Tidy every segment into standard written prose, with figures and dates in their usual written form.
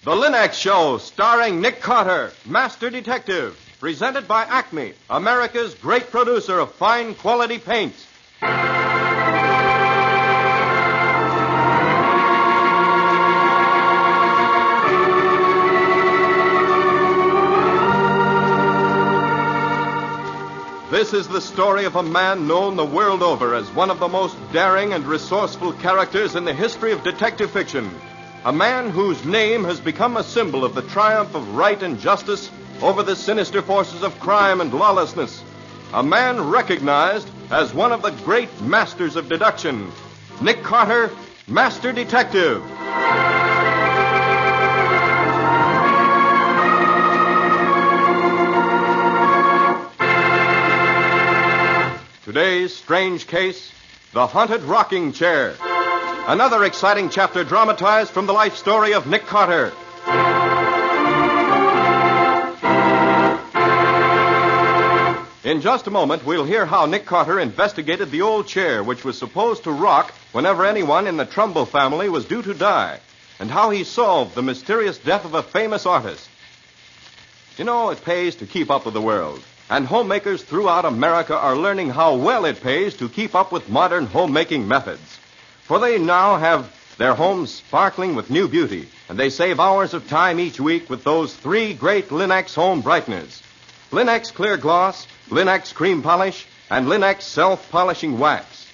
The Linux Show, starring Nick Carter, Master Detective. Presented by Acme, America's great producer of fine quality paints. This is the story of a man known the world over as one of the most daring and resourceful characters in the history of detective fiction. A man whose name has become a symbol of the triumph of right and justice over the sinister forces of crime and lawlessness. A man recognized as one of the great masters of deduction. Nick Carter, Master Detective. Today's strange case, The Haunted Rocking Chair. Another exciting chapter dramatized from the life story of Nick Carter. In just a moment, we'll hear how Nick Carter investigated the old chair which was supposed to rock whenever anyone in the Trumbull family was due to die, and how he solved the mysterious death of a famous artist. You know, it pays to keep up with the world, and homemakers throughout America are learning how well it pays to keep up with modern homemaking methods. For they now have their homes sparkling with new beauty, and they save hours of time each week with those three great Linux home brighteners. Linux Clear Gloss, Linux Cream Polish, and Linux Self-Polishing Wax.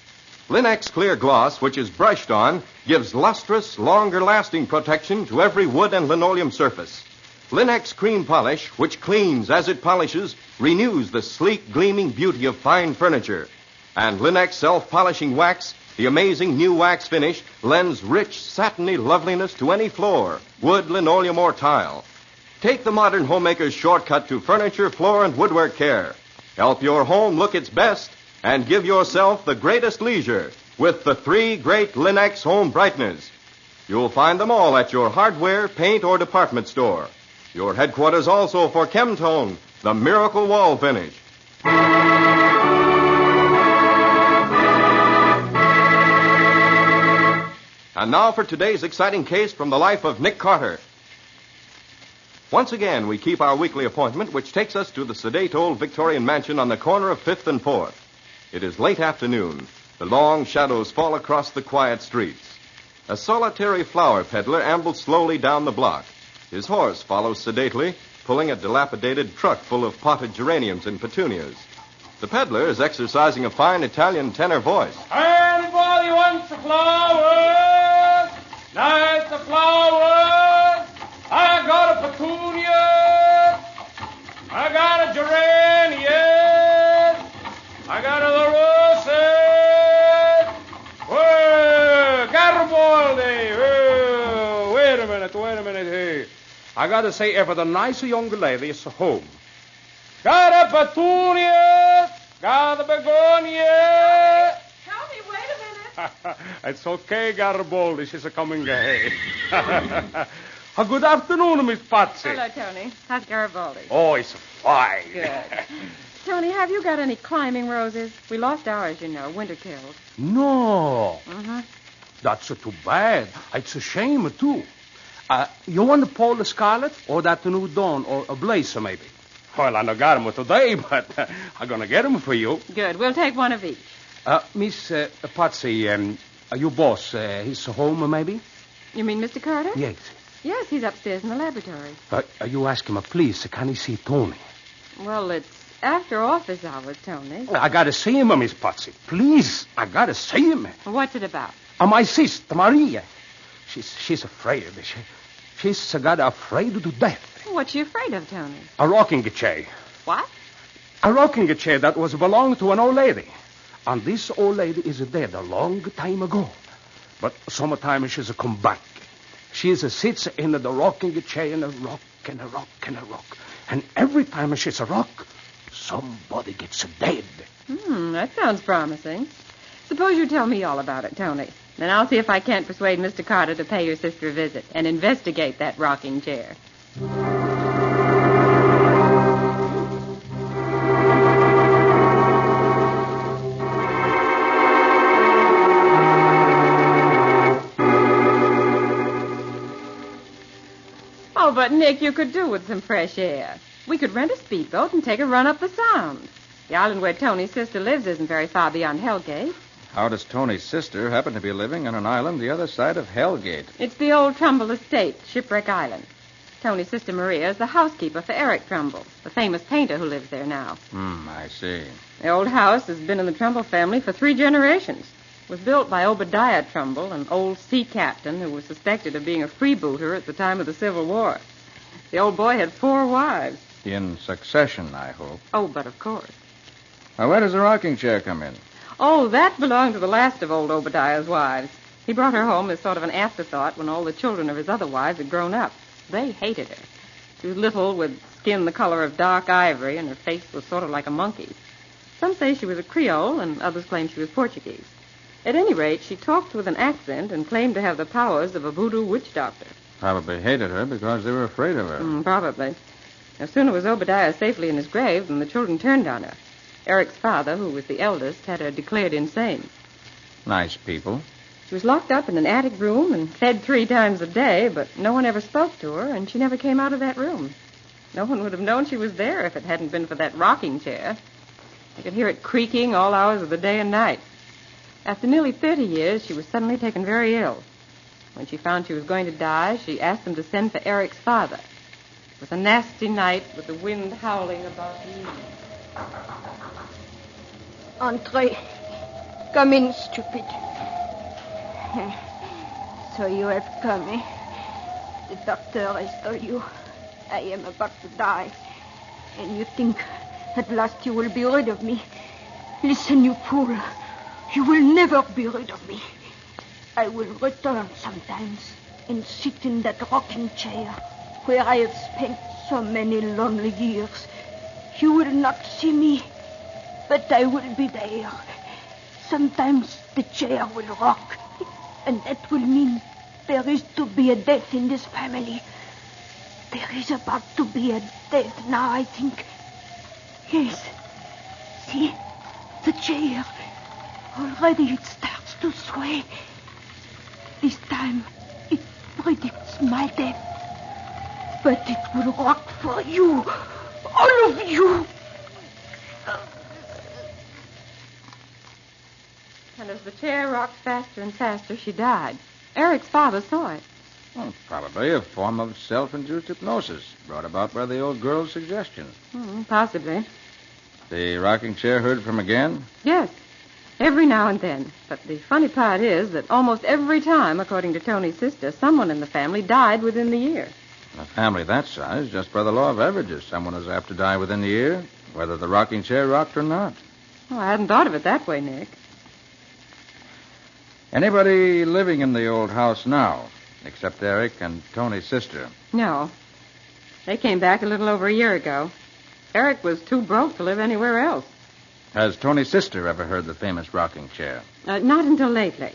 Linux Clear Gloss, which is brushed on, gives lustrous, longer-lasting protection to every wood and linoleum surface. Linux Cream Polish, which cleans as it polishes, renews the sleek, gleaming beauty of fine furniture. And Linux Self-Polishing Wax, the amazing new wax finish, lends rich, satiny loveliness to any floor, wood, linoleum, or tile. Take the modern homemaker's shortcut to furniture, floor, and woodwork care. Help your home look its best and give yourself the greatest leisure with the three great Linux home brighteners. You'll find them all at your hardware, paint, or department store. Your headquarters also for Chemtone, the miracle wall finish. And now for today's exciting case from the life of Nick Carter. Once again, we keep our weekly appointment, which takes us to the sedate old Victorian mansion on the corner of 5th and 4th. It is late afternoon. The long shadows fall across the quiet streets. A solitary flower peddler ambles slowly down the block. His horse follows sedately, pulling a dilapidated truck full of potted geraniums and petunias. The peddler is exercising a fine Italian tenor voice. Anybody wants the flowers? Nice the flowers. I got a petunia. I got a geranium. I got a roses. Whoa, Garibaldi. Whoa, wait a minute. Hey, I got to say, if the nice young lady is home. Got a petunia. Got a begonia. Tony, wait a minute. It's okay, Garibaldi. She's coming ahead. Good afternoon, Miss Patsy. Hello, Tony. How's Garibaldi? Oh, it's fine. Good. Tony, have you got any climbing roses? We lost ours, you know. Winter killed. No. Mm-hmm. That's too bad. It's a shame, too. You want the Paul Scarlet or that new Dawn or a Blazer, maybe? Well, I don't got them today, but I'm going to get them for you. Good. We'll take one of each. Miss Patsy, your boss, he's home, maybe? You mean Mr. Carter? Yes. Yes, he's upstairs in the laboratory. You ask him, please, can he see Tony? Well, it's after office hours, Tony. I got to see him, Miss Patsy. Please, I got to see him. What's it about? My sister, Maria. She's afraid. She's got afraid to death. What's she afraid of, Tony? A rocking chair. What? A rocking chair that was belonged to an old lady. And this old lady is dead a long time ago. But sometimes she's come back. She sits in the rocking chair and a rock and a rock and a rock. And every time she's a rock, somebody gets dead. That sounds promising. Suppose you tell me all about it, Tony. Then I'll see if I can't persuade Mr. Carter to pay your sister a visit and investigate that rocking chair. Oh, but Nick, you could do with some fresh air. We could rent a speedboat and take a run up the Sound. The island where Tony's sister lives isn't very far beyond Hellgate. How does Tony's sister happen to be living on an island the other side of Hellgate? It's the old Trumbull estate, Shipwreck Island. Tony's sister Maria is the housekeeper for Eric Trumbull, the famous painter who lives there now. I see. The old house has been in the Trumbull family for 3 generations. It was built by Obadiah Trumbull, an old sea captain who was suspected of being a freebooter at the time of the Civil War. The old boy had 4 wives. In succession, I hope. Oh, but of course. Now, where does the rocking chair come in? Oh, that belonged to the last of old Obadiah's wives. He brought her home as sort of an afterthought when all the children of his other wives had grown up. They hated her. She was little, with skin the color of dark ivory, and her face was sort of like a monkey's. Some say she was a Creole, and others claim she was Portuguese. At any rate, she talked with an accent and claimed to have the powers of a voodoo witch doctor. Probably hated her because they were afraid of her. Probably. No sooner was Obadiah safely in his grave than the children turned on her. Eric's father, who was the eldest, had her declared insane. Nice people. She was locked up in an attic room and fed 3 times a day, but no one ever spoke to her, and she never came out of that room. No one would have known she was there if it hadn't been for that rocking chair. They could hear it creaking all hours of the day and night. After nearly 30 years, she was suddenly taken very ill. When she found she was going to die, she asked them to send for Eric's father. It was a nasty night with the wind howling about the evening. Entrez. Come in, stupid. So you have come, eh? The doctor has told you I am about to die. And you think at last you will be rid of me. Listen, you fool. You will never be rid of me. I will return sometimes and sit in that rocking chair where I have spent so many lonely years. You will not see me, but I will be there. Sometimes the chair will rock, and that will mean there is to be a death in this family. There is about to be a death now, I think. Yes. See? The chair. Already it starts to sway. This time, it predicts my death. But it will rock for you. All of you. And as the chair rocked faster and faster, she died. Eric's father saw it. Well, probably a form of self-induced hypnosis brought about by the old girl's suggestion. Possibly. The rocking chair heard from again? Yes. Every now and then. But the funny part is that almost every time, according to Tony's sister, someone in the family died within the year. In a family that size, just by the law of averages, someone is apt to die within the year, whether the rocking chair rocked or not. Oh, I hadn't thought of it that way, Nick. Anybody living in the old house now, except Eric and Tony's sister? No. They came back a little over a year ago. Eric was too broke to live anywhere else. Has Tony's sister ever heard the famous rocking chair? Not until lately.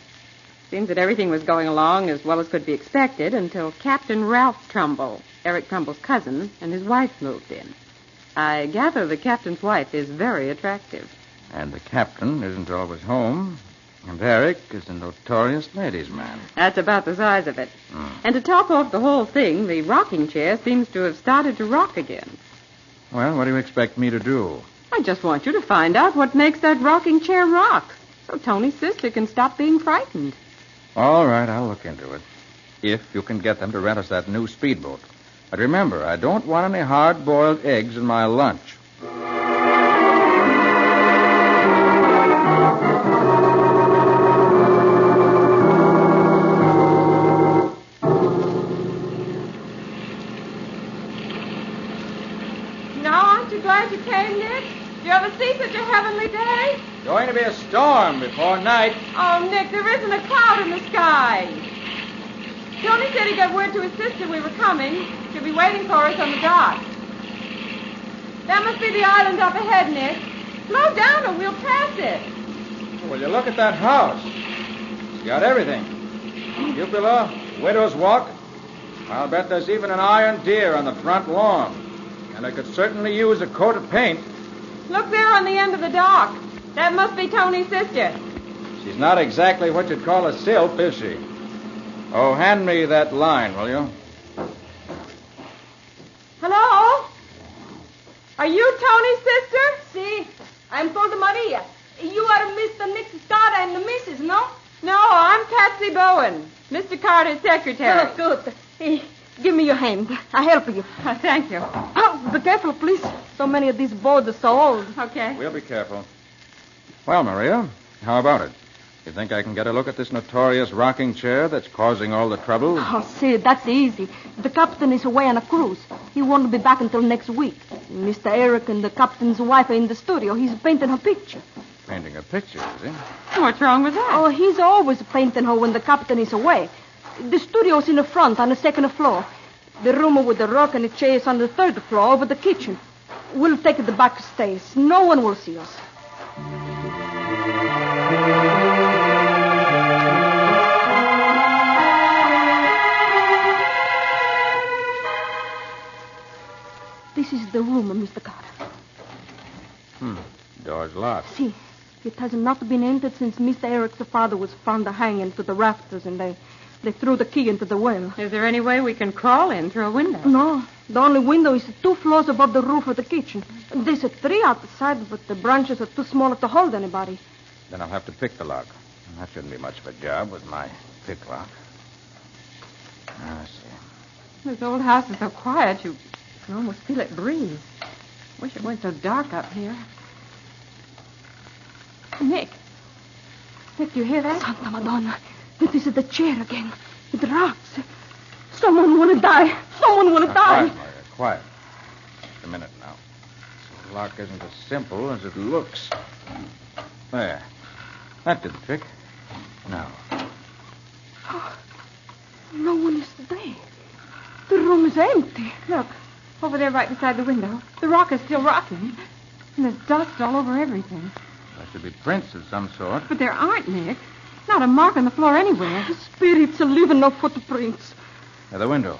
Seems that everything was going along as well as could be expected until Captain Ralph Trumbull, Eric Trumbull's cousin, and his wife moved in. I gather the captain's wife is very attractive. And the captain isn't always home. And Eric is a notorious ladies' man. That's about the size of it. And to top off the whole thing, the rocking chair seems to have started to rock again. Well, what do you expect me to do? I just want you to find out what makes that rocking chair rock, so Tony's sister can stop being frightened. All right, I'll look into it. If you can get them to rent us that new speedboat. But remember, I don't want any hard-boiled eggs in my lunch. Glad you came, Nick. Do you ever see such a heavenly day? Going to be a storm before night. Oh, Nick, there isn't a cloud in the sky. Tony said he got word to his sister we were coming. She'll be waiting for us on the dock. That must be the island up ahead, Nick. Slow down or we'll pass it. Will you look at that house? It's got everything. Cupola, widow's walk. I'll bet there's even an iron deer on the front lawn. And I could certainly use a coat of paint. Look there on the end of the dock. That must be Tony's sister. She's not exactly what you'd call a sylph, is she? Oh, hand me that line, will you? you Tony's sister? See, I'm called Maria. You are Mr. Nick Carter and the Mrs., no? No, I'm Patsy Bowen, Mr. Carter's secretary. Oh, good. Hey, give me your hand. I'll help you. Thank you. Oh, be careful, please. So many of these boards are so old. Okay. We'll be careful. Well, Maria, how about it? You think I can get a look at this notorious rocking chair that's causing all the trouble? Oh, see, that's easy. The captain is away on a cruise. He won't be back until next week. Mr. Eric and the captain's wife are in the studio. He's painting her picture. Painting a picture, is he? What's wrong with that? Oh, he's always painting her when the captain is away. The studio's in the front on the second floor. The room with the rock and the chair is on the third floor over the kitchen. We'll take the back stairs. No one will see us. This is the room, Mr. Carter. Door's locked. See, it has not been entered since Mr. Eric's father was found hanging to the rafters, and they threw the key into the well. Is there any way we can crawl in through a window? No, the only window is 2 floors above the roof of the kitchen. There's 3 outside, but the branches are too small to hold anybody. Then I'll have to pick the lock. That shouldn't be much of a job with my pick lock. I see. This old house is so quiet, you can almost feel it breathe. Wish it weren't so dark up here. Nick, do you hear that? Santa Madonna, this is the chair again. It rocks. Someone will die. Someone will die. Quiet, Maria, quiet. Just a minute now. This lock isn't as simple as it looks. There. That did the trick. Now. No one is there. The room is empty. Look, over there right beside the window. The rock is still rocking. And there's dust all over everything. There should be prints of some sort. But there aren't, Nick. Not a mark on the floor anywhere. Spirits are leaving no footprints. At the window.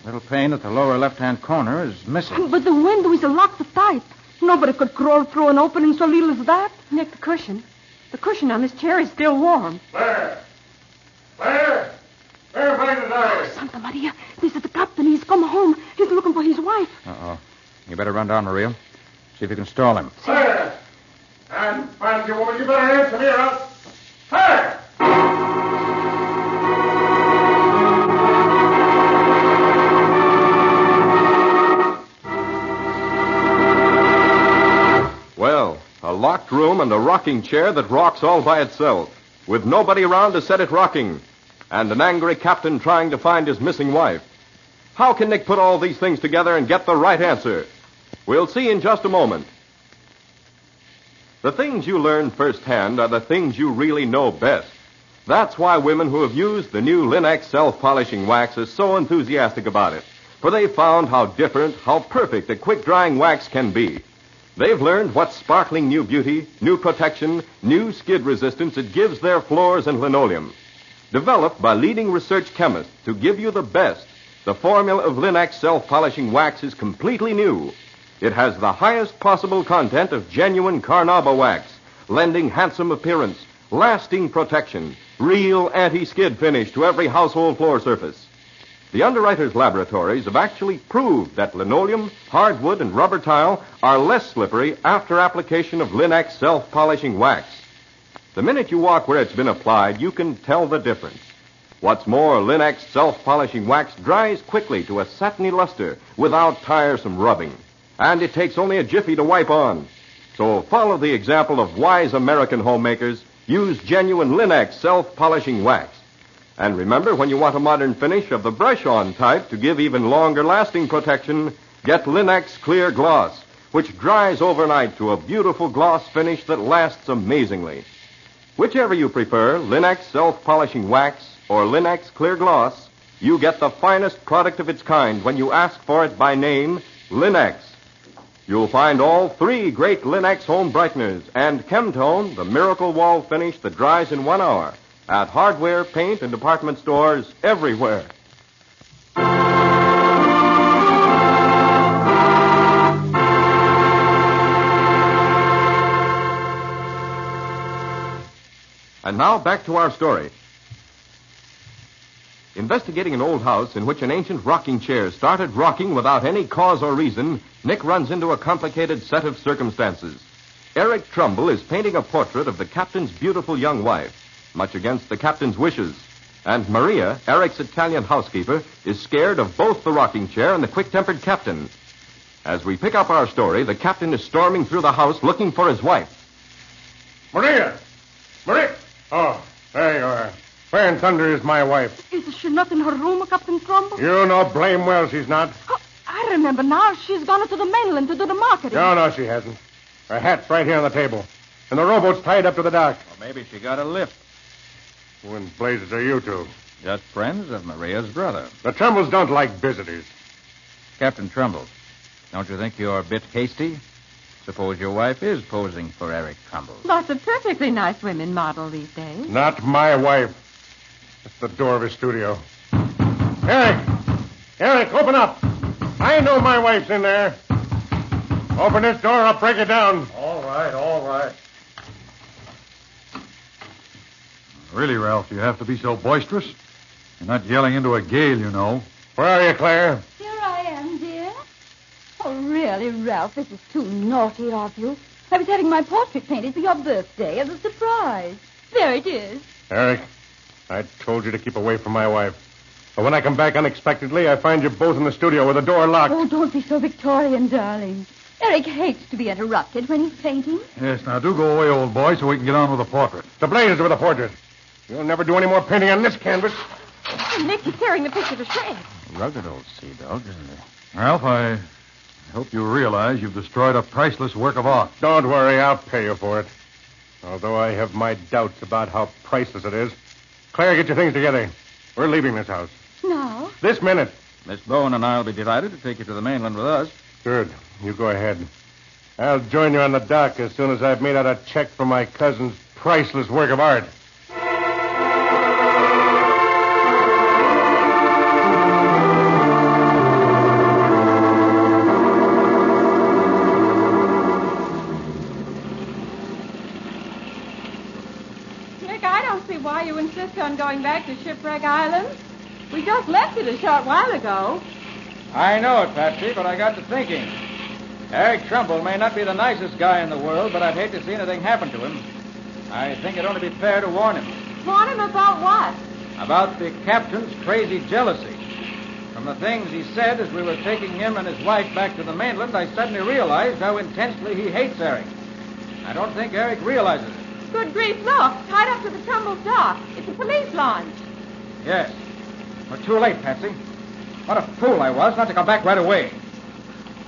Little pane at the lower left-hand corner is missing. But the window is locked tight. Nobody could crawl through an opening so little as that. Nick, the cushion. The cushion on this chair is still warm. Claire! Claire! Claire, find the diary. Santa Maria, this is the captain. He's come home. He's looking for his wife. Uh-oh. You better run down, Maria. See if you can stall him. Claire! And find you, woman. You better answer me or else. Claire! Well, a locked room and a rocking chair that rocks all by itself, with nobody around to set it rocking, and an angry captain trying to find his missing wife. How can Nick put all these things together and get the right answer? We'll see in just a moment. The things you learn firsthand are the things you really know best. That's why women who have used the new Linux self-polishing wax are so enthusiastic about it. For they've found how different, how perfect a quick-drying wax can be. They've learned what sparkling new beauty, new protection, new skid resistance it gives their floors and linoleum. Developed by leading research chemists to give you the best, the formula of Linux self-polishing wax is completely new. It has the highest possible content of genuine carnauba wax, lending handsome appearance, lasting protection, real anti-skid finish to every household floor surface. The underwriters' laboratories have actually proved that linoleum, hardwood, and rubber tile are less slippery after application of Linux self-polishing wax. The minute you walk where it's been applied, you can tell the difference. What's more, Linux self-polishing wax dries quickly to a satiny luster without tiresome rubbing. And it takes only a jiffy to wipe on. So follow the example of wise American homemakers. Use genuine Linux self-polishing wax. And remember, when you want a modern finish of the brush-on type to give even longer-lasting protection, get Linux Clear Gloss, which dries overnight to a beautiful gloss finish that lasts amazingly. Whichever you prefer, Linux self-polishing wax or Linux Clear Gloss, you get the finest product of its kind when you ask for it by name, Linux. You'll find all 3 great Linux home brighteners and Chemtone, the miracle wall finish that dries in 1 hour, at hardware, paint, and department stores everywhere. And now back to our story. Investigating an old house in which an ancient rocking chair started rocking without any cause or reason, Nick runs into a complicated set of circumstances. Eric Trumbull is painting a portrait of the captain's beautiful young wife, much against the captain's wishes. And Maria, Eric's Italian housekeeper, is scared of both the rocking chair and the quick-tempered captain. As we pick up our story, the captain is storming through the house looking for his wife. Maria! Maria! Oh, there you are. Where in thunder is my wife? Is she not in her room, Captain Trumbull? You know blame well she's not. Oh, I remember now. She's gone to the mainland to do the marketing. No, she hasn't. Her hat's right here on the table. And the rowboat's tied up to the dock. Well, maybe she got a lift. Who in blazes are you two? Just friends of Maria's brother. The Trumbulls don't like visitors. Captain Trumbull, don't you think you're a bit hasty? Suppose your wife is posing for Eric Trumbull. Lots of perfectly nice women model these days. Not my wife. That's the door of his studio. Eric, open up. I know my wife's in there. Open this door, I'll break it down. All right. Really, Ralph, you have to be so boisterous. You're not yelling into a gale, you know. Where are you, Claire? Here I am, dear. Oh, really, Ralph, this is too naughty of you. I was having my portrait painted for your birthday as a surprise. There it is. Eric, I told you to keep away from my wife. But when I come back unexpectedly, I find you both in the studio with the door locked. Oh, don't be so Victorian, darling. Eric hates to be interrupted when he's painting. Yes, now do go away, old boy, so we can get on with the portrait. The blazes with the portrait. You'll never do any more painting on this canvas. Oh, Nick, he's tearing the picture to shreds. Rugged old sea dog, isn't it? Ralph, I hope you realize you've destroyed a priceless work of art. Don't worry, I'll pay you for it. Although I have my doubts about how priceless it is. Claire, get your things together. We're leaving this house. Now? This minute. Miss Bowen and I will be delighted to take you to the mainland with us. Good. You go ahead. I'll join you on the dock as soon as I've made out a check for my cousin's priceless work of art. Nick, I don't see why you insist on going back to Shipwreck Island. We just left it a short while ago. I know it, Patsy, but I got to thinking. Eric Trumbull may not be the nicest guy in the world, but I'd hate to see anything happen to him. I think it'd only be fair to warn him. Warn him about what? About the captain's crazy jealousy. From the things he said as we were taking him and his wife back to the mainland, I suddenly realized how intensely he hates Eric. I don't think Eric realizes it. Good grief, look. Tied up to the Trumbull dock. It's a police launch. Yes. We're too late, Patsy. What a fool I was not to come back right away.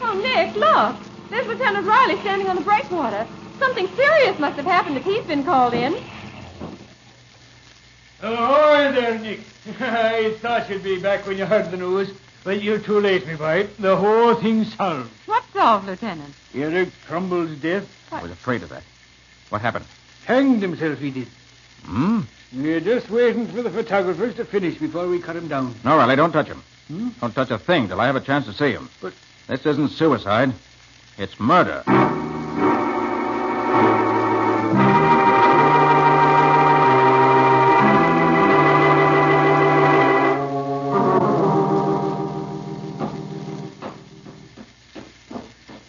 Oh, Nick, look. There's Lieutenant Riley standing on the breakwater. Something serious must have happened if he's been called in. Oh, there, Nick. I thought you'd be back when you heard the news. But you're too late, me boy. The whole thing's solved. What's solved, Lieutenant? Eric Trumbull's death. I was afraid of that. What happened? Hanged himself, he did. Hmm? We're just waiting for the photographers to finish before we cut him down. No, Riley, don't touch him. Don't touch a thing till I have a chance to see him. But this isn't suicide. It's murder.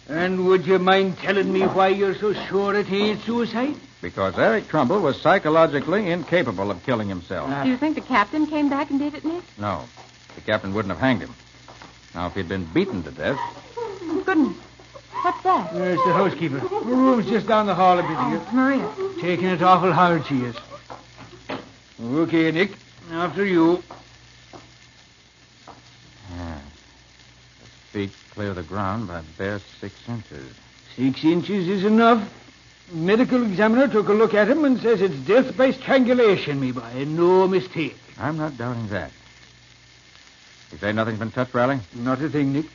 And would you mind telling me why you're so sure it ain't suicide? Because Eric Trumbull was psychologically incapable of killing himself. Do you think the captain came back and did it, Nick? No. The captain wouldn't have hanged him. Now, if he'd been beaten to death... Oh, goodness. What's that? There's the housekeeper. Her room's just down the hall a bit here. It's Maria. Taking it awful hard, she is. Okay, Nick. After you. Yeah. His feet clear the ground by bare 6 inches. 6 inches is enough. Medical examiner took a look at him and says it's death by strangulation, me boy. No mistake. I'm not doubting that. You say nothing's been touched, Riley? Not a thing, Nick.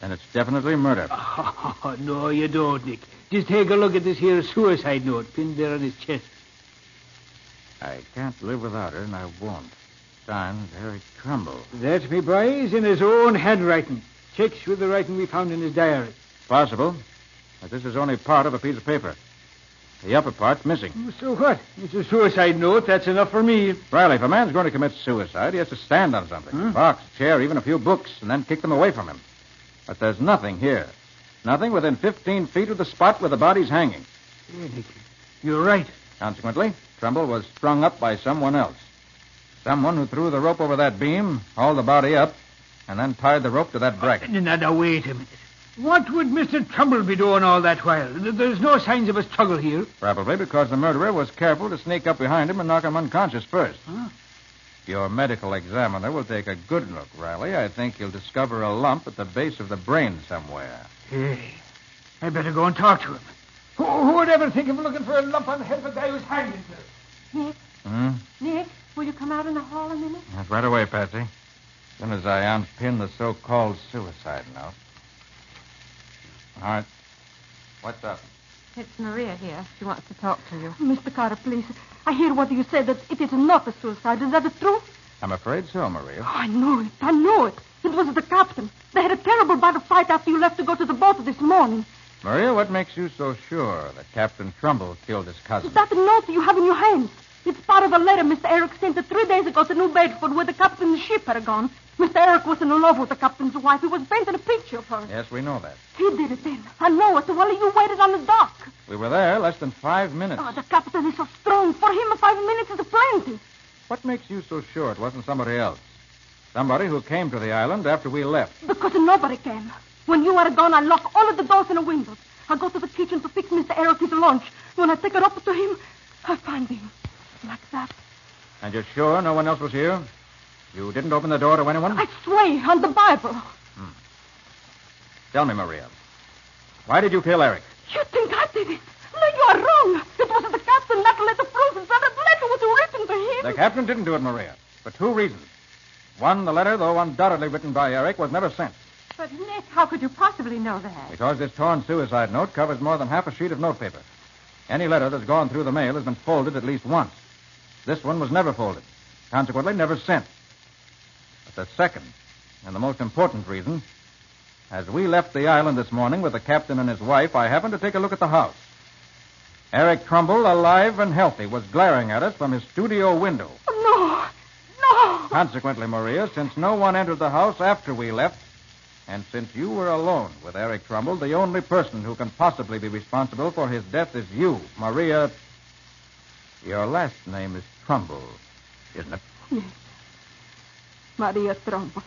Then it's definitely murder. Oh, no, you don't, Nick. Just take a look at this here suicide note pinned there on his chest. I can't live without her, and I won't. Signed, Eric Trumbull. That, me boy, is in his own handwriting. Checks with the writing we found in his diary. Possible. But this is only part of a piece of paper. The upper part's missing. So what? It's a suicide note. That's enough for me. Riley, if a man's going to commit suicide, he has to stand on something. A box, chair, even a few books, and then kick them away from him. But there's nothing here. Nothing within 15 feet of the spot where the body's hanging. Yeah, Nick, you're right. Consequently, Trumbull was strung up by someone else. Someone who threw the rope over that beam, hauled the body up, and then tied the rope to that bracket. Now, wait a minute. What would Mr. Trumbull be doing all that while? There's no signs of a struggle here. Probably because the murderer was careful to sneak up behind him and knock him unconscious first. Huh? Your medical examiner will take a good look, Riley. I think he'll discover a lump at the base of the brain somewhere. Hey, I better go and talk to him. Who would ever think of looking for a lump on the head of a guy who's hanged himself? Nick? Nick, will you come out in the hall a minute? That's right away, Patsy. As soon as I unpin the so-called suicide note. All right. What's up? It's Maria here. She wants to talk to you. Mr. Carter, please. I hear what you said, that it is not a suicide. Is that the truth? I'm afraid so, Maria. Oh, I know it. I know it. It was the captain. They had a terrible battle fight after you left to go to the boat this morning. Maria, what makes you so sure that Captain Trumbull killed his cousin? That note you have in your hands. It's part of a letter Mr. Eric sent 3 days ago to New Barefoot where the captain's ship had gone. Mr. Eric was in love with the captain's wife. He was painting a picture of her. Yes, we know that. He did it then. I know it while you waited on the dock. We were there less than 5 minutes. Oh, the captain is so strong. For him, 5 minutes is plenty. What makes you so sure it wasn't somebody else? Somebody who came to the island after we left. Because nobody came. When you are gone, I lock all of the doors and the windows. I go to the kitchen to fix Mr. Eric his lunch. When I take it up to him, I find him. Like that. And you're sure no one else was here? You didn't open the door to anyone? I swear on the Bible. Tell me, Maria. Why did you kill Eric? You think I did it? No, you are wrong. It was the captain that let the proofs that letter was written to him. The captain didn't do it, Maria, for 2 reasons. One, the letter, though undoubtedly written by Eric, was never sent. But, Nick, how could you possibly know that? Because this torn suicide note covers more than half a sheet of notepaper. Any letter that's gone through the mail has been folded at least once. This one was never folded. Consequently, never sent. But the second, and the most important reason, as we left the island this morning with the captain and his wife, I happened to take a look at the house. Eric Trumbull, alive and healthy, was glaring at us from his studio window. No. No. Consequently, Maria, since no one entered the house after we left, and since you were alone with Eric Trumbull, the only person who can possibly be responsible for his death is you, Maria. Your last name is Trumbull, isn't it? Yes. Maria Trumbull.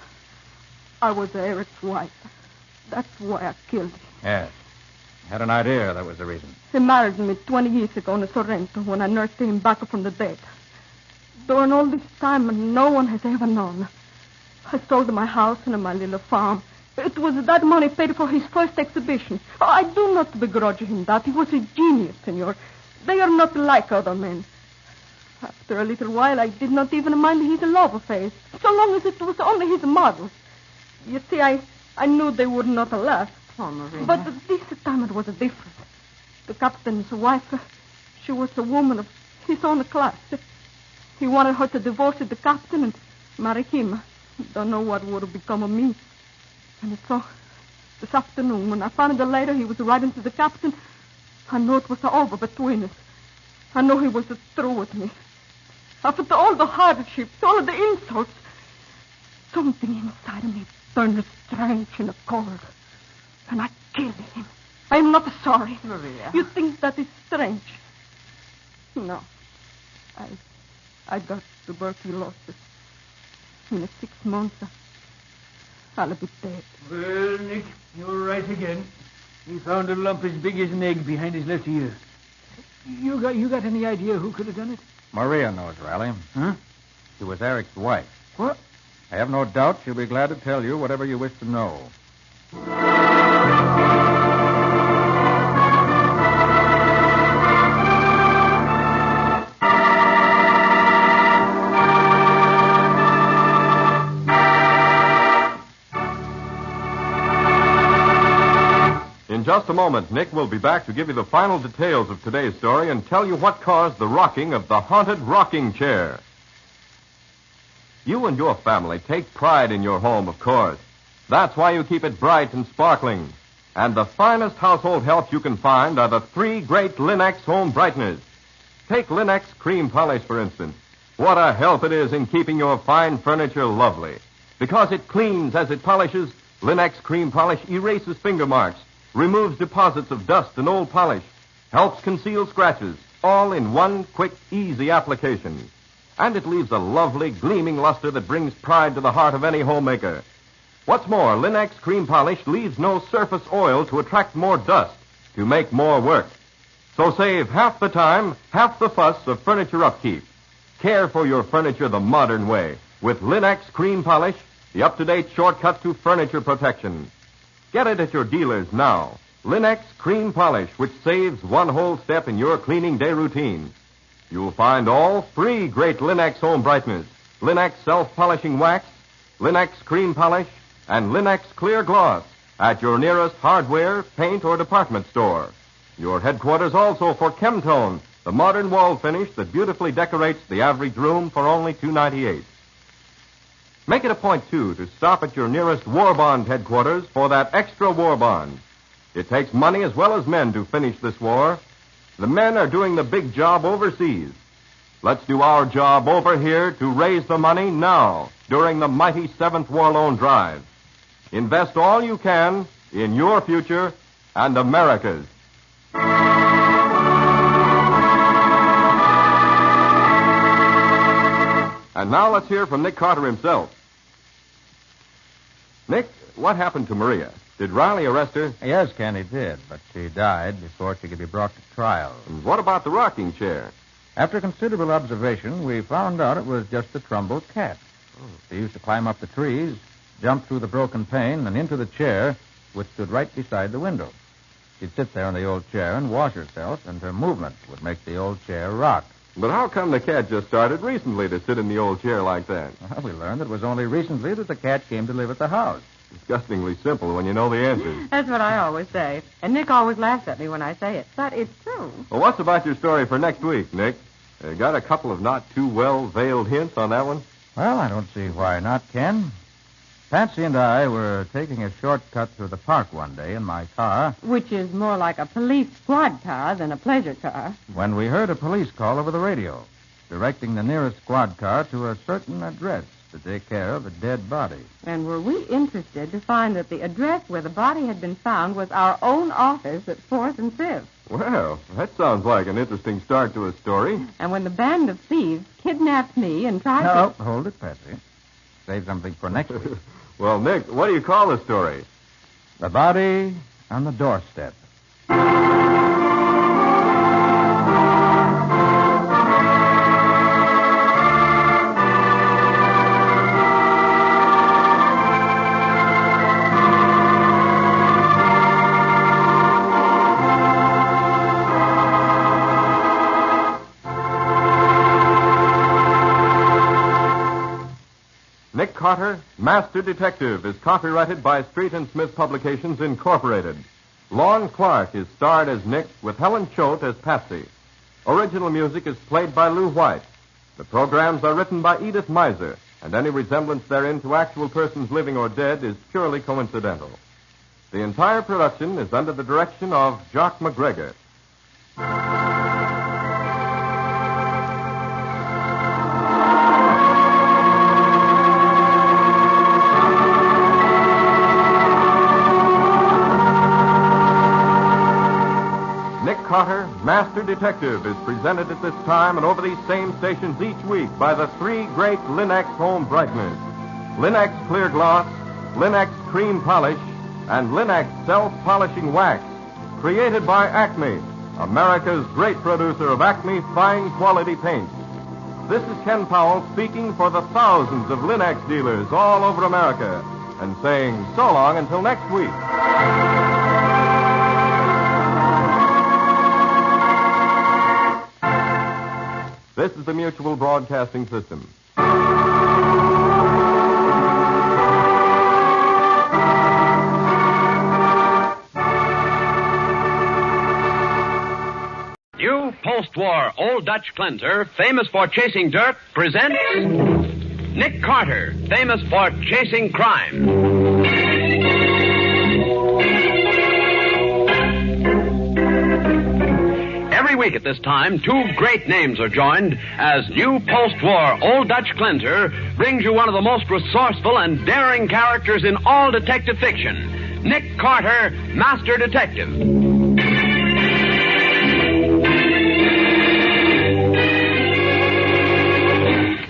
I was Eric's wife. That's why I killed him. Yes. I had an idea that was the reason. He married me 20 years ago in Sorrento when I nursed him back from the dead. During all this time, no one has ever known. I sold my house and my little farm. It was that money paid for his first exhibition. I do not begrudge him that. He was a genius, senor. They are not like other men. After a little while, I did not even mind his love affairs, so long as it was only his models. You see, I knew they would not last. Oh, Maria. But this time it was different. The captain's wife, she was a woman of his own class. He wanted her to divorce the captain and marry him. Don't know what would have become of me. And so, this afternoon, when I found the letter he was writing to the captain, I knew it was over between us. I knew he was through with me. After all the hardships, all of the insults, something inside of me turned strange and cold. And I killed him. I am not sorry. Maria. You think that is strange? No. I got tuberculosis. In 6 months, I'll be dead. Well, Nick, you're right again. He found a lump as big as an egg behind his left ear. You got any idea who could have done it? Maria knows, Riley. Huh? She was Eric's wife. What? I have no doubt she'll be glad to tell you whatever you wish to know. In just a moment, Nick will be back to give you the final details of today's story and tell you what caused the rocking of the haunted rocking chair. You and your family take pride in your home, of course. That's why you keep it bright and sparkling. And the finest household help you can find are the 3 great Linex home brighteners. Take Linex cream polish, for instance. What a help it is in keeping your fine furniture lovely. Because it cleans as it polishes, Linex cream polish erases finger marks, removes deposits of dust and old polish, helps conceal scratches, all in one quick, easy application. And it leaves a lovely, gleaming luster that brings pride to the heart of any homemaker. What's more, Linex cream polish leaves no surface oil to attract more dust, to make more work. So save half the time, half the fuss of furniture upkeep. Care for your furniture the modern way with Linex cream polish, the up-to-date shortcut to furniture protection. Get it at your dealers now. Linex cream polish, which saves one whole step in your cleaning day routine. You'll find all 3 great Linex home brighteners, Linex self-polishing wax, Linex cream polish, and Linex clear gloss at your nearest hardware, paint, or department store. Your headquarters also for Chemtone, the modern wall finish that beautifully decorates the average room for only $2.98. Make it a point, too, to stop at your nearest war bond headquarters for that extra war bond. It takes money as well as men to finish this war. The men are doing the big job overseas. Let's do our job over here to raise the money now during the mighty 7th War Loan Drive. Invest all you can in your future and America's. And now let's hear from Nick Carter himself. Nick, what happened to Maria? Did Riley arrest her? Yes, Ken, he did, but she died before she could be brought to trial. And what about the rocking chair? After considerable observation, we found out it was just a Trumbull cat. She used to climb up the trees, jump through the broken pane, and into the chair, which stood right beside the window. She'd sit there in the old chair and wash herself, and her movements would make the old chair rock. But how come the cat just started recently to sit in the old chair like that? Well, we learned it was only recently that the cat came to live at the house. Disgustingly simple when you know the answers. That's what I always say. And Nick always laughs at me when I say it. But it's true. Well, what's about your story for next week, Nick? Got a couple of not too well-veiled hints on that one? Well, I don't see why not, Ken. Patsy and I were taking a shortcut through the park one day in my car. Which is more like a police squad car than a pleasure car. When we heard a police call over the radio, directing the nearest squad car to a certain address to take care of a dead body. And were we interested to find that the address where the body had been found was our own office at 4th and 5th. Well, that sounds like an interesting start to a story. And when the band of thieves kidnapped me and tried to... No, hold it, Patsy. Save something for next week. Well, Nick, what do you call the story? The Body on the Doorstep. Nick Carter, Master Detective, is copyrighted by Street and Smith Publications, Incorporated. Lon Clark is starred as Nick with Helen Choate as Patsy. Original music is played by Lou White. The programs are written by Edith Miser, and any resemblance therein to actual persons living or dead is purely coincidental. The entire production is under the direction of Jock McGregor. Carter, Master Detective, is presented at this time and over these same stations each week by the 3 great Linex home brighteners. Linex Clear Gloss, Linex Cream Polish, and Linex Self-Polishing Wax. Created by Acme, America's great producer of Acme fine quality paints. This is Ken Powell speaking for the thousands of Linex dealers all over America and saying so long until next week. This is the Mutual Broadcasting System. New post-war Old Dutch cleanser, famous for chasing dirt, presents Nick Carter, famous for chasing crime. break at this time, two great names are joined as new post-war Old Dutch Cleanser brings you one of the most resourceful and daring characters in all detective fiction, Nick Carter, Master Detective.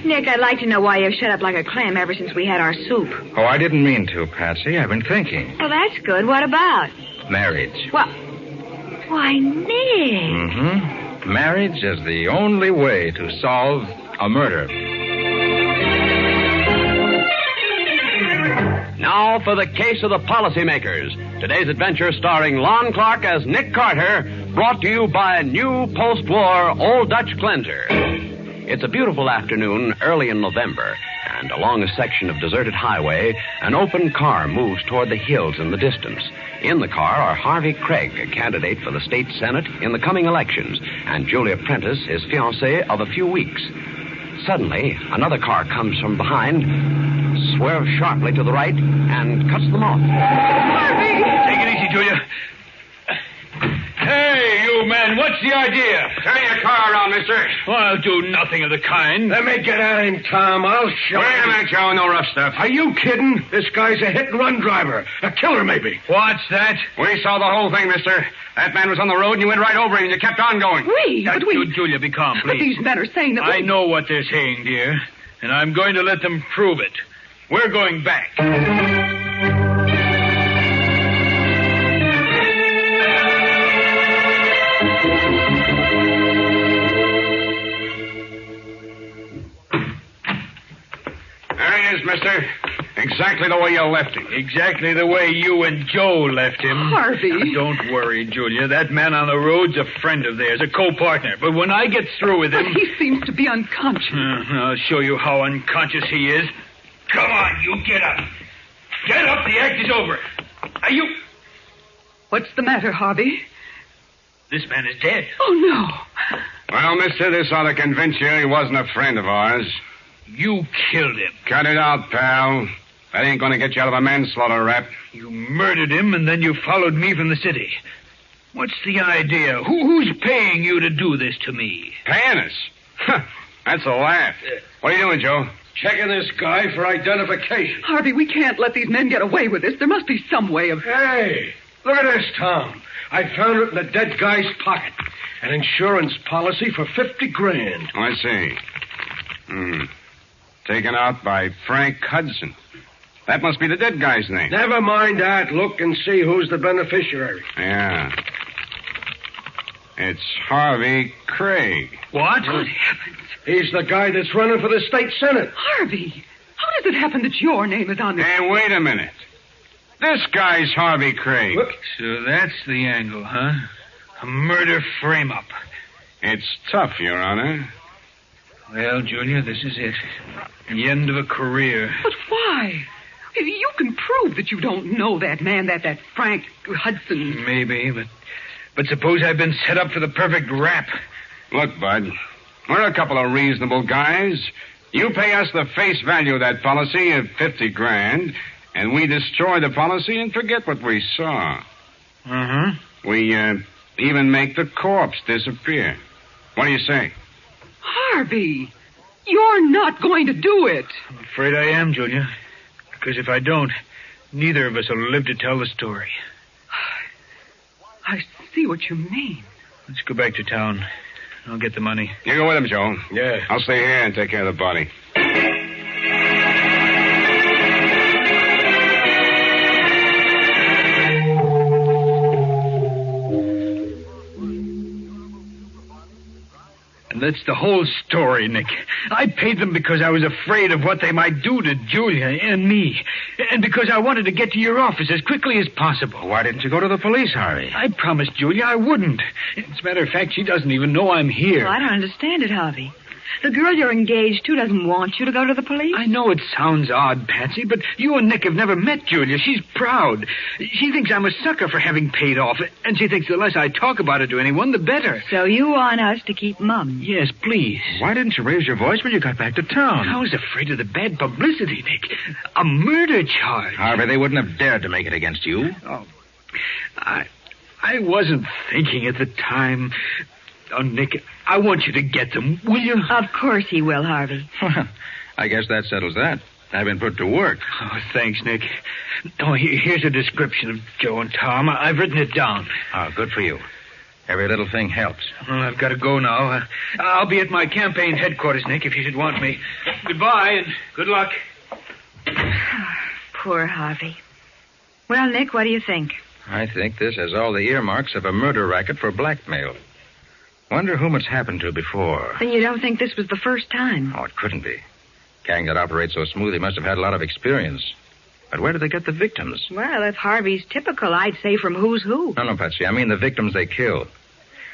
Nick, I'd like to know why you've shut up like a clam ever since we had our soup. Oh, I didn't mean to, Patsy. I've been thinking. Well, that's good. What about? Marriage. Well, why, Nick. Mm-hmm. Marriage is the only way to solve a murder. Now for the case of the policymakers. Today's adventure starring Lon Clark as Nick Carter, brought to you by new post-war Old Dutch Cleanser. It's a beautiful afternoon early in November, and along a section of deserted highway, an open car moves toward the hills in the distance. In the car are Harvey Craig, a candidate for the state senate in the coming elections, and Julia Prentice, his fiancée of a few weeks. Suddenly, another car comes from behind, swerves sharply to the right, and cuts them off. Harvey! Take it easy, Julia. Hey, you men, what's the idea? Turn your car around, mister. Well, I'll do nothing of the kind. Let me get at him, Tom. I'll show Wait a minute, Joe. No rough stuff. Are you kidding? This guy's a hit-and-run driver. A killer, maybe. What's that? We saw the whole thing, mister. That man was on the road, and you went right over him, and you kept on going. Julia, be calm, please. But these men are saying that I know what they're saying, dear, and I'm going to let them prove it. We're going back. There he is, mister. Exactly the way you left him. Exactly the way you and Joe left him. Harvey. Don't worry, Julia. That man on the road's a friend of theirs, a co-partner. But when I get through with him... But he seems to be unconscious. I'll show you how unconscious he is. Come on, you get up. Get up, the act is over. Are you... What's the matter, Harvey? This man is dead. Oh, no. Well, mister, this ought to convince you he wasn't a friend of ours. You killed him. Cut it out, pal. That ain't going to get you out of a manslaughter rap. You murdered him, and then you followed me from the city. What's the idea? Who's paying you to do this to me? Paying us? That's a laugh. What are you doing, Joe? Checking this guy for identification. Harvey, we can't let these men get away with this. There must be some way of... Hey, look at this, Tom. I found it in the dead guy's pocket. An insurance policy for $50,000. Let's see. Taken out by Frank Hudson. That must be the dead guy's name. Never mind that. Look and see who's the beneficiary. Yeah. It's Harvey Craig. What? Good heavens. He's the guy that's running for the state senate. Harvey, how does it happen that your name is on this? Hey, wait a minute. This guy's Harvey Craig. Look. So that's the angle, huh? A murder frame-up. It's tough, Your Honor. Well, Julia, this is it. The end of a career. But why? You can prove that you don't know that man, that Frank Hudson. Maybe, but suppose I've been set up for the perfect rap. Look, Bud, we're a couple of reasonable guys. You pay us the face value of that policy of $50,000, and we destroy the policy and forget what we saw. We even make the corpse disappear. What do you say? Harvey, you're not going to do it. I'm afraid I am, Julia. Because if I don't, neither of us will live to tell the story. I see what you mean. Let's go back to town. I'll get the money. You go with him, Joe. Yeah. I'll stay here and take care of the body. And that's the whole story, Nick. I paid them because I was afraid of what they might do to Julia and me. And because I wanted to get to your office as quickly as possible. Why didn't you go to the police, Harvey? I promised Julia I wouldn't. As a matter of fact, she doesn't even know I'm here. Well, I don't understand it, Harvey. The girl you're engaged to doesn't want you to go to the police. I know it sounds odd, Patsy, but you and Nick have never met Julia. She's proud. She thinks I'm a sucker for having paid off, and she thinks the less I talk about it to anyone, the better. So you want us to keep mum? Yes, please. Why didn't you raise your voice when you got back to town? I was afraid of the bad publicity, Nick. A murder charge. Harvey, they wouldn't have dared to make it against you. Oh, I wasn't thinking at the time. Oh, Nick, I want you to get them, will you? Of course he will, Harvey. Well, I guess that settles that. I've been put to work. Oh, thanks, Nick. Oh, here's a description of Joe and Tom. I've written it down. Oh, good for you. Every little thing helps. Well, I've got to go now. I'll be at my campaign headquarters, Nick, if you should want me. Goodbye, and good luck. Poor Harvey. Well, Nick, what do you think? I think this has all the earmarks of a murder racket for blackmail. Wonder whom it's happened to before. Then you don't think this was the first time? Oh, it couldn't be. Gang that operates so smooth, he must have had a lot of experience. But where did they get the victims? Well, if Harvey's typical, I'd say from who's who. No, Patsy. I mean the victims they killed.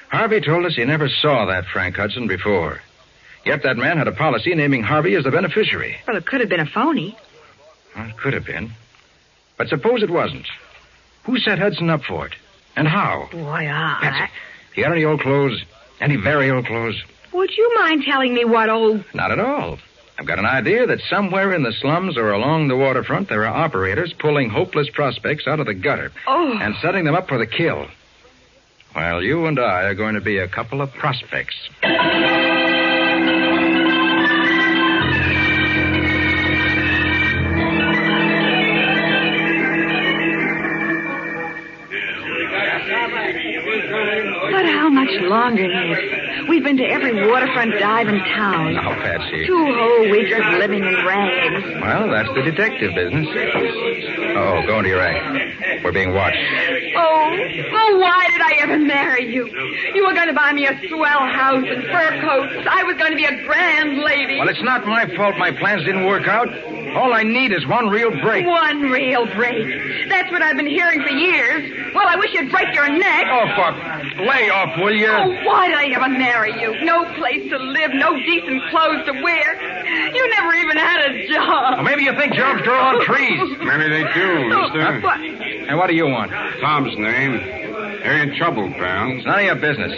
Harvey told us he never saw that Frank Hudson before. Yet that man had a policy naming Harvey as the beneficiary. Well, it could have been a phony. Well, it could have been. But suppose it wasn't. Who set Hudson up for it? And how? Boy, Patsy, you got any old clothes? Any very old clothes? Would you mind telling me what old... Not at all. I've got an idea that somewhere in the slums or along the waterfront there are operators pulling hopeless prospects out of the gutter and setting them up for the kill. While you and I are going to be a couple of prospects. But how much longer, Nick? We've been to every waterfront dive in town. Oh, Patsy. 2 whole weeks of living in rags. Well, that's the detective business. Oh, go into your act. We're being watched. Oh, why did I ever marry you? You were going to buy me a swell house and fur coats. I was going to be a grand lady. Well, it's not my fault my plans didn't work out. All I need is one real break. One real break. That's what I've been hearing for years. Well, I wish you'd break your neck. Oh, fuck. Lay off, will you? Oh, why did I ever marry you? No place to live, no decent clothes to wear. You never even had a job. Well, maybe you think jobs grow on trees. Maybe they do, mister. What? And what do you want? Tom's name. You're in trouble, pal. It's none of your business.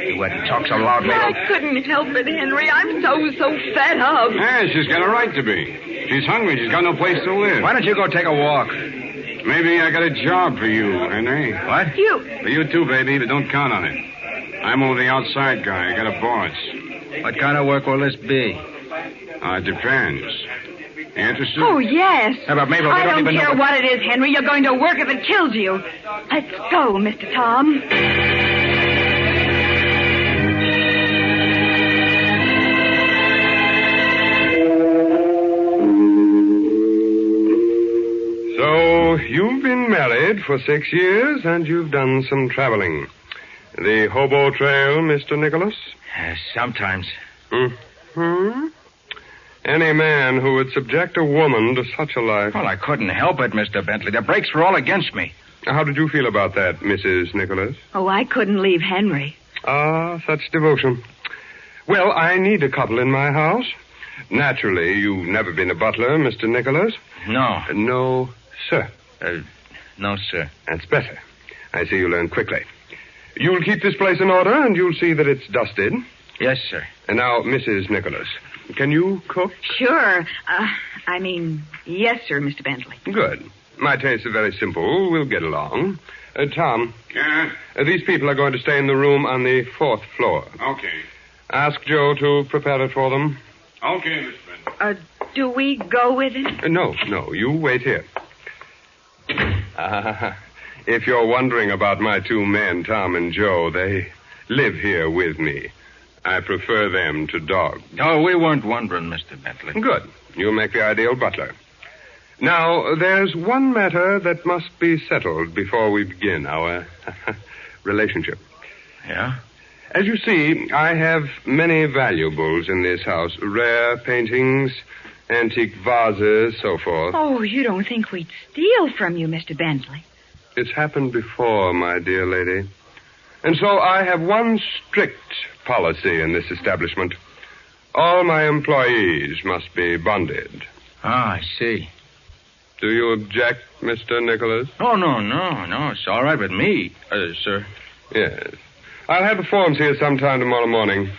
You wouldn't talk so loudly. I couldn't help it, Henry. I'm so fed up. Yeah, she's got a right to be. She's hungry. She's got no place to live. Why don't you go take a walk? Maybe I got a job for you, Henry. What? For you too, baby, but don't count on it. I'm only the outside guy. I got a boss. What kind of work will this be? It depends. You interested? Oh, yes. How about Mabel? I don't care what it is, Henry. You're going to work if it kills you. Let's go, Mr. Tom. So, you've been married for 6 years, and you've done some traveling. The hobo trail, Mr. Nicholas? Sometimes. Hmm? Any man who would subject a woman to such a life... Well, I couldn't help it, Mr. Bentley. The breaks were all against me. How did you feel about that, Mrs. Nicholas? Oh, I couldn't leave Henry. Ah, such devotion. Well, I need a couple in my house. Naturally, you've never been a butler, Mr. Nicholas. No. No, sir. No, sir. That's better. I see you learn quickly. You'll keep this place in order, and you'll see that it's dusted. Yes, sir. And now, Mrs. Nicholas, can you cook? Sure. Yes, sir, Mr. Bentley. Good. My tastes are very simple. We'll get along. Tom. Yeah? These people are going to stay in the room on the 4th floor. Okay. Ask Joe to prepare it for them. Okay, Mr. Bentley. Do we go with him? No. You wait here. If you're wondering about my 2 men, Tom and Joe, they live here with me. I prefer them to dogs. Oh, we weren't wondering, Mr. Bentley. Good. You'll make the ideal butler. Now, there's one matter that must be settled before we begin our relationship. Yeah? As you see, I have many valuables in this house. Rare paintings, antique vases, so forth. Oh, you don't think we'd steal from you, Mr. Bentley? It's happened before, my dear lady. And so I have one strict policy in this establishment. All my employees must be bonded. Ah, I see. Do you object, Mr. Nicholas? Oh, no. It's all right with me, sir. Yes. I'll have the forms here sometime tomorrow morning.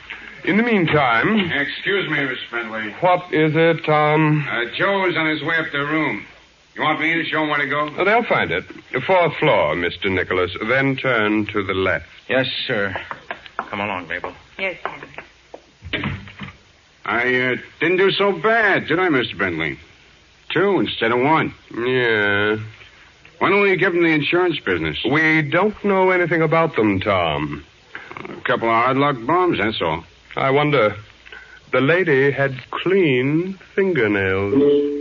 In the meantime... Excuse me, Mr. Bentley. What is it, Tom? Joe's on his way up to the room. You want me to show him where to go? Oh, they'll find it. The 4th floor, Mr. Nicholas. Then turn to the left. Yes, sir. Come along, Mabel. Yes, Henry. I didn't do so bad, did I, Mr. Bentley? 2 instead of 1. Yeah. Why don't we give them the insurance business? We don't know anything about them, Tom. A couple of hard luck bums, that's all. I wonder. The lady had clean fingernails.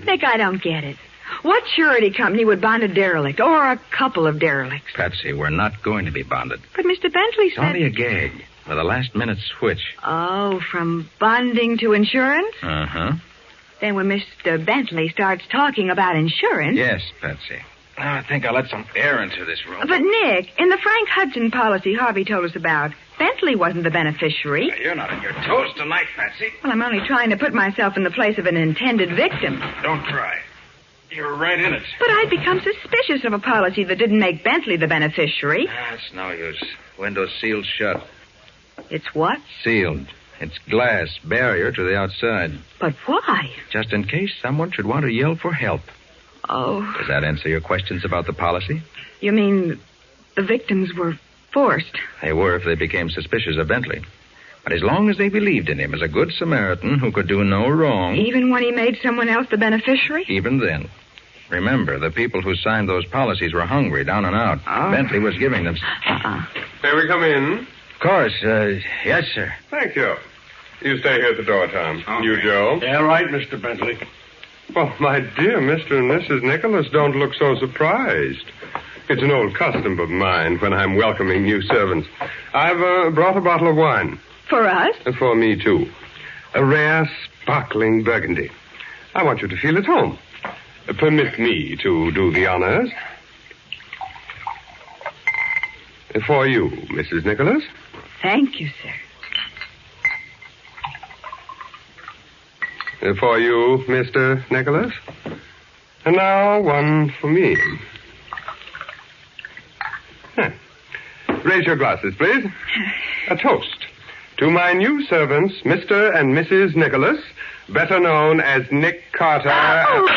Nick, I don't get it. What surety company would bond a derelict or a couple of derelicts? Patsy, we're not going to be bonded. But Mr. Bentley It's said... only a gag with a last-minute switch. Oh, from bonding to insurance? Uh-huh. Then when Mr. Bentley starts talking about insurance... Yes, Patsy. I think I'll let some air into this room. But, Nick, in the Frank Hudson policy Harvey told us about, Bentley wasn't the beneficiary. You're not on your toes tonight, Patsy. Well, I'm only trying to put myself in the place of an intended victim. Don't try. You're right in it. But I'd become suspicious of a policy that didn't make Bentley the beneficiary. It's no use. Window's sealed shut. It's what? Sealed. It's glass, barrier to the outside. But why? Just in case someone should want to yell for help. Oh. Does that answer your questions about the policy? You mean the victims were forced? They were if they became suspicious of Bentley. But as long as they believed in him as a good Samaritan who could do no wrong... Even when he made someone else the beneficiary? Even then. Remember, the people who signed those policies were hungry, down and out. Oh. Bentley was giving them... May we come in? Of course. Yes, sir. Thank you. You stay here at the door, Tom. Okay. You, Joe. Yeah, right, Mr. Bentley. Oh, my dear Mr. and Mrs. Nicholas, don't look so surprised. It's an old custom of mine when I'm welcoming new servants. I've brought a bottle of wine. For us? For me, too. A rare, sparkling Burgundy. I want you to feel at home. Permit me to do the honors. For you, Mrs. Nicholas. Thank you, sir. For you, Mr. Nicholas. And now one for me. Raise your glasses, please. A toast to my new servants, Mr. and Mrs. Nicholas, better known as Nick Carter. Oh.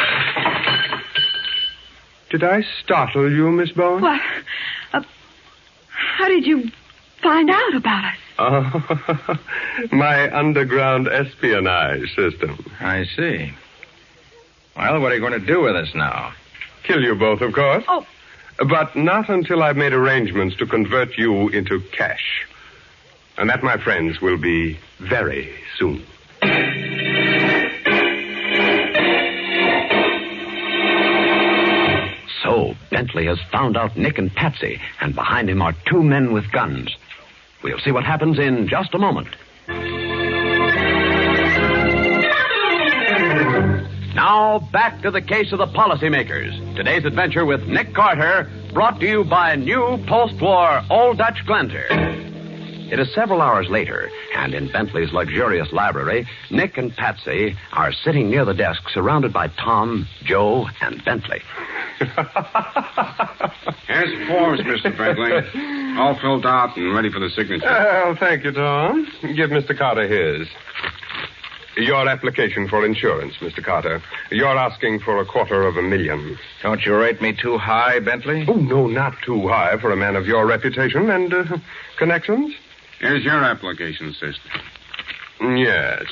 Did I startle you, Miss Bowen? What? How did you find out about us? Oh, my underground espionage system. I see. Well, what are you going to do with us now? Kill you both, of course. Oh. But not until I've made arrangements to convert you into cash. And that, my friends, will be very soon. So, Bentley has found out Nick and Patsy, and behind him are 2 men with guns. We'll see what happens in just a moment. Now, back to the case of the policymakers. Today's adventure with Nick Carter, brought to you by new post-war Old Dutch Cleanser. It is several hours later, and in Bentley's luxurious library, Nick and Patsy are sitting near the desk, surrounded by Tom, Joe, and Bentley. Here's the forms, Mr. Bentley. All filled out and ready for the signature. Well, thank you, Tom. Give Mr. Carter his. Your application for insurance, Mr. Carter. You're asking for $250,000. Don't you rate me too high, Bentley? Oh, no, not too high for a man of your reputation and connections. Here's your application, sister. Yes.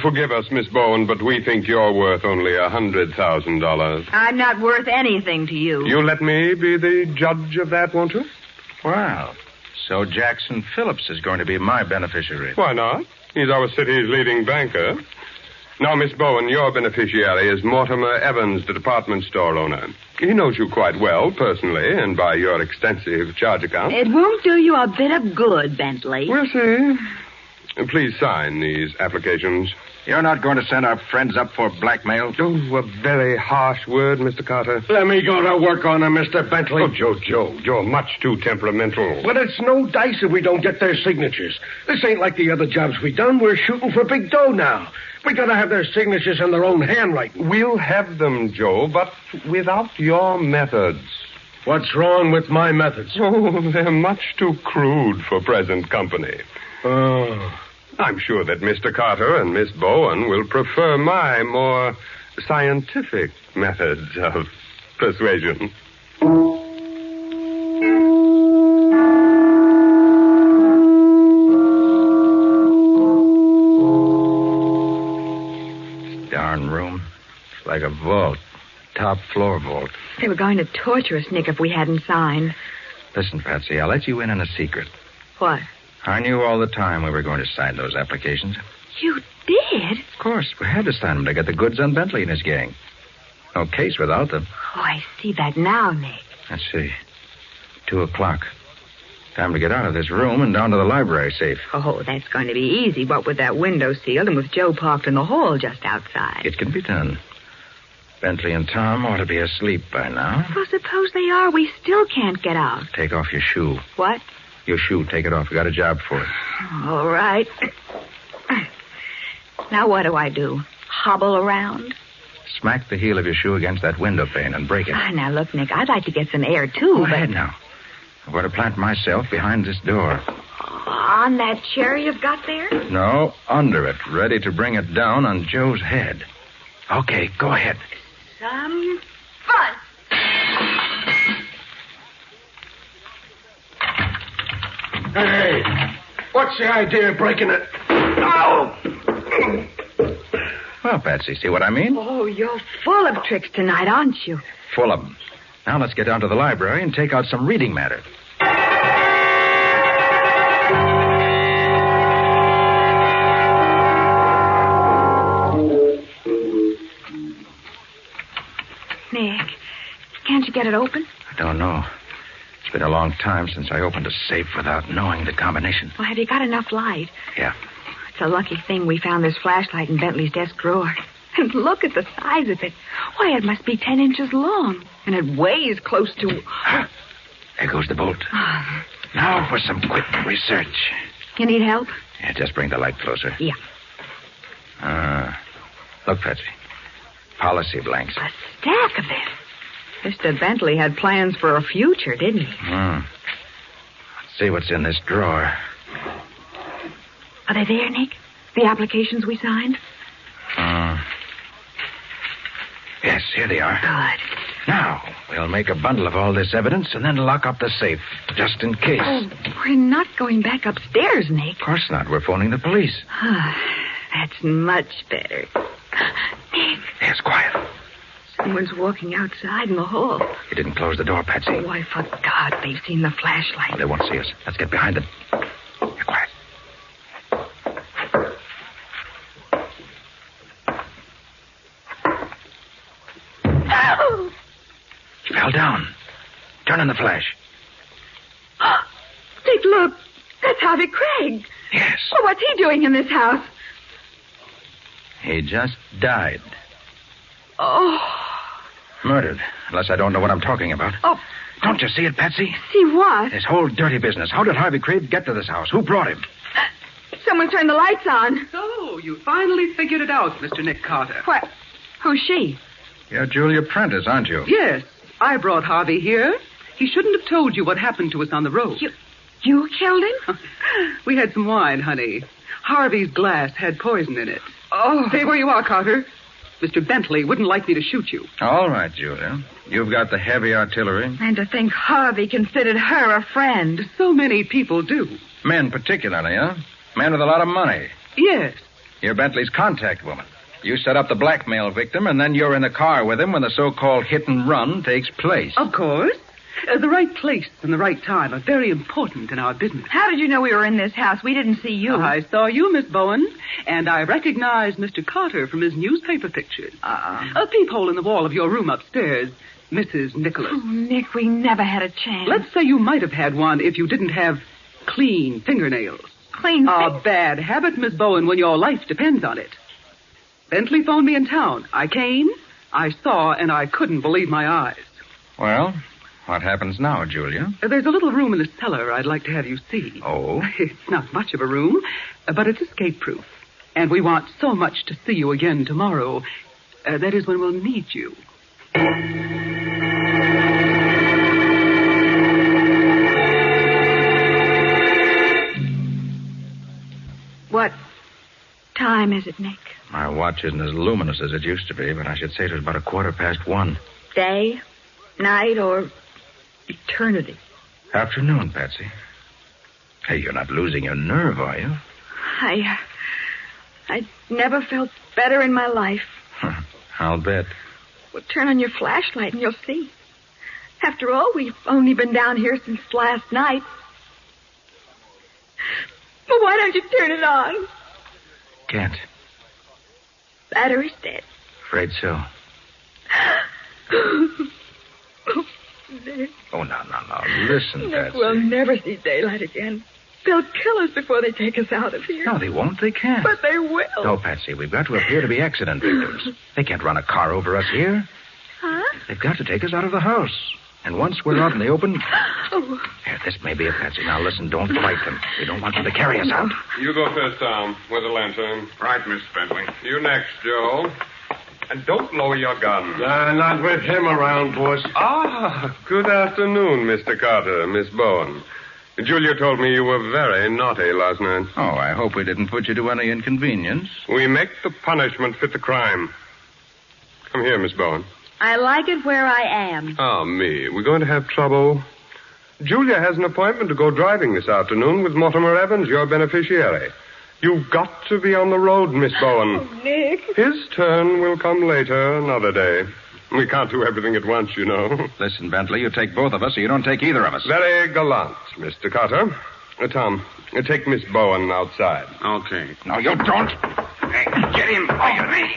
Forgive us, Miss Bowen, but we think you're worth only $100,000. I'm not worth anything to you. You'll let me be the judge of that, won't you? Wow. So Jackson Phillips is going to be my beneficiary. Why not? He's our city's leading banker. Now, Miss Bowen, your beneficiary is Mortimer Evans, the department store owner. He knows you quite well, personally, and by your extensive charge account. It won't do you a bit of good, Bentley. We'll see. Please sign these applications. You're not going to send our friends up for blackmail? Oh, a very harsh word, Mr. Carter. Let me go to work on them, Mr. Bentley. Oh, Joe, you're much too temperamental. But it's no dice if we don't get their signatures. This ain't like the other jobs we done. We're shooting for big dough now. We gotta have their signatures in their own handwriting. We'll have them, Joe, but without your methods. What's wrong with my methods? Oh, they're much too crude for present company. Oh. I'm sure that Mr. Carter and Miss Bowen will prefer my more scientific methods of persuasion. Darn room. It's like a vault. Top floor vault. They were going to torture us, Nick, if we hadn't signed. Listen, Patsy, I'll let you in on a secret. What? I knew all the time we were going to sign those applications. You did? Of course, we had to sign them to get the goods on Bentley and his gang. No case without them. Oh, I see that now, Nick. Let's see. 2:00. Time to get out of this room and down to the library safe. Oh, that's going to be easy, what with that window sealed and with Joe parked in the hall just outside. It can be done. Bentley and Tom ought to be asleep by now. Well, suppose they are. We still can't get out. Take off your shoe. What? Your shoe, take it off. We got a job for it. All right. Now what do I do? Hobble around? Smack the heel of your shoe against that window pane and break it. Now, look, Nick, I'd like to get some air, too. Go ahead now. I'm going to plant myself behind this door. On that chair you've got there? No, under it, ready to bring it down on Joe's head. Okay, go ahead. Some fun. Hey, what's the idea of breaking it? Ow! Well, Patsy, see what I mean? Oh, you're full of tricks tonight, aren't you? Full of them. Now let's get down to the library and take out some reading matter. Nick, can't you get it open? I don't know. It's been a long time since I opened a safe without knowing the combination. Well, have you got enough light? Yeah. It's a lucky thing we found this flashlight in Bentley's desk drawer. And look at the size of it. Why, it must be 10 inches long. And it weighs close to... There goes the bolt. Now for some quick research. You need help? Yeah, just bring the light closer. Yeah. Look, Patsy. Policy blanks. A stack of them. Mr. Bentley had plans for a future, didn't he? Let's see what's in this drawer. Are they there, Nick? The applications we signed? Yes, here they are. Good. Now, we'll make a bundle of all this evidence and then lock up the safe, just in case. Oh, we're not going back upstairs, Nick. Of course not. We're phoning the police. That's much better. Nick. Yes, quiet. Someone's walking outside in the hall. You didn't close the door, Patsy. Oh, I forgot. They've seen the flashlight. Oh, they won't see us. Let's get behind them. You're quiet. Oh! He fell down. Turn on the flash. Nick, look. That's Harvey Craig. Yes. Well, what's he doing in this house? He just died. Oh. Murdered. Unless I don't know what I'm talking about. Oh. Don't you see it, Patsy? See what? This whole dirty business. How did Harvey Craig get to this house? Who brought him? Someone turned the lights on. So, you finally figured it out, Mr. Nick Carter. What? Who's she? You're Julia Prentice, aren't you? Yes, I brought Harvey here. He shouldn't have told you what happened to us on the road. You killed him? We had some wine, honey. Harvey's glass had poison in it. Oh. Stay where you are, Carter. Mr. Bentley wouldn't like me to shoot you. All right, Julia. You've got the heavy artillery. And to think Harvey considered her a friend. So many people do. Men particularly, huh? Men with a lot of money. Yes. You're Bentley's contact woman. You set up the blackmail victim, and then you're in the car with him when the so-called hit and run takes place. Of course. The right place and the right time are very important in our business. How did you know we were in this house? We didn't see you. I saw you, Miss Bowen, and I recognized Mr. Carter from his newspaper pictures. A peephole in the wall of your room upstairs, Mrs. Nicholas. Oh, Nick, we never had a chance. Let's say you might have had one if you didn't have clean fingernails. Clean A bad habit, Miss Bowen, when your life depends on it. Bentley phoned me in town. I came, I saw, and I couldn't believe my eyes. Well, what happens now, Julia? There's a little room in the cellar I'd like to have you see. Oh? It's not much of a room, but it's escape-proof. And we want so much to see you again tomorrow. That is when we'll need you. What time is it, Nick? My watch isn't as luminous as it used to be, but I should say it was about 1:15. Day, night, or eternity? Afternoon, Patsy. Hey, you're not losing your nerve, are you? I never felt better in my life. I'll bet. Well, turn on your flashlight and you'll see. After all, we've only been down here since last night. Well, why don't you turn it on? Can't. Battery's dead. Afraid so. Nick. Oh, no. Listen, Nick, Patsy. we'll never see daylight again. They'll kill us before they take us out of here. No, they won't. They can't. But they will. No, Patsy, we've got to appear to be accident victims. They can't run a car over us here. Huh? They've got to take us out of the house. And once we're out in the open... Oh. Here, this may be it, Patsy. Now, listen, don't fight them. We don't want them to carry us out. You go first, Tom, with the lantern. Right, Mr. Bentley. You next, Joe. And don't lower your gun. Not with him around, boss. Ah, good afternoon, Mr. Carter, Miss Bowen. Julia told me you were very naughty last night. Oh, I hope we didn't put you to any inconvenience. We make the punishment fit the crime. Come here, Miss Bowen. I like it where I am. Ah, me. We're going to have trouble. Julia has an appointment to go driving this afternoon with Mortimer Evans, your beneficiary. You've got to be on the road, Miss Bowen. Oh, Nick. His turn will come later, another day. We can't do everything at once, you know. Listen, Bentley, you take both of us or you don't take either of us. Very gallant, Mr. Carter. Tom, take Miss Bowen outside. Okay. No, you don't. Hey, get him off me.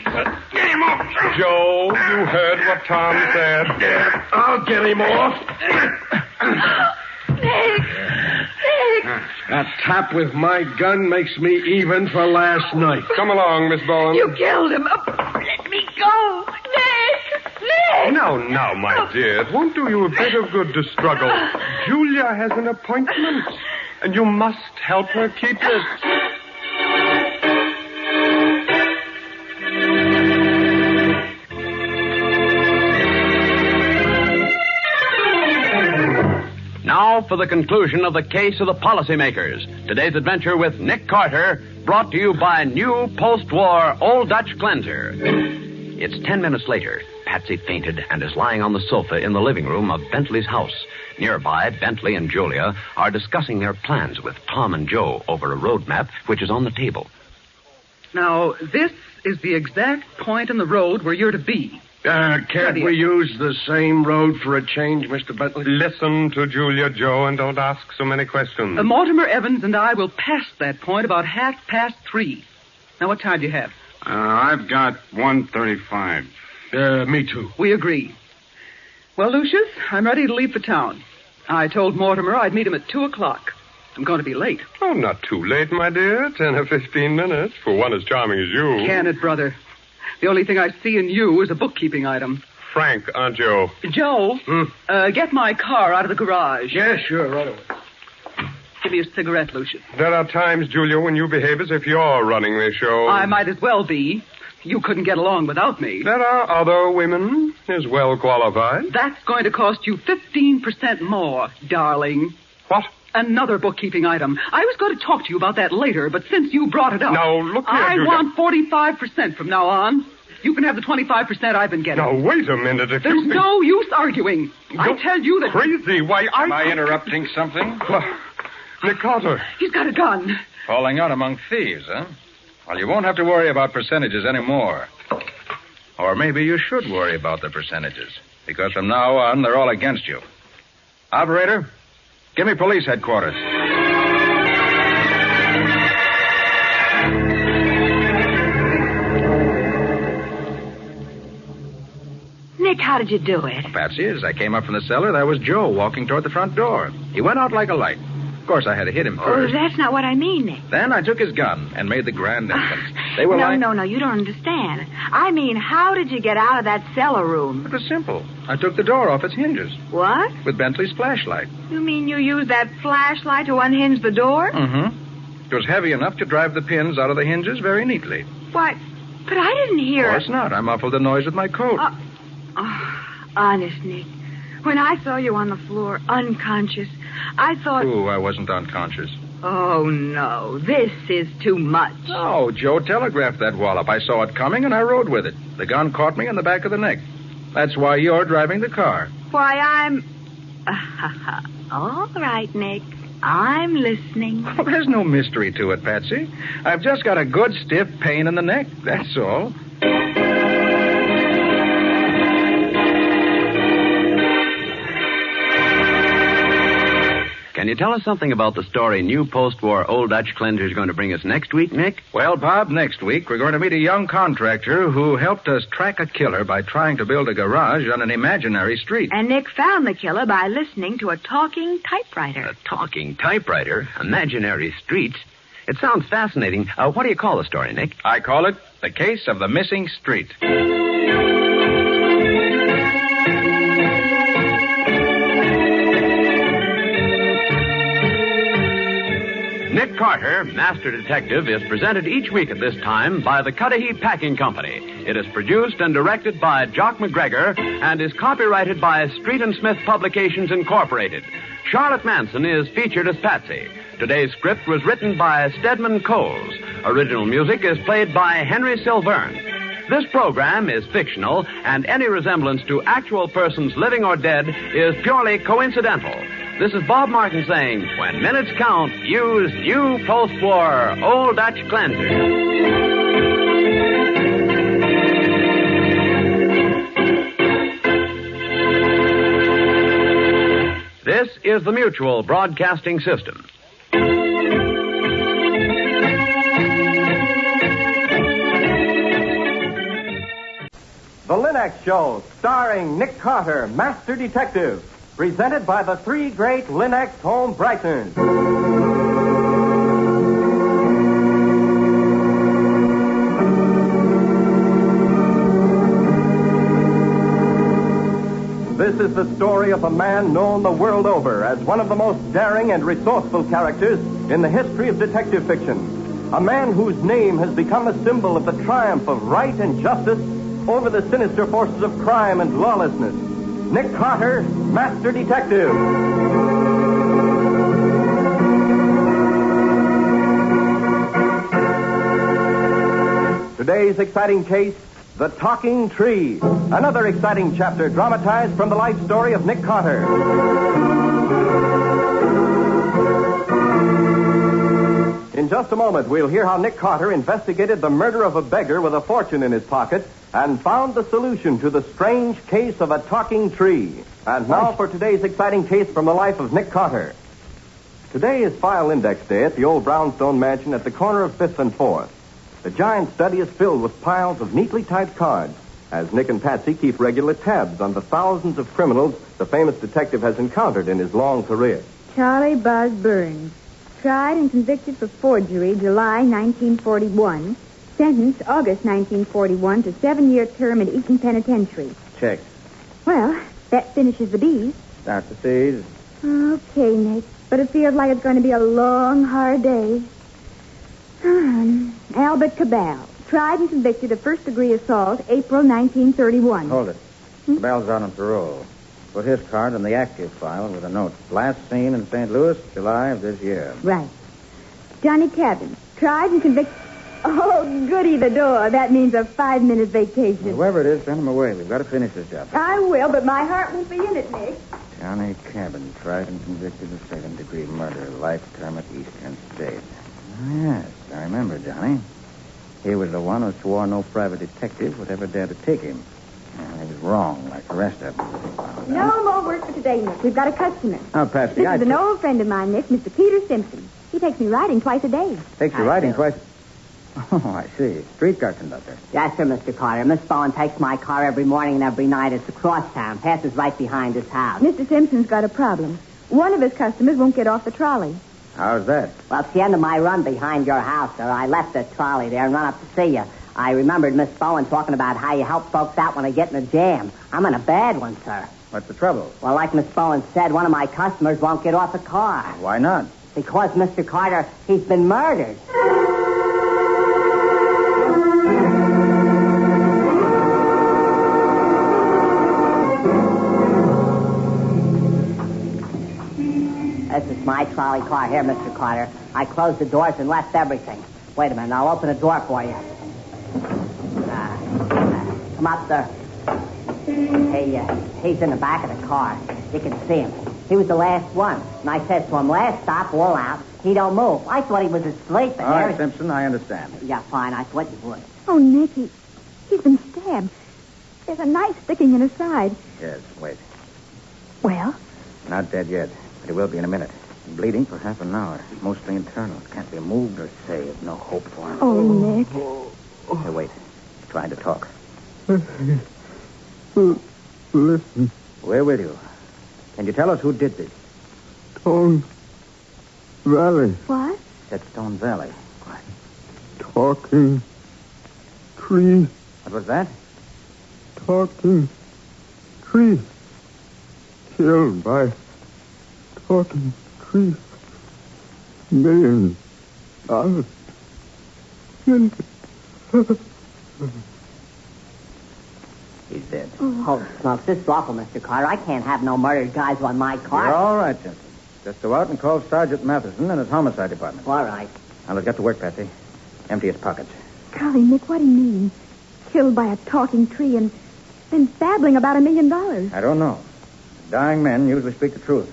Get him off. Joe, you heard what Tom said. I'll get him off. Nick! That tap with my gun makes me even for last night. Come along, Miss Bowen. You killed him. Let me go. Nick! Now, my dear. It won't do you a bit of good to struggle. Julia has an appointment, and you must help her keep it. Now for the conclusion of the case of the policymakers. Today's adventure with Nick Carter, brought to you by new post-war Old Dutch Cleanser. It's 10 minutes later. Patsy fainted and is lying on the sofa in the living room of Bentley's house. Nearby, Bentley and Julia are discussing their plans with Tom and Joe over a road map which is on the table. Now, this is the exact point in the road where you're to be. Can't we use the same road for a change, Mr. Bentley? Listen to Julia, Joe, and don't ask so many questions. Mortimer Evans and I will pass that point about 3:30. Now, what time do you have? I've got 1:35. Me too. We agree. Well, Lucius, I'm ready to leave for town. I told Mortimer I'd meet him at 2 o'clock. I'm going to be late. Oh, not too late, my dear. 10 or 15 minutes for one as charming as you. Can it, brother? The only thing I see in you is a bookkeeping item. Frank, aren't you? Joe, get my car out of the garage. Yeah, sure, right away. Give me a cigarette, Lucius. There are times, Julia, when you behave as if you're running the show. I might as well be. You couldn't get along without me. There are other women as well qualified. That's going to cost you 15% more, darling. What? Another bookkeeping item. I was going to talk to you about that later, but since you brought it up... Now, look here, I Julia. want 45% from now on. You can have the 25% I've been getting. Now, wait a minute. If There's you think... no use arguing. I tell you that... Crazy. Why, Am I interrupting something? Nick Carter. He's got a gun. Falling out among thieves, huh? Well, you won't have to worry about percentages anymore. Or maybe you should worry about the percentages. Because from now on, they're all against you. Operator, give me police headquarters. Nick, how did you do it? Patsy, as I came up from the cellar, there was Joe walking toward the front door. He went out like a light. Of course, I had to hit him Oh, first. that's not what I mean, Nick. Then I took his gun and made the grand entrance. They were No, you don't understand. I mean, how did you get out of that cellar room? It was simple. I took the door off its hinges What? with Bentley's flashlight. You mean you used that flashlight to unhinge the door? Mm-hmm. It was heavy enough to drive the pins out of the hinges very neatly. Why, but I didn't hear Of it. course not. I muffled the noise with my coat. Honest, Nick. When I saw you on the floor, unconscious, I thought... Ooh, I wasn't unconscious. Oh, no. This is too much. Oh, Joe telegraphed that wallop. I saw it coming and I rode with it. The gun caught me in the back of the neck. That's why you're driving the car. Why, I'm... All right, Nick. I'm listening. Well, there's no mystery to it, Patsy. I've just got a good stiff pain in the neck, that's all. Can you tell us something about the story new post-war Old Dutch Cleanser is going to bring us next week, Nick? Well, Bob, next week we're going to meet a young contractor who helped us track a killer by trying to build a garage on an imaginary street. And Nick found the killer by listening to a talking typewriter. A talking typewriter? Imaginary streets? It sounds fascinating. What do you call the story, Nick? I call it The Case of the Missing Street. Nick Carter, Master Detective, is presented each week at this time by the Cudahy Packing Company. It is produced and directed by Jock McGregor and is copyrighted by Street and Smith Publications, Incorporated. Charlotte Manson is featured as Patsy. Today's script was written by Stedman Coles. Original music is played by Henry Silverne. This program is fictional, and any resemblance to actual persons living or dead is purely coincidental. This is Bob Martin saying, when minutes count, use new post-war Old Dutch Cleanser. This is the Mutual Broadcasting System. The Linux Show, starring Nick Carter, Master Detective. Presented by the three great Linux home brighteners. This is the story of a man known the world over as one of the most daring and resourceful characters in the history of detective fiction. A man whose name has become a symbol of the triumph of right and justice over the sinister forces of crime and lawlessness. Nick Carter, Master Detective. Today's exciting case, The Talking Tree. Another exciting chapter dramatized from the life story of Nick Carter. In just a moment, we'll hear how Nick Carter investigated the murder of a beggar with a fortune in his pocket and found the solution to the strange case of a talking tree. And now for today's exciting case from the life of Nick Carter. Today is File Index Day at the old brownstone mansion at the corner of 5th and 4th. The giant study is filled with piles of neatly typed cards, as Nick and Patsy keep regular tabs on the thousands of criminals the famous detective has encountered in his long career. Charlie Buzz Burns, tried and convicted for forgery July 1941, sentenced August 1941 to 7-year term at Eaton Penitentiary. Check. Well, that finishes the B's. Start the C's. Okay, Nick, but it feels like it's going to be a long, hard day. Albert Cabell, tried and convicted of first-degree assault, April 1931. Hold it. Cabell's out on parole. Put his card in the active file with a note. Last seen in St. Louis, July of this year. Right. Johnny Cabin, tried and convicted... Oh, goody the door. That means a 5-minute vacation. Whoever it is, send him away. We've got to finish this job. I will, but my heart won't be in it, Nick. Johnny Cabin, tried and convicted of second-degree murder, life term at Eastern State. Yes, I remember Johnny. He was the one who swore no private detective would ever dare to take him. And he was wrong, like the rest of them. No more work for today, Nick. We've got a customer. Oh, Patsy, This is an old friend of mine, Nick, Mr. Peter Simpson. He takes me riding twice a day. Takes you riding twice... Oh, I see. Streetcar conductor. Yes, sir, Mr. Carter. Miss Bowen takes my car every morning and every night. It's across town. Passes right behind his house. Mr. Simpson's got a problem. One of his customers won't get off the trolley. How's that? Well, it's the end of my run behind your house, sir. I left the trolley there and run up to see you. I remembered Miss Bowen talking about how you help folks out when they get in a jam. I'm in a bad one, sir. What's the trouble? Well, like Miss Bowen said, one of my customers won't get off the car. Why not? Because, Mr. Carter, he's been murdered. This is my trolley car here, Mr. Carter. I closed the doors and left everything. Wait a minute. I'll open the door for you. Come up, sir. He's in the back of the car. You can see him. He was the last one. And I said to him, last stop, all out. He don't move. I thought he was asleep. All right, Simpson, I understand. Yeah, fine. I thought you would. Oh, Nick, he's been stabbed. There's a knife sticking in his side. Yes, wait. Well? Not dead yet, but he will be in a minute. Bleeding for half an hour. Mostly internal. Can't be moved or saved. No hope for him. Oh, Nick. Hey, wait. He's trying to talk. Listen. We're with you. Can you tell us who did this? Stone Valley. What? Said Stone Valley. Talking tree. What was that? Talking tree. Killed by talking tree. $1 million. He's dead. Oh, smokes. This is awful, Mr. Carter. I can't have no murdered guys on my car. You're all right, Simpson. Just go out and call Sergeant Matheson and his homicide department. All right. Now, let's get to work, Patsy. Empty his pockets. Golly, Nick, what do you mean? Killed by a talking tree and then babbling about $1 million. I don't know. Dying men usually speak the truth.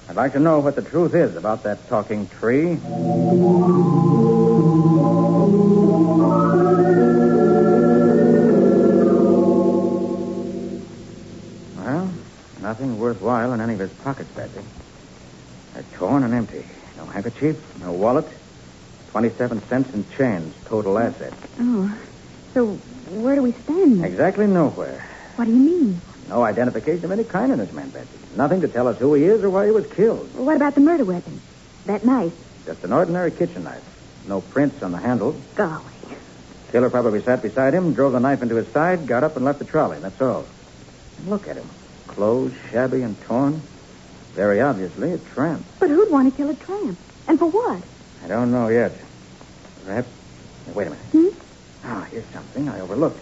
I'd like to know what the truth is about that talking tree. Well, nothing worthwhile in any of his pockets, Patsy. They're torn and empty. No handkerchief, no wallet. 27 cents in change, total assets. Oh, so where do we stand? Exactly nowhere. What do you mean? No identification of any kind in this man, Patsy. Nothing to tell us who he is or why he was killed. Well, what about the murder weapon? That knife? Just an ordinary kitchen knife. No prints on the handle. Golly. Killer probably sat beside him, drove the knife into his side, got up and left the trolley. That's all. And look at him. Clothes shabby and torn. Very obviously a tramp. But who'd want to kill a tramp? And for what? I don't know yet. Perhaps... Wait a minute. Here's something I overlooked.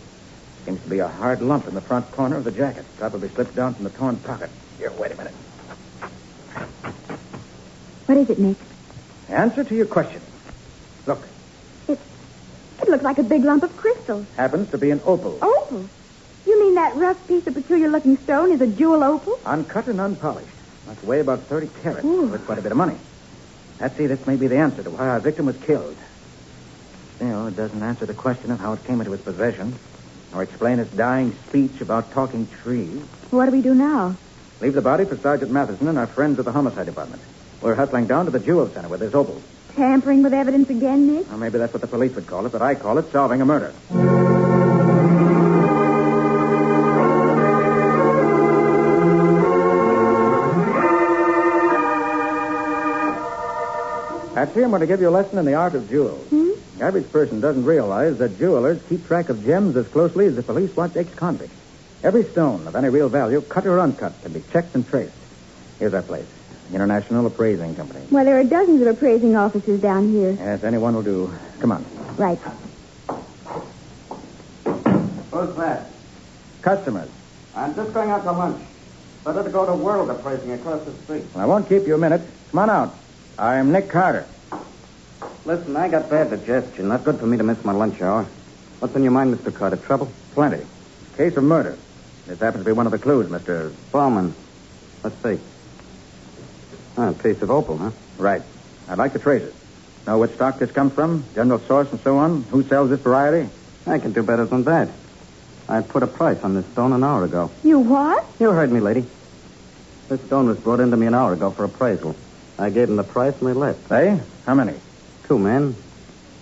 Seems to be a hard lump in the front corner of the jacket. Probably slipped down from the torn pocket. Here, wait a minute. What is it, Nick? Answer to your question. Look. It looks like a big lump of crystal. Happens to be an opal. Opal? You mean that rough piece of peculiar-looking stone is a jewel opal? Uncut and unpolished. Must weigh about 30 carats. Ooh. Worth quite a bit of money. Patsy, this may be the answer to why our victim was killed. Still, it doesn't answer the question of how it came into his possession, or explain his dying speech about talking trees. What do we do now? Leave the body for Sergeant Matheson and our friends at the homicide department. We're hustling down to the jewel center with this opal. Tampering with evidence again, Nick? Well, maybe that's what the police would call it, but I call it solving a murder. Patsy, I'm going to give you a lesson in the art of jewels. The average person doesn't realize that jewelers keep track of gems as closely as the police watch ex-convicts. Every stone of any real value, cut or uncut, can be checked and traced. Here's our place, International Appraising Company. Well, there are dozens of appraising offices down here. Yes, anyone will do. Come on. Right. Who's that? Customers. I'm just going out to lunch. Better to go to World Appraising across the street. Well, I won't keep you a minute. Come on out. I'm Nick Carter. Listen, I got bad digestion. Not good for me to miss my lunch hour. What's on your mind, Mr. Carter? Trouble? Plenty. Case of murder. This happens to be one of the clues, Mr. Bowman. Let's see. A piece of opal, huh? Right. I'd like to trace it. Know which stock this comes from, general source and so on, who sells this variety? I can do better than that. I put a price on this stone an hour ago. You what? You heard me, lady. This stone was brought into me an hour ago for appraisal. I gave them the price and they left. They? How many? 2 men.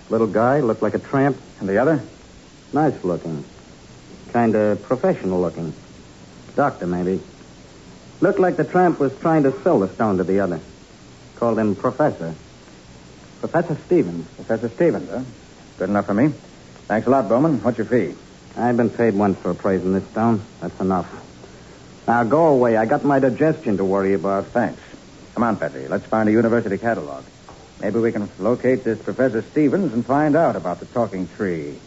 Little guy, looked like a tramp. And the other? Nice looking. Kind of professional looking. Doctor, maybe. Looked like the tramp was trying to sell the stone to the other. Called him Professor. Professor Stevens. Professor Stevens, huh? Good enough for me. Thanks a lot, Bowman. What's your fee? I've been paid once for appraising this stone. That's enough. Now, go away. I got my digestion to worry about. Thanks. Come on, Patsy. Let's find a university catalog. Maybe we can locate this Professor Stevens and find out about the talking tree.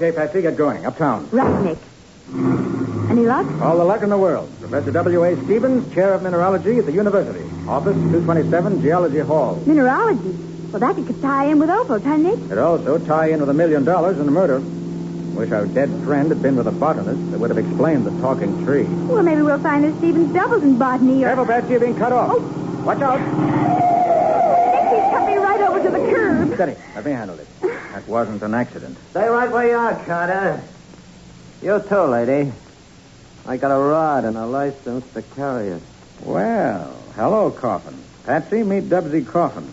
Okay, Patsy, get going. Uptown. Right, Nick. Any luck? All the luck in the world. Professor W.A. Stevens, Chair of Mineralogy at the University. Office 227, Geology Hall. Mineralogy? Well, that could tie in with opals, huh, Nick? It also tie in with $1 million in the murder. Wish our dead friend had been with a botanist that would have explained the talking tree. Well, maybe we'll find the Stevens doubles in botany or... Careful, Patsy, you're being cut off. Oh. Watch out. Nick, he's cut me right over to the curb. Steady. Let me handle it. That wasn't an accident. Stay right where you are, Carter. You too, lady. I got a rod and a license to carry it. Well, hello, Coffin. Patsy, meet Dubsy Coffin.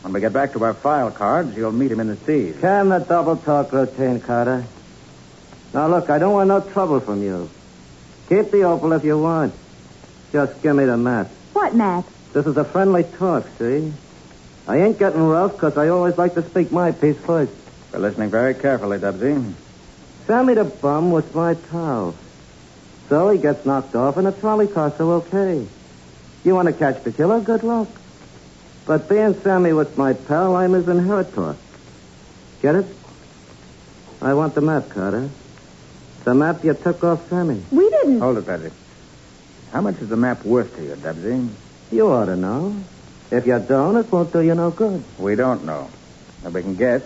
When we get back to our file cards, you'll meet him in the seas. Can the double talk routine, Carter? Now, look, I don't want no trouble from you. Keep the opal if you want. Just give me the map. What map? This is a friendly talk, see? I ain't getting rough because I always like to speak my piece first. We're listening very carefully, Dubsy. Sammy the bum was my pal. So he gets knocked off and the trolley cars are okay. You want to catch the killer? Good luck. But being Sammy was my pal, I'm his inheritor. Get it? I want the map, Carter. The map you took off Sammy. We didn't. Hold it, Patsy. How much is the map worth to you, Dubsy? You ought to know. If you don't, it won't do you no good. We don't know. But we can guess.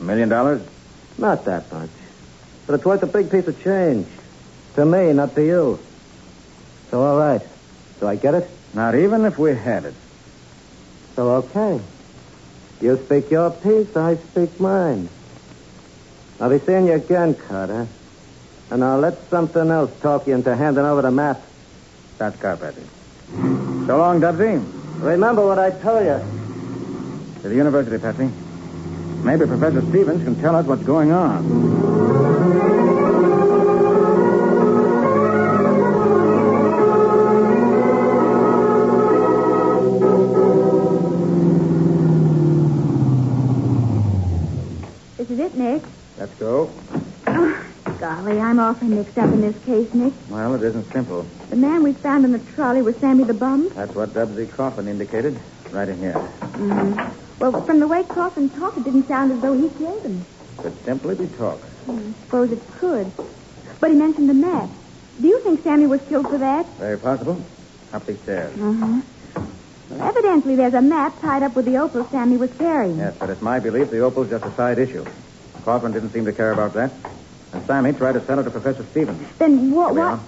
$1 million? Not that much. But it's worth a big piece of change. To me, not to you. So, all right. Do I get it? Not even if we had it. So, okay. You speak your piece, I speak mine. I'll be seeing you again, Carter. And I'll let something else talk you into handing over the map. That's car, Patsy. So long, Dubsy. Remember what I told you. To the university, Patsy. Maybe Professor Stevens can tell us what's going on. This is it, Nick. Let's go. Oh, golly, I'm awfully mixed up in this case, Nick. Well, it isn't simple. The man we found in the trolley was Sammy the bum? That's what Dubsy Coffin indicated. Right in here. Mm-hmm. Well, from the way Coffin talked, it didn't sound as though he killed him. Could simply be talk. I suppose it could. But he mentioned the map. Do you think Sammy was killed for that? Very possible. Up these stairs. Uh-huh. Well, evidently there's a map tied up with the opal Sammy was carrying. Yes, but it's my belief the opal's just a side issue. Coffin didn't seem to care about that. And Sammy tried to sell it to Professor Stevens. Then what? Here we are.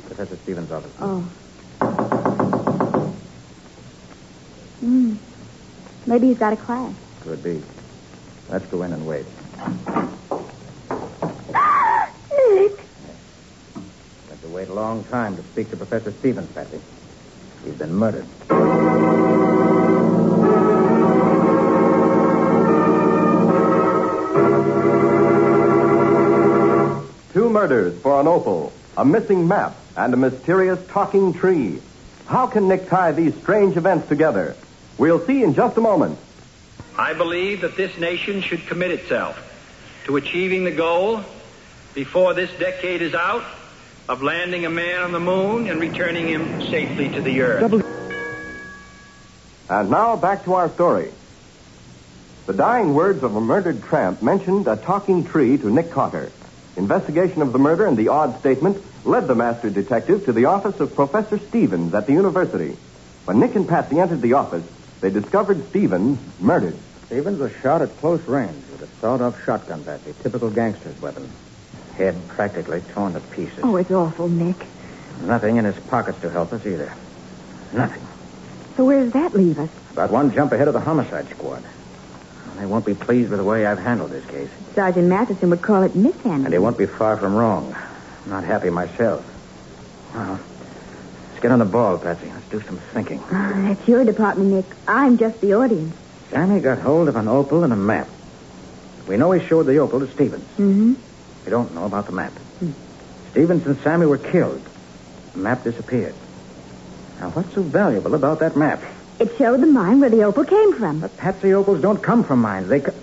Professor Stevens' office. Oh. Maybe he's got a class. Could be. Let's go in and wait. Nick! We have to wait a long time to speak to Professor Stevens, Patsy. He's been murdered. Two murders for an opal, a missing map, and a mysterious talking tree. How can Nick tie these strange events together? We'll see in just a moment. I believe that this nation should commit itself to achieving the goal, before this decade is out, of landing a man on the moon and returning him safely to the earth. And now back to our story. The dying words of a murdered tramp mentioned a talking tree to Nick Cotter. Investigation of the murder and the odd statement led the master detective to the office of Professor Stevens at the university. When Nick and Patsy entered the office, they discovered Stevens murdered. Stevens was shot at close range with a sawed-off shotgun, Patsy. Typical gangster's weapon. Head practically torn to pieces. Oh, it's awful, Nick. Nothing in his pockets to help us either. Nothing. So where does that leave us? About one jump ahead of the homicide squad. They won't be pleased with the way I've handled this case. Sergeant Matheson would call it mishandling. And he won't be far from wrong. Not happy myself. Well, let's get on the ball, Patsy. Let's do some thinking. That's your department, Nick. I'm just the audience. Sammy got hold of an opal and a map. We know he showed the opal to Stevens. Mm-hmm. We don't know about the map. Stevens and Sammy were killed. The map disappeared. Now, what's so valuable about that map? It showed the mine where the opal came from. But Patsy, opals don't come from mines. They come...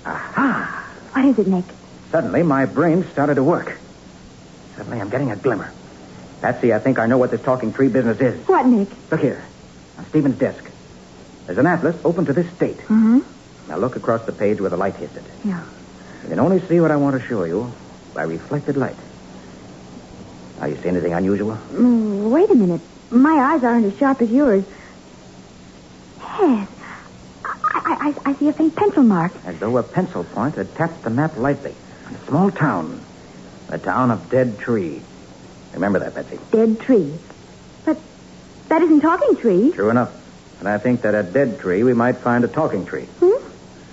Aha! What is it, Nick? Suddenly, my brain started to work. Suddenly, I'm getting a glimmer. Patsy, I think I know what this talking tree business is. What, Nick? Look here. On Stevens' desk. There's an atlas open to this date. Mm-hmm. Now look across the page where the light hits it. Yeah. You can only see what I want to show you by reflected light. Now, you see anything unusual? Wait a minute. My eyes aren't as sharp as yours. Yes. I see a faint pencil mark. As though a pencil point had tapped the map lightly. On a small town. The town of Dead Tree. Remember that, Betsy. Dead Tree. But that isn't Talking Tree. True enough. And I think that at Dead Tree we might find a talking tree.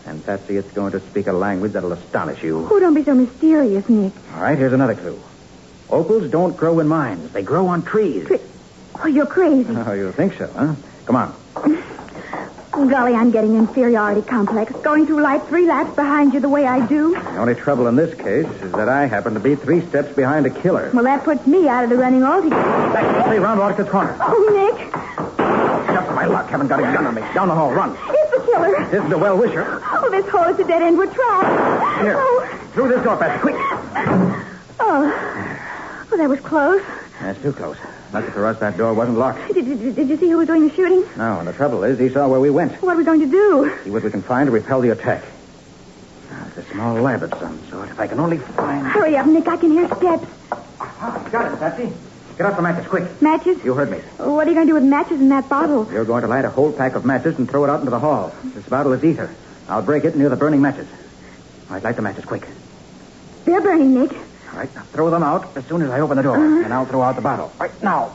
And, Patsy, it's going to speak a language that'll astonish you. Oh, don't be so mysterious, Nick. All right, here's another clue. Opals don't grow in mines. They grow on trees. Oh, you're crazy. Oh, you think so, huh? Come on. Golly, I'm getting inferiority complex. Going through life 3 laps behind you the way I do. The only trouble in this case is that I happen to be 3 steps behind a killer. Well, that puts me out of the running altogether. Back, stay round, walk to the corner. Oh, Nick. Just my luck. Haven't got a gun on me. Down the hall, run. It's the killer. This is a well-wisher. Oh, this hole is a dead end. We're trapped. Here. Oh. Through this door, Patsy, quick. Oh, that was close. That's too close. Lucky for us, that door wasn't locked. Did you see who was doing the shooting? No, and the trouble is, he saw where we went. What are we going to do? See what we can find to repel the attack. It's a small lab of some sort. If I can only find... Hurry up, Nick. I can hear steps. Got it, Patsy. Get out the matches, quick. Matches? You heard me. What are you going to do with matches in that bottle? You're going to light a whole pack of matches and throw it out into the hall. This bottle is ether. I'll break it near the burning matches. All right, light the matches, quick. They're burning, Nick. All right, now throw them out as soon as I open the door. And I'll throw out the bottle. Right now.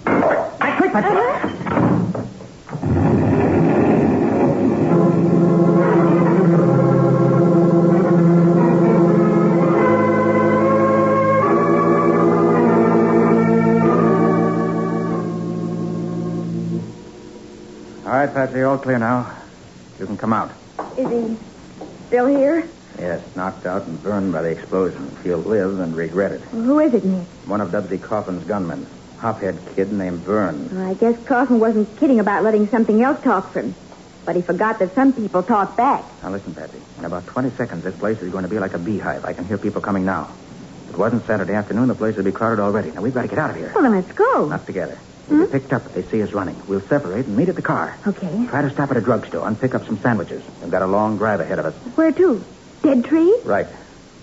Right, quick, Patsy. All right, Patsy, all clear now. You can come out. Is he still here? Yes, knocked out and burned by the explosion. He'll live and regret it. Well, who is it, Nick? One of W. Coffin's gunmen. Hophead kid named Vern. I guess Coffin wasn't kidding about letting something else talk for him. But he forgot that some people talk back. Now listen, Patsy. In about 20 seconds, this place is going to be like a beehive. I can hear people coming now. If it wasn't Saturday afternoon, the place would be crowded already. Now, we've got to get out of here. Well, then let's go. Not together. We'll be picked up if they see us running. We'll separate and meet at the car. Okay. Try to stop at a drugstore and pick up some sandwiches. We've got a long drive ahead of us. Where to? Dead Tree? Right.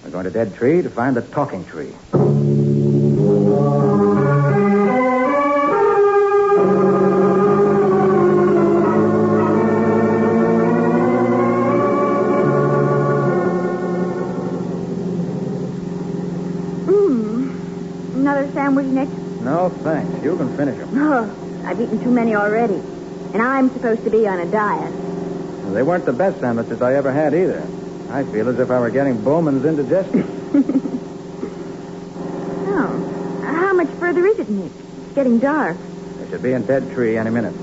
We're going to Dead Tree to find the talking tree. Another sandwich, Nick? No, thanks. You can finish them. Oh, I've eaten too many already. And I'm supposed to be on a diet. Well, they weren't the best sandwiches I ever had either. I feel as if I were getting Bowman's indigestion. Oh. How much further is it, Nick? It's getting dark. They should be in Dead Tree any minute.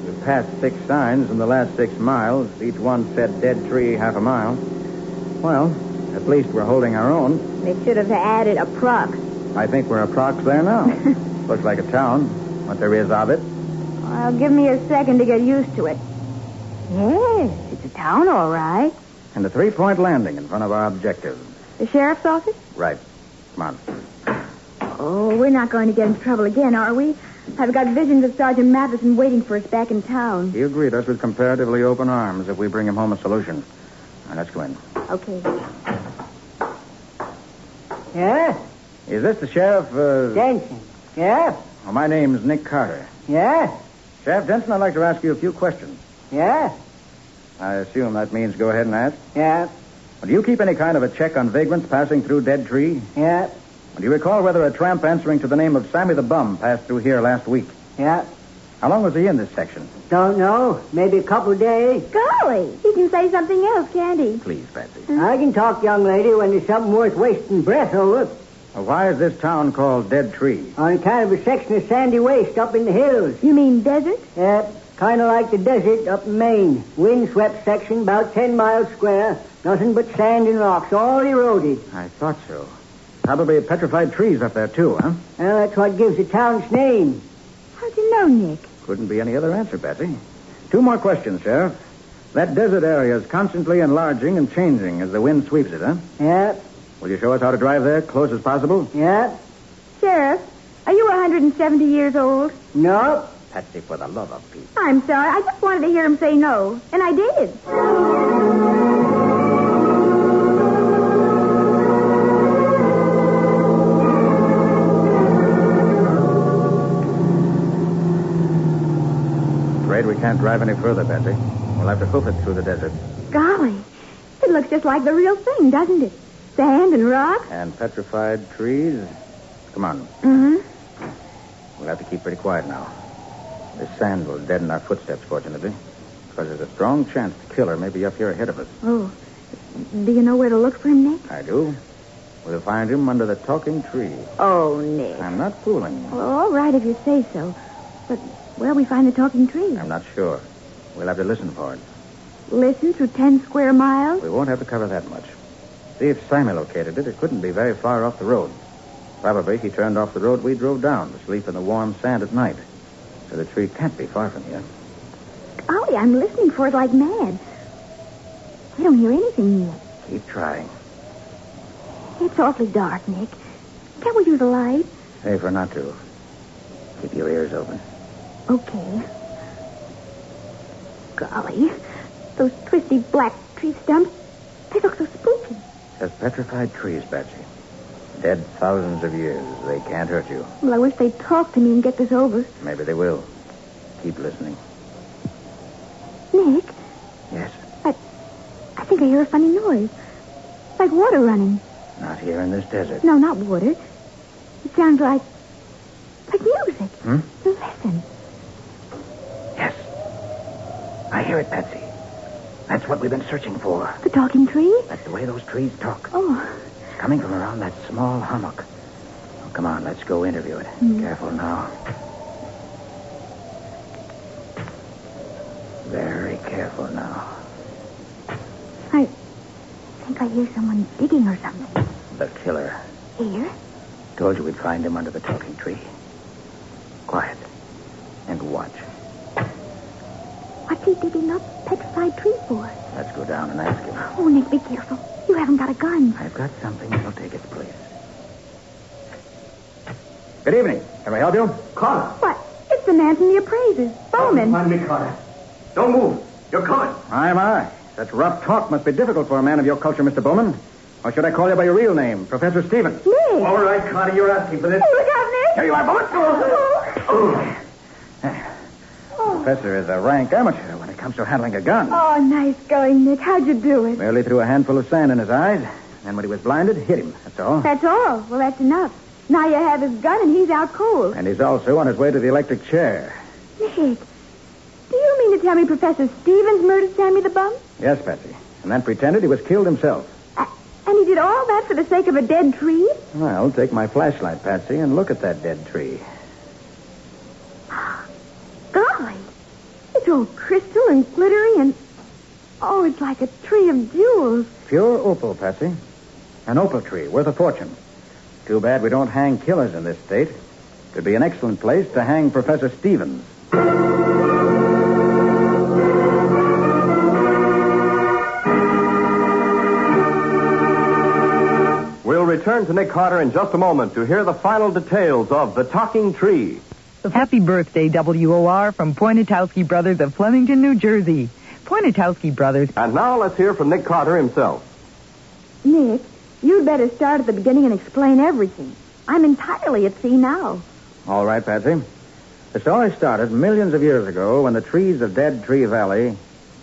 We've passed 6 signs in the last 6 miles. Each one said Dead Tree half a mile. Well, at least we're holding our own. They should have added approx. I think we're approx there now. Looks like a town. What there is of it. Well, give me a second to get used to it. Yes, it's a town, all right. And the 3-point landing in front of our objective. The sheriff's office? Right. Come on. Oh, we're not going to get into trouble again, are we? I've got visions of Sergeant Matheson waiting for us back in town. He'll greet us with comparatively open arms if we bring him home a solution. Now, let's go in. Okay. Yeah? Is this the sheriff, Denson. Yeah? Well, my name's Nick Carter. Yeah? Sheriff Denson, I'd like to ask you a few questions. Yeah? I assume that means go ahead and ask. Yeah? Well, do you keep any kind of a check on vagrants passing through Dead Tree? Yeah? Do you recall whether a tramp answering to the name of Sammy the Bum passed through here last week? Yeah? How long was he in this section? Don't know. Maybe a couple of days. Golly, he can say something else, can't he? Please, Patsy. I can talk, young lady, when there's something worth wasting breath over. Well, why is this town called Dead Tree? On kind of a section of sandy waste up in the hills. You mean desert? Yeah, kind of like the desert up in Maine. Windswept section, about 10 miles square. Nothing but sand and rocks, all eroded. I thought so. Probably petrified trees up there, too, huh? Well, that's what gives the town's name. How'd you know, Nick? Couldn't be any other answer, Patsy. 2 more questions, Sheriff. That desert area is constantly enlarging and changing as the wind sweeps it, huh? Yeah. Will you show us how to drive there, close as possible? Yeah. Sheriff, are you 170 years old? No. Patsy, for the love of Pete. I'm sorry. I just wanted to hear him say no. And I did. afraid we can't drive any further, Betsy. We'll have to hoof it through the desert. Golly, it looks just like the real thing, doesn't it? Sand and rock. And petrified trees. Come on. Mm-hmm. We'll have to keep pretty quiet now. This sand will deaden our footsteps, fortunately. Because there's a strong chance the killer may be up here ahead of us. Oh. Do you know where to look for him, Nick? I do. We'll find him under the talking tree. Oh, Nick. I'm not fooling. Well, all right if you say so. But where'll we find the talking tree? I'm not sure. We'll have to listen for it. Listen through 10 square miles? We won't have to cover that much. See if Sammy located it. It couldn't be very far off the road. Probably he turned off the road we drove down to sleep in the warm sand at night. So the tree can't be far from here. Golly, I'm listening for it like mad. I don't hear anything yet. Keep trying. It's awfully dark, Nick. Can't we use a light? Safer not to. Keep your ears open. Okay. Golly, those twisty black tree stumps, they look so spooky. Just petrified trees, Betsy. Dead thousands of years. They can't hurt you. Well, I wish they'd talk to me and get this over. Maybe they will. Keep listening. Nick? Yes? I think I hear a funny noise. Like water running. Not here in this desert. No, not water. It sounds like music. Hmm? Listen. Yes. I hear it, Patsy. That's what we've been searching for. The talking tree? That's the way those trees talk. Oh. It's coming from around that small hummock. Oh, come on, let's go interview it. Careful now. Very careful now. I think I hear someone digging or something. The killer. Here? Told you we'd find him under the talking tree. Quiet. And watch. What's he digging up petrified trees for? Let's go down and ask him. Oh, Nick, be careful. You haven't got a gun. I've got something that'll take its place. Good evening. Can I help you? Carter. What? It's the man from the appraisers. Bowman. Find me, Carter. Don't move. You're coming. My. Such rough talk must be difficult for a man of your culture, Mr. Bowman. Or should I call you by your real name, Professor Stevens? Nick. All right, Carter, you're asking for this. Hey, look out, Nick. Here you are, Bowman. Professor is a rank amateur when it comes to handling a gun. Oh, nice going, Nick. How'd you do it? Merely threw a handful of sand in his eyes. Then when he was blinded, hit him. That's all. That's all? Well, that's enough. Now you have his gun and he's out cold. And he's also on his way to the electric chair. Nick, do you mean to tell me Professor Stevens murdered Sammy the Bum? Yes, Patsy. And then pretended he was killed himself. And he did all that for the sake of a dead tree? Well, take my flashlight, Patsy, and look at that dead tree. Golly. It's all crystal and glittery and... Oh, it's like a tree of jewels. Pure opal, Patsy. An opal tree worth a fortune. Too bad we don't hang killers in this state. It'd be an excellent place to hang Professor Stevens. We'll return to Nick Carter in just a moment to hear the final details of The Talking Tree. Happy birthday, WOR, from Poniatowski Brothers of Flemington, New Jersey. Poniatowski Brothers. And now let's hear from Nick Carter himself. Nick, you'd better start at the beginning and explain everything. I'm entirely at sea now. All right, Patsy. The story started millions of years ago when the trees of Dead Tree Valley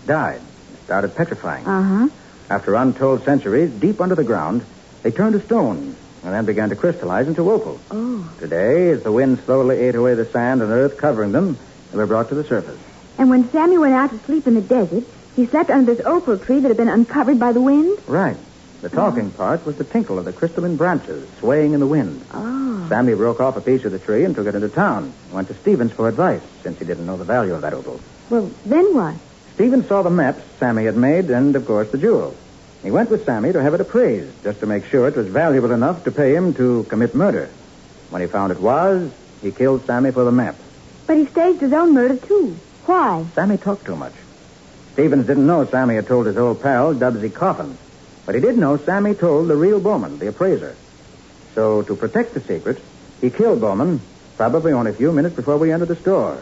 died. Started petrifying. Uh-huh. After untold centuries, deep under the ground, they turned to stone and then began to crystallize into opal. Oh. Today, as the wind slowly ate away the sand and earth covering them, they were brought to the surface. And when Sammy went out to sleep in the desert, he slept under this opal tree that had been uncovered by the wind? Right. The talking part was the tinkle of the crystalline branches swaying in the wind. Oh. Sammy broke off a piece of the tree and took it into town. Went to Stevens for advice, since he didn't know the value of that opal. Well, then what? Stevens saw the maps Sammy had made and, of course, the jewel. He went with Sammy to have it appraised, just to make sure it was valuable enough to pay him to commit murder. When he found it was, he killed Sammy for the map. But he staged his own murder, too. Why? Sammy talked too much. Stevens didn't know Sammy had told his old pal, Dubsy Coffin. But he did know Sammy told the real Bowman, the appraiser. So, to protect the secret, he killed Bowman, probably only a few minutes before we entered the store.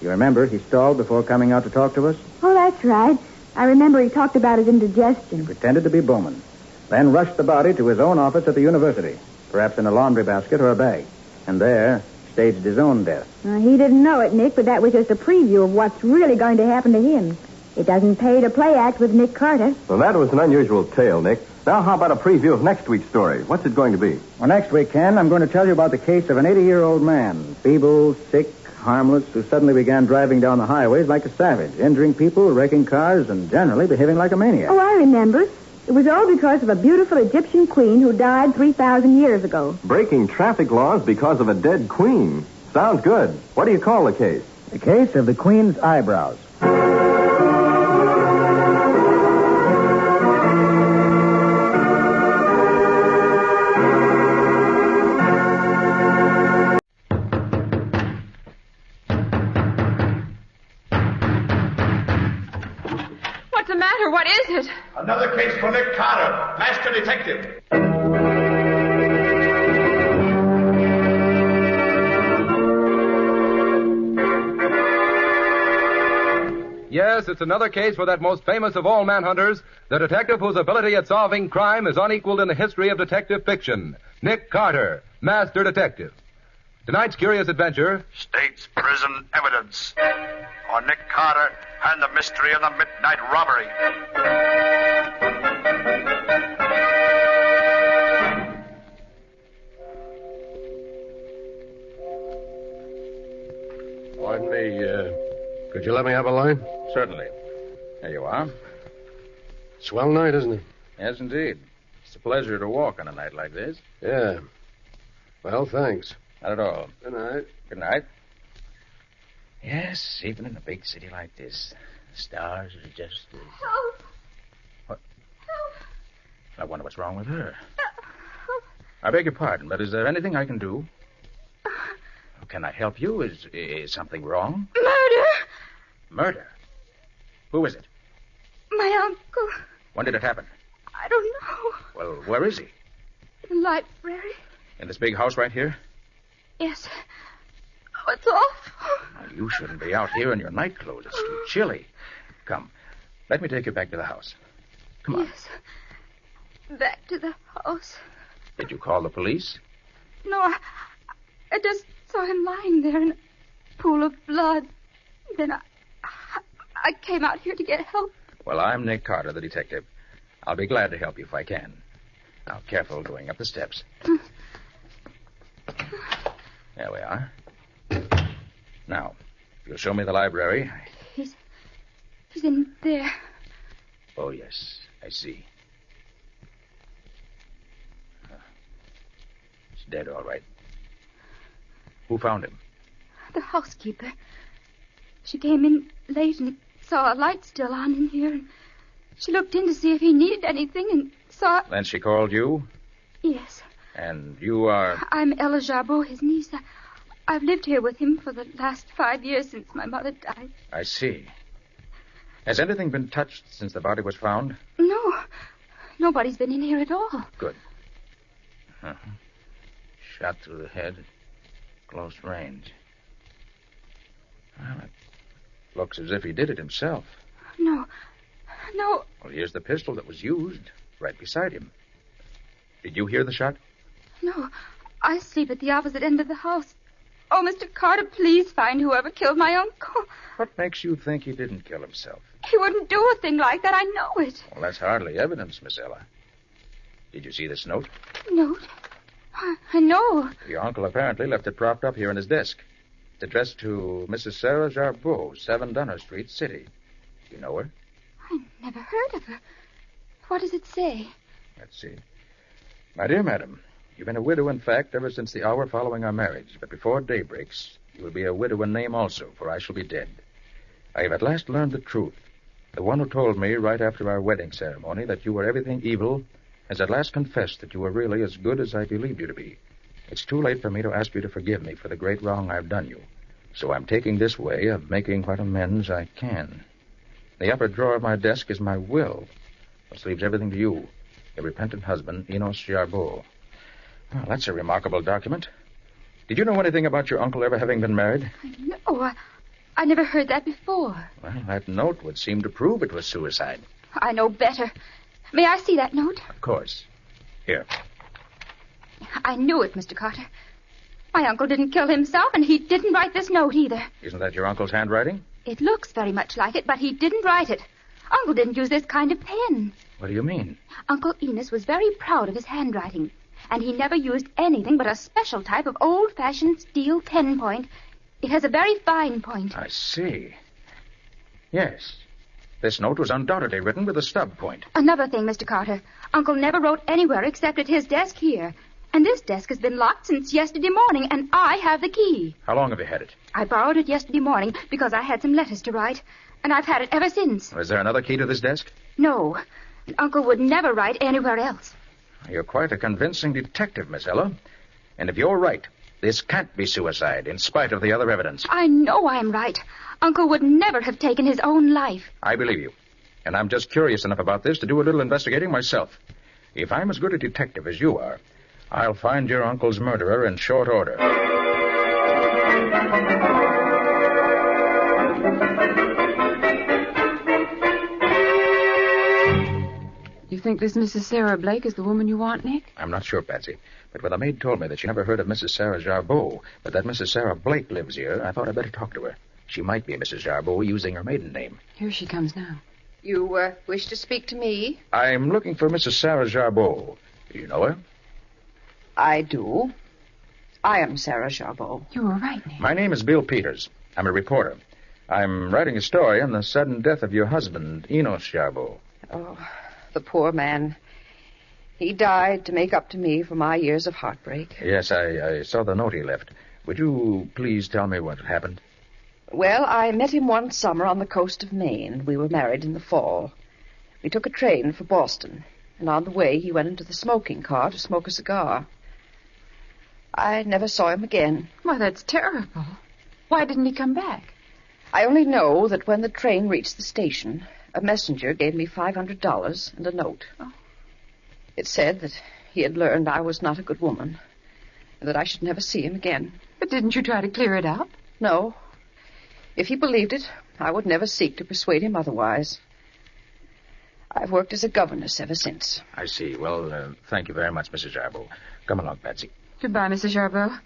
You remember he stalled before coming out to talk to us? Oh, that's right. I remember he talked about his indigestion. He pretended to be Bowman, then rushed the body to his own office at the university, perhaps in a laundry basket or a bag. And there, staged his own death. He didn't know it, Nick, but that was just a preview of what's really going to happen to him. It doesn't pay to play act with Nick Carter. Well, that was an unusual tale, Nick. Now, how about a preview of next week's story? What's it going to be? Well, next week, Ken, I'm going to tell you about the case of an 80-year-old man, feeble, sick, harmless, who suddenly began driving down the highways like a savage, injuring people, wrecking cars, and generally behaving like a maniac. Oh, I remember. It was all because of a beautiful Egyptian queen who died 3,000 years ago. Breaking traffic laws because of a dead queen. Sounds good. What do you call the case? The case of the Queen's eyebrows. What's the matter? What is it? Another case for Nick Carter, master detective. Yes, it's another case for that most famous of all manhunters, the detective whose ability at solving crime is unequaled in the history of detective fiction, Nick Carter, master detective. Tonight's curious adventure... State's prison evidence on Nick Carter and the mystery of the midnight robbery. Pardon me, could you let me have a line? Certainly. There you are. Swell night, isn't it? Yes, indeed. It's a pleasure to walk on a night like this. Yeah. Well, thanks. Not at all. Good night. Good night. Yes, even in a big city like this, the stars are just as... Help! What? Help! I wonder what's wrong with her. I beg your pardon, but is there anything I can do? Can I help you? Is something wrong? Murder! Murder? Who is it? My uncle. When did it happen? I don't know. Well, where is he? The library. In this big house right here? Yes. Oh, it's awful. Now, you shouldn't be out here in your night clothes. It's too chilly. Come, let me take you back to the house. Come on. Yes. Back to the house. Did you call the police? No, I just saw him lying there in a pool of blood. Then I came out here to get help. Well, I'm Nick Carter, the detective. I'll be glad to help you if I can. Now, careful going up the steps. There we are. Now, if you'll show me the library. He's in there. Oh, yes, I see. He's dead, all right. Who found him? The housekeeper. She came in late and saw a light still on in here. And she looked in to see if he needed anything and saw... Then she called you? Yes. And you are... I'm Ella Jarbeau, his niece. I've lived here with him for the last 5 years since my mother died. I see. Has anything been touched since the body was found? No. Nobody's been in here at all. Good. Uh-huh. Shot through the head at close range. Well, it looks as if he did it himself. No. Well, here's the pistol that was used, right beside him. Did you hear the shot? No. I sleep at the opposite end of the house. Oh, Mr. Carter, please find whoever killed my uncle. What makes you think he didn't kill himself? He wouldn't do a thing like that. I know it. Well, that's hardly evidence, Miss Ella. Did you see this note? Note? I know. Your uncle apparently left it propped up here in his desk. It's addressed to Mrs. Sarah Jarbeau, 7 Dunner Street, City. You know her? I never heard of her. What does it say? Let's see. My dear madam, you've been a widow, in fact, ever since the hour following our marriage. But before day breaks, you will be a widow in name also, for I shall be dead. I have at last learned the truth. The one who told me right after our wedding ceremony that you were everything evil has at last confessed that you were really as good as I believed you to be. It's too late for me to ask you to forgive me for the great wrong I've done you. So I'm taking this way of making what amends I can. The upper drawer of my desk is my will, which leaves everything to you, your repentant husband, Enos Jarbeau. Well, that's a remarkable document. Did you know anything about your uncle ever having been married? No, I never heard that before. Well, that note would seem to prove it was suicide. I know better. May I see that note? Of course. Here. I knew it, Mr. Carter. My uncle didn't kill himself, and he didn't write this note either. Isn't that your uncle's handwriting? It looks very much like it, but he didn't write it. Uncle didn't use this kind of pen. What do you mean? Uncle Enos was very proud of his handwriting, and he never used anything but a special type of old-fashioned steel pen point. It has a very fine point. I see. Yes. This note was undoubtedly written with a stub point. Another thing, Mr. Carter. Uncle never wrote anywhere except at his desk here. And this desk has been locked since yesterday morning, and I have the key. How long have you had it? I borrowed it yesterday morning because I had some letters to write, and I've had it ever since. Is there another key to this desk? No. And Uncle would never write anywhere else. You're quite a convincing detective, Miss Ella. And if you're right, this can't be suicide, in spite of the other evidence. I know I'm right. Uncle would never have taken his own life. I believe you. And I'm just curious enough about this to do a little investigating myself. If I'm as good a detective as you are, I'll find your uncle's murderer in short order. You think this Mrs. Sarah Blake is the woman you want, Nick? I'm not sure, Patsy. But when the maid told me that she never heard of Mrs. Sarah Jarbeau, but that Mrs. Sarah Blake lives here, I thought I'd better talk to her. She might be Mrs. Jarbeau using her maiden name. Here she comes now. You wish to speak to me? I'm looking for Mrs. Sarah Jarbeau. Do you know her? I do. I am Sarah Jarbeau. You were right, Nick. My name is Bill Peters. I'm a reporter. I'm writing a story on the sudden death of your husband, Enos Jarbeau. Oh, the poor man. He died to make up to me for my years of heartbreak. Yes, I saw the note he left. Would you please tell me what happened? Well, I met him one summer on the coast of Maine. We were married in the fall. We took a train for Boston, and on the way he went into the smoking car to smoke a cigar. I never saw him again. Why, that's terrible. Why didn't he come back? I only know that when the train reached the station, a messenger gave me $500 and a note. Oh. It said that he had learned I was not a good woman, and that I should never see him again. But didn't you try to clear it up? No. If he believed it, I would never seek to persuade him otherwise. I've worked as a governess ever since. I see. Well, thank you very much, Mrs. Jarbeau. Come along, Patsy. Goodbye, Mrs. Jarbeau.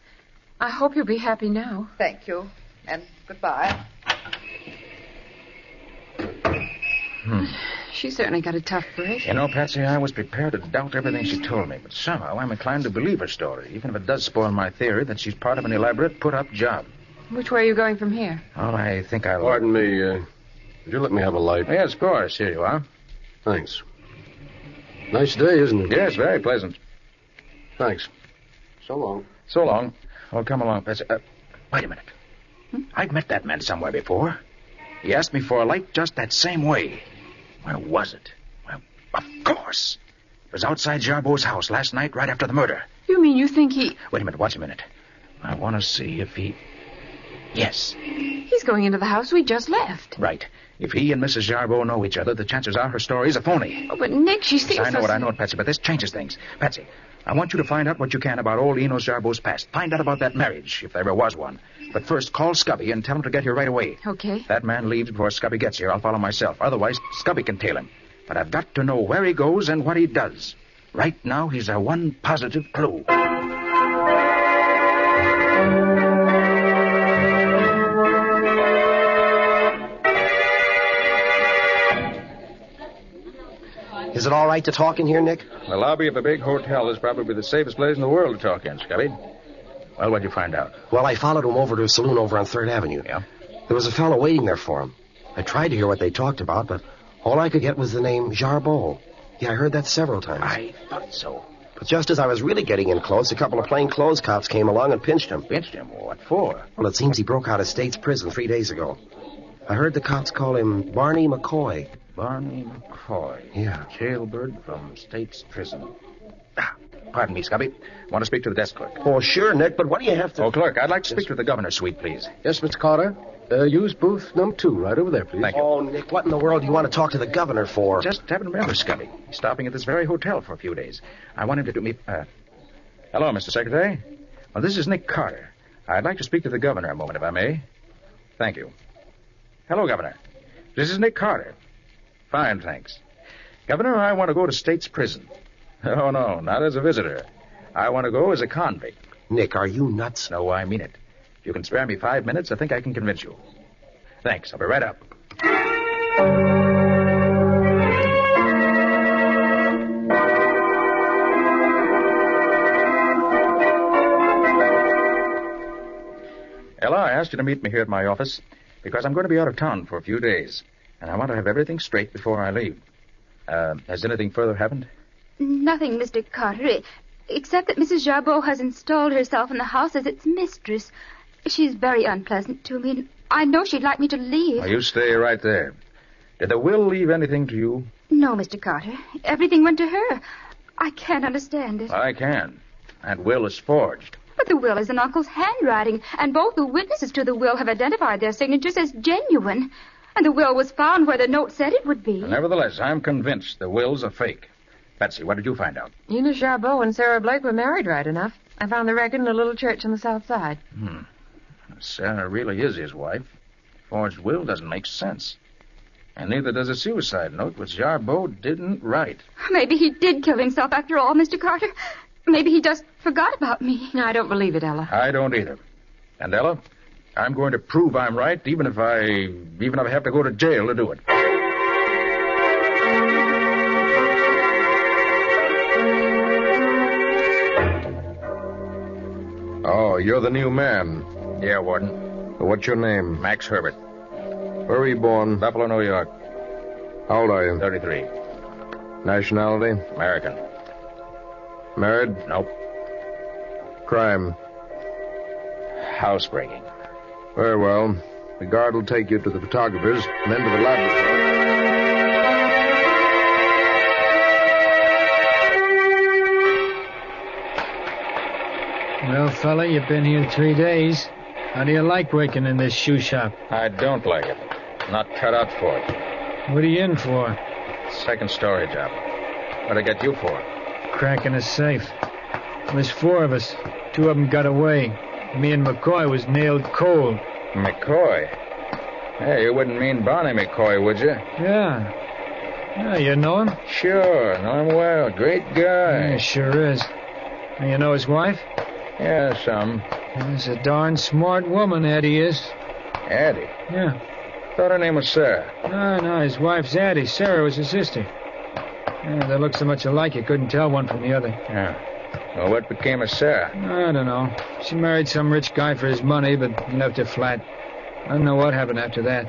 I hope you'll be happy now. Thank you. And goodbye. She certainly got a tough break. You know, Patsy, I was prepared to doubt everything she told me, but somehow I'm inclined to believe her story, even if it does spoil my theory that she's part of an elaborate put-up job. Which way are you going from here? Oh, I think I'll... Pardon me, would you let me have a light? Yes, of course. Here you are. Thanks. Nice day, isn't it? Yes, very pleasant. Thanks. So long. So long. Well, come along, Patsy. Wait a minute. I've met that man somewhere before. He asked me for a light just that same way. Where was it? Well, of course. It was outside Jarbeau's house last night, right after the murder. You mean you think he... Wait a minute, watch a minute. I want to see if he... Yes. He's going into the house we just left. Right. If he and Mrs. Jarbeau know each other, the chances are her story is a phony. Oh, but Nick, she seems I know what I know, Patsy, but this changes things. Patsy, I want you to find out what you can about old Enos Jarbeau's past. Find out about that marriage, if there ever was one. But first, call Scubby and tell him to get here right away. Okay. If that man leaves before Scubby gets here, I'll follow myself. Otherwise, Scubby can tail him. But I've got to know where he goes and what he does. Right now, he's our one positive clue. Is it all right to talk in here, Nick? The lobby of a big hotel is probably the safest place in the world to talk in, Scubby. Well, what'd you find out? Well, I followed him over to a saloon over on 3rd Avenue. Yeah? There was a fellow waiting there for him. I tried to hear what they talked about, but all I could get was the name Jarbeau. Yeah, I heard that several times. I thought so. But just as I was really getting in close, a couple of plainclothes cops came along and pinched him. Pinched him? What for? Well, it seems he broke out of state's prison 3 days ago. I heard the cops call him Barney McCoy. Barney McCoy. Yeah. Jailbird from state's prison. Pardon me, Scubby. Want to speak to the desk clerk? Oh, sure, Nick, but what do you have to... Oh, clerk, I'd like to speak to the governor's suite, please. Yes, Mr. Carter. Use booth number 2 right over there, please. Thank you. Oh, Nick, what in the world do you want to talk to the governor for? Just haven't remembered, Scubby. He's stopping at this very hotel for a few days. I want him to do me... Hello, Mr. Secretary. Well, this is Nick Carter. I'd like to speak to the governor a moment, if I may. Thank you. Hello, Governor. This is Nick Carter. Fine, thanks. Governor, I want to go to state's prison. Oh, no, not as a visitor. I want to go as a convict. Nick, are you nuts? No, I mean it. If you can spare me 5 minutes, I think I can convince you. Thanks. I'll be right up. Ella, I asked you to meet me here at my office because I'm going to be out of town for a few days, and I want to have everything straight before I leave. Has anything further happened? Nothing, Mr. Carter, except that Mrs. Jarbeau has installed herself in the house as its mistress. She's very unpleasant to me, and I know she'd like me to leave. Now, you stay right there. Did the will leave anything to you? No, Mr. Carter. Everything went to her. I can't understand it. I can. That will is forged. But the will is in Uncle's handwriting, and both the witnesses to the will have identified their signatures as genuine. And the will was found where the note said it would be. Nevertheless, I'm convinced the will's a fake. Betsy, what did you find out? Eunice Jarbeau and Sarah Blake were married, right enough. I found the record in a little church on the south side. Sarah really is his wife. Forged will doesn't make sense. And neither does a suicide note, which Jarbeau didn't write. Maybe he did kill himself after all, Mr. Carter. Maybe he just forgot about me. No, I don't believe it, Ella. I don't either. And Ella, I'm going to prove I'm right, even if I have to go to jail to do it. Oh, you're the new man. Yeah, Warden. What's your name? Max Herbert. Where were you born? Buffalo, New York. How old are you? 33. Nationality? American. Married? Nope. Crime? Housebreaking. Very well. The guard will take you to the photographers and then to the laboratory. Well, fella, you've been here 3 days. How do you like working in this shoe shop? I don't like it. Not cut out for it. What are you in for? Second story job. What'd I get you for? Cracking a safe. There's 4 of us. 2 of them got away. Me and McCoy was nailed cold. McCoy? Hey, you wouldn't mean Barney McCoy, would you? Yeah. Yeah, you know him? Sure, know him well. Great guy. Yeah, sure is. And you know his wife? Yeah, some. She's a darn smart woman, Addie is. Addie? Yeah. Thought her name was Sarah. No, his wife's Addie. Sarah was his sister. Yeah, they look so much alike you couldn't tell one from the other. Yeah. Well, what became of Sarah? I don't know. She married some rich guy for his money, but he left her flat. I don't know what happened after that.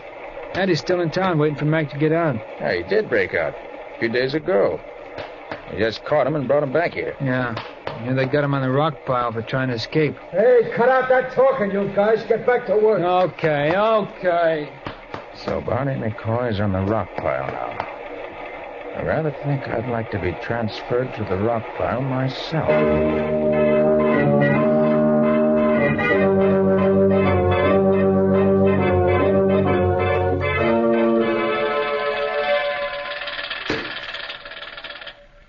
Addie's still in town waiting for Mac to get out. Yeah, he did break out. A few days ago. We just caught him and brought him back here. Yeah, they got him on the rock pile for trying to escape. Hey, cut out that talking, you guys. Get back to work. Okay. So Barney McCoy's on the rock pile now. I rather think I'd like to be transferred to the rock pile myself.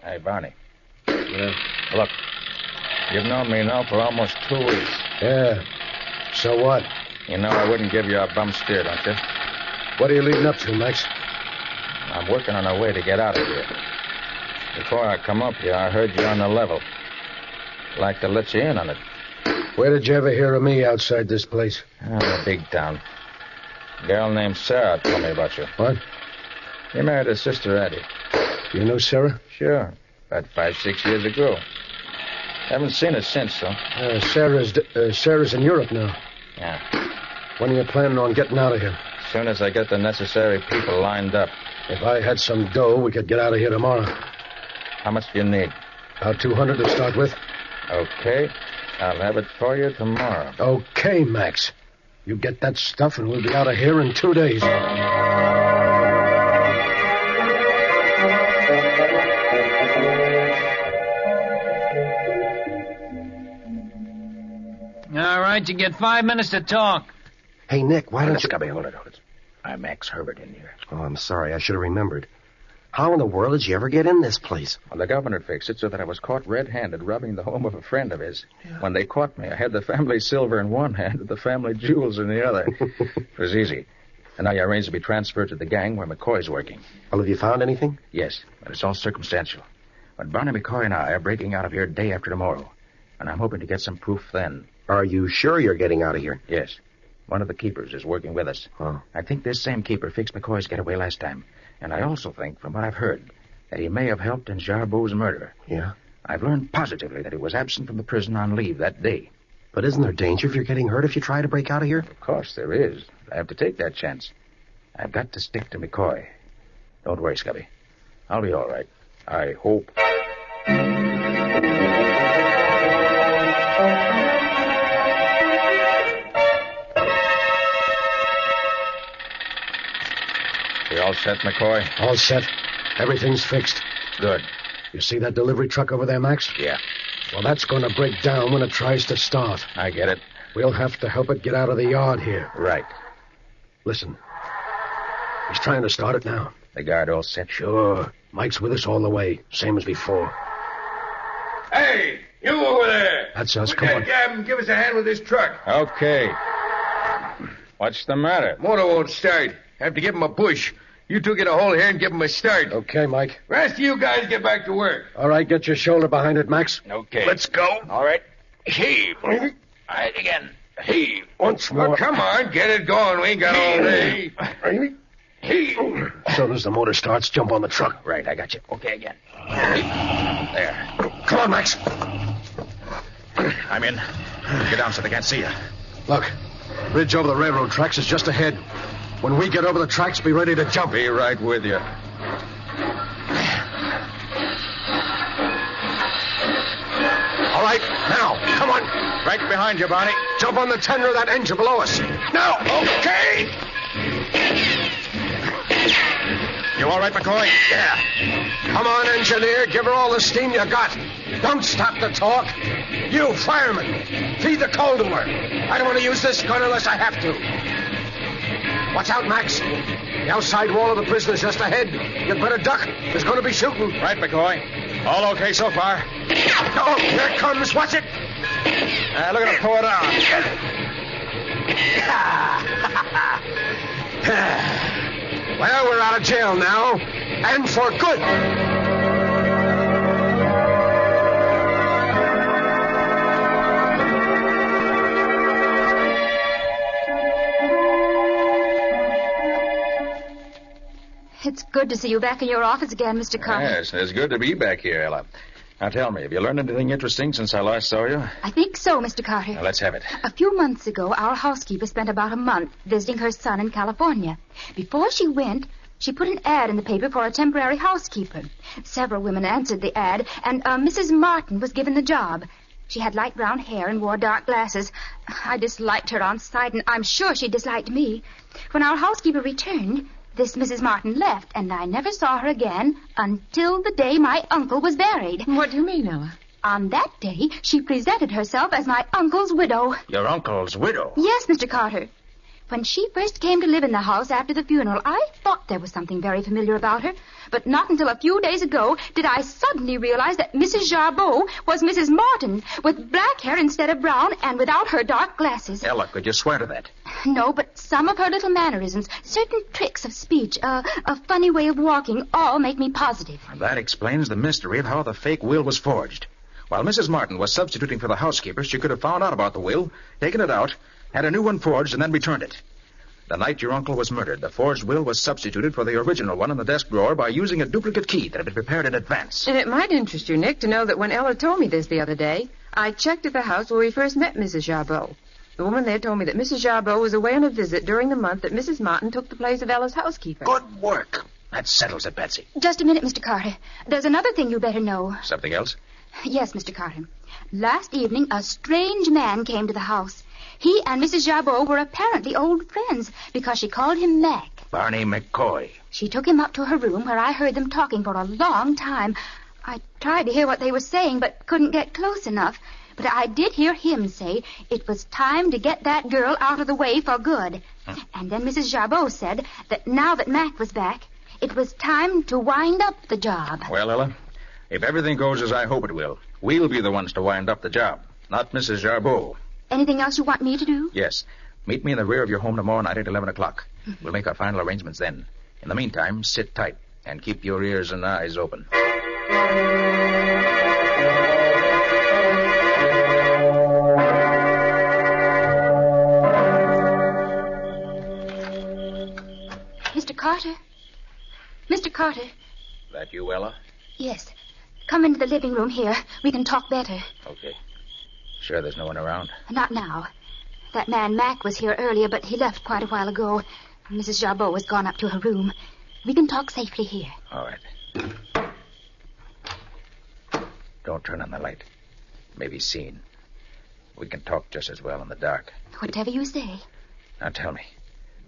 Hey, Barney. Yeah. Look, you've known me now for almost 2 weeks. Yeah. So what? You know I wouldn't give you a bum steer, don't you? What are you leading up to, Max? I'm working on a way to get out of here. Before I come up here, I heard you on the level. I'd like to let you in on it. Where did you ever hear of me outside this place? A big town. A girl named Sarah told me about you. What? You married her sister, Addie. You know Sarah? Sure. About 5-6 years ago. Haven't seen her since, though. Sarah's in Europe now. Yeah. When are you planning on getting out of here? As soon as I get the necessary people lined up. If I had some dough, we could get out of here tomorrow. How much do you need? About 200 to start with. Okay. I'll have it for you tomorrow. Okay, Max. You get that stuff and we'll be out of here in 2 days. All right, you get 5 minutes to talk. Hey, Nick, why don't you... Hold it. I'm Max Herbert in here. Oh, I'm sorry. I should have remembered. How in the world did you ever get in this place? Well, the governor fixed it so that I was caught red-handed robbing the home of a friend of his. Yeah. When they caught me, I had the family silver in one hand and the family jewels in the other. It was easy. And now I arranged to be transferred to the gang where McCoy's working. Well, have you found anything? Yes, but it's all circumstantial. But Barney McCoy and I are breaking out of here day after tomorrow. and I'm hoping to get some proof then. Are you sure you're getting out of here? Yes. One of the keepers is working with us. Oh. I think this same keeper fixed McCoy's getaway last time. And I also think, from what I've heard, that he may have helped in Jarbeau's murder. Yeah? I've learned positively that he was absent from the prison on leave that day. But isn't there danger if you're getting hurt if you try to break out of here? Of course there is. I have to take that chance. I've got to stick to McCoy. Don't worry, Scubby. I'll be all right. I hope. You all set, McCoy? All set. Everything's fixed. Good. You see that delivery truck over there, Max? Yeah. Well, that's going to break down when it tries to start. I get it. We'll have to help it get out of the yard here. Right. Listen. He's trying to start it now. The guard all set? Sure. Mike's with us all the way, same as before. Hey, you over there. That's us. Come on. Gavin, give us a hand with this truck. Okay. What's the matter? Motor won't start. Have to give him a push. You two get a hold here and give him a start. Okay, Mike. The rest of you guys get back to work. All right, get your shoulder behind it, Max. Okay. Let's go. All right. Heave. All right, again. Heave. Once more. Oh, come on, get it going. We ain't got all day. Heave. As soon as the motor starts, jump on the truck. Right, I got you. Okay, again. There. Come on, Max. I'm in. Get down so they can't see you. Look, bridge over the railroad tracks is just ahead. When we get over the tracks, be ready to jump. Be right with you. All right, now, come on. Right behind you, Barney. Jump on the tender of that engine below us. Now. Okay. You all right, McCoy? Yeah. Come on, engineer. Give her all the steam you got. Don't stop to talk. You, fireman, feed the coal to her. I don't want to use this gun unless I have to. Watch out, Max. The outside wall of the prison's just ahead. You'd better duck. There's going to be shooting. Right, McCoy. All okay so far? Oh, here it comes. Watch it. Look at him pour it on. Well, we're out of jail now. And for good. It's good to see you back in your office again, Mr. Carter. Yes, it's good to be back here, Ella. Now tell me, have you learned anything interesting since I last saw you? I think so, Mr. Carter. Now, let's have it. A few months ago, our housekeeper spent about a month visiting her son in California. Before she went, she put an ad in the paper for a temporary housekeeper. Several women answered the ad, and Mrs. Martin was given the job. She had light brown hair and wore dark glasses. I disliked her on sight, and I'm sure she disliked me. When our housekeeper returned, this Mrs. Martin left, and I never saw her again until the day my uncle was buried. What do you mean, Ella? On that day, she presented herself as my uncle's widow. Your uncle's widow? Yes, Mr. Carter. When she first came to live in the house after the funeral, I thought there was something very familiar about her. But not until a few days ago did I suddenly realize that Mrs. Jarbeau was Mrs. Martin, with black hair instead of brown and without her dark glasses. Ella, could you swear to that? No, but some of her little mannerisms, certain tricks of speech, a funny way of walking, all make me positive. That explains the mystery of how the fake will was forged. While Mrs. Martin was substituting for the housekeeper, she could have found out about the will, taken it out, had a new one forged, and then returned it. The night your uncle was murdered, the forged will was substituted for the original one in the desk drawer by using a duplicate key that had been prepared in advance. And it might interest you, Nick, to know that when Ella told me this the other day, I checked at the house where we first met Mrs. Jarbeau. The woman there told me that Mrs. Jarbeau was away on a visit during the month that Mrs. Martin took the place of Ella's housekeeper. Good work. That settles it, Betsy. Just a minute, Mr. Carter. There's another thing you better know. Something else? Yes, Mr. Carter. Last evening, a strange man came to the house. He and Mrs. Jarbeau were apparently old friends because she called him Mac. Barney McCoy. She took him up to her room where I heard them talking for a long time. I tried to hear what they were saying but couldn't get close enough. But I did hear him say it was time to get that girl out of the way for good. And then Mrs. Jarbeau said that now that Mac was back, it was time to wind up the job. Well, Ella, if everything goes as I hope it will, we'll be the ones to wind up the job, not Mrs. Jarbeau. Anything else you want me to do? Yes. Meet me in the rear of your home tomorrow night at 11 o'clock. We'll make our final arrangements then. In the meantime, sit tight and keep your ears and eyes open. Carter? Mr. Carter? That you, Ella? Yes. Come into the living room here. We can talk better. Okay. Sure there's no one around? Not now. That man Mac was here earlier, but he left quite a while ago. Mrs. Jabot has gone up to her room. We can talk safely here. All right. Don't turn on the light. Maybe seen. We can talk just as well in the dark. Whatever you say. Now tell me,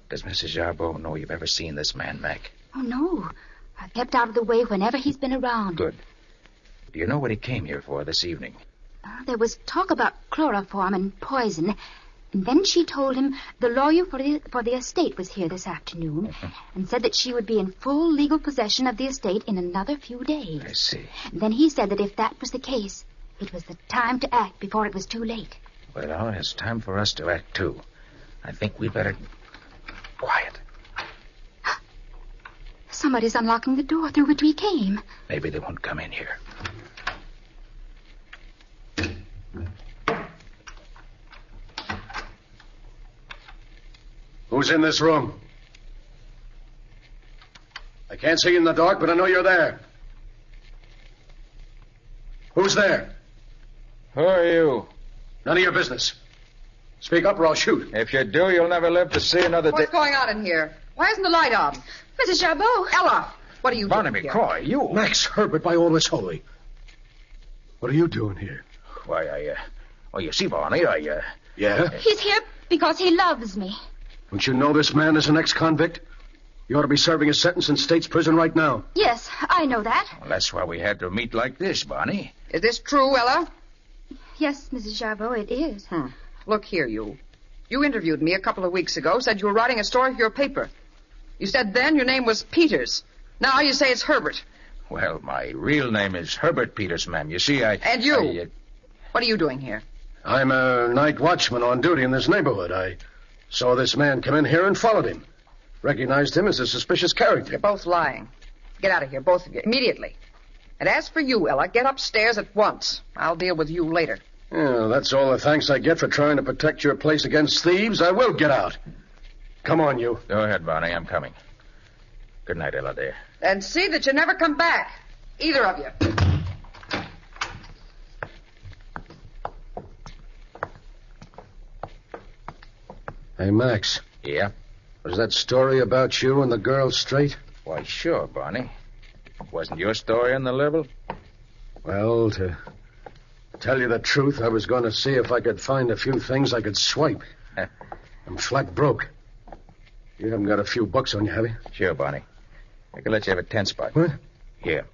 does Mrs. Jabot know you've ever seen this man, Mac? Oh, no. I've kept out of the way whenever he's been around. Good. Do you know what he came here for this evening? There was talk about chloroform and poison. And then she told him the lawyer for the estate was here this afternoon and said that she would be in full legal possession of the estate in another few days. I see. And then he said that if that was the case, it was the time to act before it was too late. Well, it's time for us to act, too. I think we'd better... Quiet. Somebody's unlocking the door through which we came. Maybe they won't come in here. Who's in this room? I can't see you in the dark, but I know you're there. Who's there? Who are you? None of your business. Speak up or I'll shoot. If you do, you'll never live to see another day. What's going on in here? Why isn't the light on? Mrs. Jabot. Ella, what are you doing Barnaby here? Croy, you. Max Herbert, by all that's holy. What are you doing here? Why, Oh, you see, Barney, Yeah? He's here because he loves me. Don't you know this man is an ex-convict? You ought to be serving a sentence in state's prison right now. Yes, I know that. Well, that's why we had to meet like this, Barney. Is this true, Ella? Yes, Mrs. Jabot, it is. Look here, you. You interviewed me a couple of weeks ago, said you were writing a story for your paper. You said then your name was Peters. Now you say it's Herbert. Well, my real name is Herbert Peters, ma'am. You see, And you? What are you doing here? I'm a night watchman on duty in this neighborhood. I saw this man come in here and followed him. Recognized him as a suspicious character. You're both lying. Get out of here, both of you, immediately. And as for you, Ella, get upstairs at once. I'll deal with you later. Yeah, that's all the thanks I get for trying to protect your place against thieves. I will get out. Come on, you. Go ahead, Barney. I'm coming. Good night, Ella, dear. And see that you never come back. Either of you. Hey, Max. Yeah? Was that story about you and the girl straight? Why, sure, Barney. Wasn't your story on the level? Well, to tell you the truth, I was going to see if I could find a few things I could swipe. I'm flat broke. You haven't got a few bucks on you, have you? Sure, Barney. I can let you have a 10 spot. What? Here.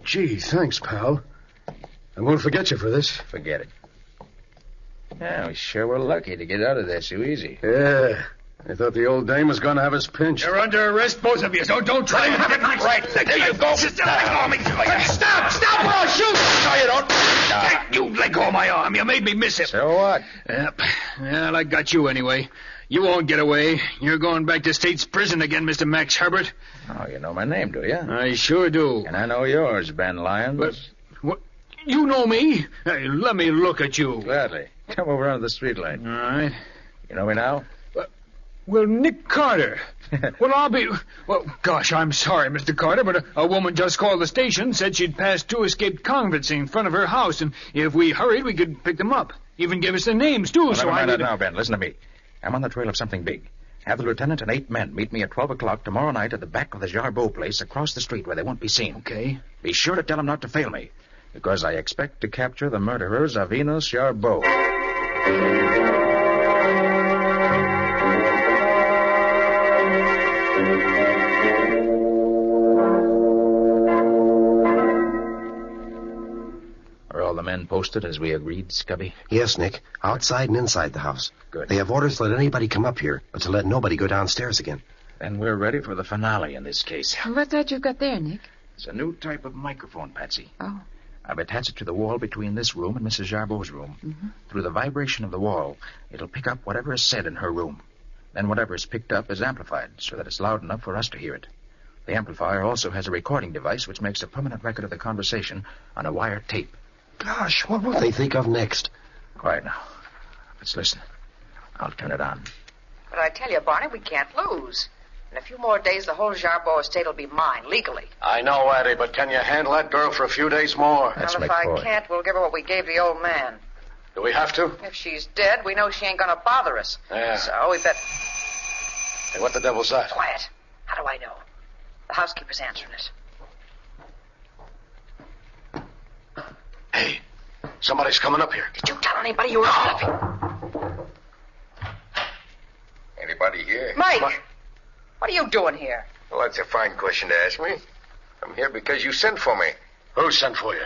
Gee, thanks, pal. I won't forget you for this. Forget it. Yeah, we sure were lucky to get out of there so easy. Yeah. I thought the old dame was going to have us pinched. You're under arrest, both of you, so don't try and have it nice. Right, there you go. Stop or I'll shoot. No, you don't. You let go of my arm. You made me miss him. So what? Yep. Well, I got you anyway. You won't get away. You're going back to state's prison again, Mr. Max Herbert. Oh, you know my name, do you? I sure do. And I know yours, Ben Lyons. But, what? You know me? Hey, let me look at you. Gladly. Come over onto the street light. All right. You know me now? Well, Nick Carter. Well, I'll be... Well, gosh, I'm sorry, Mr. Carter, but a woman just called the station, said she'd passed 2 escaped convicts in front of her house, and if we hurried, we could pick them up. Even give us their names, too, Well, so never mind I that now, Ben. Listen to me. I'm on the trail of something big. Have the lieutenant and 8 men meet me at 12 o'clock tomorrow night at the back of the Jarbot place across the street where they won't be seen. Okay. Be sure to tell them not to fail me, because I expect to capture the murderers of Enos Jarbot. Are all the men posted as we agreed, Scubby? Yes, Nick. Outside and inside the house. Good. They have orders to let anybody come up here, but to let nobody go downstairs again. Then we're ready for the finale in this case. What's that you've got there, Nick? It's a new type of microphone, Patsy. Oh. I've attached it to the wall between this room and Mrs. Jarbot's room. Mm-hmm. Through the vibration of the wall, it'll pick up whatever is said in her room. Then whatever is picked up is amplified so that it's loud enough for us to hear it. The amplifier also has a recording device which makes a permanent record of the conversation on a wire tape. Gosh, what will they think of next? Quiet now. Let's listen. I'll turn it on. But I tell you, Barney, we can't lose. In a few more days, the whole Jarbeau estate will be mine, legally. I know, Eddie, but can you handle that girl for a few days more? Well, if I can't, we'll give her what we gave the old man. Do we have to? If she's dead, we know she ain't going to bother us. Yeah. So we bet... Hey, what the devil's that? Quiet. How do I know? The housekeeper's answering it. Hey, somebody's coming up here. Did you tell anybody you were up here? Anybody here? Mike! What are you doing here? Well, that's a fine question to ask me. I'm here because you sent for me. Who sent for you?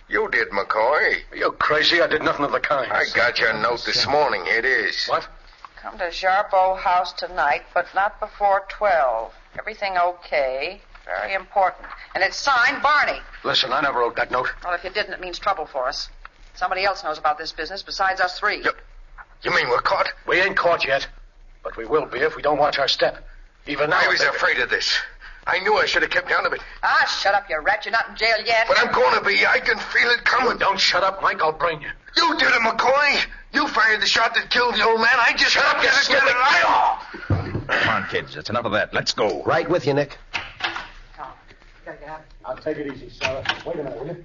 You did, McCoy. Are you crazy? I did nothing of the kind. I got your note this morning. Here it is. What? Come to Jarbeau House tonight, but not before 12. Everything okay. Very important. And it's signed Barney. Listen, I never wrote that note. Well, if you didn't, it means trouble for us. Somebody else knows about this business besides us three. You mean we're caught? We ain't caught yet. But we will be if we don't watch our step. Even now... I was afraid of this. I knew I should have kept down a bit. Ah, shut up, you rat. You're not in jail yet. But I'm going to be. I can feel it coming. You don't shut up, Mike. I'll brain you. You did it, McCoy. You fired the shot that killed the old man. I just... Shut up, you stupid liar! Come on, kids. It's enough of that. Let's go. Right with you, Nick. Come on. Gotta get out. I'll take it easy, Sarah. Wait a minute, will you?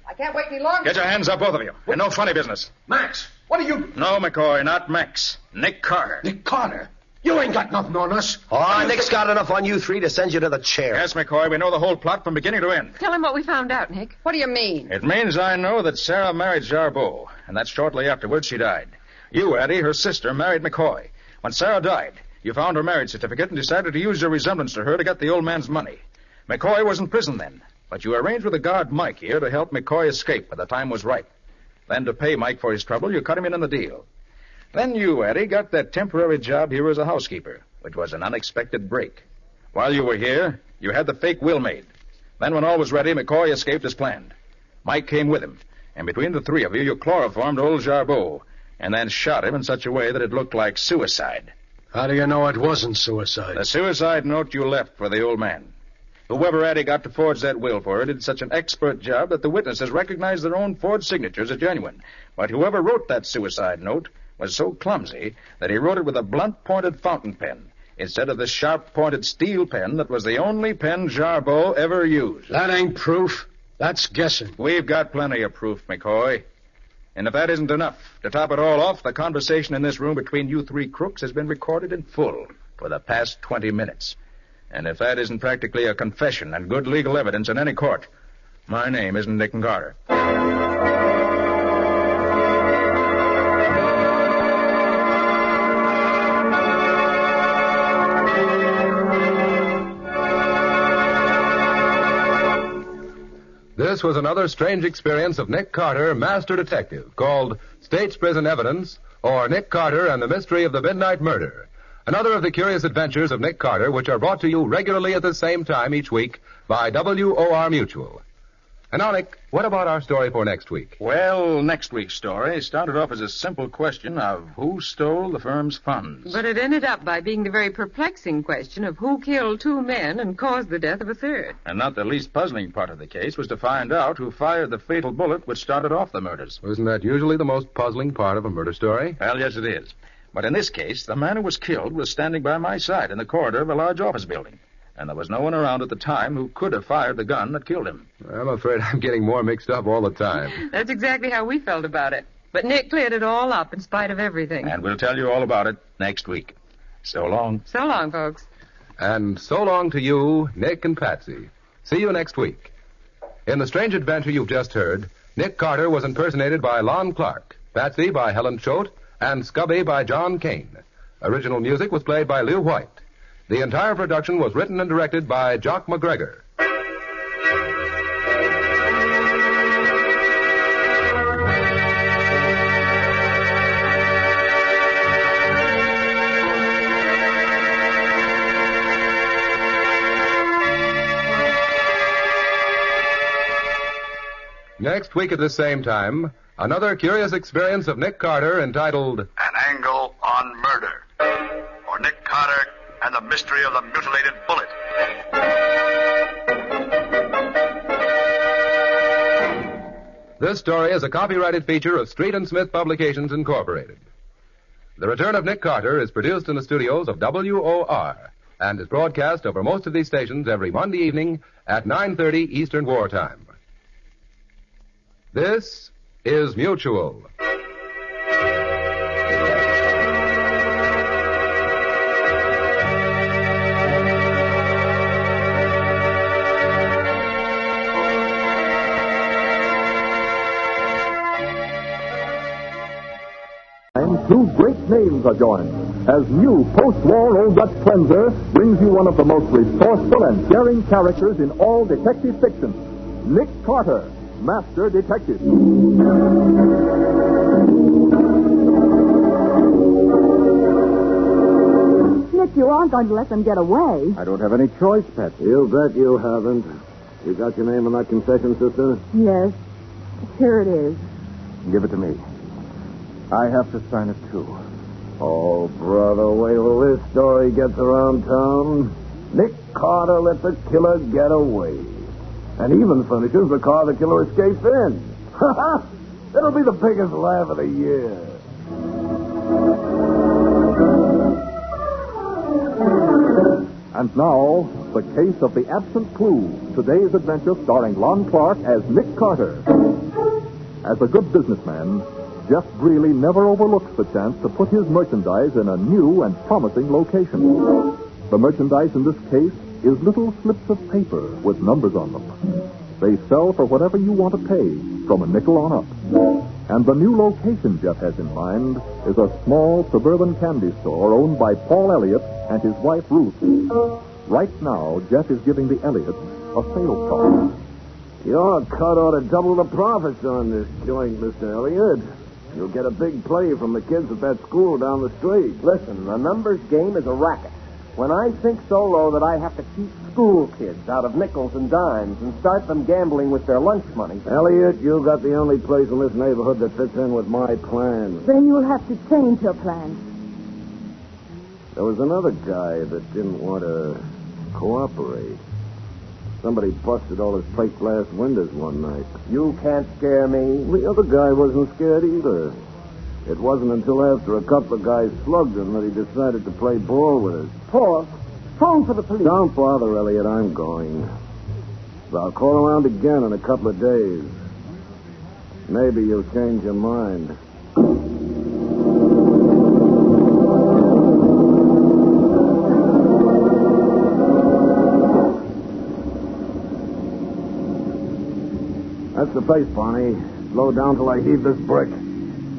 I can't wait any longer. Get your hands up, both of you. And no funny business. Max, what are you... No, McCoy, not Max. Nick Carter. Nick Carter? You ain't got nothing on us. Oh, Nick's got enough on you three to send you to the chair. Yes, McCoy, we know the whole plot from beginning to end. Tell him what we found out, Nick. What do you mean? It means I know that Sarah married Jarbeau, and that shortly afterwards she died. You, Eddie, her sister, married McCoy. When Sarah died, you found her marriage certificate and decided to use your resemblance to her to get the old man's money. McCoy was in prison then, but you arranged with the guard Mike here to help McCoy escape when the time was right. Then to pay Mike for his trouble, you cut him in the deal. Then you, Eddie, got that temporary job here as a housekeeper, which was an unexpected break. While you were here, you had the fake will made. Then when all was ready, McCoy escaped as planned. Mike came with him, and between the three of you, you chloroformed old Jarbeau, and then shot him in such a way that it looked like suicide. How do you know it wasn't suicide? The suicide note you left for the old man. Whoever Eddie got to forge that will for her did such an expert job that the witnesses recognized their own forged signatures as genuine. But whoever wrote that suicide note was so clumsy that he wrote it with a blunt-pointed fountain pen instead of the sharp-pointed steel pen that was the only pen Jarbeau ever used. That ain't proof. That's guessing. We've got plenty of proof, McCoy. And if that isn't enough, to top it all off, the conversation in this room between you three crooks has been recorded in full for the past 20 minutes. And if that isn't practically a confession and good legal evidence in any court, my name isn't Nick Carter. This was another strange experience of Nick Carter, Master Detective, called State's Prison Evidence, or Nick Carter and the Mystery of the Midnight Murder. Another of the curious adventures of Nick Carter, which are brought to you regularly at the same time each week by WOR Mutual. And now, Nick, what about our story for next week? Well, next week's story started off as a simple question of who stole the firm's funds. But it ended up by being the very perplexing question of who killed two men and caused the death of a third. And not the least puzzling part of the case was to find out who fired the fatal bullet which started off the murders. Isn't that usually the most puzzling part of a murder story? Well, yes, it is. But in this case, the man who was killed was standing by my side in the corridor of a large office building. And there was no one around at the time who could have fired the gun that killed him. I'm afraid I'm getting more mixed up all the time. That's exactly how we felt about it. But Nick cleared it all up in spite of everything. And we'll tell you all about it next week. So long. So long, folks. And so long to you, Nick and Patsy. See you next week. In the strange adventure you've just heard, Nick Carter was impersonated by Lon Clark, Patsy by Helen Choate, and Scubby by John Kane. Original music was played by Lew White. The entire production was written and directed by Jock McGregor. Next week at the same time, another curious experience of Nick Carter entitled An Angle on Murder, or Nick Carter and the Mystery of the Mutilated Bullet. This story is a copyrighted feature of Street and Smith Publications, Incorporated. The Return of Nick Carter is produced in the studios of WOR and is broadcast over most of these stations every Monday evening at 9:30 Eastern Wartime. This is Mutual. Two great names are joined as new post-war Old Dutch cleanser brings you one of the most resourceful and daring characters in all detective fiction, Nick Carter, Master Detective. Nick, you aren't going to let them get away. I don't have any choice, Patsy. You bet you haven't. You got your name on that confession, sister? Yes. Here it is. Give it to me. I have to sign it, too. Oh, brother, wait till this story gets around town. Nick Carter let the killer get away. And even furnishes the car the killer escaped in. It'll be the biggest laugh of the year. And now, the case of the absent clue. Today's adventure starring Lon Clark as Nick Carter. As a good businessman, Jeff Greeley never overlooks the chance to put his merchandise in a new and promising location. The merchandise in this case is little slips of paper with numbers on them. They sell for whatever you want to pay, from a nickel on up. And the new location Jeff has in mind is a small suburban candy store owned by Paul Elliott and his wife Ruth. Right now, Jeff is giving the Elliots a sales talk. Your cut ought to double the profits on this joint, Mr. Elliott. You'll get a big play from the kids at that school down the street. Listen, the numbers game is a racket. When I sink so low that I have to keep school kids out of nickels and dimes and start them gambling with their lunch money. Elliott, you got the only place in this neighborhood that fits in with my plan. Then you'll have to change your plan. There was another guy that didn't want to cooperate. Somebody busted all his plate glass windows one night. You can't scare me. The other guy wasn't scared either. It wasn't until after a couple of guys slugged him that he decided to play ball with us. Paul, phone for the police. Don't bother, Elliot. I'm going. I'll call around again in a couple of days. Maybe you'll change your mind. That's the pace, Barney. Slow down till I heave this brick.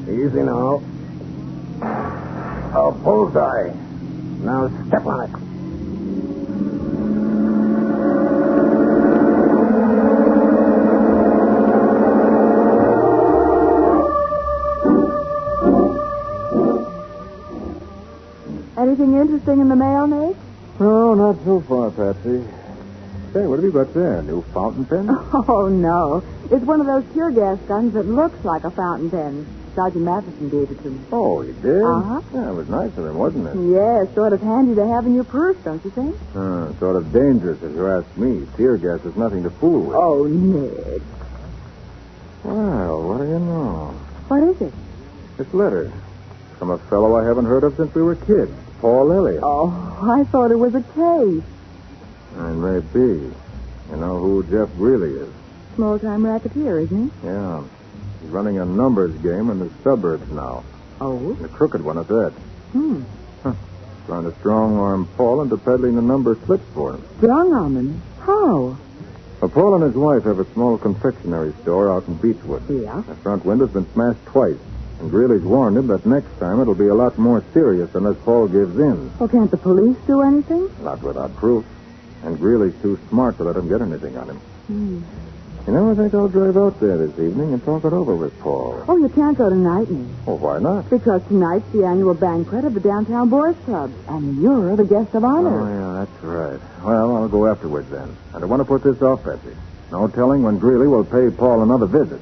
Easy now. Oh, bullseye. Now step on it. Anything interesting in the mail, Nate? No, not so far, Patsy. Say, what have you got there? New fountain pen? Oh, no. It's one of those tear gas guns that looks like a fountain pen. Sergeant Matheson gave it to me. Oh, he did? Uh-huh. Yeah, it was nice of him, wasn't it? Yes, sort of handy to have in your purse, don't you think? Sort of dangerous, if you ask me. Tear gas is nothing to fool with. Oh, Ned. Well, what do you know? What is it? This letter. From a fellow I haven't heard of since we were kids. Paul Elliott. Oh, I thought it was a case. It may be. You know who Jeff Greeley is? Small-time racketeer, isn't he? Yeah. He's running a numbers game in the suburbs now. Oh? A crooked one at that. Huh. Trying to strong-arm Paul into peddling the number slips for him. Strong-arm him? How? Well, Paul and his wife have a small confectionery store out in Beechwood. Yeah? The front window's been smashed twice. And Greeley's warned him that next time it'll be a lot more serious unless Paul gives in. Well, can't the police do anything? Not without proof. And Greeley's too smart to let him get anything on him. You know, I think I'll drive out there this evening and talk it over with Paul. Oh, you can't go tonight, Nick. Well, why not? Because tonight's the annual banquet of the Downtown Boys Club, and you're the guest of honor. Oh, yeah, that's right. Well, I'll go afterwards then. I don't want to put this off, Betsy. No telling when Greeley will pay Paul another visit.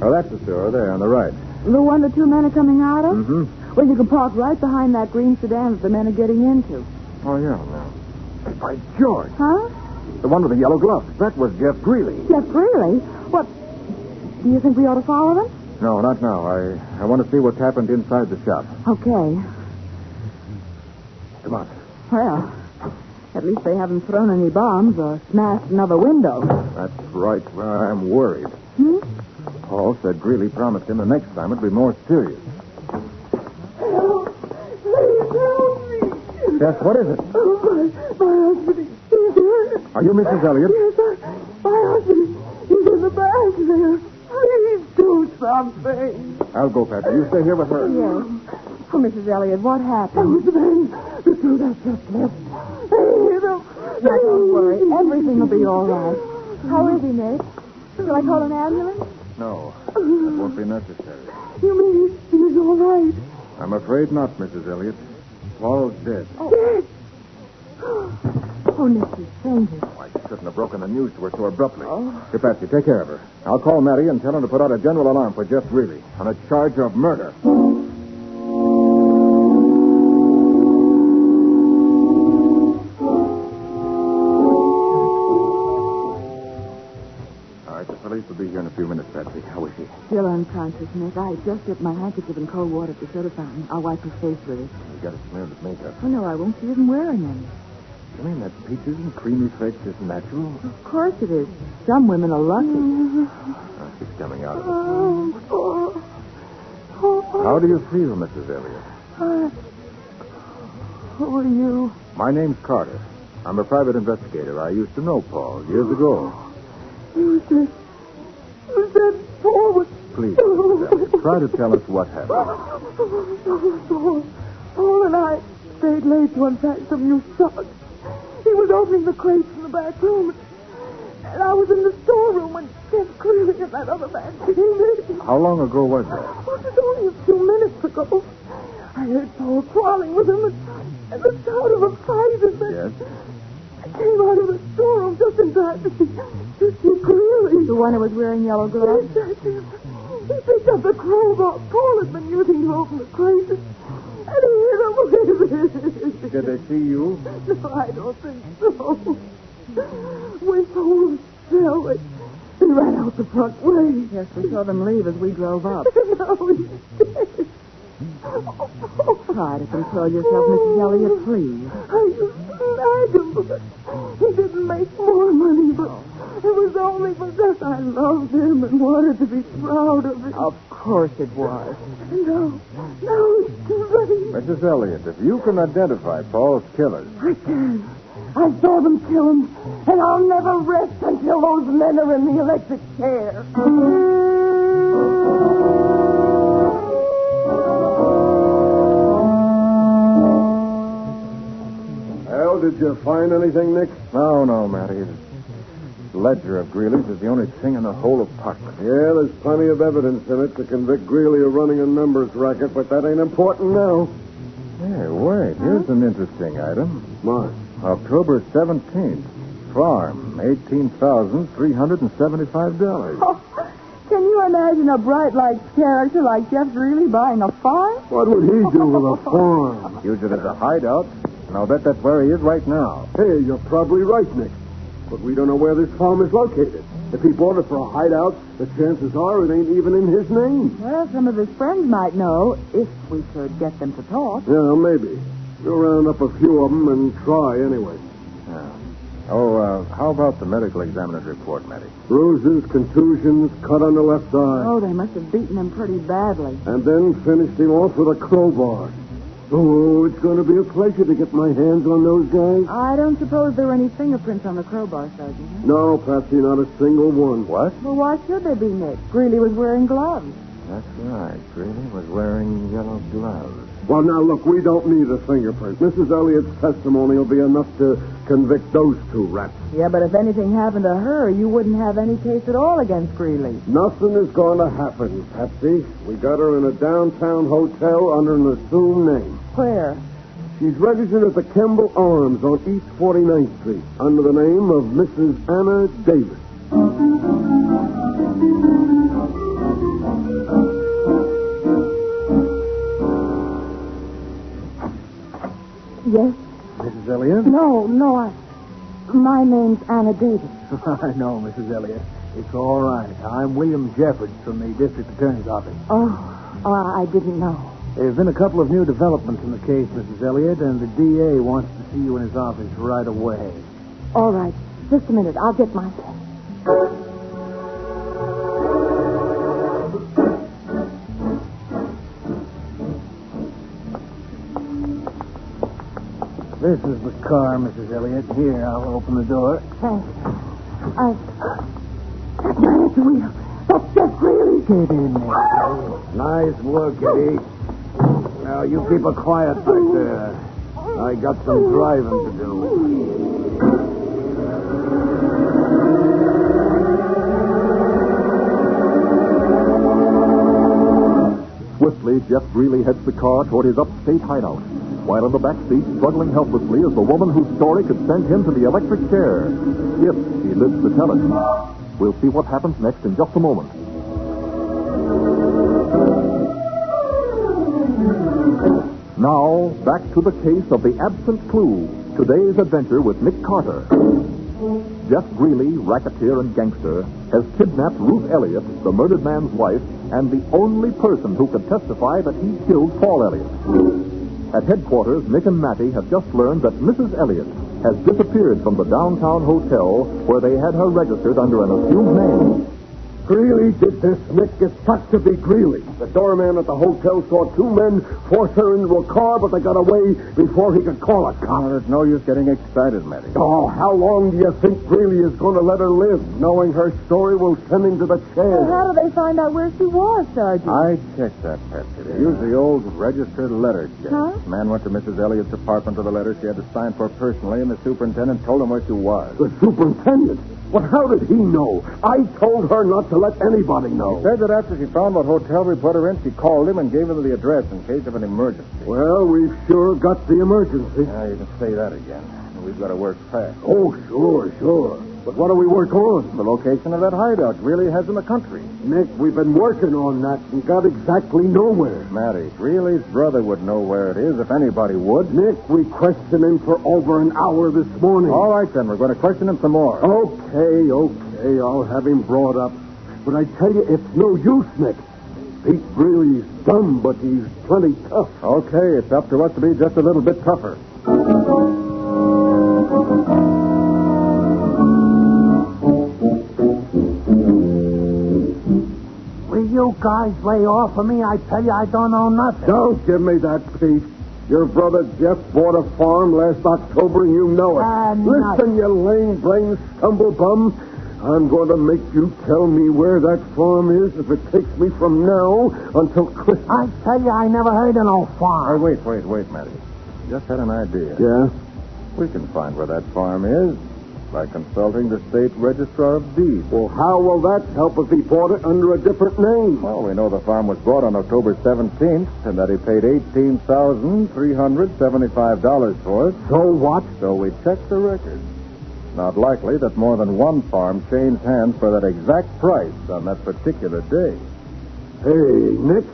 Oh, that's the store there on the right. The one the two men are coming out of? Mm-hmm. Well, you can park right behind that green sedan that the men are getting into. Oh, yeah, now. Hey, by George. Huh? The one with the yellow gloves. That was Jeff Greeley. Jeff Greeley? What? Do you think we ought to follow them? No, not now. I want to see what's happened inside the shop. Okay. Come on. Well, at least they haven't thrown any bombs or smashed another window. That's right. Well, I'm worried. Hmm? Paul said Greeley promised him the next time it'd be more serious. Please help me. Jeff, what is it? Oh, my husband, he's here. Are you Mrs. Elliott? Yes, my husband, he's in the back there. Please do something. I'll go, Patsy. You stay here with her. Yes. Oh, Mrs. Elliott, what happened? Those men, the two that just left. They hit him. Now, don't worry. Everything will be all right. How is he, Nick? Shall I call an ambulance? No, that won't be necessary. You mean he's all right? I'm afraid not, Mrs. Elliott. Paul's dead. Dead? Oh, Nick, he's fainted. I shouldn't have broken the news to her so abruptly. Here, Patsy, take care of her. I'll call Mattie and tell her to put out a general alarm for Jeff Greeley on a charge of murder. The police will be here in a few minutes, Patsy. How is he? Still unconscious, Nick. I just dipped my handkerchief in cold water at the soda fountain. I'll wipe his face with it. You got to smear his makeup. Oh, no, I won't. She isn't wearing any. You mean that peaches and creamy face is natural? Of course it is. Some women are lucky. Oh, she's coming out of it. How do you feel, Mrs. Elliott? Who are you? My name's Carter. I'm a private investigator. I used to know Paul years ago. Who's that forward? Please, Mrs. Elliott, try to tell us what happened. Paul and I stayed late to unpack some new stock. He was opening the crates in the back room, and I was in the storeroom when Jeff Greeley and that other man came in. How long ago was that? Oh, it was only a few minutes ago. I heard Paul quarreling with him, and the sound of a fight, and then Yes? I came out of the storeroom just in time to see Greeley. The one who was wearing yellow gloves? Yes, he picked up the crowbar Paul had been using to open the crate, and he hit him with it. Did they see you? No, I don't think so. When Paul fell, they ran out the front way. Yes, we saw them leave as we drove up. Now he's dead. Try to control yourself, Mrs. Elliott, please. I used to nag him, but he didn't make more money, but it was only because I loved him and wanted to be proud of him. Of course it was. Now it's too late. Mrs. Elliott, if you can identify Paul's killers. I can. I saw them kill him, and I'll never rest until those men are in the electric chair. Well, did you find anything, Nick? No, Matty. The ledger of Greeley's is the only thing in the whole apartment. Yeah, there's plenty of evidence in it to convict Greeley of running a numbers racket, but that ain't important now. Hey, wait. Here's an interesting item. What? October 17th. Farm, $18,375. Oh, can you imagine a bright light character like Jeff Greeley buying a farm? What would he do with a farm? Use it as a hideout, and I'll bet that's where he is right now. Hey, you're probably right, Nick. But we don't know where this farm is located. If he bought it for a hideout, the chances are it ain't even in his name. Well, some of his friends might know, if we could get them to talk. Yeah, maybe. We'll round up a few of them and try anyway. Yeah. Oh, how about the medical examiner's report, Matty? Bruises, contusions, cut on the left eye. Oh, they must have beaten him pretty badly. And then finished him off with a crowbar. Oh, it's going to be a pleasure to get my hands on those guys. I don't suppose there were any fingerprints on the crowbar, Sergeant. Huh? No, Patsy, not a single one. What? Well, why should there be, Nick? Greeley was wearing gloves. That's right. Greeley was wearing yellow gloves. Well, now, look, we don't need a fingerprint. Mrs. Elliott's testimony will be enough to convict those two rats. Yeah, but if anything happened to her, you wouldn't have any case at all against Greeley. Nothing is going to happen, Patsy. We got her in a downtown hotel under an assumed name. Where? She's registered at the Kemble Arms on East 49th Street under the name of Mrs. Anna Davis. Yes? Mrs. Elliott? No, My name's Anna Davis. I know, Mrs. Elliott. It's all right. I'm William Jeffords from the district attorney's office. Oh, I didn't know. There's been a couple of new developments in the case, Mrs. Elliott, and the DA wants to see you in his office right away. All right. Just a minute. I'll get my... This is the car, Mrs. Elliott. Here, I'll open the door. Thanks. That man at the wheel. That's Jeff Greeley. Get in there. Nice work, Eddie. Now, you keep her quiet back there. I got some driving to do. Swiftly, Jeff Greeley heads the car toward his upstate hideout, while in the back seat, struggling helplessly, is the woman whose story could send him to the electric chair, if he lives to tell it. We'll see what happens next in just a moment. Now, back to the case of the absent clue. Today's adventure with Nick Carter. Jeff Greeley, racketeer and gangster, has kidnapped Ruth Elliott, the murdered man's wife, and the only person who could testify that he killed Paul Elliott. At headquarters, Nick and Mattie have just learned that Mrs. Elliott has disappeared from the downtown hotel where they had her registered under an assumed name. Greeley did this, Nick. It's got to be Greeley. The doorman at the hotel saw two men force her into a car, but they got away before he could call a cop. Oh, there's no use getting excited, Matty. Oh, how long do you think Greeley is going to let her live, knowing her story will send him to the chair? Well, how do they find out where she was, Sergeant? I checked that, Patsy. They used the old registered letter check. Huh? The man went to Mrs. Elliott's apartment with a letter she had to sign for personally, and the superintendent told him where she was. The superintendent? Well, how did he know? I told her not to let anybody know. He said that after she found what hotel we put her in, she called him and gave him the address in case of an emergency. Well, we've sure got the emergency. Yeah, you can say that again. We've got to work fast. Oh, sure. But what do we work on? The location of that hideout Greeley has in the country. Nick, we've been working on that and got exactly nowhere. Matty, Greeley's brother would know where it is if anybody would. Nick, we questioned him for over an hour this morning. All right, then. We're going to question him some more. Okay. I'll have him brought up. But I tell you, it's no use, Nick. Pete Greeley's dumb, but he's plenty tough. Okay, it's up to us to be just a little bit tougher. Will you guys lay off of me? I tell you, I don't know nothing. Don't give me that, Pete. Your brother Jeff bought a farm last October, and you know it. Listen, you lame-brained stumblebum. I'm going to make you tell me where that farm is if it takes me from now until Christmas. I tell you, I never heard of no farm. Wait, Matty. Just had an idea. Yeah? We can find where that farm is by consulting the state registrar of deeds. Well, how will that help if he bought it under a different name? Well, we know the farm was bought on October 17th and that he paid $18,375 for it. So what? So we checked the records. Not likely that more than one farm changed hands for that exact price on that particular day. Hey, Nick,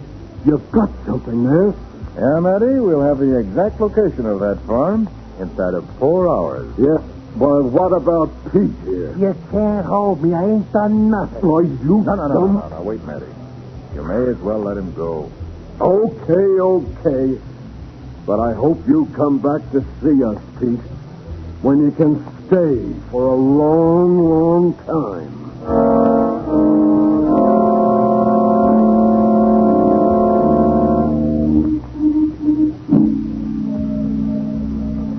you've got something there. Yeah, Matty, we'll have the exact location of that farm inside of 4 hours. Yeah. Well, what about Pete here? You can't hold me. I ain't done nothing. Why, you... No. Wait, Matty. You may as well let him go. Okay. But I hope you come back to see us, Pete, when you can stay for a long time.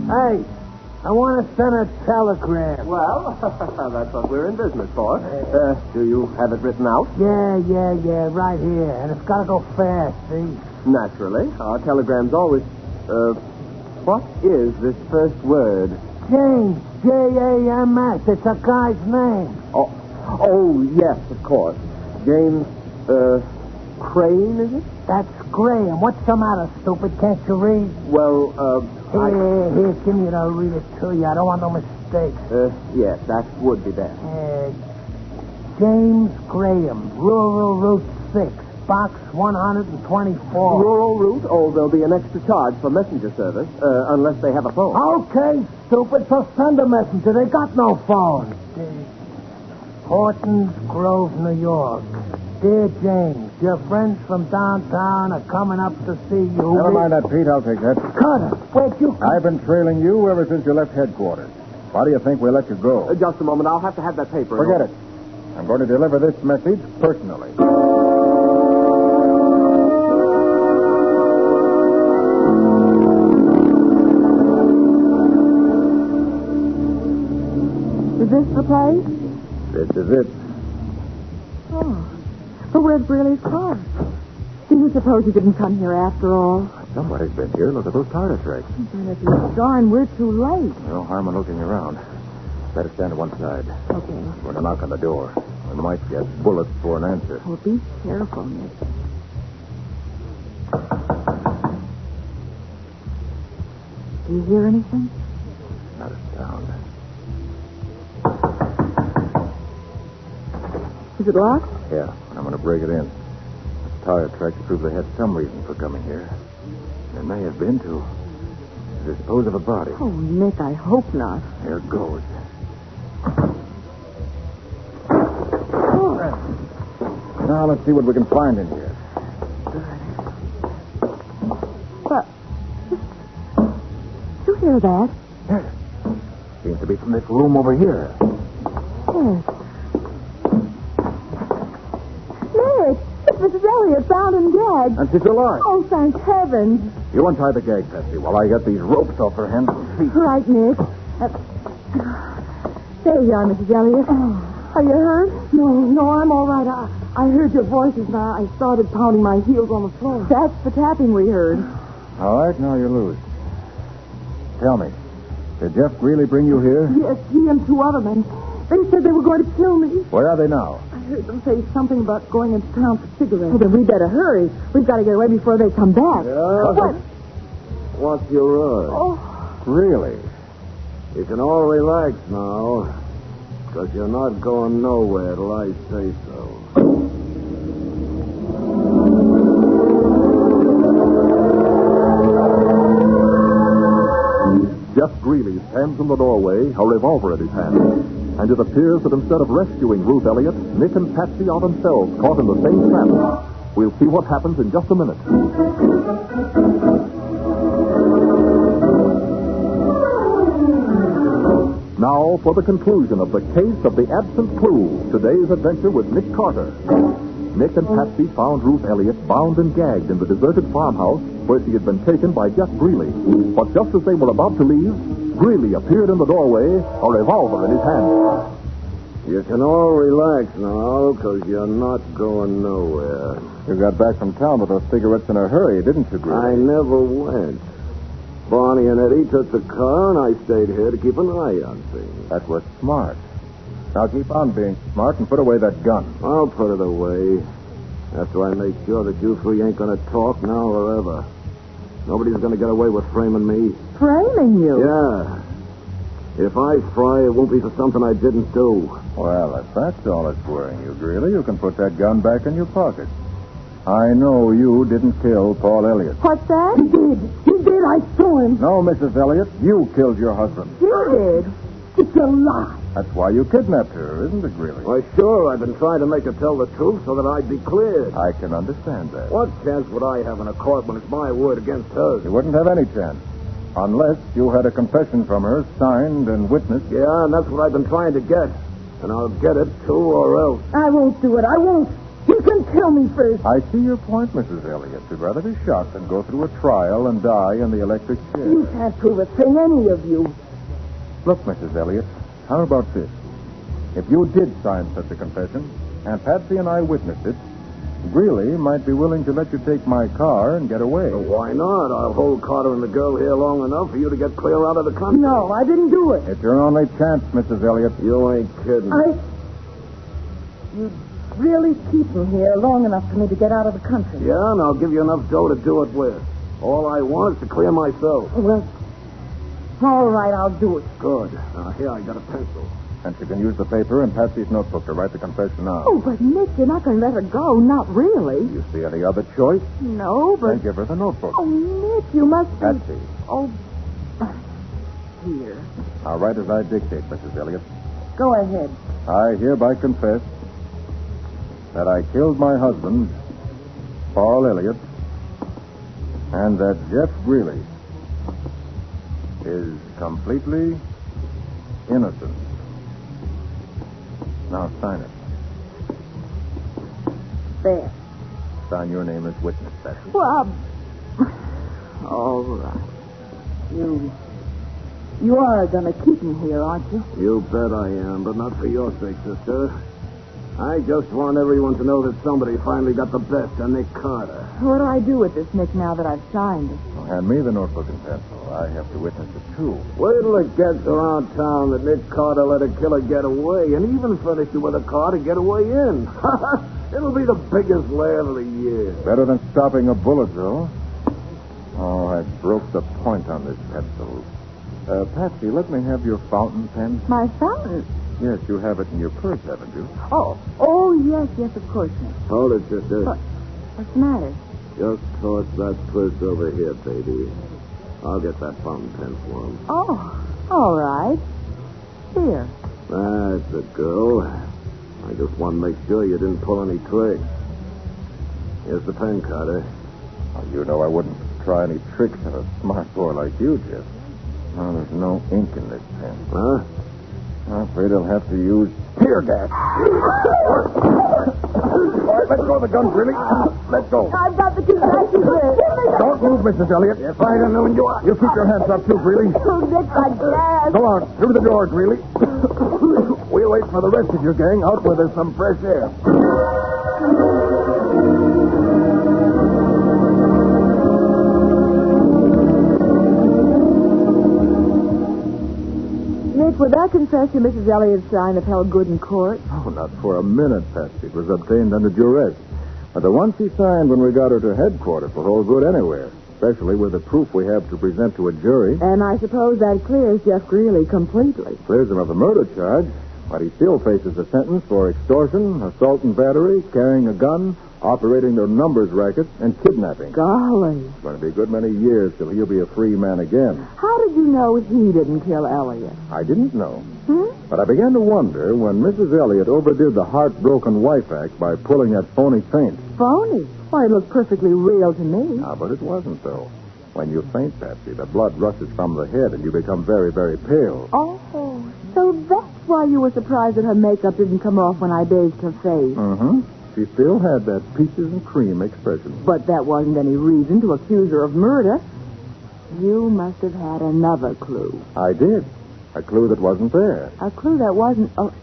Hey, I want to send a telegram. Well, that's what we're in business for. Do you have it written out? Yeah, right here. And it's got to go fast, see? Naturally. Our telegrams always... what is this first word? James. Jams. It's a guy's name. Oh, yes, of course. James, Crane, is it? That's Graham. What's the matter, stupid? Can't you read? Well, Here, give me it. I'll read it to you. I don't want no mistakes. Yes, that would be best. James Graham, Rural Route 6, Box 124. Rural route? Oh, there'll be an extra charge for messenger service, unless they have a phone. Okay, stupid, so send a messenger. They got no phone. Horton's Grove, New York. Dear James, your friends from downtown are coming up to see you. Never mind that, Pete. I'll take that. Carter, where'd you come? I've been trailing you ever since you left headquarters. Why do you think we let you go? Just a moment. I'll have to have that paper. Forget it. I'm going to deliver this message personally. Is this the place? This is it. Oh. But where's Brearley's car? Do you suppose he didn't come here after all? Somebody's been here. Look at those tire tracks. And if he's gone, we're too late. No harm in looking around. Better stand to one side. Okay. We're going to knock on the door. We might get bullets for an answer. Well, be careful, Nick. Do you hear anything? Not a sound. Is it locked? Yeah, I'm going to break it in. The tire tracks prove they had some reason for coming here. There may have been to dispose of a body. Oh, Nick, I hope not. Here goes. Now let's see what we can find in here. But, you hear that? Yes. Seems to be from this room over here. Yes. Nick, it's Mrs. Elliot, bound and gagged. And she's alive. Oh, thank heavens. You untie the gag, Patsy, while I get these ropes off her hands and feet. Right, Nick. There you are, Mrs. Elliot. Are you hurt? No, I'm all right. I heard your voices and I started pounding my heels on the floor. That's the tapping we heard. All right, now you're loose. Tell me, did Jeff Greeley bring you here? Yes, he and two other men. They said they were going to kill me. Where are they now? I heard them say something about going into town for cigarettes. Well, then we better hurry. We've got to get away before they come back. Yeah? What? What's your rush? Oh. Really? You can all relax now, because you're not going nowhere till I say so. Jeff Greeley stands in the doorway, a revolver in his hand. And it appears that instead of rescuing Ruth Elliott, Nick and Patsy are themselves caught in the same trap. We'll see what happens in just a minute. Now for the conclusion of the case of the absent clue. Today's adventure with Nick Carter. Nick and Patsy found Ruth Elliott bound and gagged in the deserted farmhouse where she had been taken by Jeff Greeley. But just as they were about to leave, Greeley appeared in the doorway, a revolver in his hand. You can all relax now, because you're not going nowhere. You got back from town with those cigarettes in a hurry, didn't you, Greeley? I never went. Barney and Eddie took the car, and I stayed here to keep an eye on things. That was smart. Now keep on being smart and put away that gun. I'll put it away after I make sure that you three ain't going to talk now or ever. Nobody's going to get away with framing me. Framing you? Yeah. If I fry, it won't be for something I didn't do. Well, if that's all that's worrying you, Greeley, you can put that gun back in your pocket. I know you didn't kill Paul Elliott. What's that? He did. I saw him. No, Mrs. Elliott, you killed your husband. You did? It's a lie. That's why you kidnapped her, isn't it, Greeley? Why, sure. I've been trying to make her tell the truth so that I'd be cleared. I can understand that. What chance would I have in a court when it's my word against hers? You wouldn't have any chance. Unless you had a confession from her, signed and witnessed. Yeah, and that's what I've been trying to get. And I'll get it, too, or else. I won't do it. I won't. You can kill me first. I see your point, Mrs. Elliott. You'd rather be shot than go through a trial and die in the electric chair. You can't prove a thing, any of you. Look, Mrs. Elliott, how about this? If you did sign such a confession, and Patsy and I witnessed it, Greeley might be willing to let you take my car and get away. Well, why not? I'll hold Carter and the girl here long enough for you to get clear out of the country. No, I didn't do it. It's your only chance, Mrs. Elliott. You ain't kidding. You'd really keep me here long enough for me to get out of the country. Yeah, and I'll give you enough dough to do it with. All I want is to clear myself. Well, all right, I'll do it. Good. Now, here, I got a pencil. And she can use the paper and Patsy's notebook to write the confession on. Oh, but Nick, you're not going to let her go. Not really. You see any other choice? No, but... Then give her the notebook. Oh, Nick, you must be... Patsy. Oh, here. I'll write as I dictate, Mrs. Elliott. Go ahead. I hereby confess that I killed my husband, Paul Elliott, and that Jeff Greeley is completely innocent. Now sign it. There. Sign your name as witness, Patsy. Well, all right. You are going to keep me here, aren't you? You bet I am, but not for your sake, sister. I just want everyone to know that somebody finally got the best of Nick Carter. What do I do with this, Nick, now that I've signed it? Well, hand me the notebook and pencil. I have to witness it, too. Wait till it gets around town that Nick Carter let a killer get away and even furnished you with a car to get away in. It'll be the biggest laugh of the year. Better than stopping a bullet, though. Oh, I broke the point on this pencil. Patsy, let me have your fountain pen. My fountain? Yes, you have it in your purse, haven't you? Oh, yes, of course, Nick. Hold it, sister. What's the matter? Just toss that purse over here, baby. I'll get that fountain pen for him. Oh, all right. Here. That's a girl. I just want to make sure you didn't pull any tricks. Here's the pen, Carter. Well, you know I wouldn't try any tricks on a smart boy like you, Jeff. Oh, there's no ink in this pen. Huh? I'm afraid I'll have to use tear gas. All right, let go of the gun, Greeley. Let go. I've got the confession here. Don't move, Mrs. Elliott. If I'd have known you... You keep your hands up, too, Greeley. Oh, Nick, like gas. Go on, through the door, Greeley. We'll wait for the rest of your gang out where there's some fresh air. Nick, would that confession Mrs. Elliott signed have held good in court? Oh, not for a minute, Patsy. It was obtained under duress. But the one she signed when we got her to headquarters will hold good anywhere, especially with the proof we have to present to a jury. And I suppose that clears Jeff Greeley completely. Clears him of the murder charge, but he still faces a sentence for extortion, assault and battery, carrying a gun, operating their numbers racket, and kidnapping. Golly. It's going to be a good many years till he'll be a free man again. How did you know he didn't kill Elliot? I didn't know. But I began to wonder when Mrs. Elliott overdid the heartbroken wife act by pulling that phony faint. Phony? Why, it looked perfectly real to me. Ah, but it wasn't, though. When you faint, Patsy, the blood rushes from the head and you become very, very pale. Oh, so that's why you were surprised that her makeup didn't come off when I bathed her face. Mm-hmm. She still had that peaches and cream expression. But that wasn't any reason to accuse her of murder. You must have had another clue. I did. A clue that wasn't there. A clue that wasn't... Oh,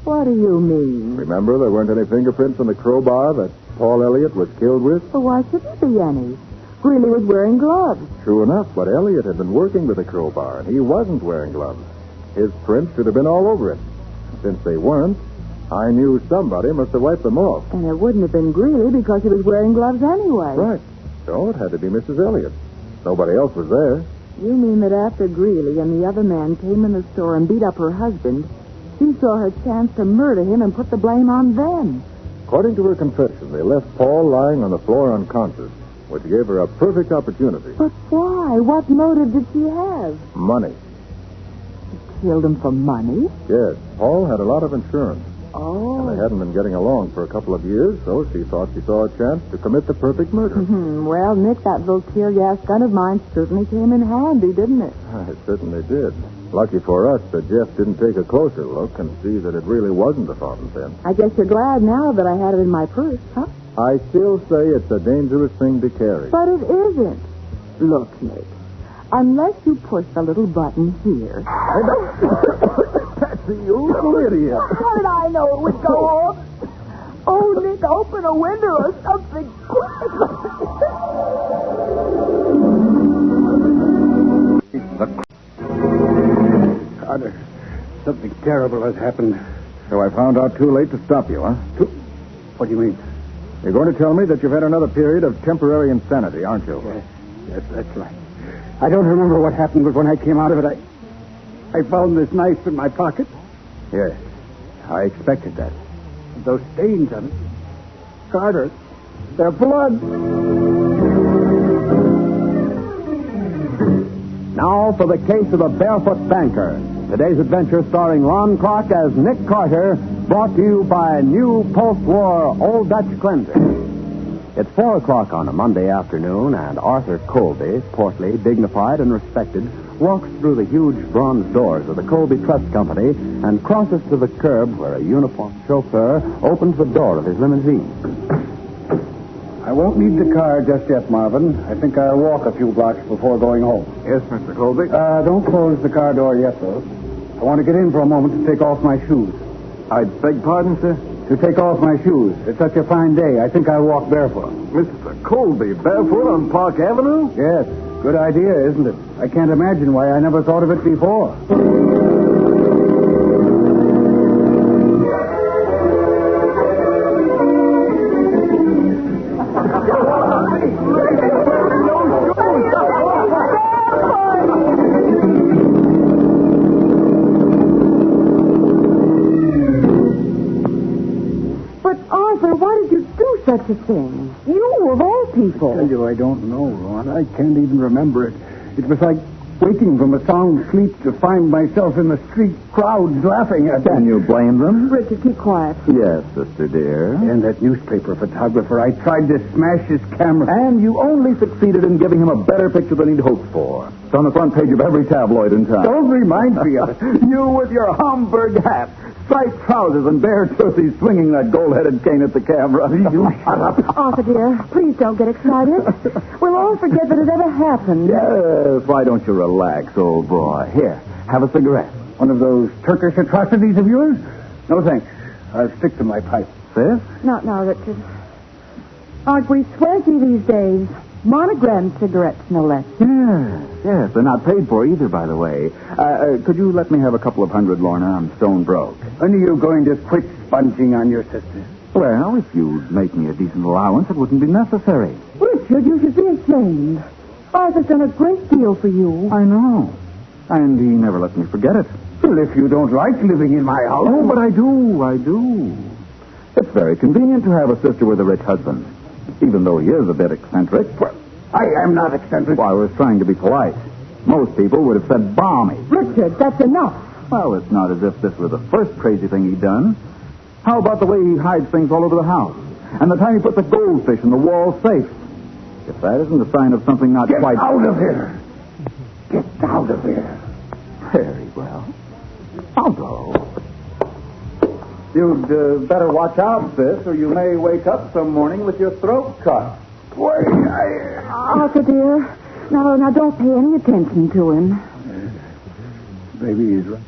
what do you mean? Remember, there weren't any fingerprints on the crowbar that Paul Elliott was killed with? Well, why should there be any? Greeley was wearing gloves. True enough, but Elliott had been working with the crowbar, and he wasn't wearing gloves. His prints should have been all over it. Since they weren't, I knew somebody must have wiped them off. And it wouldn't have been Greeley because he was wearing gloves anyway. Right. So it had to be Mrs. Elliott. Nobody else was there. You mean that after Greeley and the other man came in the store and beat up her husband, she saw her chance to murder him and put the blame on them? According to her confession, they left Paul lying on the floor unconscious, which gave her a perfect opportunity. But why? What motive did she have? Money. She killed him for money? Yes. Paul had a lot of insurance. Oh. And they hadn't been getting along for a couple of years, so she thought she saw a chance to commit the perfect murder. Well, Nick, that little tear gas gun of mine certainly came in handy, didn't it? It certainly did. Lucky for us that Jeff didn't take a closer look and see that it really wasn't a fountain pen. I guess you're glad now that I had it in my purse, huh? I still say it's a dangerous thing to carry. But it isn't. Look, Nick, unless you push the little button here... Patsy, you little idiot. How did I know it would go off? Oh, Nick, open a window or something. Carter, something terrible has happened. So I found out too late to stop you, huh? What do you mean? You're going to tell me that you've had another period of temporary insanity, aren't you? Yes, that's right. I don't remember what happened, but when I came out of it, I found this knife in my pocket. Yes, I expected that. Those stains on it. Carter, they're blood. Now for the case of the Barefoot Banker. Today's adventure starring Ron Clark as Nick Carter, brought to you by new post-war Old Dutch cleanser. It's 4 o'clock on a Monday afternoon, and Arthur Colby, portly, dignified, and respected, walks through the huge bronze doors of the Colby Trust Company and crosses to the curb where a uniformed chauffeur opens the door of his limousine. I won't need the car just yet, Marvin. I think I'll walk a few blocks before going home. Yes, Mr. Colby. Don't close the car door yet, though. I want to get in for a moment to take off my shoes. I beg pardon, sir? To take off my shoes. It's such a fine day. I think I'll walk barefoot. Mr. Colby, barefoot on Park Avenue? Yes. Good idea, isn't it? I can't imagine why I never thought of it before. Such a thing. You, of all people. I tell you, I don't know, Ron. I can't even remember it. It was like waking from a sound sleep to find myself in the street, crowds laughing at me. Can you blame them? Richard, keep quiet. Yes, sister dear. And that newspaper photographer, I tried to smash his camera. And you only succeeded in giving him a better picture than he'd hoped for. It's on the front page of every tabloid in town. Don't remind me of it. You with your Homburg hat, striped trousers, and bare tussies swinging that gold-headed cane at the camera. You shut up. Arthur, dear, please don't get excited. We'll all forget that it ever happened. Yes, why don't you relax, old boy? Here, have a cigarette. One of those Turkish atrocities of yours? No, thanks. I'll stick to my pipe. Sis? Not now, Richard. Aren't we swanky these days? Monogram cigarettes, no less. Yes, they're not paid for either, by the way. Could you let me have a couple of $100, Lorna? I'm stone broke. When are you going to quit sponging on your sister? Well, if you'd make me a decent allowance, it wouldn't be necessary. Richard, you should be ashamed. Arthur's done a great deal for you. I know. And he never lets me forget it. Well, if you don't like living in my house... Oh, but I do. It's very convenient to have a sister with a rich husband, even though he is a bit eccentric. Well, I am not eccentric. Well, I was trying to be polite. Most people would have said balmy. Richard, that's enough. Well, it's not as if this were the first crazy thing he'd done. How about the way he hides things all over the house? And the time he put the goldfish in the wall safe? If that isn't a sign of something not Get quite... Get out of here. Get out of here. Very well. I'll go. You'd better watch out, sis, or you may wake up some morning with your throat cut. Wait, Arthur, dear. Now, don't pay any attention to him. Maybe he's right.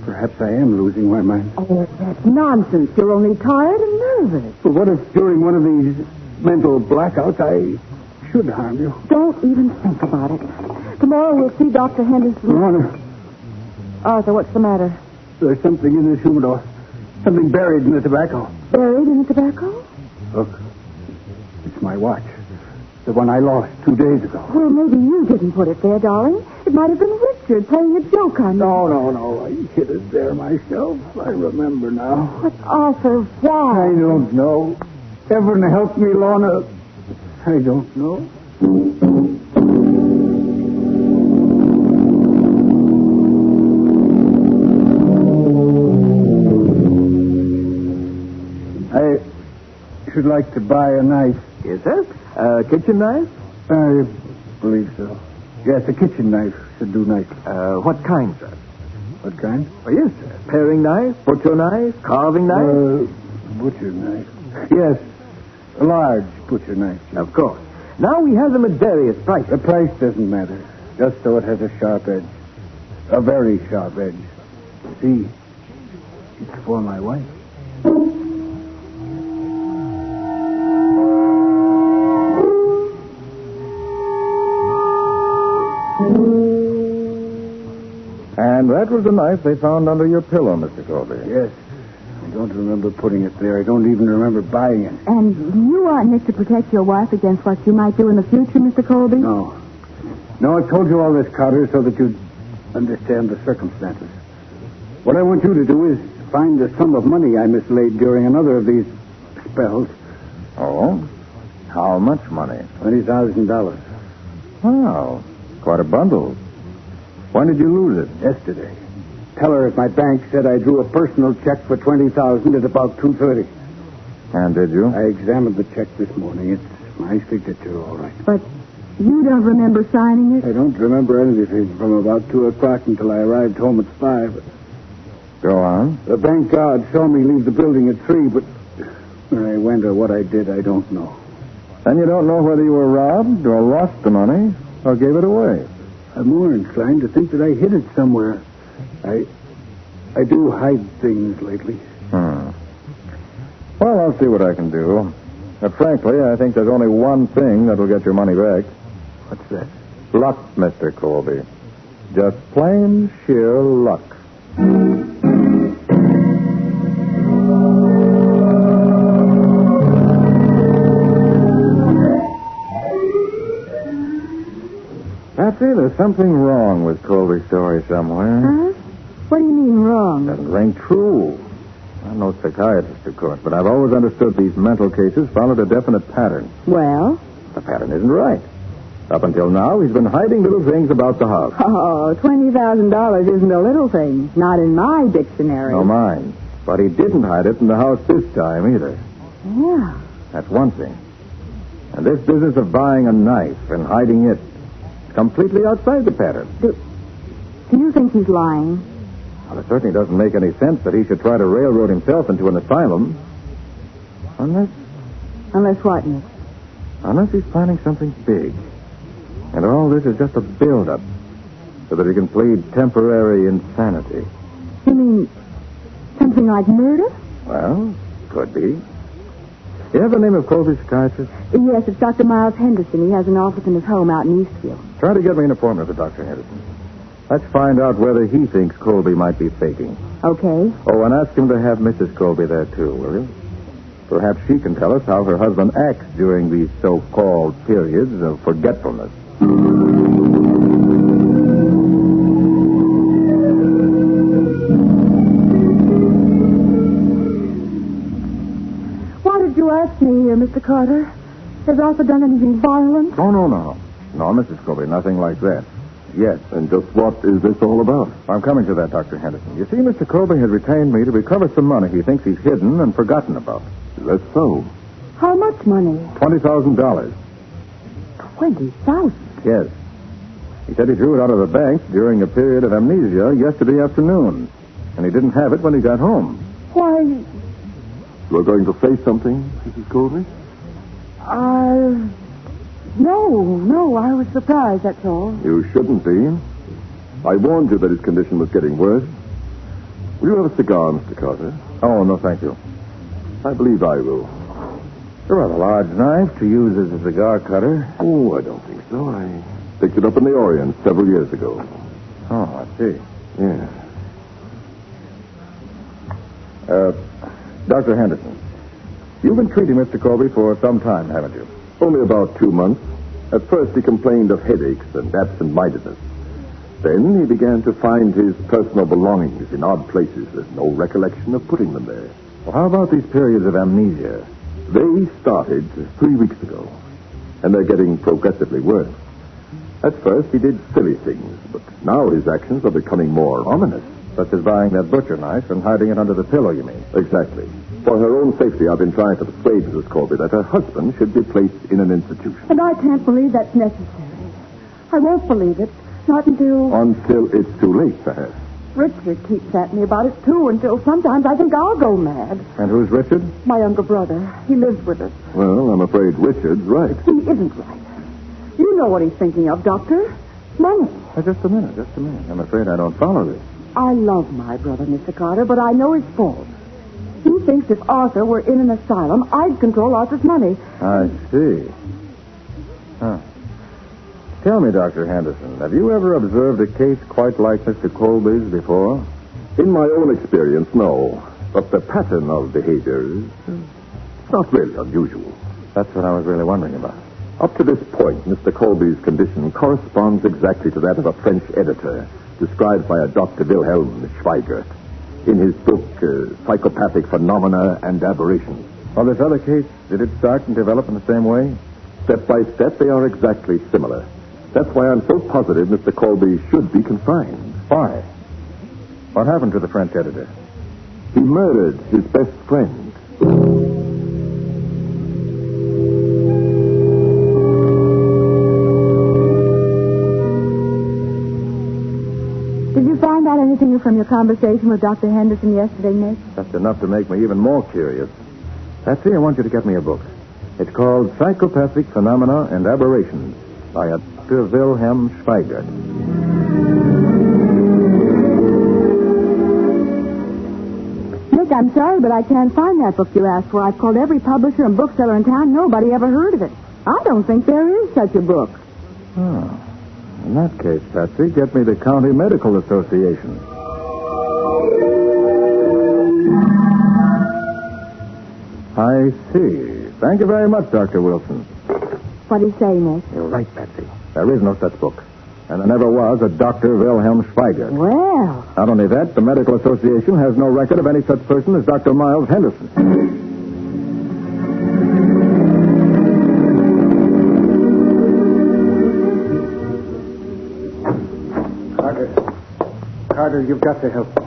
Perhaps I am losing my mind. Oh, that's nonsense. You're only tired and nervous. But what if during one of these mental blackouts I should harm you? Don't even think about it. Tomorrow we'll see Dr. Henderson. Lorna. Arthur, what's the matter? There's something in this humidor. Something buried in the tobacco. Buried in the tobacco? Look. It's my watch. The one I lost 2 days ago. Well, maybe you didn't put it there, darling. It might have been Richard playing a joke on you. No. I hid it there myself. I remember now. But, Arthur, why? I don't know. Heaven help me, Lorna. I don't know. I should like to buy a knife. Yes, sir? A kitchen knife? I believe so. Yes, a kitchen knife should do nicely. What kind, sir? What kind? Oh, yes, sir. Paring knife, butcher knife, carving knife? Butcher knife. Yes, a large butcher knife. Of course. Now we have them at various prices. The price doesn't matter, just so it has a sharp edge. A very sharp edge. See, it's for my wife. And that was the knife they found under your pillow, Mr. Colby. Yes. I don't remember putting it there. I don't even remember buying it. And you aren't Nick to protect your wife against what you might do in the future, Mr. Colby? No. No, I told you all this, Carter, so that you'd understand the circumstances. What I want you to do is find the sum of money I mislaid during another of these spells. Oh? How much money? $20,000. Wow. Quite a bundle. When did you lose it? Yesterday. Tell her at my bank said I drew a personal check for $20,000 at about 2:30. And did you? I examined the check this morning. It's my signature, all right. But you don't remember signing it? I don't remember anything from about 2 o'clock until I arrived home at 5. Go on. The bank guard saw me leave the building at 3, but where I went or what I did, I don't know. And you don't know whether you were robbed or lost the money or gave it away? I'm more inclined to think that I hid it somewhere. I do hide things lately. Well, I'll see what I can do. But frankly, I think there's only one thing that'll get your money back. What's that? Luck, Mr. Colby. Just plain sheer luck. Patsy, there's something wrong with Colby's story somewhere. Huh? What do you mean wrong? Doesn't ring true. I'm no psychiatrist, of course, but I've always understood these mental cases followed a definite pattern. Well? The pattern isn't right. Up until now, he's been hiding little things about the house. Oh, $20,000 isn't a little thing. Not in my dictionary. No, mine. But he didn't hide it in the house this time, either. Yeah. That's one thing. And this business of buying a knife and hiding it is completely outside the pattern. Do you think he's lying? Well, it certainly doesn't make any sense that he should try to railroad himself into an asylum. Unless what, Nick? Unless he's planning something big. And all this is just a build-up so that he can plead temporary insanity. You mean something like murder? Well, could be. You have the name of Colby's psychiatrist? Yes, it's Dr. Miles Henderson. He has an office in his home out in Eastfield. Try to get me an appointment with Dr. Henderson. Let's find out whether he thinks Colby might be faking. Okay. Oh, and ask him to have Mrs. Colby there, too, will you? Perhaps she can tell us how her husband acts during these so-called periods of forgetfulness. Why did you ask me here, Mr. Carter? Has Arthur done anything violent? Oh, no. No, Mrs. Colby, nothing like that. Yes. And just what is this all about? I'm coming to that, Dr. Henderson. You see, Mr. Colby has retained me to recover some money he thinks he's hidden and forgotten about. Is that so? How much money? $20,000. $20,000? Yes. He said he drew it out of the bank during a period of amnesia yesterday afternoon. And he didn't have it when he got home. Why... You're going to say something, Mrs. Colby? No, I was surprised, that's all. You shouldn't be. I warned you that his condition was getting worse. Will you have a cigar, Mr. Carter? Oh, no, thank you. I believe I will. A rather large knife to use as a cigar cutter. Oh, I don't think so. I picked it up in the Orient several years ago. Oh, I see. Yeah. Dr. Henderson, you've been treating Mr. Colby for some time, haven't you? Only about 2 months. At first, he complained of headaches and absent-mindedness. Then he began to find his personal belongings in odd places with no recollection of putting them there. Well, how about these periods of amnesia? They started 3 weeks ago, and they're getting progressively worse. At first, he did silly things, but now his actions are becoming more ominous. Such as buying that butcher knife and hiding it under the pillow, you mean? Exactly. For her own safety, I've been trying to persuade Mrs. Colby that her husband should be placed in an institution. And I can't believe that's necessary. I won't believe it. Not until... Until it's too late, perhaps. Richard keeps at me about it, too, until sometimes I think I'll go mad. And who's Richard? My younger brother. He lives with us. Well, I'm afraid Richard's right. He isn't right. You know what he's thinking of, Doctor. Money. Just a minute. I'm afraid I don't follow this. I love my brother, Mr. Carter, but I know his fault. He thinks if Arthur were in an asylum, I'd control Arthur's money. I see. Huh. Tell me, Dr. Henderson, have you ever observed a case quite like Mr. Colby's before? In my own experience, no. But the pattern of behavior is not really unusual. That's what I was really wondering about. Up to this point, Mr. Colby's condition corresponds exactly to that of a French editor, described by a Dr. Wilhelm Schweigert. in his book, Psychopathic Phenomena and Aberrations. Well, this other case, did it start and develop in the same way? Step by step, they are exactly similar. That's why I'm so positive Mr. Colby should be confined. Why? What happened to the French editor? He murdered his best friend. Did you find out anything from your conversation with Dr. Henderson yesterday, Nick? That's enough to make me even more curious. Patsy, I want you to get me a book. It's called Psychopathic Phenomena and Aberrations by a Dr. Wilhelm Schweigert. Nick, I'm sorry, but I can't find that book you asked for. I've called every publisher and bookseller in town. Nobody ever heard of it. I don't think there is such a book. Oh. In that case, Patsy, get me the County Medical Association. I see. Thank you very much, Dr. Wilson. What do you say, Nick? You're right, Patsy. There is no such book. And there never was a Dr. Wilhelm Schweigert. Well. Not only that, the Medical Association has no record of any such person as Dr. Miles Henderson. Carter, you've got to help me.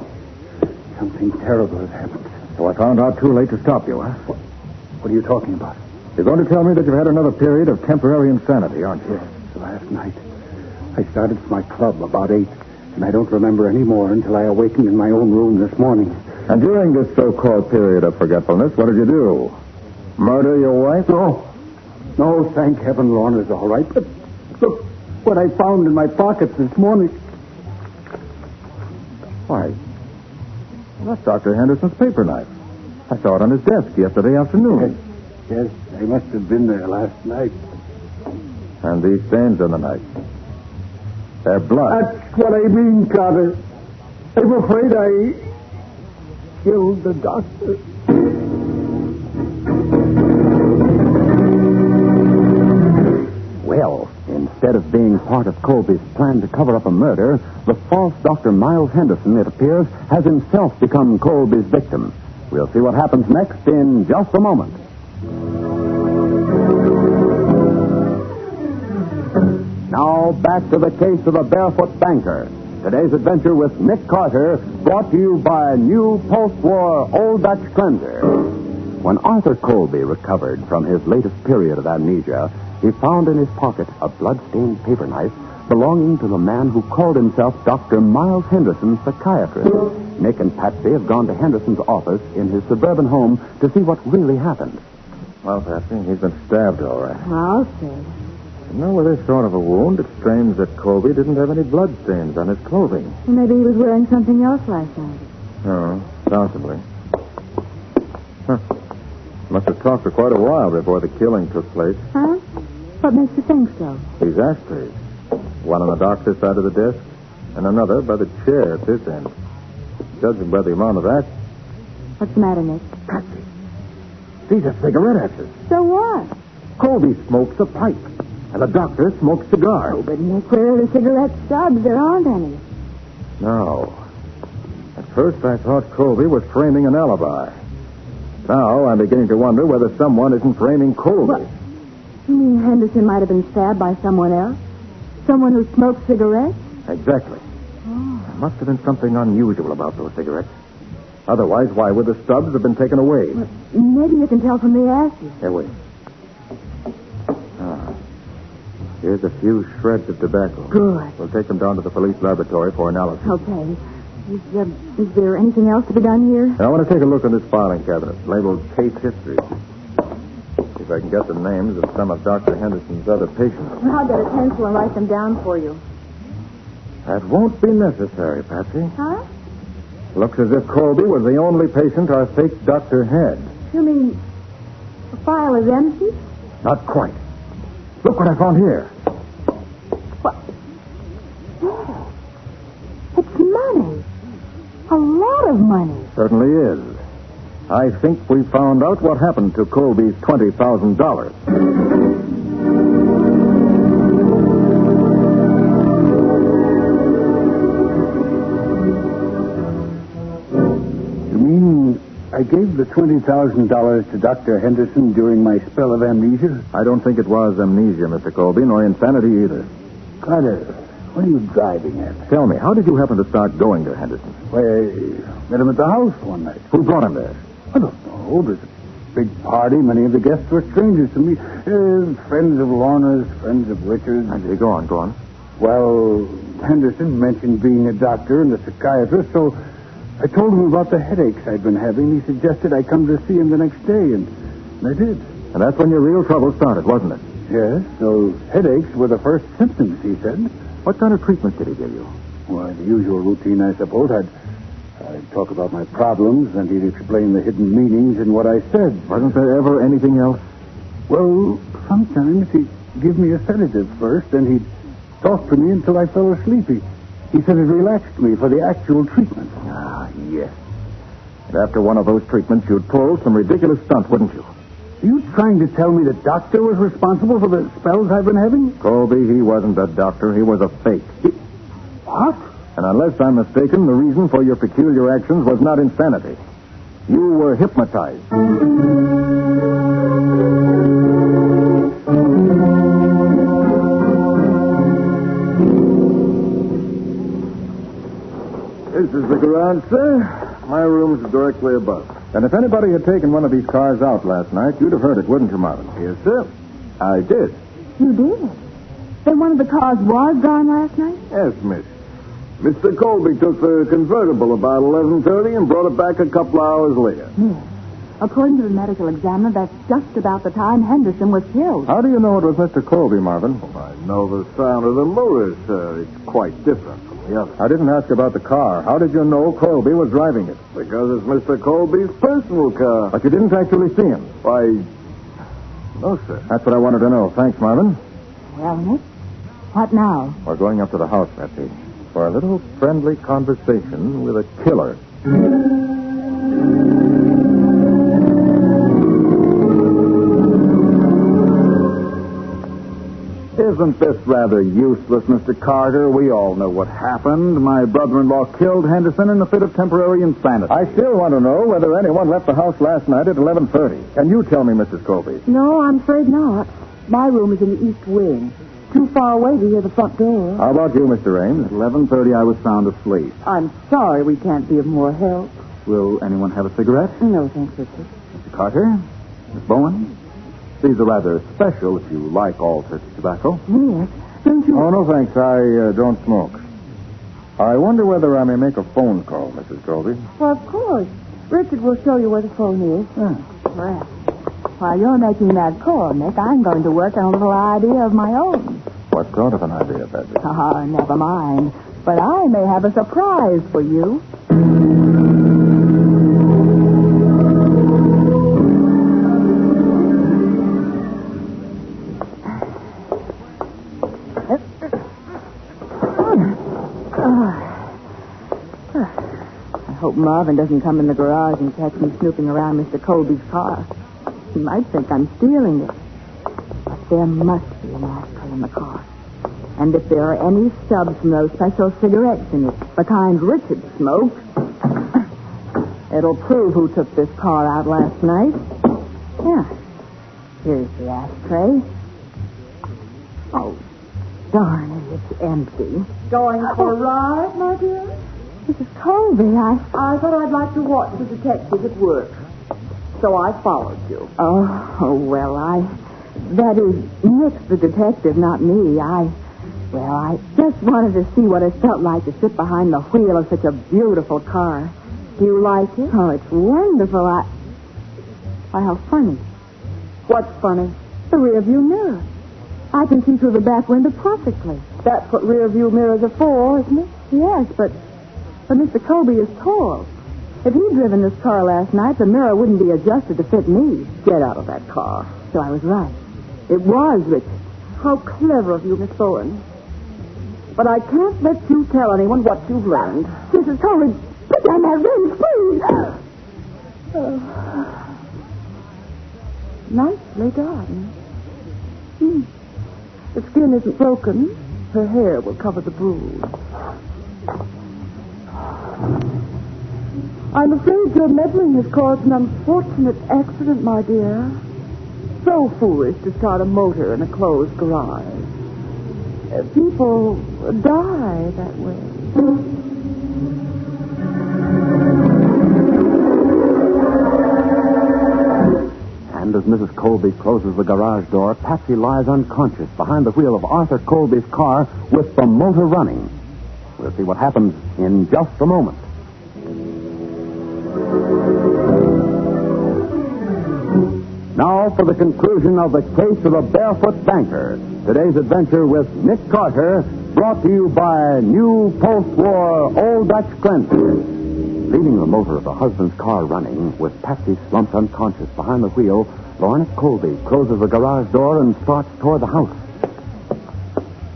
Something terrible has happened. So I found out too late to stop you, huh? What are you talking about? You're going to tell me that you've had another period of temporary insanity, aren't you? Yes, last night. I started for my club about 8, and I don't remember any more until I awakened in my own room this morning. And during this so-called period of forgetfulness, what did you do? Murder your wife? No, thank heaven Lorna's all right. But look what I found in my pockets this morning. Why, that's Dr. Henderson's paper knife. I saw it on his desk yesterday afternoon. Yes, I must have been there last night. And these stains on the knife. They're blood. That's what I mean, Carter. I'm afraid I killed the doctor. Well, instead of being part of Colby's plan to cover up a murder, the false Dr. Miles Henderson, it appears, has himself become Colby's victim. We'll see what happens next in just a moment. Now, back to the case of the Barefoot banker. Today's adventure with Nick Carter, brought to you by new post-war Old Dutch cleanser. When Arthur Colby recovered from his latest period of amnesia, he found in his pocket a blood-stained paper knife belonging to the man who called himself Dr. Miles Henderson, psychiatrist. Nick and Patsy have gone to Henderson's office in his suburban home to see what really happened. Well, Patsy, he's been stabbed, all right. I'll see. You know, with this sort of a wound, it's strange that Colby didn't have any blood stains on his clothing. Maybe he was wearing something else last night. Oh, possibly. Huh. Must have talked for quite a while before the killing took place. Huh? What makes you think so? These ashtrays. One on the doctor's side of the desk, and another by the chair at this end. Judging by the amount of that... What's the matter, Nick? Patsy, these are cigarette ashes. So what? Colby smokes a pipe, and the doctor smokes cigars. Oh, but Nick, where are the cigarette stubs? There aren't any. No. At first I thought Colby was framing an alibi. Now I'm beginning to wonder whether someone isn't framing Colby. What? You mean Henderson might have been stabbed by someone else? Someone who smoked cigarettes? Exactly. There must have been something unusual about those cigarettes. Otherwise, why would the stubs have been taken away? Well, maybe you can tell from the ashes. Here, wait. Here's a few shreds of tobacco. Good. We'll take them down to the police laboratory for analysis. Okay. Is there anything else to be done here? Now, I want to take a look in this filing cabinet, labeled Case History. See if I can get the names of some of Dr. Henderson's other patients. I'll get a pencil and write them down for you. That won't be necessary, Patsy. Huh? Looks as if Colby was the only patient our fake doctor had. You mean the file is empty? Not quite. Look what I found here. What? Yeah. It's money. A lot of money. Certainly is. I think we found out what happened to Colby's $20,000. I gave the $20,000 to Dr. Henderson during my spell of amnesia. I don't think it was amnesia, Mr. Colby, nor insanity either. Carter, what are you driving at? Tell me, how did you happen to start going to Henderson? Why, I met him at the house one night. Who brought him there? I don't know. There's a big party. Many of the guests were strangers to me. Friends of Lorna's, friends of Richard's. Go on. Well, Henderson mentioned being a doctor and a psychiatrist, so I told him about the headaches I'd been having. He suggested I come to see him the next day, and I did. And that's when your real trouble started, wasn't it? Yes, those headaches were the first symptoms, he said. What kind of treatment did he give you? Why, the usual routine, I suppose. I'd talk about my problems, and he'd explain the hidden meanings in what I said. Wasn't there ever anything else? Well, sometimes he'd give me a sedative first, then he'd talk to me until I fell asleep. He said it relaxed me for the actual treatment. Ah, yes. And after one of those treatments, you'd pull some ridiculous stunt, wouldn't you? Are you trying to tell me the doctor was responsible for the spells I've been having? Colby, he wasn't a doctor. He was a fake. What? And unless I'm mistaken, the reason for your peculiar actions was not insanity. You were hypnotized. This is the garage, sir. My room's directly above. And if anybody had taken one of these cars out last night, you'd have heard it, wouldn't you, Marvin? Yes, sir. I did. You did? Then one of the cars was gone last night? Yes, miss. Mr. Colby took the convertible about 11:30 and brought it back a couple hours later. Yes. According to the medical examiner, that's just about the time Henderson was killed. How do you know it was Mr. Colby, Marvin? Well, I know the sound of the motor, sir. It's quite different from the other. I didn't ask about the car. How did you know Colby was driving it? Because it's Mr. Colby's personal car. But you didn't actually see him? Why, no, sir. That's what I wanted to know. Thanks, Marvin. Well, Nick, what now? We're going up to the house, Betsy, for a little friendly conversation with a killer. Isn't this rather useless, Mr. Carter? We all know what happened. My brother-in-law killed Henderson in a fit of temporary insanity. I still want to know whether anyone left the house last night at 11:30. Can you tell me, Mrs. Colby? No, I'm afraid not. My room is in the east wing. Too far away to hear the front door. How about you, Mr. Ames? At 11:30, I was sound asleep. I'm sorry we can't be of more help. Will anyone have a cigarette? No, thanks, Richard. Mr. Carter? Miss Bowen? These are rather special if you like all turkey tobacco. Yes. Don't you... Oh, no, thanks. I don't smoke. I wonder whether I may make a phone call, Mrs. Colby. Well, of course. Richard will show you where the phone is. Well, while you're making that call, Nick, I'm going to work on a little idea of my own. What sort of an idea, Betsy? Never mind. But I may have a surprise for you. I hope Marvin doesn't come in the garage and catch me snooping around Mr. Colby's car. He might think I'm stealing it. But there must be an ashtray in the car. And if there are any stubs from those special cigarettes in it, the kind Richard smoked, it'll prove who took this car out last night. Yeah. Here's the ashtray. Oh, darn it, it's empty. Going for a ride, my dear? Mrs. Colby, I thought I'd like to watch the detective at work. So I followed you. Oh, well, that is Nick, the detective, not me. I just wanted to see what it felt like to sit behind the wheel of such a beautiful car. Do you like it? Oh, it's wonderful. Why, how funny. What's funny? The rear view mirror. I can see through the back window perfectly. That's what rear view mirrors are for, isn't it? Yes, but Mr. Colby is tall. If he'd driven this car last night, the mirror wouldn't be adjusted to fit me. Get out of that car. So I was right. It was Richard. How clever of you, Miss Bowen. But I can't let you tell anyone what you've learned. Mrs. Colby, put down that ring, please. Nicely done. The skin isn't broken. Her hair will cover the bruise. I'm afraid your meddling has caused an unfortunate accident, my dear. So foolish to start a motor in a closed garage. People die that way. And as Mrs. Colby closes the garage door, Patsy lies unconscious behind the wheel of Arthur Colby's car with the motor running. We'll see what happens in just a moment. Now for the conclusion of the case of the Barefoot Banker. Today's adventure with Nick Carter, brought to you by new post-war Old Dutch cleanser. Leaving the motor of the husband's car running, with Patsy slumped unconscious behind the wheel, Lorna Colby closes the garage door and starts toward the house.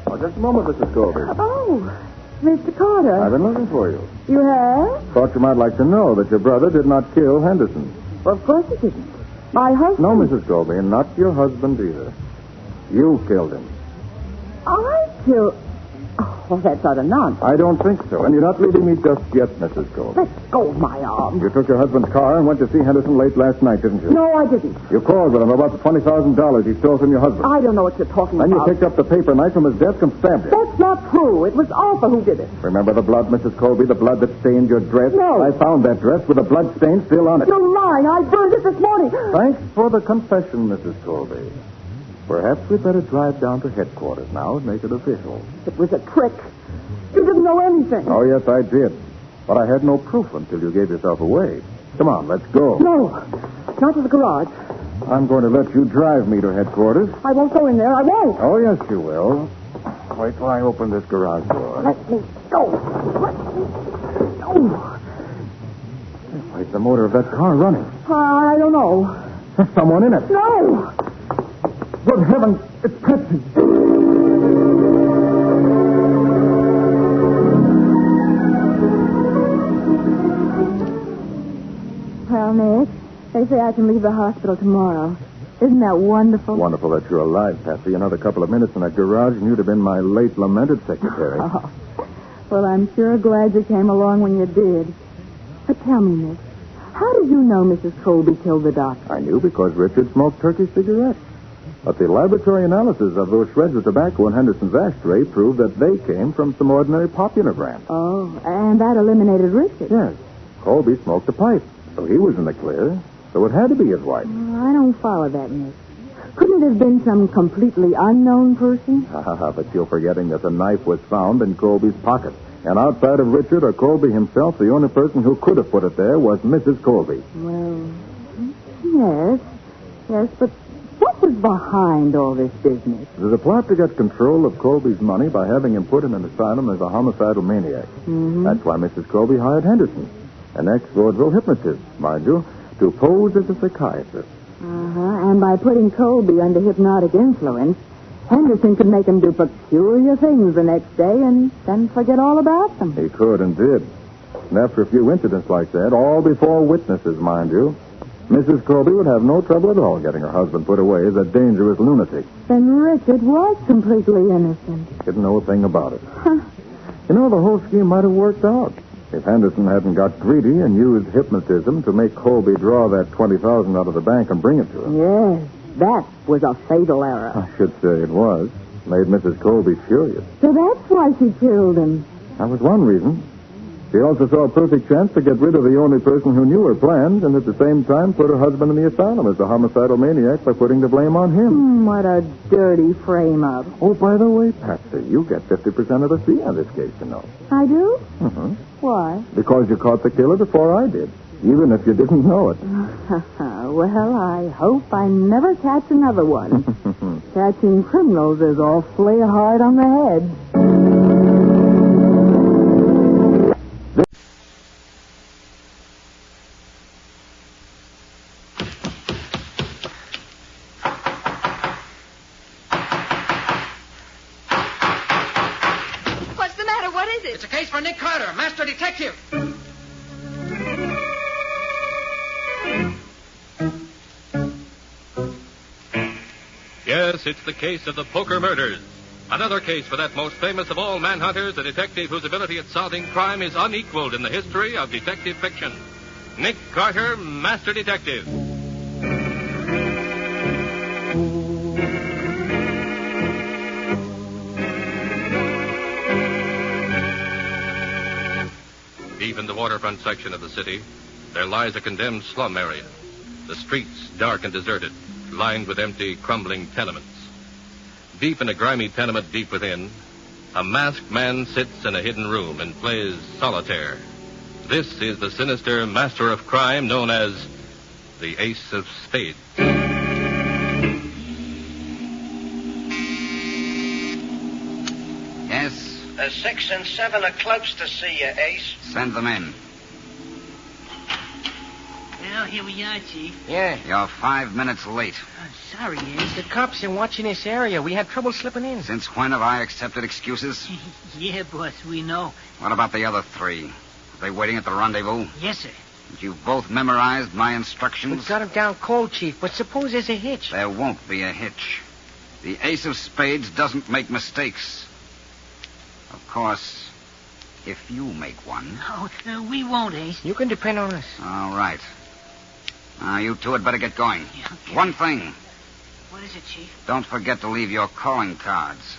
Oh, just a moment, Mrs. Colby. Oh, Mr. Carter. I've been looking for you. You have? Thought you might like to know that your brother did not kill Henderson. Well, of course he didn't. My husband... No, Mrs. Colby, and not your husband either. You killed him. I killed... Oh, that's utter nonsense. I don't think so, and you're not leaving me just yet, Mrs. Colby. Let go of my arm. You took your husband's car and went to see Henderson late last night, didn't you? No, I didn't. You called with him about the $20,000 he stole from your husband. I don't know what you're talking Then about. you picked up the paper knife from his desk and stabbed him. That's not true. It was Arthur who did it. Remember the blood, Mrs. Colby? The blood that stained your dress? No. I found that dress with the blood stain still on it. You're lying. I burned it this morning. Thanks for the confession, Mrs. Colby. Perhaps we'd better drive down to headquarters now and make it official. It was a trick. You didn't know anything. Oh, yes, I did. But I had no proof until you gave yourself away. Come on, let's go. No, not to the garage. I'm going to let you drive me to headquarters. I won't go in there. I won't. Oh, yes, you will. Wait till I open this garage door. Let me go. Let me go. Wait, the motor of that car running. I don't know. There's someone in it. No. Good heavens, it's Patsy. Well, Nick, they say I can leave the hospital tomorrow. Isn't that wonderful? Wonderful that you're alive, Patsy. Another couple of minutes in that garage, and you'd have been my late lamented secretary. Oh. Well, I'm sure glad you came along when you did. But tell me, Nick, how did you know Mrs. Colby killed the doctor? I knew because Richard smoked turkey cigarettes. But the laboratory analysis of those shreds of tobacco in Henderson's ashtray proved that they came from some ordinary popular brand. Oh, and that eliminated Richard. Yes. Colby smoked a pipe, so he was in the clear. So it had to be his wife. I don't follow that, Nick. Couldn't it have been some completely unknown person? But you're forgetting that the knife was found in Colby's pocket. And outside of Richard or Colby himself, the only person who could have put it there was Mrs. Colby. Well, yes, but what was behind all this business? There's a plot to get control of Colby's money by having him put in an asylum as a homicidal maniac. Mm-hmm. That's why Mrs. Colby hired Henderson, an ex-vaudeville hypnotist, mind you, to pose as a psychiatrist. And by putting Colby under hypnotic influence, Henderson could make him do peculiar things the next day and then forget all about them. He could and did. And after a few incidents like that, all before witnesses, mind you, Mrs. Colby would have no trouble at all getting her husband put away as a dangerous lunatic. Then Richard was completely innocent. Didn't know a thing about it. You know, the whole scheme might have worked out if Henderson hadn't got greedy and used hypnotism to make Colby draw that $20,000 out of the bank and bring it to him. Yes, that was a fatal error. I should say it was. Made Mrs. Colby furious. So that's why she killed him. That was one reason. She also saw a perfect chance to get rid of the only person who knew her plans and at the same time put her husband in the asylum as a homicidal maniac by putting the blame on him. What a dirty frame-up. Oh, by the way, Patsy, you get 50% of the fee on this case, you know. I do? Mm-hmm. Why? Because you caught the killer before I did, even if you didn't know it. Well, I hope I never catch another one. Catching criminals is awfully hard on the head. What's the matter? What is it? It's a case for Nick Carter, master detective. Yes, it's the case of the Poker Murders. Another case for that most famous of all manhunters, a detective whose ability at solving crime is unequaled in the history of detective fiction. Nick Carter, Master Detective. Deep in the waterfront section of the city, there lies a condemned slum area. The streets dark and deserted, lined with empty, crumbling tenements. Deep in a grimy tenement deep within, a masked man sits in a hidden room and plays solitaire. This is the sinister master of crime known as the Ace of Spades. Yes? 6 and 7 are close to see you, Ace. Send them in. Well, here we are, Chief. Yeah. You're 5 minutes late. Sorry, Ace. The cops are watching this area. We had trouble slipping in. Since when have I accepted excuses? Yeah, boss, we know. What about the other 3? Are they waiting at the rendezvous? Yes, sir. You've both memorized my instructions? We got him down cold, Chief, but suppose there's a hitch. There won't be a hitch. The Ace of Spades doesn't make mistakes. Of course, if you make one. No, we won't, Ace. You can depend on us. All right. Now, you two had better get going. Yeah, okay. One thing. What is it, Chief? Don't forget to leave your calling cards.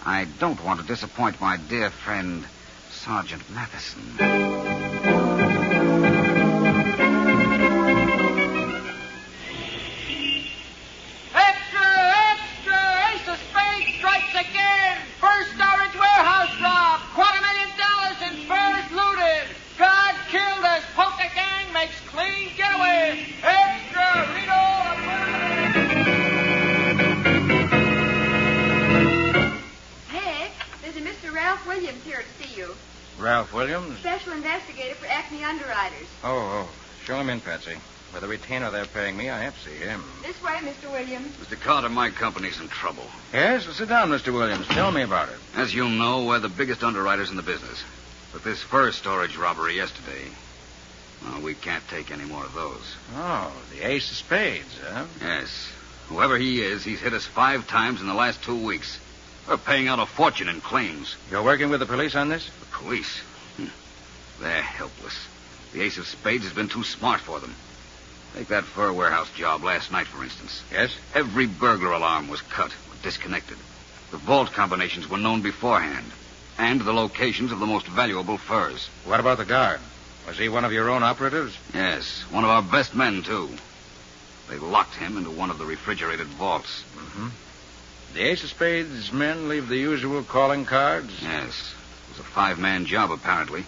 I don't want to disappoint my dear friend, Sergeant Matheson. Again! First storage warehouse rob! $250,000 in furs looted! God killed us! Polka gang makes clean getaway! Extra! Read all Hey, there's a Mr. Ralph Williams here to see you. Ralph Williams? Special investigator for Acme Underwriters. Oh. Show him in, Patsy. For the retainer they're paying me, I have to see him. This way, Mr. Williams. Mr. Carter, my company's in trouble. Yes? Well, sit down, Mr. Williams. Tell me about it. As you know, we're the biggest underwriters in the business. But this fur storage robbery yesterday, well, we can't take any more of those. Oh, the Ace of Spades, huh? Yes. Whoever he is, he's hit us 5 times in the last 2 weeks. We're paying out a fortune in claims. You're working with the police on this? The police? They're helpless. The Ace of Spades has been too smart for them. Take that fur warehouse job last night, for instance. Yes? Every burglar alarm was cut or disconnected. The vault combinations were known beforehand. And the locations of the most valuable furs. What about the guard? Was he one of your own operatives? Yes, one of our best men, too. They locked him into one of the refrigerated vaults. Mm-hmm. The Ace of Spades men leave the usual calling cards? Yes. It was a 5-man job, apparently.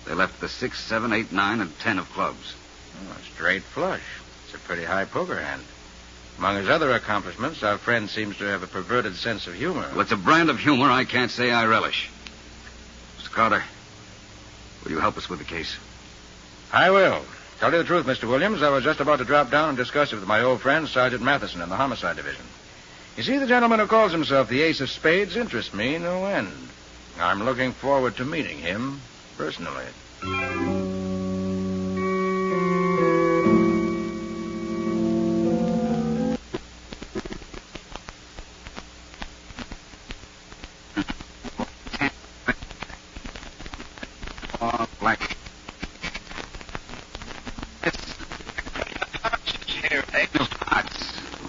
They left the 6, 7, 8, 9, and 10 of clubs. Oh, straight flush. It's a pretty high poker hand. Among his other accomplishments, our friend seems to have a perverted sense of humor. Well, it's a brand of humor I can't say I relish. Mr. Carter, will you help us with the case? I will. Tell you the truth, Mr. Williams, I was just about to drop down and discuss it with my old friend, Sergeant Matheson, in the Homicide Division. You see, the gentleman who calls himself the Ace of Spades interests me no end. I'm looking forward to meeting him personally.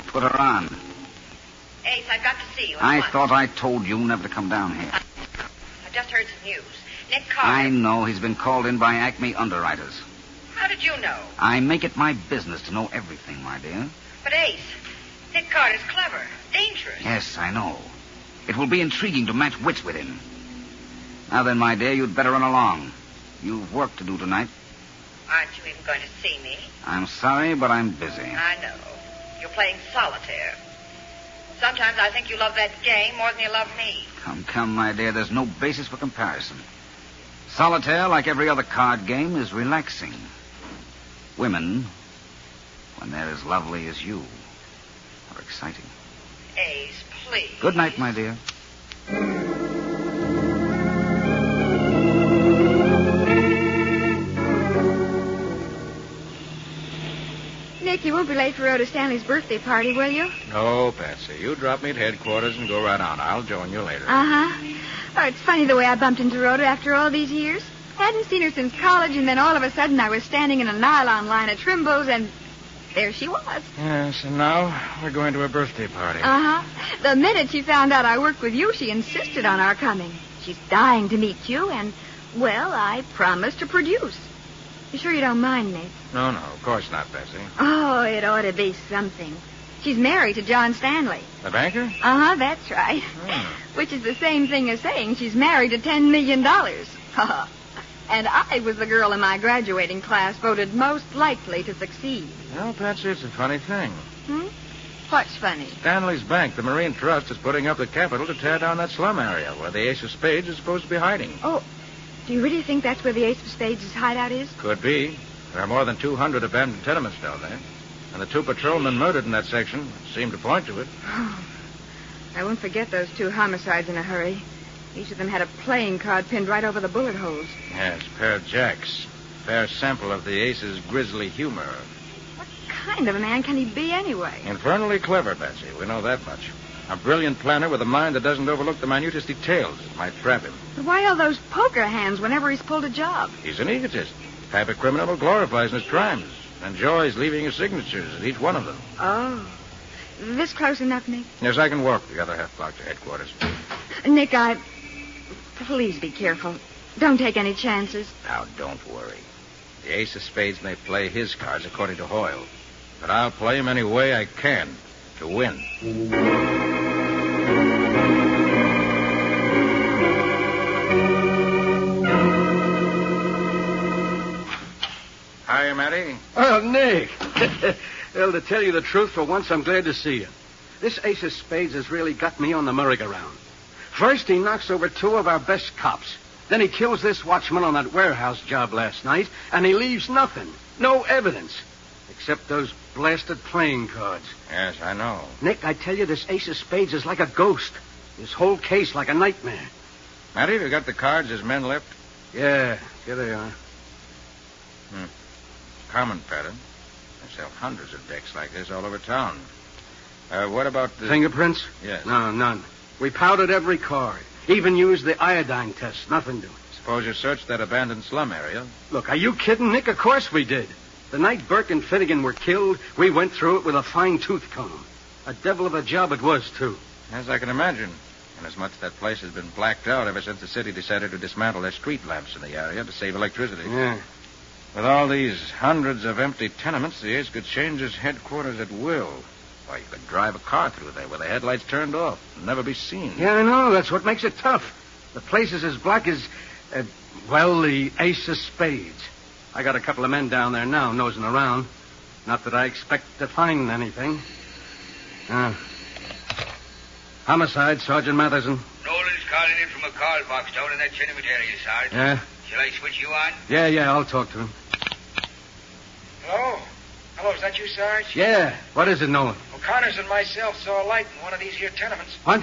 Put her on. Ace, I've got to see you. I thought I told you never to come down here. I just heard some news. Nick Carter. I know he's been called in by Acme Underwriters. How did you know? I make it my business to know everything, my dear. But Ace, Nick Carter's clever, dangerous. Yes, I know. It will be intriguing to match wits with him. Now then, my dear, you'd better run along. You've work to do tonight. Aren't you even going to see me? I'm sorry, but I'm busy. I know. You're playing solitaire. Sometimes I think you love that game more than you love me. Come, my dear. There's no basis for comparison. Solitaire, like every other card game, is relaxing. Women, when they're as lovely as you, are exciting. Ace, please. Good night, my dear. Nick, you won't be late for Rhoda Stanley's birthday party, will you? No, Patsy. You drop me at headquarters and go right on. I'll join you later. Uh-huh. Oh, it's funny the way I bumped into Rhoda after all these years. Hadn't seen her since college, and then all of a sudden I was standing in a nylon line at Trimble's, and there she was. Yes, and now we're going to a birthday party. Uh-huh. The minute she found out I worked with you, she insisted on our coming. She's dying to meet you, and, well, I promised to produce. You sure you don't mind, Nick? No, of course not, Bessie. Oh, it ought to be something. She's married to John Stanley. The banker? Uh-huh, that's right. Which is the same thing as saying she's married to $10 million. And I was the girl in my graduating class voted most likely to succeed. Well, Patsy, it's a funny thing. What's funny? Stanley's Bank, the Marine Trust, is putting up the capital to tear down that slum area where the Ace of Spades is supposed to be hiding. Oh, do you really think that's where the Ace of Spades' hideout is? Could be. There are more than 200 abandoned tenements down there. And the 2 patrolmen murdered in that section seem to point to it. I won't forget those 2 homicides in a hurry. Each of them had a playing card pinned right over the bullet holes. Yes, pair of jacks. Fair sample of the Ace's grisly humor. What kind of a man can he be anyway? Infernally clever, Betsy. We know that much. A brilliant planner with a mind that doesn't overlook the minutest details that might trap him. But why all those poker hands whenever he's pulled a job? He's an egotist. The type of criminal who glorifies his crimes. Enjoys leaving his signatures at each one of them. Oh. This close enough, Nick? Yes, I can walk the other half block to headquarters. Nick, please be careful. Don't take any chances. Now, don't worry. The Ace of Spades may play his cards according to Hoyle. But I'll play him any way I can to win. Hiya, Matty. Oh, Nick. Well, to tell you the truth, for once I'm glad to see you. This Ace of Spades has really got me on the merry-go-round. First, he knocks over 2 of our best cops. Then he kills this watchman on that warehouse job last night, and he leaves nothing. No evidence. Except those blasted playing cards. Yes, I know. Nick, I tell you, this Ace of Spades is like a ghost. This whole case like a nightmare. Matty, have you got the cards his men left? Yeah, here they are. Common pattern. They sell hundreds of decks like this all over town. What about the... Fingerprints? Yes. No, none. We powdered every card. Even used the iodine test. Nothing doing. Suppose you searched that abandoned slum area. Look, are you kidding, Nick? Of course we did. The night Burke and Finnegan were killed, we went through it with a fine-tooth comb. A devil of a job it was, too. As I can imagine. Inasmuch that place has been blacked out ever since the city decided to dismantle their street lamps in the area to save electricity. Yeah. With all these hundreds of empty tenements, the Ace could change his headquarters at will. Why, you could drive a car through there with the headlights turned off and never be seen. Yeah, I know. That's what makes it tough. The place is as black as, the Ace of Spades. I got a couple of men down there now nosing around. Not that I expect to find anything. Homicide, Sergeant Matherson. Nolan's calling in from a call box down in that tenement area, Sarge. Yeah? Shall I switch you on? Yeah, I'll talk to him. Hello? Hello, is that you, Sarge? Yeah. What is it, Nolan? Well, Connors and myself saw a light in one of these here tenements. What?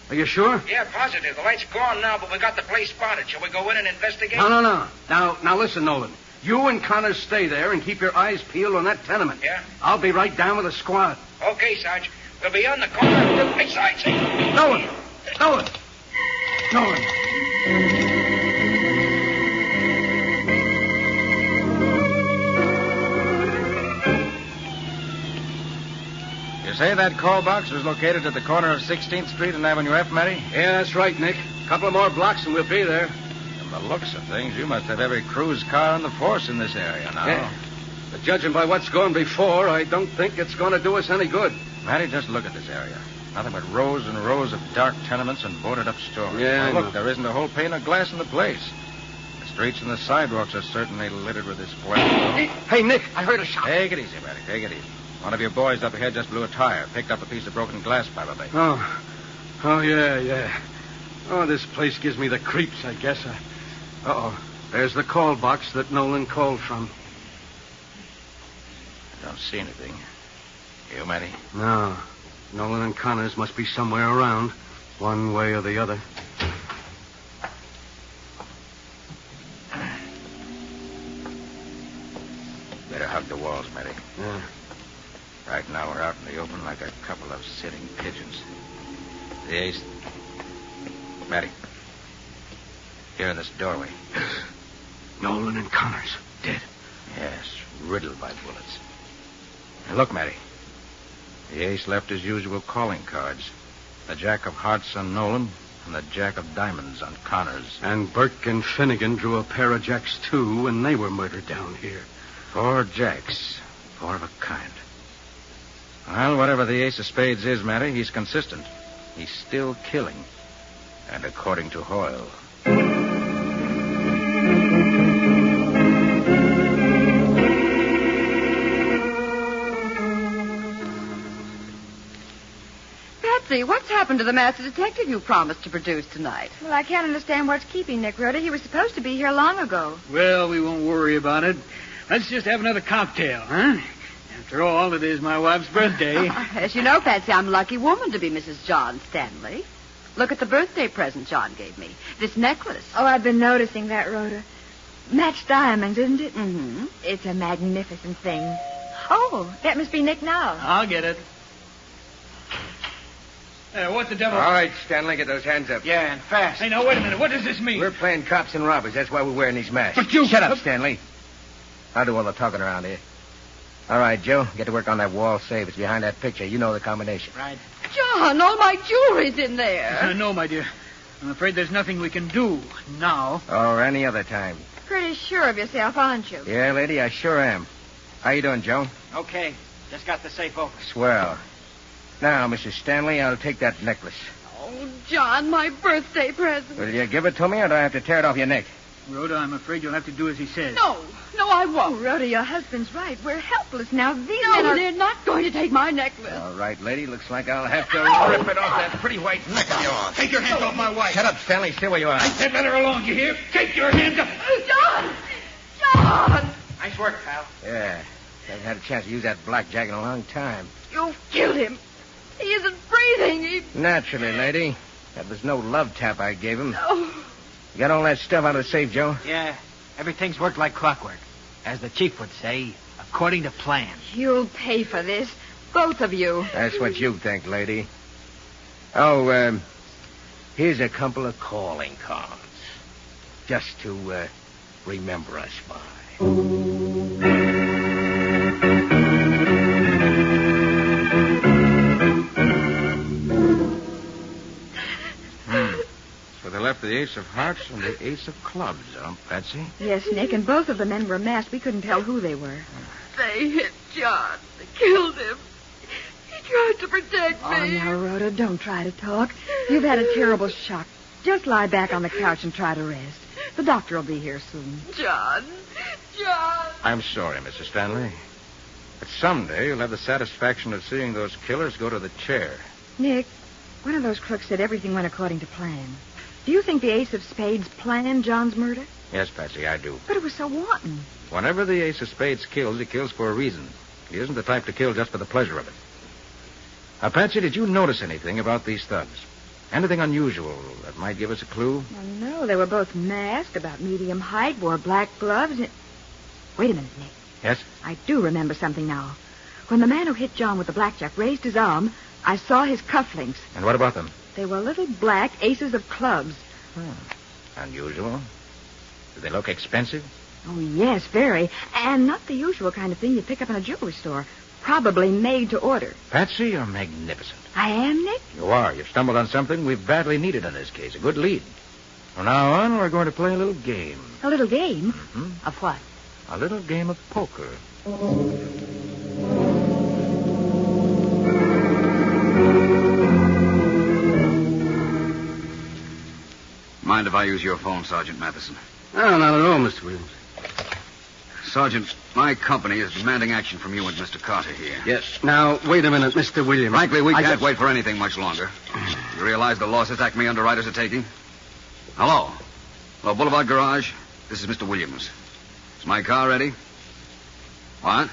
Are you sure? Yeah, positive. The light's gone now, but we got the place spotted. Shall we go in and investigate? No. Now listen, Nolan. You and Connors stay there and keep your eyes peeled on that tenement. Yeah? I'll be right down with a squad. Okay, Sarge. We'll be on the corner. Hey, Sarge. Nolan! You say that call box was located at the corner of 16th Street and Avenue F, Matty? Yeah, that's right, Nick. A couple of more blocks and we'll be there. From the looks of things, you must have every cruise car on the force in this area now. Yeah. But judging by what's gone before, I don't think it's going to do us any good. Matty, just look at this area. Nothing but rows and rows of dark tenements and boarded-up stores. Yeah, Look, there isn't a whole pane of glass in the place. The streets and the sidewalks are certainly littered with this place. Hey, Nick, I heard a shot. Take it easy, Matty. Take it easy. One of your boys up ahead just blew a tire. Picked up a piece of broken glass, probably. Oh, yeah. Oh, this place gives me the creeps, I guess. There's the call box that Nolan called from. I don't see anything. You, Matty? No. Nolan and Connors must be somewhere around, one way or the other. Better hug the walls, Matty. Yeah. Right now we're out in the open like a couple of sitting pigeons. The Ace... Matty. Here in this doorway. Nolan and Connors, dead. Yes, riddled by bullets. Now, look, Matty. The ace left his usual calling cards. The jack of hearts on Nolan and the jack of diamonds on Connors. And Burke and Finnegan drew a pair of jacks, too, when they were murdered down here. 4 jacks. 4 of a kind. Well, whatever the ace of spades is, Matty, he's consistent. He's still killing. And according to Hoyle. Patsy, what's happened to the master detective you promised to produce tonight? Well, I can't understand what's keeping Nick, Rhoda. He was supposed to be here long ago. Well, we won't worry about it. Let's just have another cocktail, huh? After all, it is my wife's birthday. As you know, Patsy, I'm a lucky woman to be Mrs. John Stanley. Look at the birthday present John gave me. This necklace. Oh, I've been noticing that, Rhoda. Matched diamonds, isn't it? Mm-hmm. It's a magnificent thing. Oh, that must be Nick now. I'll get it. What the devil? All right, Stanley, get those hands up. Yeah, and fast. Hey, now, wait a minute. What does this mean? We're playing cops and robbers. That's why we're wearing these masks. But you... Shut up, Stanley. I'll do all the talking around here. All right, Joe, get to work on that wall safe. It's behind that picture. You know the combination. Right. John, all my jewelry's in there. No, my dear. I'm afraid there's nothing we can do now. Or any other time. Pretty sure of yourself, aren't you? Yeah, lady, I sure am. How you doing, Joe? Okay. Just got the safe open. Swell. Now, Mrs. Stanley, I'll take that necklace. Oh, John, my birthday present. Will you give it to me, or do I have to tear it off your neck? Rhoda, I'm afraid you'll have to do as he says. No, I won't. Oh, Rhoda, your husband's right. We're helpless now. These No, men are... they're not going to take my necklace. All right, lady. Looks like I'll have to rip it off that pretty white neck of yours. Take your hands off my wife. Shut up, Stanley. Stay where you are. I said let her alone, you hear? Take your hands up. John! Nice work, pal. Yeah. Haven't had a chance to use that blackjack in a long time. You've killed him. He isn't breathing. Naturally, lady. That was no love tap I gave him. No. You got all that stuff out of the safe, Joe? Yeah. Everything's worked like clockwork. As the chief would say, according to plan. You'll pay for this. Both of you. That's what you think, lady. Oh, here's a couple of calling cards. Just to, remember us by. So they left the ace of hearts and the ace of clubs, huh, Patsy? Yes, Nick, and both of the men were masked. We couldn't tell who they were. They hit John. They killed him. He tried to protect Oh, me. now, Rhoda, don't try to talk. You've had a terrible shock. Just lie back on the couch and try to rest. The doctor will be here soon. John. I'm sorry, Mrs. Stanley. But someday you'll have the satisfaction of seeing those killers go to the chair. Nick, one of those crooks said everything went according to plan. Do you think the ace of spades planned John's murder? Yes, Patsy, I do. But it was so wanton. Whenever the ace of spades kills, he kills for a reason. He isn't the type to kill just for the pleasure of it. Now, Patsy, did you notice anything about these thugs? Anything unusual that might give us a clue? Well, no, they were both masked, about medium height, wore black gloves. And... Wait a minute, Nick. Yes? I do remember something now. When the man who hit John with the blackjack raised his arm, I saw his cufflinks. And what about them? They were little black aces of clubs. Unusual. Do they look expensive? Oh, yes, very. And not the usual kind of thing you pick up in a jewelry store. Probably made to order. Patsy, you're magnificent. I am, Nick? You are. You've stumbled on something we've badly needed in this case. A good lead. From now on, we're going to play a little game. A little game? Mm-hmm. Of what? A little game of poker. Mind if I use your phone, Sergeant Matheson? No, not at all, Mr. Williams. Sergeant, my company is demanding action from you and Mr. Carter here. Yes. Now, wait a minute, Mr. Williams. Frankly, we can't wait for anything much longer. You realize the losses Acme underwriters are taking? Hello? Hello, Boulevard Garage. This is Mr. Williams. Is my car ready? What?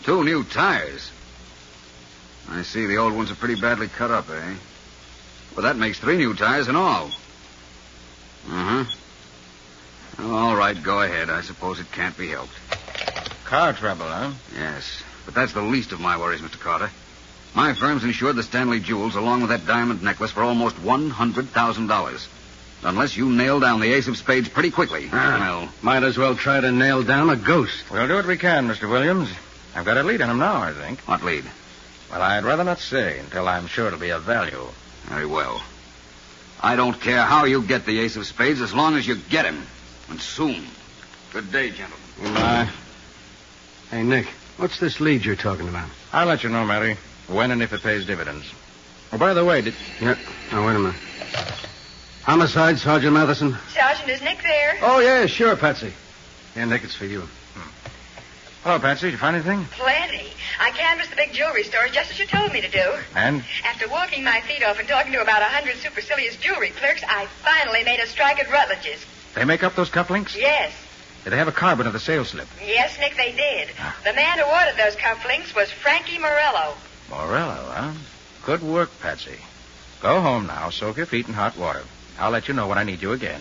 2 new tires. I see the old ones are pretty badly cut up, eh? Well, that makes 3 new tires in all. Uh-huh. All right, go ahead. I suppose it can't be helped. Car trouble, huh? Yes, but that's the least of my worries, Mr. Carter. My firm's insured the Stanley jewels along with that diamond necklace for almost $100,000. Unless you nail down the ace of spades pretty quickly. Well, might as well try to nail down a ghost. We'll do what we can, Mr. Williams. I've got a lead on him now, I think. What lead? Well, I'd rather not say until I'm sure it'll be of value. Very well. I don't care how you get the ace of spades as long as you get him. And soon. Good day, gentlemen. Goodbye. Hey, Nick, what's this lead you're talking about? I'll let you know, Mary, when and if it pays dividends. Oh, by the way, Yeah. Now, wait a minute. Homicide, Sergeant Matheson. Sergeant, is Nick there? Oh, yeah, sure, Patsy. Yeah, Nick, it's for you. Hello, Patsy. Did you find anything? Plenty. I canvassed the big jewelry store just as you told me to do. And? After walking my feet off and talking to about 100 supercilious jewelry clerks, I finally made a strike at Rutledge's. They make up those cufflinks? Yes. Did they have a carbon of the sales slip? Yes, Nick, they did. The man who ordered those cufflinks was Frankie Morello. Morello, huh? Good work, Patsy. Go home now. Soak your feet in hot water. I'll let you know when I need you again.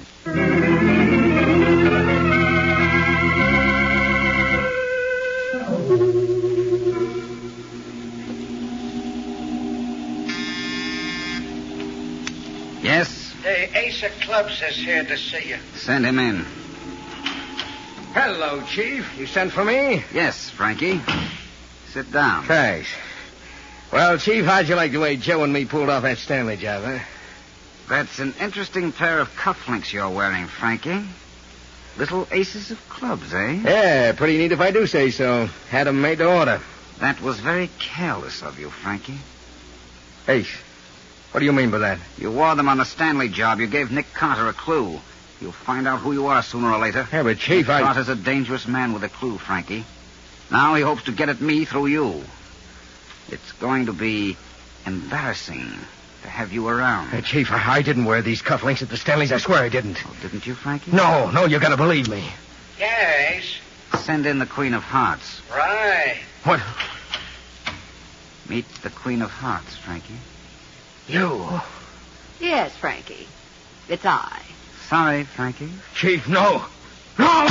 Yes? The Ace of Clubs is here to see you. Send him in. Hello, Chief. You sent for me? Yes, Frankie. Sit down. Thanks. Well, Chief, how'd you like the way Joe and me pulled off that Stanley job, huh? That's an interesting pair of cufflinks you're wearing, Frankie. Little aces of clubs, eh? Yeah, pretty neat if I do say so. Had 'em made to order. That was very careless of you, Frankie. Ace. What do you mean by that? You wore them on the Stanley job. You gave Nick Carter a clue. You'll find out who you are sooner or later. Yeah, but Chief, Nick Carter's a dangerous man with a clue, Frankie. Now he hopes to get at me through you. It's going to be embarrassing to have you around. Hey, Chief, I didn't wear these cufflinks at the Stanleys. I swear I didn't. Oh, didn't you, Frankie? No, you gotta believe me. Yeah, Ace. Send in the Queen of Hearts. Right. What? Meet the Queen of Hearts, Frankie. You? Yes, Frankie. It's I. Sorry, Frankie. Chief, no. No!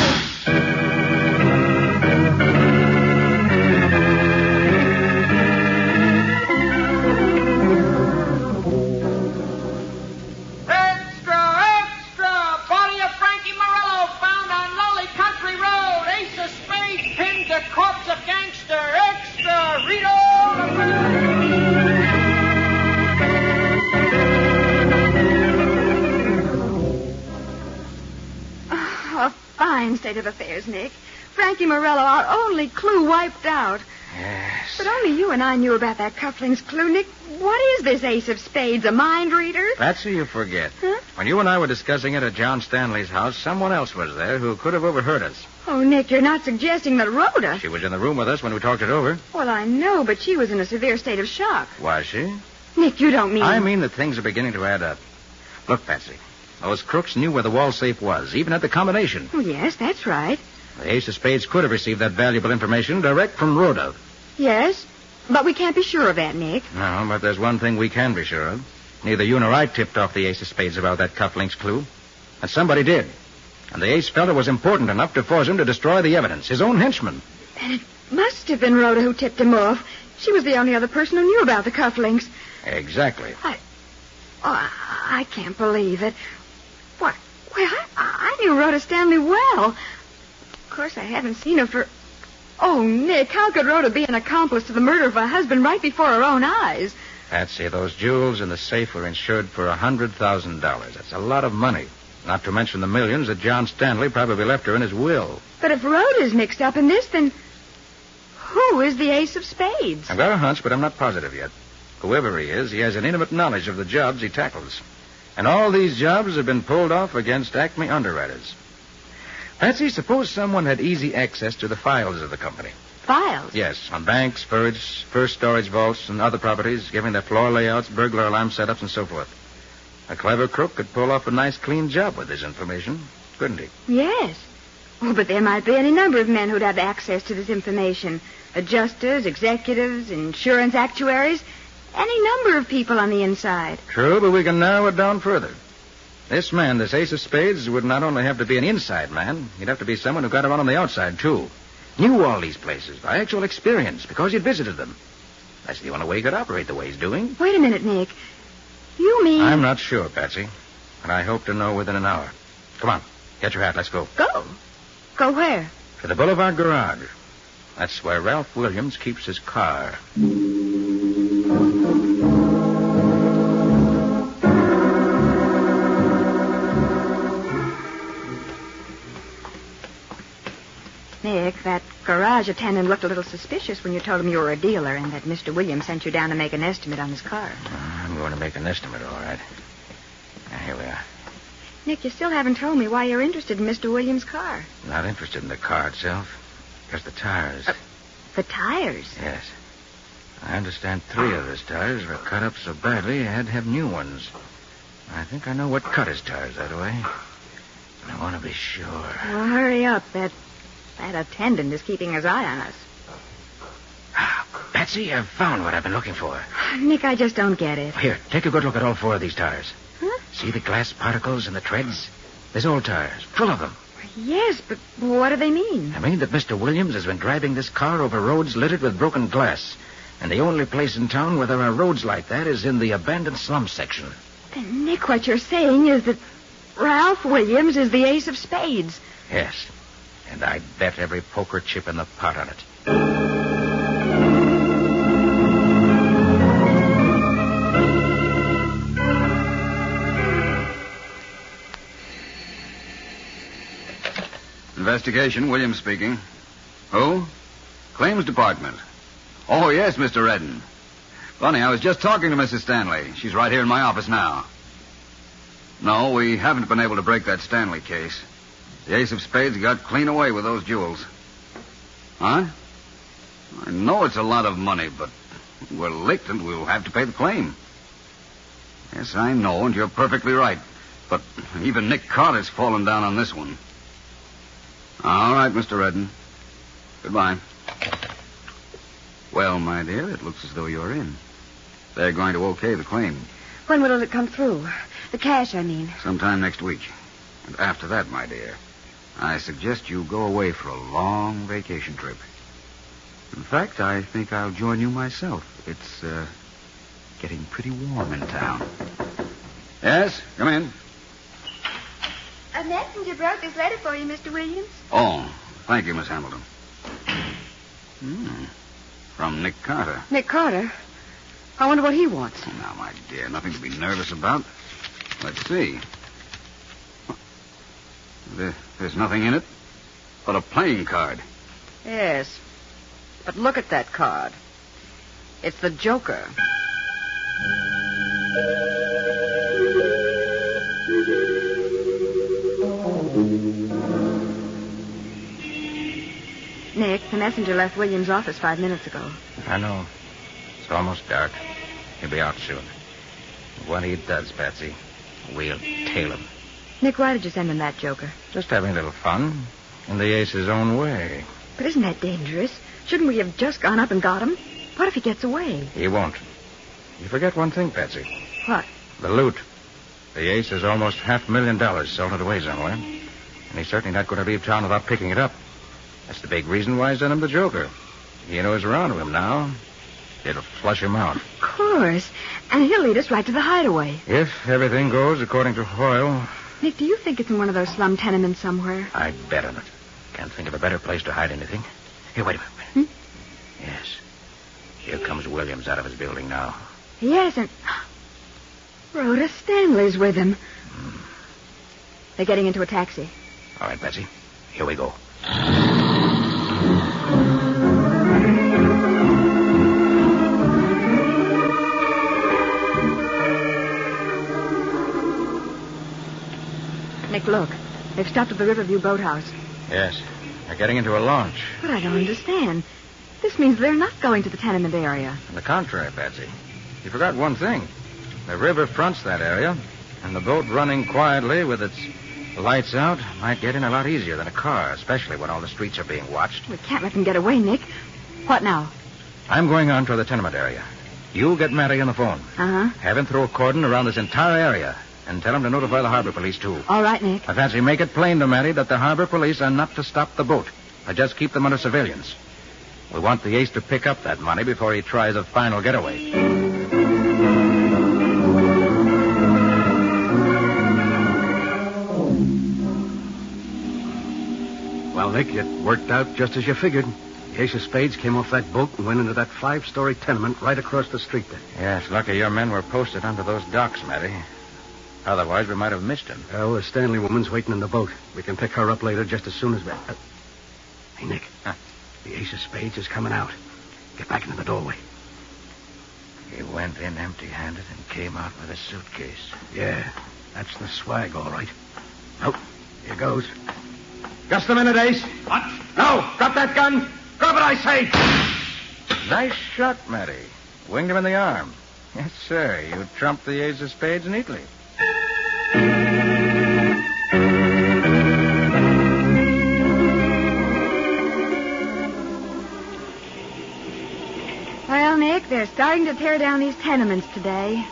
Corpse of gangster, extra, Rito! A fine state of affairs, Nick. Frankie Morello, our only clue, wiped out. Yes. But only you and I knew about that cufflinks clue, Nick. What is this ace of spades, a mind reader? Patsy, you forget. Huh? When you and I were discussing it at John Stanley's house, someone else was there who could have overheard us. Oh, Nick, you're not suggesting that Rhoda... She was in the room with us when we talked it over. Well, I know, but she was in a severe state of shock. Was she? Nick, you don't mean... I mean that things are beginning to add up. Look, Patsy, those crooks knew where the wall safe was, even at the combination. Oh, yes, that's right. The ace of spades could have received that valuable information direct from Rhoda. Yes, but we can't be sure of that, Nick. No, but there's one thing we can be sure of. Neither you nor I tipped off the ace of spades about that cufflinks clue. And somebody did. And the ace fella was important enough to force him to destroy the evidence, his own henchman. Then it must have been Rhoda who tipped him off. She was the only other person who knew about the cufflinks. Exactly. I can't believe it. What? Well, I knew Rhoda Stanley well. Of course, I haven't seen her for... Oh, Nick, how could Rhoda be an accomplice to the murder of her husband right before her own eyes? Patsy, those jewels in the safe were insured for $100,000. That's a lot of money. Not to mention the millions that John Stanley probably left her in his will. But if Rhoda's mixed up in this, then who is the ace of spades? I've got a hunch, but I'm not positive yet. Whoever he is, he has an intimate knowledge of the jobs he tackles. And all these jobs have been pulled off against Acme underwriters. Patsy, suppose someone had easy access to the files of the company. Files? Yes, on banks, first storage vaults, and other properties, giving their floor layouts, burglar alarm setups, and so forth. A clever crook could pull off a nice, clean job with this information, couldn't he? Yes. Oh, but there might be any number of men who'd have access to this information. Adjusters, executives, insurance actuaries, any number of people on the inside. True, but we can narrow it down further. This man, this ace of spades, would not only have to be an inside man, he'd have to be someone who got around on the outside, too. Knew all these places by actual experience because he'd visited them. That's the only way he could operate the way he's doing. Wait a minute, Nick. You mean... I'm not sure, Patsy. And I hope to know within an hour. Come on. Get your hat. Let's go. Go? Go where? To the Boulevard Garage. That's where Ralph Williams keeps his car. Nick, that garage attendant looked a little suspicious when you told him you were a dealer and that Mr. Williams sent you down to make an estimate on his car. I'm going to make an estimate, all right. Now, here we are. Nick, you still haven't told me why you're interested in Mr. Williams' car. Not interested in the car itself. Just the tires. The tires? Yes. I understand 3 of his tires were cut up so badly I had to have new ones. I think I know what cut his tires that way. But I want to be sure. Well, hurry up. That attendant is keeping his eye on us. Patsy, I've found what I've been looking for. Nick, I just don't get it. Here, take a good look at all 4 of these tires. Huh? See the glass particles in the treads? There's old tires, full of them. Yes, but what do they mean? I mean that Mr. Williams has been driving this car over roads littered with broken glass. And the only place in town where there are roads like that is in the abandoned slum section. Then, Nick, what you're saying is that Ralph Williams is the ace of spades. Yes. And I'd bet every poker chip in the pot on it. Investigation, Williams speaking. Who? Claims Department. Oh, yes, Mr. Redden. Funny, I was just talking to Mrs. Stanley. She's right here in my office now. No, we haven't been able to break that Stanley case. The ace of spades got clean away with those jewels. Huh? I know it's a lot of money, but we're licked and we'll have to pay the claim. Yes, I know, and you're perfectly right. But even Nick Carter's fallen down on this one. All right, Mr. Redden. Goodbye. Well, my dear, it looks as though you're in. They're going to okay the claim. When will it come through? The cash, I mean. Sometime next week. And after that, my dear, I suggest you go away for a long vacation trip. In fact, I think I'll join you myself. It's, getting pretty warm in town. Yes, come in. A messenger brought this letter for you, Mr. Williams. Oh, thank you, Miss Hamilton. From Nick Carter. Nick Carter? I wonder what he wants. Oh, now, my dear, nothing to be nervous about. Let's see. There's nothing in it but a playing card. Yes. But look at that card. It's the Joker. Nick, the messenger left Williams' office 5 minutes ago. I know. It's almost dark. He'll be out soon. When he does, Patsy, we'll tail him. Nick, why did you send him that Joker? Just having a little fun. In the ace's own way. But isn't that dangerous? Shouldn't we have just gone up and got him? What if he gets away? He won't. You forget one thing, Patsy. What? The loot. The ace is almost $500,000 sold it away somewhere. And he's certainly not going to leave town without picking it up. That's the big reason why I sent him the Joker. He knows around him now. It'll flush him out. Of course. And he'll lead us right to the hideaway. If everything goes according to Hoyle. Nick, do you think it's in one of those slum tenements somewhere? I'd bet on it. Can't think of a better place to hide anything. Here, wait a minute. Yes. Here comes Williams out of his building now. Yes, and Rhoda Stanley's with him. They're getting into a taxi. All right, Betsy. Here we go. Nick, look. They've stopped at the Riverview boathouse. Yes. They're getting into a launch. But I don't understand. This means they're not going to the tenement area. On the contrary, Patsy. You forgot one thing. The river fronts that area, and the boat running quietly with its lights out might get in a lot easier than a car, especially when all the streets are being watched. We can't let them get away, Nick. What now? I'm going on to the tenement area. You get Matty on the phone. Uh-huh. Have him throw a cordon around this entire area, and tell him to notify the harbor police, too. All right, Nick. Patsy, make it plain to Matty that the harbor police are not to stop the boat. They just keep them under surveillance. We want the ace to pick up that money before he tries a final getaway. Well, Nick, it worked out just as you figured. The ace of spades came off that boat and went into that 5-story tenement right across the street there. Yeah, it's lucky your men were posted under those docks, Matty. Otherwise, we might have missed him. Well, the Stanley woman's waiting in the boat. We can pick her up later just as soon as we... Hey, Nick. Huh? The ace of spades is coming out. Get back into the doorway. He went in empty-handed and came out with a suitcase. Yeah, that's the swag, all right. Oh, here goes. Just a minute, Ace. What? No, drop that gun. Drop it, I say. Nice shot, Matty. Winged him in the arm. Yes, sir. You trumped the ace of spades neatly. Well, Nick, they're starting to tear down these tenements today.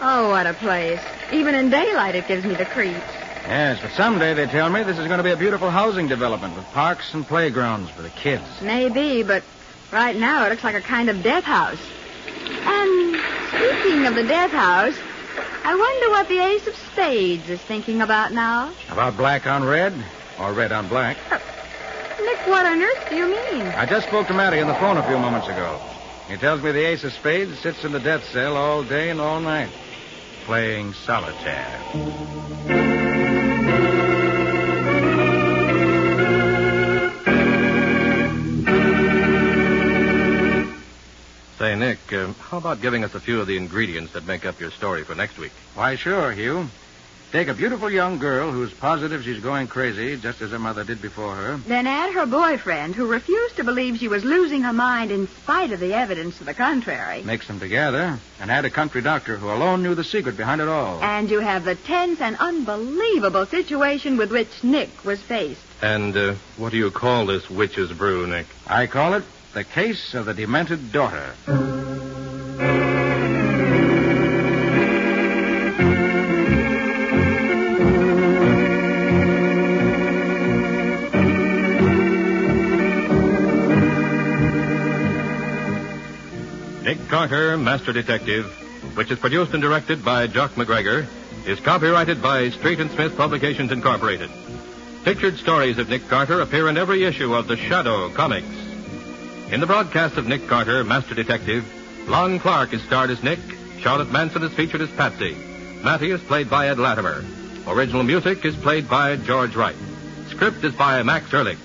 Oh, what a place. Even in daylight, it gives me the creeps. Yes, but someday, they tell me, this is going to be a beautiful housing development with parks and playgrounds for the kids. Maybe, but right now it looks like a kind of death house. And speaking of the death house, I wonder what the ace of spades is thinking about now. About black on red or red on black? Nick, what on earth do you mean? I just spoke to Matty on the phone a few moments ago. He tells me the ace of spades sits in the death cell all day and all night, playing solitaire. Say, Nick, how about giving us a few of the ingredients that make up your story for next week? Why, sure, Hugh. Take a beautiful young girl who's positive she's going crazy, just as her mother did before her. Then add her boyfriend, who refused to believe she was losing her mind in spite of the evidence to the contrary. Mix them together, and add a country doctor who alone knew the secret behind it all. And you have the tense and unbelievable situation with which Nick was faced. And what do you call this witch's brew, Nick? I call it the case of the demented daughter. Nick Carter, Master Detective, which is produced and directed by Jock McGregor, is copyrighted by Street & Smith Publications, Incorporated. Pictured stories of Nick Carter appear in every issue of The Shadow comics. In the broadcast of Nick Carter, Master Detective, Lon Clark is starred as Nick, Charlotte Manson is featured as Patsy, Matty is played by Ed Latimer. Original music is played by George Wright. Script is by Max Ehrlich.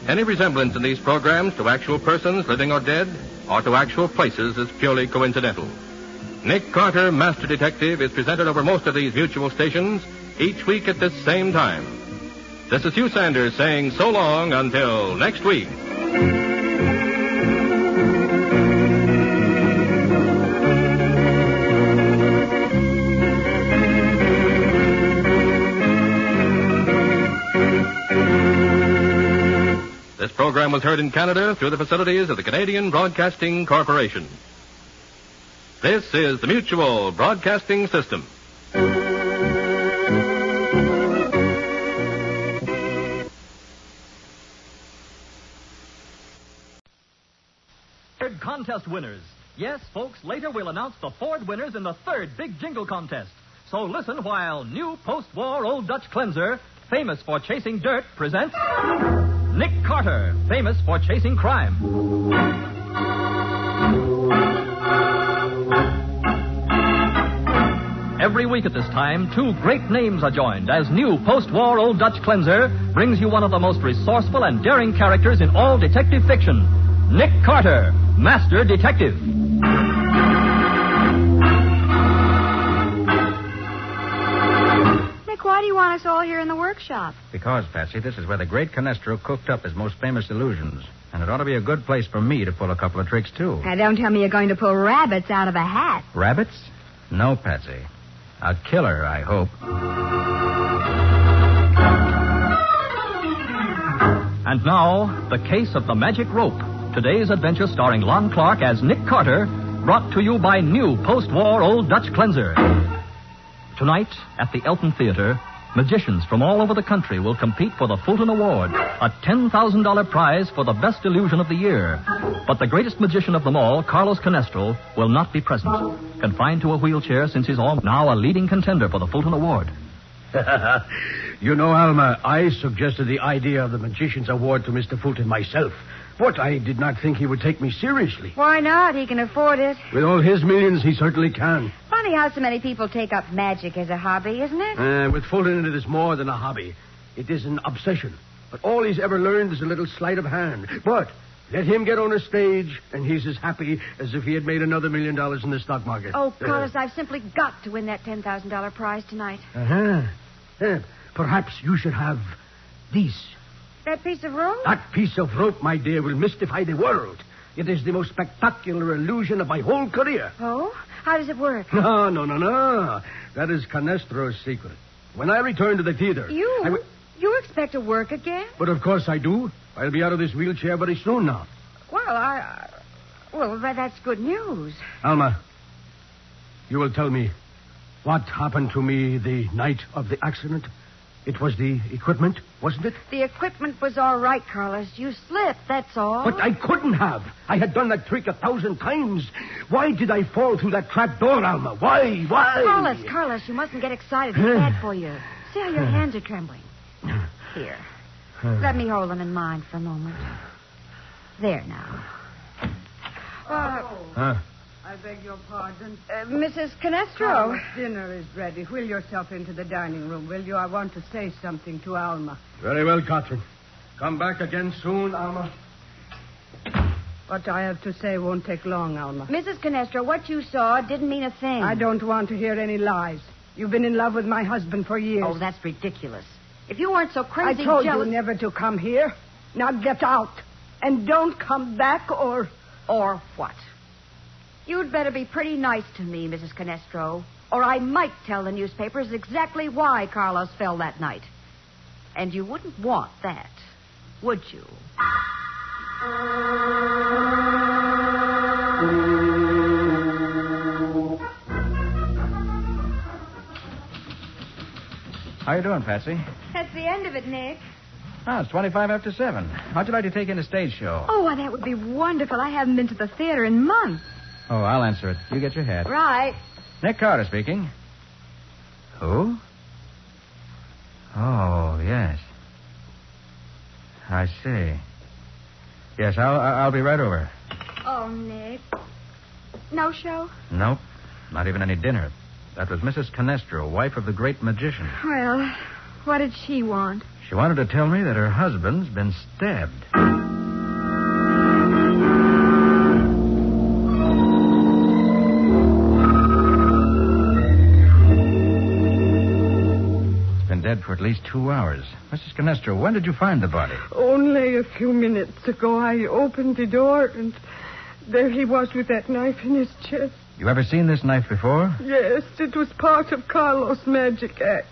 Any resemblance in these programs to actual persons, living or dead, or to actual places is purely coincidental. Nick Carter, Master Detective, is presented over most of these mutual stations each week at this same time. This is Hugh Sanders saying so long until next week. This program was heard in Canada through the facilities of the Canadian Broadcasting Corporation. This is the Mutual Broadcasting System. Third contest winners. Yes, folks, later we'll announce the Ford winners in the third big jingle contest. So listen while new post-war Old Dutch cleanser, famous for chasing dirt, presents Nick Carter, famous for chasing crime. Every week at this time, two great names are joined as new post-war Old Dutch cleanser brings you one of the most resourceful and daring characters in all detective fiction, Nick Carter, Master Detective. Nick, why do you want us all here in the workshop? Because, Patsy, this is where the great Canestro cooked up his most famous illusions. And it ought to be a good place for me to pull a couple of tricks, too. Now, don't tell me you're going to pull rabbits out of a hat. Rabbits? No, Patsy. A killer, I hope. And now, the case of the magic rope. Today's adventure starring Lon Clark as Nick Carter, brought to you by new post-war Old Dutch cleanser. Tonight, at the Elton Theater, magicians from all over the country will compete for the Fulton Award, a $10,000 prize for the best illusion of the year. But the greatest magician of them all, Carlos Canestro, will not be present. Confined to a wheelchair since he's now a leading contender for the Fulton Award. You know, Alma, I suggested the idea of the Magician's Award to Mr. Fulton myself. But I did not think he would take me seriously. Why not? He can afford it. With all his millions, he certainly can. Funny how so many people take up magic as a hobby, isn't it? With Fulton, it is more than a hobby. It is an obsession. But all he's ever learned is a little sleight of hand. But let him get on a stage, and he's as happy as if he had made another $1 million in the stock market. Oh, Carlos, I've simply got to win that $10,000 prize tonight. Perhaps you should have these. That piece of rope? That piece of rope, my dear, will mystify the world. It is the most spectacular illusion of my whole career. Oh? How does it work? No. That is Canestro's secret. When I return to the theater... You expect to work again? But of course I do. I'll be out of this wheelchair very soon now. Well, that's good news. Alma, you will tell me what happened to me the night of the accident. It was the equipment, wasn't it? The equipment was all right, Carlos. You slipped, that's all. But I couldn't have. I had done that trick 1,000 times. Why did I fall through that trap door, Alma? Why? Carlos, you mustn't get excited. It's bad for you. See how your hands are trembling. Here. Let me hold them in mine for a moment. There now. I beg your pardon. Mrs. Canestro. Carlos, dinner is ready. Wheel yourself into the dining room, will you? I want to say something to Alma. Very well, Catherine. Come back again soon, Alma. What I have to say won't take long, Alma. Mrs. Canestro, what you saw didn't mean a thing. I don't want to hear any lies. You've been in love with my husband for years. Oh, that's ridiculous. If you weren't so crazy I told jealous... you never to come here. Now get out. And don't come back or... Or what? You'd better be pretty nice to me, Mrs. Canestro, or I might tell the newspapers exactly why Carlos fell that night. And you wouldn't want that, would you? How you doing, Patsy? That's the end of it, Nick. It's 25 after 7. How'd you like to take in a stage show? Oh, why, that would be wonderful. I haven't been to the theater in months. Oh, I'll answer it. You get your hat. Right. Nick Carter speaking. Who? Oh, yes. I see. Yes, I'll be right over. Oh, Nick. No show? Nope. Not even any dinner. That was Mrs. Canestro, wife of the great magician. Well, what did she want? She wanted to tell me that her husband's been stabbed. He's been dead for at least 2 hours. Mrs. Canestro, when did you find the body? Only a few minutes ago. I opened the door, and there he was with that knife in his chest. You ever seen this knife before? Yes, it was part of Carlos' magic act.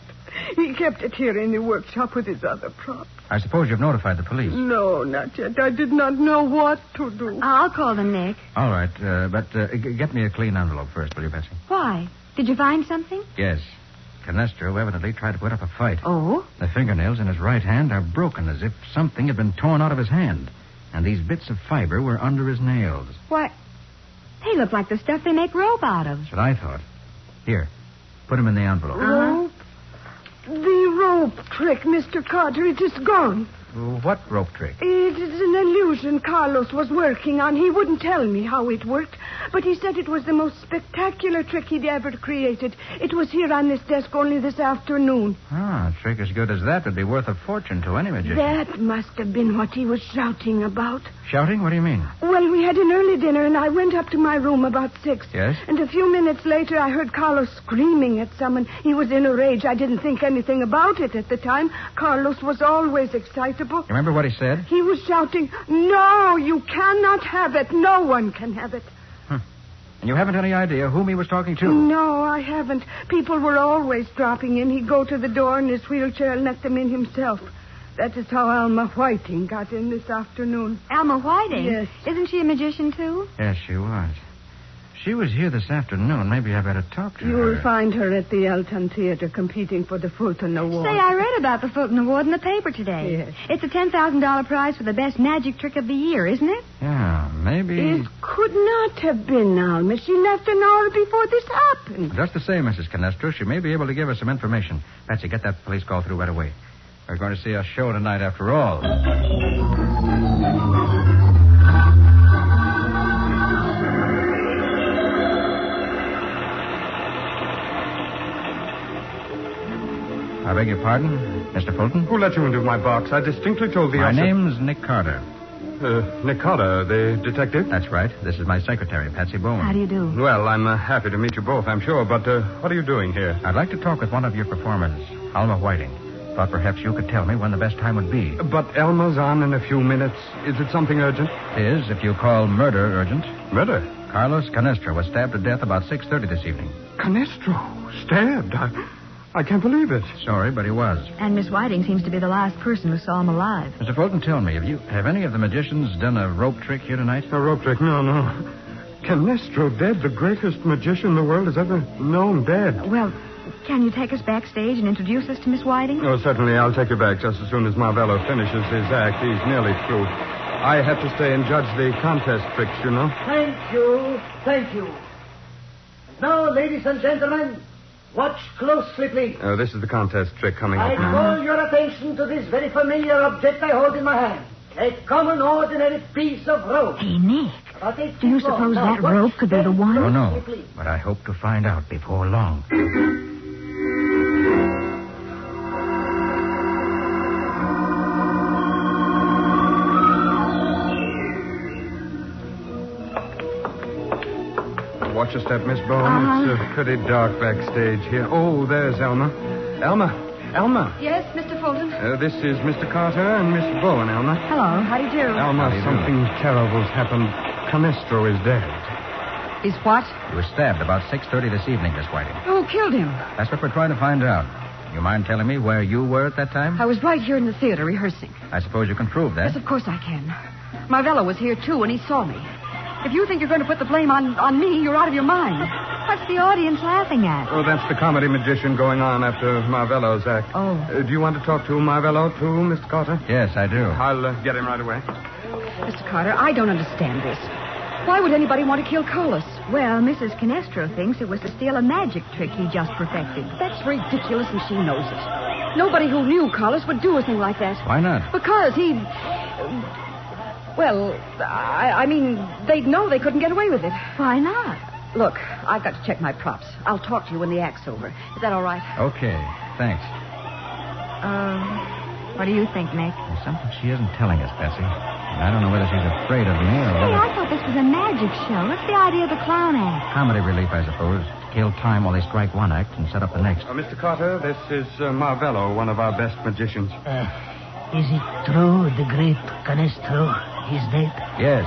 He kept it here in the workshop with his other props. I suppose you've notified the police. No, not yet. I did not know what to do. I'll call them, Nick. All right, but get me a clean envelope first, will you, Patsy? Why? Did you find something? Yes. Canestro evidently tried to put up a fight. Oh? The fingernails in his right hand are broken as if something had been torn out of his hand. And these bits of fiber were under his nails. Why, they look like the stuff they make rope out of. That's what I thought. Here, put them in the envelope. Rope? The rope trick, Mr. Carter, it is gone. What rope trick? It is an illusion Carlos was working on. He wouldn't tell me how it worked, but he said it was the most spectacular trick he'd ever created. It was here on this desk only this afternoon. A trick as good as that would be worth a fortune to any magician. That must have been what he was shouting about. Shouting? What do you mean? Well, we had an early dinner, and I went up to my room about 6. Yes? And a few minutes later, I heard Carlos screaming at someone. He was in a rage. I didn't think anything about it at the time. Carlos was always excitable. You remember what he said? He was shouting, "No, you cannot have it. No one can have it." And you haven't any idea whom he was talking to? No, I haven't. People were always dropping in. He'd go to the door in his wheelchair and let them in himself. That is how Alma Whiting got in this afternoon. Alma Whiting? Yes. Isn't she a magician, too? Yes, she was. she was here this afternoon. Maybe I better talk to her. You'll find her at the Elton Theater competing for the Fulton Award. Say, I read about the Fulton Award in the paper today. Yes. It's a $10,000 prize for the best magic trick of the year, isn't it? Yeah, maybe... It could not have been Alma. She left an hour before this happened. Just the same, Mrs. Canestro, she may be able to give us some information. Patsy, get that police call through right away. We're going to see a show tonight after all. I beg your pardon, Mr. Fulton? Who let you into my box? I distinctly told the My officer... name's Nick Carter. Nick Carter, the detective? That's right. This is my secretary, Patsy Bowen. How do you do? Well, I'm happy to meet you both, I'm sure, but what are you doing here? I'd like to talk with one of your performers, Alma Whiting. Thought perhaps you could tell me when the best time would be. But Elma's on in a few minutes. Is it something urgent? It is, if you call murder urgent. Murder? Carlos Canestro was stabbed to death about 6:30 this evening. Canestro? Stabbed? I can't believe it. Sorry, but he was. And Miss Whiting seems to be the last person who saw him alive. Mr. Fulton, tell me, have any of the magicians done a rope trick here tonight? A rope trick? No. Canestro dead, the greatest magician the world has ever known, dead. Well, can you take us backstage and introduce us to Miss Whiting? Oh, certainly. I'll take you back just as soon as Marvello finishes his act. He's nearly through. I have to stay and judge the contest tricks, you know. Thank you. And now, ladies and gentlemen, watch closely, please. This is the contest trick coming up I now. call your attention to this very familiar object I hold in my hand. A common, ordinary piece of rope. Hey, Nick, About 8 do you feet long. suppose Now, that watch rope could be the one? Oh, no. But I hope to find out before long. Watch your step, Miss Bowen. It's pretty dark backstage here. Oh, there's Elma. Elma! Yes, Mr. Fulton? This is Mr. Carter and Miss Bowen, Elma. Hello, how do you do? Elma, something terrible's happened. Canestro is dead. He's what? He was stabbed about 6:30 this evening, Miss Whiting. Who killed him? That's what we're trying to find out. You mind telling me where you were at that time? I was right here in the theater rehearsing. I suppose you can prove that. Yes, of course I can. Marvello was here, too, and he saw me. If you think you're going to put the blame on me, you're out of your mind. What's the audience laughing at? Oh, that's the comedy magician going on after Marvello's act. Oh. Do you want to talk to Marvello, too, Mr. Carter? Yes, I do. I'll get him right away. Mr. Carter, I don't understand this. Why would anybody want to kill Carlos? Well, Mrs. Canestro thinks it was to steal a magic trick he just perfected. That's ridiculous, and she knows it. Nobody who knew Carlos would do a thing like that. Why not? Because he... Well, I mean, they'd know they couldn't get away with it. Why not? Look, I've got to check my props. I'll talk to you when the act's over. Is that all right? Okay, thanks. What do you think, Nick? There's something she isn't telling us, Bessie. And I don't know whether she's afraid of me or Hey, whether... I thought this was a magic show. What's the idea of the clown act? Comedy relief, I suppose. To kill time while they strike one act and set up the next. Mr. Carter, this is Marvello, one of our best magicians. Is it true the great Canestro is dead? Yes.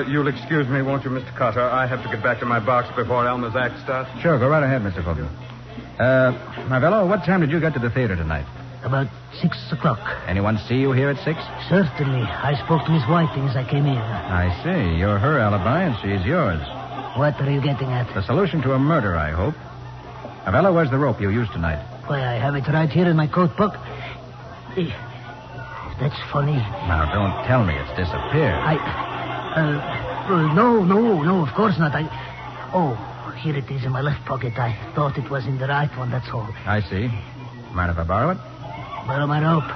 You'll excuse me, won't you, Mr. Carter? I have to get back to my box before Elma's act starts. Sure, go right ahead, Mr. Fulton. Marvello, what time did you get to the theater tonight? About 6 o'clock. Anyone see you here at 6? Certainly. I spoke to Miss Whiting as I came in. I see. You're her alibi and she's yours. What are you getting at? The solution to a murder, I hope. Marvello, where's the rope you used tonight? Why, I have it right here in my coat pocket. That's funny. Now, don't tell me it's disappeared. No, of course not. Here it is in my left pocket. I thought it was in the right one, that's all. I see. Mind if I borrow it? Borrow my rope.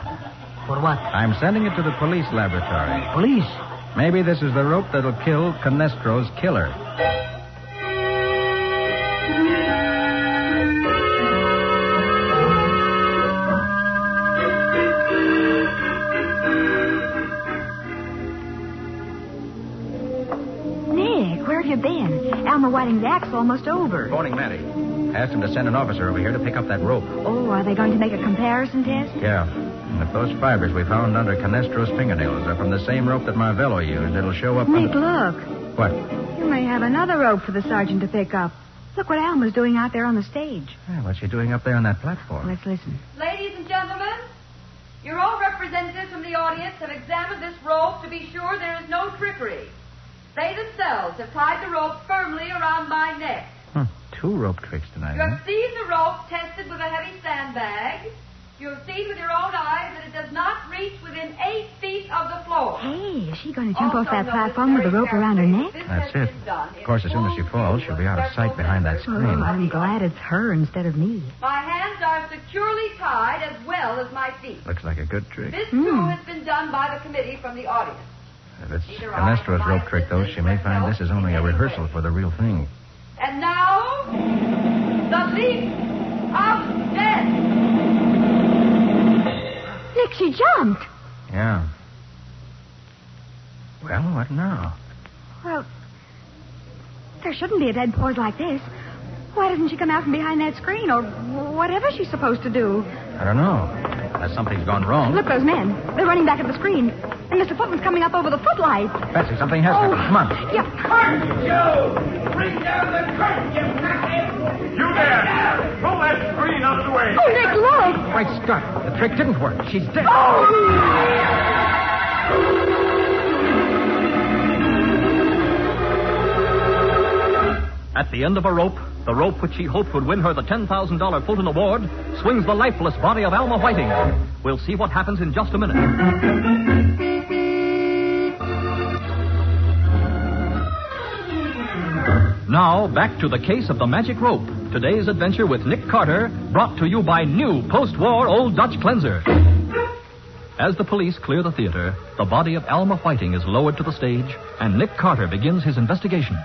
For what? I'm sending it to the police laboratory. Police? Maybe this is the rope that'll kill Canestro's killer. Nick, where have you been? Elmer Whiting's act's almost over. Phoning Matty. Asked him to send an officer over here to pick up that rope. Oh, are they going to make a comparison test? Yeah. And if those fibers we found under Canestro's fingernails are from the same rope that Marvello used, it'll show up... Nick, look. What? You may have another rope for the sergeant to pick up. Look what Alma's doing out there on the stage. Yeah, what's she doing up there on that platform? Let's listen. Ladies and gentlemen, your own representatives from the audience have examined this rope to be sure there is no trickery. They themselves have tied the rope firmly around my 2 rope tricks tonight, You huh? have seen the rope tested with a heavy sandbag. You have seen with your own eyes that it does not reach within 8 feet of the floor. Hey, is she going to jump off that platform with the rope around her neck? That's it. Of course, as soon as she falls, she'll be out of sight behind that screen. Oh, I'm glad it's her instead of me. My hands are securely tied as well as my feet. Looks like a good trick. This, too, has been done by the committee from the audience. If it's Canestro's rope trick, though, she may find this is only a rehearsal for the real thing. And now, the leap of death. Nick, she jumped. Yeah. Well, what now? Well, there shouldn't be a dead pause like this. Why doesn't she come out from behind that screen or whatever she's supposed to do? I don't know. Unless something's gone wrong. Look, those men. They're running back at the screen. And Mr. Footman's coming up over the footlights. Betsy, something has happened. Come on. Yep. Joe! Bring down the curtain, you knockhead! You there! Pull that screen out the way! Oh, Nick, look! Great Scott. The trick didn't work. She's dead. At the end of a rope, the rope which she hoped would win her the $10,000 Fulton Award, swings the lifeless body of Alma Whiting. We'll see what happens in just a minute. Now, back to the case of the magic rope. Today's adventure with Nick Carter, brought to you by new post-war Old Dutch Cleanser. As the police clear the theater, the body of Alma Whiting is lowered to the stage, and Nick Carter begins his investigation.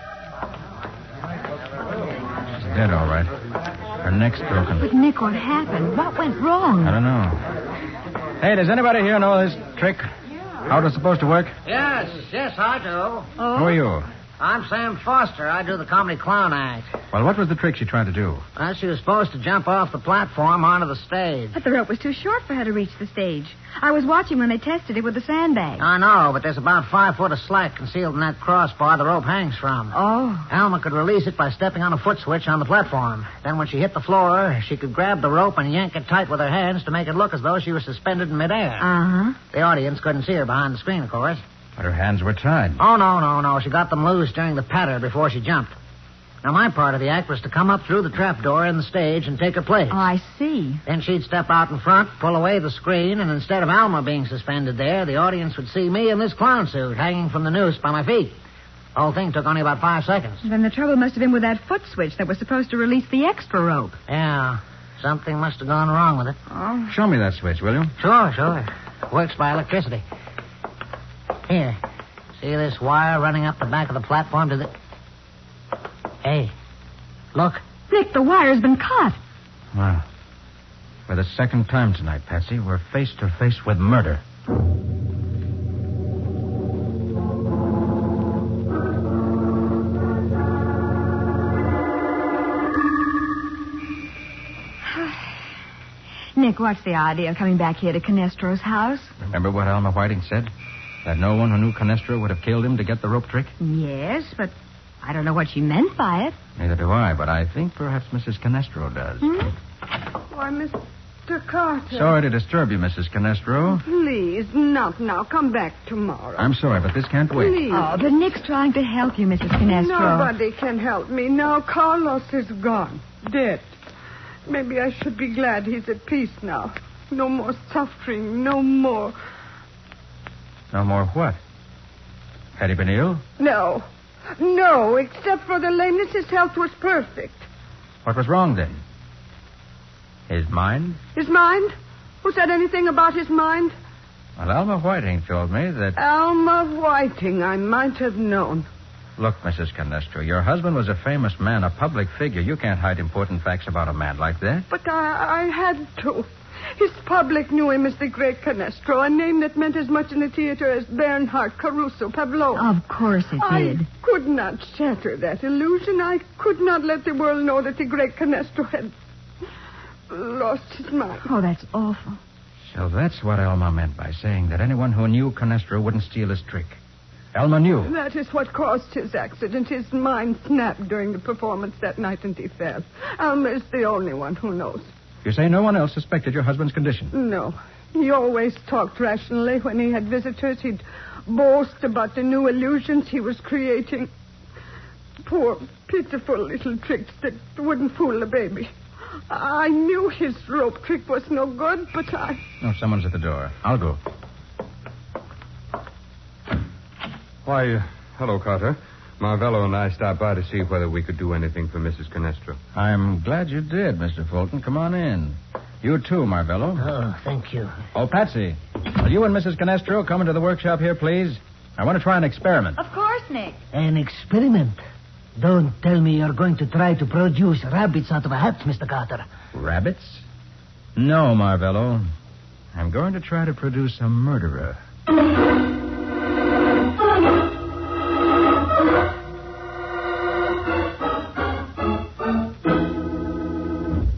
She's dead, all right. Her neck's broken. But, Nick, what happened? What went wrong? I don't know. Hey, does anybody here know this trick? How it was supposed to work? Yes, I do. Oh? Who are you? I'm Sam Foster. I do the comedy clown act. Well, what was the trick she tried to do? Well, she was supposed to jump off the platform onto the stage. But the rope was too short for her to reach the stage. I was watching when they tested it with the sandbag. I know, but there's about 5 foot of slack concealed in that crossbar the rope hangs from. Oh. Alma could release it by stepping on a foot switch on the platform. Then when she hit the floor, she could grab the rope and yank it tight with her hands to make it look as though she was suspended in midair. Uh-huh. The audience couldn't see her behind the screen, of course. But her hands were tied. Oh, no. She got them loose during the patter before she jumped. Now, my part of the act was to come up through the trapdoor in the stage and take her place. Oh, I see. Then she'd step out in front, pull away the screen, and instead of Alma being suspended there, the audience would see me in this clown suit hanging from the noose by my feet. The whole thing took only about 5 seconds. Then the trouble must have been with that foot switch that was supposed to release the extra rope. Yeah, something must have gone wrong with it. Oh. Show me that switch, will you? Sure. Works by electricity. Here. See this wire running up the back of the platform to the... Hey, look. Nick, the wire's been cut. Well, for the second time tonight, Patsy, we're face to face with murder. Nick, what's the idea of coming back here to Canestro's house? Remember what Alma Whiting said? That no one who knew Canestro would have killed him to get the rope trick? Yes, but I don't know what she meant by it. Neither do I, but I think perhaps Mrs. Canestro does. Why, Mr. Carter. Sorry to disturb you, Mrs. Canestro. Please, not now. Come back tomorrow. I'm sorry, but this can't wait. Please. Oh, but Nick's trying to help you, Mrs. Canestro. Nobody can help me now. Carlos is gone. Dead. Maybe I should be glad he's at peace now. No more suffering. No more. No more what? Had he been ill? No, except for the lameness, his health was perfect. What was wrong then? His mind? His mind? Who said anything about his mind? Well, Alma Whiting told me that... Alma Whiting, I might have known. Look, Mrs. Canestro, your husband was a famous man, a public figure. You can't hide important facts about a man like that. But I had to. His public knew him as the great Canestro, a name that meant as much in the theater as Bernhardt, Caruso, Pavlov. Of course it did. I could not shatter that illusion. I could not let the world know that the great Canestro had lost his mind. Oh, that's awful. So that's what Alma meant by saying that anyone who knew Canestro wouldn't steal his trick. Alma knew. That is what caused his accident. His mind snapped during the performance that night, and he fell. Alma is the only one who knows. You say no one else suspected your husband's condition? No. He always talked rationally when he had visitors. He'd boast about the new illusions he was creating. poor, pitiful little tricks that wouldn't fool a baby. I knew his rope trick was no good, but I... Oh, someone's at the door. I'll go. Why, hello, Carter. Marvello and I stopped by to see whether we could do anything for Mrs. Canestro. I'm glad you did, Mr. Fulton. Come on in. You too, Marvello. Oh, thank you. Oh, Patsy, will you and Mrs. Canestro come into the workshop here, please? I want to try an experiment. Of course, Nick. An experiment? Don't tell me you're going to try to produce rabbits out of a hat, Mr. Carter. Rabbits? No, Marvello. I'm going to try to produce a murderer.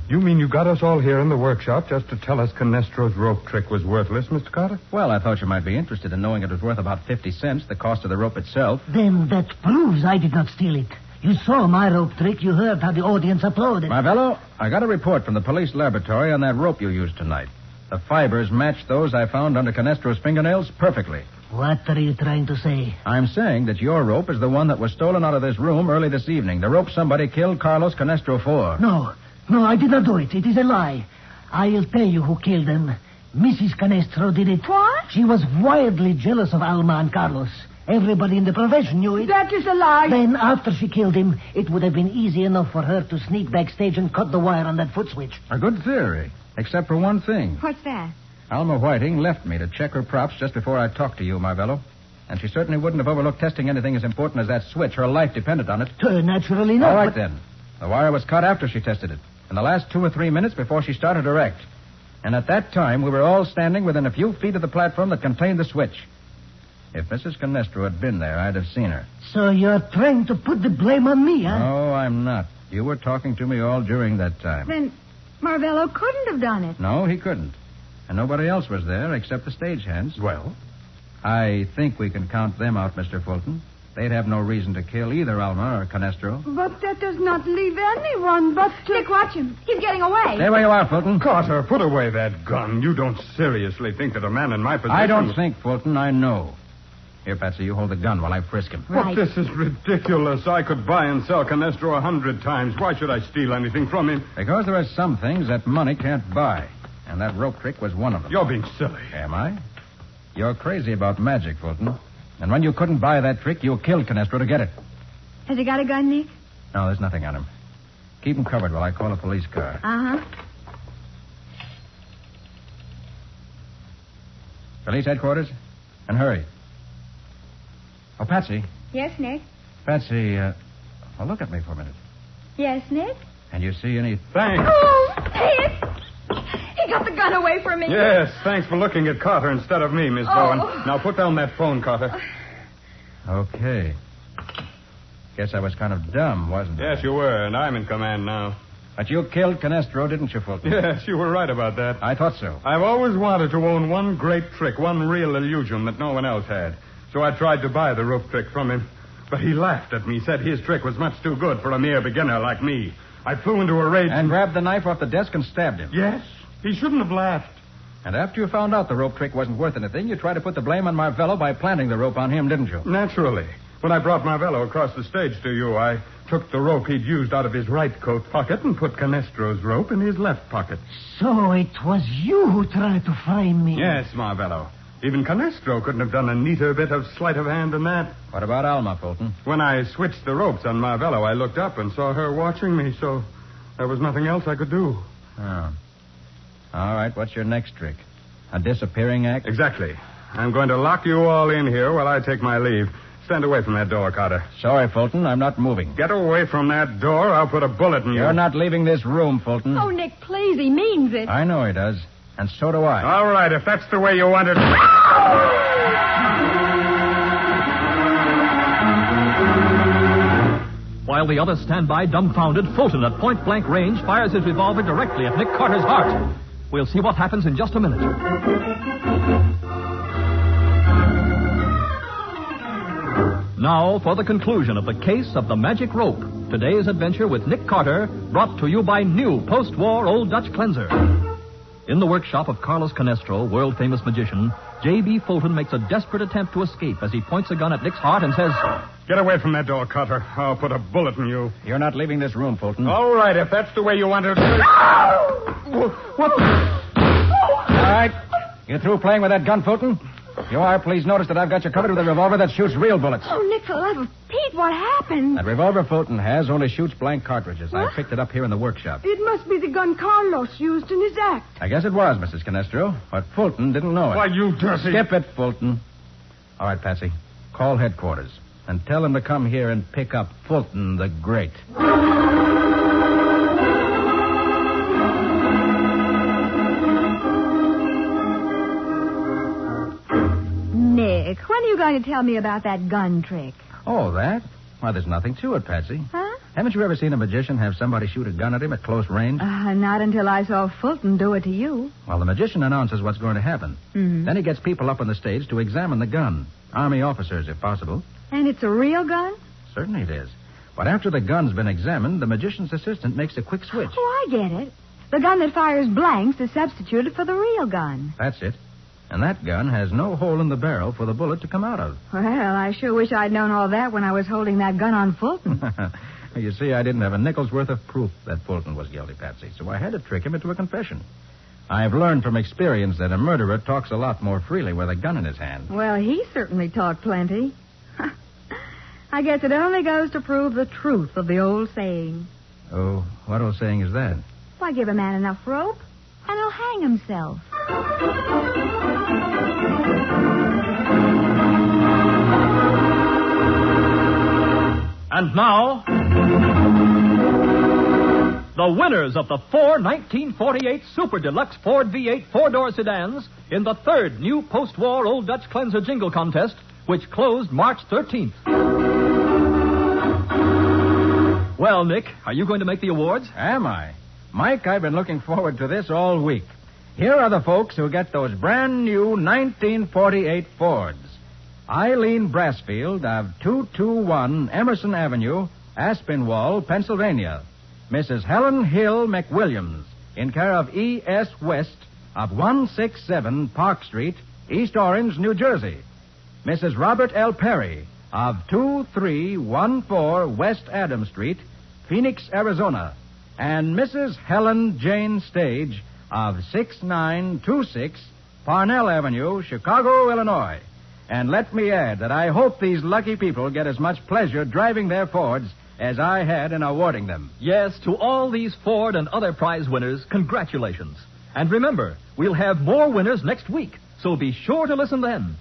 You mean you got us all here in the workshop just to tell us Canestro's rope trick was worthless, Mr. Carter? Well, I thought you might be interested in knowing it was worth about 50 cents, the cost of the rope itself. Then that proves I did not steal it. You saw my rope trick. You heard how the audience applauded. Marvello, I got a report from the police laboratory on that rope you used tonight. The fibers matched those I found under Canestro's fingernails perfectly. What are you trying to say? I'm saying that your rope is the one that was stolen out of this room early this evening. The rope somebody killed Carlos Canestro for. No, I did not do it. It is a lie. I'll tell you who killed them. Mrs. Canestro did it. What? She was wildly jealous of Alma and Carlos. Everybody in the profession knew it. That is a lie. Then, after she killed him, it would have been easy enough for her to sneak backstage and cut the wire on that foot switch. A good theory, except for one thing. What's that? Alma Whiting left me to check her props just before I talked to you, Marvello. And she certainly wouldn't have overlooked testing anything as important as that switch. Her life depended on it. Naturally not. All right, then. The wire was cut after she tested it, in the last 2 or 3 minutes before she started her act. And at that time, we were all standing within a few feet of the platform that contained the switch. If Mrs. Canestro had been there, I'd have seen her. So you're trying to put the blame on me, huh? No, I'm not. You were talking to me all during that time. Then Marvello couldn't have done it. No, he couldn't. And nobody else was there except the stagehands. Well? I think we can count them out, Mr. Fulton. They'd have no reason to kill either Alma or Canestro. But that does not leave anyone but to... Nick, watch him. He's getting away. Stay where you are, Fulton. Carter, put away that gun. You don't seriously think that a man in my position... I don't think, Fulton. I know. Here, Patsy, you hold the gun while I frisk him. Right. But this is ridiculous. I could buy and sell Canestro 100 times. Why should I steal anything from him? Because there are some things that money can't buy. And that rope trick was one of them. You're being silly. Am I? You're crazy about magic, Fulton. And when you couldn't buy that trick, you killed Canestro to get it. Has he got a gun, Nick? No, there's nothing on him. Keep him covered while I call a police car. Uh-huh. Police headquarters? And hurry. Oh, Patsy. Yes, Nick? Patsy, well, look at me for a minute. Yes, Nick? Can you see any... Thanks. Oh, Nick! He got the gun away from me. Yes, thanks for looking at Carter instead of me, Miss Bowen. Now put down that phone, Carter. Okay. Guess I was kind of dumb, wasn't I? Yes, you were, and I'm in command now. But you killed Canestro, didn't you, Fulton? Yes, you were right about that. I thought so. I've always wanted to own one great trick, one real illusion that no one else had. So I tried to buy the rope trick from him. But he laughed at me, said his trick was much too good for a mere beginner like me. I flew into a rage... And grabbed the knife off the desk and stabbed him. Yes. He shouldn't have laughed. And after you found out the rope trick wasn't worth anything, you tried to put the blame on Marvello by planting the rope on him, didn't you? Naturally. When I brought Marvello across the stage to you, I took the rope he'd used out of his right coat pocket and put Canestro's rope in his left pocket. So it was you who tried to frame me. Yes, Marvello. Even Canestro couldn't have done a neater bit of sleight of hand than that. What about Alma, Fulton? When I switched the ropes on Marvello, I looked up and saw her watching me, so there was nothing else I could do. Oh. All right, what's your next trick? A disappearing act? Exactly. I'm going to lock you all in here while I take my leave. Stand away from that door, Carter. Sorry, Fulton, I'm not moving. Get away from that door, I'll put a bullet in you. You're not leaving this room, Fulton. Oh, Nick, please, he means it. I know he does, and so do I. All right, if that's the way you want it... While the others stand by dumbfounded, Fulton at point-blank range fires his revolver directly at Nick Carter's heart. We'll see what happens in just a minute. Now for the conclusion of the case of the magic rope. Today's adventure with Nick Carter, brought to you by new post-war Old Dutch cleanser. In the workshop of Carlos Canestro, world-famous magician, J.B. Fulton makes a desperate attempt to escape as he points a gun at Nick's heart and says... Get away from that door, Carter. I'll put a bullet in you. You're not leaving this room, Fulton. All right, if that's the way you want to... What the... All right. You through playing with that gun, Fulton? You are. Please notice that I've got you covered with a revolver that shoots real bullets. Oh, Nick, for the love of Pete, what happened? That revolver Fulton has only shoots blank cartridges. What? I picked it up here in the workshop. It must be the gun Carlos used in his act. I guess it was, Mrs. Canestro, but Fulton didn't know it. Why, you dirty... Skip it, Fulton. All right, Patsy. Call headquarters and tell them to come here and pick up Fulton the Great. Nick, when are you going to tell me about that gun trick? Oh, that? Why, there's nothing to it, Patsy. Huh? Haven't you ever seen a magician have somebody shoot a gun at him at close range? Not until I saw Fulton do it to you. Well, the magician announces what's going to happen. Mm-hmm. Then he gets people up on the stage to examine the gun. Army officers, if possible. And it's a real gun? Certainly it is. But after the gun's been examined, the magician's assistant makes a quick switch. Oh, I get it. The gun that fires blanks is substituted for the real gun. That's it. And that gun has no hole in the barrel for the bullet to come out of. Well, I sure wish I'd known all that when I was holding that gun on Fulton. You see, I didn't have a nickel's worth of proof that Fulton was guilty, Patsy, so I had to trick him into a confession. I've learned from experience that a murderer talks a lot more freely with a gun in his hand. Well, he certainly talked plenty. I guess it only goes to prove the truth of the old saying. Oh, what old saying is that? Why, give a man enough rope, and he'll hang himself. And now, the winners of the 4 1948 Super Deluxe Ford V8 four-door sedans in the third new post-war Old Dutch Cleanser Jingle Contest, which closed March 13th. Well, Nick, are you going to make the awards? Am I? Mike, I've been looking forward to this all week. Here are the folks who get those brand new 1948 Fords. Eileen Brassfield of 221 Emerson Avenue, Aspinwall, Pennsylvania. Mrs. Helen Hill McWilliams, in care of E.S. West of 167 Park Street, East Orange, New Jersey. Mrs. Robert L. Perry of 2314 West Adams Street, Phoenix, Arizona. And Mrs. Helen Jane Stage of 6926 Parnell Avenue, Chicago, Illinois. And let me add that I hope these lucky people get as much pleasure driving their Fords as I had in awarding them. Yes, to all these Ford and other prize winners, congratulations. And remember, we'll have more winners next week, so be sure to listen then.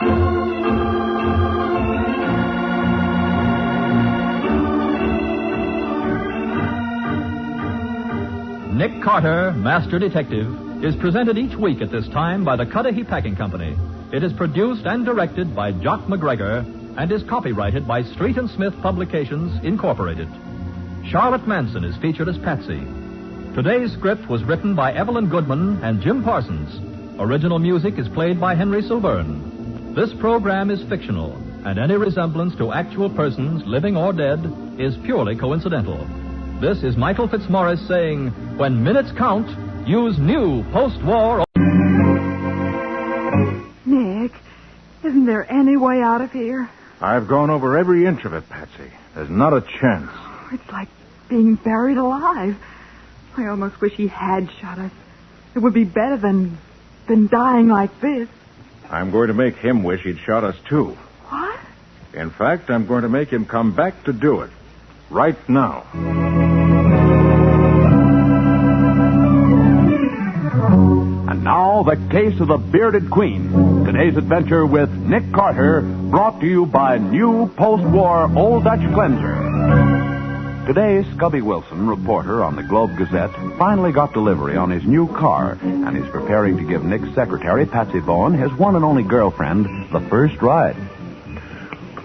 Nick Carter, Master Detective, is presented each week at this time by the Cudahy Packing Company. It is produced and directed by Jock McGregor and is copyrighted by Street and Smith Publications, Incorporated. Charlotte Manson is featured as Patsy. Today's script was written by Evelyn Goodman and Jim Parsons. Original music is played by Henry Silverne. This program is fictional, and any resemblance to actual persons, living or dead, is purely coincidental. This is Michael Fitzmaurice saying, when minutes count, use new post-war... Nick, isn't there any way out of here? I've gone over every inch of it, Patsy. There's not a chance. It's like being buried alive. I almost wish he had shot us. It would be better than dying like this. I'm going to make him wish he'd shot us, too. What? In fact, I'm going to make him come back to do it. Right now. And now, the case of the Bearded Queen. Today's adventure with Nick Carter, brought to you by new post-war Old Dutch Cleanser. Today, Scubby Wilson, reporter on the Globe Gazette, finally got delivery on his new car, and is preparing to give Nick's secretary, Patsy Bowen, his one and only girlfriend, the first ride.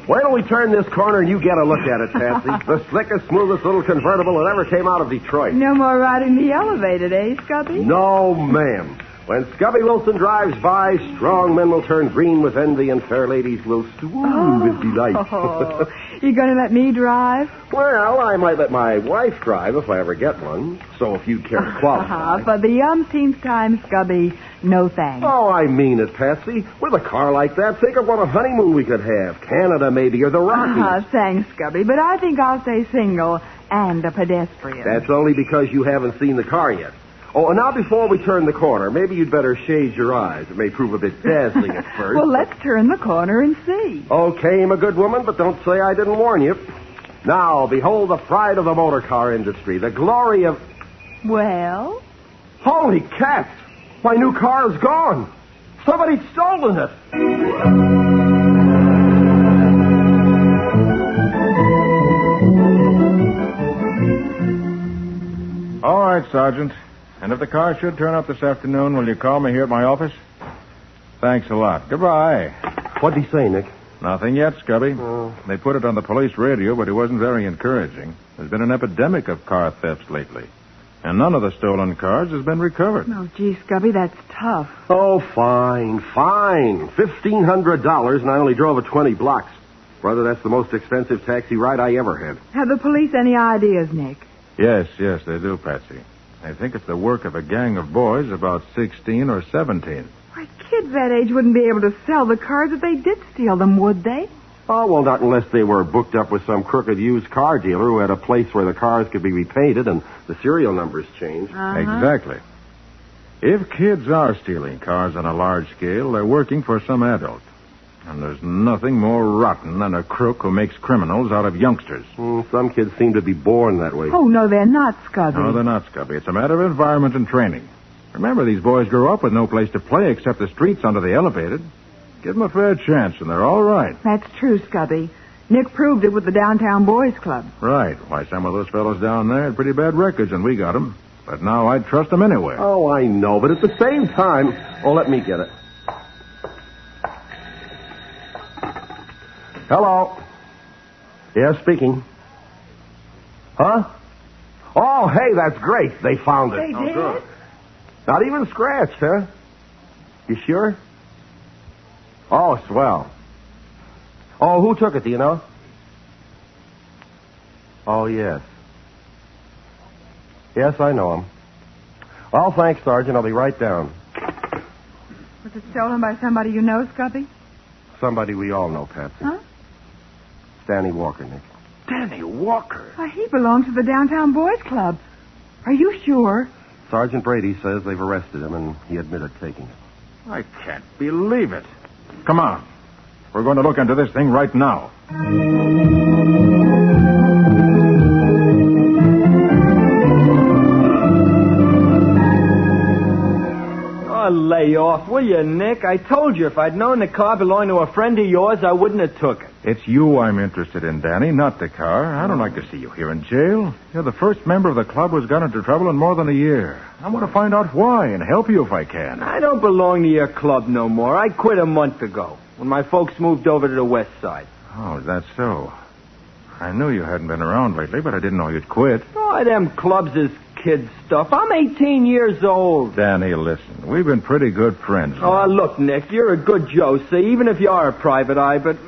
Why don't we turn this corner and you get a look at it, Patsy? The slickest, smoothest little convertible that ever came out of Detroit. No more riding the elevated, eh, Scubby? No, ma'am. When Scubby Wilson drives by, strong men will turn green with envy and fair ladies will swoon with delight. Oh, you going to let me drive? Well, I might let my wife drive if I ever get one. So if you care to qualify. For the umpteenth time, Scubby, no thanks. Oh, I mean it, Patsy. With a car like that, think of what a honeymoon we could have. Canada, maybe, or the Rockies. Thanks, Scubby, but I think I'll stay single and a pedestrian. That's only because you haven't seen the car yet. Oh, and now before we turn the corner, maybe you'd better shade your eyes. It may prove a bit dazzling at first. Well, let's turn the corner and see. Okay, I'm a good woman, but don't say I didn't warn you. Now, behold the pride of the motor car industry, the glory of... Well? Holy cats! My new car is gone. Somebody's stolen it. All right, Sergeant. And if the car should turn up this afternoon, will you call me here at my office? Thanks a lot. Goodbye. What'd he say, Nick? Nothing yet, Scubby. They put it on the police radio, but it wasn't very encouraging. There's been an epidemic of car thefts lately. And none of the stolen cars has been recovered. Oh, gee, Scubby, that's tough. Oh, fine. $1,500, and I only drove it 20 blocks. Brother, that's the most expensive taxi ride I ever had. Have the police any ideas, Nick? Yes, they do, Patsy. I think it's the work of a gang of boys about 16 or 17. Why, kids that age wouldn't be able to sell the cars if they did steal them, would they? Oh, well, not unless they were booked up with some crooked used car dealer who had a place where the cars could be repainted and the serial numbers changed. Exactly. If kids are stealing cars on a large scale, they're working for some adult. And there's nothing more rotten than a crook who makes criminals out of youngsters. Some kids seem to be born that way. Oh, no, they're not, Scubby. No, they're not, Scubby. It's a matter of environment and training. Remember, these boys grow up with no place to play except the streets under the elevated. Give them a fair chance, and they're all right. That's true, Scubby. Nick proved it with the Downtown Boys Club. Right. Why, some of those fellows down there had pretty bad records, and we got them. But now I'd trust them anywhere. Oh, I know, but at the same time... Oh, let me get it. Hello. Yeah, speaking. Huh? Oh, hey, that's great. They found it. They did? Good. Not even scratched, huh? You sure? Oh, swell. Oh, who took it, do you know? Oh, yes. Yes, I know him. Well, thanks, Sergeant. I'll be right down. Was it stolen by somebody you know, Scubby? Somebody we all know, Patsy. Huh? Danny Walker, Nick. Danny Walker? Why, he belonged to the Downtown Boys Club. Are you sure? Sergeant Brady says they've arrested him, and he admitted taking it. I can't believe it. Come on. We're going to look into this thing right now. Oh, lay off, will you, Nick? I told you if I'd known the car belonged to a friend of yours, I wouldn't have took it. It's you I'm interested in, Danny, not the car. I don't like to see you here in jail. You're the first member of the club who's got into trouble in more than a year. I want to find out why and help you if I can. I don't belong to your club no more. I quit a month ago when my folks moved over to the west side. Oh, is that so? I knew you hadn't been around lately, but I didn't know you'd quit. Oh, them clubs is kid stuff. I'm 18 years old. Danny, listen. We've been pretty good friends. Oh, look, Nick, you're a good Joe, see, even if you are a private eye, but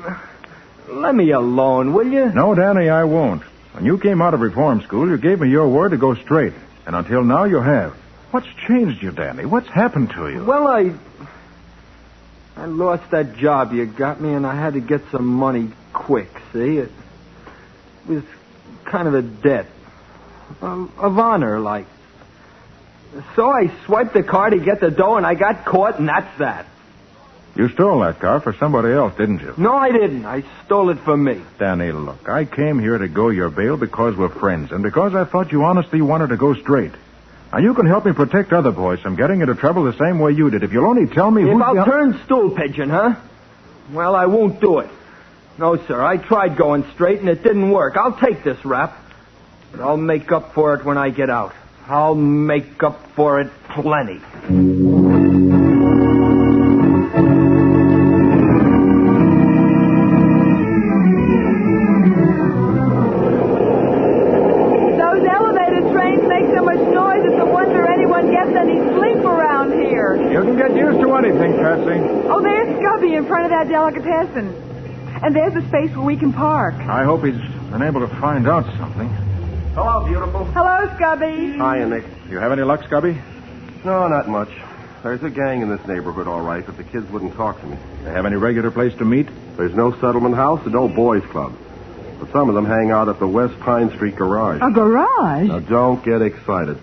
let me alone, will you? No, Danny, I won't. When you came out of reform school, you gave me your word to go straight. And until now, you have. What's changed you, Danny? What's happened to you? Well, I lost that job you got me, and I had to get some money quick, see? It was kind of a debt. Of honor, like. So I swiped the car to get the dough, and I got caught, and that's that. You stole that car for somebody else, didn't you? No, I didn't. I stole it for me. Danny, look, I came here to go your bail because we're friends, and because I thought you honestly wanted to go straight. Now, you can help me protect other boys from getting into trouble the same way you did. If you'll only tell me If I'll turn stool pigeon, huh? Well, I won't do it. No, sir. I tried going straight, and it didn't work. I'll take this rap. But I'll make up for it when I get out. I'll make up for it plenty. Those elevated trains make so much noise, it's a wonder anyone gets any sleep around here. anything, Patsy. Oh, there's Scubby in front of that delicatessen. And there's the space where we can park. I hope he's been able to find out something. Hello, beautiful. Hello, Scubby. Hiya, Nick. You have any luck, Scubby? No, not much. There's a gang in this neighborhood, all right, but the kids wouldn't talk to me. They have any regular place to meet? There's no settlement house and no boys' club. But some of them hang out at the West Pine Street garage. A garage? Now, don't get excited.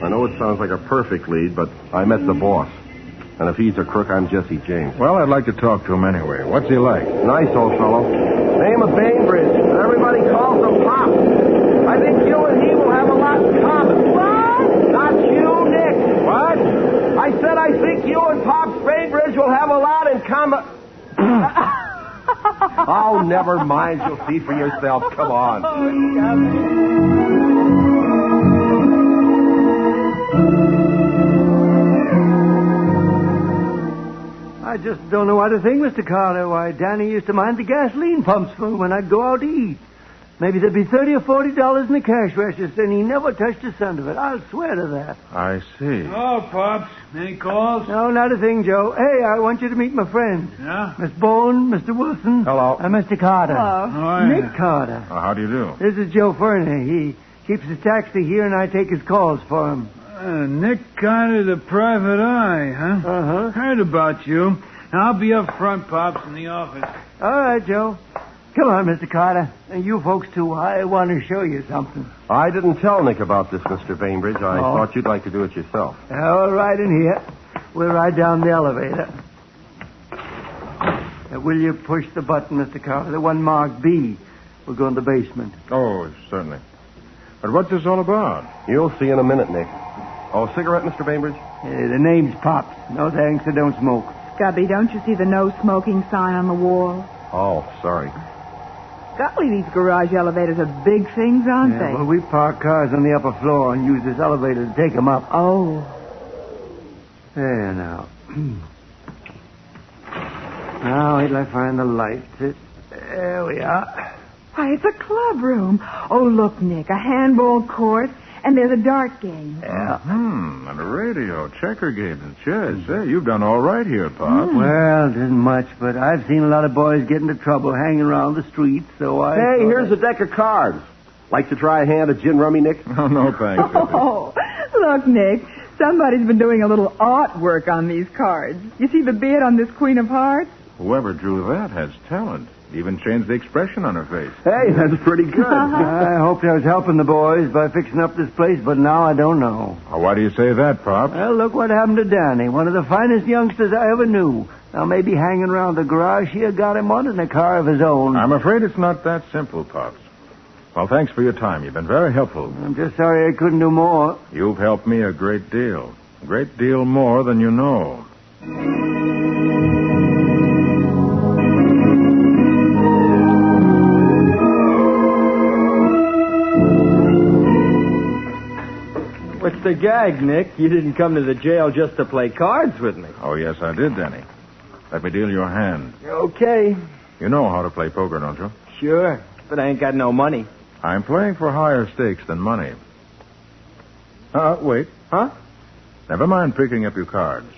I know it sounds like a perfect lead, but I met the boss. And if he's a crook, I'm Jesse James. Well, I'd like to talk to him anyway. What's he like? Nice old fellow. Name of Bainbridge. Everybody calls him Pop. I think you and he will have a lot in common. What? Not you, Nick. What? I said I think you and Pops Bainbridge will have a lot in common. Oh, never mind. You'll see for yourself. Come on. I just don't know what to think, Mr. Carter. Why, Danny used to mind the gasoline pumps for when I'd go out to eat. Maybe there'd be $30 or $40 in the cash register, and he never touched a cent of it. I'll swear to that. I see. Oh, Pops. Any calls? No, not a thing, Joe. Hey, I want you to meet my friends. Yeah? Miss Bowen, Mr. Wilson. Hello. And Mr. Carter. Hello. Oh, yeah. Nick Carter. How do you do? This is Joe Ferney. He keeps his taxi here, and I take his calls for him. Nick Carter, the private eye, huh? Uh-huh. Heard about you. I'll be up front, Pops, in the office. All right, Joe. Come on, Mr. Carter. And you folks, too. I want to show you something. I didn't tell Nick about this, Mr. Bainbridge. I thought you'd like to do it yourself. All right, in here. We'll ride down the elevator. Will you push the button, Mr. Carter? The one marked B. We'll go in the basement. Oh, certainly. But what's this all about? You'll see in a minute, Nick. Oh, cigarette, Mr. Bainbridge? The name's Pops. No thanks, I don't smoke. Scubby, don't you see the no smoking sign on the wall? Oh, sorry. Golly, these garage elevators are big things, aren't they? Well, we park cars on the upper floor and use this elevator to take them up. Oh. There now. Now, wait till I find the lights. There we are. Why, it's a club room. Oh, look, Nick, a handball court, and there's a dart game. Yeah. And a radio, checker games, and chess. Hey, you've done all right here, Pop. Well, it isn't much, but I've seen a lot of boys get into trouble hanging around the streets, so I... Hey, here's a deck of cards. Like to try a hand at gin rummy, Nick? Oh, no, thanks. Oh, look, Nick, somebody's been doing a little artwork on these cards. You see the beard on this Queen of Hearts? Whoever drew that has talent. Even changed the expression on her face. Hey, that's pretty good. I hoped I was helping the boys by fixing up this place, but now I don't know. Why do you say that, Pop? Well, look what happened to Danny, one of the finest youngsters I ever knew. Now, maybe hanging around the garage here got him one in a car of his own. I'm afraid it's not that simple, Pops. Well, thanks for your time. You've been very helpful. I'm just sorry I couldn't do more. You've helped me a great deal. A great deal more than you know. What's the gag, Nick? You didn't come to the jail just to play cards with me. Oh, yes, I did, Danny. Let me deal your hand. Okay. You know how to play poker, don't you? Sure, but I ain't got no money. I'm playing for higher stakes than money. Wait. Huh? Never mind picking up your cards.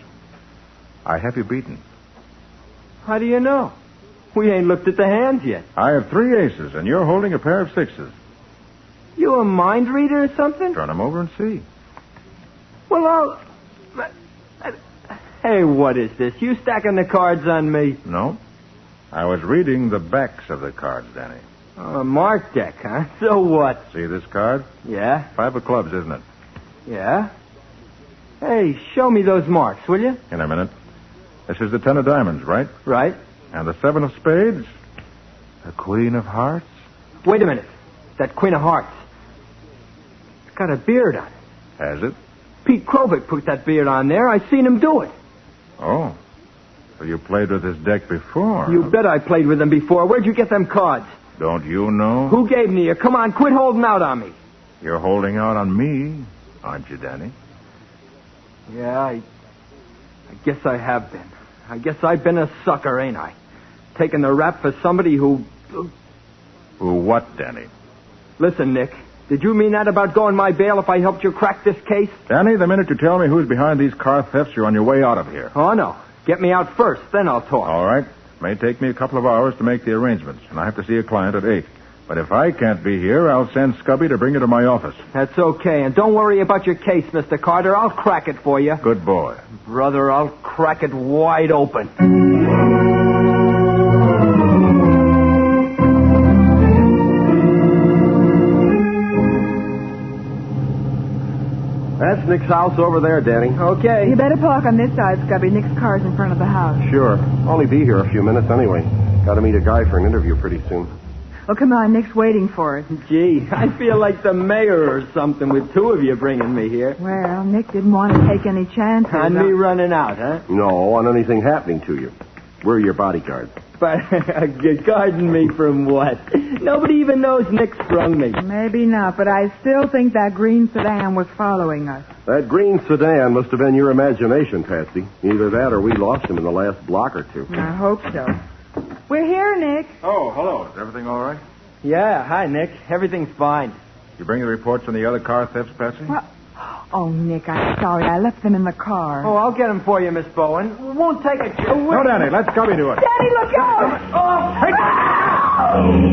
I have you beaten. How do you know? We ain't looked at the hands yet. I have 3 aces, and you're holding a pair of 6s. You a mind reader or something? Turn them over and see. Well, Hey, what is this? You stacking the cards on me? No. I was reading the backs of the cards, Danny. A mark deck, huh? So what? See this card? Yeah? 5 of clubs, isn't it? Yeah? Hey, show me those marks, will you? In a minute. This is the 10 of diamonds, right? Right. And the 7 of spades? The Queen of Hearts? Wait a minute. That Queen of Hearts. It's got a beard on it. Has it? Pete Krovic put that beard on there. I seen him do it. Oh. So you played with this deck before? You bet I played with them before. Where'd you get them cards? Don't you know? Who gave them to you? Come on, quit holding out on me. You're holding out on me, aren't you, Danny? Yeah, I guess I have been. I guess I've been a sucker, ain't I? Taking the rap for somebody who... Who what, Danny? Listen, Nick. Did you mean that about going my bail if I helped you crack this case? Danny, the minute you tell me who's behind these car thefts, you're on your way out of here. Oh, no. Get me out first, then I'll talk. All right. May take me a couple of hours to make the arrangements, and I have to see a client at 8. But if I can't be here, I'll send Scubby to bring you to my office. That's okay. And don't worry about your case, Mr. Carter. I'll crack it for you. Good boy. Brother, I'll crack it wide open. That's Nick's house over there, Danny. Okay. You better park on this side, Scubby. Nick's car's in front of the house. Sure. Only be here a few minutes anyway. Got to meet a guy for an interview pretty soon. Oh, come on. Nick's waiting for us. Gee, I feel like the mayor or something with two of you bringing me here. Well, Nick didn't want to take any chances. On me running out, huh? No, on anything happening to you. We're your bodyguard. But you're guarding me from what? Nobody even knows Nick sprung me. Maybe not, but I still think that green sedan was following us. That green sedan must have been your imagination, Patsy. Either that or we lost him in the last block or two. I hope so. We're here, Nick. Oh, hello. Is everything all right? Yeah, hi, Nick. Everything's fine. You bring the reports on the other car thefts, Patsy? What? Oh, Nick, I'm sorry. I left them in the car. Oh, I'll get them for you, Miss Bowen. It won't take a No, Danny. Let Scubby do it. Danny, look out!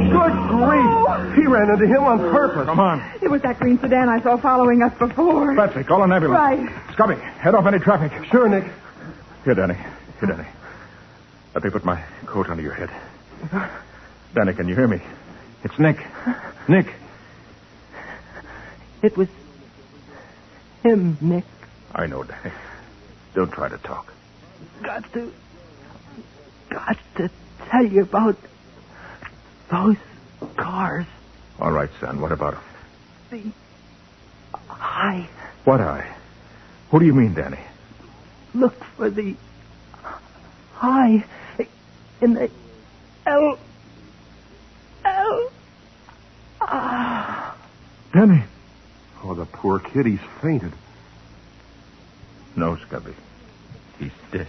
Good grief! He ran into him on purpose. Come on. It was that green sedan I saw following us before. Patsy, call an ambulance. Right. Scubby, head off any traffic. Sure, Nick. Here, Danny. Let me put my coat under your head. Danny, can you hear me? It's Nick. Nick. It was him, Nick. I know, Danny. Don't try to talk. Got to tell you about those cars. All right, son. What about them? The eye. What eye? What do you mean, Danny? Look for the eye in the L. Danny. Oh, the poor kid. He's fainted. No, Scubby. He's dead.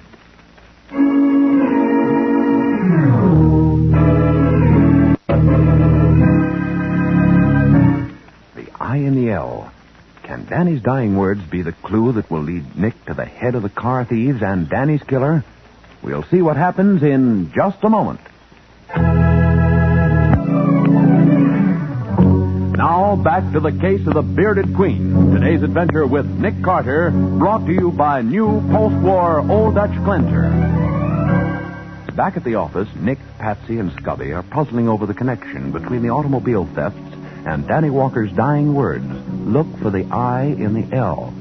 The I in the L. Can Danny's dying words be the clue that will lead Nick to the head of the car thieves and Danny's killer? We'll see what happens in just a moment. Now, back to the case of the Bearded Queen. Today's adventure with Nick Carter, brought to you by new post-war Old Dutch Cleanser. Back at the office, Nick, Patsy, and Scubby are puzzling over the connection between the automobile thefts and Danny Walker's dying words. Look for the I in the L.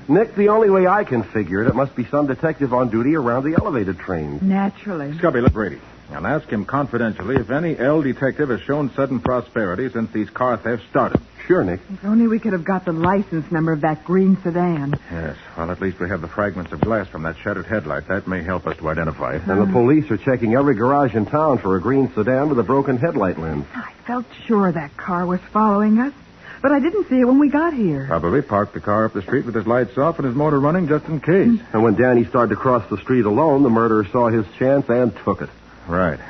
Nick, the only way I can figure it must be some detective on duty around the elevated train. Naturally. Scubby, look, Brady. And ask him confidentially if any L detective has shown sudden prosperity since these car thefts started. Sure, Nick. If only we could have got the license number of that green sedan. Yes, well, at least we have the fragments of glass from that shattered headlight. That may help us to identify it. And the police are checking every garage in town for a green sedan with a broken headlight lens. I felt sure that car was following us, but I didn't see it when we got here. Probably parked the car up the street with his lights off and his motor running just in case. And when Danny started to cross the street alone, the murderer saw his chance and took it. Right.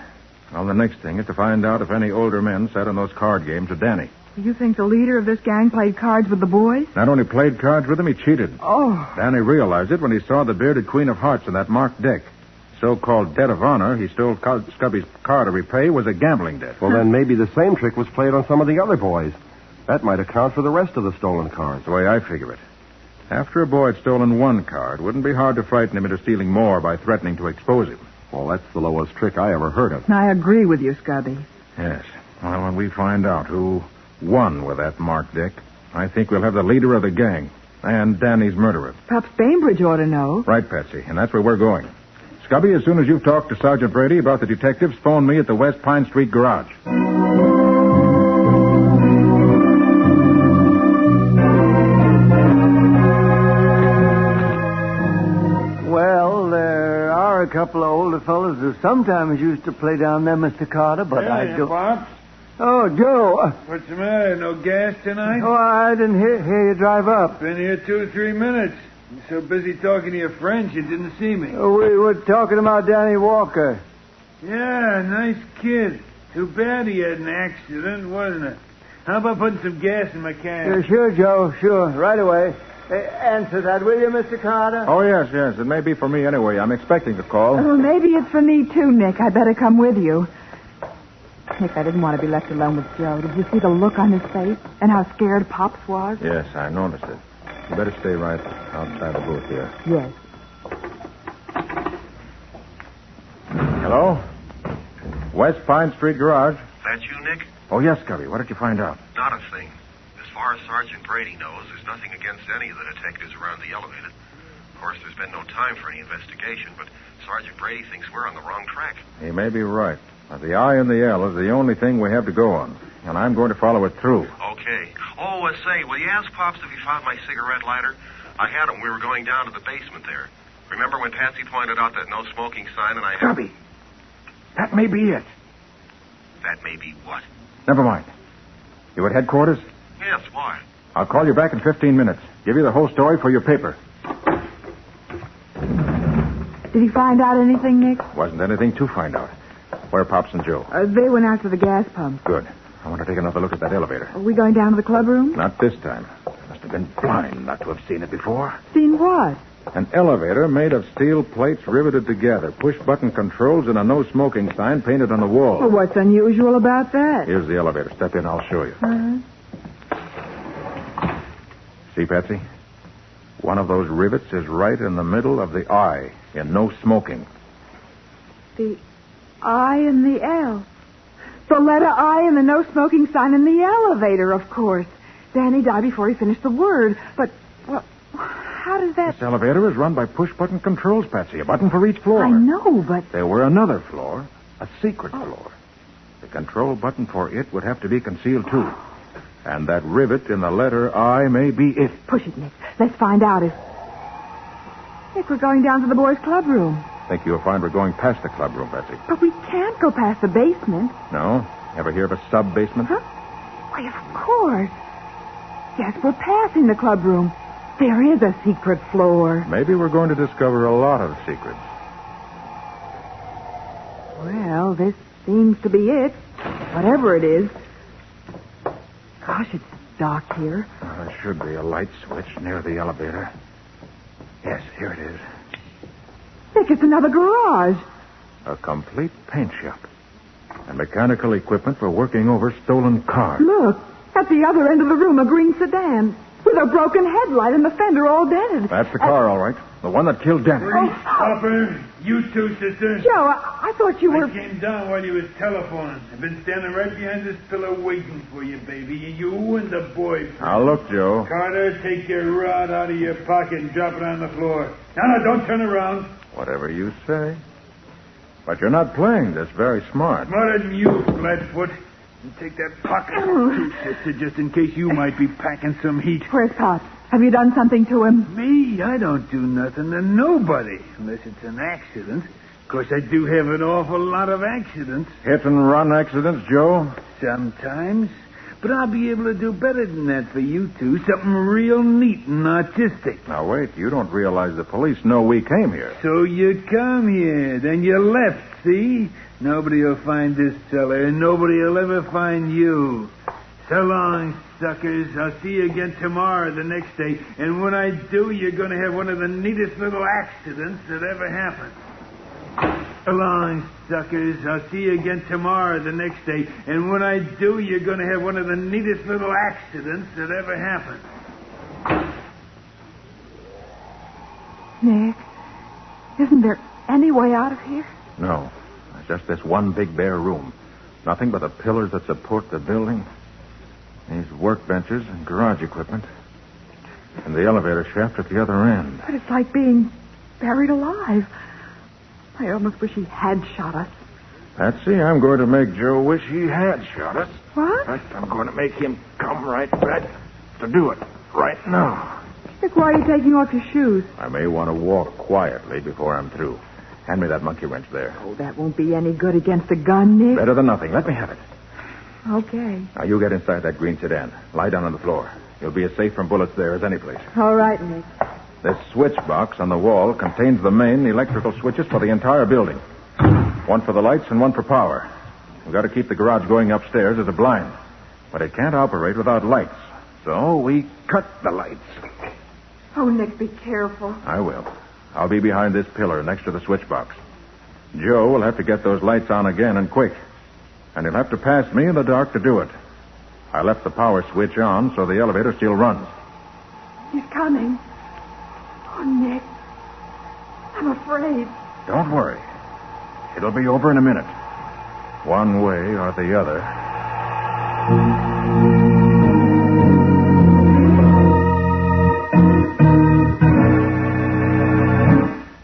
Well, the next thing is to find out if any older men sat on those card games with Danny. You think the leader of this gang played cards with the boys? Not only played cards with him, he cheated. Oh. Danny realized it when he saw the bearded Queen of Hearts in that marked deck. So-called debt of honor he stole Scubby's car to repay was a gambling debt. Well, then maybe the same trick was played on some of the other boys. That might account for the rest of the stolen cars. The way I figure it. After a boy had stolen one car, it wouldn't be hard to frighten him into stealing more by threatening to expose him. Well, that's the lowest trick I ever heard of. I agree with you, Scubby. Yes. Well, when we find out who won with that marked deck, I think we'll have the leader of the gang and Danny's murderer. Perhaps Bainbridge ought to know. Right, Patsy, and that's where we're going. Scubby, as soon as you've talked to Sergeant Brady about the detectives, phone me at the West Pine Street garage. Well, there are a couple of older fellows who sometimes used to play down there, Mr. Carter, but I don't... Pops? Oh, Joe. What's the matter? No gas tonight? Oh, I didn't hear you drive up. Been here 2 or 3 minutes. You're so busy talking to your friends, you didn't see me. We were talking about Danny Walker. Yeah, nice kid. Too bad he had an accident, wasn't it? How about putting some gas in my car? Sure, Joe. Sure. Right away. Answer that, will you, Mr. Carter? Oh, yes. It may be for me anyway. I'm expecting a call. Well, maybe it's for me, too, Nick. I'd better come with you. Nick, I didn't want to be left alone with Joe. Did you see the look on his face and how scared Pops was? Yes, I noticed it. You better stay right outside the booth here. Yes. Hello? West Pine Street Garage. That you, Nick? Oh, yes, Cubby. What did you find out? Not a thing. As far as Sergeant Brady knows, there's nothing against any of the detectives around the elevator. Of course, there's been no time for any investigation, but Sergeant Brady thinks we're on the wrong track. He may be right. But the I and the L is the only thing we have to go on, and I'm going to follow it through. Okay. Oh, say, will you ask Pops if he found my cigarette lighter? I had him. We were going down to the basement there. Remember when Patsy pointed out that no smoking sign and I... Cubby, that may be it. That may be what? Never mind. You at headquarters? Yes, why? I'll call you back in 15 minutes. Give you the whole story for your paper. Did he find out anything, Nick? Wasn't anything to find out. Where are Pops and Joe? They went out to the gas pump. Good. I want to take another look at that elevator. Are we going down to the club room? Not this time. Must have been blind not to have seen it before. Seen what? An elevator made of steel plates riveted together, push-button controls, and a no-smoking sign painted on the wall. Well, what's unusual about that? Here's the elevator. Step in, I'll show you. Uh-huh. See, Patsy? One of those rivets is right in the middle of the I in no smoking. The I and the L. The letter I and the no smoking sign in the elevator, of course. Danny died before he finished the word. But, well, how does that... This elevator is run by push-button controls, Patsy. A button for each floor. I know, but... There were another floor, a secret floor. The control button for it would have to be concealed, too. And that rivet in the letter I may be it. Push it, Nick. Let's find out if... Nick, we're going down to the boys' club room. Think you'll find we're going past the club room, Patsy. But we can't go past the basement. No? Ever hear of a sub-basement? Huh? Why, of course. Yes, we're passing the club room. There is a secret floor. Maybe we're going to discover a lot of secrets. Well, this seems to be it. Whatever it is. Gosh, it's dark here. There should be a light switch near the elevator. Yes, here it is. Nick, it's another garage. A complete paint shop. And mechanical equipment for working over stolen cars. Look, at the other end of the room, a green sedan. With a broken headlight and the fender all dented. That's the car, all right. The one that killed Dennis. Hopper, you too, sister. Joe, I thought you were... I came down while you was telephoning. I've been standing right behind this pillar waiting for you, baby. You and the boy. Now, look, Joe. Carter, take your rod out of your pocket and drop it on the floor. No, don't turn around. Whatever you say. But you're not playing this very smart. Smarter than you, Flatfoot. And take that pocket, too, sister, just in case you might be packing some heat. Where's Pop? Have you done something to him? Me? I don't do nothing to nobody, unless it's an accident. Of course, I do have an awful lot of accidents. Hit and run accidents, Joe? Sometimes. But I'll be able to do better than that for you two. Something real neat and artistic. Now, wait. You don't realize the police know we came here. So you come here, then you left, see? Nobody will find this cellar, and nobody will ever find you. So long, suckers. I'll see you again tomorrow, the next day. And when I do, you're going to have one of the neatest little accidents that ever happened. So long, suckers. I'll see you again tomorrow, the next day. And when I do, you're going to have one of the neatest little accidents that ever happened. Nick, isn't there any way out of here? No. Just this one big bare room. Nothing but the pillars that support the building. These workbenches and garage equipment. And the elevator shaft at the other end. But it's like being buried alive. I almost wish he had shot us. Patsy, I'm going to make Joe wish he had shot us. What? In fact, I'm going to make him come right back to do it right now. Nick, why are you taking off your shoes? I may want to walk quietly before I'm through. Hand me that monkey wrench there. Oh, that won't be any good against a gun, Nick. Better than nothing. Let me have it. Okay. Now, you get inside that green sedan. Lie down on the floor. You'll be as safe from bullets there as any place. All right, Nick. This switch box on the wall contains the main electrical switches for the entire building. One for the lights and one for power. We've got to keep the garage going upstairs as a blind. But it can't operate without lights. So we cut the lights. Oh, Nick, be careful. I will. I'll be behind this pillar next to the switch box. Joe will have to get those lights on again and quick. And he'll have to pass me in the dark to do it. I left the power switch on so the elevator still runs. He's coming. Oh, Nick. I'm afraid. Don't worry. It'll be over in a minute. One way or the other.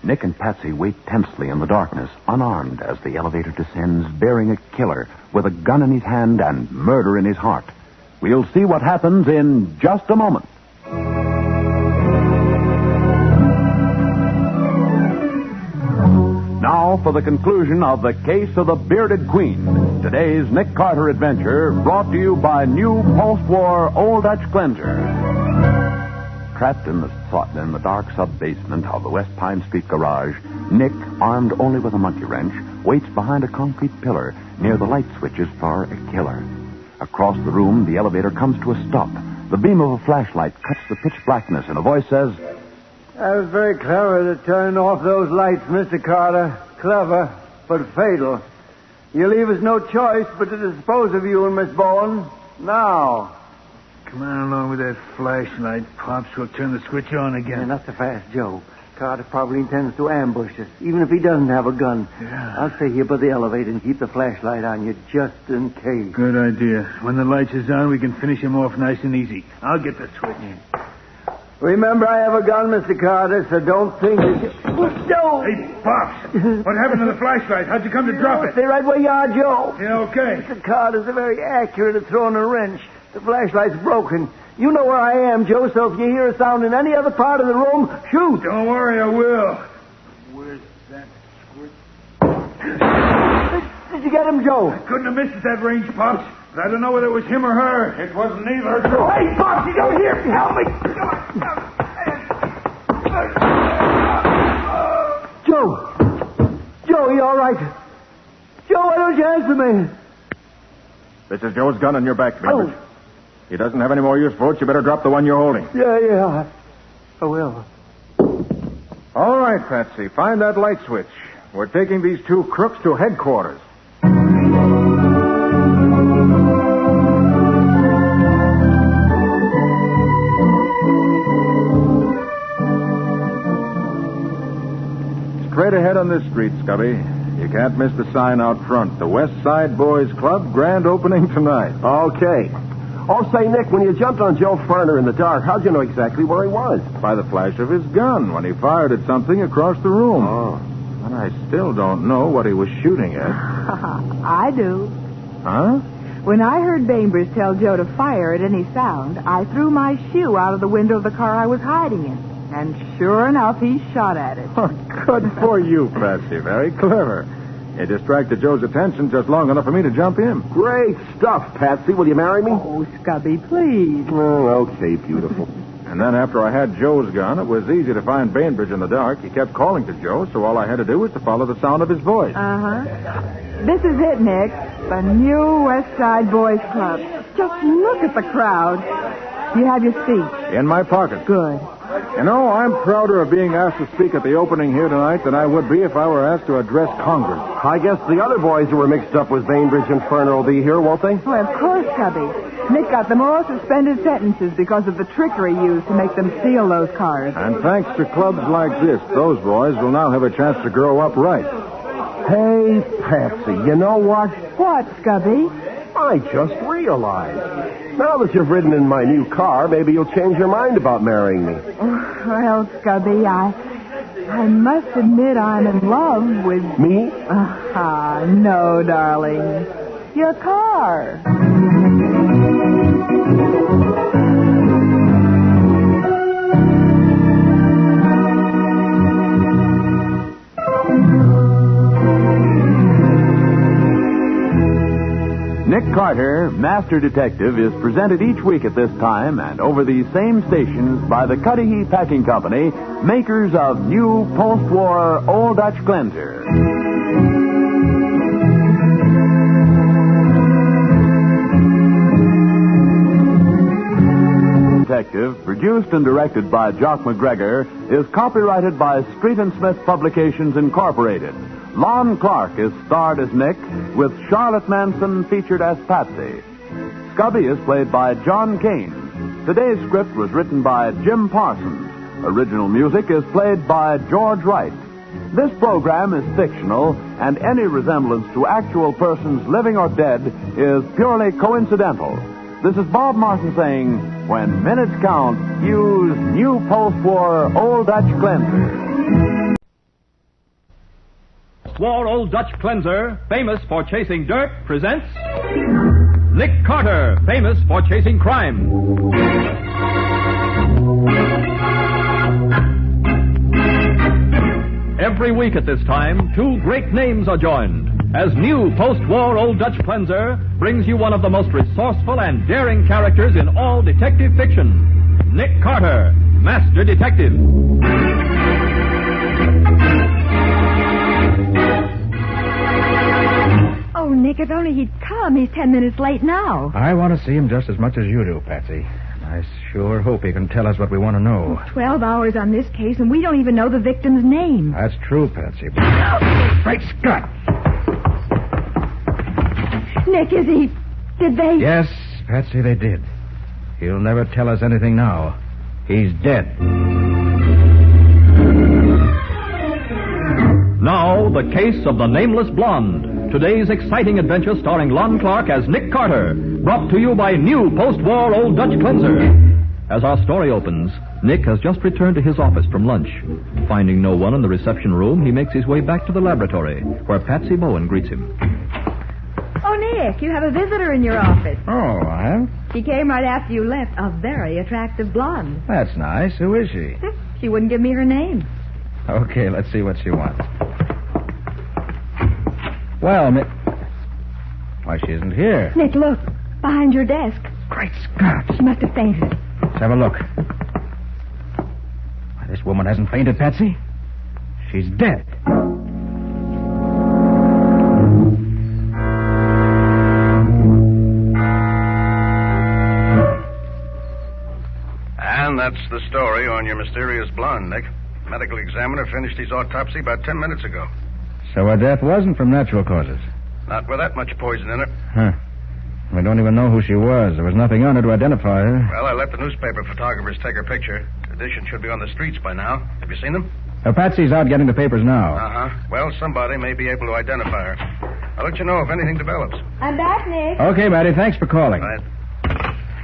Nick and Patsy wait tensely in the darkness, unarmed, as the elevator descends, bearing a killer with a gun in his hand and murder in his heart. We'll see what happens in just a moment. Now for the conclusion of the case of the Bearded Queen. Today's Nick Carter adventure brought to you by new post-war Old Dutch Cleanser. Trapped in the dark sub-basement of the West Pine Street garage, Nick, armed only with a monkey wrench, waits behind a concrete pillar near the light switches for a killer. Across the room, the elevator comes to a stop. The beam of a flashlight cuts the pitch blackness, and a voice says, That was very clever to turn off those lights, Mr. Carter. Clever, but fatal. You leave us no choice but to dispose of you and Miss Bowen. Now. Come on along with that flashlight, Pops. We'll turn the switch on again. Yeah, not so fast, Joe. Carter probably intends to ambush us, even if he doesn't have a gun. Yeah. I'll stay here by the elevator and keep the flashlight on you just in case. Good idea. When the lights is on, we can finish him off nice and easy. I'll get the switch. Remember, I have a gun, Mr. Carter, so don't think Joe! Hey, Pops! What happened to the flashlight? How'd you come to drop it? Stay right where you are, Joe. Yeah, okay. Mr. Carter's very accurate at throwing a wrench. The flashlight's broken. You know where I am, Joe, so if you hear a sound in any other part of the room, shoot. Don't worry, I will. Where's that squirt? Did you get him, Joe? I couldn't have missed at that range, Pops. But I don't know whether it was him or her. It wasn't either. Hey, Pops, you don't hear me. Help me. Joe, you all right? Joe, why don't you answer me? This is Joe's gun on your back, Bainbridge. He doesn't have any more use for it. You better drop the one you're holding. Yeah. I will. All right, Patsy. Find that light switch. We're taking these two crooks to headquarters. Straight ahead on this street, Scubby. You can't miss the sign out front. The West Side Boys Club, grand opening tonight. Okay. Oh, say, Nick, when you jumped on Joe Farner in the dark, how'd you know exactly where he was? By the flash of his gun when he fired at something across the room. Oh. But I still don't know what he was shooting at. I do. Huh? When I heard Bainbridge tell Joe to fire at any sound, I threw my shoe out of the window of the car I was hiding in. And sure enough, he shot at it. Oh, good for you, Patsy. Very clever. You distracted Joe's attention just long enough for me to jump in. Great stuff, Patsy. Will you marry me? Oh, Scubby, please. Oh, okay, beautiful. And then after I had Joe's gun, it was easy to find Bainbridge in the dark. He kept calling to Joe, so all I had to do was to follow the sound of his voice. Uh-huh. This is it, Nick. The new West Side Boys Club. Just look at the crowd. You have your seat. In my pocket. Good. You know, I'm prouder of being asked to speak at the opening here tonight than I would be if I were asked to address Congress. I guess the other boys who were mixed up with Bainbridge and Ferner will be here, won't they? Well, of course, Cubby. Nick got them all suspended sentences because of the trickery used to make them steal those cars. And thanks to clubs like this, those boys will now have a chance to grow up right. Hey, Patsy, you know what? What, Scubby? I just realized. Now that you've ridden in my new car, maybe you'll change your mind about marrying me. Well, Scubby, I must admit I'm in love with... Me? No, darling. Your car. Nick Carter, Master Detective, is presented each week at this time and over these same stations by the Cudahy Packing Company, makers of new post-war Old Dutch Cleanser. Detective. Detective, produced and directed by Jock McGregor, is copyrighted by Street and Smith Publications, Incorporated. Lon Clark is starred as Nick, with Charlotte Manson featured as Patsy. Scubby is played by John Kane. Today's script was written by Jim Parsons. Original music is played by George Wright. This program is fictional, and any resemblance to actual persons living or dead is purely coincidental. This is Bob Martin saying, when minutes count, use new post-war Old Dutch Cleanser. Post-war Old Dutch Cleanser, famous for chasing dirt, presents Nick Carter, famous for chasing crime. Every week at this time, two great names are joined as new post-war Old Dutch Cleanser brings you one of the most resourceful and daring characters in all detective fiction, Nick Carter, Master Detective. Oh, Nick, if only he'd come. He's 10 minutes late now. I want to see him just as much as you do, Patsy. I sure hope he can tell us what we want to know. 12 hours on this case, and we don't even know the victim's name. That's true, Patsy. Great Scott! Nick, did they... Yes, Patsy, they did. He'll never tell us anything now. He's dead. Now, the case of the Nameless Blonde. Today's exciting adventure starring Lon Clark as Nick Carter. Brought to you by new post-war Old Dutch Cleanser. As our story opens, Nick has just returned to his office from lunch. Finding no one in the reception room, he makes his way back to the laboratory, where Patsy Bowen greets him. Oh, Nick, you have a visitor in your office. Oh, I have? She came right after you left. A very attractive blonde. That's nice. Who is she? She wouldn't give me her name. Okay, let's see what she wants. Well, why, she isn't here. Nick, look. Behind your desk. Great Scott. She must have fainted. Let's have a look. Why, this woman hasn't fainted, Patsy. She's dead. And that's the story on your mysterious blonde, Nick. Medical examiner finished his autopsy about 10 minutes ago. So her death wasn't from natural causes? Not with that much poison in her. Huh. We don't even know who she was. There was nothing on her to identify her. Well, I let the newspaper photographers take her picture. The edition should be on the streets by now. Have you seen them? Patsy's out getting the papers now. Uh-huh. Well, somebody may be able to identify her. I'll let you know if anything develops. I'm back, Nick. Okay, Matty, thanks for calling. Right.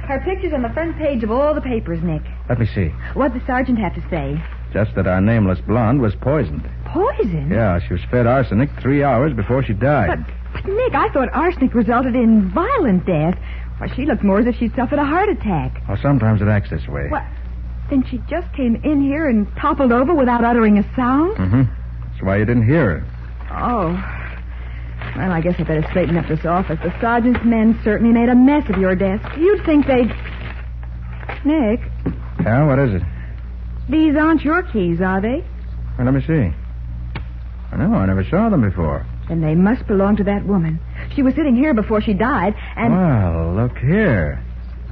Her picture's on the front page of all the papers, Nick. Let me see. What'd the sergeant have to say? Just that our nameless blonde was poisoned. Poison? Yeah, she was fed arsenic 3 hours before she died. But Nick, I thought arsenic resulted in violent death. Why, she looked more as if she'd suffered a heart attack. Well, sometimes it acts this way. What? Then she just came in here and toppled over without uttering a sound? Mm-hmm. That's why you didn't hear her. Oh. Well, I guess I better straighten up this office. The sergeant's men certainly made a mess of your desk. You'd think they'd... Nick? Yeah, what is it? These aren't your keys, are they? Well, let me see. No, I never saw them before. Then they must belong to that woman. She was sitting here before she died, and... Well, look here.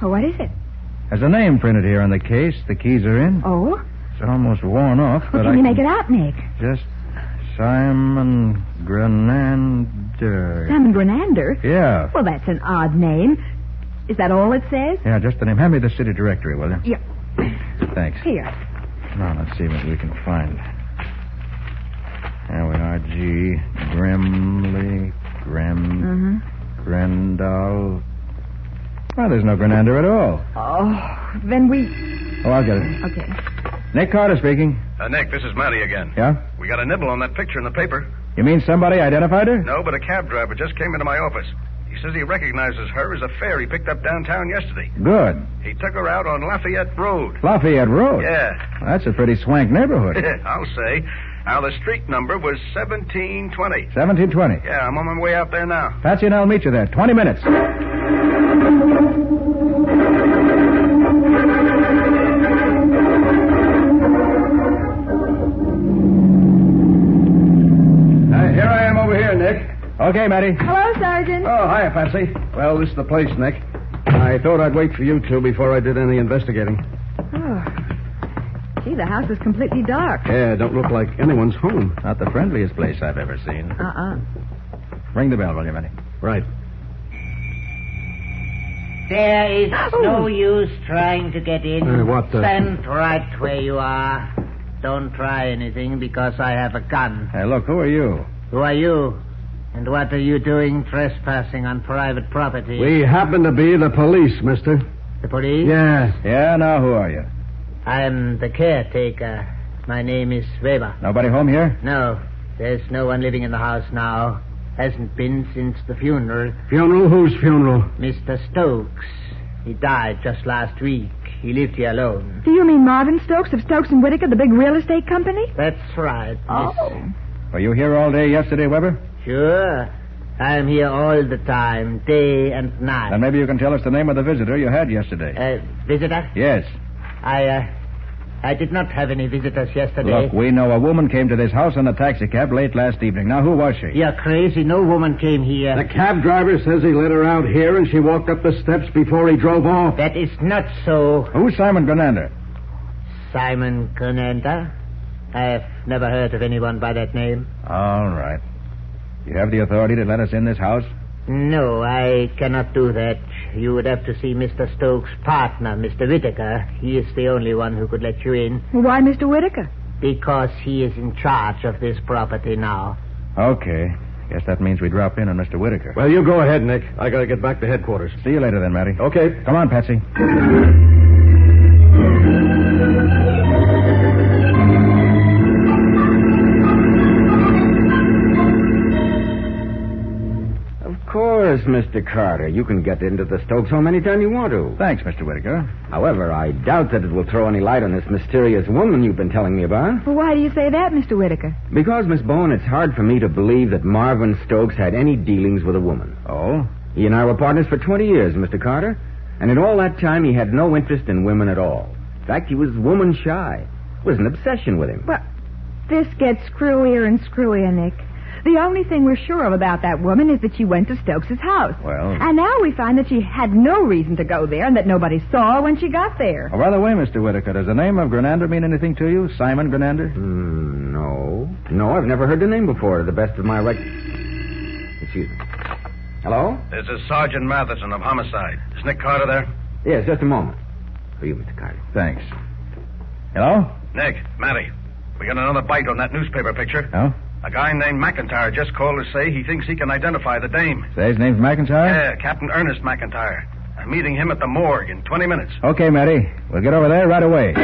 Oh, what is it? There's a name printed here on the case the keys are in. Oh? It's almost worn off, but can you make it out, Nick? Just Simon Grenander. Simon Grenander? Yeah. Well, that's an odd name. Is that all it says? Yeah, just the name. Hand me the city directory, will you? Yeah. Thanks. Here. Now, let's see what we can find. There we are. G. Grimley. Grendal. Well, there's no Grenander at all. Oh, then we... Oh, I'll get it. Okay. Nick Carter speaking. Nick, this is Matty again. Yeah? We got a nibble on that picture in the paper. You mean somebody identified her? No, but a cab driver just came into my office. He says he recognizes her as a fare he picked up downtown yesterday. Good. He took her out on Lafayette Road. Lafayette Road? Yeah. That's a pretty swank neighborhood. I'll say. Now, the street number was 1720. 1720? Yeah, I'm on my way out there now. Patsy and I'll meet you there. 20 minutes. Here I am over here, Nick. Okay, Matty. Hello, Sergeant. Oh, hiya, Patsy. Well, this is the place, Nick. I thought I'd wait for you two before I did any investigating. Gee, the house is completely dark. Yeah, don't look like anyone's home. Not the friendliest place I've ever seen. Ring the bell, will you, Matty? Right. There is no use trying to get in. What the... Stand right where you are. Don't try anything because I have a gun. Hey, look, who are you? Who are you? And what are you doing trespassing on private property? We happen to be the police, mister. The police? Yeah. Yeah, now who are you? I am the caretaker. My name is Weber. Nobody home here? No. There's no one living in the house now. Hasn't been since the funeral. Funeral? Whose funeral? Mr. Stokes. He died just last week. He lived here alone. Do you mean Marvin Stokes of Stokes and Whitaker, the big real estate company? That's right, miss. Were you here all day yesterday, Weber? Sure. I'm here all the time, day and night. Then maybe you can tell us the name of the visitor you had yesterday. Visitor? Yes. I did not have any visitors yesterday. Look, we know a woman came to this house in a taxicab late last evening. Now, who was she? You're crazy. No woman came here. The cab driver says he let her out here and she walked up the steps before he drove off. That is not so. Who's Simon Grenander? Simon Grenander? I've never heard of anyone by that name. All right. You have the authority to let us in this house? No, I cannot do that. You would have to see Mr. Stokes' partner, Mr. Whitaker. He is the only one who could let you in. Why Mr. Whitaker? Because he is in charge of this property now. Okay. Guess that means we drop in on Mr. Whitaker. Well, you go ahead, Nick. I gotta get back to headquarters. See you later then, Matty. Okay. Come on, Patsy. Of course, Mr. Carter. You can get into the Stokes home anytime you want to. Thanks, Mr. Whitaker. However, I doubt that it will throw any light on this mysterious woman you've been telling me about. Well, why do you say that, Mr. Whitaker? Because, Miss Bowen, it's hard for me to believe that Marvin Stokes had any dealings with a woman. Oh? He and I were partners for 20 years, Mr. Carter. And in all that time, he had no interest in women at all. In fact, he was woman shy. It was an obsession with him. Well, this gets screwier and screwier, Nick. The only thing we're sure of about that woman is that she went to Stokes' house. Well... And now we find that she had no reason to go there and that nobody saw her when she got there. Oh, by the way, Mr. Whitaker, does the name of Grenander mean anything to you? Simon Grenander? No. No, I've never heard the name before, to the best of my Excuse me. Hello? This is Sergeant Matheson of Homicide. Is Nick Carter there? Yes, just a moment. For you, Mr. Carter. Thanks. Hello? Nick, Matty, we got another bite on that newspaper picture. Oh? A guy named McIntyre just called to say he thinks he can identify the dame. Say his name's McIntyre? Yeah, Captain Ernest McIntyre. I'm meeting him at the morgue in 20 minutes. Okay, Matty. We'll get over there right away.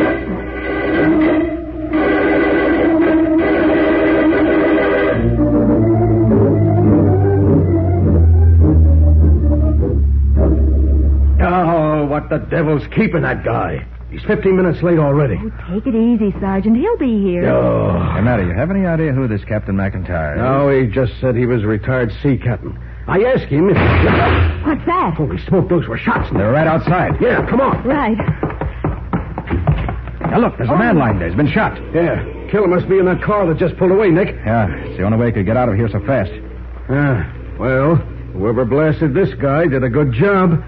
Oh, what the devil's keeping that guy? He's 15 minutes late already. Oh, take it easy, Sergeant. He'll be here. Oh. Hey, Matty, you have any idea who this Captain McIntyre is? No, he just said he was a retired sea captain. I asked him if... What's that? Holy smoke, those were shots. They're right outside. Yeah, come on. Right. Now, look, there's a man lying there. He's been shot. Yeah, killer must be in that car that just pulled away, Nick. Yeah, it's the only way he could get out of here so fast. Well, whoever blasted this guy did a good job.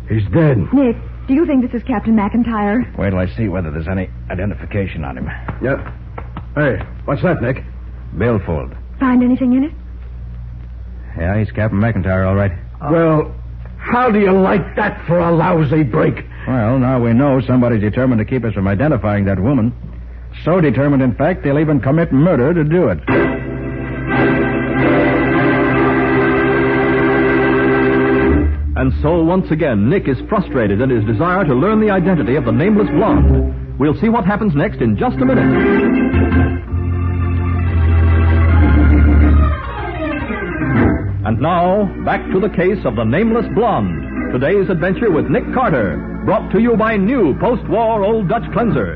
He's dead. Nick, do you think this is Captain McIntyre? Wait till I see whether there's any identification on him. Yep. Hey, what's that, Nick? Billfold. Find anything in it? Yeah, he's Captain McIntyre, all right. Well, how do you like that for a lousy break? Well, now we know somebody's determined to keep us from identifying that woman. So determined, in fact, they'll even commit murder to do it. And so, once again, Nick is frustrated in his desire to learn the identity of the nameless blonde. We'll see what happens next in just a minute. And now, back to the case of the nameless blonde. Today's adventure with Nick Carter, brought to you by new post-war Old Dutch Cleanser.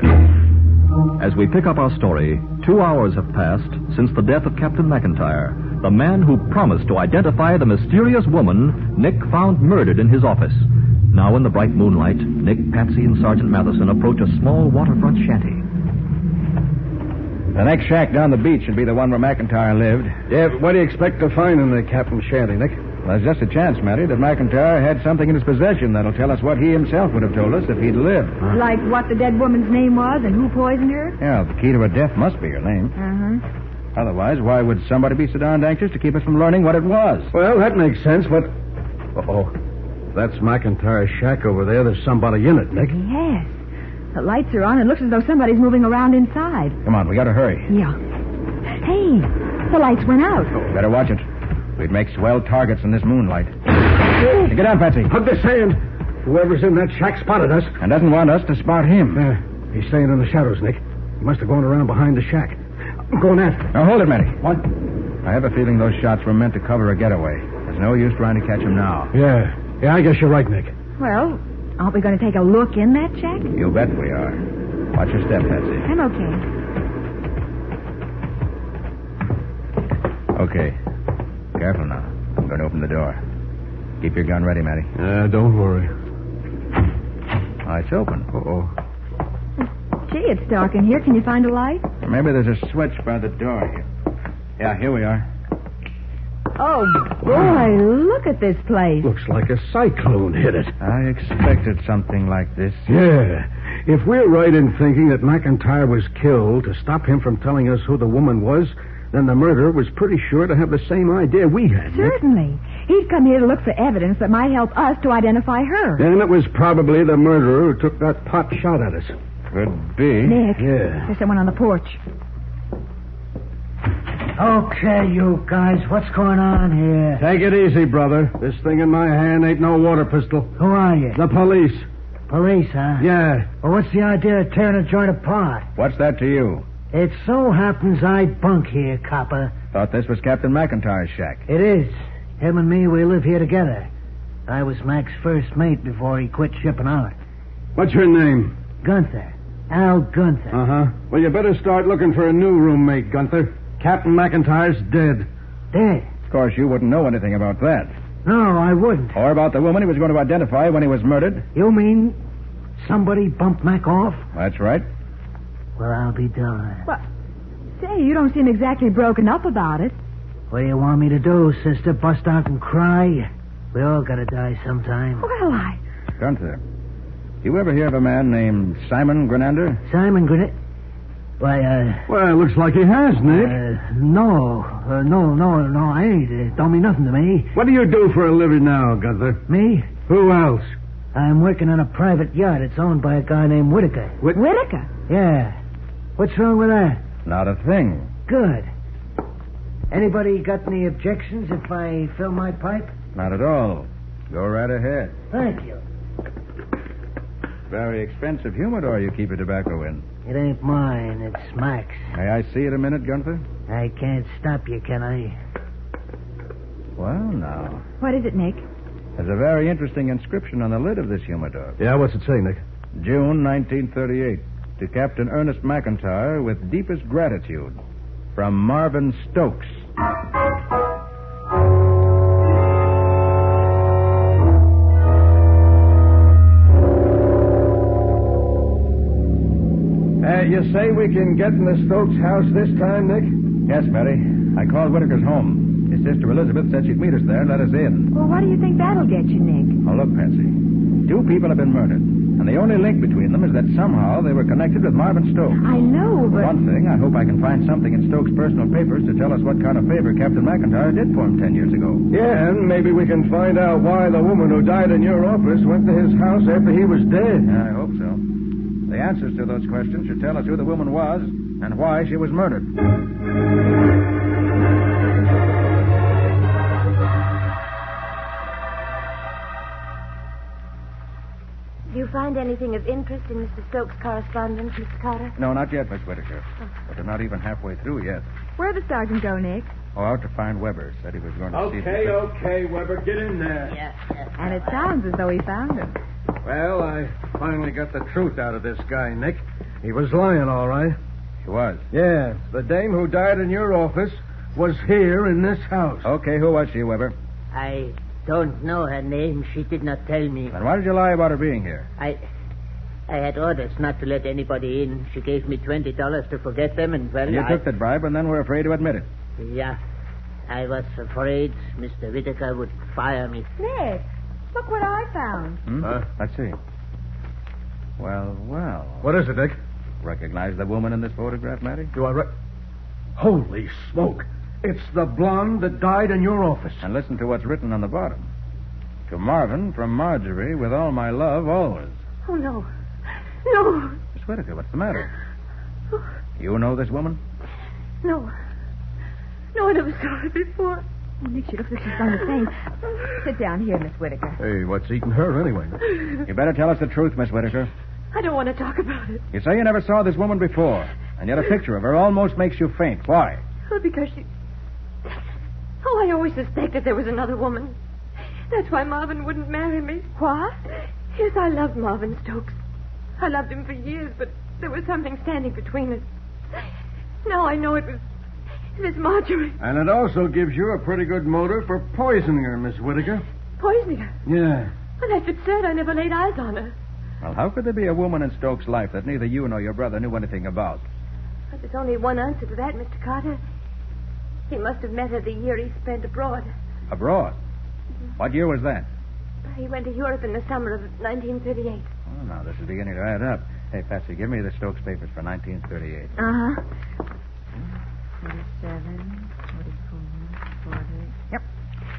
As we pick up our story, 2 hours have passed since the death of Captain McIntyre, the man who promised to identify the mysterious woman Nick found murdered in his office. Now in the bright moonlight, Nick, Patsy, and Sergeant Matheson approach a small waterfront shanty. The next shack down the beach should be the one where McIntyre lived. Yeah, but what do you expect to find in the captain's shanty, Nick? There's just a chance, Matty, that McIntyre had something in his possession that'll tell us what he himself would have told us if he'd lived. Like what the dead woman's name was and who poisoned her? Yeah, the key to her death must be her name. Uh-huh. Otherwise, why would somebody be so darned anxious to keep us from learning what it was? Well, that makes sense, but... Uh-oh. That's McIntyre's shack over there. There's somebody in it, Nick. Yes. The lights are on. It looks as though somebody's moving around inside. Come on, we gotta hurry. Yeah. Hey, the lights went out. Oh, better watch it. We'd make swell targets in this moonlight. Hey, get down, Patsy. Hug the sand. Whoever's in that shack spotted us. And doesn't want us to spot him. He's staying in the shadows, Nick. He must have gone around behind the shack. I'm going after him. Now, hold it, Matty. What? I have a feeling those shots were meant to cover a getaway. There's no use trying to catch him now. Yeah, I guess you're right, Nick. Well, aren't we going to take a look in that shack? You bet we are. Watch your step, Patsy. I'm okay. Okay. Careful now. I'm going to open the door. Keep your gun ready, Matty. Don't worry. Oh, it's open. Uh-oh. Gee, it's dark in here. Can you find a light? Maybe there's a switch by the door here. Yeah, here we are. Oh, boy, look at this place. Looks like a cyclone hit it. I expected something like this. Yeah. If we're right in thinking that McIntyre was killed to stop him from telling us who the woman was, then the murderer was pretty sure to have the same idea we had. Certainly. Nick. He'd come here to look for evidence that might help us to identify her. And it was probably the murderer who took that pot shot at us. Could be. Nick, Yeah. there's someone on the porch. Okay, you guys, what's going on here? Take it easy, brother. This thing in my hand ain't no water pistol. Who are you? The police. Police, huh? Yeah. Well, what's the idea of tearing a joint apart? What's that to you? It so happens I bunk here, copper. Thought this was Captain McIntyre's shack. It is. Him and me, we live here together. I was Mac's first mate before he quit shipping out. What's your name? Gunther. Al Gunther. Uh-huh. Well, you better start looking for a new roommate, Gunther. Captain McIntyre's dead. Dead? Of course, you wouldn't know anything about that. No, I wouldn't. Or about the woman he was going to identify when he was murdered. You mean somebody bumped Mac off? That's right. Well, I'll be darned. Well, say, you don't seem exactly broken up about it. What do you want me to do, sister? Bust out and cry? We all gotta die sometime. Well, Gunther, you ever hear of a man named Simon Grenander? Simon Grenander? Why, Well, it looks like he has, Nick. No, I ain't. It don't mean nothing to me. What do you do for a living now, Gunther? Me? Who else? I'm working on a private yacht. It's owned by a guy named Whitaker. Whitaker? Yeah. What's wrong with that? Not a thing. Good. Anybody got any objections if I fill my pipe? Not at all. Go right ahead. Thank you. Very expensive humidor you keep your tobacco in. It ain't mine. It's Mac's. May I see it a minute, Gunther? I can't stop you, can I? Well, now. What is it, Nick? There's a very interesting inscription on the lid of this humidor. Yeah, what's it say, Nick? June 1938. To Captain Ernest McIntyre with deepest gratitude. From Marvin Stokes. You say we can get in the Stokes house this time, Nick? Yes, Mary. I called Whitaker's home. His sister Elizabeth said she'd meet us there and let us in. Well, what do you think that'll get you, Nick? Oh, look, Patsy. 2 people have been murdered. And the only link between them is that somehow they were connected with Marvin Stokes. I know, but... One thing, I hope I can find something in Stokes' personal papers to tell us what kind of favor Captain McIntyre did for him 10 years ago. Yeah, and maybe we can find out why the woman who died in your office went to his house after he was dead. I hope so. The answers to those questions should tell us who the woman was and why she was murdered. Do you find anything of interest in Mr. Stokes' correspondence, Mr. Carter? No, not yet, Miss Whitaker. But they're not even halfway through yet. Where'd the sergeant go, Nick? Oh, out to find Weber. Said he was going to see... Okay, Weber, get in there. Yeah. And it sounds as though he found him. Well, I finally got the truth out of this guy, Nick. He was lying, all right. He was? Yeah, the dame who died in your office was here in this house. Okay, who was she, Weber? I don't know her name. She did not tell me. Then why did you lie about her being here? I had orders not to let anybody in. She gave me $20 to forget them, and, well, And you took the bribe and then were afraid to admit it. Yeah. I was afraid Mr. Whittaker would fire me. Nick, look what I found. Let's see. Well. What is it, Nick? Recognize the woman in this photograph, Matty? Do I Holy smoke. It's the blonde that died in your office. And listen to what's written on the bottom. To Marvin from Marjorie, with all my love, always. Oh, no. No. Miss Whittaker, what's the matter? You know this woman? No. No, I never saw her before. Oh, Nick, she looks like she's going to faint. Sit down here, Miss Whittaker. Hey, what's eating her anyway? You better tell us the truth, Miss Whittaker. I don't want to talk about it. You say you never saw this woman before, and yet a picture of her almost makes you faint. Why? Well, because she... Oh, I always suspected there was another woman. That's why Marvin wouldn't marry me. What? Yes, I loved Marvin Stokes. I loved him for years, but there was something standing between us. Now I know it was Miss Marjorie. And it also gives you a pretty good motive for poisoning her, Miss Whittaker. Poisoning her? Yeah. Well, that's absurd. I never laid eyes on her. Well, how could there be a woman in Stokes' life that neither you nor your brother knew anything about? Well, there's only one answer to that, Mr. Carter. He must have met her the year he spent abroad. Abroad? What year was that? He went to Europe in the summer of 1938. Oh, now, this is beginning to add up. Hey, Patsy, give me the Stokes papers for 1938. Uh-huh. 47, 44, 40. Yep.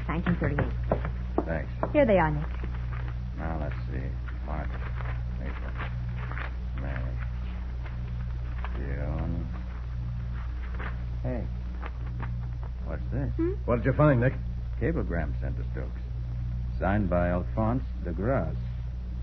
1938. Thanks. Here they are, Nick. Now, let's see. March, April, May, June. Hey, what's this? What did you find, Nick? Cablegram sent to Stokes. Signed by Alphonse de Grasse,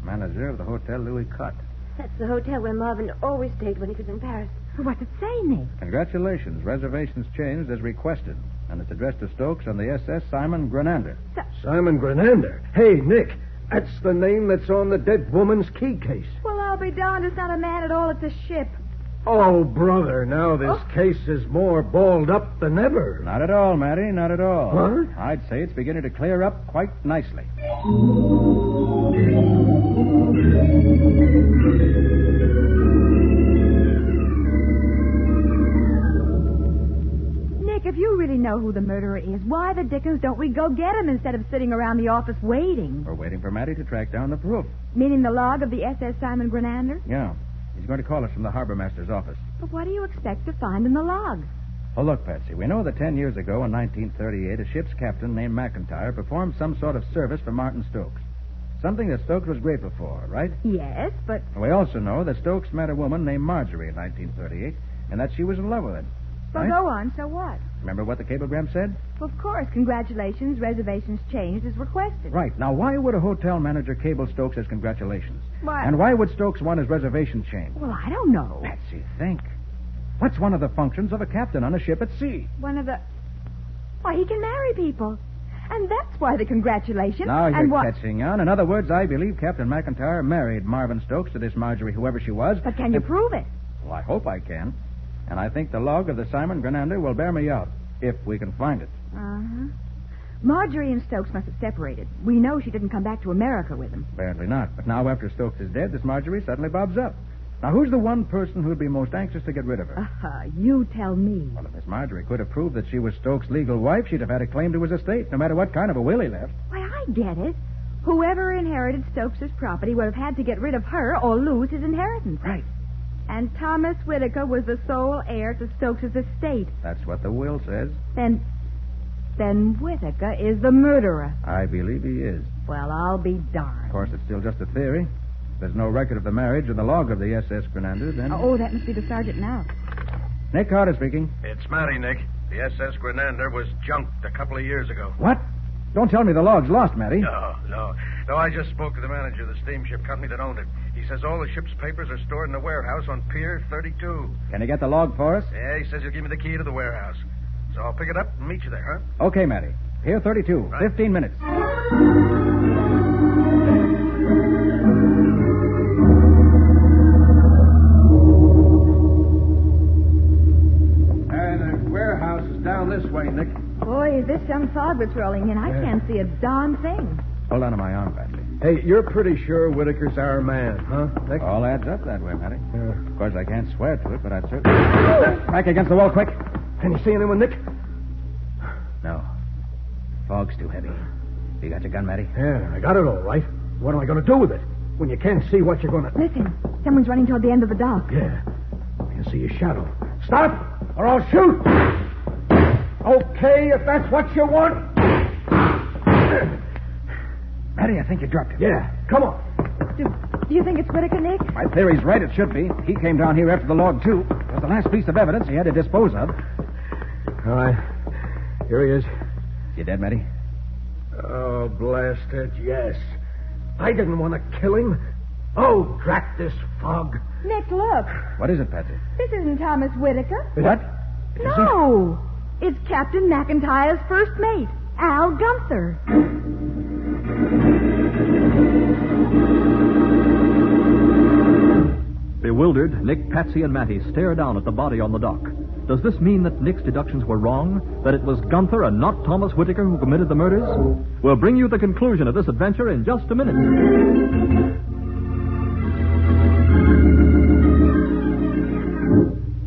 manager of the Hotel Louis Cotte. That's the hotel where Marvin always stayed when he was in Paris. What's it say, Nick? Congratulations. Reservations changed as requested. And it's addressed to Stokes on the SS Simon Grenander. Simon Grenander? Hey, Nick, that's the name that's on the dead woman's key case. Well, I'll be darned. It's not a man at all. It's a ship. Oh, brother, now this case is more balled up than ever. Not at all, Matty, not at all. What? I'd say it's beginning to clear up quite nicely. Nick, if you really know who the murderer is, why the dickens don't we go get him instead of sitting around the office waiting? We're waiting for Matty to track down the proof. Meaning the log of the SS Simon Grenander? Yeah. He's going to call us from the harbor master's office. But what do you expect to find in the log? Oh, look, Patsy, we know that 10 years ago in 1938, a ship's captain named McIntyre performed some sort of service for Martin Stokes. Something that Stokes was grateful for, right? Yes, but... We also know that Stokes met a woman named Marjorie in 1938, and that she was in love with him. Well, right? go on, so what? Remember what the cablegram said? Well, of course, congratulations, reservations changed as requested. Right. Now, why would a hotel manager cable Stokes as congratulations? Why? And why would Stokes want his reservation changed? Well, I don't know. Patsy, think. What's one of the functions of a captain on a ship at sea? One of the... Why, he can marry people. And that's why the congratulations. Now you're and what... catching on. In other words, I believe Captain McIntyre married Marvin Stokes to this Marjorie, whoever she was. But can you prove it? Well, I hope I can. And I think the log of the Simon Grenander will bear me out, if we can find it. Uh-huh. Marjorie and Stokes must have separated. We know she didn't come back to America with him. Apparently not. But now, after Stokes is dead, this Marjorie suddenly bobs up. Now, who's the one person who'd be most anxious to get rid of her? You tell me. Well, if Miss Marjorie could have proved that she was Stokes' legal wife, she'd have had a claim to his estate, no matter what kind of a will he left. Why, I get it. Whoever inherited Stokes' property would have had to get rid of her or lose his inheritance. Right. And Thomas Whittaker was the sole heir to Stokes' estate. That's what the will says. Then Whittaker is the murderer. I believe he is. Well, I'll be darned. Of course, it's still just a theory. There's no record of the marriage or the log of the SS Grenander, then... Oh, that must be the sergeant now. Nick Carter speaking. It's Matty, Nick. The SS Grenander was junked a couple of years ago. What? Don't tell me the log's lost, Matty. No. No, I just spoke to the manager of the steamship company that owned it. He says all the ship's papers are stored in the warehouse on Pier 32. Can you get the log for us? Yeah, he says he'll give me the key to the warehouse. So I'll pick it up and meet you there, huh? Okay, Matty. Pier 32. Right. 15 minutes. And the warehouse is down this way, Nick. Boy, is this some fog that's rolling in. I can't see a darn thing. Hold on to my arm, Patsy. Hey, you're pretty sure Whittaker's our man, huh, Nick? All adds up that way, Matty. Yeah. Of course, I can't swear to it, but I'd certainly... Back against the wall, quick. Can you see anyone, Nick? No. fog's too heavy. You got your gun, Matty? Yeah, I got it all right. What am I going to do with it? When you can't see what you're going to... Listen, someone's running toward the end of the dock. Yeah, I can see a shadow. Stop, or I'll shoot! Okay, if that's what you want. Matty, I think you dropped him. Yeah, come on. Do you think it's Whitaker, Nick? My theory's right, it should be. He came down here after the log, too. It was the last piece of evidence he had to dispose of. All right, here he is. You dead, Matty? Oh, blast it, yes. I didn't want to kill him. Oh, drat this fog. Nick, look. What is it, Patsy? This isn't Thomas Whitaker. What? No. It's Captain McIntyre's first mate, Al Gunther. Bewildered, Nick, Patsy, and Matty stare down at the body on the dock. Does this mean that Nick's deductions were wrong? That it was Gunther and not Thomas Whitaker who committed the murders? We'll bring you the conclusion of this adventure in just a minute.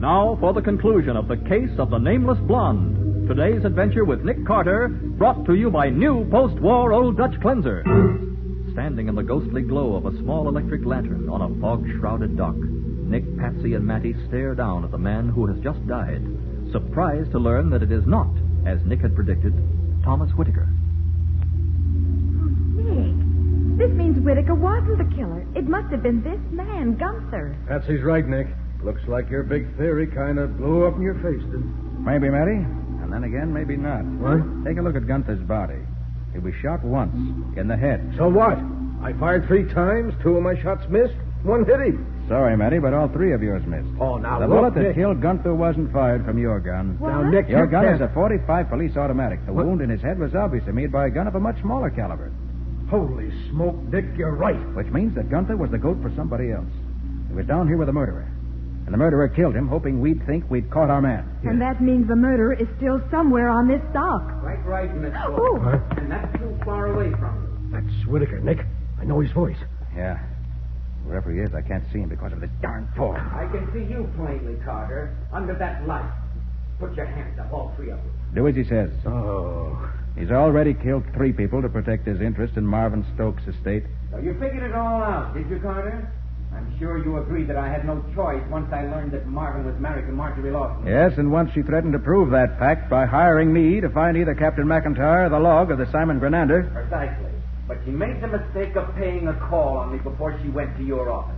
Now for the conclusion of the case of the Nameless Blonde. Today's adventure with Nick Carter, brought to you by new post-war Old Dutch Cleanser. Standing in the ghostly glow of a small electric lantern on a fog-shrouded dock, Nick, Patsy, and Matty stare down at the man who has just died, surprised to learn that it is not, as Nick had predicted, Thomas Whitaker. Nick, this means Whitaker wasn't the killer. It must have been this man, Gunther. Patsy's right, Nick. Looks like your big theory kind of blew up in your face, didn't Maybe, Matty. And then again, maybe not. What? Take a look at Gunther's body. He was shot once, in the head. So what? I fired 3 times, 2 of my shots missed, 1 hit him. Sorry, Matty, but all 3 of yours missed. Oh, now the look, bullet that Nick. killed Gunther wasn't fired from your gun. What? Now, Nick, Your you gun can't... is a .45 police automatic. The wound in his head was obviously made by a gun of a much smaller caliber. Holy smoke, Nick, you're right. Which means that Gunther was the goat for somebody else. He was down here with the murderer. And the murderer killed him, hoping we'd think we'd caught our man. And that means the murderer is still somewhere on this dock. Quite right, Miss Oh. What? And not too far away from you. That's Whitaker, Nick. I know his voice. Yeah. Wherever he is, I can't see him because of this darn fog. I can see you plainly, Carter, under that light. Put your hands up, all 3 of you. Do as he says. Oh. He's already killed 3 people to protect his interest in Marvin Stokes' estate. So you figured it all out, did you, Carter? I'm sure you agreed that I had no choice once I learned that Marvin was married to Marjorie Lawson. Yes, and once she threatened to prove that fact by hiring me to find either Captain McIntyre or the log of the Simon Grenander. Precisely. But she made the mistake of paying a call on me before she went to your office.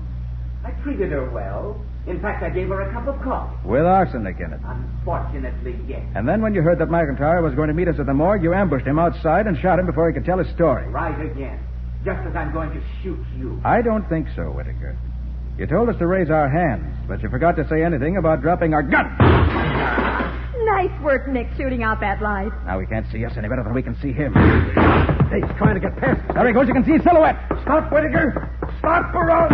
I treated her well. In fact, I gave her a cup of coffee. With arsenic in it. Unfortunately, yes. And then when you heard that McIntyre was going to meet us at the morgue, you ambushed him outside and shot him before he could tell his story. Right again. Just as I'm going to shoot you. I don't think so, Whitaker. You told us to raise our hands, but you forgot to say anything about dropping our gun. Nice work, Nick, shooting out that light. Now he can't see us any better than we can see him. Hey, he's trying to get past us. There he goes. You can see his silhouette. Stop, Whitaker. Stop for us.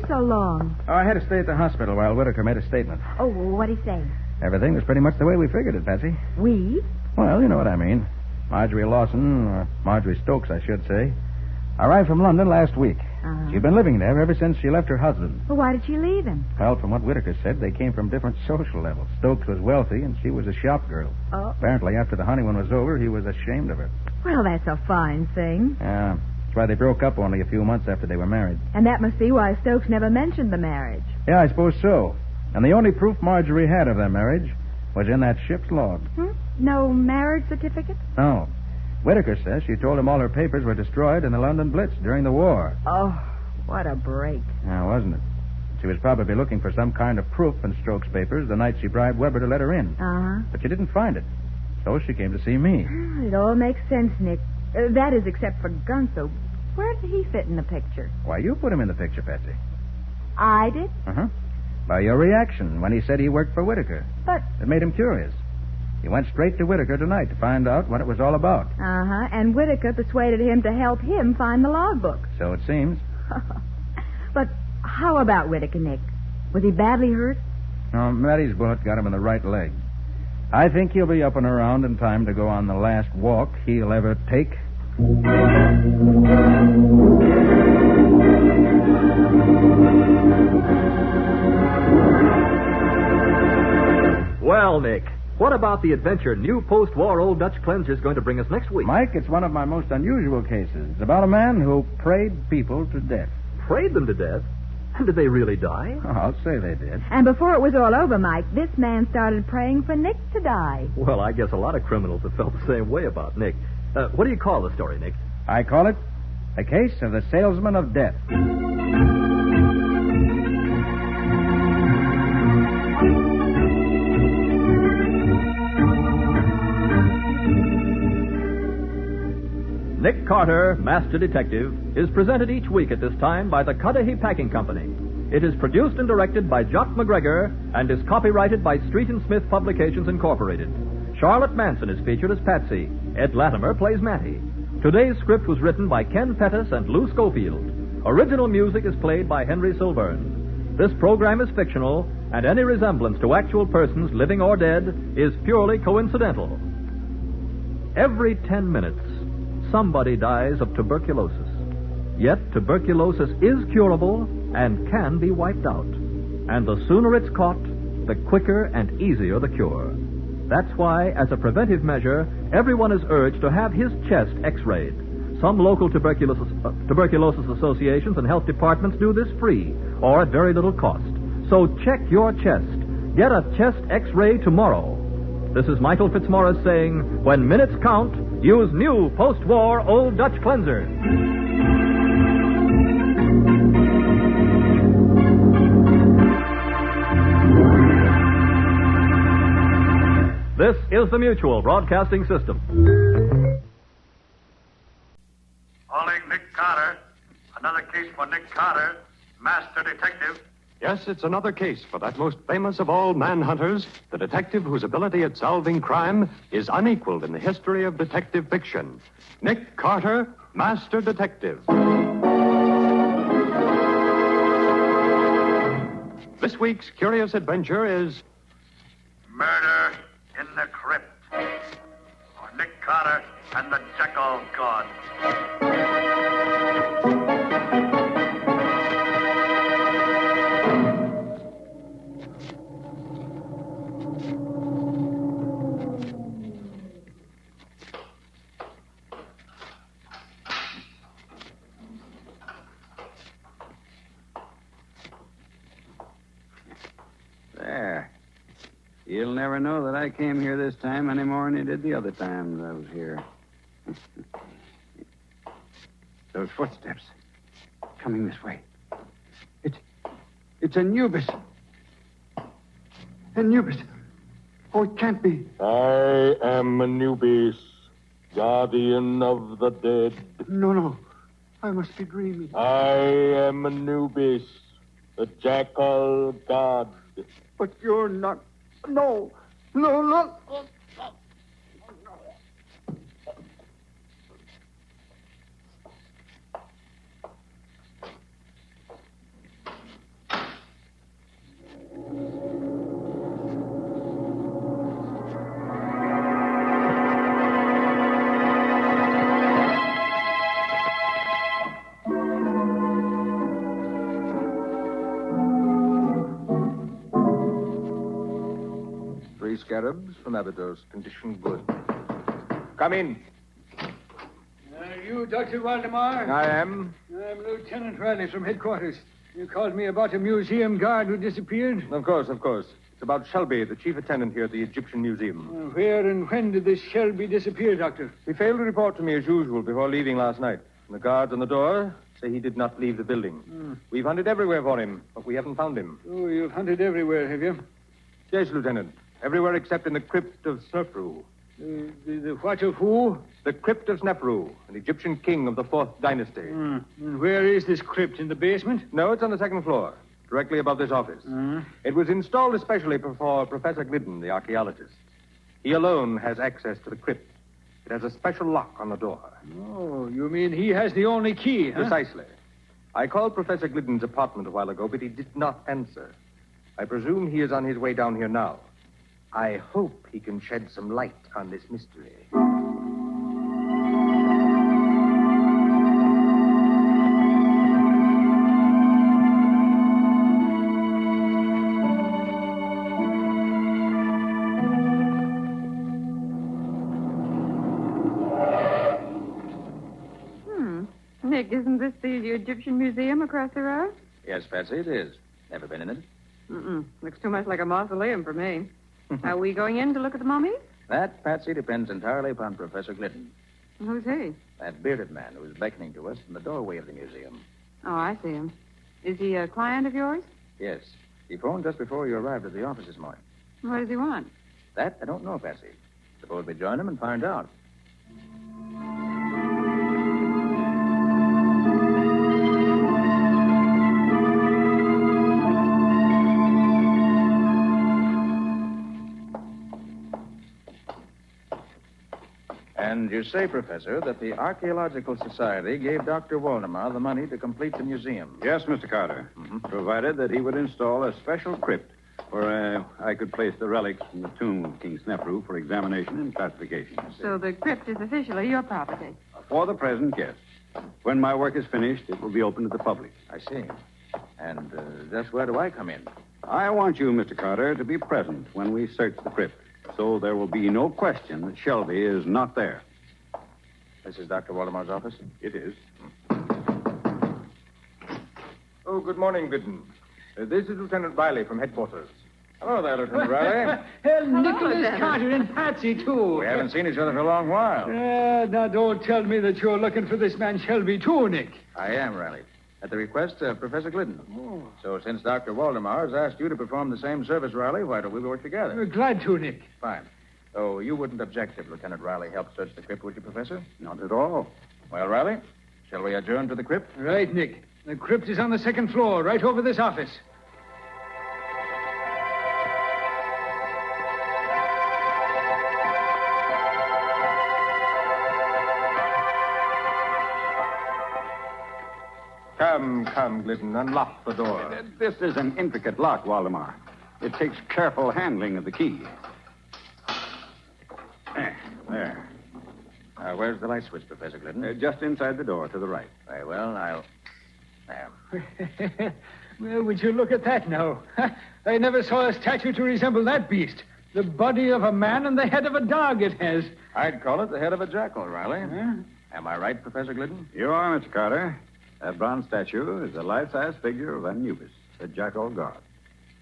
So long. Oh, I had to stay at the hospital while Whitaker made a statement. Oh, what'd he say? Everything was pretty much the way we figured it, Patsy. We? Well, you know what I mean. Marjorie Lawson, or Marjorie Stokes, I should say, arrived from London last week. She'd been living there ever since she left her husband. Well, why did she leave him? Well, from what Whitaker said, they came from different social levels. Stokes was wealthy, and she was a shop girl. Oh. Apparently, after the honeymoon was over, he was ashamed of her. Well, that's a fine thing. Yeah. That's why they broke up only a few months after they were married. And that must be why Stokes never mentioned the marriage. Yeah, I suppose so. And the only proof Marjorie had of their marriage was in that ship's log. No marriage certificate? No. Whitaker says she told him all her papers were destroyed in the London Blitz during the war. Oh, what a break. Yeah, wasn't it? She was probably looking for some kind of proof in Stokes' papers the night she bribed Weber to let her in. Uh-huh. But she didn't find it. So she came to see me. It all makes sense, Nick. That is, except for Gunther. Where did he fit in the picture? Why, you put him in the picture, Patsy. I did? Uh-huh. By your reaction when he said he worked for Whitaker. But... It made him curious. He went straight to Whitaker tonight to find out what it was all about. Uh-huh. And Whitaker persuaded him to help him find the logbook. So it seems. But how about Whitaker, Nick? Was he badly hurt? No, Matty's bullet got him in the right leg. I think he'll be up and around in time to go on the last walk he'll ever take. Well, Nick, what about the adventure new post-war Old Dutch Cleanser is going to bring us next week? Mike, it's one of my most unusual cases. It's about a man who prayed people to death. Prayed them to death? And did they really die? Oh, I'll say they did. And before it was all over, Mike, this man started praying for Nick to die. Well, I guess a lot of criminals have felt the same way about Nick. What do you call the story, Nick? I call it The Case of the Salesman of Death. Nick Carter, Master Detective, is presented each week at this time by the Cudahy Packing Company. It is produced and directed by Jock McGregor and is copyrighted by Street and Smith Publications Incorporated. Charlotte Manson is featured as Patsy. Ed Latimer plays Matty. Today's script was written by Ken Pettis and Lou Schofield. Original music is played by Henry Silburn. This program is fictional, and any resemblance to actual persons, living or dead, is purely coincidental. Every 10 minutes, somebody dies of tuberculosis. Yet tuberculosis is curable and can be wiped out. And the sooner it's caught, the quicker and easier the cure. That's why, as a preventive measure, everyone is urged to have his chest x-rayed. Some local tuberculosis associations and health departments do this free or at very little cost. So check your chest. Get a chest x-ray tomorrow. This is Michael Fitzmaurice saying, when minutes count, use new post-war Old Dutch Cleanser. This is the Mutual Broadcasting System. Calling Nick Carter. Another case for Nick Carter, Master Detective. Yes, it's another case for that most famous of all manhunters, the detective whose ability at solving crime is unequaled in the history of detective fiction. Nick Carter, Master Detective. This week's curious adventure is Murder in the Crypt. For Nick Carter and the Jackal God. There. You'll never know that I came here this time any more than you did the other times I was here. Those footsteps. Coming this way. It's Anubis. Anubis. Oh, it can't be. I am Anubis, guardian of the dead. No. I must be dreaming. I am Anubis, the jackal god. But you're not. No. Scarabs from Abydos. Condition good. Come in. You Dr. Waldemar? I am. I'm Lieutenant Riley from headquarters. You called me about a museum guard who disappeared? Of course. It's about Shelby, the chief attendant here at the Egyptian Museum. Where and when did this Shelby disappear, Doctor? He failed to report to me as usual before leaving last night. And the guards on the door say he did not leave the building. We've hunted everywhere for him, but we haven't found him. Oh, you've hunted everywhere, have you? Yes, Lieutenant. Everywhere except in the Crypt of Snefru. The what of who? The Crypt of Snefru, an Egyptian king of the 4th dynasty. And where is this crypt? In the basement? No, it's on the 2nd floor, directly above this office. It was installed especially for Professor Glidden, the archaeologist. He alone has access to the crypt. It has a special lock on the door. Oh, you mean he has the only key, huh? Precisely. I called Professor Glidden's apartment a while ago, but he did not answer. I presume he is on his way down here now. I hope he can shed some light on this mystery. Nick, isn't this the Egyptian Museum across the road? Yes, Patsy, it is. Never been in it? Looks too much like a mausoleum for me. Are we going in to look at the mummies? That, Patsy, depends entirely upon Professor Glidden. Who's he? That bearded man who is beckoning to us from the doorway of the museum. Oh, I see him. Is he a client of yours? Yes. He phoned just before you arrived at the office this morning. What does he want? That I don't know, Patsy. Suppose we join him and find out. And you say, Professor, that the Archaeological Society gave Dr. Waldemar the money to complete the museum. Yes, Mr. Carter. Provided that he would install a special crypt where I could place the relics from the tomb of King Snefru for examination and classification. So the crypt is officially your property. For the present, yes. When my work is finished, it will be open to the public. I see. And just where do I come in? I want you, Mr. Carter, to be present when we search the crypt, so there will be no question that Shelby is not there. This is Dr. Waldemar's office? It is. Oh, good morning, Glidden. This is Lieutenant Riley from headquarters. Hello there, Lieutenant Riley. Nicholas Carter and Patsy, too. We haven't seen each other for a long while. Now, don't tell me that you're looking for this man Shelby, too, Nick. I am, Riley. At the request of Professor Glidden. Oh. So since Dr. Waldemar has asked you to perform the same service, Riley, why don't we work together? Glad to, Nick. Fine. Oh, you wouldn't object if Lieutenant Riley helped search the crypt, would you, Professor? Not at all. Well, Riley, shall we adjourn to the crypt? Right, Nick. The crypt is on the second floor, right over this office. Come, Glidden, unlock the door. This is an intricate lock, Waldemar. It takes careful handling of the key. There. Where's the light switch, Professor Glidden? Just inside the door to the right. Very well, I'll... There. Well, would you look at that now? I never saw a statue to resemble that beast. The body of a man and the head of a dog it has. I'd call it the head of a jackal, Riley. Am I right, Professor Glidden? You are, Mr. Carter. That bronze statue is a life-size figure of Anubis, the jackal god.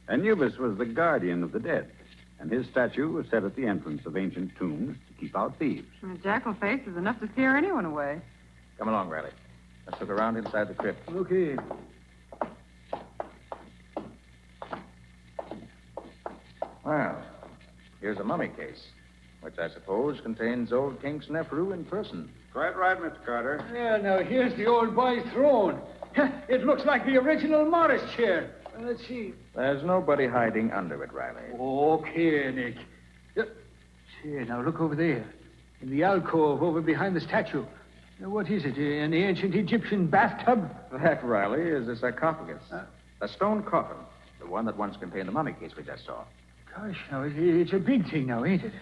Anubis was the guardian of the dead, and his statue was set at the entrance of ancient tombs to keep out thieves. A jackal face is enough to scare anyone away. Come along, Riley. Let's look around inside the crypt. Okay. Well, here's a mummy case, which I suppose contains old King Snefru in person. Quite right, Mr. Carter. Yeah, now here's the old boy's throne. It looks like the original Morris chair. Let's see. There's nobody hiding under it, Riley. Okay, Nick. See, now look over there. In the alcove over behind the statue. Now, what is it? An ancient Egyptian bathtub? That, Riley, is a sarcophagus. A stone coffin. The one that once contained the mummy case we just saw. Gosh, now, it's a big thing now, ain't it?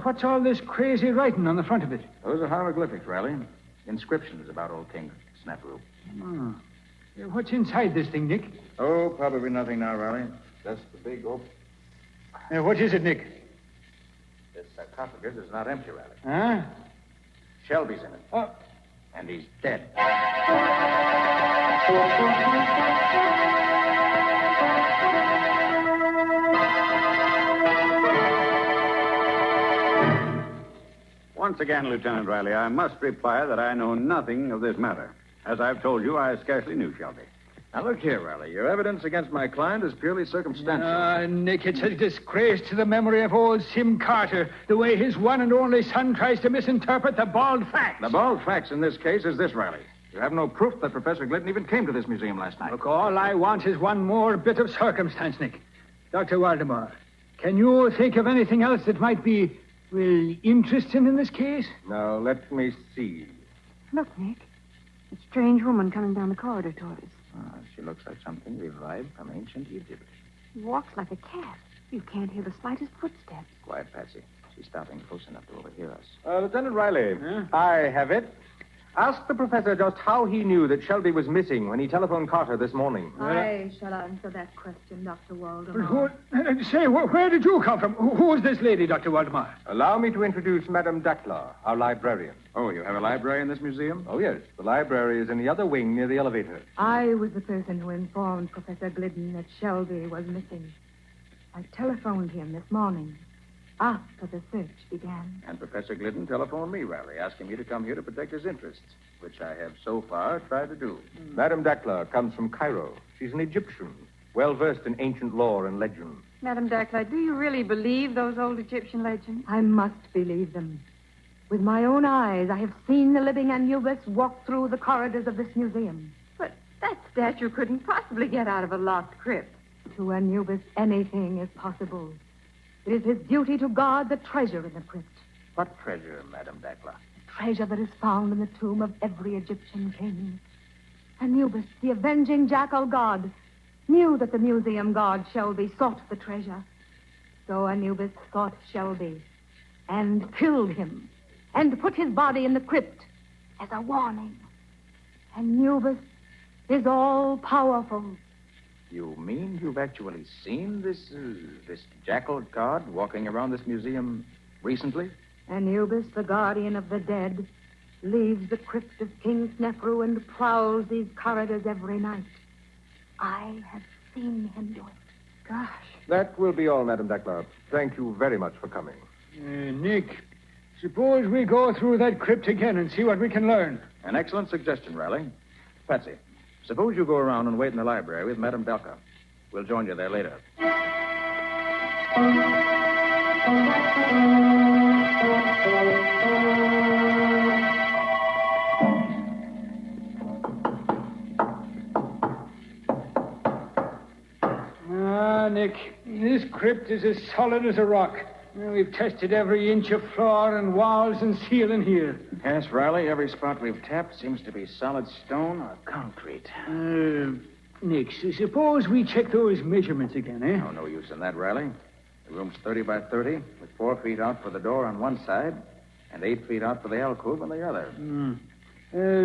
What's all this crazy writing on the front of it? Those are hieroglyphics, Riley. Inscriptions about old King Snefru. Oh. What's inside this thing, Nick? Oh, probably nothing now, Riley. Just the big open. What is it, Nick? This sarcophagus is not empty, Riley. Huh? Shelby's in it. Oh. And he's dead. Once again, Lieutenant Riley, I must reply that I know nothing of this matter. As I've told you, I scarcely knew Shelby. Now, look here, Riley. Your evidence against my client is purely circumstantial. Nick, it's a disgrace to the memory of old Sim Carter, the way his one and only son tries to misinterpret the bald facts. The bald facts in this case is this, Riley. You have no proof that Professor Glidden even came to this museum last night. Look, all I want is one more bit of circumstance, Nick. Dr. Waldemar, can you think of anything else that might be, well, interesting in this case? Now, let me see. Look, Nick. A strange woman coming down the corridor toward us. She looks like something revived from ancient Egypt. She walks like a cat. You can't hear the slightest footsteps. Quiet, Patsy. She's stopping close enough to overhear us. Lieutenant Riley, I have it. Ask the professor just how he knew that Shelby was missing when he telephoned Carter this morning. I shall answer that question, Dr. But Waldemar. where did you come from? Who is this lady, Dr. Waldemar? Allow me to introduce Madame Dackler, our librarian. Oh, you have a library in this museum? Oh, yes. The library is in the other wing near the elevator. I was the person who informed Professor Glidden that Shelby was missing. I telephoned him this morning, after the search began. And Professor Glidden telephoned me, Riley, asking me to come here to protect his interests, which I have so far tried to do. Madame Dackler comes from Cairo. She's an Egyptian, well-versed in ancient lore and legend. Madame Dackler, do you really believe those old Egyptian legends? I must believe them. With my own eyes, I have seen the living Anubis walk through the corridors of this museum. But that statue couldn't possibly get out of a locked crypt. To Anubis, anything is possible. It is his duty to guard the treasure in the crypt. What treasure, Madame Dackler? Treasure that is found in the tomb of every Egyptian king. Anubis, the avenging jackal god, knew that the museum god Shelby sought the treasure. So Anubis sought Shelby and killed him and put his body in the crypt as a warning. Anubis is all-powerful. You mean you've actually seen this jackal god walking around this museum recently? Anubis, the guardian of the dead, leaves the crypt of King Snefru and prowls these corridors every night. I have seen him do it. Gosh. That will be all, Madame Dackler. Thank you very much for coming. Nick, suppose we go through that crypt again and see what we can learn. An excellent suggestion, Riley. Patsy, suppose you go around and wait in the library with Madame Dackler. We'll join you there later. Nick, this crypt is as solid as a rock. We've tested every inch of floor and walls and ceiling here. Yes, Riley, every spot we've tapped seems to be solid stone or concrete. Nick, suppose we check those measurements again, eh? Oh, no use in that, Riley. The room's 30 by 30, with 4 feet out for the door on one side and 8 feet out for the alcove on the other.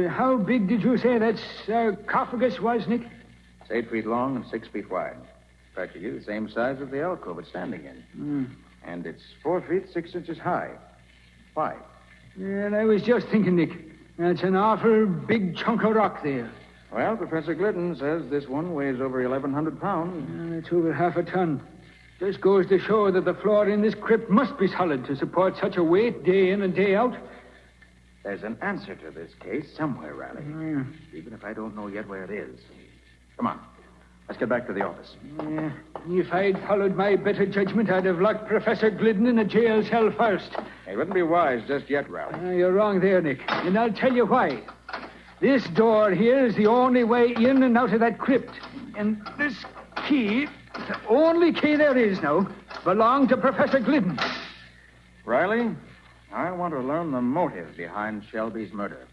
How big did you say that sarcophagus was, Nick? It's 8 feet long and 6 feet wide. Practically the same size as the alcove it's standing in. And it's 4 feet 6 inches high. Why? And I was just thinking, Nick, that's an awful big chunk of rock there. Well, Professor Glidden says this one weighs over 1,100 pounds. It's over half a ton. Just goes to show that the floor in this crypt must be solid to support such a weight day in and day out. There's an answer to this case somewhere, Riley. Even if I don't know yet where it is. Come on. Let's get back to the office. If I'd followed my better judgment, I'd have locked Professor Glidden in a jail cell first. It wouldn't be wise just yet, Riley. You're wrong there, Nick. And I'll tell you why. This door here is the only way in and out of that crypt. And this key, the only key there is now, belonged to Professor Glidden. Riley, I want to learn the motive behind Shelby's murder.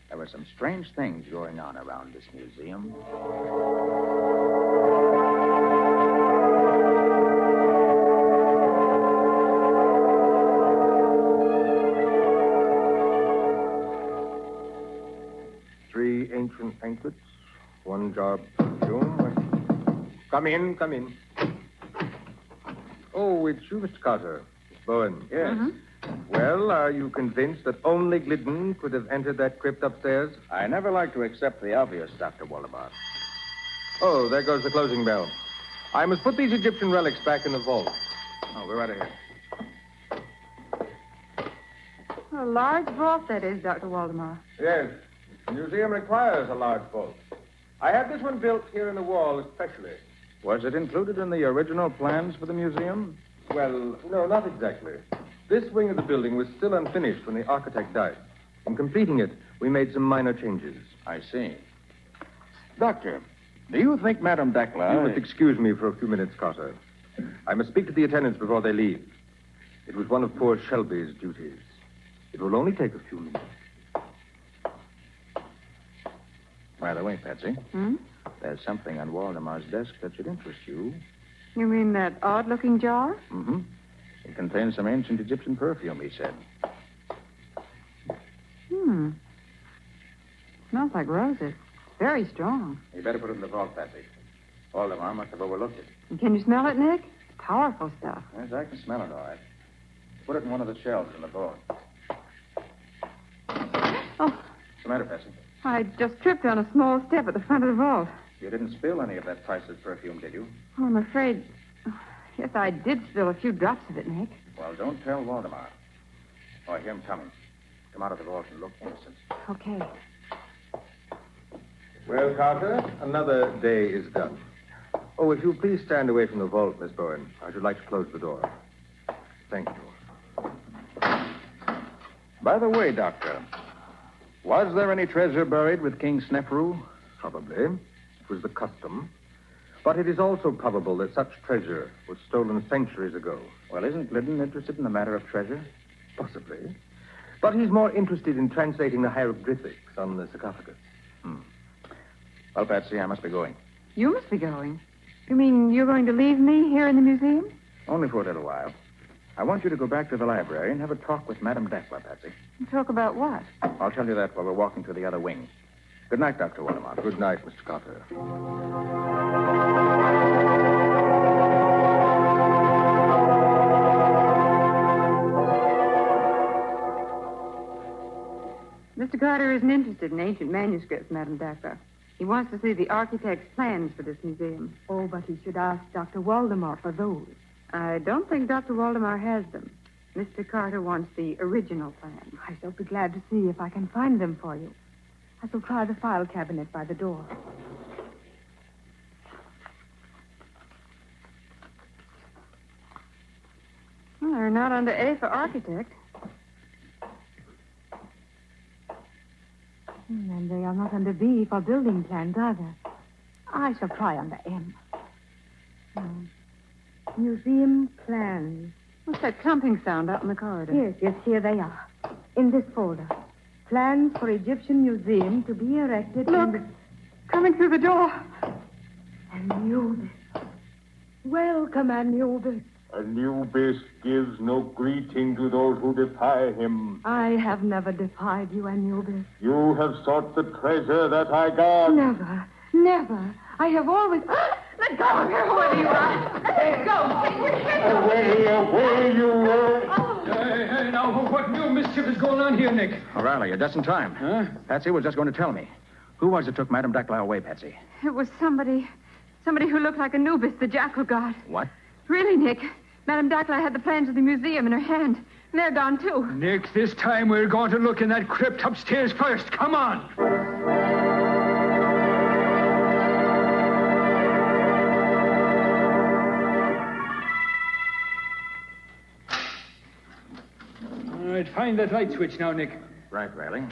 There were some strange things going on around this museum. Three ancient anklets, one jar of perfume. Come in, come in. Oh, it's you, Mr. Carter. Miss Bowen. Yes. Well, are you convinced that only Glidden could have entered that crypt upstairs? I never like to accept the obvious, Dr. Waldemar. Oh, there goes the closing bell. I must put these Egyptian relics back in the vault. Oh, we're right ahead. A large vault, that is, Dr. Waldemar. Yes. The museum requires a large vault. I had this one built here in the wall especially. Was it included in the original plans for the museum? Well, no, not exactly. This wing of the building was still unfinished when the architect died. In completing it, we made some minor changes. I see. Doctor, do you think Madame Dackler... You must excuse me for a few minutes, Carter. I must speak to the attendants before they leave. It was one of poor Shelby's duties. It will only take a few minutes. By the way, Patsy, there's something on Waldemar's desk that should interest you. You mean that odd-looking jar? Mm-hmm. It contains some ancient Egyptian perfume, he said. Smells like roses. Very strong. You better put it in the vault, Patsy. Waldemar must have overlooked it. And can you smell it, Nick? Powerful stuff. Yes, I can smell it, all right. Put it in one of the shelves in the vault. Oh, What's the matter, Patsy? I just tripped on a small step at the front of the vault. You didn't spill any of that priceless perfume, did you? Oh, I'm afraid... Yes, I did spill a few drops of it, Nick. Well, don't tell Waldemar. Oh, I hear him coming. Come out of the vault and look innocent. Okay. Well, Carter, another day is done. Oh, if you'll please stand away from the vault, Miss Bowen. I should like to close the door. Thank you. By the way, Doctor, was there any treasure buried with King Snefru? Probably. It was the custom. But it is also probable that such treasure was stolen centuries ago. Well, isn't Glidden interested in the matter of treasure? Possibly. But he's more interested in translating the hieroglyphics on the sarcophagus. Well, Patsy, I must be going. You must be going. You mean you're going to leave me here in the museum? Only for a little while. I want you to go back to the library and have a talk with Madame Dackler, Patsy. Talk about what? I'll tell you that while we're walking to the other wing. Good night, Dr. Waldemar. Good night, Mr. Carter. Mr. Carter isn't interested in ancient manuscripts, Madame Dackler. He wants to see the architect's plans for this museum. Oh, but he should ask Dr. Waldemar for those. I don't think Dr. Waldemar has them. Mr. Carter wants the original plans. I shall be glad to see if I can find them for you. I shall try the file cabinet by the door. Well, they're not under A for architect. And they are not under B for building plans either. I shall try under M. Museum plans. What's that clumping sound out in the corridor? Yes, here they are. In this folder. Plans for Egyptian Museum to be erected Look, coming through the door. Anubis. Welcome, Anubis. Anubis gives no greeting to those who defy him. I have never defied you, Anubis. You have sought the treasure that I guard. Never, never. I have always... Let go of her, whoever you are. Let go. Away, you... Hey, now, what new mischief is going on here, Nick? O'Reilly, you're just in time. Huh? Patsy was just going to tell me. Who was it took Madame Dackler away, Patsy? It was somebody who looked like Anubis, the jackal god. What? Really, Nick. Madame Dackler had the plans of the museum in her hand. And they're gone, too. Nick, this time we're going to look in that crypt upstairs first. Come on. All right, find that light switch now, Nick. Right, Riley.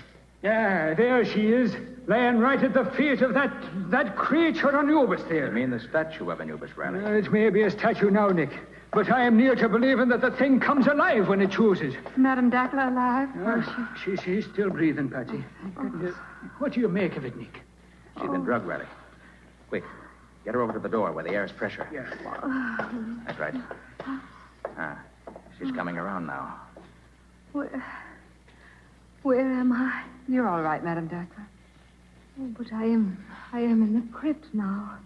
Yeah, there she is, laying right at the feet of that creature Anubis there. You mean the statue of Anubis, Riley? It may be a statue now, Nick, but I am near to believing that the thing comes alive when it chooses. Madame Dackler alive? She's still breathing, Patsy. What do you make of it, Nick? She's been drugged, Riley. Quick, get her over to the door where the air is fresher. Yeah. That's right. She's coming around now. Where am I? You're all right, Madame Dackler. Oh, but I am in the crypt now.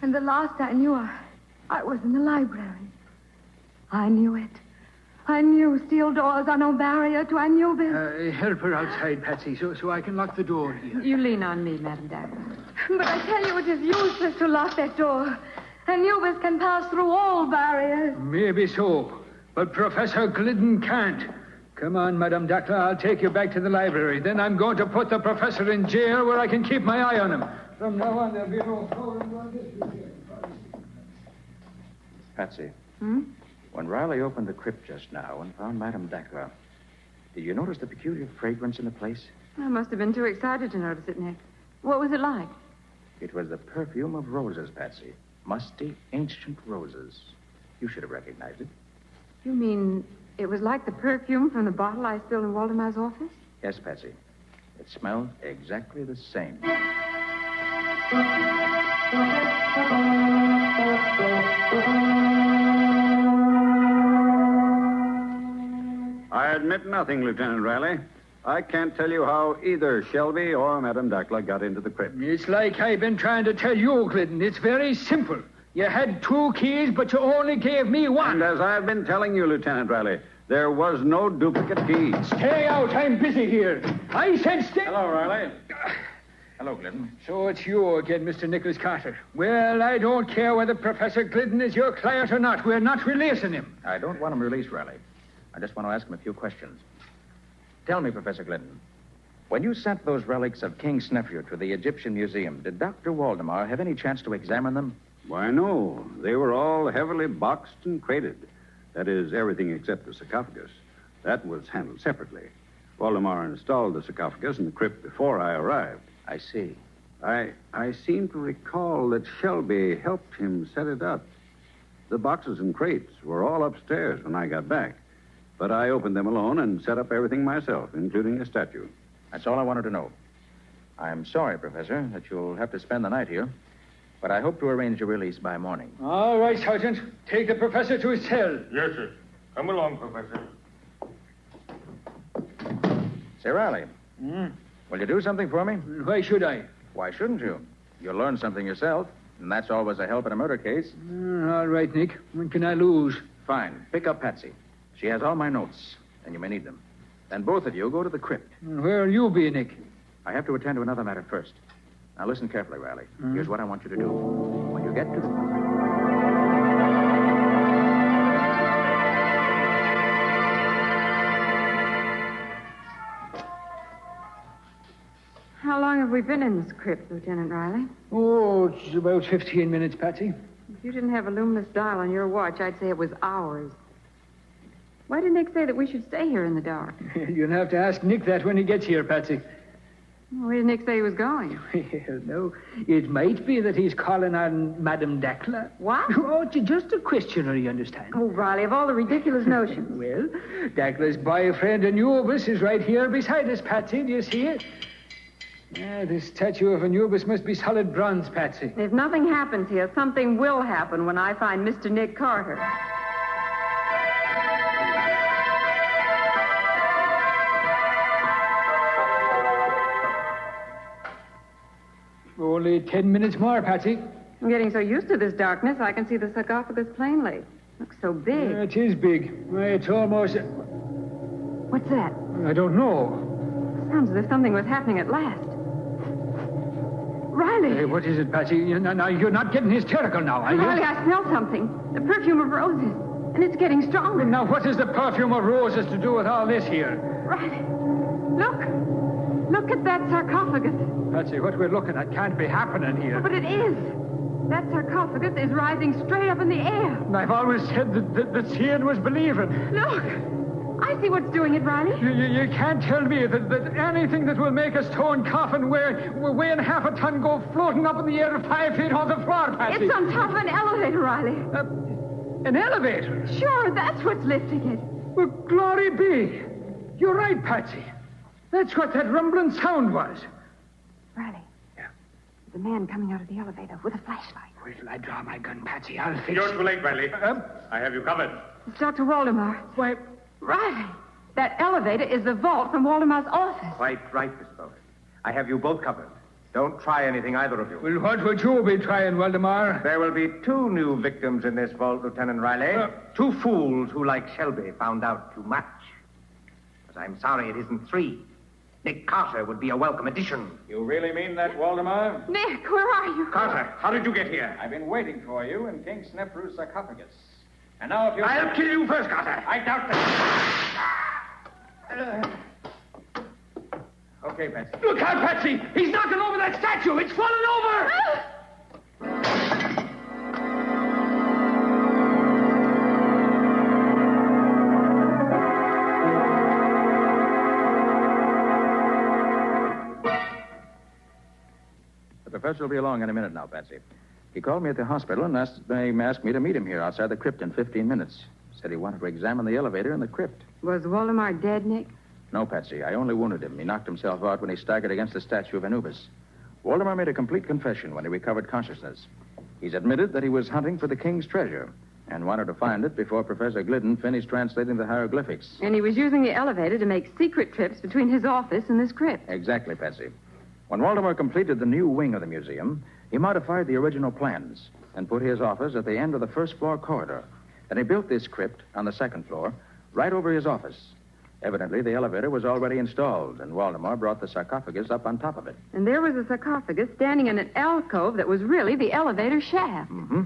And the last I knew, I was in the library. I knew it. I knew steel doors are no barrier to Anubis. Help her outside, Patsy, so I can lock the door here. You lean on me, Madame Dackler. But I tell you, it is useless to lock that door. Anubis can pass through all barriers. Maybe so, but Professor Glidden can't. Come on, Madame Dackler. I'll take you back to the library. Then I'm going to put the professor in jail where I can keep my eye on him. From now on, there'll be no foreign on this. Patsy. When Riley opened the crypt just now and found Madame Dackler, did you notice the peculiar fragrance in the place? I must have been too excited to notice it, Nick. What was it like? It was the perfume of roses, Patsy. Musty, ancient roses. You should have recognized it. You mean it was like the perfume from the bottle I spilled in Waldemar's office? Yes, Patsy. It smelled exactly the same. admit nothing, Lieutenant Riley. I can't tell you how either Shelby or Madame Dackler got into the crypt. It's like I've been trying to tell you, Glidden. It's very simple. You had 2 keys, but you only gave me 1. And as I've been telling you, Lieutenant Riley, there was no duplicate key. Stay out. I'm busy here. I said stay... Hello, Riley. Hello, Glidden. So it's you again, Mr. Nicholas Carter. Well, I don't care whether Professor Glidden is your client or not. We're not releasing him. I don't want him released, Riley. I just want to ask him a few questions. Tell me, Professor Glidden, when you sent those relics of King Snefru to the Egyptian Museum, did Dr. Waldemar have any chance to examine them? Why, no. They were all heavily boxed and crated. That is, everything except the sarcophagus. That was handled separately. Waldemar installed the sarcophagus in the crypt before I arrived. I see. I seem to recall that Shelby helped him set it up. The boxes and crates were all upstairs when I got back. But I opened them alone and set up everything myself, including the statue. That's all I wanted to know. I'm sorry, Professor, that you'll have to spend the night here. But I hope to arrange your release by morning. All right, Sergeant. Take the professor to his cell. Yes, sir. Come along, Professor. Say, Riley. Will you do something for me? Why should I? Why shouldn't you? You'll learn something yourself, and that's always a help in a murder case. All right, Nick. When can I lose? Fine. Pick up Patsy. She has all my notes, and you may need them. Then both of you go to the crypt. Where'll you be, Nick? I have to attend to another matter first. Now listen carefully, Riley. Here's what I want you to do. When you get to the... How long have we been in this crypt, Lieutenant Riley? Oh, it's about 15 minutes, Patsy. If you didn't have a luminous dial on your watch, I'd say it was hours. Why did Nick say that we should stay here in the dark? You'll have to ask Nick that when he gets here, Patsy. Where did Nick say he was going? Well, no, it might be that he's calling on Madame Dackler. What? Oh, it's just a questioner, you understand. Oh, Riley, of all the ridiculous notions. Well, Dackler's boyfriend, Anubis, is right here beside us, Patsy. Do you see it? Yeah, this statue of Anubis must be solid bronze, Patsy. If nothing happens here, something will happen when I find Mr. Nick Carter. Only 10 minutes more, Patsy. I'm getting so used to this darkness, I can see the sarcophagus plainly. Looks so big. Yeah, it is big. It's almost... What's that? I don't know. Sounds as if something was happening at last. Riley! Hey, what is it, Patsy? Now, you're not getting hysterical now, are you? Riley, I smell something. The perfume of roses. And it's getting stronger. Now, what has the perfume of roses to do with all this here? Riley, look. Look at that sarcophagus. Patsy, what we're looking at can't be happening here. Oh, but it is. That sarcophagus is rising straight up in the air. And I've always said that seeing was believing. Look. I see what's doing it, Riley. You can't tell me that anything that will make a stone coffin weighing half a ton go floating up in the air 5 feet on the floor, Patsy. It's on top of an elevator, Riley. An elevator? Sure, that's what's lifting it. Well, glory be. You're right, Patsy. That's what that rumbling sound was. Riley. Yeah? The man coming out of the elevator with a flashlight. Wait till I draw my gun, Patsy. I'll fix... You're too late, Riley. I have you covered. It's Dr. Waldemar. Why... Riley, that elevator is the vault from Waldemar's office. Quite right, Miss Bowen. I have you both covered. Don't try anything, either of you. Well, what would you be trying, Waldemar? There will be 2 new victims in this vault, Lieutenant Riley. 2 fools who, like Shelby, found out too much. But I'm sorry it isn't 3. Nick Carter would be a welcome addition. You really mean that, Waldemar? Nick, where are you? Carter, how did you get here? I've been waiting for you in King Snefru's sarcophagus. And now if you... I'll kill you first, Carter. I doubt that. Okay, Patsy. Look out, Patsy! He's knocking over that statue! It's falling over! The professor will be along in a minute now, Patsy. He called me at the hospital and asked me to meet him here outside the crypt in 15 minutes. Said he wanted to examine the elevator in the crypt. Was Waldemar dead, Nick? No, Patsy. I only wounded him. He knocked himself out when he staggered against the statue of Anubis. Waldemar made a complete confession when he recovered consciousness. He's admitted that he was hunting for the king's treasure, and wanted to find it before Professor Glidden finished translating the hieroglyphics. And he was using the elevator to make secret trips between his office and this crypt. Exactly, Patsy. When Waldemar completed the new wing of the museum, he modified the original plans and put his office at the end of the first-floor corridor. Then he built this crypt on the second floor, right over his office. Evidently, the elevator was already installed, and Waldemar brought the sarcophagus up on top of it. And there was a sarcophagus standing in an alcove that was really the elevator shaft. Mm-hmm.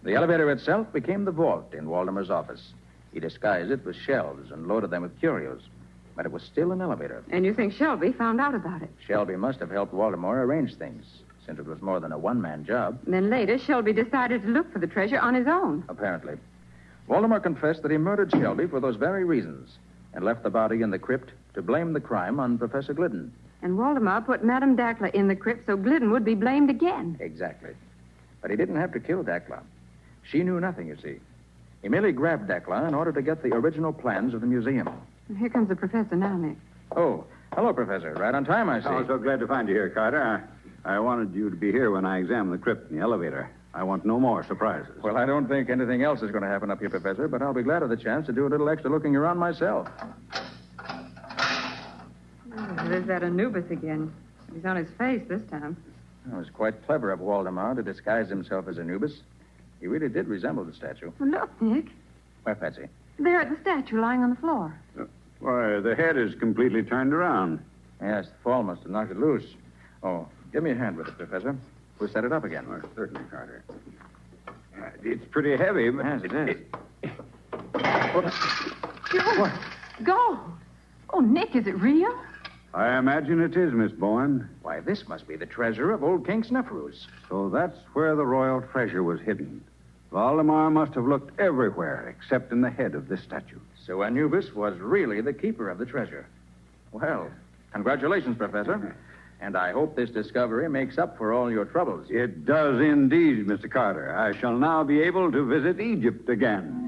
The elevator itself became the vault in Waldemar's office. He disguised it with shelves and loaded them with curios. But it was still an elevator. And you think Shelby found out about it? Shelby must have helped Waldemar arrange things, since it was more than a one-man job. Then later, Shelby decided to look for the treasure on his own. Apparently. Waldemar confessed that he murdered Shelby for those very reasons and left the body in the crypt to blame the crime on Professor Glidden. And Waldemar put Madame Dackler in the crypt so Glidden would be blamed again. Exactly. But he didn't have to kill Dackler. She knew nothing, you see. He merely grabbed Dackler in order to get the original plans of the museum. And here comes the professor now, Nick. Oh, hello, Professor. Right on time, I see. Oh, so glad to find you here, Carter. I wanted you to be here when I examined the crypt in the elevator. I want no more surprises. Well, I don't think anything else is going to happen up here, Professor, but I'll be glad of the chance to do a little extra looking around myself. Oh, there's that Anubis again. He's on his face this time. It was quite clever of Waldemar to disguise himself as Anubis. He really did resemble the statue. Well, look, Nick. Where, Patsy? There at the statue lying on the floor. Why, the head is completely turned around. Yes, the fall must have knocked it loose. Oh, give me a hand with it, Professor. We'll set it up again. Oh, certainly, Carter. It's pretty heavy, but... Yes, it is. What? Gold. Oh, Nick, is it real? I imagine it is, Miss Bowen. Why, this must be the treasure of old King Snuffrous. So that's where the royal treasure was hidden. Waldemar must have looked everywhere except in the head of this statue. So Anubis was really the keeper of the treasure. Well, congratulations, Professor. And I hope this discovery makes up for all your troubles. It does indeed, Mr. Carter. I shall now be able to visit Egypt again.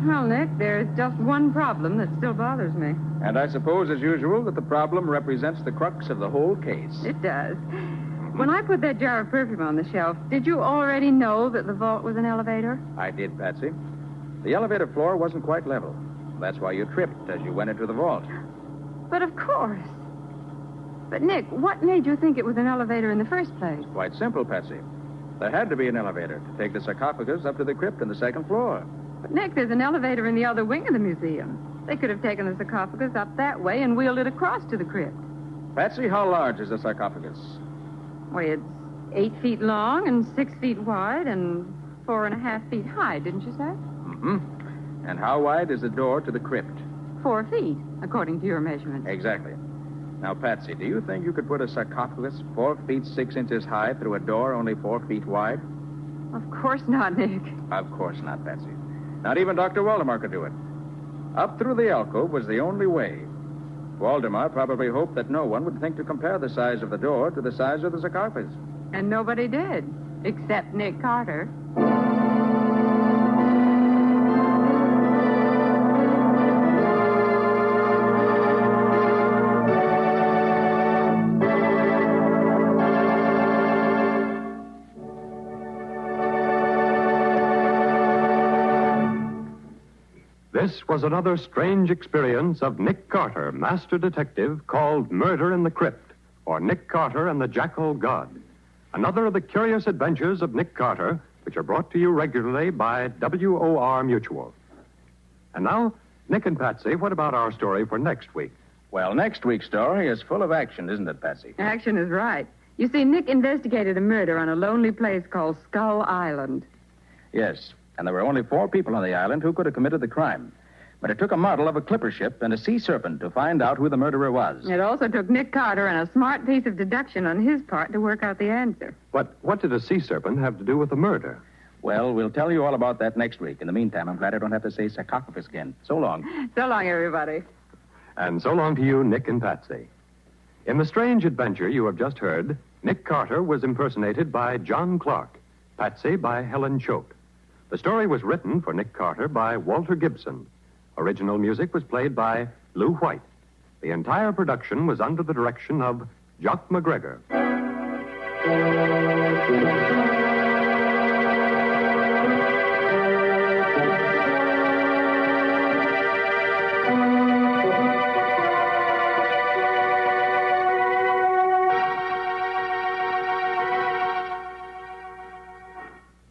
Well, Nick, there's just one problem that still bothers me. And I suppose, as usual, that the problem represents the crux of the whole case. It does. When I put that jar of perfume on the shelf, did you already know that the vault was an elevator? I did, Patsy. The elevator floor wasn't quite level. That's why you tripped as you went into the vault. But of course. But, Nick, what made you think it was an elevator in the first place? Quite simple, Patsy. There had to be an elevator to take the sarcophagus up to the crypt on the second floor. But, Nick, there's an elevator in the other wing of the museum. They could have taken the sarcophagus up that way and wheeled it across to the crypt. Patsy, how large is the sarcophagus? Why, it's 8 feet long and 6 feet wide and 4.5 feet high, didn't you say? Mm-hmm. And how wide is the door to the crypt? 4 feet, according to your measurement. Exactly. Now, Patsy, do you think you could put a sarcophagus 4 feet 6 inches high through a door only 4 feet wide? Of course not, Nick. Of course not, Patsy. Not even Dr. Waldemar could do it. Up through the alcove was the only way. Waldemar probably hoped that no one would think to compare the size of the door to the size of the sarcophagus. And nobody did, except Nick Carter. This was another strange experience of Nick Carter, master detective, called Murder in the Crypt, or Nick Carter and the Jackal God. Another of the curious adventures of Nick Carter, which are brought to you regularly by WOR Mutual. And now, Nick and Patsy, what about our story for next week? Well, next week's story is full of action, isn't it, Patsy? Action is right. You see, Nick investigated a murder on a lonely place called Skull Island. Yes, and there were only 4 people on the island who could have committed the crime. But it took a model of a clipper ship and a sea serpent to find out who the murderer was. It also took Nick Carter and a smart piece of deduction on his part to work out the answer. But what did a sea serpent have to do with the murder? Well, we'll tell you all about that next week. In the meantime, I'm glad I don't have to say sarcophagus again. So long. So long, everybody. And so long to you, Nick and Patsy. In the strange adventure you have just heard, Nick Carter was impersonated by John Clark, Patsy by Helen Choate. The story was written for Nick Carter by Walter Gibson. Original music was played by Lou White. The entire production was under the direction of Jock McGregor.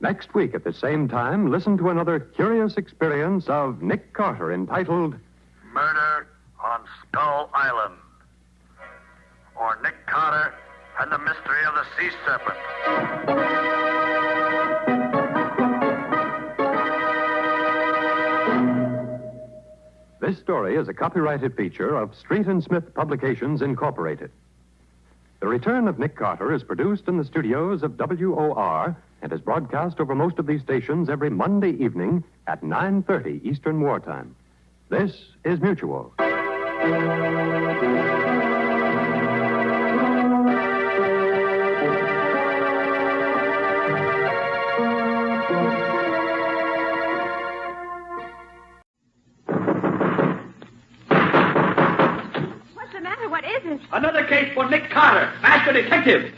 Next week at the same time, listen to another curious experience of Nick Carter entitled Murder on Skull Island. Or Nick Carter and the Mystery of the Sea Serpent. This story is a copyrighted feature of Street and Smith Publications, Incorporated. The Return of Nick Carter is produced in the studios of WOR and is broadcast over most of these stations every Monday evening at 9:30 Eastern Wartime. This is Mutual. What's the matter? What is it? Another case for Nick Carter, master detective.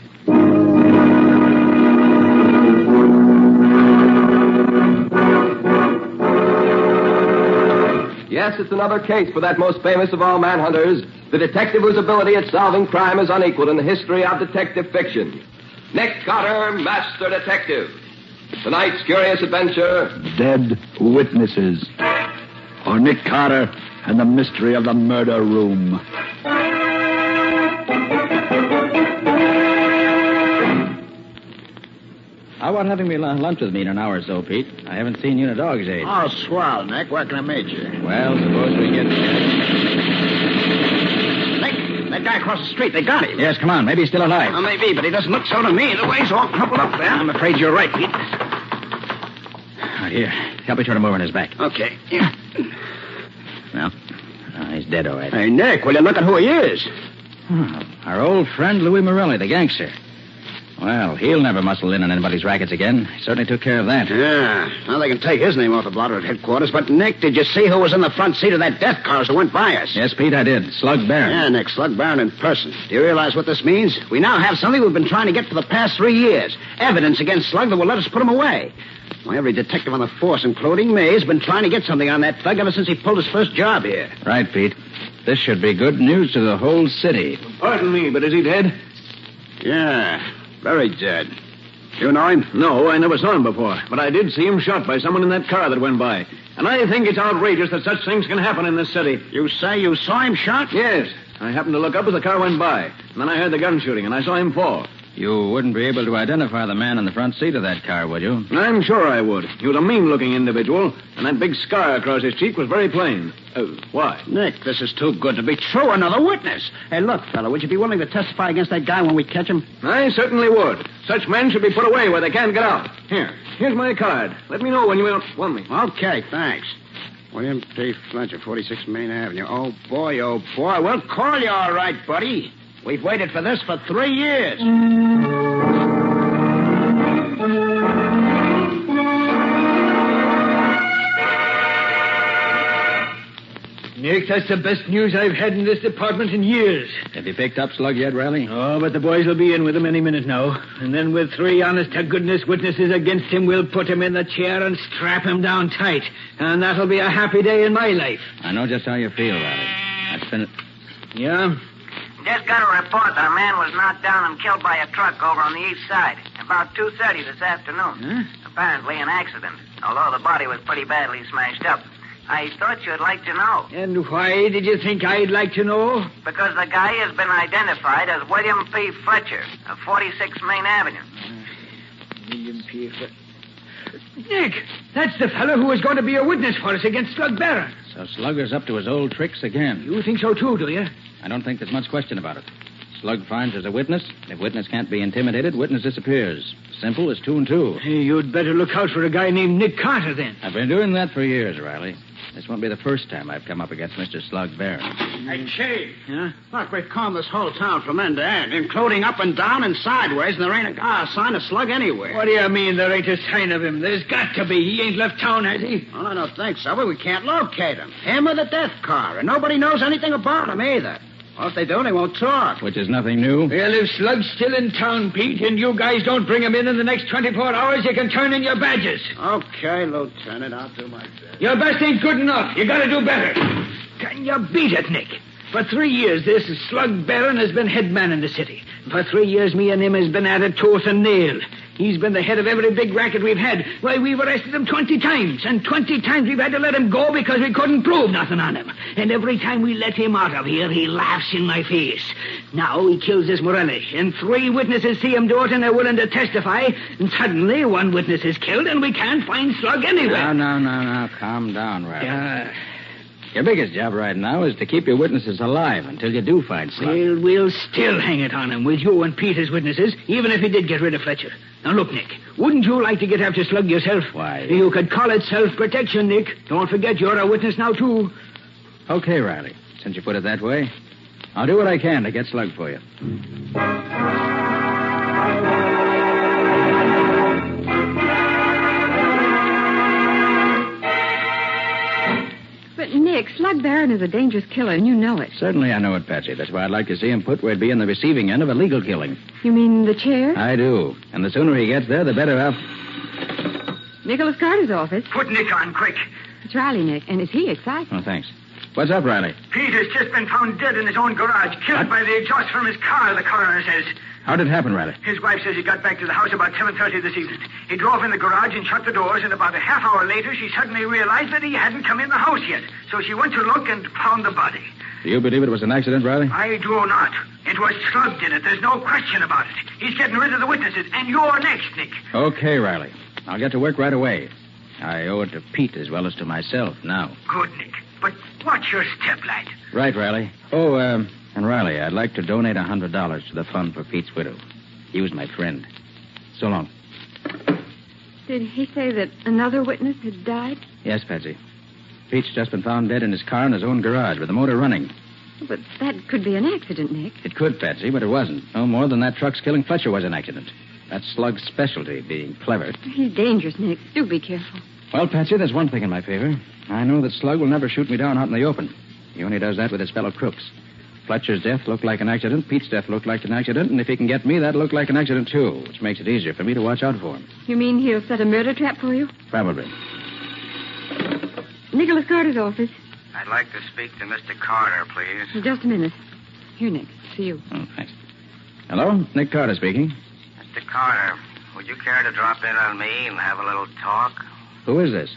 Yes, it's another case for that most famous of all manhunters, the detective whose ability at solving crime is unequaled in the history of detective fiction. Nick Carter, Master Detective. Tonight's curious adventure... Dead Witnesses. Or Nick Carter and the Mystery of the Murder Room. How about having me lunch with me in an hour or so, Pete? I haven't seen you in a dog's age. Oh, swell, Nick. Where can I meet you? Well, suppose we get... Nick, that guy across the street, they got him. Yes, come on. Maybe he's still alive. Well, maybe, but he doesn't look so to me. The way he's all crumpled up there. I'm afraid you're right, Pete. Oh, here. Help me turn him over on his back. Okay, yeah. Well, he's dead, all right. Hey, Nick, will you look at who he is? Our old friend Louis Morelli, the gangster. Well, he'll never muscle in on anybody's rackets again. He certainly took care of that. Yeah. Now they can take his name off the blotter at headquarters. But, Nick, did you see who was in the front seat of that death car as it went by us? Yes, Pete, I did. Slug Barron. Yeah, Nick, Slug Barron in person. Do you realize what this means? We now have something we've been trying to get for the past 3 years. Evidence against Slug that will let us put him away. Well, every detective on the force, including me, has been trying to get something on that thug ever since he pulled his first job here. Right, Pete. This should be good news to the whole city. Pardon me, but is he dead? Yeah, very dead. You know him? No, I never saw him before, but I did see him shot by someone in that car that went by. And I think it's outrageous that such things can happen in this city. You say you saw him shot? Yes. I happened to look up as the car went by, and then I heard the gun shooting, and I saw him fall. You wouldn't be able to identify the man in the front seat of that car, would you? I'm sure I would. He was a mean-looking individual, and that big scar across his cheek was very plain. Why? Nick, this is too good to be true. Another witness. Hey, look, fella, would you be willing to testify against that guy when we catch him? I certainly would. Such men should be put away where they can't get out. Here's my card. Let me know when you want me. Okay, thanks. William P. Fletcher, 46 Main Avenue. Oh, boy. We'll call you all right, buddy. We've waited for this for 3 years. Nick, that's the best news I've had in this department in years. Have you picked up Slug yet, Riley? Oh, but the boys will be in with him any minute now. And then with 3 honest-to-goodness witnesses against him, we'll put him in the chair and strap him down tight. And that'll be a happy day in my life. I know just how you feel, Riley. That's been... Yeah? Just got a report that a man was knocked down and killed by a truck over on the east side. About 2:30 this afternoon. Huh? Apparently an accident, although the body was pretty badly smashed up. I thought you'd like to know. And why did you think I'd like to know? Because the guy has been identified as William P. Fletcher of 46 Main Avenue. William P. Fletcher. Nick, that's the fellow who was going to be a witness for us against Slug Barron. So Slugger's up to his old tricks again. You think so, too, do you? I don't think there's much question about it. Slug finds there's a witness. If witness can't be intimidated, witness disappears. Simple as 2 and 2. Hey, you'd better look out for a guy named Nick Carter, then. I've been doing that for years, Riley. This won't be the first time I've come up against Mr. Slug Barron. Hey, Chief. Yeah? Look, we've combed this whole town from end to end, including up and down and sideways, and there ain't a sign of Slug anywhere. What do you mean there ain't a sign of him? There's got to be. He ain't left town, has he? Well, I don't think so, but we can't locate him. Him or the death car, and nobody knows anything about him either. Well, if they do, they won't talk. Which is nothing new. Well, if Slug's still in town, Pete, and you guys don't bring him in the next 24 hours, you can turn in your badges. Okay, Lieutenant, I'll do my best. Your best ain't good enough. You gotta do better. Can you beat it, Nick? For 3 years, this Slug Barron has been head man in the city. For 3 years, me and him has been at it tooth and nail. He's been the head of every big racket we've had. Why, we've arrested him 20 times, and 20 times we've had to let him go because we couldn't prove nothing on him. And every time we let him out of here, he laughs in my face. Now he kills this Morelli, and 3 witnesses see him do it, and they're willing to testify, and suddenly 1 witness is killed, and we can't find Slug anywhere. No. Calm down, Riley. Your biggest job right now is to keep your witnesses alive until you do find Slug. We'll still hang it on him with you and Pete as witnesses, even if he did get rid of Fletcher. Now, look, Nick, wouldn't you like to get after Slug yourself? Why? You could call it self-protection, Nick. Don't forget you're a witness now, too. Okay, Riley. Since you put it that way, I'll do what I can to get Slug for you. But, Nick, Slug Barron is a dangerous killer, and you know it. Certainly I know it, Patsy. That's why I'd like to see him put where he'd be in the receiving end of a legal killing. You mean the chair? I do. And the sooner he gets there, the better off. Nicholas Carter's office. Put Nick on, quick. It's Riley, Nick, and is he excited? Oh, thanks. What's up, Riley? Pete has just been found dead in his own garage, killed by the exhaust from his car, the coroner says. How did it happen, Riley? His wife says he got back to the house about 7:30 this evening. He drove in the garage and shut the doors, and about a half hour later, she suddenly realized that he hadn't come in the house yet. So she went to look and found the body. Do you believe it was an accident, Riley? I do not. It was Slug did it. There's no question about it. He's getting rid of the witnesses, and you're next, Nick. Okay, Riley. I'll get to work right away. I owe it to Pete as well as to myself now. Good, Nick. But watch your step, lad. Right, Riley. Oh, and Riley, I'd like to donate $100 to the fund for Pete's widow. He was my friend. So long. Did he say that another witness had died? Yes, Patsy. Pete's just been found dead in his car in his own garage with the motor running. But that could be an accident, Nick. It could, Patsy, but it wasn't. No more than that truck's killing Fletcher was an accident. That's Slug's specialty, being clever. He's dangerous, Nick. Do be careful. Well, Patsy, there's one thing in my favor. I know that Slug will never shoot me down out in the open. He only does that with his fellow crooks. Fletcher's death looked like an accident. Pete's death looked like an accident. And if he can get me, that'll look like an accident, too, which makes it easier for me to watch out for him. You mean he'll set a murder trap for you? Probably. Nicholas Carter's office. I'd like to speak to Mr. Carter, please. Just a minute. Here, Nick. See you. Oh, thanks. Hello? Nick Carter speaking. Mr. Carter, would you care to drop in on me and have a little talk? Who is this?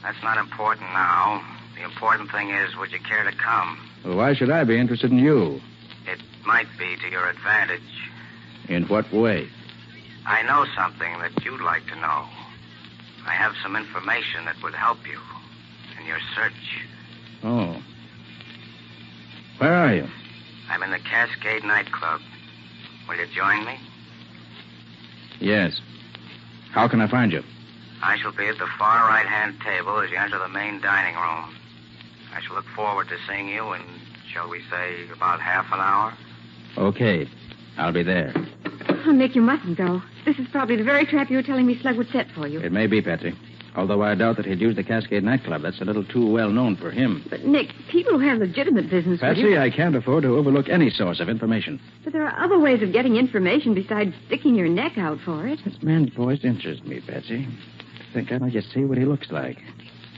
That's not important now. The important thing is, would you care to come? Well, why should I be interested in you? It might be to your advantage. In what way? I know something that you'd like to know. I have some information that would help you in your search. Oh. Where are you? I'm in the Cascade nightclub. Will you join me? Yes. How can I find you? I shall be at the far right-hand table as you enter the main dining room. I shall look forward to seeing you in, shall we say, about half an hour. Okay. I'll be there. Oh, Nick, you mustn't go. This is probably the very trap you were telling me Slug would set for you. It may be, Patsy. Although I doubt that he'd use the Cascade nightclub. That's a little too well known for him. But, Nick, people who have legitimate business Patsy, with you... I can't afford to overlook any source of information. But there are other ways of getting information besides sticking your neck out for it. This man's voice interests me, Patsy. I think I might just see what he looks like.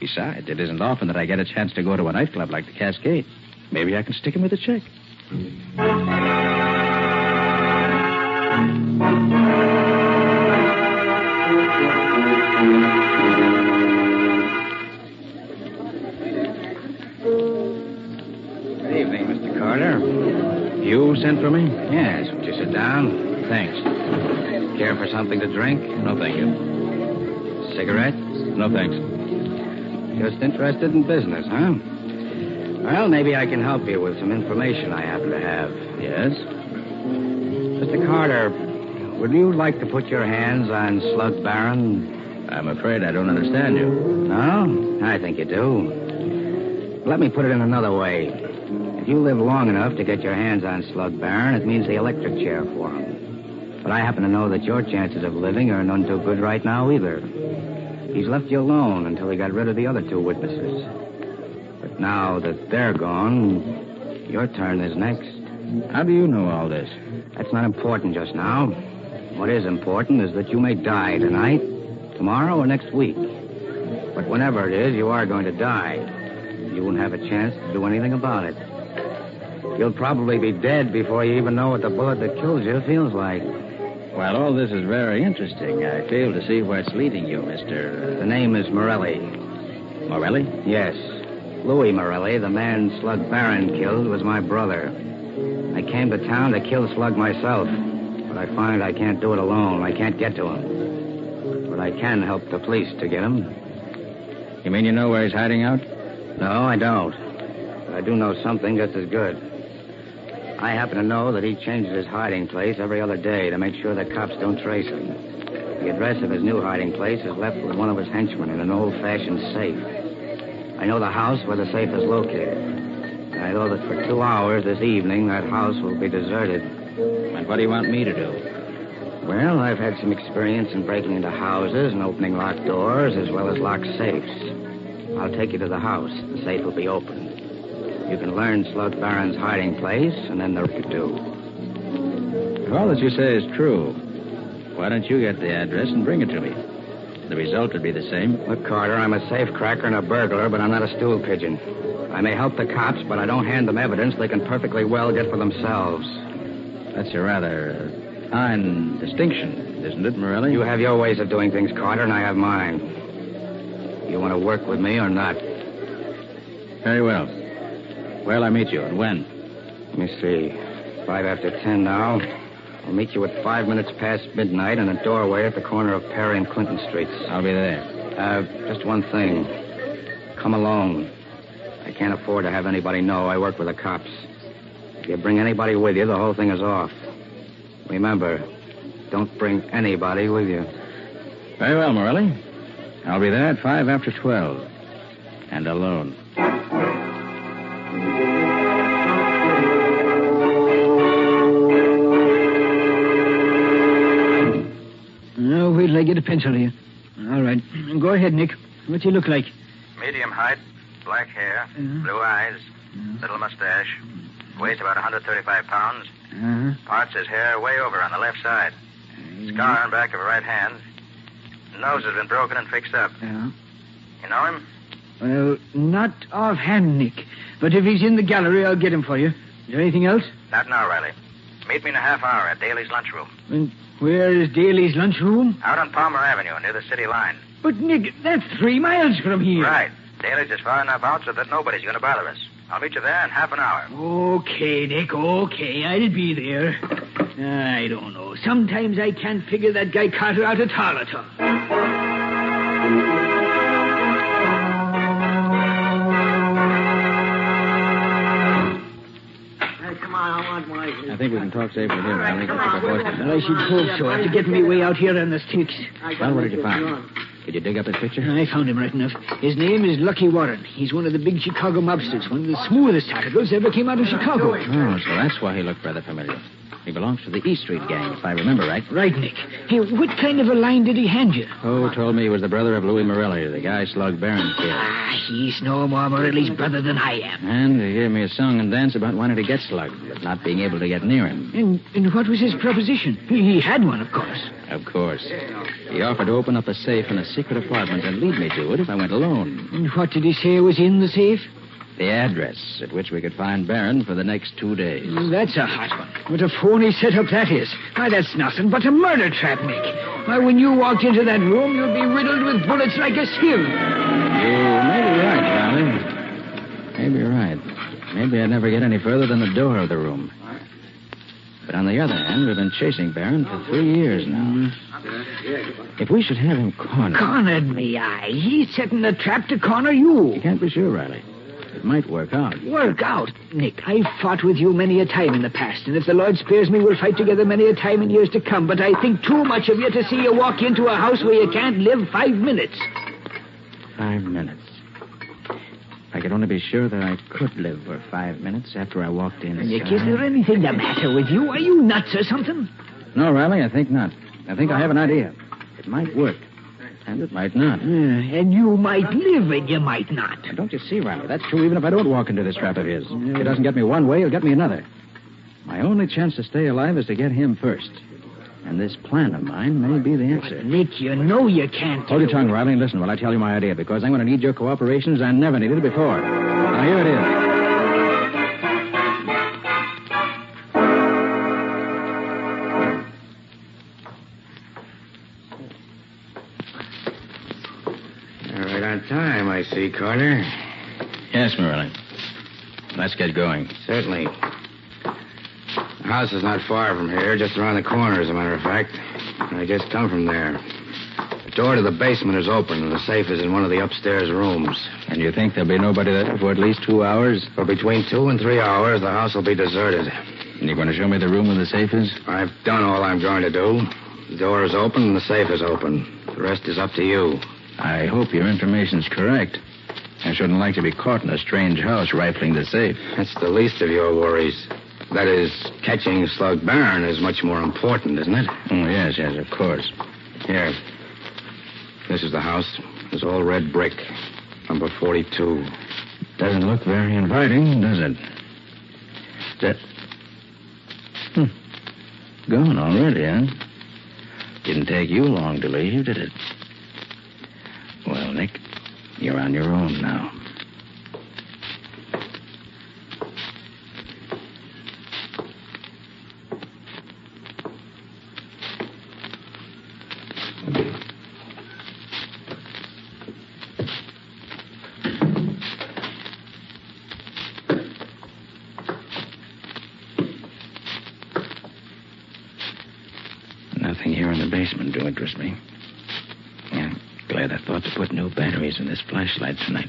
Besides, it isn't often that I get a chance to go to a nightclub like the Cascade. Maybe I can stick him with a check. Good evening, Mr. Carter. You sent for me? Yes. Would you sit down? Thanks. Care for something to drink? No, thank you. Cigarette? No, thanks. Just interested in business, huh? Well, maybe I can help you with some information I happen to have. Yes? Mr. Carter, would you like to put your hands on Slug Barron? I'm afraid I don't understand you. No? I think you do. Let me put it in another way. If you live long enough to get your hands on Slug Barron, it means the electric chair for him. But I happen to know that your chances of living are none too good right now either. He's left you alone until he got rid of the other two witnesses. But now that they're gone, your turn is next. How do you know all this? That's not important just now. What is important is that you may die tonight, tomorrow, or next week. But whenever it is, you are going to die. You won't have a chance to do anything about it. You'll probably be dead before you even know what the bullet that kills you feels like. Well, all this is very interesting. I fail to see where it's leading you, Mr. The name is Morelli. Morelli? Yes. Louis Morelli, the man Slug Barron killed, was my brother. I came to town to kill Slug myself, but I find I can't do it alone. I can't get to him. But I can help the police to get him. You mean you know where he's hiding out? No, I don't. But I do know something just as good. I happen to know that he changes his hiding place every other day to make sure the cops don't trace him. The address of his new hiding place is left with one of his henchmen in an old-fashioned safe. I know the house where the safe is located. And I know that for 2 hours this evening, that house will be deserted. And what do you want me to do? Well, I've had some experience in breaking into houses and opening locked doors as well as locked safes. I'll take you to the house. The safe will be open. You can learn Slug Barron's hiding place, and then the rest do. If all that you say is true, why don't you get the address and bring it to me? The result would be the same. Look, Carter, I'm a safe cracker and a burglar, but I'm not a stool pigeon. I may help the cops, but I don't hand them evidence they can perfectly well get for themselves. That's a rather fine distinction, isn't it, Morelli? You have your ways of doing things, Carter, and I have mine. You want to work with me or not? Very well. Where'll I meet you and when? Let me see. 5 after 10 now. I'll meet you at 5 minutes past midnight in a doorway at the corner of Perry and Clinton Streets. I'll be there. Just one thing. Come alone. I can't afford to have anybody know I work with the cops. If you bring anybody with you, the whole thing is off. Remember, don't bring anybody with you. Very well, Morelli. I'll be there at 5 after 12. And alone. Oh, wait till I get a pencil here. All right. Go ahead, Nick. What's he look like? Medium height, black hair, blue eyes, little mustache. Weighs about 135 pounds. Parts his hair way over on the left side. Scar on back of her right hand. Nose has been broken and fixed up. Yeah. You know him? Well, not offhand, Nick. But if he's in the gallery, I'll get him for you. Is there anything else? Not now, Riley. Meet me in a half hour at Daly's lunchroom. And where is Daly's lunchroom? Out on Palmer Avenue, near the city line. But, Nick, that's 3 miles from here. Right. Daly's is far enough out so that nobody's going to bother us. I'll meet you there in half an hour. Okay, Nick, okay. I'll be there. I don't know. Sometimes I can't figure that guy Carter out at all. I think we can talk safely here, Riley. Well, I should hope so. After getting me way out here on the sticks. Well, what did you find? Did you dig up his picture? I found him right enough. His name is Lucky Warren. He's one of the big Chicago mobsters, one of the smoothest articles ever came out of Chicago. Oh, so that's why he looked rather familiar. He belongs to the E Street gang, if I remember right. Right, Nick. Hey, what kind of a line did he hand you? Oh, told me he was the brother of Louis Morelli, the guy Slug Barron killed. He's no more Morelli's brother than I am. And he gave me a song and dance about wanting to get Slug, but not being able to get near him. And what was his proposition? He had one, of course. Of course. He offered to open up a safe in a secret apartment and lead me to it if I went alone. And what did he say was in the safe? The address at which we could find Barron for the next 2 days. That's a hot one. What a phony setup that is. Why, that's nothing but a murder trap, Nick. Why, when you walked into that room, you'd be riddled with bullets like a sieve. You may be right, Riley. Maybe you're right. Maybe I'd never get any further than the door of the room. But on the other hand, we've been chasing Barron for 3 years now. If we should have him cornered... Cornered me, aye. He's setting a trap to corner you. You can't be sure, Riley. it might work out. Work out? Nick, I've fought with you many a time in the past, and if the Lord spares me, we'll fight together many a time in years to come, but I think too much of you to see you walk into a house where you can't live 5 minutes. 5 minutes. I could only be sure that I could live for 5 minutes after I walked in. Nick, is there anything the matter with you? Are you nuts or something? No, Riley, I think not. I think I have an idea. It might work. And it might not. And you might live and you might not. Don't you see, Riley? That's true even if I don't walk into this trap of his. If it doesn't get me one way, he'll get me another. My only chance to stay alive is to get him first. And this plan of mine may be the answer. Nick, you know you can't. Hold your tongue, Riley, and listen while I tell you my idea, because I'm going to need your cooperation as I never needed it before. Now, here it is. Time, I see, Carter. Yes, Morelli. Let's get going. Certainly. The house is not far from here, just around the corner, as a matter of fact. I just come from there. The door to the basement is open, and the safe is in one of the upstairs rooms. And you think there'll be nobody there for at least 2 hours? For between 2 and 3 hours, the house will be deserted. And you're going to show me the room where the safe is? I've done all I'm going to do. The door is open, and the safe is open. The rest is up to you. I hope your information's correct. I shouldn't like to be caught in a strange house rifling the safe. That's the least of your worries. That is, catching Slug Baron is much more important, isn't it? Oh, yes, of course. Here. This is the house. It's all red brick. Number 42. Doesn't look very inviting, does it? Gone already, huh? Didn't take you long to leave, did it? Well, Nick, you're on your own now. Nothing here in the basement to interest me. Yeah. Glad I thought to put new batteries in this flashlight tonight.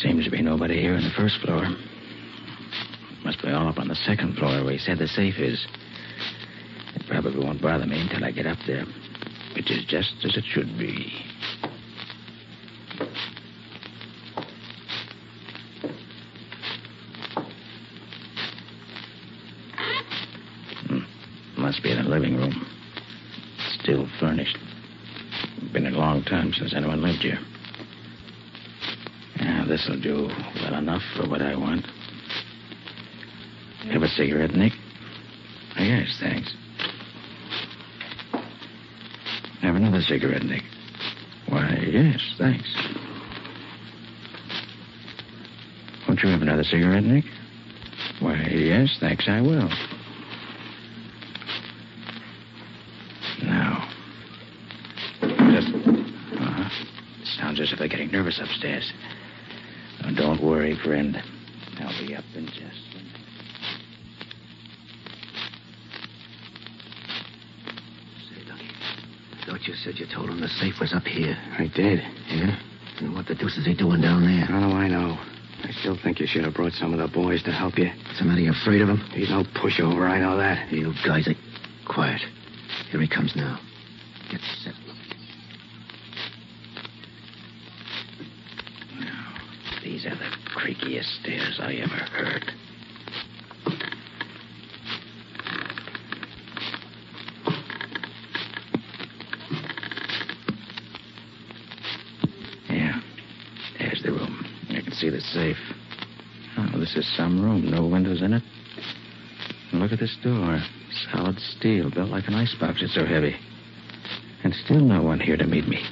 Seems to be nobody here on the first floor. Must be all up on the second floor where he said the safe is. It probably won't bother me until I get up there, which is just as it should be. Must be in the living room. Still furnished. Been a long time since anyone lived here. Yeah, this'll do well enough for what I want. Have a cigarette, Nick? Oh, yes, thanks. Have another cigarette, Nick? Why, yes, thanks. Won't you have another cigarette, Nick? Why, yes, thanks, I will. Now. Sounds as if they're getting nervous upstairs. Now, don't worry, friend. I'll be up in just a minute. Thought you said you told him the safe was up here. I did. Yeah? And what the deuce is he doing down there? Oh, I know. I still think you should have brought some of the boys to help you. What's the matter? You afraid of him? He's no pushover, I know that. You guys are quiet. Here he comes now. Get set. Now, these are the creakiest stairs I ever heard. See the safe. Oh, this is some room. No windows in it. And look at this door. Solid steel, built like an icebox. It's so heavy. And still no one here to meet me.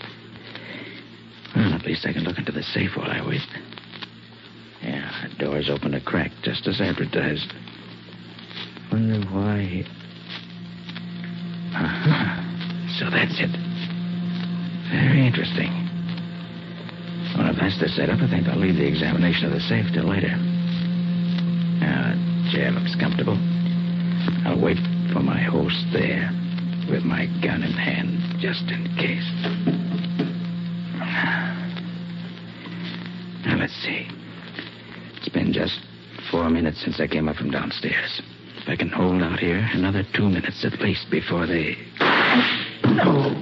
Well, at least I can look into the safe while I wait. Yeah, the door's open a crack, just as advertised. Wonder why... So that's it. Very interesting. Well, if that's the setup, I think I'll leave the examination of the safe till later. Now, the chair looks comfortable. I'll wait for my host there with my gun in hand, just in case. Now, let's see. It's been just 4 minutes since I came up from downstairs. If I can hold out here another 2 minutes at least before they... Oh.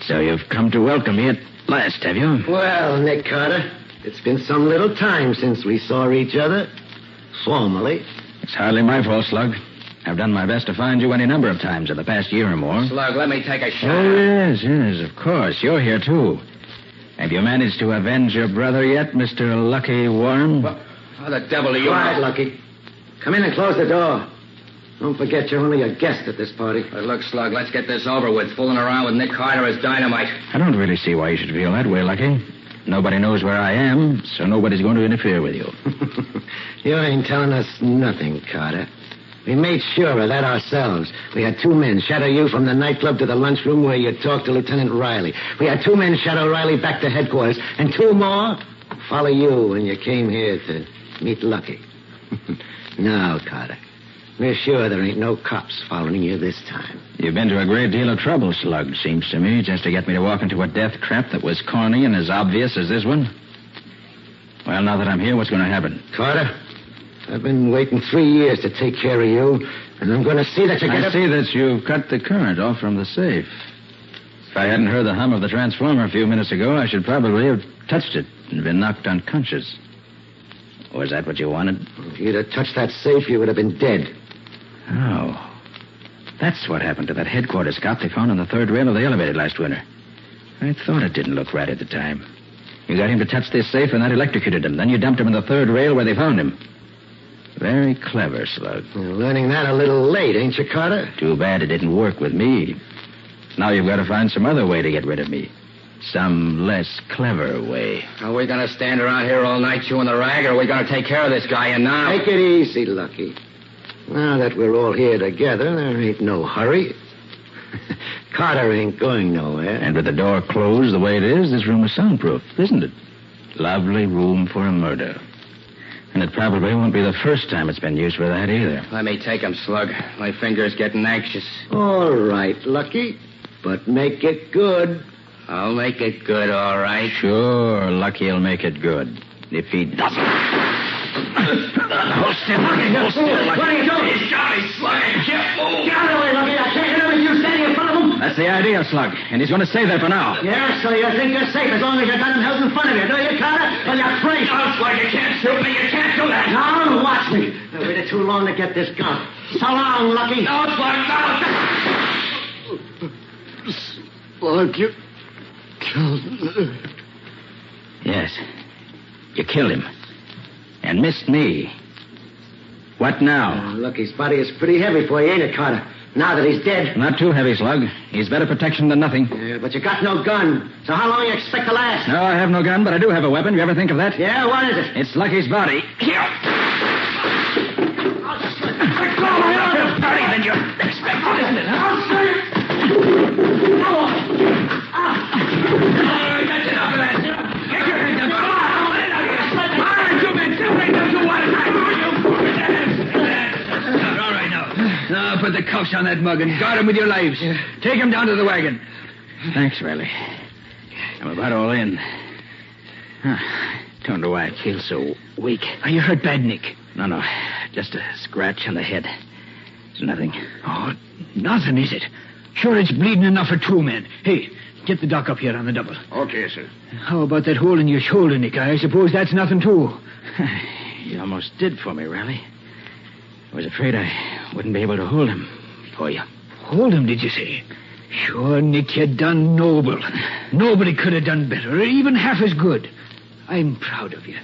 So you've come to welcome me at last, have you? Well, Nick Carter, it's been some little time since we saw each other. Formally. It's hardly my fault, Slug. I've done my best to find you any number of times in the past year or more. Slug, let me take a shot. Oh, yes, of course. You're here, too. Have you managed to avenge your brother yet, Mr. Lucky Warren? How the devil are you? Quiet, Lucky. Come in and close the door. Don't forget you're only a guest at this party. Look, Slug, let's get this over with. Fooling around with Nick Carter is dynamite. I don't really see why you should feel that way, Lucky. Nobody knows where I am, so nobody's going to interfere with you. You ain't telling us nothing, Carter. We made sure of that ourselves. We had 2 men shadow you from the nightclub to the lunchroom where you talked to Lieutenant Riley. We had 2 men shadow Riley back to headquarters, and 2 more follow you when you came here to meet Lucky. Now, Carter, we're sure there ain't no cops following you this time. You've been to a great deal of trouble, Slug, seems to me, just to get me to walk into a death trap that was corny and as obvious as this one. Well, now that I'm here, what's going to happen? Carter, I've been waiting 3 years to take care of you, and I'm going to see that you get I up... see that you've cut the current off from the safe. If I hadn't heard the hum of the transformer a few minutes ago, I should probably have touched it and been knocked unconscious. Was that what you wanted? If you'd have touched that safe, you would have been dead. Oh. That's what happened to that headquarters cop they found on the 3rd rail of the elevator last winter. I thought it didn't look right at the time. You got him to touch this safe, and that electrocuted him. Then you dumped him in the 3rd rail where they found him. Very clever, Slug. You're learning that a little late, ain't you, Carter? Too bad it didn't work with me. Now you've got to find some other way to get rid of me. Some less clever way. Are we going to stand around here all night chewing the rag, or are we going to take care of this guy and now? Take it easy, Lucky. Now that we're all here together, there ain't no hurry. Carter ain't going nowhere. And with the door closed the way it is, this room is soundproof, isn't it? Lovely room for a murder. And it probably won't be the first time it's been used for that either. Let me take him, Slug. My finger's getting anxious. All right, Lucky. But make it good. I'll make it good, all right. Sure, Lucky'll make it good. If he doesn't... Hold still, Lucky. Hold still, Lucky. What are you doing? He's got me, Slug. Get moved. Get out of the way, Lucky. I can't hear him you standing in front of him. That's the idea, Slug. And he's going to stay there for now. Yeah, so you think you're safe as long as you've got him held in front of you, do you, Carter? Well, you're free. No, Slug, you can't shoot me. You can't do that. Now, watch me. I waited too long to get this gun. So long, Lucky. No, Slug, no. Slug, you killed me. Yes. You killed him. And missed me. What now? Lucky's body is pretty heavy for you, ain't it, Carter? Now that he's dead. Not too heavy, Slug. He's better protection than nothing. Yeah, but you got no gun. So how long you expect to last? No, I have no gun, but I do have a weapon. You ever think of that? Yeah, what is it? It's Lucky's body. Here. Than you expected, isn't it, huh? That's enough of that. Get your hands up. Come on, let it out here. All right, you men, separate those who want it. All right, now put the cuffs on that mug and guard him with your lives. Take him down to the wagon. Thanks, Riley. I'm about all in. Don't know why I feel so weak. Are you hurt bad, Nick? No. Just a scratch on the head. It's nothing. Oh, nothing, is it? Sure, it's bleeding enough for 2 men. Hey, get the doc up here on the double. Okay, sir. How about that hole in your shoulder, Nick? I suppose that's nothing, too. You almost did for me, Riley. I was afraid I wouldn't be able to hold him for you. Hold him, did you say? Sure, Nick, you done noble. Nobody could have done better, or even half as good. I'm proud of you.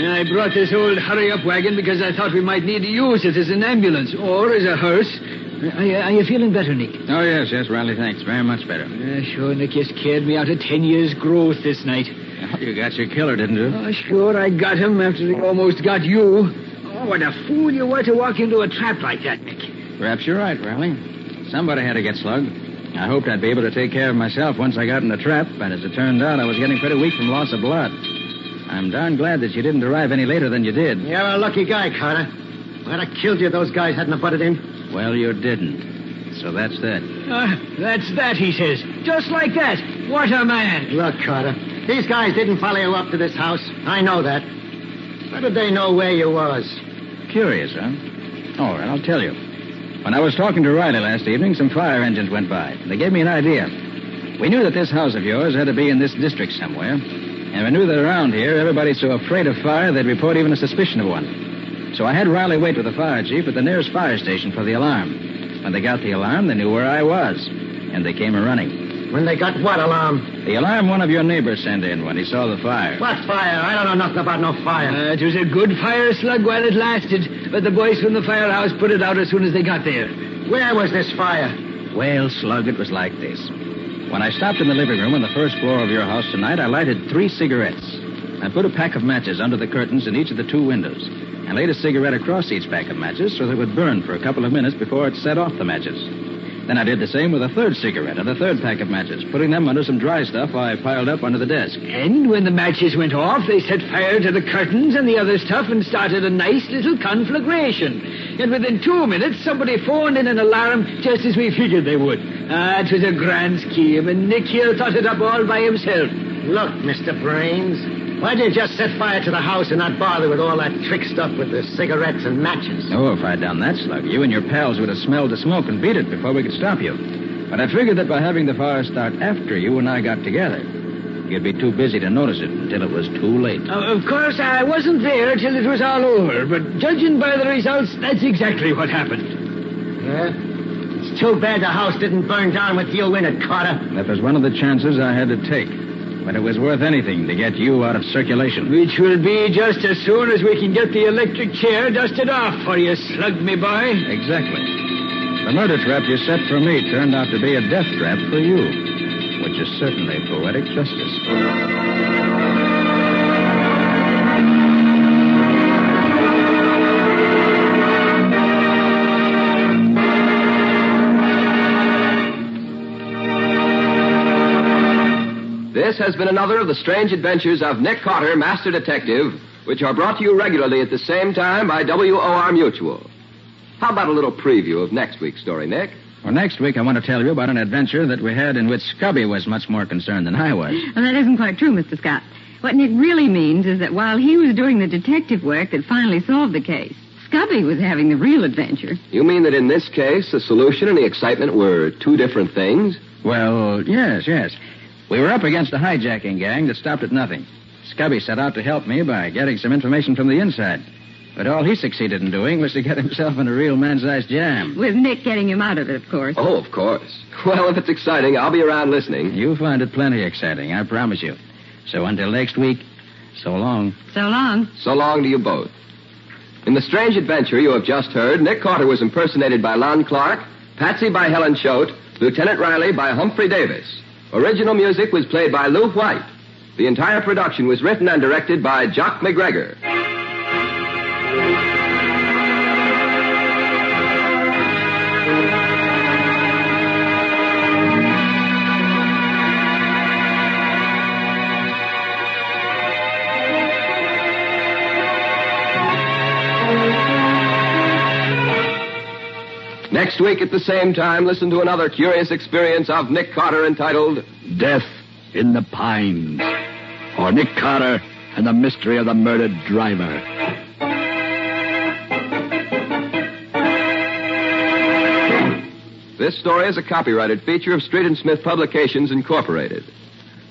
I brought this old hurry-up wagon because I thought we might need to use it as an ambulance or as a hearse Are you feeling better, Nick? Oh, yes, Riley, thanks. Very much better. Sure, Nick, you scared me out of 10 years' growth this night. You got your killer, didn't you? Oh, sure, I got him after he almost got you. Oh, what a fool you were to walk into a trap like that, Nick. Perhaps you're right, Riley. Somebody had to get slugged. I hoped I'd be able to take care of myself once I got in the trap, but as it turned out, I was getting pretty weak from loss of blood. I'm darn glad that you didn't arrive any later than you did. You're a lucky guy, Carter. I'd have killed you if those guys hadn't butted in. Well, you didn't. So that's that. That's that, he says. Just like that. What a man. Look, Carter, these guys didn't follow you up to this house. I know that. How did they know where you was? Curious, huh? All right, I'll tell you. When I was talking to Riley last evening, some fire engines went by. They gave me an idea. We knew that this house of yours had to be in this district somewhere. And we knew that around here, everybody's so afraid of fire, they'd report even a suspicion of one. So I had Riley wait with the fire chief at the nearest fire station for the alarm. When they got the alarm, they knew where I was. And they came a-running. When they got what alarm? The alarm one of your neighbors sent in when he saw the fire. What fire? I don't know nothing about no fire. It was a good fire, Slug, while it lasted. But the boys from the firehouse put it out as soon as they got there. Where was this fire? Well, Slug, it was like this. When I stopped in the living room on the first floor of your house tonight, I lighted 3 cigarettes. I put a pack of matches under the curtains in each of the 2 windows and laid a cigarette across each pack of matches so they would burn for a couple of minutes before it set off the matches. Then I did the same with a 3rd cigarette and a 3rd pack of matches, putting them under some dry stuff I piled up under the desk. And when the matches went off, they set fire to the curtains and the other stuff and started a nice little conflagration. And within 2 minutes, somebody phoned in an alarm just as we figured they would. It was a grand scheme, and Nick here thought it up all by himself. Look, Mr. Brains, why'd you just set fire to the house and not bother with all that trick stuff with the cigarettes and matches? Oh, if I'd done that, Slug, you and your pals would have smelled the smoke and beat it before we could stop you. But I figured that by having the fire start after you and I got together, you'd be too busy to notice it until it was too late. Of course, I wasn't there till it was all over, but judging by the results, that's exactly what happened. Yeah? It's too bad the house didn't burn down with you in it, Carter. That was one of the chances I had to take. But it was worth anything to get you out of circulation. Which will be just as soon as we can get the electric chair dusted off for you, Slug, me boy. Exactly. The murder trap you set for me turned out to be a death trap for you, which is certainly poetic justice. This has been another of the strange adventures of Nick Carter, Master Detective, which are brought to you regularly at the same time by WOR Mutual. How about a little preview of next week's story, Nick? Well, next week I want to tell you about an adventure that we had in which Scubby was much more concerned than I was. Well, that isn't quite true, Mr. Scott. What Nick really means is that while he was doing the detective work that finally solved the case, Scubby was having the real adventure. You mean that in this case, the solution and the excitement were 2 different things? Well, yes. We were up against a hijacking gang that stopped at nothing. Scubby set out to help me by getting some information from the inside. But all he succeeded in doing was to get himself in a real man-sized jam. With Nick getting him out of it, of course. Oh, of course. Well, if it's exciting, I'll be around listening. You'll find it plenty exciting, I promise you. So until next week, so long. So long. So long to you both. In the strange adventure you have just heard, Nick Carter was impersonated by Lon Clark, Patsy by Helen Choate, Lieutenant Riley by Humphrey Davis. Original music was played by Lou White. The entire production was written and directed by Jock McGregor. Next week at the same time, listen to another curious experience of Nick Carter entitled Death in the Pines, or Nick Carter and the Mystery of the Murdered Driver. This story is a copyrighted feature of Street and Smith Publications, Incorporated.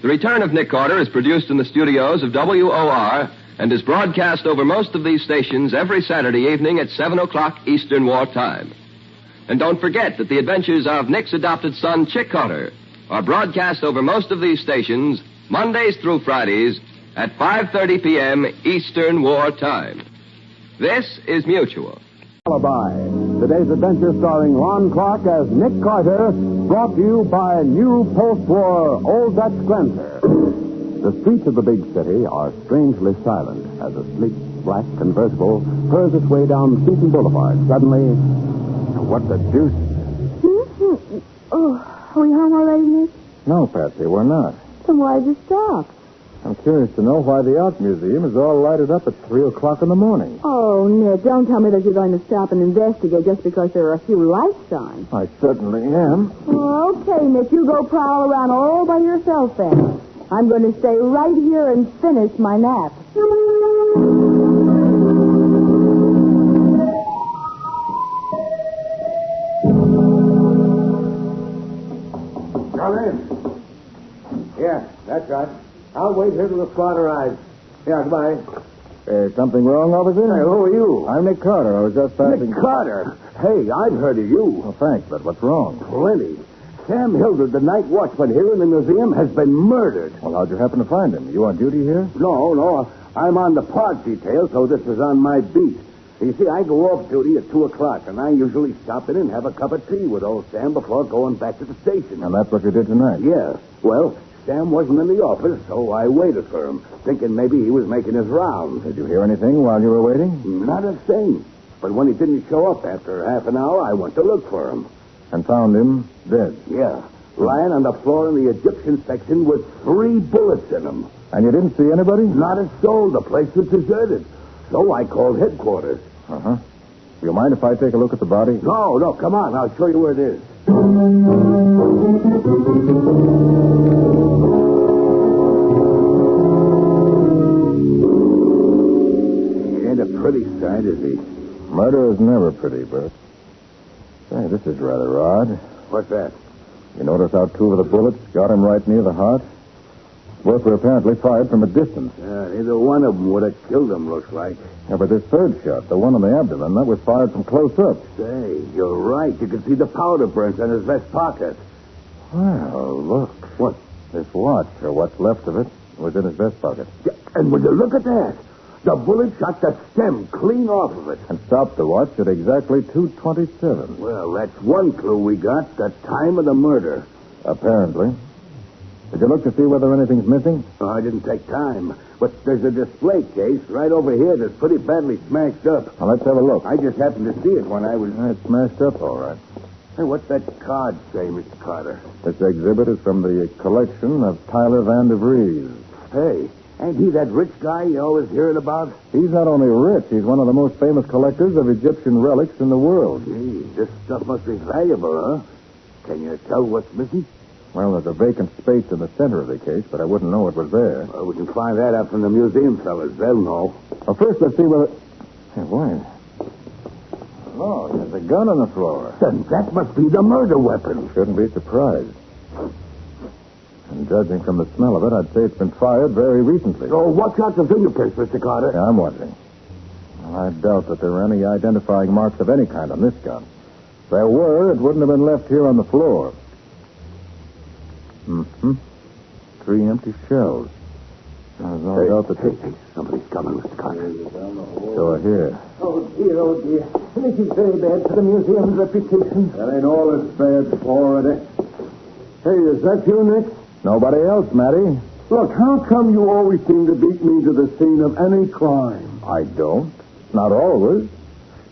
The Return of Nick Carter is produced in the studios of WOR and is broadcast over most of these stations every Saturday evening at 7 o'clock Eastern War Time. And don't forget that the adventures of Nick's adopted son, Chick Carter, are broadcast over most of these stations Mondays through Fridays at 5:30 p.m. Eastern War Time. This is Mutual. Alibi, Today's adventure starring Ron Clark as Nick Carter, brought to you by new post-war Old Dutch Cleanser. The streets of the big city are strangely silent as a sleek, black convertible purrs its way down Seaton Boulevard. Suddenly, what the deuce? Oh, are we home already, Nick? No, Patsy, we're not. Then why'd you stop? I'm curious to know why the Art Museum is all lighted up at 3 o'clock in the morning. Oh, Nick, don't tell me that you're going to stop and investigate just because there are a few lights on. I certainly am. Oh, okay, Nick, you go prowl around all by yourself then. I'm going to stay right here and finish my nap. Come in. Yeah, that's right. I'll wait here till the squad arrives. Yeah, goodbye. Something wrong, officer? Hey, who are you? I'm Nick Carter. I was just passing... Nick Carter? Hey, I've heard of you. Well, thanks, but what's wrong? Plenty. Sam Hildred, the night watchman here in the museum, has been murdered. Well, how'd you happen to find him? You on duty here? No. I'm on the park detail, so this is on my beat. You see, I go off duty at 2 o'clock, and I usually stop in and have a cup of tea with old Sam before going back to the station. And that's what you did tonight? Yeah. Well, Sam wasn't in the office, so I waited for him, thinking maybe he was making his rounds. Did you hear anything while you were waiting? Not a thing. But when he didn't show up after half an hour, I went to look for him. And found him dead? Yeah. Lying on the floor in the Egyptian section with 3 bullets in him. And you didn't see anybody? Not a soul. The place was deserted. So I called headquarters. Uh-huh. Do you mind if I take a look at the body? No, come on. I'll show you where it is. He ain't a pretty sight, is he? Murder is never pretty, Bert. Say, this is rather odd. What's that? You notice how 2 of the bullets got him right near the heart? Both were apparently fired from a distance. Yeah, neither one of them would have killed him, looks like. Yeah, but this third shot, the one on the abdomen, that was fired from close up. Say, you're right. You can see the powder burns on his vest pocket. Well, look. What? This watch, or what's left of it, was in his vest pocket. Yeah, and would you look at that? The bullet shot the stem clean off of it. And stopped the watch at exactly 2:27. Well, that's one clue we got, the time of the murder. Apparently. Did you look to see whether anything's missing? Oh, I didn't take time. But there's a display case right over here that's pretty badly smashed up. Well, let's have a look. I just happened to see it when I was... It's smashed up, all right. Hey, what's that card say, Mr. Carter? This exhibit is from the collection of Tyler Van de Vries. Hey, ain't he that rich guy you always hearing about? He's not only rich, he's one of the most famous collectors of Egyptian relics in the world. Gee, this stuff must be valuable, huh? Can you tell what's missing? Well, there's a vacant space in the center of the case, but I wouldn't know it was there. Well, we can find that out from the museum fellas. They'll know. Well, first, let's see whether... Hey, wait. Oh, there's a gun on the floor. Then that must be the murder weapon. Shouldn't be surprised. And judging from the smell of it, I'd say it's been fired very recently. So watch out for fingerprints, Mr. Carter. Yeah, I'm watching. Well, I doubt that there are any identifying marks of any kind on this gun. If there were, it wouldn't have been left here on the floor. 3 empty shells. There's no doubt that... Hey, somebody's coming, Mr. Carter. So here. Oh, dear. This is very bad for the museum's reputation. That ain't all it's bad for, is it? Hey, is that you, Nick? Nobody else, Matty. Look, how come you always seem to beat me to the scene of any crime? I don't. Not always.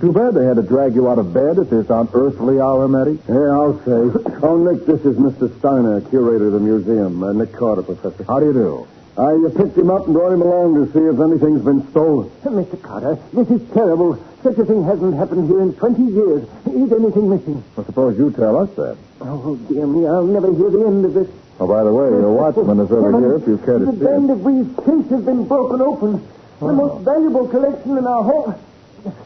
Too bad they had to drag you out of bed at this unearthly hour, Matty. Yeah, I'll say. Oh, Nick, this is Mr. Steiner, curator of the museum. Nick Carter, Professor. How do you do? I picked him up and brought him along to see if anything's been stolen. Mr. Carter, this is terrible. Such a thing hasn't happened here in 20 years. Is anything missing? Well, suppose you tell us that. Oh, dear me, I'll never hear the end of this. Oh, by the way, your watchman is over here if you care to see The Van de Vries case has been broken open. The most valuable collection in our whole...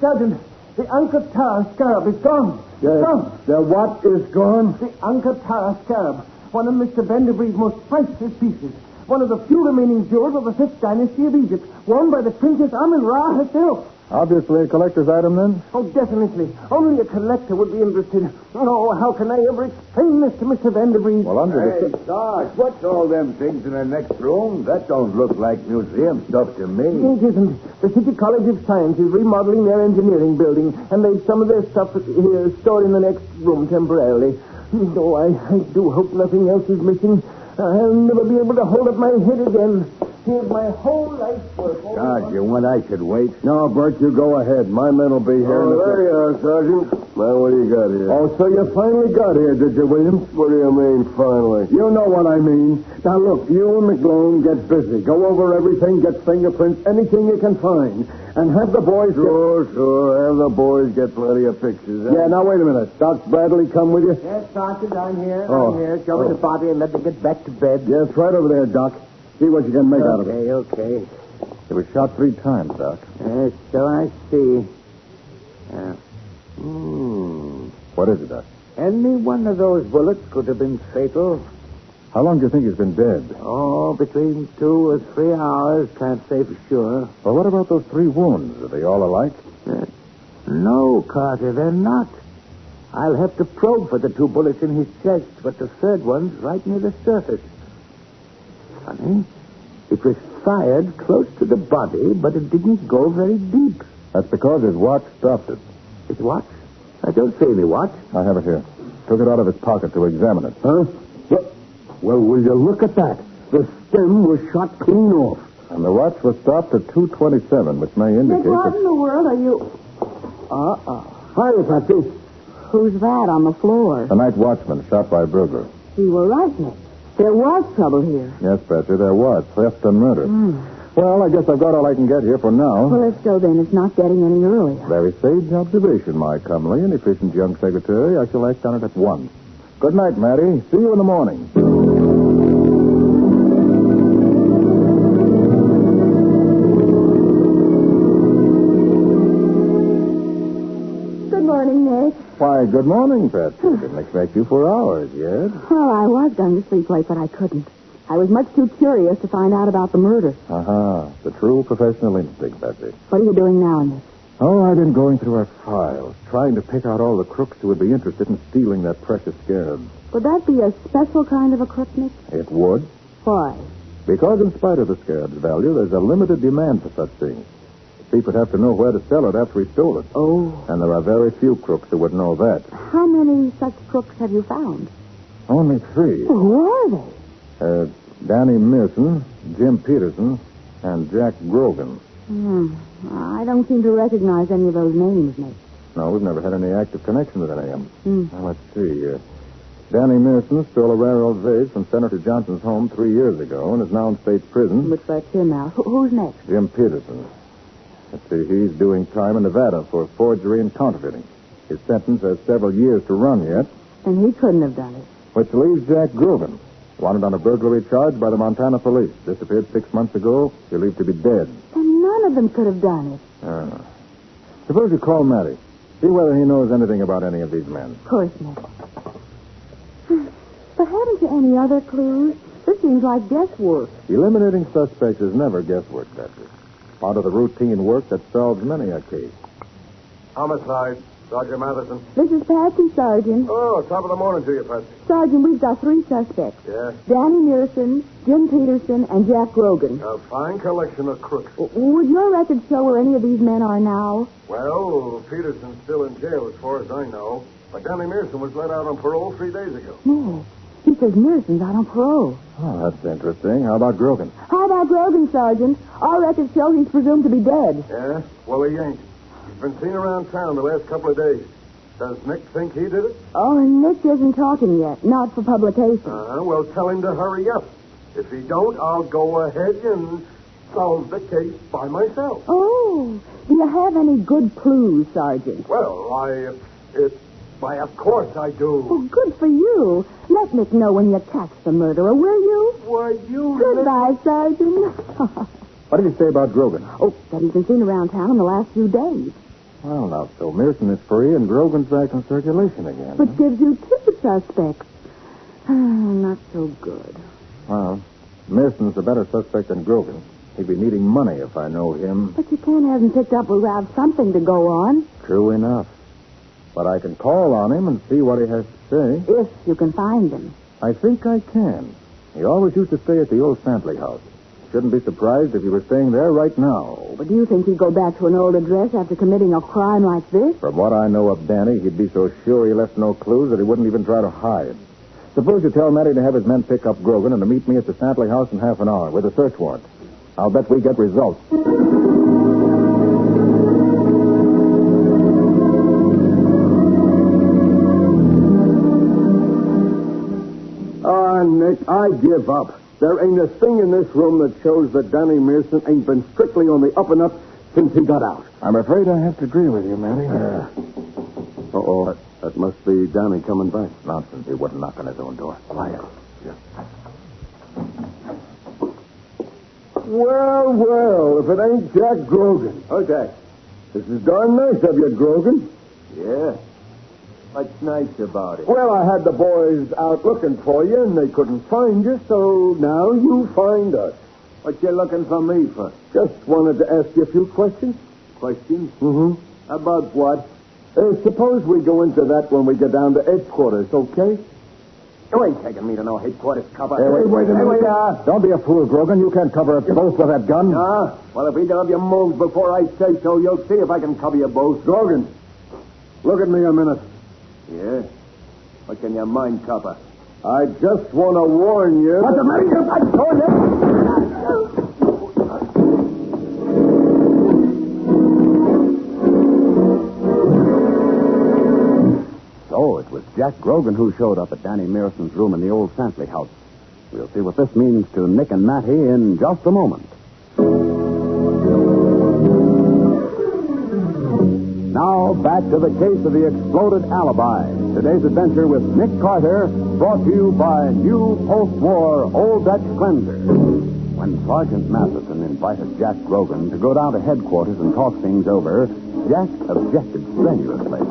Sergeant, the Angkor Tower scarab is gone. Gone. The what is gone? The Angkor Tower scarab. One of Mr. Van de Vries' most priceless pieces. One of the few remaining jewels of the 5th dynasty of Egypt, worn by the Princess Amun-Ra herself. Obviously a collector's item, then? Oh, definitely. Only a collector would be interested. Oh, how can I ever explain this to Mr. Vanderbilt? Well, under Hey, Sarge, what's all them things in the next room? That don't look like museum stuff to me. It isn't. The City College of Science is remodeling their engineering building, and they've some of their stuff here stored in the next room temporarily. Though I do hope nothing else is missing. I'll never be able to hold up my head again. Here's my whole life's work. Sarge, you want I should wait? No, Bert, you go ahead. My men will be here. Oh, there you are, Sergeant. Now, what do you got here? Oh, so you finally got here, did you, Williams? What do you mean, finally? You know what I mean. Now, look, you and McGlone get busy. Go over everything, get fingerprints, anything you can find. And have the boys Sure. Have the boys get plenty of pictures. Yeah, now, wait a minute. Doc Bradley come with you? Yes, Sergeant, I'm here. Oh. I'm here. Show me the body and let me get back to bed. Yes, right over there, Doc. See what you can make out of it. Okay. He was shot 3 times, Doc. Yes, so I see. What is it, Doc? Any one of those bullets could have been fatal. How long do you think he's been dead? Oh, between 2 or 3 hours. Can't say for sure. Well, what about those 3 wounds? Are they all alike? No, Carter, they're not. I'll have to probe for the 2 bullets in his chest, but the third one's right near the surface. Funny. It was fired close to the body, but it didn't go very deep. That's because his watch stopped it. His watch? I don't see any watch. I have it here. Took it out of his pocket to examine it. Huh? Well, will you look at that? The stem was shot clean off. And the watch was stopped at 2:27, which may indicate What that... in the world are you... Hi, Patsy. Who's that on the floor? The night watchman shot by a burglar. You were right, Nick. There was trouble here. Yes, Betsy, there was. Theft and murder. Well, I guess I've got all I can get here for now. Well, let's go then. It's not getting any earlier. Very sage observation, my comely and efficient young secretary. I shall act on it at once. Good night, Matty. See you in the morning. Good morning, Nick. Why, good morning, Patsy. Didn't expect you for hours yet. Well, I was going to sleep late, but I couldn't. I was much too curious to find out about the murder. The true professional instinct, Patsy. What are you doing now, Nick? Oh, I've been going through our files, trying to pick out all the crooks who would be interested in stealing that precious scarab. Would that be a special kind of a crook, Nick? It would. Why? Because in spite of the scarab's value, there's a limited demand for such things. The thief would have to know where to sell it after he stole it. Oh. And there are very few crooks who would know that. How many such crooks have you found? Only 3. Who are they? Danny Mearson, Jim Peterson, and Jack Grogan. I don't seem to recognize any of those names, Nick. No, we've never had any active connection with any of them. Now, let's see. Danny Mearson stole a rare old vase from Senator Johnson's home 3 years ago and is now in state prison. Looks like him now. Who's next? Jim Peterson. Let's see, he's doing time in Nevada for forgery and counterfeiting. His sentence has several years to run yet. And he couldn't have done it. Which leaves Jack Grogan, wanted on a burglary charge by the Montana police. Disappeared 6 months ago, believed to be dead. And none of them could have done it. Suppose you call Matty. See whether he knows anything about any of these men. Of course, Nick. But haven't you any other clues? This seems like guesswork. Eliminating suspects is never guesswork, Betsy. Part of the routine work that solves many a case. Homicide. Sergeant Matheson. This is Patsy, Sergeant. Oh, top of the morning to you, Patsy. Sergeant, we've got 3 suspects. Yeah? Danny Mearson, Jim Peterson, and Jack Grogan. A fine collection of crooks. Would your record show where any of these men are now? Well, Peterson's still in jail as far as I know. But Danny Mearson was let out on parole 3 days ago. No. He says Mearson's out on parole. Oh, that's interesting. How about Grogan? How about Grogan, Sergeant? Our records show he's presumed to be dead. Yeah? Well, he ain't. He's been seen around town the last couple of days. Does Nick think he did it? Oh, Nick isn't talking yet. Not for publication. Well, tell him to hurry up. If he don't, I'll go ahead and solve the case by myself. Oh, do you have any good clues, Sergeant? Well, why, of course I do. Oh, good for you. Let Nick know when you catch the murderer, will you? Why, you... Goodbye, Sergeant. What did he say about Grogan? Oh, that he's been seen around town in the last few days. Well, now, so Mearson is free and Grogan's back in circulation again. But gives you 2 suspects. Not so good. Well, Mearson's a better suspect than Grogan. He'd be needing money if I know him. But you can't have him picked up without something to go on. True enough. But I can call on him and see what he has to say. If you can find him. I think I can. He always used to stay at the old Sampley house. Shouldn't be surprised if he was staying there right now. But do you think he'd go back to an old address after committing a crime like this? From what I know of Danny, he'd be so sure he left no clues that he wouldn't even try to hide. Suppose you tell Matty to have his men pick up Grogan and to meet me at the Sampley house in half an hour with a search warrant. I'll bet we get results. Nick, I give up. There ain't a thing in this room that shows that Danny Mearson ain't been strictly on the up and up since he got out. I'm afraid I have to agree with you, Matty. Uh-oh. That must be Danny coming back. Nonsense. He wouldn't knock on his own door. Quiet. Yeah. Well, if it ain't Jack Grogan. Okay. This is darn nice of you, Grogan. Yeah. What's nice about it? Well, I had the boys out looking for you, and they couldn't find you, so now you find us. What you looking for me for? Just wanted to ask you a few questions. Questions? Mm-hmm. About what? Suppose we go into that when we get down to headquarters, okay? You ain't taking me to no headquarters cover. Hey, wait a minute. Don't be a fool, Grogan. You can't cover us both with that gun. Well, if either of you moves before I say so, you'll see if I can cover you both. Grogan, look at me a minute. Yeah? What can your mind cover? I just want to warn you. What's the matter? I told you. So it was Jack Grogan who showed up at Danny Mearson's room in the old Sampley house. We'll see what this means to Nick and Matty in just a moment. Now, back to the case of the exploded alibi. Today's adventure with Nick Carter, brought to you by new post-war Old Dutch Cleanser. When Sergeant Matheson invited Jack Grogan to go down to headquarters and talk things over, Jack objected strenuously.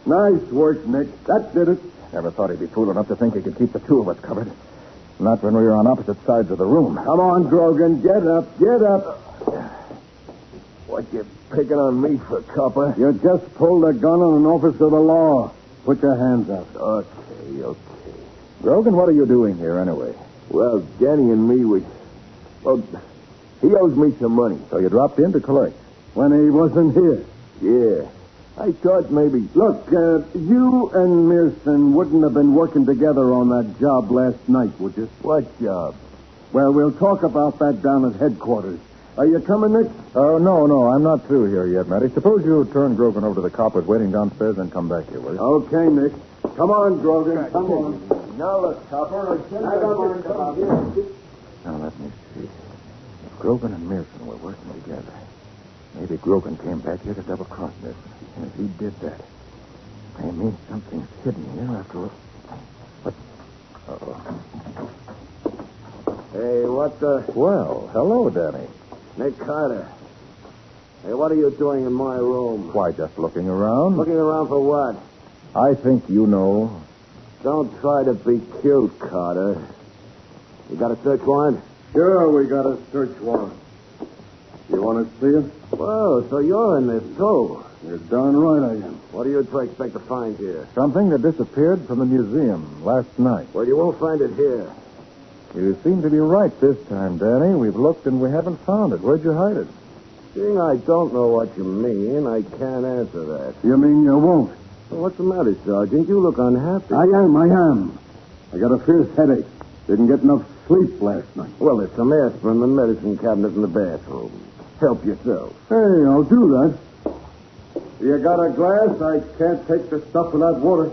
Nice work, Nick. That did it. Never thought he'd be fool enough to think he could keep the two of us covered. Not when we were on opposite sides of the room. Come on, Grogan. Get up. Get up. What you picking on me for, copper? You just pulled a gun on an officer of the law. Put your hands up. Okay. Grogan, what are you doing here anyway? Well, Danny and me, he owes me some money. So you dropped in to collect? When he wasn't here? Yeah. I thought maybe... Look, you and Mearson wouldn't have been working together on that job last night, would you? What job? Well, we'll talk about that down at headquarters. Are you coming, Nick? Oh, no. I'm not through here yet, Matty. Suppose you turn Grogan over to the coppers waiting downstairs and come back here, will you? Okay, Nick. Come on, Grogan. Come on. Now, look, copper. Now, let me see. If Grogan and Mearson were working together, maybe Grogan came back here to double-cross Mearson. And if he did that, may mean something's hidden here after all. What? Uh-oh. Hey, what the... Well, hello, Danny. Nick Carter. Hey, what are you doing in my room? Why, just looking around. Looking around for what? I think you know. Don't try to be cute, Carter. You got a search warrant? Sure, we got a search warrant. You want to see it? Well, so you're in this, too. You're darn right I am. What do you expect to find here? Something that disappeared from the museum last night. Well, you won't find it here. You seem to be right this time, Danny. We've looked and we haven't found it. Where'd you hide it? Seeing I don't know what you mean, I can't answer that. You mean you won't? Well, what's the matter, Sergeant? You look unhappy. I am. I got a fierce headache. Didn't get enough sleep last night. Well, there's some aspirin in the medicine cabinet in the bathroom. Help yourself. Hey, I'll do that. You got a glass? I can't take the stuff without water.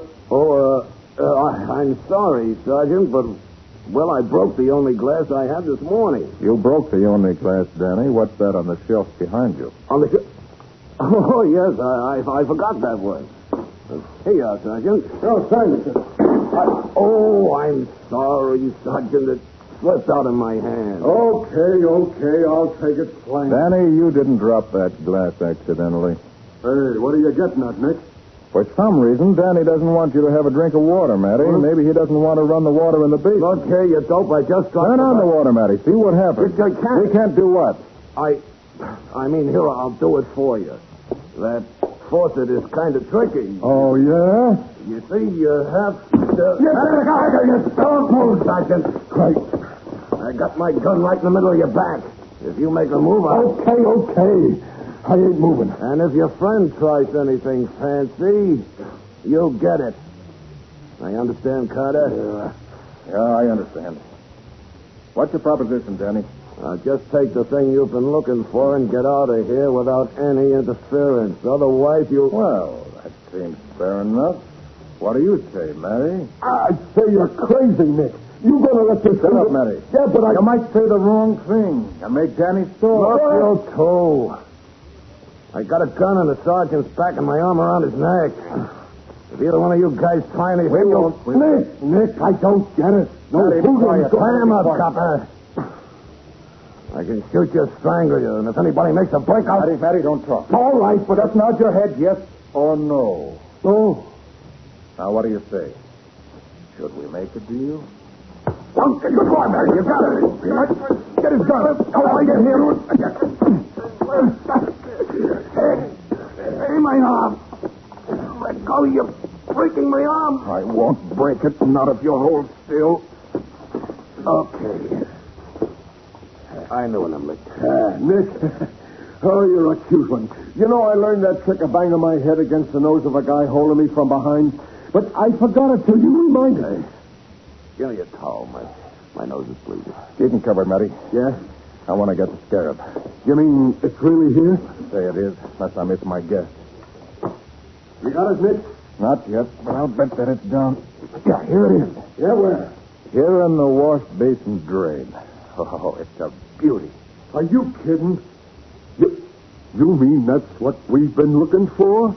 I'm sorry, Sergeant, but, well, I broke the only glass I had this morning. You broke the only glass, Danny. What's that on the shelf behind you? On the shelf? Oh, yes, I forgot that one. Here you are, Sergeant. Oh, thanks. I'm sorry, Sergeant. It slipped out of my hand. Okay. I'll take it plain. Danny, you didn't drop that glass accidentally. Hey, what are you getting at, Nick? For some reason, Danny doesn't want you to have a drink of water, Matty. Maybe he doesn't want to run the water in the beach. Look here, you dope. I just got... Turn on the water, Matty. See what happens. You can't... We can't do what? I mean, here, I'll do it for you. That faucet is kind of tricky. Oh, yeah? You see, you have to... You don't move, Sergeant. Right. I got my gun right in the middle of your back. If you make a move, Okay. I ain't moving. And if your friend tries anything fancy, you'll get it. I understand, Carter? Yeah, I understand. What's your proposition, Danny? Just take the thing you've been looking for and get out of here without any interference. Otherwise, you'll... Well, that seems fair enough. What do you say, Matty? I say you're crazy, Nick. You gonna let this... Shut up, Matty. Yeah, but You might say the wrong thing and make Danny sore. Look, you two. I got a gun in the sergeant's back and my arm around his neck. If either one of you guys try anything... Nick, I don't get it. No, Matty, be quiet. Clam up, copper. I can shoot you, strangle you, and if anybody makes a break, I'll... Matty, don't talk. All right, but Just nod your head yes or no. Oh. Now, what do you say? Should we make a deal? Good boy, Mary. You got it. Get his gun. Oh, get him. Hey, my arm. Let go, you're breaking my arm. I won't break it, not if you hold still. Okay. I knew an Nick. Nick. Oh, you're a cute one. You know, I learned that trick of banging my head against the nose of a guy holding me from behind, but I forgot it till you reminded me. Give me a towel. My nose is bleeding. Keep him covered, Matty. Yeah? I want to get the scarab. You mean it's really here? Say it is, unless I miss my guess. You got it, Nick? Not yet, but I'll bet that it's down. Yeah, here it is. Yeah, where? Here in the wash basin drain. Oh, it's a beauty. Are you kidding? You mean that's what we've been looking for?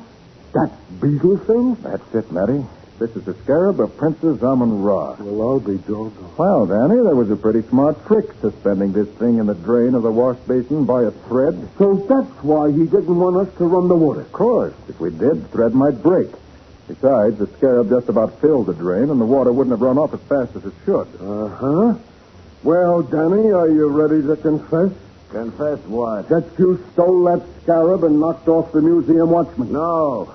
That beetle thing? That's it, Matty. This is the scarab of Princess Amun-Ra. Well, I'll be doggone. Well, Danny, there was a pretty smart trick suspending this thing in the drain of the wash basin by a thread. So that's why he didn't want us to run the water. Of course. If we did, the thread might break. Besides, the scarab just about filled the drain, and the water wouldn't have run off as fast as it should. Uh-huh. Well, Danny, are you ready to confess? Confess what? That you stole that scarab and knocked off the museum watchman. No.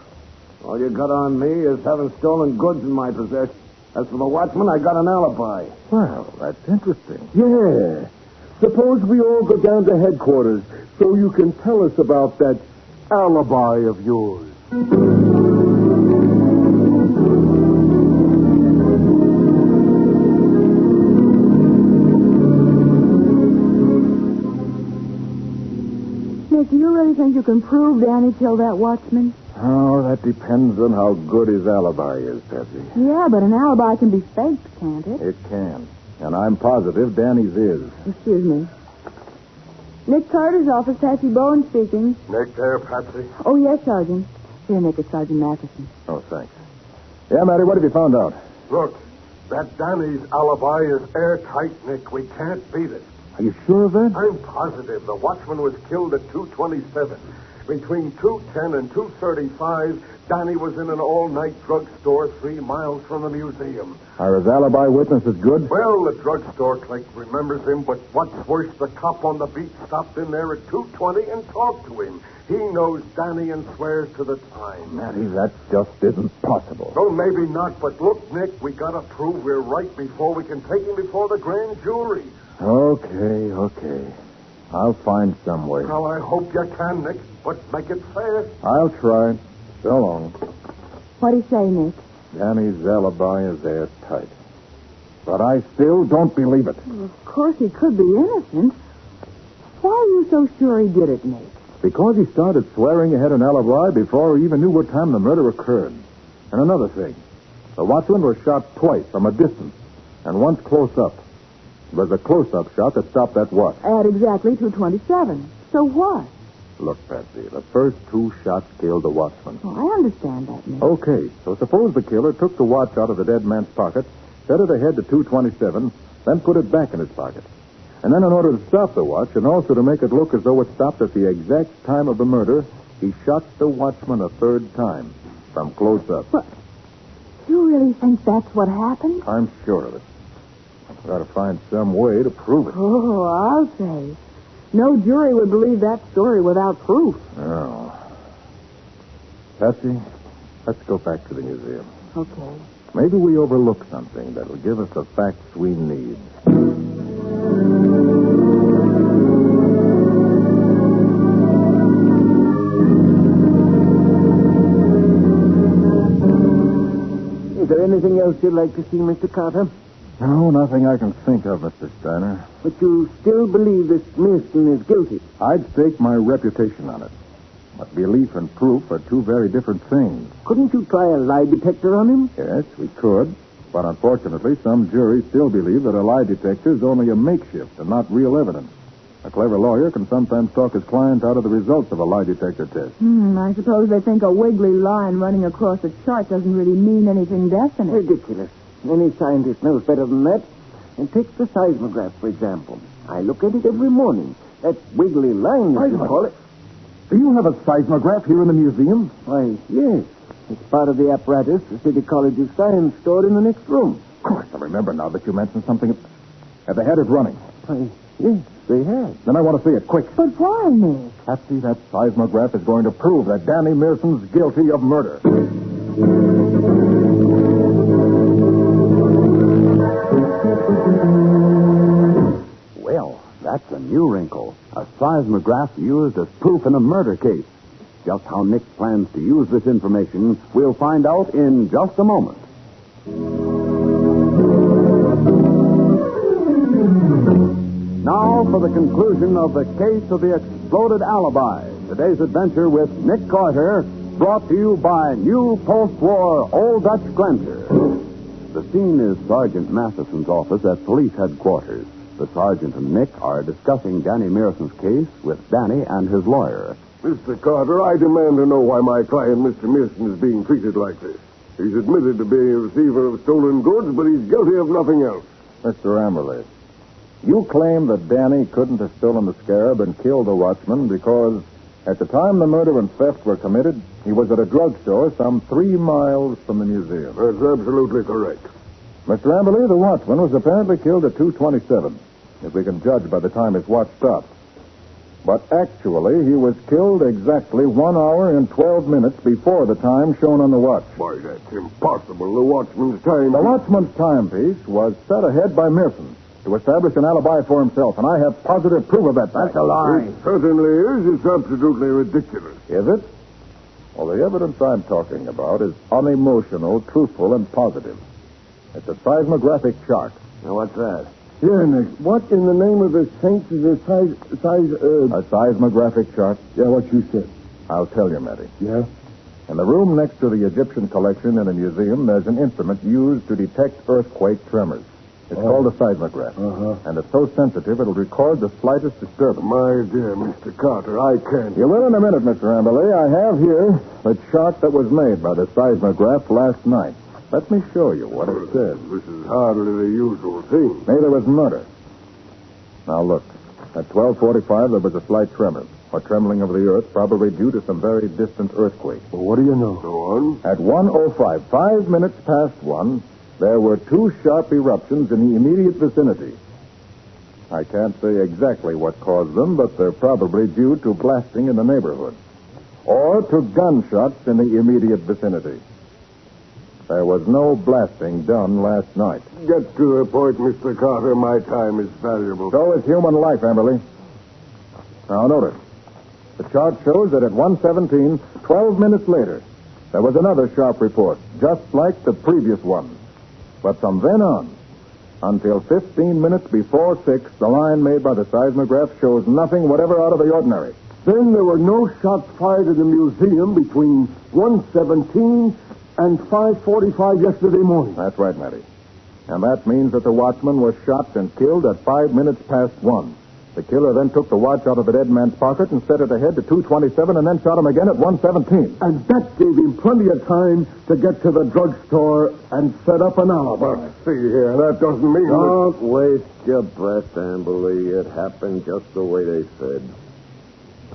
All you got on me is having stolen goods in my possession. As for the watchman, I got an alibi. Well, that's interesting. Yeah. Suppose we all go down to headquarters so you can tell us about that alibi of yours. Nick, do you really think you can prove Danny killed that watchman? Oh, that depends on how good his alibi is, Patsy. Yeah, but an alibi can be faked, can't it? It can. And I'm positive Danny's is. Excuse me. Nick Carter's office, Patsy Bowen speaking. Nick there, Patsy. Oh, yes, Sergeant. Here, Nick, it's Sergeant Matheson. Oh, thanks. Yeah, Matty, what have you found out? Look, that Danny's alibi is airtight, Nick. We can't beat it. Are you sure of that? I'm positive. The watchman was killed at 2:27. Between 2:10 and 2:35, Danny was in an all-night drugstore 3 miles from the museum. Are his alibi witnesses good? Well, the drugstore clerk remembers him, but what's worse, the cop on the beat stopped in there at 2:20 and talked to him. He knows Danny and swears to the time. Matty, that just isn't possible. Oh, maybe not, but look, Nick, we gotta prove we're right before we can take him before the grand jury. Okay. I'll find some way. Well, I hope you can, Nick, but make it fair. I'll try. So long. What'd he say, Nick? Danny's alibi is airtight. But I still don't believe it. Well, of course he could be innocent. Why are you so sure he did it, Nick? Because he started swearing he had an alibi before he even knew what time the murder occurred. And another thing. The watchman was shot twice from a distance, and once close up. It was a close-up shot that stopped that watch. At exactly 2:27. So what? Look, Patsy, the first 2 shots killed the watchman. Oh, I understand that, Nick. Okay, so suppose the killer took the watch out of the dead man's pocket, set it ahead to 2:27, then put it back in his pocket. And then in order to stop the watch, and also to make it look as though it stopped at the exact time of the murder, he shot the watchman a 3rd time. from close up. What? You really think that's what happened? I'm sure of it. I've got to find some way to prove it. Oh, I'll say. No jury would believe that story without proof. No. Patsy, let's go back to the museum. Okay. Maybe we overlooked something that'll give us the facts we need. Is there anything else you'd like to see, Mr. Carter? No, nothing I can think of, Mr. Steiner. But you still believe this Mason is guilty? I'd stake my reputation on it. But belief and proof are two very different things. Couldn't you try a lie detector on him? Yes, we could. But unfortunately, some juries still believe that a lie detector is only a makeshift and not real evidence. A clever lawyer can sometimes talk his client out of the results of a lie detector test. I suppose they think a wiggly line running across a chart doesn't really mean anything definite. Ridiculous. Any scientist knows better than that. And take the seismograph, for example. I look at it every morning. That wiggly line, as you call it. Do you have a seismograph here in the museum? Why, yes. It's part of the apparatus the City College of Science stored in the next room. Of course, I remember now that you mentioned something. Have they had it running? Why, yes, they have. Then I want to see it quick. But why, Nick? Patsy, that seismograph is going to prove that Danny Mearson's guilty of murder. Well, that's a new wrinkle. A seismograph used as proof in a murder case. Just how Nick plans to use this information, we'll find out in just a moment. Now for the conclusion of the case of the exploded alibi. Today's adventure with Nick Carter, brought to you by new post-war Old Dutch Cleanser. The scene is Sergeant Matheson's office at police headquarters. The sergeant and Nick are discussing Danny Mearson's case with Danny and his lawyer. Mr. Carter, I demand to know why my client, Mr. Mearson, is being treated like this. He's admitted to being a receiver of stolen goods, but he's guilty of nothing else. Mr. Amberley, you claim that Danny couldn't have stolen the scarab and killed the watchman because at the time the murder and theft were committed, he was at a drugstore some 3 miles from the museum. That's absolutely correct. Mr. Amberley, the watchman was apparently killed at 2:27, if we can judge by the time his watch stopped. But actually, he was killed exactly 1 hour and 12 minutes before the time shown on the watch. Why, that's impossible. The watchman's time... The watchman's timepiece was set ahead by Mearson to establish an alibi for himself, and I have positive proof of that. That's a lie. It certainly is. It's absolutely ridiculous. Is it? Well, the evidence I'm talking about is unemotional, truthful, and positive. It's a seismographic chart. Now, what's that? Here, Nick. What in the name of the saints is a A seismographic chart? Yeah, what you said. I'll tell you, Matty. Yeah? In the room next to the Egyptian collection in a museum, there's an instrument used to detect earthquake tremors. It's called a seismograph. And it's so sensitive it'll record the slightest disturbance. My dear Mr. Carter, I can't... You will in a minute, Mr. Amberley. I have here the chart that was made by the seismograph last night. Let me show you what it says. This is hardly the usual thing. Maybe there was murder. Now, look. At 12:45, there was a slight tremor, or trembling of the earth, probably due to some very distant earthquake. Well, what do you know? Go on. At 1:05, 5 minutes past 1, there were 2 sharp eruptions in the immediate vicinity. I can't say exactly what caused them, but they're probably due to blasting in the neighborhood, or to gunshots in the immediate vicinity. There was no blasting done last night. Get to the point, Mr. Carter. My time is valuable. So is human life, Amberley. Now, notice. The chart shows that at 1:17, 12 minutes later, there was another sharp report, just like the previous one. But from then on, until 15 minutes before 6, the line made by the seismograph shows nothing whatever out of the ordinary. Then there were no shots fired in the museum between 1:17 and 5:45 yesterday morning. That's right, Matty. And that means that the watchman was shot and killed at 5 minutes past 1. The killer then took the watch out of the dead man's pocket and set it ahead to 2:27 and then shot him again at 1:17. And that gave him plenty of time to get to the drugstore and set up an alibi. See here, that doesn't mean... Don't waste your breath, Amberley. It happened just the way they said.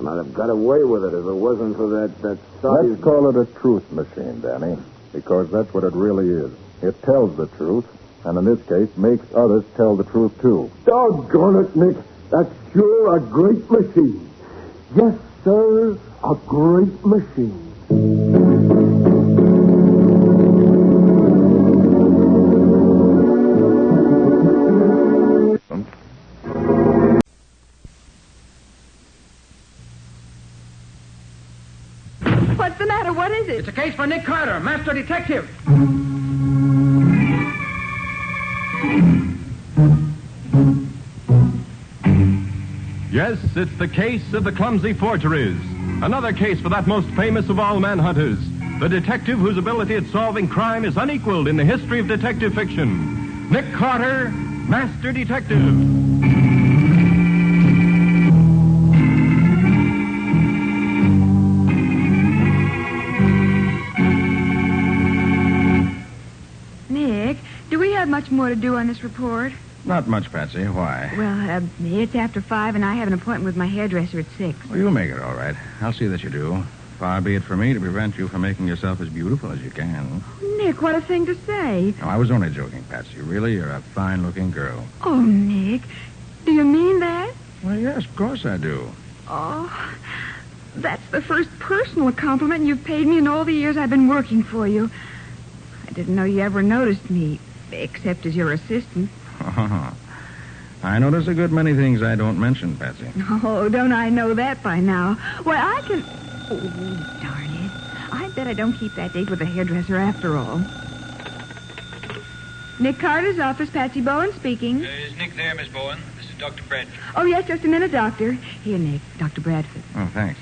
And I'd have got away with it if it wasn't for that sorry... Let's call it a truth machine, Danny, because that's what it really is. It tells the truth, and in this case, makes others tell the truth, too. Doggone it, Nick. That's sure a great machine. Yes, sir, a great machine. What's the matter? What is it? It's a case for Nick Carter, master detective. Yes, it's the case of the Clumsy Forgeries. Another case for that most famous of all manhunters, the detective whose ability at solving crime is unequaled in the history of detective fiction. Nick Carter, master detective. Much more to do on this report? Not much, Patsy. Why? Well, it's after 5, and I have an appointment with my hairdresser at 6. Well, you'll make it all right. I'll see that you do. Far be it from me to prevent you from making yourself as beautiful as you can. Nick, what a thing to say. No, I was only joking, Patsy. Really, you're a fine-looking girl. Oh, Nick, do you mean that? Well, yes, of course I do. Oh, that's the first personal compliment you've paid me in all the years I've been working for you. I didn't know you ever noticed me. Except as your assistant. Oh, I notice a good many things I don't mention, Patsy. Oh, don't I know that by now? Well, I can... Oh, darn it. I bet I don't keep that date with the hairdresser after all. Nick Carter's office, Patsy Bowen speaking. Is Nick there, Miss Bowen? This is Dr. Bradford. Oh, yes, just a minute, Doctor. Here, Nick, Dr. Bradford. Oh, thanks.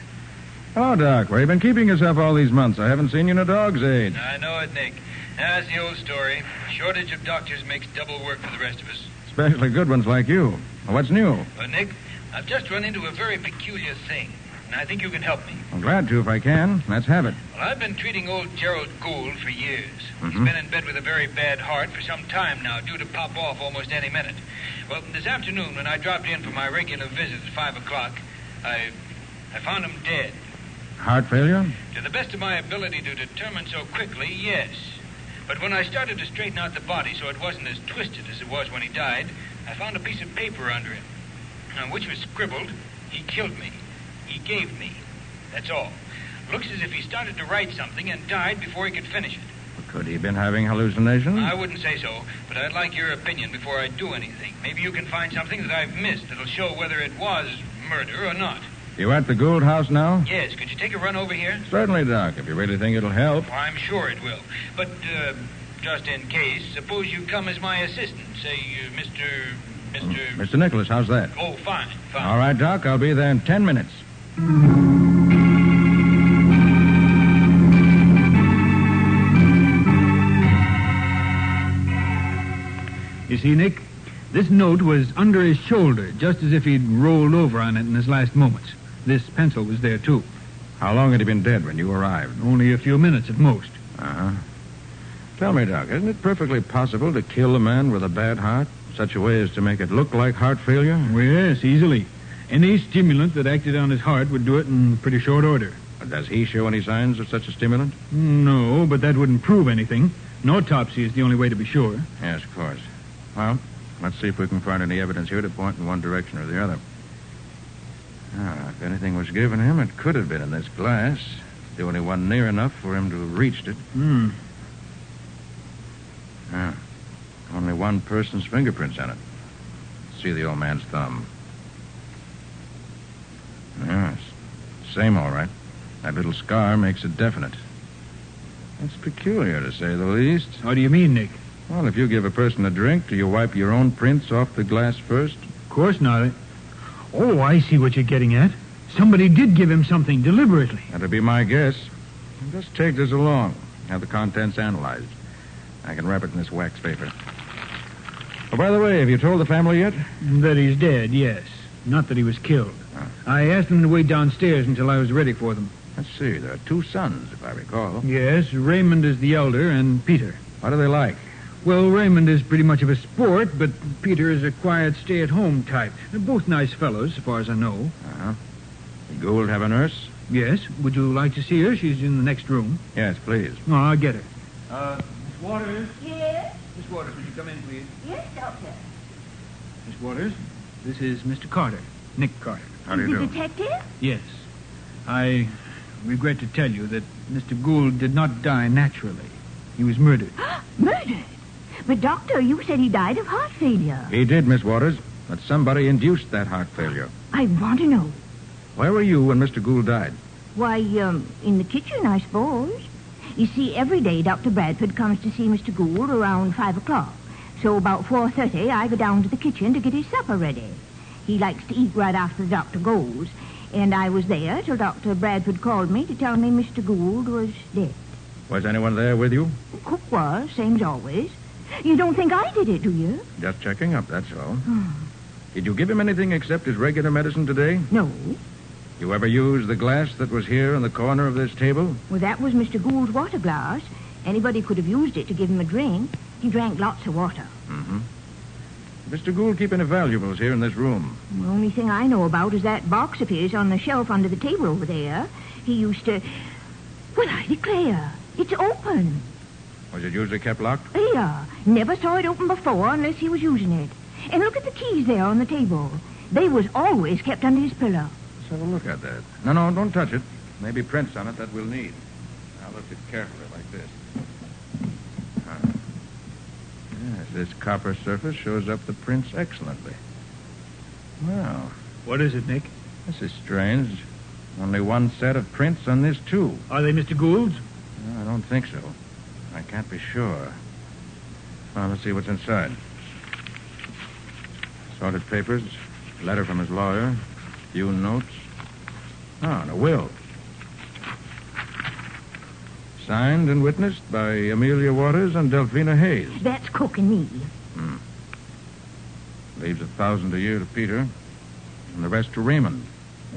Hello, Doc. Where you been keeping yourself all these months? I haven't seen you in a dog's age. I know it, Nick. That's the old story. Shortage of doctors makes double work for the rest of us. Especially good ones like you. Well, what's new? Well, Nick, I've just run into a very peculiar thing, and I think you can help me. I'm glad to if I can. Let's have it. Well, I've been treating old Gerald Gould for years. Mm-hmm. He's been in bed with a very bad heart for some time now, due to pop off almost any minute. Well, this afternoon, when I dropped in for my regular visit at 5 o'clock, I found him dead. Heart failure? To the best of my ability to determine so quickly, yes. But when I started to straighten out the body so it wasn't as twisted as it was when he died, I found a piece of paper under it, on which was scribbled, "He killed me. He gave me." That's all. Looks as if he started to write something and died before he could finish it. Could he have been having hallucinations? I wouldn't say so, but I'd like your opinion before I do anything. Maybe you can find something that I've missed that'll show whether it was murder or not. You at the Gould house now? Yes. Could you take a run over here? Certainly, Doc, if you really think it'll help. Well, I'm sure it will. But, just in case, suppose you come as my assistant. Say, Mr. Nicholas, how's that? Oh, fine. All right, Doc, I'll be there in 10 minutes. You see, Nick, this note was under his shoulder, just as if he'd rolled over on it in his last moments. This pencil was there, too. How long had he been dead when you arrived? Only a few minutes at most. Uh-huh. Tell me, Doc, isn't it perfectly possible to kill a man with a bad heart in such a way as to make it look like heart failure? Well, yes, easily. Any stimulant that acted on his heart would do it in pretty short order. Does he show any signs of such a stimulant? No, but that wouldn't prove anything. An autopsy is the only way to be sure. Yes, of course. Well, let's see if we can find any evidence here to point in one direction or the other. If anything was given him, it could have been in this glass. The only one near enough for him to have reached it. Only one person's fingerprints on it. See the old man's thumb. Yes. Same, all right. That little scar makes it definite. It's peculiar, to say the least. How do you mean, Nick? Well, if you give a person a drink, do you wipe your own prints off the glass first? Of course not. Oh, I see what you're getting at. Somebody did give him something deliberately. That'd be my guess. Just take this along. Have the contents analyzed. I can wrap it in this wax paper. Oh, by the way, have you told the family yet? That he's dead, yes. Not that he was killed. I asked them to wait downstairs until I was ready for them. Let's see. There are two sons, if I recall. Yes, Raymond is the elder and Peter. What are they like? Well, Raymond is pretty much of a sport, but Peter is a quiet, stay-at-home type. They're both nice fellows, as far as I know. Uh-huh. Gould have a nurse? Yes. Would you like to see her? She's in the next room. Yes, please. Oh, I'll get her. Miss Waters? Yes? Miss Waters, would you come in, please? Yes, Doctor. Miss Waters, this is Mr. Carter, Nick Carter. How do you do? The detective? Yes. I regret to tell you that Mr. Gould did not die naturally. He was murdered. Murdered? But, Doctor, you said he died of heart failure. He did, Miss Waters, but somebody induced that heart failure. I want to know. Where were you when Mr. Gould died? Why, in the kitchen, I suppose. You see, every day Dr. Bradford comes to see Mr. Gould around 5 o'clock. So about 4:30, I go down to the kitchen to get his supper ready. He likes to eat right after the doctor goes. And I was there till Dr. Bradford called me to tell me Mr. Gould was dead. Was anyone there with you? The cook was, same as always. You don't think I did it, do you? Just checking up, that's all. Did you give him anything except his regular medicine today? No. You ever use the glass that was here in the corner of this table? Well, that was Mr. Gould's water glass. Anybody could have used it to give him a drink. He drank lots of water. Mm-hmm. Mr. Gould keep any valuables here in this room? The only thing I know about is that box of his on the shelf under the table over there. He used to... Well, I declare, it's open. Was it usually kept locked? Yeah. Never saw it open before unless he was using it. And look at the keys there on the table. They was always kept under his pillow. Let's have a look at that. No, don't touch it. Maybe prints on it that we'll need. I'll lift it carefully like this. Yes, this copper surface shows up the prints excellently. Well. What is it, Nick? This is strange. Only one set of prints on this, too. Are they Mr. Gould's? No, I don't think so. I can't be sure. Well, let's see what's inside. Sorted papers, letter from his lawyer, few notes. Oh, and a will. Signed and witnessed by Amelia Waters and Delphina Hayes. That's Cook and me. Leaves $1,000 a year to Peter, and the rest to Raymond.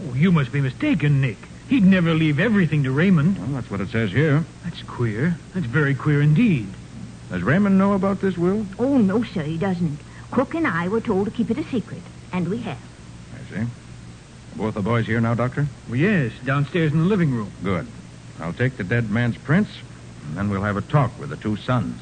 Oh, you must be mistaken, Nick. He'd never leave everything to Raymond. Well, that's what it says here. That's queer. That's very queer indeed. Does Raymond know about this will? Oh, no, sir, he doesn't. Cook and I were told to keep it a secret, and we have. I see. Both the boys here now, Doctor? Well, yes, downstairs in the living room. Good. I'll take the dead man's prints, and then we'll have a talk with the two sons.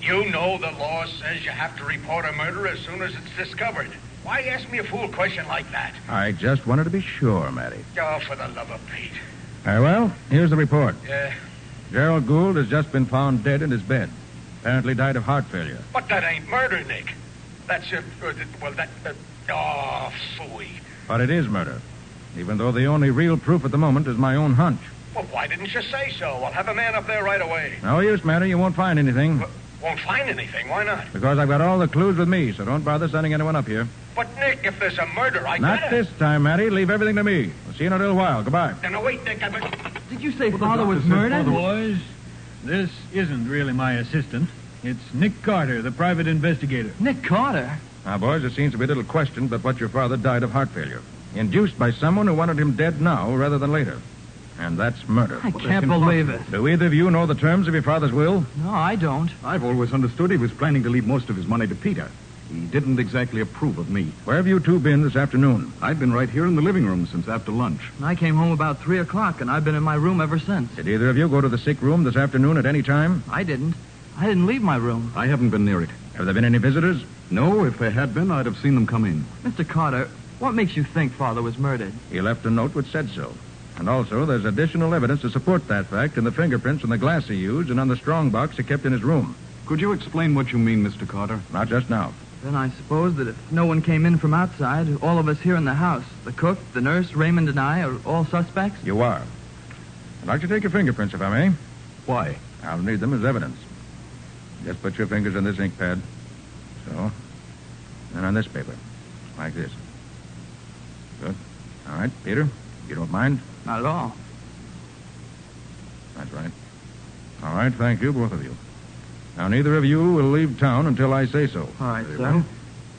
You know the law says you have to report a murder as soon as it's discovered. Why ask me a fool question like that? I just wanted to be sure, Matty. Oh, for the love of Pete. Very well, here's the report. Yeah. Gerald Gould has just been found dead in his bed. Apparently died of heart failure. But that ain't murder, Nick. That's phooey. But it is murder. Even though the only real proof at the moment is my own hunch. Well, why didn't you say so? I'll have a man up there right away. No use, Matty. You won't find anything. Won't find anything. Why not? Because I've got all the clues with me, so don't bother sending anyone up here. But, Nick, if there's a murder, I Not gotta... this time, Matty. Leave everything to me. We'll see you in a little while. Goodbye. No, wait, Nick. Did you say Father was murdered? Boys, this isn't really my assistant. It's Nick Carter, the private investigator. Nick Carter? Now, boys, there seems to be little question but what your father died of heart failure. Induced by someone who wanted him dead now rather than later. And that's murder. I can't believe it. Do either of you know the terms of your father's will? No, I don't. I've always understood he was planning to leave most of his money to Peter. He didn't exactly approve of me. Where have you two been this afternoon? I've been right here in the living room since after lunch. I came home about 3 o'clock, and I've been in my room ever since. Did either of you go to the sick room this afternoon at any time? I didn't. I didn't leave my room. I haven't been near it. Have there been any visitors? No, if there had been, I'd have seen them come in. Mr. Carter, what makes you think Father was murdered? He left a note which said so. And also, there's additional evidence to support that fact in the fingerprints on the glass he used and on the strong box he kept in his room. Could you explain what you mean, Mr. Carter? Not just now. Then I suppose that if no one came in from outside, all of us here in the house, the cook, the nurse, Raymond, and I, are all suspects? You are. I'd like to take your fingerprints, if I may. Why? I'll need them as evidence. Just put your fingers on this ink pad. So. And on this paper. Like this. Good. All right, Peter, you don't mind? Not at all. That's right. All right, thank you, both of you. Now, neither of you will leave town until I say so. All right, sir.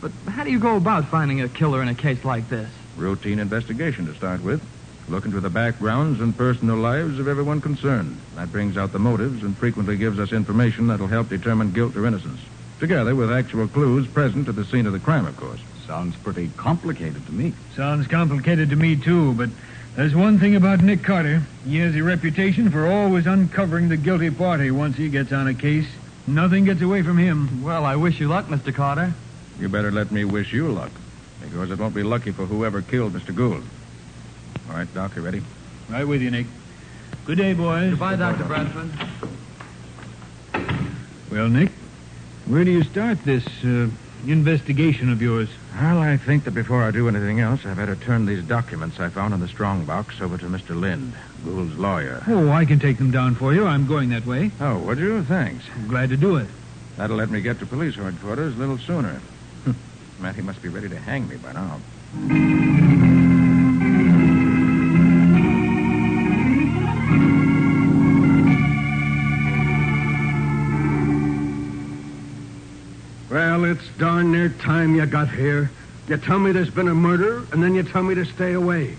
But how do you go about finding a killer in a case like this? Routine investigation to start with. Look into the backgrounds and personal lives of everyone concerned. That brings out the motives and frequently gives us information that'll help determine guilt or innocence. Together with actual clues present at the scene of the crime, of course. Sounds pretty complicated to me. Sounds complicated to me, too, but there's one thing about Nick Carter. He has a reputation for always uncovering the guilty party once he gets on a case. Nothing gets away from him. Well, I wish you luck, Mr. Carter. You better let me wish you luck, because it won't be lucky for whoever killed Mr. Gould. All right, Doc, you ready? Right with you, Nick. Good day, boys. Goodbye, Dr. Bradford. Well, Nick, where do you start this investigation of yours? Well, I think that before I do anything else, I better turn these documents I found in the strong box over to Mr. Lind, Gould's lawyer. Oh, I can take them down for you. I'm going that way. Oh, would you? Thanks. I'm glad to do it. That'll let me get to police headquarters a little sooner. Matty must be ready to hang me by now. Well, it's darn near time you got here. You tell me there's been a murder, and then you tell me to stay away.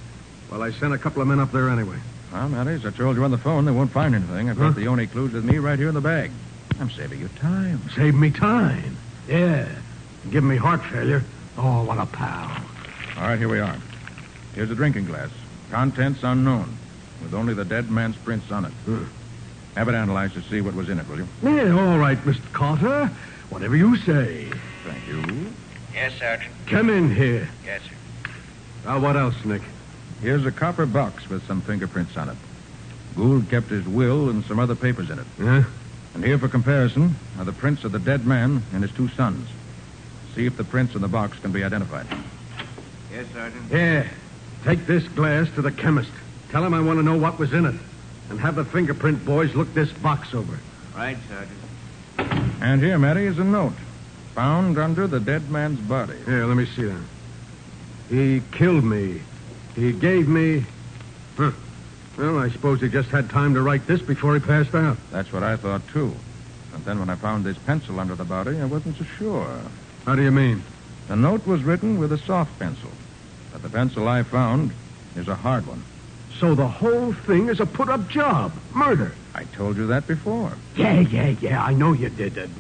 Well, I sent a couple of men up there anyway. Well, Matty, as I told you on the phone, they won't find anything. I've got the only clues with me right here in the bag. I'm saving you time. Save me time? Yeah. Give me heart failure. Oh, what a pal. All right, here we are. Here's a drinking glass. Contents unknown, with only the dead man's prints on it. Have it analyzed to see what was in it, will you? Yeah, all right, Mr. Carter. Whatever you say. Thank you. Yes, Sergeant. Come in here. Yes, sir. Now, what else, Nick? Here's a copper box with some fingerprints on it. Gould kept his will and some other papers in it. Yeah? And here for comparison are the prints of the dead man and his two sons. See if the prints in the box can be identified. Yes, Sergeant. Yeah. Take this glass to the chemist. Tell him I want to know what was in it. And have the fingerprint boys look this box over. Right, Sergeant. And here, Matty, is a note. Found under the dead man's body. Here, let me see that. He killed me. He gave me... Huh. Well, I suppose he just had time to write this before he passed out. That's what I thought, too. And then when I found this pencil under the body, I wasn't so sure. How do you mean? The note was written with a soft pencil. But the pencil I found is a hard one. So the whole thing is a put-up job. Murder. I told you that before. Yeah, I know you did.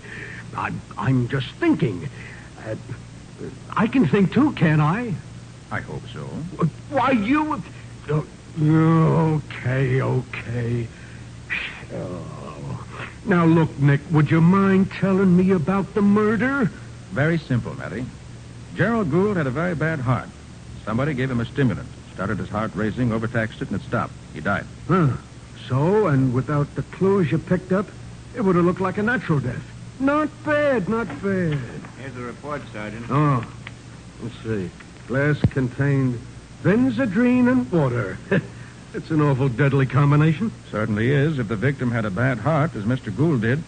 I'm just thinking. I can think, too, can't I? I hope so. Why, you... Okay. Oh. Now, look, Nick, would you mind telling me about the murder? Very simple, Matty. Gerald Gould had a very bad heart. Somebody gave him a stimulant. Started his heart racing, overtaxed it, and it stopped. He died. Huh. So, and without the clues you picked up, it would have looked like a natural death. Not bad. Here's the report, Sergeant. Oh, let's see. Glass contained benzodrine and water. It's an awful deadly combination. Certainly is, if the victim had a bad heart, as Mr. Gould did.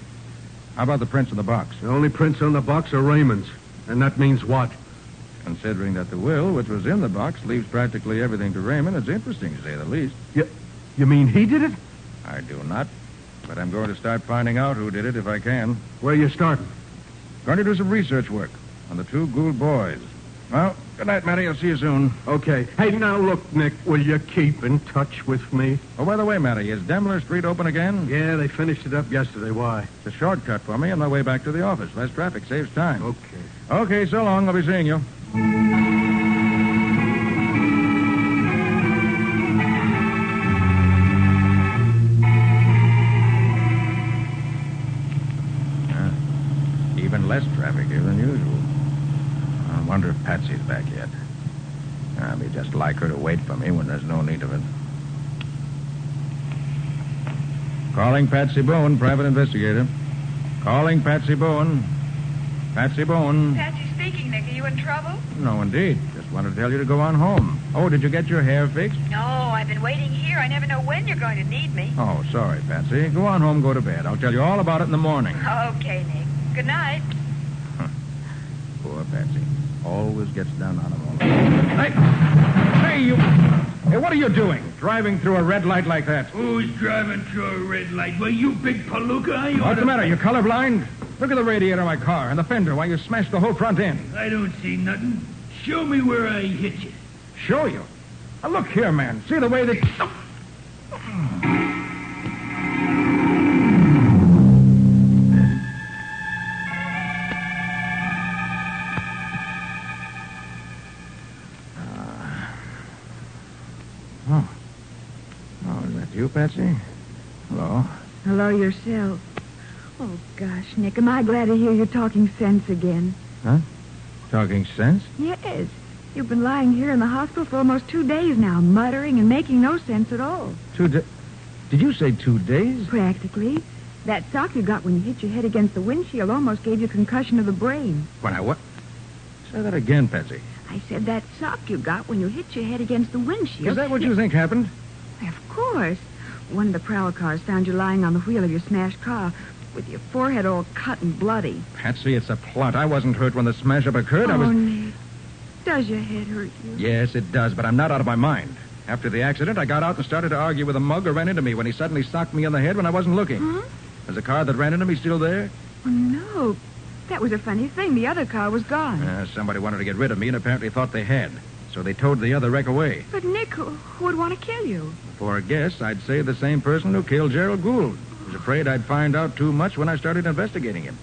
How about the prints in the box? The only prints on the box are Raymond's. And that means what? Considering that the will, which was in the box, leaves practically everything to Raymond, it's interesting, to say the least. You mean he did it? I do not. But I'm going to start finding out who did it if I can. Where you starting? Going to do some research work on the two Gould boys. Well, good night, Matty. I'll see you soon. Okay. Hey, now look, Nick, will you keep in touch with me? Oh, by the way, Matty, is Demler Street open again? Yeah, they finished it up yesterday. Why? It's a shortcut for me on my way back to the office. Less traffic, saves time. Okay. Okay, so long. I'll be seeing you. Even less traffic here than usual. I wonder if Patsy's back yet. I'll be just like her to wait for me when there's no need of it. Calling Patsy Bowen, private investigator. Calling Patsy Bowen. Patsy Bowen. Patsy speaking, Nick. Are you in trouble? No, indeed. Just wanted to tell you to go on home. Oh, did you get your hair fixed? No, I've been waiting here. I never know when you're going to need me. Oh, sorry, Patsy. Go on home, go to bed. I'll tell you all about it in the morning. Okay, Nick. Good night. Poor Patsy. Always gets down on him all the time. Hey, you... Hey, what are you doing? Driving through a red light like that? Who's driving through a red light? Well, you big palooka. What's the matter? You colorblind? Look at the radiator of my car and the fender while you smashed the whole front end. I don't see nothing. Show me where I hit you. Show you? Now, look here, man. See the way that... Oh, is that you, Patsy? Hello. Hello yourself. Oh, gosh, Nick, am I glad to hear you talking sense again. Huh? Talking sense? Yes. You've been lying here in the hospital for almost 2 days now, muttering and making no sense at all. 2 days? Did you say 2 days? Practically. That sock you got when you hit your head against the windshield almost gave you a concussion of the brain. When I what? Say that again, Patsy. I said that sock you got when you hit your head against the windshield. Is that what you think happened? Of course. One of the prowl cars found you lying on the wheel of your smashed car with your forehead all cut and bloody. Patsy, it's a plot. I wasn't hurt when the smash-up occurred. Oh, Nick. Does your head hurt you? Yes, it does, but I'm not out of my mind. After the accident, I got out and started to argue with a mug who ran into me when he suddenly socked me on the head when I wasn't looking. Huh? Is the car that ran into me still there? Oh, no. That was a funny thing. The other car was gone. Somebody wanted to get rid of me and apparently thought they had. So they towed the other wreck away. But, Nick, who would want to kill you? For a guess, I'd say the same person who killed Gerald Gould. He was afraid I'd find out too much when I started investigating him.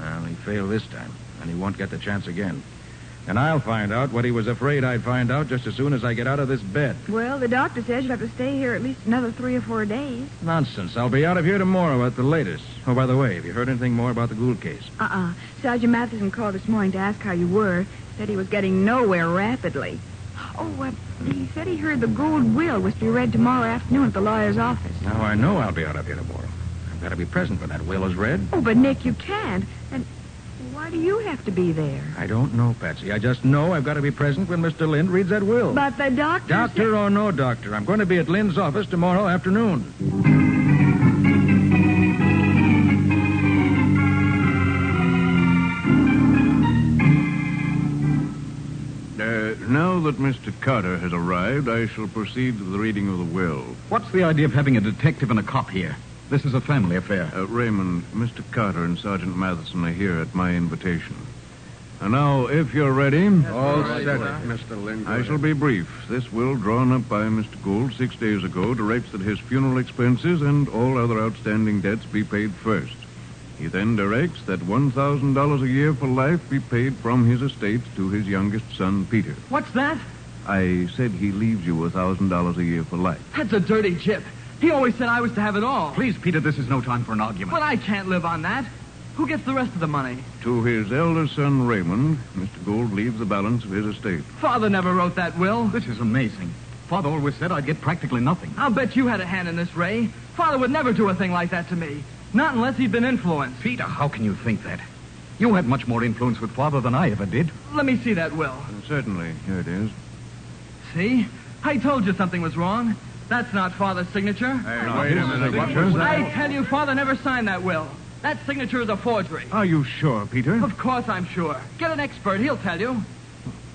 Well, he failed this time, and he won't get the chance again. And I'll find out what he was afraid I'd find out just as soon as I get out of this bed. Well, the doctor says you'll have to stay here at least another 3 or 4 days. Nonsense. I'll be out of here tomorrow at the latest. Oh, by the way, have you heard anything more about the Gould case? Sergeant Matheson called this morning to ask how you were. Said he was getting nowhere rapidly. Oh, he said he heard the Gould will was to be read tomorrow afternoon at the lawyer's office. Now, I know I'll be out of here tomorrow. I've got to be present when that will is read. Oh, but, Nick, you can't. And why do you have to be there? I don't know, Patsy. I just know I've got to be present when Mr. Lind reads that will. But the doctor... Doctor or no doctor, I'm going to be at Lind's office tomorrow afternoon. Now that Mr. Carter has arrived, I shall proceed with the reading of the will. What's the idea of having a detective and a cop here? This is a family affair. Raymond, Mr. Carter and Sergeant Matheson are here at my invitation. And now, if you're ready... All set, Mr. Lind. I shall be brief. This will, drawn up by Mr. Gould 6 days ago, directs that his funeral expenses and all other outstanding debts be paid first. He then directs that $1,000 a year for life be paid from his estate to his youngest son, Peter. What's that? I said he leaves you $1,000 a year for life. That's a dirty chip. He always said I was to have it all. Please, Peter, this is no time for an argument. But I can't live on that. Who gets the rest of the money? To his eldest son, Raymond, Mr. Gould leaves the balance of his estate. Father never wrote that will. This is amazing. Father always said I'd get practically nothing. I'll bet you had a hand in this, Ray. Father would never do a thing like that to me. Not unless he'd been influenced. Peter, how can you think that? You had much more influence with Father than I ever did. Let me see that will. Certainly. Here it is. See? I told you something was wrong. That's not Father's signature. Wait a minute. What was that? I tell you, Father never signed that will. That signature is a forgery. Are you sure, Peter? Of course I'm sure. Get an expert. He'll tell you.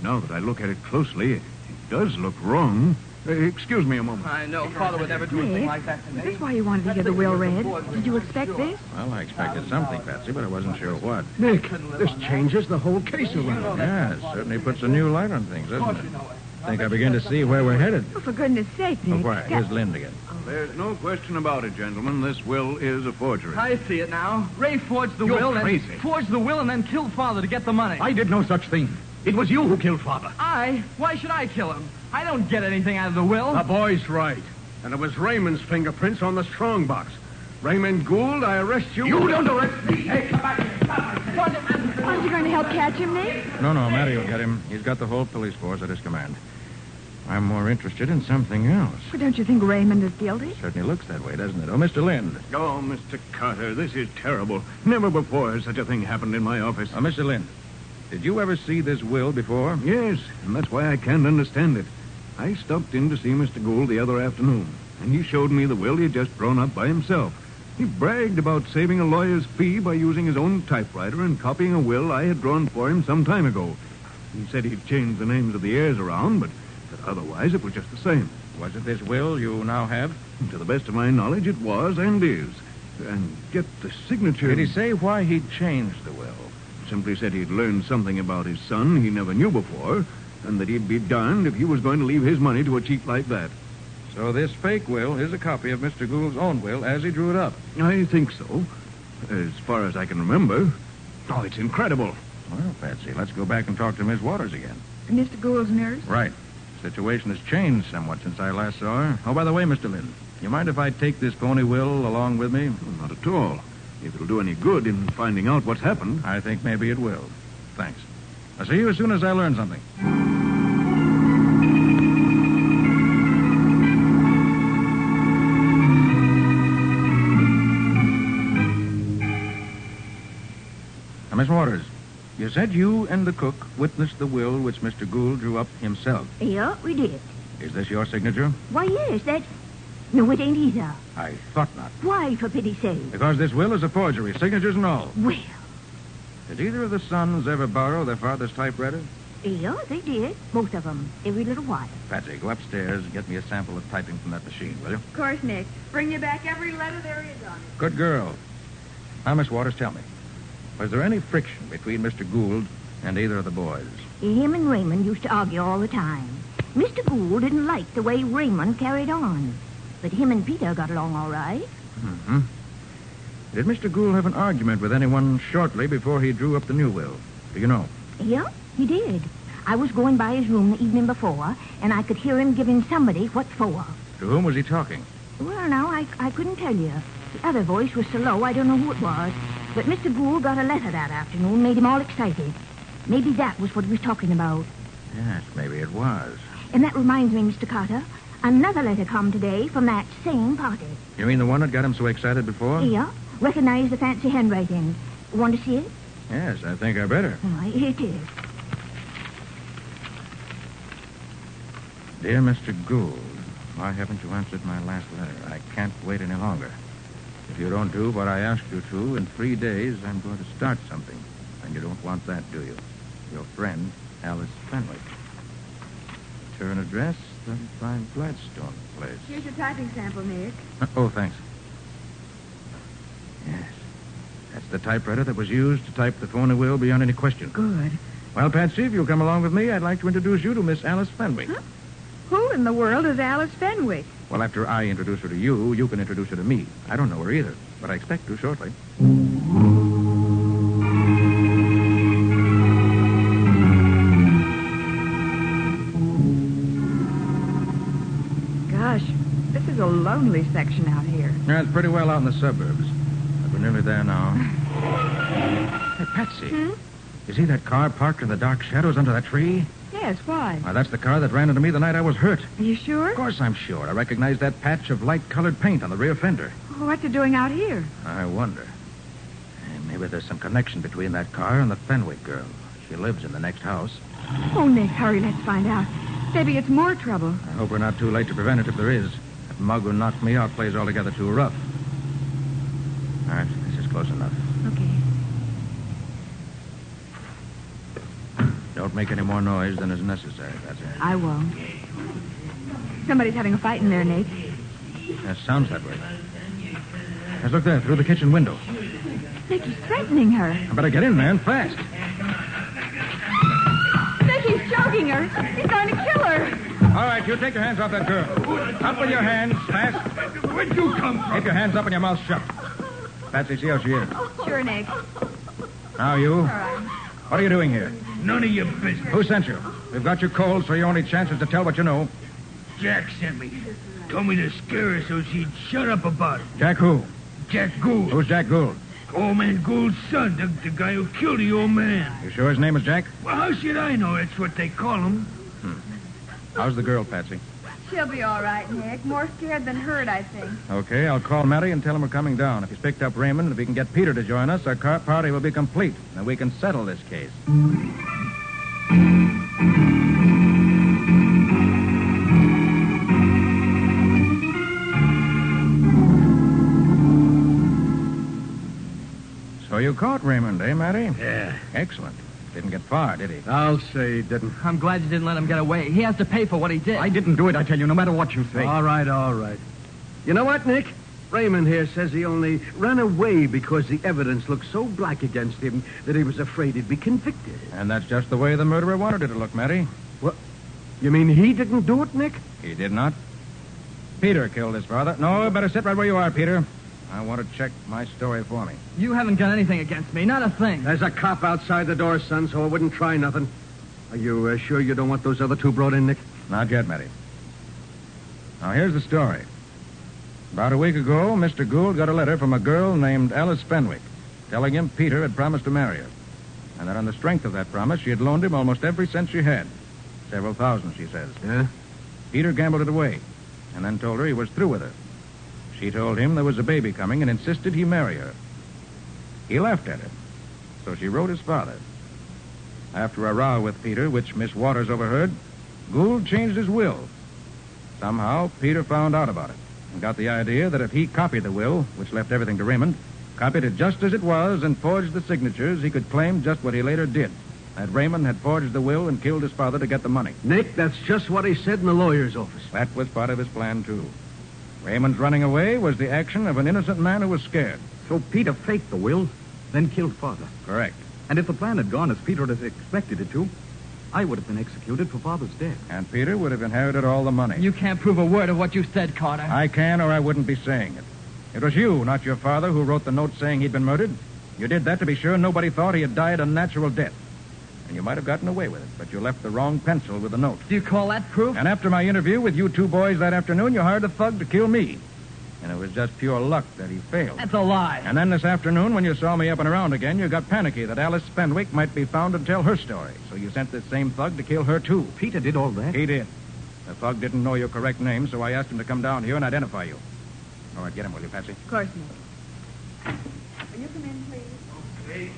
Now that I look at it closely, it does look wrong. Excuse me a moment. I know. Father would never do a thing like that to me. Is this why you wanted to hear the will read? Did you expect this? Well, I expected something, Patsy, but I wasn't sure what. Nick, this changes the whole case around. Yeah, it certainly puts a new light on things, doesn't it? I think I begin to see where we're headed. Oh, for goodness sake, Nick. Oh, why? Here's Lind again. There's no question about it, gentlemen. This will is a forgery. I see it now. Ray forged the You're will crazy. and forged the will and then killed Father to get the money. I did no such thing. It was you who killed Father. Why should I kill him? I don't get anything out of the will. The boy's right. And it was Raymond's fingerprints on the strongbox. Raymond Gould, I arrest you. You don't arrest me. Hey, come back here. Aren't you going to help catch him, Nick? No, Matty will get him. He's got the whole police force at his command. I'm more interested in something else. Well, don't you think Raymond is guilty? Certainly looks that way, doesn't it? Oh, Mr. Lind. Oh, Mr. Carter, this is terrible. Never before has such a thing happened in my office. Oh, Mr. Lind, did you ever see this will before? Yes, and that's why I can't understand it. I stopped in to see Mr. Gould the other afternoon, and he showed me the will he had just drawn up by himself. He bragged about saving a lawyer's fee by using his own typewriter and copying a will I had drawn for him some time ago. He said he'd changed the names of the heirs around, but that otherwise it was just the same. Was it this will you now have? To the best of my knowledge, it was and is. And get the signature... Did he say why he'd changed the will? Simply said he'd learned something about his son he never knew before, and that he'd be darned if he was going to leave his money to a cheat like that. So this fake will is a copy of Mr. Gould's own will as he drew it up. I think so. As far as I can remember. Oh, it's incredible. Well, Patsy, let's go back and talk to Miss Waters again. Mr. Gould's nurse? Right. Situation has changed somewhat since I last saw her. Oh, by the way, Mr. Lynn, you mind if I take this phony will along with me? Not at all. If it'll do any good in finding out what's happened. I think maybe it will. Thanks. I'll see you as soon as I learn something. Now, Miss Waters, you said you and the cook witnessed the will which Mr. Gould drew up himself. Yeah, we did. Is this your signature? Why, yes, that's... No, it ain't either. I thought not. Why, for pity's sake? Because this will is a forgery, signatures and all. Well... Did either of the sons ever borrow their father's typewriter? Yeah, they did. Both of them. Every little while. Patsy, go upstairs and get me a sample of typing from that machine, will you? Of course, Nick. Bring you back every letter there is on it. Good girl. Now, Miss Waters, tell me. Was there any friction between Mr. Gould and either of the boys? Him and Raymond used to argue all the time. Mr. Gould didn't like the way Raymond carried on. But him and Peter got along all right. Mm-hmm. Did Mr. Gould have an argument with anyone shortly before he drew up the new will? Do you know? Yeah, he did. I was going by his room the evening before, and I could hear him giving somebody what for. To whom was he talking? Well, now, I couldn't tell you. The other voice was so low, I don't know who it was. But Mr. Gould got a letter that afternoon, made him all excited. Maybe that was what he was talking about. Yes, maybe it was. And that reminds me, Mr. Carter, another letter come today from that same party. You mean the one that got him so excited before? Yeah. Recognize the fancy handwriting. Want to see it? Yes, I think I better. Here it is. Dear Mr. Gould, why haven't you answered my last letter? I can't wait any longer. If you don't do what I asked you to, in 3 days, I'm going to start something. And you don't want that, do you? Your friend, Alice Fenwick. Return address, 35 Gladstone Place. Here's your typing sample, Nick. Oh, thanks. Yes. That's the typewriter that was used to type the phony will beyond any question. Good. Well, Patsy, if you'll come along with me, I'd like to introduce you to Miss Alice Fenwick. Huh? Who in the world is Alice Fenwick? Well, after I introduce her to you, you can introduce her to me. I don't know her either, but I expect to shortly. Gosh, this is a lonely section out here. Yeah, it's pretty well out in the suburbs. But we're nearly there now. Hey, Patsy. You see that car parked in the dark shadows under that tree? Yes, why? Why, that's the car that ran into me the night I was hurt. Are you sure? Of course I'm sure. I recognize that patch of light-colored paint on the rear fender. What's it doing out here? I wonder. Maybe there's some connection between that car and the Fenwick girl. She lives in the next house. Oh, Nick, hurry, let's find out. Maybe it's more trouble. I hope we're not too late to prevent it if there is. That mug who knocked me out plays altogether too rough. All right, this is close enough. Okay. Don't make any more noise than is necessary, that's it. I won't. Somebody's having a fight in there, Nick. That sounds that way. Let's look there, through the kitchen window. Nick, he's threatening her. I better get in there and fast. Nick, he's choking her. He's going to kill her. All right, you take your hands off that girl. Up with your hands, fast. Where'd you come from? Keep your hands up and your mouth shut. Patsy, see how she is. Sure, Nick. Now, you. All right. What are you doing here? None of your business. Who sent you? We've got you cold, so your only chance is to tell what you know. Jack sent me. Told me to scare her so she'd shut up about it. Jack who? Jack Gould. Who's Jack Gould? Old man Gould's son, the guy who killed the old man. You sure his name is Jack? Well, how should I know? That's what they call him. How's the girl, Patsy? She'll be all right, Nick. More scared than hurt, I think. Okay, I'll call Matty and tell him we're coming down. If he's picked up Raymond, if we can get Peter to join us, our party will be complete, and we can settle this case. So you caught Raymond, eh, Matty? Yeah. Excellent. Didn't get far, did he? I'll say he didn't. I'm glad you didn't let him get away. He has to pay for what he did. I didn't do it, I tell you, no matter what you say. All right, all right. You know what, Nick? Raymond here says he only ran away because the evidence looked so black against him that he was afraid he'd be convicted. And that's just the way the murderer wanted it to look, Matty. What? You mean he didn't do it, Nick? He did not. Peter killed his father. No, better sit right where you are, Peter. I want to check my story for me. You haven't got anything against me, not a thing. There's a cop outside the door, son, so I wouldn't try nothing. Are you sure you don't want those other two brought in, Nick? Not yet, Matty. Now, here's the story. About a week ago, Mr. Gould got a letter from a girl named Alice Fenwick telling him Peter had promised to marry her. And that on the strength of that promise, she had loaned him almost every cent she had. Several thousand, she says. Yeah? Peter gambled it away and then told her he was through with her. She told him there was a baby coming and insisted he marry her. He laughed at her, so she wrote his father. After a row with Peter, which Miss Waters overheard, Gould changed his will. Somehow, Peter found out about it and got the idea that if he copied the will, which left everything to Raymond, copied it just as it was and forged the signatures, he could claim just what he later did, that Raymond had forged the will and killed his father to get the money. Nick, that's just what he said in the lawyer's office. That was part of his plan, too. Raymond's running away was the action of an innocent man who was scared. So Peter faked the will, then killed father. Correct. And if the plan had gone as Peter had expected it to, I would have been executed for father's death. And Peter would have inherited all the money. You can't prove a word of what you said, Carter. I can, or I wouldn't be saying it. It was you, not your father, who wrote the note saying he'd been murdered. You did that to be sure nobody thought he had died a natural death. And you might have gotten away with it, but you left the wrong pencil with the note. Do you call that proof? And after my interview with you two boys that afternoon, you hired a thug to kill me. And it was just pure luck that he failed. That's a lie. And then this afternoon, when you saw me up and around again, you got panicky that Alice Fenwick might be found to tell her story. So you sent this same thug to kill her, too. Peter did all that? He did. The thug didn't know your correct name, so I asked him to come down here and identify you. All right, get him, will you, Patsy? Of course, Nick. Will you come in, please? Okay.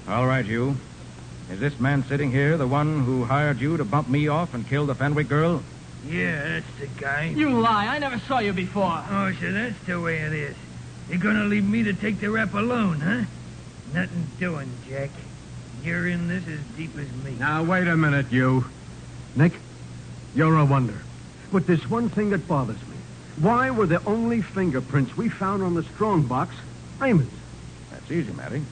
All right, you. Is this man sitting here the one who hired you to bump me off and kill the Fenwick girl? Yeah, that's the guy. You lie. I never saw you before. Oh, so that's the way it is. You're gonna leave me to take the rap alone, huh? Nothing doing, Jack. You're in this as deep as me. Now, wait a minute, you. Nick, you're a wonder. But there's one thing that bothers me. Why were the only fingerprints we found on the strong box Raymond's? That's easy, Matty.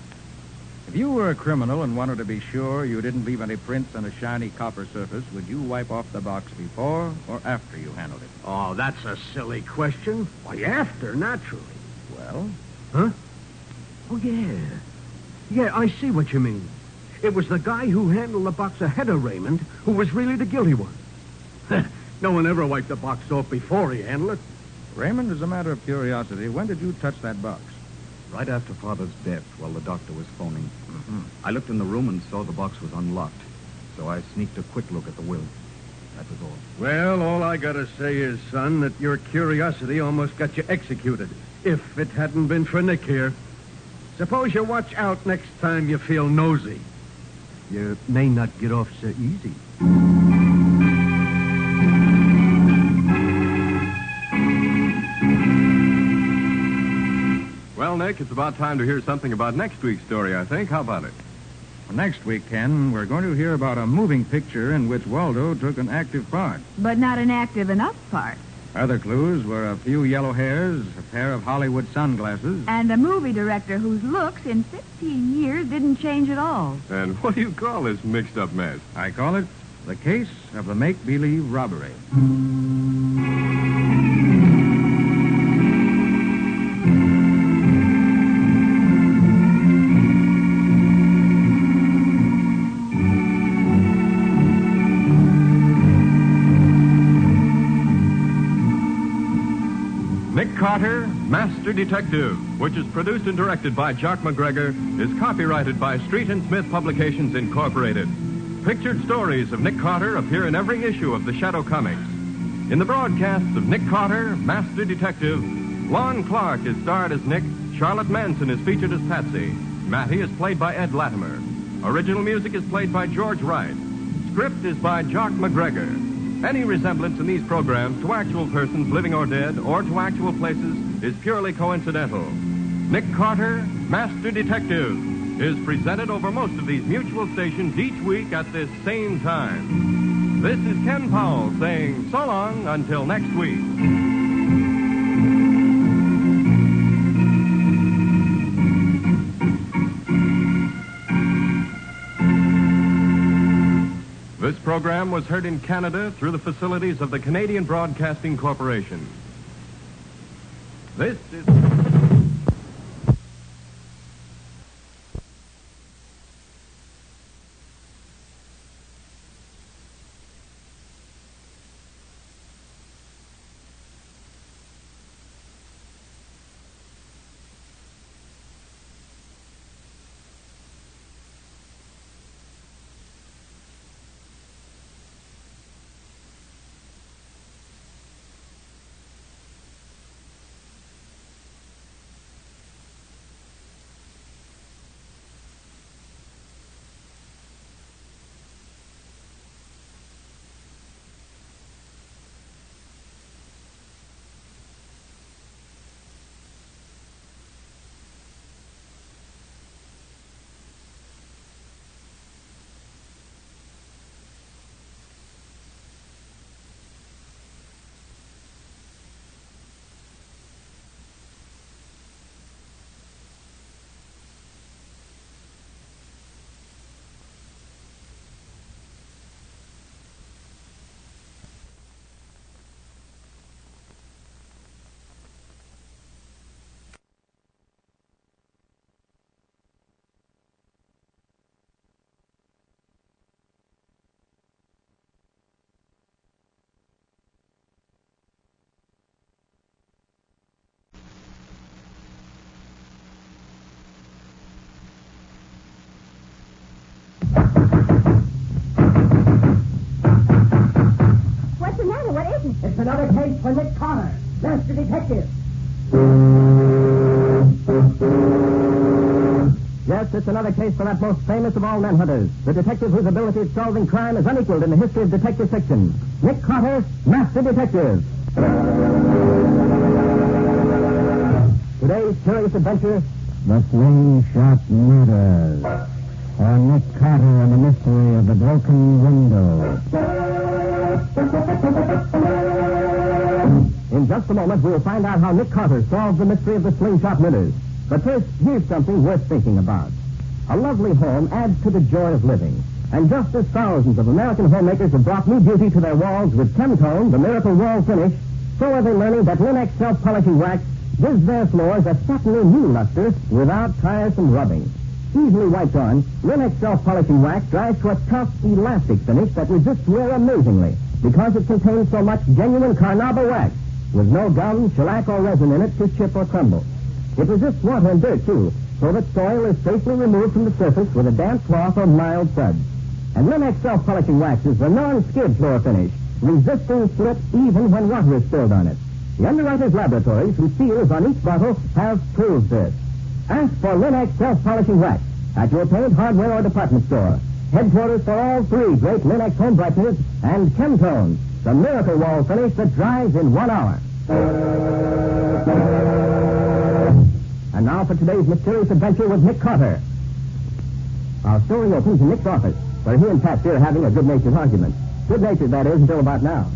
If you were a criminal and wanted to be sure you didn't leave any prints on a shiny copper surface, would you wipe off the box before or after you handled it? Oh, that's a silly question. Why, after, naturally. Well? Huh? Oh, yeah. Yeah, I see what you mean. It was the guy who handled the box ahead of Raymond who was really the guilty one. No one ever wiped the box off before he handled it. Raymond, as a matter of curiosity, when did you touch that box? Right after Father's death, while the doctor was phoning. Mm-hmm. I looked in the room and saw the box was unlocked. So I sneaked a quick look at the will. That was all. Well, all I gotta say is, son, that your curiosity almost got you executed. If it hadn't been for Nick here. Suppose you watch out next time you feel nosy. You may not get off so easy. Well, Nick, it's about time to hear something about next week's story, I think. How about it? Well, next week, Ken, we're going to hear about a moving picture in which Waldo took an active part. But not an active enough part. Other clues were a few yellow hairs, a pair of Hollywood sunglasses. And a movie director whose looks in 15 years didn't change at all. And what do you call this mixed-up mess? I call it the case of the make-believe robbery. Nick Carter, Master Detective, which is produced and directed by Jock McGregor, is copyrighted by Street and Smith Publications, Incorporated. Pictured stories of Nick Carter appear in every issue of the Shadow Comics. In the broadcasts of Nick Carter, Master Detective, Lon Clark is starred as Nick, Charlotte Manson is featured as Patsy, Matty is played by Ed Latimer. Original music is played by George Wright. Script is by Jock McGregor. Any resemblance in these programs to actual persons, living or dead, or to actual places is purely coincidental. Nick Carter, Master Detective, is presented over most of these mutual stations each week at this same time. This is Ken Powell saying so long until next week. This program was heard in Canada through the facilities of the Canadian Broadcasting Corporation. This is... What's the matter? What is it? It's another case for Nick Carter, master detective. Yes, it's another case for that most famous of all manhunters, the detective whose ability at solving crime is unequaled in the history of detective fiction. Nick Carter, master detective. Today's curious adventure, The Slingshot Murders, or Nick Carter and the Mystery of the Broken Window. In just a moment, we'll find out how Nick Carter solves the mystery of the Slingshot Murders. But first, here's something worth thinking about. A lovely home adds to the joy of living. And just as thousands of American homemakers have brought new beauty to their walls with Chemtone, the miracle wall finish, so are they learning that Linex self-polishing wax gives their floors a satiny new luster without tiresome rubbing. Easily wiped on, Linex self-polishing wax dries to a tough, elastic finish that resists wear amazingly because it contains so much genuine carnauba wax with no gum, shellac, or resin in it to chip or crumble. It resists water and dirt, too, so that soil is safely removed from the surface with a damp cloth or mild suds. And Linex self-polishing wax is the non-skid floor finish, resisting slip even when water is spilled on it. The underwriters' laboratories, whose seals on each bottle, have proved this. Ask for Linex self-polishing wax at your paint, hardware, or department store. Headquarters for all three great Linex home brighteners and Chemtone, the miracle wall finish that dries in 1 hour. And now for today's mysterious adventure with Nick Carter. Our story opens in Nick's office, where he and Patsy are having a good-natured argument. Good-natured, that is, until about now.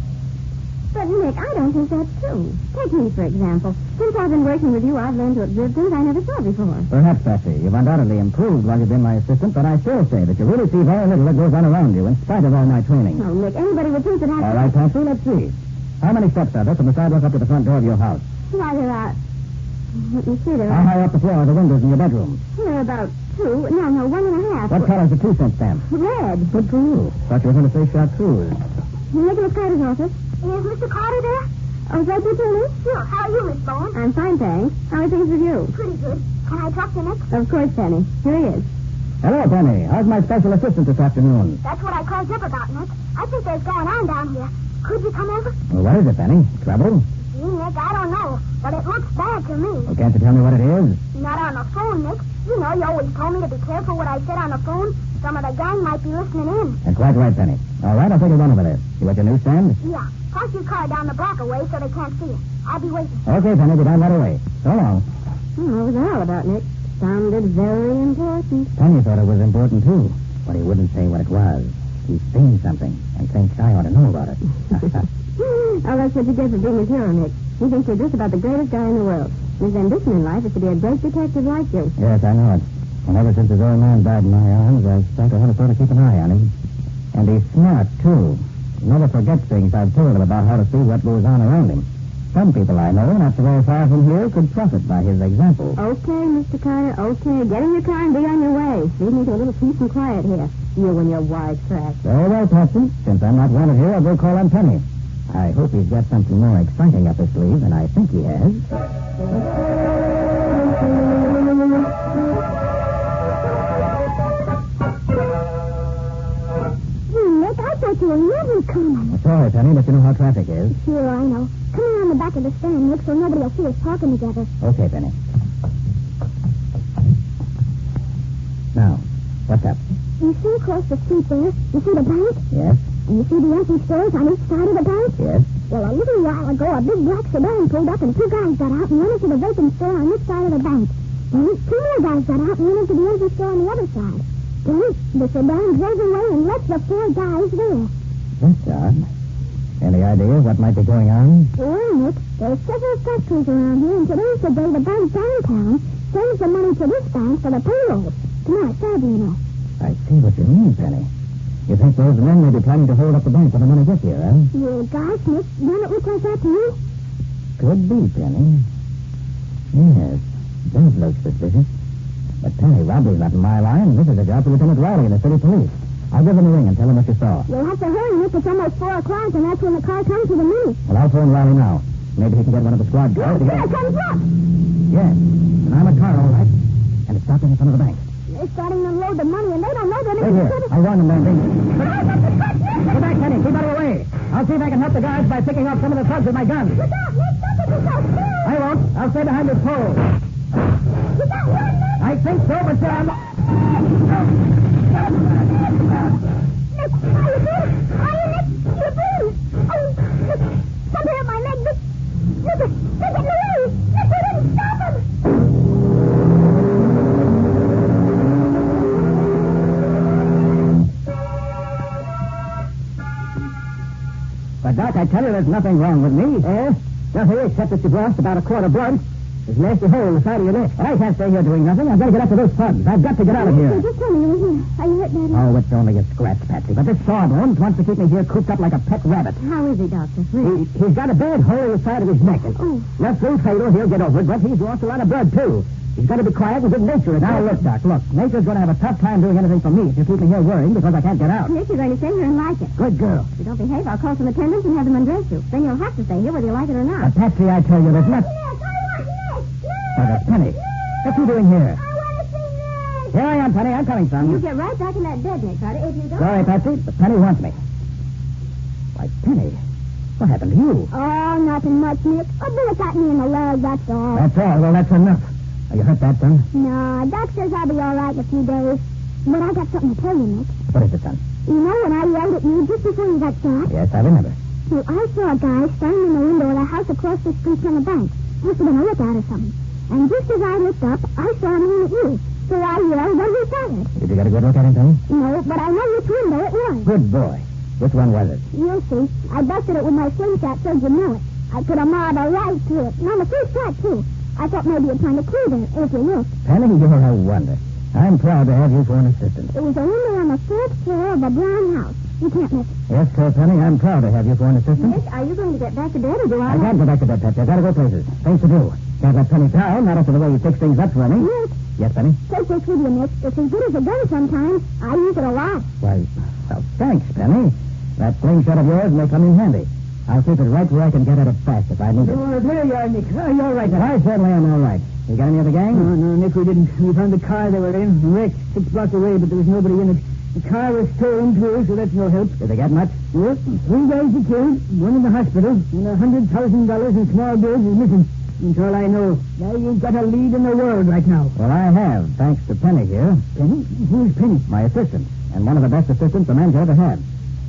But, Nick, I don't think that's true. Take me, for example. Since I've been working with you, I've learned to observe things I never saw before. Perhaps, Patsy, you've undoubtedly improved while you've been my assistant, but I still say that you really see very little that goes on around you, in spite of all my training. Oh, Nick, anybody would think that I... All right, Patsy, let's see. How many steps are there from the sidewalk up to the front door of your house? Why, there are... Let me see, there How are... high up the floor are the windows in your bedroom? There are about 2. No, 1.5. What color's the 2-cent stamp? Red. Good for you. Thought you were going to say chartreuse. Nicholas Carter's office. Is Mr. Carter there? Oh, is that you, Tilly? Sure. How are you, Miss Bowen? I'm fine, thanks. How are things with you? Pretty good. Can I talk to Nick? Of course, Penny. Here he is. Hello, Penny. How's my special assistant this afternoon? That's what I called you up about, Nick. I think there's going on down here. Could you come over? Well, what is it, Penny? Trouble? Gee, Nick, I don't know. But it looks bad to me. Well, can't you tell me what it is? Not on the phone, Nick. You know, you always told me to be careful what I said on the phone. Some of the gang might be listening in. That's quite right, Penny. All right, I'll take it one over there. You at your newsstand? Yeah. Park your car down the block away so they can't see it. I'll be waiting. Okay, Penny, get down right away. So long. What was that all about, Nick? Sounded very important. Penny thought it was important, too. But he wouldn't say what it was. He's seen something and thinks I ought to know about it. Oh, that's what you get for being his hero, Nick. He thinks you're just about the greatest guy in the world. His ambition in life is to be a great detective like you. Yes, I know it. And ever since his old man died in my arms, I've spent a whole sort of keep an eye on him. And he's smart, too. He never forgets things I've told him about how to see what goes on around him. Some people I know, not so very far from here, could profit by his example. Okay, Mr. Carter, okay. Get in your car and be on your way. Leave me to a little peace and quiet here. You and your wisecrack. Very well, Patsy. Since I'm not wanted here, I'll go call on Penny. I hope he's got something more exciting up his sleeve than I think he has. Nick, I thought you were never coming. It's all right, Penny, but you know how traffic is. Sure, I know. Come around the back of the stand, Nick, so nobody will see us talking together. Okay, Penny. Now, what's up? You see across the street there? You see the bank? Yes? And you see the empty stores on each side of the bank? Yes? Well, a little while ago, a big black sedan pulled up and two guys got out and went into the vacant store on this side of the bank. Then two more guys got out and went into the empty store on the other side. Then the sedan drove away and left the four guys there. That's odd. Any idea what might be going on? Well, Nick, there's several factories around here, and today's the day the bank downtown sends the money to this bank for the payroll. Tomorrow, Saturday, you know. I see what you mean, Penny. You think those men may be planning to hold up the bank when the money gets here, huh? Yeah, gosh, Nick, don't it look like that to you? Could be, Penny. Yes, it does look suspicious. But Penny, robbery's not in my line. This is a job for Lieutenant Riley in the city police. I'll give him a ring and tell him what you saw. You'll have to hurry, Nick. It's almost 4 o'clock, and that's when the car comes to the meet. Well, I'll phone Riley now. Maybe he can get one of the squad cars. Here it comes up. Yes, and I'm a car, all right. And it's stopping in front of the bank. They're starting to unload the money, and they don't know that Wait here. I warned them, Mandy. Get back, Penny. Keep out of the way. I'll see if I can help the guards by picking off some of the thugs with my gun. Look out, Nick. Don't get yourself killed. I won't. I'll stay behind this pole. Look out, run, Nick. I think so, but Nick, how you doing? Are you, Nick? You're bleeding. Oh, Nick, something hit my leg. Nick, Nick, Louise. Nick, we didn't stop him. But, Doc, I tell you there's nothing wrong with me. Eh? Nothing except that you've lost about a quart of blood. There's a nasty hole in the side of your neck. I can't stay here doing nothing. I've got to get up to those thugs. I've got to get out of here. Just tell me, are you hurt, Daddy? Oh, it's only a scratch, Patsy. But this Sawbones wants to keep me here cooped up like a pet rabbit. How is he, Doctor? He's got a bad hole in the side of his neck. Nothing fatal. He'll get over it, but he's lost a lot of blood, too. He's got to be quiet and good natured. Now, look, Doc, look. Nature's going to have a tough time doing anything for me if you keep me here worrying because I can't get out. Nick, you're going to stay here and like it. Good girl. If you don't behave, I'll call some attendants and have them undress you. Then you'll have to stay here whether you like it or not. But, Patsy, I tell you, there's not... Oh, that's Penny. What's he doing here? I want to see Nick. Here I am, Penny. I'm coming, son. You get right back in that bed, Nick, Carter. If you don't... Sorry, Patsy, but Penny wants me. Why, Penny, what happened to you? Oh, nothing much, Nick. A bullet got me in the leg, that's all. That's all. Well, that's enough. Are you hurt bad, son? No, Doc says I'll be all right in a few days. But I got something to tell you, Nick. What is it, son? You know when I yelled at you just before you got shot? Yes, I remember. Well, I saw a guy standing in the window of a house across the street from the bank. Must have been a lookout or something. And just as I looked up, I saw him aim at you. So I yelled when he fired. Did you get a good look at him, Penny? No, but I know which window it was. Good boy. Which one was it? You'll see. I busted it with my slingshot so you know it. I put a marble right through it. And on the first shot, too. I thought maybe you'd find a clue there, if you looked. Penny, you're a wonder. I'm proud to have you for an assistant. It was a window on the third floor of a brown house. You can't miss it. Yes, sir, Penny, I'm proud to have you for an assistant. Nick, are you going to get back to bed or do I... I can't go back to bed, Patsy. I've got to go places. Things to do. Can't let Penny down, not after the way you fix things up for me. Nick. Yes, Penny? Take this with you, Nick. It's as good as a gun sometimes. I use it a lot. Why, well, thanks, Penny. That slingshot of yours may come in handy. I'll keep it right where I can get at it fast if I need it. Oh, there you are, Nick. Oh, you're all right. I certainly am all right. You got any other gang? No, Nick, we didn't. We found the car they were in, wrecked 6 blocks away, but there was nobody in it. The car was stolen, too, so that's no help. Did they get much? Yes, 3 guys are killed, 1 in the hospital, and $100,000 in small bills is missing. That's all I know. Now you've got a lead in the world right now. Well, I have, thanks to Penny here. Penny? Who's Penny? My assistant, and one of the best assistants a man's ever had.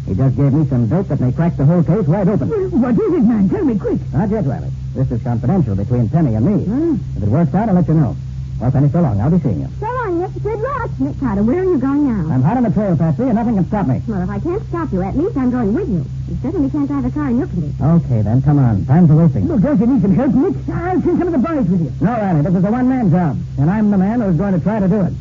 He just gave me some dope that may crack the whole case wide open. What is it, man? Tell me quick. Not yet, Riley. This is confidential between Penny and me. Huh? If it works out, I'll let you know. Well, Penny, so long. I'll be seeing you. So long, Nick. Good luck. Nick Carter, where are you going now? I'm hot on the trail, Patsy, and nothing can stop me. Well, if I can't stop you, at least I'm going with you. You certainly can't drive a car in your condition. Okay, then, come on. Time's a wasting. Look, don't you need some help, Nick? I'll send some of the boys with you. No, Riley, this is a one-man job, and I'm the man who's going to try to do it.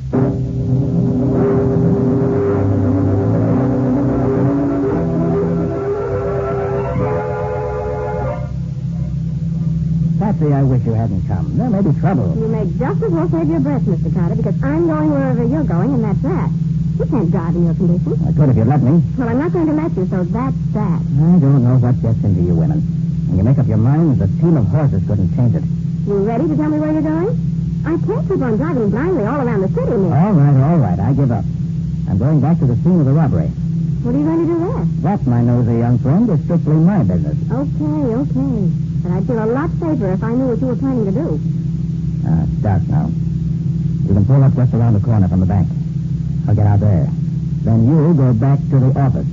Honestly, I wish you hadn't come. There may be trouble. You may just as well save your breath, Mr. Carter, because I'm going wherever you're going, and that's that. You can't drive in your condition. I could if you'd let me. Well, I'm not going to let you, so that's that. I don't know what gets into you women. When you make up your minds, a team of horses couldn't change it. You ready to tell me where you're going? I can't keep on driving blindly all around the city, Nick. All right. I give up. I'm going back to the scene of the robbery. What are you going to do there? That, my nosy young friend, is strictly my business. Okay. But I'd feel a lot safer if I knew what you were planning to do. It's dark now. You can pull up just around the corner from the bank. I'll get out there. Then you go back to the office.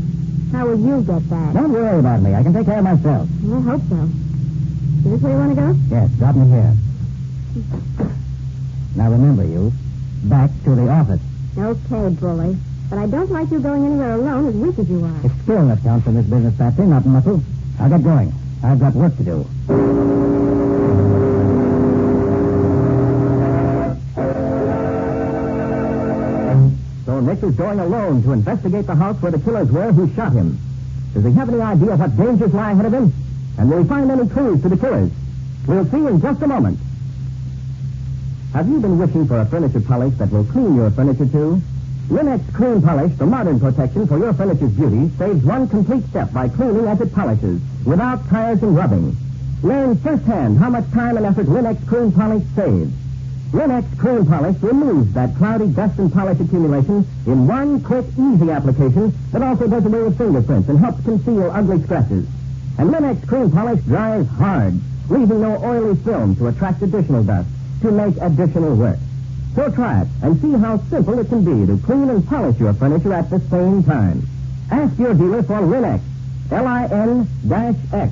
How will you get that? Don't worry about me. I can take care of myself. I hope so. Is this where you want to go? Yes, drop me here. Now remember, you. Back to the office. Okay, bully. But I don't like you going anywhere alone, as weak as you are. It's skill that counts in this business, Patsy, not muscle. I'll get going. I've got work to do. So Nick is going alone to investigate the house where the killers were who shot him. Does he have any idea what dangers lie ahead of him? And will he find any clues to the killers? We'll see in just a moment. Have you been wishing for a furniture polish that will clean your furniture too? Luminous Clean Polish, the modern protection for your furniture's beauty, saves one complete step by cleaning as it polishes, without tiresome rubbing. Learn firsthand how much time and effort Luminous Clean Polish saves. Luminous Clean Polish removes that cloudy dust and polish accumulation in one quick, easy application that also does away with fingerprints and helps conceal ugly scratches. And Luminous Clean Polish dries hard, leaving no oily film to attract additional dust, to make additional work. So try it and see how simple it can be to clean and polish your furniture at the same time. Ask your dealer for Lin-X, Lin-X,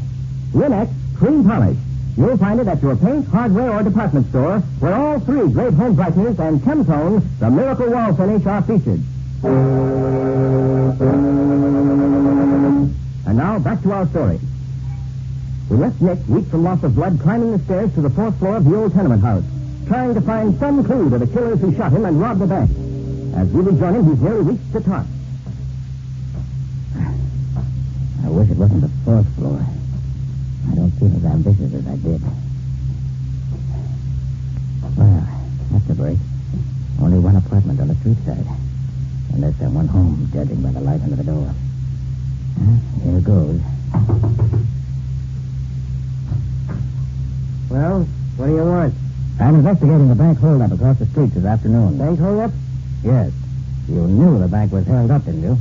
Lin-X Clean Polish. You'll find it at your paint, hardware, or department store, where all three great home brighteners and Chemtone, the miracle wall finish, are featured. And now, back to our story. We left Nick, weak from loss of blood, climbing the stairs to the fourth floor of the old tenement house, trying to find some clue to the killers who shot him and robbed the bank. As we rejoin him, he's nearly reached the top. I wish it wasn't the fourth floor. I don't feel as ambitious as I did. Well, that's a break. Only one apartment on the street side. And there's someone home, judging by the light under the door. Here goes. Well, what do you want? I'm investigating the bank holdup across the street this afternoon. Bank holdup? Yes. You knew the bank was held up, didn't you?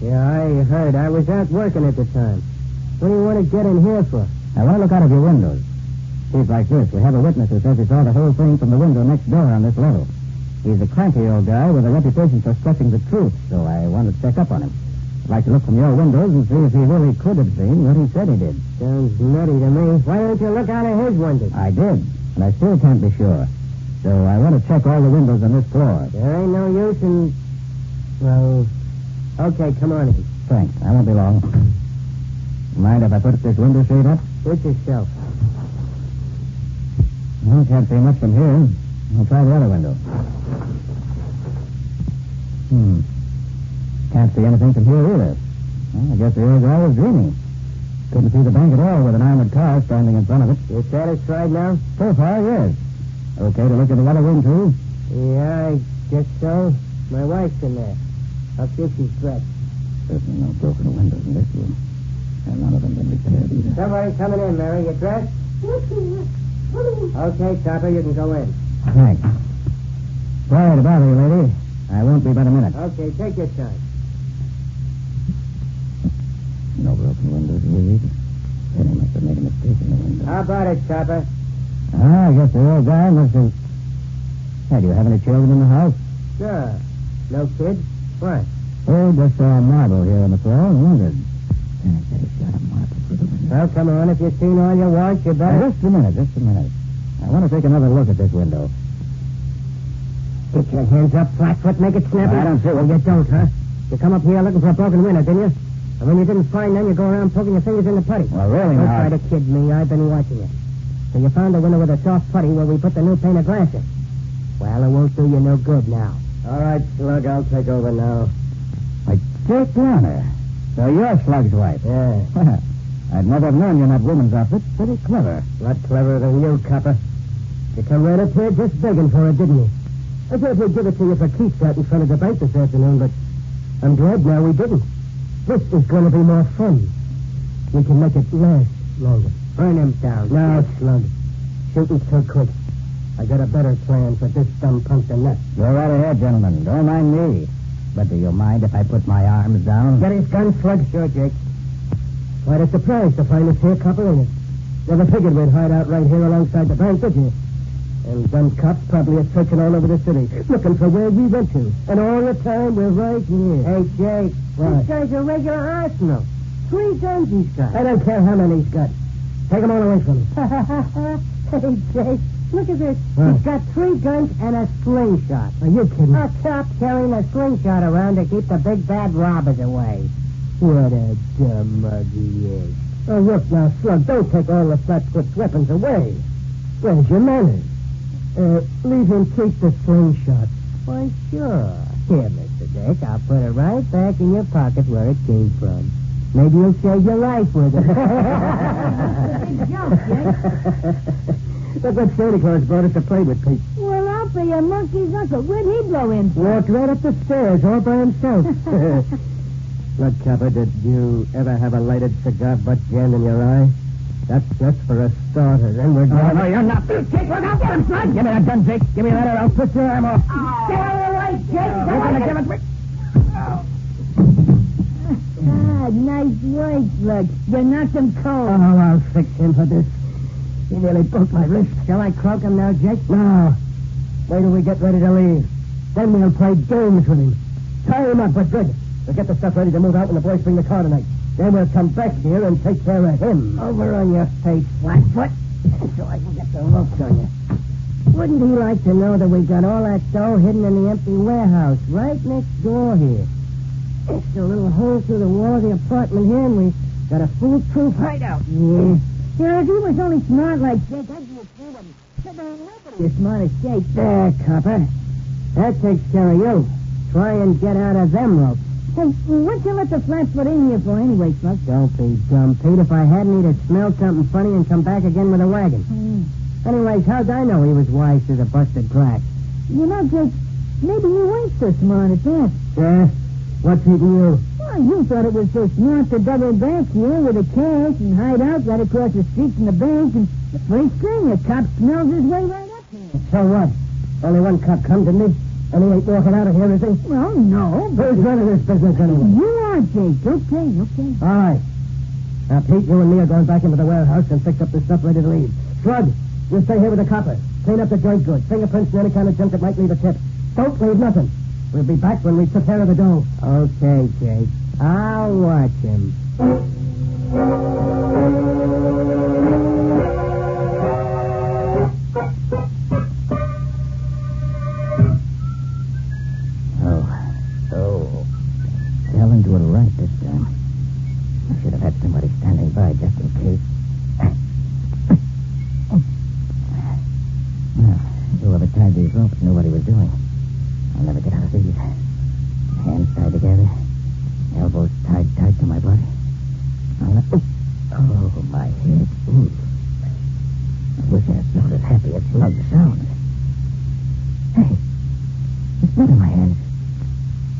Yeah, I heard. I was out working at the time. What do you want to get in here for? I want to look out of your windows. See, it's like this. We have a witness who says he saw the whole thing from the window next door on this level. He's a cranky old guy with a reputation for stretching the truth, so I want to check up on him. I'd like to look from your windows and see if he really could have seen what he said he did. Sounds nutty to me. Why don't you look out of his windows? I did, and I still can't be sure. So I want to check all the windows on this floor. There ain't no use in... Well, okay, come on in. Thanks. I won't be long. Mind if I put this window shade up? Suit yourself. Well, can't see much from here. I'll try the other window. Can't see anything from here either. Well, I guess the old guy was dreaming. Couldn't see the bank at all with an armored car standing in front of it. You satisfied now? So far, yes. Okay to look at the other room, too? Yeah, I guess so. My wife's in there. I'll see if she's dressed. Certainly no broken windows in this room. And none of them been repaired either. Somebody coming in, Mary. You dressed? Okay, Topper, you can go in. Thanks. Sorry to bother you, lady. I won't be but a minute. Okay, take your time. No broken windows here either. Penny must have made a mistake in the window. How about it, Topper? I guess the old guy must have... Hey, do you have any children in the house? Sure. No kids? What? Oh, just saw a marble here on the floor and wondered. Penny said he shot a marble through the window. Well, come on. If you've seen all you want, you better... Just a minute. I want to take another look at this window. Get your hands up, Flatfoot. Make it snappy. I don't see Well, you don't, huh? You come up here looking for a broken window, didn't you? And when you didn't find none, you go around poking your fingers in the putty. Well, really, Don't now... try to kid me. I've been watching you. So you found a window with a soft putty where we put the new pane of glass in. Well, it won't do you no good now. All right, Slug, I'll take over now. Dick Donner. So you're Slug's wife. Yeah. I'd never have known you're not woman's outfit. Pretty clever. A lot cleverer than you, copper. You come right up here just begging for it, didn't you? I thought we'd give it to you for keeps out in front of the bank this afternoon, but I'm glad now we didn't. This is going to be more fun. We can make it last longer. Burn him down. No, Slug. Shooting so quick. I got a better plan for this dumb punk than that. Go right ahead, gentlemen. Don't mind me. But do you mind if I put my arms down? Get his gun, Slug. Sure, Jake. Quite a surprise to find us here, copper, ain't it? Never figured we'd hide out right here alongside the bank, did you? And dumb cops probably are searching all over the city, looking for where we went to. And all the time, we're right here. Hey, Jake. What? This guy's a regular arsenal. 3 guns he's got. I don't care how many he's got. Take them all away from him. Hey, Jake, look at this. What? He's got 3 guns and a slingshot. Are you kidding? A cop carrying a slingshot around to keep the big bad robbers away. What a dumb mug he is. Oh, look now, Slug, don't take all the flat-foot weapons away. Where's your manners? Leave him keep the slingshot. Why, sure. Here, Mr. Dick, I'll put it right back in your pocket where it came from. Maybe you'll save your life with it. Big jump, Jake. Look what Santa Claus brought us to play with, Pete. Well, I'll be a monkey's uncle. Where'd he blow in from? Walked right up the stairs all by himself. Look, Copper, did you ever have a lighted cigar butt jammed in your eye? That's just for a starter. Then we're going... No, you're not. Jake, look out. Get him, son. Give me that gun, Jake. Give me that or I'll twist your arm off. Get out of the way, Jake. You're going to give it... God, nice work, Slug. You knocked him cold. Oh, I'll fix him for this. He nearly broke my wrist. Shall I croak him now, Jake? No. Wait till we get ready to leave. Then we'll play games with him. Tie him up, but good. We'll get the stuff ready to move out when the boys bring the car tonight. Then we'll come back here and take care of him. Over on your face, Flatfoot, so I can get the ropes on you. Wouldn't he like to know that we got all that dough hidden in the empty warehouse right next door here? It's a little hole through the wall of the apartment here, and we got a foolproof hideout. Yeah. Yeah, if he was only smart like Jake, I'd be afraid of him. But there ain't nobody as smart as Jake. There, Copper. That takes care of you. Try and get out of them ropes. Hey, what'd you let the Flatfoot in here for anyway, Slug? Don't be dumb, Pete. If I hadn't, he'd have smelled something funny and come back again with a wagon. Anyways, how'd I know he was wise to the busted glass? You know, Jake, maybe you ain't so smart at that. Yeah? What's eating you? Well, you thought it was so smart to double back here with the cash and hide out right across the street from the bank, and the first thing, a cop smells his way right up here. So what? Only one cop come to me, and he ain't walking out of here, is he? Well, no. Who's running this business anyway? You are, Jake. Okay. All right. Now, Pete, you and me are going back into the warehouse and fix up the stuff ready to leave. Slug, you stay here with the copper. Clean up the joint good. Fingerprints and any kind of junk that might leave a tip. Don't leave nothing. We'll be back when we took care of the dough. Okay, Jake. I'll watch him. Oh. Fell into it right this time. I should have had somebody standing by just in case. Well, whoever tied these ropes knew what he was doing. I'll never get out of these. Hands tied together. Elbows tied tight to my body. Oh, my head. Ooh. I wish I smelled as happy as Slug sounds. Hey, it's blood in my hands.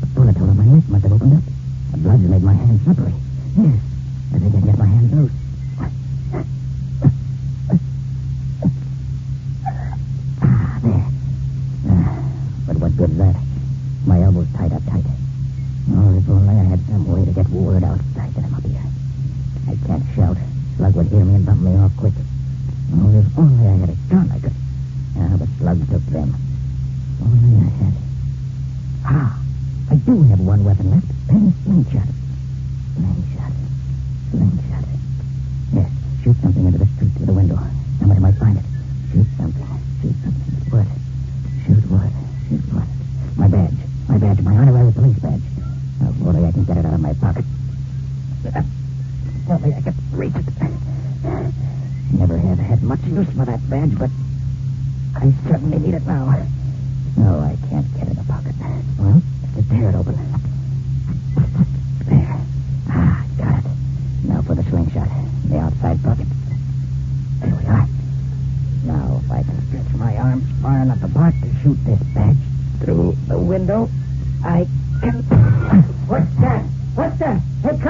The bullet hole in my neck must have opened up. The blood's made my hands slippery. Yes, I think I can get my hands loose. There. But what good's that? My elbow's tied up tight. Oh, if only I had some way to get word out tight that I'm up here. I can't shout. Slug would hear me and bump me off quick. Oh, if only I had a gun, I could... but Slug took them. Only I had... I do have one weapon left. And slingshot. Slingshot. Yes, shoot something into the street through the window. Somebody might find it. Shoot something. What? Shoot what? My badge. My honorary police badge. Oh, only I can get it out of my pocket. Only I can reach it. Never have had much use for that badge, but I certainly need it now. No, I can't get in the pocket. Well, to tear it open. There. Got it. Now for the slingshot.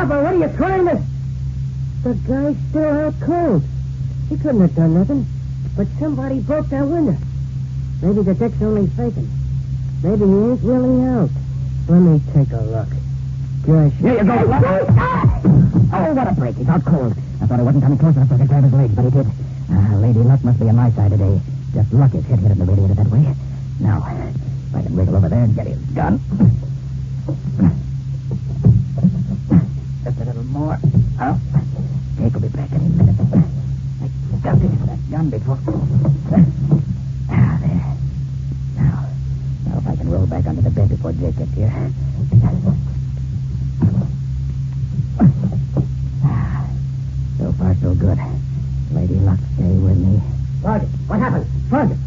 Copper, what are you trying to... The guy's still out cold. He couldn't have done nothing. But somebody broke that window. Maybe the dick's only faking. Maybe he ain't really out. Let me take a look. Gosh. Here you go. Oh, what a break. He's out cold. I thought he wasn't coming close enough so I could grab his legs, but he did. Lady luck must be on my side today. Just luck his head hit in the radiator that way. Now, if I can wriggle over there and get his gun. Just a little more. Oh, Jake will be back any minute. I got to use that gun before. There. Now, if I can roll back under the bed before Jake gets here. So far, so good. Lady luck, stay with me. Sergeant, what happened? Sergeant!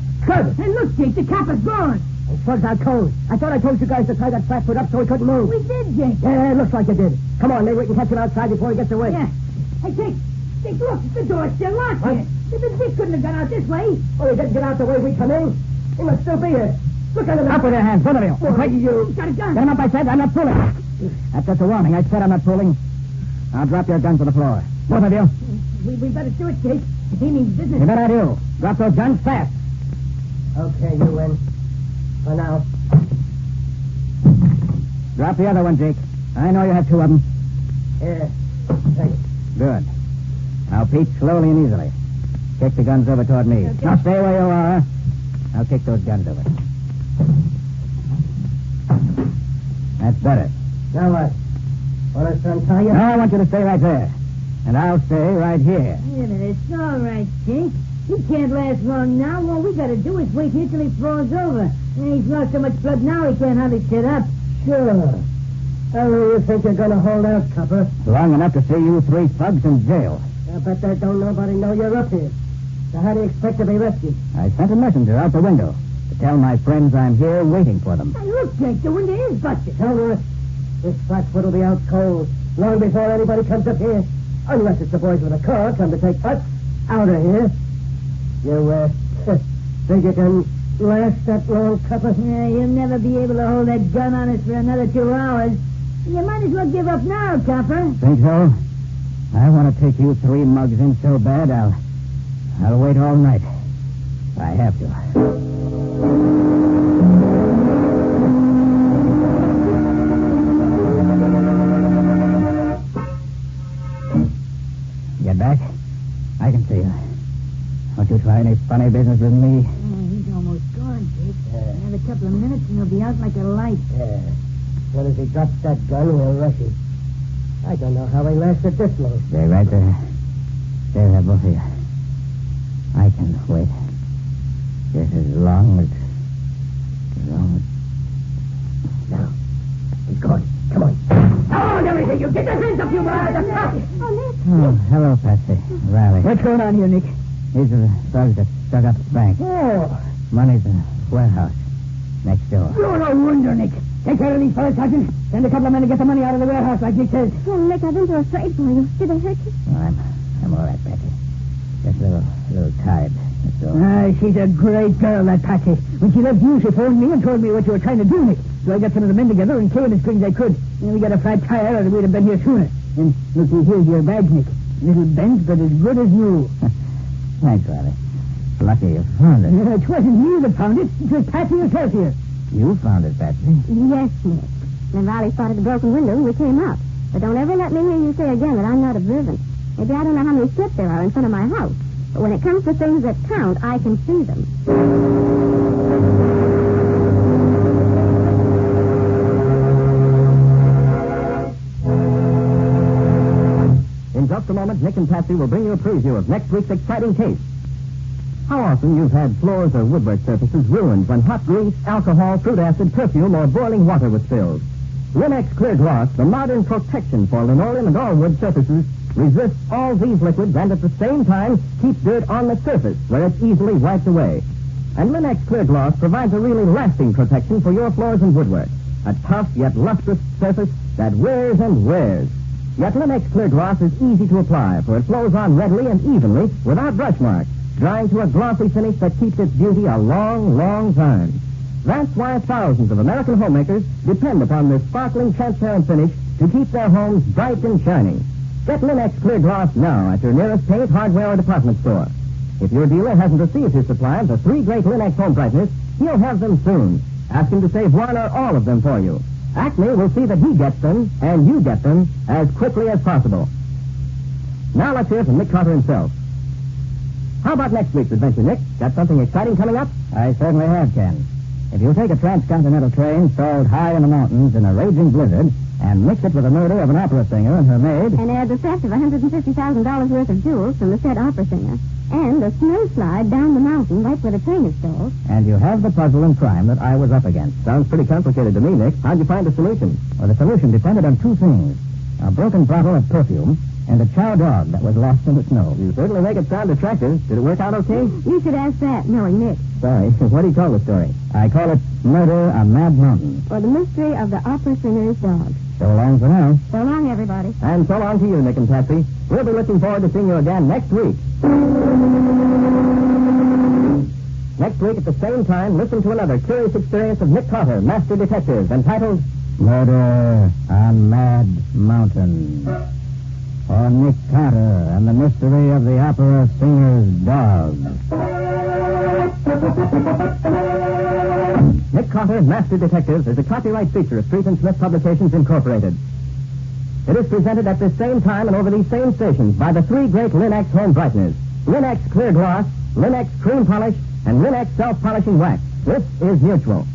Hey, look, Jake, the cap is gone. Hey, Slug's out cold. I thought I told you guys to tie that flatfoot up so he couldn't move. We did, Jake. Yeah, it looks like you did. Come on, maybe we can catch him outside before he gets away. Yeah. Hey, Jake, look, the door's still locked here. The dick couldn't have got out this way. Oh, he didn't get out the way we come in? He must still be here. Look under the... Up with your hands, both of you. Why, you got a gun. Get him up, I said. I'm not pulling. That's just a warning. I said I'm not pulling. Now drop your guns to the floor. Both of you. We better do it, Jake. If he means business. You better do. Drop those guns fast. Okay, you win. For now. Drop the other one, Jake. I know you have two of them. Here. Take it. Good. Now, Pete, slowly and easily. Kick the guns over toward me. Okay. Now, stay where you are. I'll kick those guns over. That's better. Now what? Want us to untie you? No, I want you to stay right there. And I'll stay right here. Wait a minute. It's all right, Jake. He can't last long now. All we got to do is wait here till he falls over. He's lost so much blood now he can't hardly sit up. Sure. How long do you think you're going to hold out, Copper? Long enough to see you three thugs in jail. I bet that don't nobody know you're up here. So how do you expect to be rescued? I sent a messenger out the window to tell my friends I'm here waiting for them. Hey, look, Jake, the window is busted. Tell her this flatfoot will be out cold long before anybody comes up here. Unless it's the boys with a car come to take us out of here. You, think you can last that long, Copper? Yeah, you'll never be able to hold that gun on us for another 2 hours. You might as well give up now, Copper. Think so? I want to take you three mugs in so bad, I'll wait all night. I have to. Get back? I can see you. Won't you try any funny business with me? He's almost gone, Jake. Another couple of minutes and he'll be out like a light. Yeah. As soon as he drops that gun, we'll rush him. I don't know how he lasted this long. Stay right there. Stay there, both of you. I can wait. Just as long as... Now. He's gone. Come on. Oh, there he is. You get your hands up, you brother. Oh, hello, Patsy. Riley. What's going on here, Nick? These are the thugs that dug up the bank. Oh. Money's in the warehouse next door. You're no wonder, Nick. Take care of these fellas, Sergeant. Send a couple of men to get the money out of the warehouse, like Nick says. Oh, Nick, I've been so afraid for you. Did they hurt you? Oh, I'm all right, Patsy. Just a little tired. That's all. She's a great girl, that Patsy. When she left you, she phoned me and told me what you were trying to do, Nick. So I got some of the men together and came as quick as I could. And we got a flat tire, or we'd have been here sooner. And looky, here's your bag, Nick. Little bent, but as good as new. Thanks, Riley. Lucky you found it. It wasn't you that found it. It was Patsy herself here. You found it, Patsy? Yes, Nick. And Riley spotted the broken window and we came out. But don't ever let me hear you say again that I'm not observant. Maybe I don't know how many steps there are in front of my house. But when it comes to things that count, I can see them. In just a moment, Nick and Patsy will bring you a preview of next week's exciting case. How often you've had floors or woodwork surfaces ruined when hot grease, alcohol, fruit acid, perfume, or boiling water was spilled? Linex Clear Gloss, the modern protection for linoleum and all wood surfaces, resists all these liquids and at the same time keeps dirt on the surface where it's easily wiped away. And Linex Clear Gloss provides a really lasting protection for your floors and woodwork. A tough yet lustrous surface that wears and wears. Yet Linex Clear Gloss is easy to apply, for it flows on readily and evenly without brush marks, drying to a glossy finish that keeps its beauty a long, long time. That's why thousands of American homemakers depend upon this sparkling, transparent finish to keep their homes bright and shining. Get Linex Clear Gloss now at your nearest paint, hardware, or department store. If your dealer hasn't received his supply of the 3 great Linex home brightness, he'll have them soon. Ask him to save one or all of them for you. Acme will see that he gets them, and you get them, as quickly as possible. Now let's hear from Nick Carter himself. How about next week's adventure, Nick? Got something exciting coming up? I certainly have, Ken. If you take a transcontinental train stalled high in the mountains in a raging blizzard and mix it with the murder of an opera singer and her maid... And add the theft of $150,000 worth of jewels from the said opera singer. And a snowslide down the mountain right where the train is stalled. And you have the puzzle and crime that I was up against. Sounds pretty complicated to me, Nick. How'd you find the solution? Well, the solution depended on 2 things. A broken bottle of perfume and a chow dog that was lost in the snow. You certainly make it sound attractive. Did it work out okay? You should ask that, knowing Nick. Sorry. What do you call the story? I call it Murder on Mad Mountain. Or the mystery of the opera singer's dog. So long for now. So long, everybody. And so long to you, Nick and Patsy. We'll be looking forward to seeing you again next week. Next week at the same time, listen to another curious experience of Nick Carter, Master Detective, entitled Murder on Mad Mountain. Or Nick Carter and the mystery of the opera singer's dog. Nick Carter, Master Detective, is a copyright feature of Street and Smith Publications, Incorporated. It is presented at this same time and over these same stations by the 3 great Linex home brighteners. Linex Clear Gloss, Linex Cream Polish, and Linex Self-Polishing Wax. This is Mutual.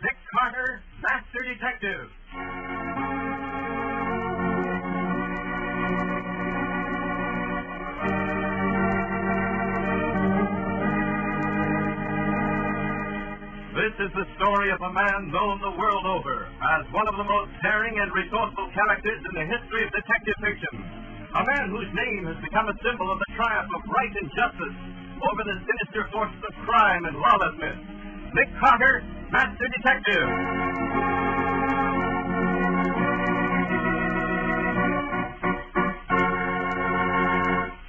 Nick Carter, Master Detective. This is the story of a man known the world over as one of the most daring and resourceful characters in the history of detective fiction. A man whose name has become a symbol of the triumph of right and justice over the sinister forces of crime and lawlessness. Nick Carter, Master Detective.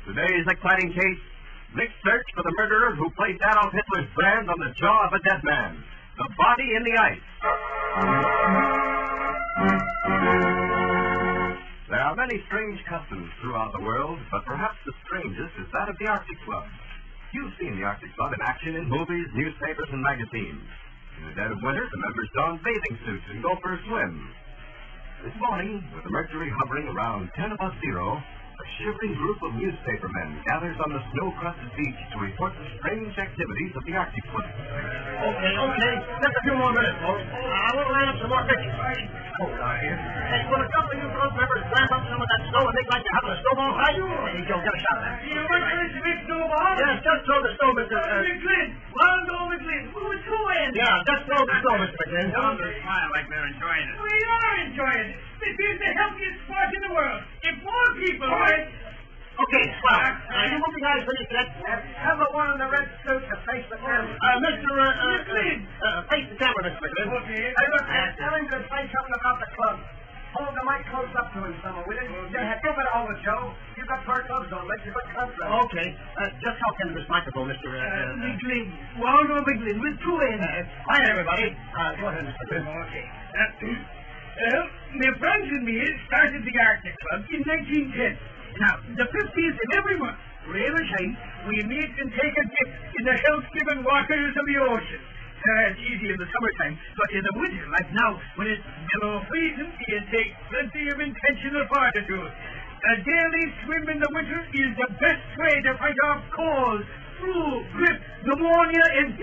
Today's exciting case, Nick's search for the murderer who placed Adolf Hitler's brand on the jaw of a dead man. The body in the ice. There are many strange customs throughout the world, but perhaps the strangest is that of the Arctic Club. You've seen the Arctic Club in action in movies, newspapers, and magazines. In the dead of winter, the members don bathing suits and go for a swim. This morning, with the mercury hovering around 10 above zero, a shivering group of newspapermen gathers on the snow-crusted beach to report the strange activities of the Arctic Club. Okay. Just a few more minutes, folks. I want to line up some more pictures. Hold on here. Hey, will a couple of you club members climb up some of that snow and make like you're having a snowball fight? Hey, Joe, get a shot at that. You want this big snowball? Yes, just throw the snow, Mr. McGlynn. Wild old McGlynn. We're two ends. Yeah, just throw the snow, Mr. McGlynn. Tell them to smile like they're enjoying it. We are enjoying it. This is the healthiest sport in the world. If more people would... Okay, swell. You moving guys finished yet? Have the one in the red suit to face the camera. Mr. McLean. Face the camera, Mr. McLean. Okay. Hey, look, tell him to say something about the club. Hold the mic close up to him somewhere, will you? Yeah, give it over, Joe. You've got fur gloves on, makes you look comfortable. Okay. Just talk into this microphone, Mr. McLean. Waldo McLean with two ends. Hi, everybody. Go ahead, Mr. McLean. Okay. Well, my friends and me started the Arctic Club in 1910. Now, the 50th of every month, rain or shine, we meet and take a dip in the health-giving waters of the ocean. It's easy in the summertime, but in the winter, like now, when it's below freezing, it takes plenty of intentional fortitude. A daily swim in the winter is the best way to fight off cold, flu, grip, pneumonia, and...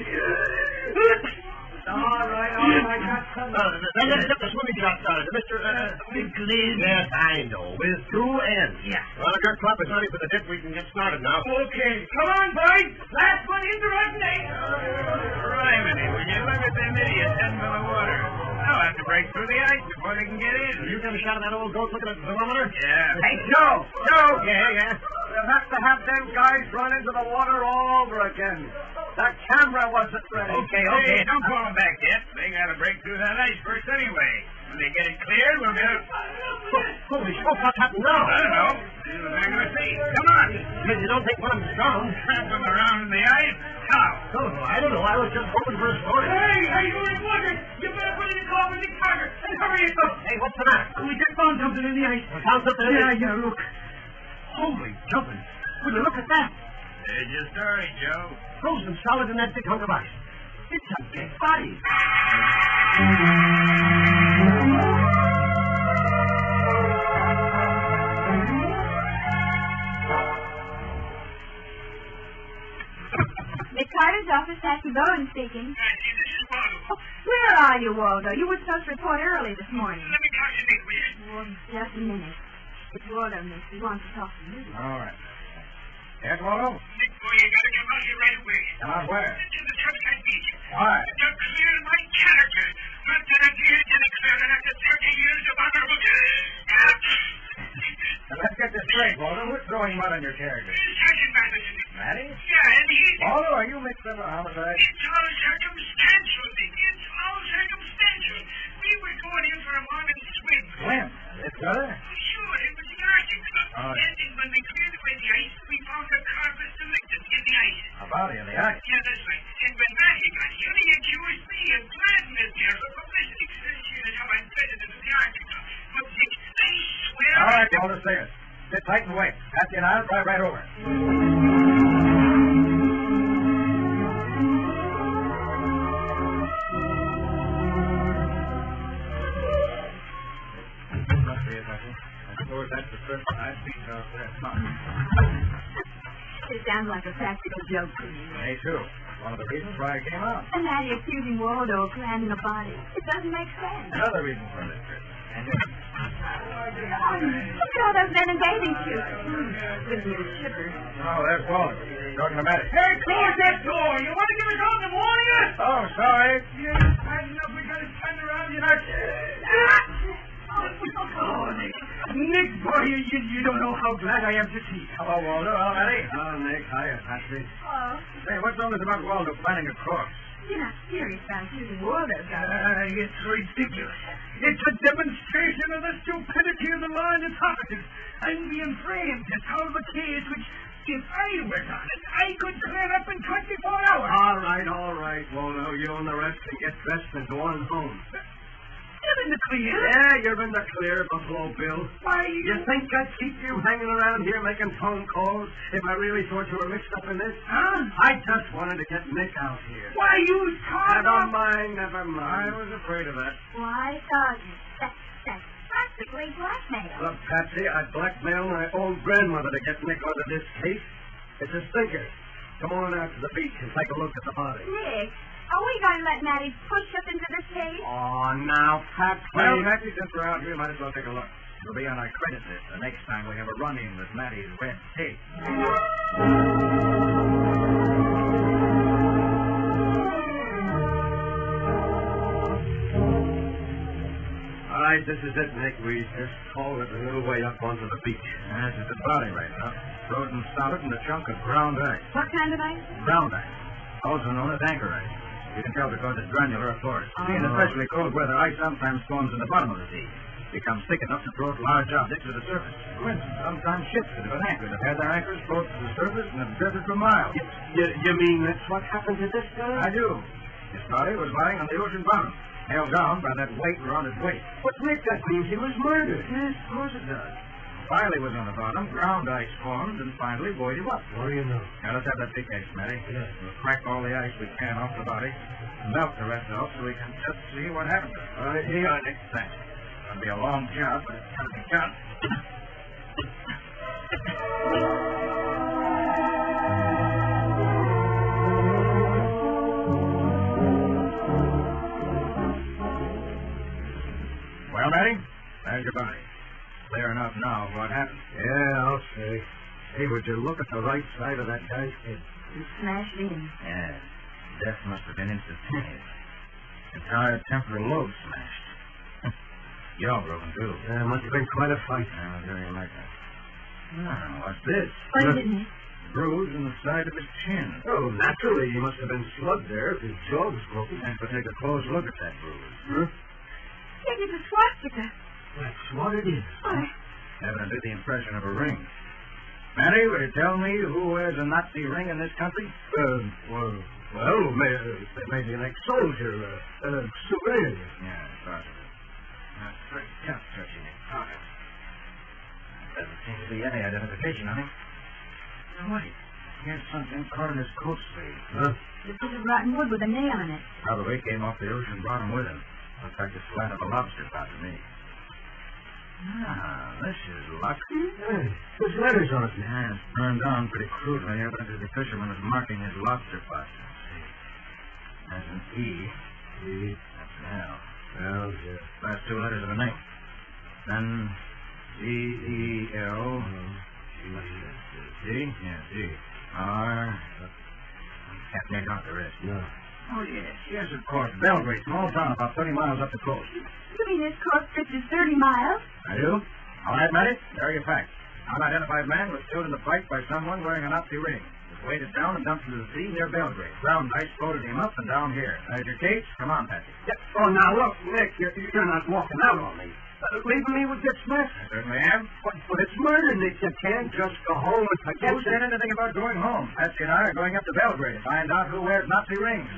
All right. I got some. Let's get the swimming shot started. Mr. McLean. Yes, I know. With two N's. Yeah. Well, if your club is ready for the dip, we can get started now. Okay. Come on, boys. Last one in the right name. Criminy, will you look at them idiots heading for the water? They'll have to break through the ice before they can get in. Will you give a shot at that old goat looking at the thermometer? Yeah. Hey, Joe! Joe! Yeah. You'll have to have them guys run into the water all over again. The camera wasn't ready. Okay. Don't call them back yet. They gotta break through that ice first anyway. When they get it cleared, we'll get it. Holy smoke, what's happened now? I don't know. We're not gonna see. Come on. You don't think one of them's drowned? Trap them around in the ice? How? I don't know. I was just hoping for a story. Hey, you reporter. You better put in a call with Nick Carter. And hurry it up. Hey, what's the matter? We just found something in the ice. Found something in the ice? Yeah, look. Holy jumping. Will you look at that? There's your story, Joe. Frozen solid in that big hunk of ice. It's a dead body. Nick Carter's office, Nancy Bowen speaking. Nancy, this is Waldo. Where are you, Waldo? You were supposed to report early this morning. Let me talk to Nick, will you? Well, just a minute. It's Waldo, Miss. He wants to talk to you. All right. Yes, Waldo? Nick, boy, you gotta come out here right away. Come out where? To the Sunset Beach. Why? To clear my character. Lieutenant declared after 30 years of honorable... Now, let's get this straight, Waldo. Who's throwing mud on your character? Sergeant Matheson. Matty? Yeah, and he... Waldo, are you mixed up in a homicide? It's all circumstantial, Nick. It's all circumstantial. We were going in for a morning swim. When? This brother? Sure, it was the Arctic Club. Oh, And when we cleared away the ice, we found a carpet selected in the ice. A body in the ice? Yeah, that's right. And when Matty got here, he accused me of dragging this here for publicity. Here's how I'm president of the Arctic Club. But, Nick, I swear... All right, Waldo, stay it. Sit tight and wait. Patsy and I'll drive right over. That's the first I've seen out there. It sounds like a practical joke to me. Me, too. One of the reasons why I came out. And Matty accusing Waldo of planting a body. It doesn't make sense. Another reason for this trip. And Look at all those men in bathing suits. With the shippers. oh, there's Waldo. Talking to Matty. Hey, close that door. You want to give us out in the morning? Oh, sorry. Yes, I know we got to stand around in our... Oh, Nick. Nick, boy, you don't know how glad I am to see you. Hello, Waldo. Hello, Matty. Hello, Nick. Hiya, Patsy. Oh, Hey, what's all this about Waldo planning a cross? you're not serious about accusing Waldo, It's ridiculous. It's a demonstration of the stupidity of the law and its operatives. I'm being framed to solve a case which, if I was on it, I could clear up in 24 hours. All right, Waldo. You and the rest can get dressed and go on home. You're in the clear. Yeah, you're in the clear, Buffalo Bill. Why, You think I'd keep you hanging around here making phone calls if I really thought you were mixed up in this? Huh? I just wanted to get Nick out here. Why, you thought Never mind, never mind. I was afraid of that. Why, Sergeant? That's practically blackmail. Look, Patsy, I'd blackmail my old grandmother to get Nick out of this case. It's a stinker. Come on out to the beach and take a look at the body. Nick, are we going to let Matty push us into this case? Oh, now, Patsy. Well, Patsy, since we're out here, might as well take a look. It'll be on our credit list the next time we have a run-in with Matty's red tape. All right, this is it, Nick. We just hauled it a little way up onto the beach. This is the body right now. Frozen solid in a chunk of ground ice. What kind of ice? Ground ice. Also known as anchor ice. You can tell because it's granular, of course. In especially cold weather, ice sometimes forms in the bottom of the sea. Becomes thick enough to float large objects to the surface. For instance, sometimes ships that have been anchored have had their anchors float to the surface and have drifted for miles. You mean that's what happened to this guy? I do. His body was lying on the ocean bottom, held down by that weight around his waist. But, Nick, that means he was murdered. Yes, of course it does. While he was on the bottom, ground ice formed and finally buoyed him up. What do you know? Now, let's have that big case, Matty. Yes. We'll crack all the ice we can off the body, melt the rest off so we can just see what happened to it. All right, here. Nick, thanks. It'll be a long job, but it's got to be done. your body. Clear enough now what happened. Yeah, I'll say. Hey, would you look at the right side of that guy's head? He smashed in. Yeah. Death must have been instantaneous. Entire temporal lobe smashed. Jaw broken, too. Yeah, must have been quite a fight. Yeah, very likely. Ah, what's this? What is it, Nick? Bruise in the side of his chin. Oh, naturally, he must have been slugged there if his jaw was broken. And we'll take a close look at that bruise. Huh? Nick, it's a swastika. That's what it is. Why? Evidently the impression of a ring. Matty, would you tell me who wears a Nazi ring in this country? Maybe an ex-soldier, civilian. Yeah, possibly. That's very tough touching his pocket. Doesn't seem to be any identification on him. Now, wait. Here's something caught in his coat sleeve. Huh? It's a piece of rotten wood with a nail in it. Probably came off the ocean bottom with him. Looks like the slant of a lobster pot to me. Ah, this is luck. Hey, there's letters on it. Yeah, it's burned on pretty crudely. Evidently the fisherman was marking his lobster pot. Let's see. That's an E. E. That's an L. Well, yeah. Last two letters of the name. Then D-E-L. D? Yeah, D. R. Can't make out the rest. No. Oh, yes, of course. Belgrade, small town about 30 miles up the coast. You mean this coast stretches 30 miles? I do. All right, Matty. There are your facts. Unidentified man was killed in the fight by someone wearing a Nazi ring. Was weighted down and dumped into the sea near Belgrade. Ground ice floated him up and down here. There's your case. Come on, Patsy. Yeah. Oh, now, look, Nick, you're not walking out on me. Leaving me with this mess? I certainly am. But it's murder, Nick. You can't just go home and forget. Who said anything about going home? Patsy and I are going up to Belgrade to find out who wears Nazi rings.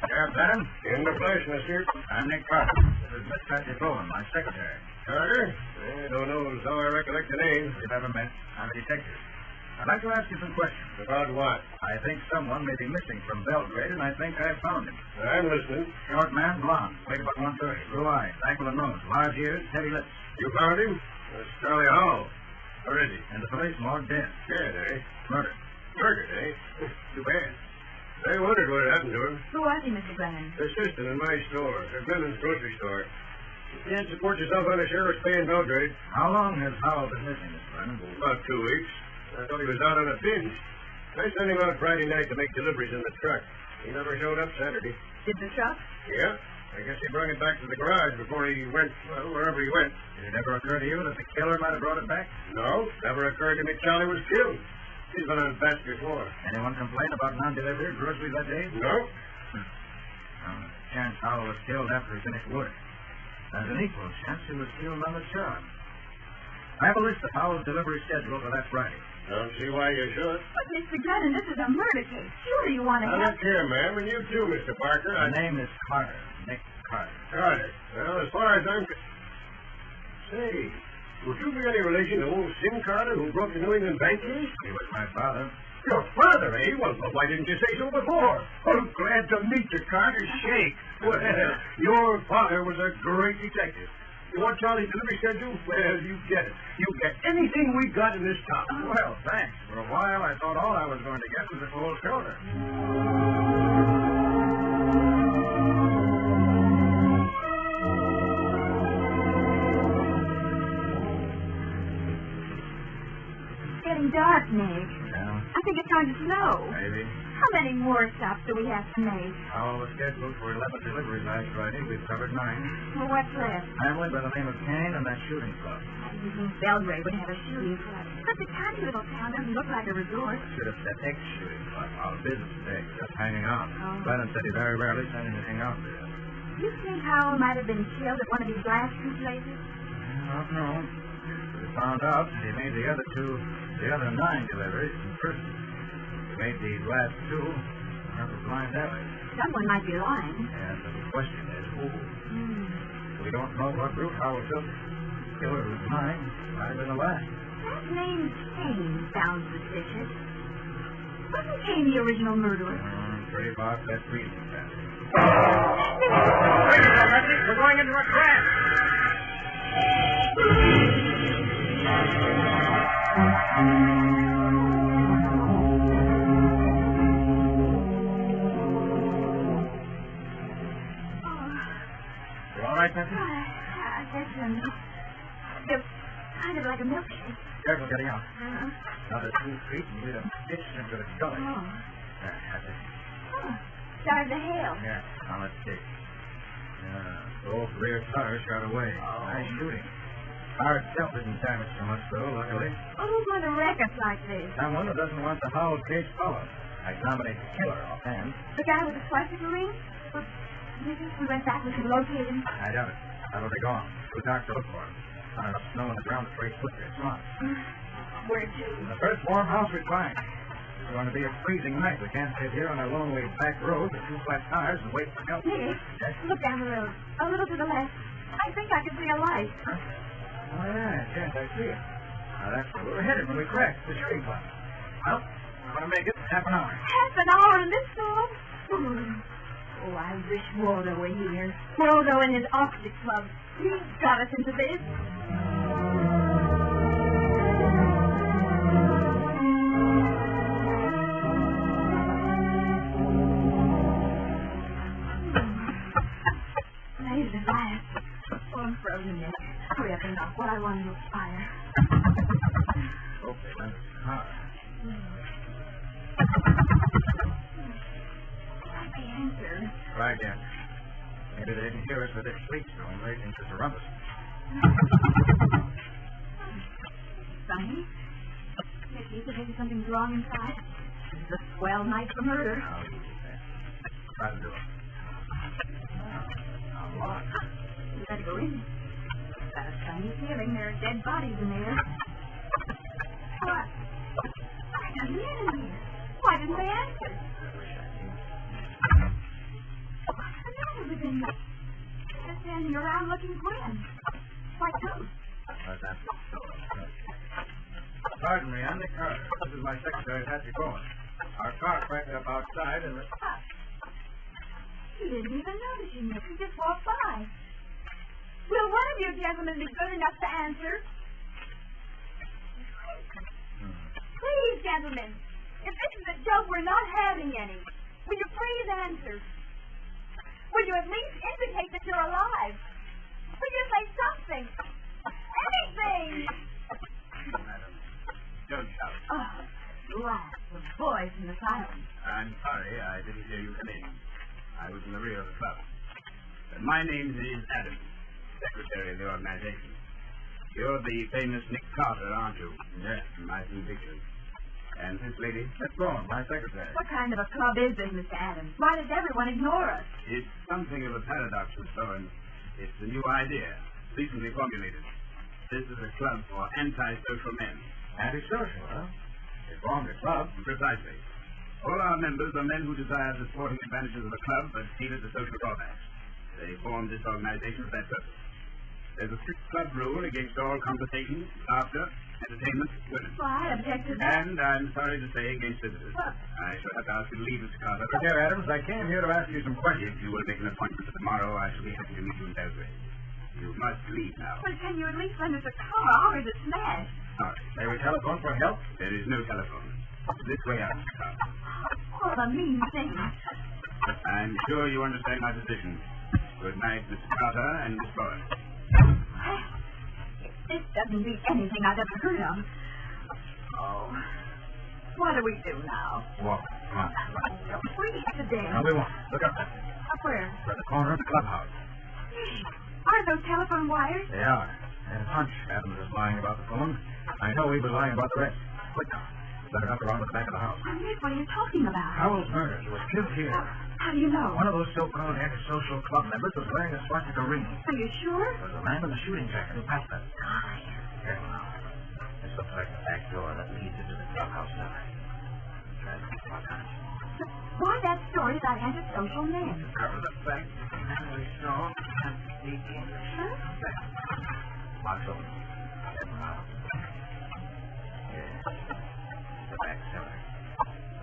Sheriff Benham? In the flesh, mister. I'm Nick Carter. This is Miss Patsy Bowman, my secretary. Carter? I don't know as how I recollect the name. We've ever met. I'm a detective. I'd like to ask you some questions. About what? I think someone may be missing from Belgrade, and I think I've found him. I'm listening. Short man, blonde, weight about 130, blue eyes, aquiline nose, large ears, heavy lips. You found him? That's Charlie Hall. Where is he? In the police morgue, dead. Dead, eh? Murdered. Murdered, eh? Too bad. I wondered what happened to him. Who was he, Mr. Brennan? Assistant in my store, at Brennan grocery store. You can't support yourself on a sheriff's pay in Belgrade. How long has Howell been missing, Mr. Brennan? About 2 weeks. I thought he was out on a binge. I sent him out Friday night to make deliveries in the truck. He never showed up Saturday. Did the truck? Yeah. I guess he brought it back to the garage before he went, well, wherever he went. Did it ever occur to you that the killer might have brought it back? No. Never occurred to me Charlie was killed. He's been on bats before. Anyone complain about non-delivery of groceries that day? No. Chance Howell was killed after he finished work. There's an equal chance he was killed on the job. I have a list of Howell's delivery schedule for that Friday. Don't see why you should. But, Mr. Brennan, this is a murder case. Sure you want to Now, help. look here, ma'am, and you too, Mr. Parker. My name is Carter. Nick Carter. Carter. Well, as far as I'm... Say, would you be any relation to old Sim Carter who broke the New England bank case? He was my father. Your father, eh? Well, why didn't you say so before? Oh, glad to meet you, Carter. Shake. Well, your father was a great detective. You want Charlie's delivery schedule? Well, you get it. You get anything we got in this town. Well, thanks. For a while, I thought all I was going to get was a cold shoulder. It's getting dark, Nick. Yeah, I think it's going to snow. maybe. How many more stops do we have to make? All was scheduled for 11 deliveries last Friday. We've covered 9. Well, what's left? Family by the name of Kane and that shooting club. I didn't think Belgrade would have a shooting club. But the tiny little town doesn't look like a resort. Should have said ex-shooting club. Our business day. Just hanging out. Oh. Brennan said he very rarely sent anything out there. You think Howell might have been killed at one of these last 2 places? I don't know. We found out that he made the other 9 deliveries in prison. He made these last 2 out of blind alley. Someone might be lying. And the question is who? We don't know what route Howell took. Killer was 9. Might have been the last. That name Kane sounds suspicious. Wasn't Kane the original murderer? Pretty far fetched reason, Patsy. We're going into a trap. And they're kind of like a milkshake. Careful getting out. Another 2 feet and you'd have ditched into the gully. Oh. That's it. Oh. Started to hail. Yeah, now let's see. Yeah, both rear tires shot away. Nice shooting. Our self isn't damaged so much, though, luckily. Oh, who's going to wreck us like this? Someone who doesn't want the Howell case followed. I nominate the killer offhand. The guy with the swastika ring? Well, do you think if we went back we could locate him? I doubt it. That'll be gone. Too dark to look for him. Not enough snow on the ground to trace footprints. Come on. Where to? The first warm house we find. It's going to be a freezing night. We can't sit here on a lonely back road with 2 flat tires and wait for help. Nick, look down the road. A little to the left. I think I can see a light. Huh? Oh, yes, I see it. Now, that's where we were headed when we crashed the shooting club. Well, we're going to make it half an hour. Half an hour in this storm? Oh, I wish Waldo were here. Waldo and his Arctic Club. He's got us into this. Made it at last. Oh, I'm frozen yet. Hurry up and knock what I want to fire. Okay, then. Car. I answered. Try again. Maybe they didn't hear us with their sleep going right into the rumpus. Sonny? If you think something's wrong inside, this is a swell night for murder. Now, easy there. Try to do it. Now, lock. You better go in. Got a funny feeling there are dead bodies in there. What? I don't hear them here. Why didn't they answer? What's the matter with them? They're standing around looking grim. Like ghosts. Pardon me, I'm Nick Carter. This is my secretary, Patsy Bowen. Our car cracked up outside and... He didn't even notice you, Nick. He just walked by. Will one of you gentlemen be good enough to answer? Please, gentlemen. If this is a joke, we're not having any. Will you please answer? Will you at least indicate that you're alive? Will you say something? Anything! Madam, don't shout. Oh, laugh. The voice in the silence. I'm sorry, I didn't hear you come in. I was in the rear of the club. But my name is Adams, secretary of the organization. You're the famous Nick Carter, aren't you? Yes, my pictures. And this lady? Miss Bowen, my secretary. What kind of a club is this, Mr. Adams? Why does everyone ignore us? It's something of a paradox, Miss Bowen. It's a new idea, recently formulated. This is a club for antisocial men. Antisocial, huh? They formed a club. Precisely. All our members are men who desire the sporting advantages of the club, but hated the social drawbacks. They formed this organization for that purpose. There's a strict club rule against all conversation, laughter, entertainment, women. Well, I object to that. And I'm sorry to say against visitors. I shall have to ask you to leave, Mr. Carter. Look here, Adams, I came here to ask you some questions. If you will make an appointment for tomorrow, I shall be happy to meet you in Belgrade. You must leave now. Well, can you at least lend us a car, or is it smashed? Sorry. May we telephone for help? There is no telephone. This way out, Mr. Carter. What a mean thing. I'm sure you understand my position. Good night, Mr. Carter and Miss Bowen. This doesn't beat anything I've ever heard of. Oh, what do we do now? Walk. Come on. We'll freeze to death. No, we won't. Look up. Up where? At the corner of the clubhouse. Aren't those telephone wires? They are. And a hunch Adams was lying about the phone. I know he was lying about the rest. Quick now. Better not around to the back of the house. Nick, what are you talking about? Howell's murder. He was killed here. How do you know? One of those so-called antisocial club members was wearing a swastika ring. Are you sure? There was a man in the shooting jacket who passed that. Careful now. This looks like the back door that leads into the clubhouse now. Try to keep my time. Why that story about antisocial men? Cover the fact that the man we saw can't speak English. Huh? Lock's open. Careful now. Yes. The back cellar.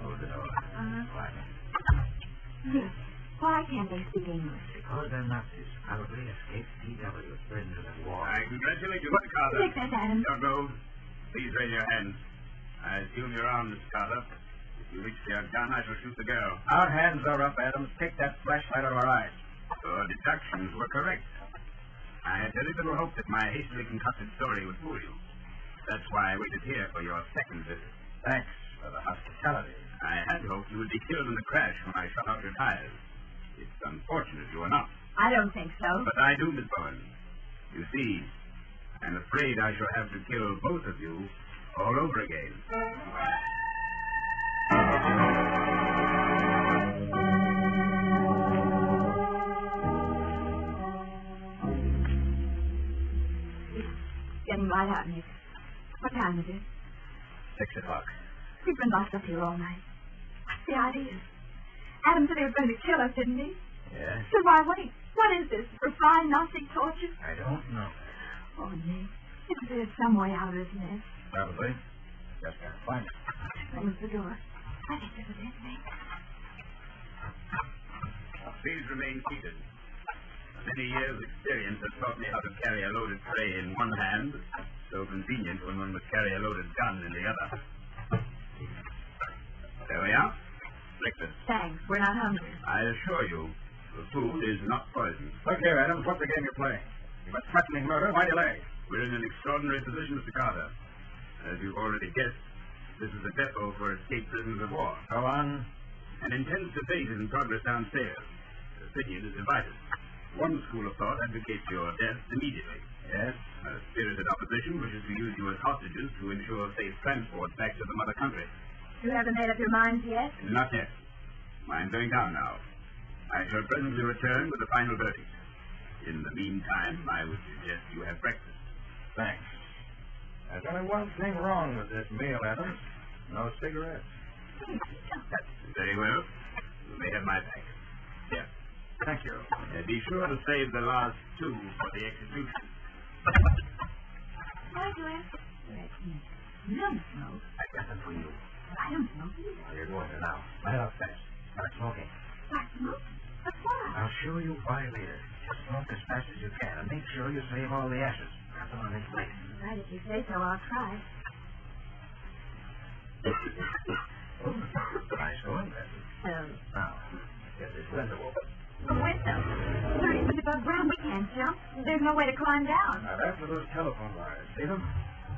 Close the door. Quietly. Nick, why can't they speak English? Because they're Nazis. Probably escaped PW, prisoners of war. I congratulate you, Mr. Carter. Nick, that's Adams. Don't go. Please raise your hands. I assume you're armed, Mr. Carter. If you reach for your gun, I shall shoot the girl. Our hands are up, Adams. Take that flashlight out of our eyes. Your deductions were correct. I had very little hope that my hastily concocted story would fool you. That's why I waited here for your second visit. Thanks for the hospitality. I had hoped you would be killed in the crash when I shut out your tires. It's unfortunate you are not. I don't think so. But I do, Miss Bowen. You see, I'm afraid I shall have to kill both of you all over again. It's getting light out, Nick. What time is it? 6 o'clock. We've been locked up here all night. What's the idea? Adam said he was going to kill us, didn't he? Yeah? So why wait? What is this? Refined Gnostic torture? I don't know. Oh, Nick. There's some way out of this mess. Probably. Just gotta find it. Close the door. I think there's a dead thing. Please remain seated. Many years' experience has taught me how to carry a loaded tray in one hand. So convenient when one must carry a loaded gun in the other. There we are. Breakfast. Thanks. We're not hungry. I assure you, the food is not poison. Look here, Adams. What's the game you're playing? You've been threatening murder. Why delay? We're in an extraordinary position, Mr. Carter. As you've already guessed, this is a depot for escaped prisoners of war. Go on. An intense debate is in progress downstairs. Opinion is divided. One school of thought advocates your death immediately. Yes? A spirited opposition wishes to use you as hostages to ensure safe transport back to the mother country. You haven't made up your minds yet? Not yet. Mine's going down now. I shall presently return with the final verdict. In the meantime, I would suggest you have breakfast. Thanks. There's only one thing wrong with this meal, Adams. No cigarettes. Very well. You may have my pack. Here. Thank you. Be sure to save the last two for the execution. Why do I? You don't smoke. I got them for you. I don't smoke either. You're going to now. Light up fast. Start smoking. Start smoking? But why? I'll show you why later. Just smoke as fast as you can and make sure you save all the ashes. Put them on this plate. Right, if you say so, I'll try. Nice going, Bessie. Now, get this window open. The window? 30 feet above ground, we can't jump. There's no way to climb down. Now, that's for those telephone wires. See them?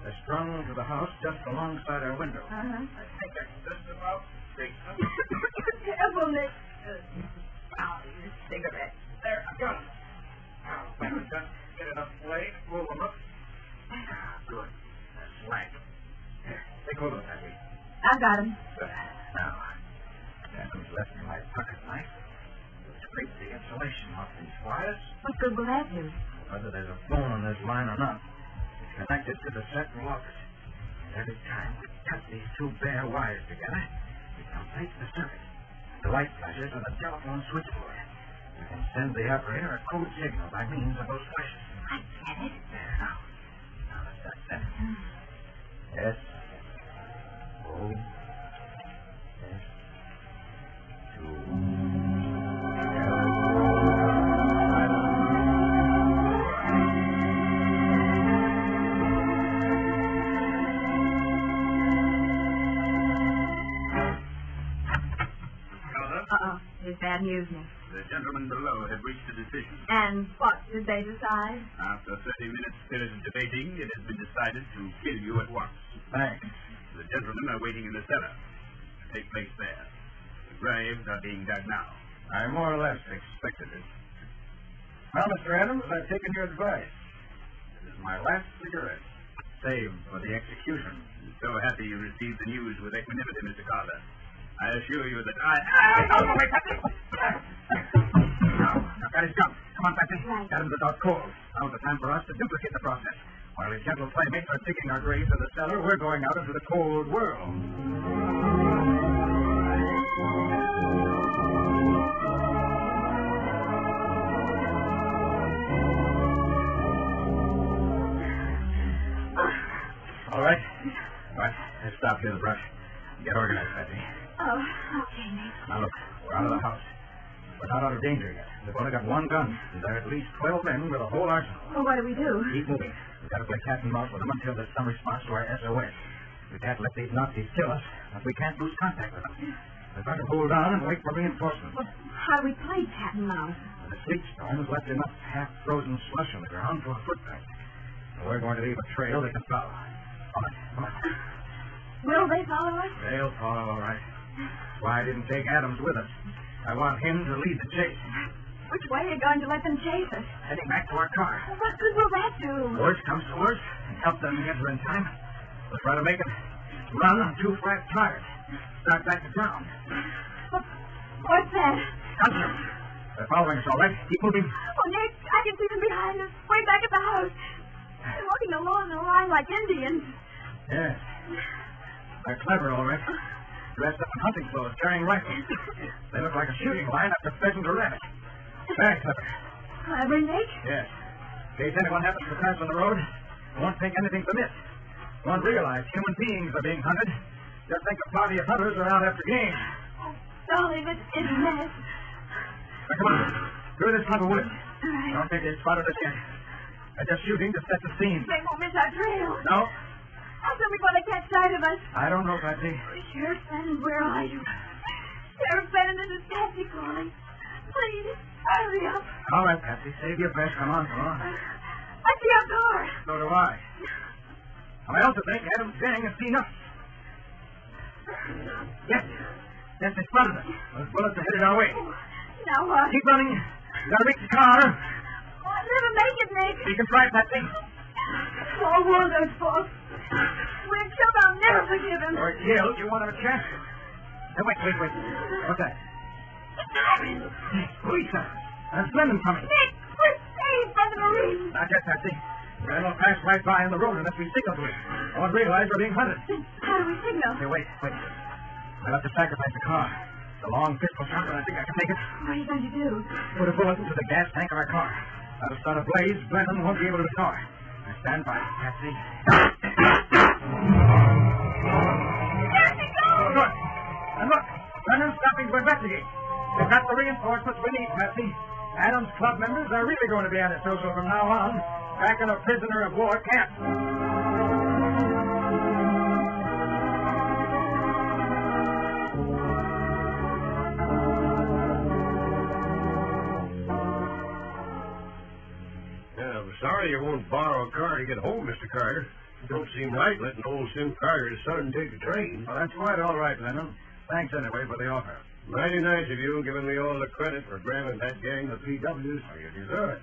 They're strung to the house just alongside our window. Uh-huh. I think I can just about take them. Careful, Nick. Oh, your cigarette. There, I got them. Now, just get enough play, pull them up. Good. That's slack. Here, take hold of it, Abby. I've got him. Good. Now, Adam's left me my pocket knife. Scrape the insulation off these wires. What good will that do? Whether there's a phone on this line or not, it's connected to the central office. And every time we cut these two bare wires together, we complete the circuit. The light flashes on the telephone switchboard. You can send the operator a code signal by means of those flashes. I get it. There, now. Now let's start that. S. O. S. 2. There's bad news, Nick. The gentlemen below have reached a decision. And what did they decide? After 30 minutes spirited debating, it has been decided to kill you at once. Thanks. The gentlemen are waiting in the cellar. Take place there. The graves are being dug now. I more or less expected it. Well, Mr. Adams, I've taken your advice. This is my last cigarette, saved for the execution. I'm so happy you received the news with equanimity, Mr. Carter. I assure you that Oh, wait, Patsy! Now, got his gun. Come on, Patsy. Right. Adams is out cold. Now's the time for us to duplicate the process. While his gentle playmates are digging our graves in the cellar, we're going out into the cold world. All right. Let's stop here, the brush. Get organized, Patsy. Oh, okay, Nick. Now, look, we're out of the house. We're not out of danger yet. We've only got one gun, and there are at least 12 men with a whole arsenal. Well, what do we do? Keep moving. We've got to play cat and mouse with them until there's some response to our SOS. We can't let these Nazis kill us, but we can't lose contact with them. We've got to hold on and wait for reinforcements. Well, how do we play cat and mouse? The sleet storms left enough half-frozen slush on the ground for a footprint. We're going to leave a trail they can follow. Come on. Will they follow us? They'll follow, all right. That's why I didn't take Adams with us. I want him to lead the chase. Which way are you going to let them chase us? Heading back to our car. Well, what good will that do? Worst comes to worst, and help them get her in time. We'll try to make it run on 2 flat tires. Start back to town. What's that? Gunsel. They're following us, all right. Keep moving. Oh, Nick, I can see them behind us, way back at the house. They're walking along the line like Indians. Yes. They're clever, all right. Dressed up in hunting clothes, carrying rifles. They look like a shooting line after pheasant or rabbit. Very clever. Clever, Nick? Yes. In case anyone happens to pass on the road, they won't think anything's amiss. Won't realize human beings are being hunted. Just think a party of hunters are out after game. Oh, golly, this is a mess. Now, come on. Through this clump of woods. Right. Don't think they spotted us yet. They're just shooting to set the scene. They won't miss our trail. No. How's it before they catch sight of us? I don't know, Patsy. Sheriff Bannon, where are you? Sheriff Bannon, this is Patsy calling. Please, hurry up. All right, Patsy. Save your breath. Come on, come on. I see our car. So do I. I also think Adam's gang has seen us. Yes. Yes, they spotted us. Those bullets are headed our way. Now what? Keep running. We gotta reach the car. Oh, I'll never make it, Nick. You can try, Patsy. All Waldo's fault. We're killed. I'll never forgive him. Or killed. You won't have a chance. Now, wait. What's that? Police. There's Brendan coming. Nick, we're saved by the Marines. Not yet, Patsy. Then we'll pass right by on the road unless we signal to it. I won't realize we're being hunted. How do we signal? Hey, wait. I'll have to sacrifice the car. It's a long pistol shot, but I think I can make it. What are you going to do? Put a bullet into the gas tank of our car. That'll start a blaze. Brendan won't be able to ignore. Now stand by, Patsy. Good. And look, Brendan's stopping to investigate. We've got the reinforcements we need, Patsy. Adams Club members are really going to be antisocial from now on, back in a prisoner of war camp. I'm sorry you won't borrow a car to get home, Mr. Carter. It don't seem right letting old Sim Carter's son take the train. Well, that's quite all right, Lennon. Thanks anyway for the offer. Mighty nice of you, giving me all the credit for grabbing that gang of PWs. Well, you deserve it.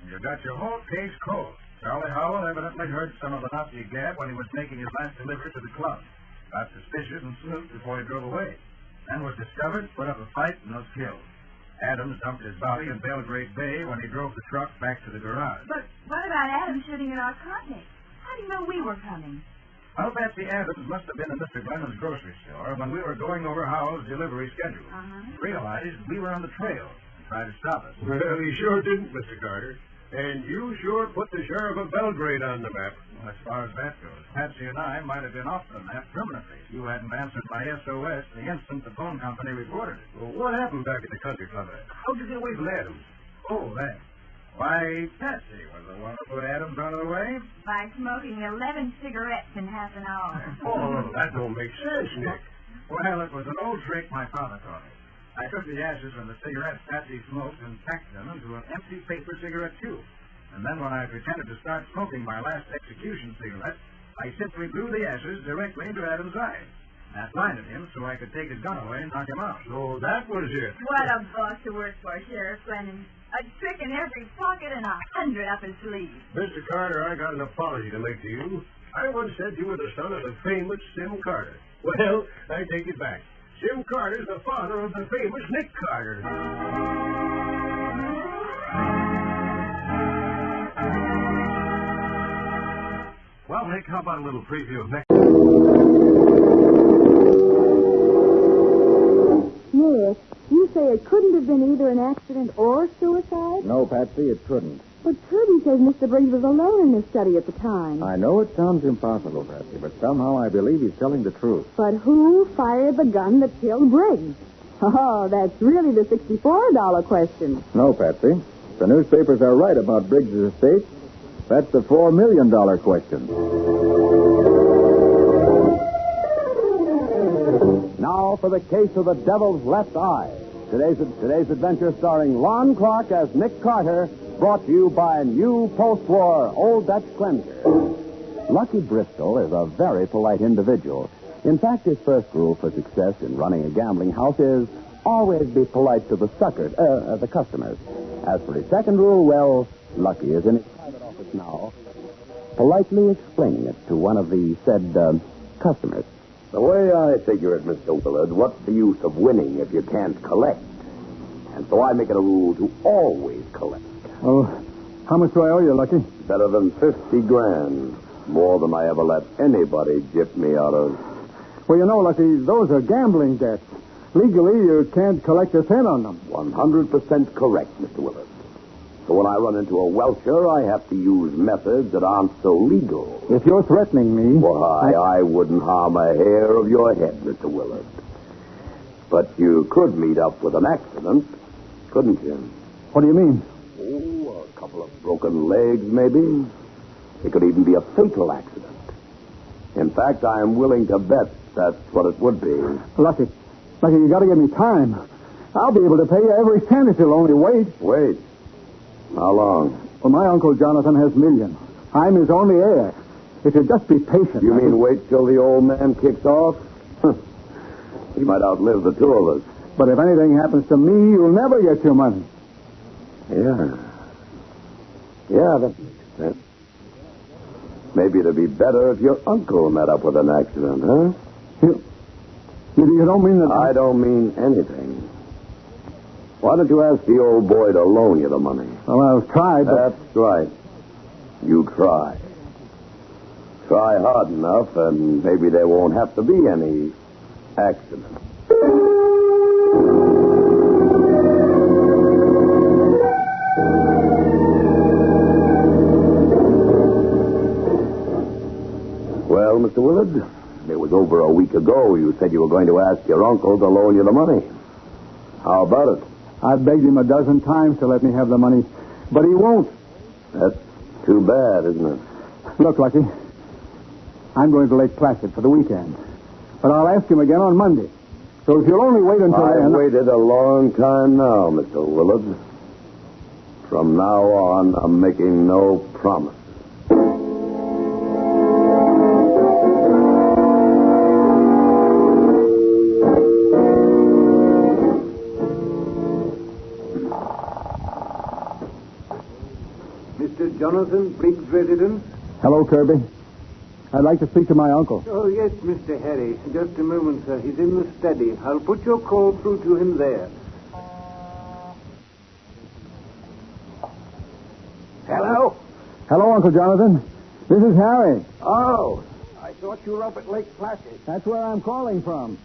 You got your whole case cold. Charlie Howell evidently heard some of the Nazi gab when he was making his last delivery to the club. Got suspicious and snooped before he drove away. Then was discovered, put up a fight, and was killed. Adams dumped his body in Belgrade Bay when he drove the truck back to the garage. But what about Adams shooting at our car, Nick? How do you know we were coming? Well, Patsy, Adams must have been in Mr. Glennon's grocery store when we were going over Howell's delivery schedule. Realized we were on the trail and tried to stop us. Well, he sure didn't, Mr. Carter. And you sure put the sheriff of Belgrade on the map. Well, as far as that goes, Patsy and I might have been off the map permanently. You hadn't answered my SOS the instant the phone company reported it. Well, what happened back at the country club? How did you get away from Adams? Oh, that. Why, Patsy was the one who put Adams out of the way. By smoking 11 cigarettes in half an hour. Oh, that don't make sense, Nick. Well, it was an old trick my father taught me. I took the ashes from the cigarettes Patsy smoked and packed them into an empty paper cigarette tube. And then when I pretended to start smoking my last execution cigarette, I simply blew the ashes directly into Adams' eyes. That blinded him so I could take his gun away and knock him out. So that was it. What a boss to work for, Sheriff Glennon. A trick in every pocket and 100 up his sleeve. Mr. Carter, I got an apology to make to you. I once said you were the son of the famous Sim Carter. Well, I take it back. Sim Carter's the father of the famous Nick Carter. Well, Nick, how about a little preview of next... Yes. You say it couldn't have been either an accident or suicide? No, Patsy, it couldn't. But Trudy says Mr. Briggs was alone in this study at the time. I know it sounds impossible, Patsy, but somehow I believe he's telling the truth. But who fired the gun that killed Briggs? Oh, that's really the $64 question. No, Patsy. The newspapers are right about Briggs' estate. That's the $4 million question. Now for the case of the devil's left eye. Today's adventure starring Lon Clark as Nick Carter, brought to you by new post-war Old Dutch cleanser. Lucky Bristol is a very polite individual. In fact, his first rule for success in running a gambling house is always be polite to the customers. As for his second rule, well, Lucky is in his private office now, politely explaining it to one of the said customers. The way I figure it, Mr. Willard, what's the use of winning if you can't collect? And so I make it a rule to always collect. Oh, how much do I owe you, Lucky? Better than 50 grand. More than I ever let anybody gyp me out of. Well, you know, Lucky, those are gambling debts. Legally, you can't collect a cent on them. 100% correct, Mr. Willard. So when I run into a welcher, I have to use methods that aren't so legal. If you're threatening me... Why, I wouldn't harm a hair of your head, Mr. Willard. But you could meet up with an accident, couldn't you? What do you mean? Oh, a couple of broken legs, maybe. It could even be a fatal accident. In fact, I am willing to bet that's what it would be. Lucky, you got to give me time. I'll be able to pay you every cent if you'll only wait. Wait? How long? Well, my Uncle Jonathan has millions. I'm his only heir. If you'd just be patient... You mean wait till the old man kicks off? He might outlive the two of us. But if anything happens to me, you'll never get your money. Yeah, that makes sense. Maybe it'd be better if your uncle met up with an accident, huh? You don't mean that... I don't mean anything. Why don't you ask the old boy to loan you the money? Well, I've tried, but... That's right. You try. Try hard enough, and maybe there won't have to be any accident. Well, Mr. Willard, it was over a week ago you said you were going to ask your uncle to loan you the money. How about it? I've begged him a dozen times to let me have the money, but he won't. That's too bad, isn't it? Look, Lucky, I'm going to Lake Placid for the weekend, but I'll ask him again on Monday. So if you'll only wait until then... I've waited a long time now, Mr. Willard. From now on, I'm making no promises. Jonathan, Briggs residence? Hello, Kirby. I'd like to speak to my uncle. Oh, yes, Mr. Harry. Just a moment, sir. He's in the study. I'll put your call through to him there. Hello? Hello, Uncle Jonathan. This is Harry. Oh, I thought you were up at Lake Placid. That's where I'm calling from.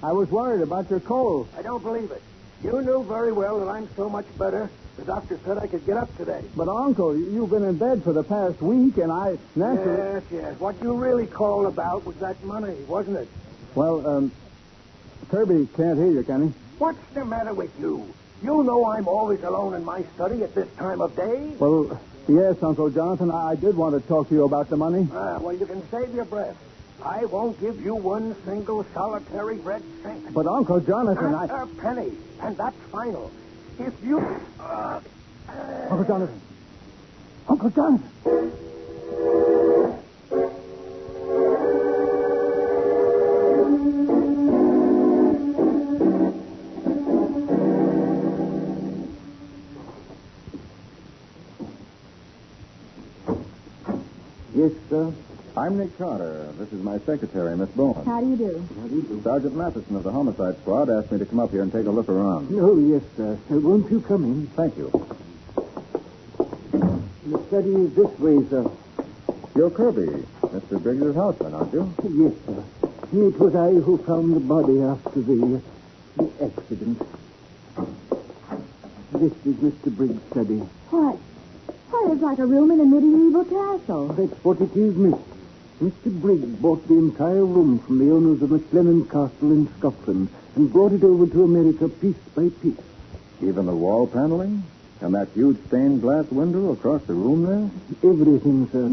I was worried about your cold. I don't believe it. You knew very well that I'm so much better. The doctor said I could get up today. But, Uncle, you've been in bed for the past week, and I naturally... Yes. What you really called about was that money, wasn't it? Well, Kirby can't hear you, can he? What's the matter with you? You know I'm always alone in my study at this time of day. Well, yes, Uncle Jonathan, I did want to talk to you about the money. Well, you can save your breath. I won't give you one single solitary red cent. But, Uncle Jonathan, Not a penny, and that's final. If you... Uncle Jonathan. Uncle Jonathan. Yes, sir. I'm Nick Carter. This is my secretary, Miss Bowen. How do you do? How do you do? Sergeant Matheson of the Homicide Squad asked me to come up here and take a look around. Oh, yes, sir. Won't you come in? Thank you. The study is this way, sir. You're Kirby, Mr. Briggs' houseman, aren't you? Yes, sir. It was I who found the body after the accident. This is Mr. Briggs' study. What? Why, it's like a room in a medieval castle. That's what it is, miss. Mr. Briggs bought the entire room from the owners of McLennan Castle in Scotland and brought it over to America piece by piece. Even the wall paneling? And that huge stained glass window across the room there? Everything, sir.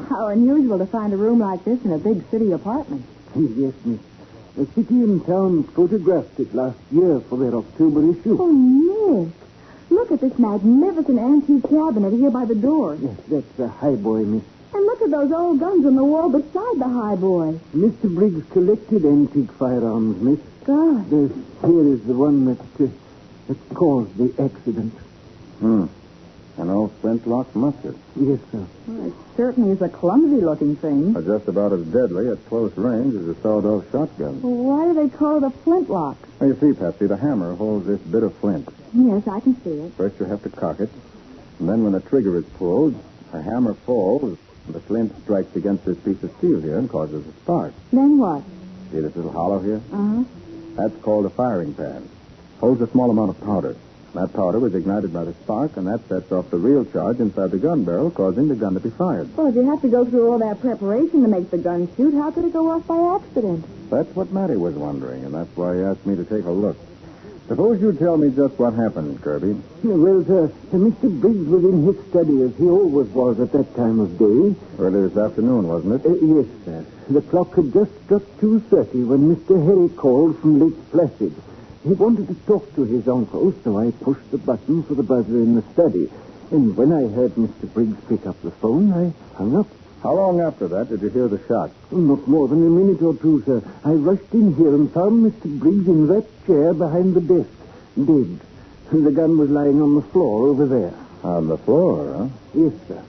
How unusual to find a room like this in a big city apartment. Yes, miss. A city in town photographed it last year for their October issue. Oh, Nick. Look at this magnificent antique cabinet here by the door. Yes, that's a highboy, miss. And look at those old guns on the wall beside the highboy. Mr. Briggs collected antique firearms, miss. God. Here is the one that caused the accident. An old flintlock musket. Yes, sir. Well, it certainly is a clumsy-looking thing. Just about as deadly at close range as a sawed-off shotgun. Well, why do they call it a flintlock? Well, you see, Patsy, the hammer holds this bit of flint. Yes, I can see it. First you have to cock it, and then when the trigger is pulled, the hammer falls, and the flint strikes against this piece of steel here and causes a spark. Then what? See this little hollow here? Uh-huh. That's called a firing pan. Holds a small amount of powder. That powder is ignited by the spark, and that sets off the real charge inside the gun barrel, causing the gun to be fired. Well, if you have to go through all that preparation to make the gun shoot, how could it go off by accident? That's what Matty was wondering, and that's why he asked me to take a look. Suppose you tell me just what happened, Kirby. Well, sir, Mr. Briggs was in his study, as he always was at that time of day. Early this afternoon, wasn't it? Yes, sir. The clock had just struck 2:30 when Mr. Harry called from Lake Placid. He wanted to talk to his uncle, so I pushed the button for the buzzer in the study. And when I heard Mr. Briggs pick up the phone, I hung up. How long after that did you hear the shot? Not more than a minute or two, sir. I rushed in here and found Mr. Briggs in that chair behind the desk, dead. And the gun was lying on the floor over there. On the floor, huh? Yes, sir.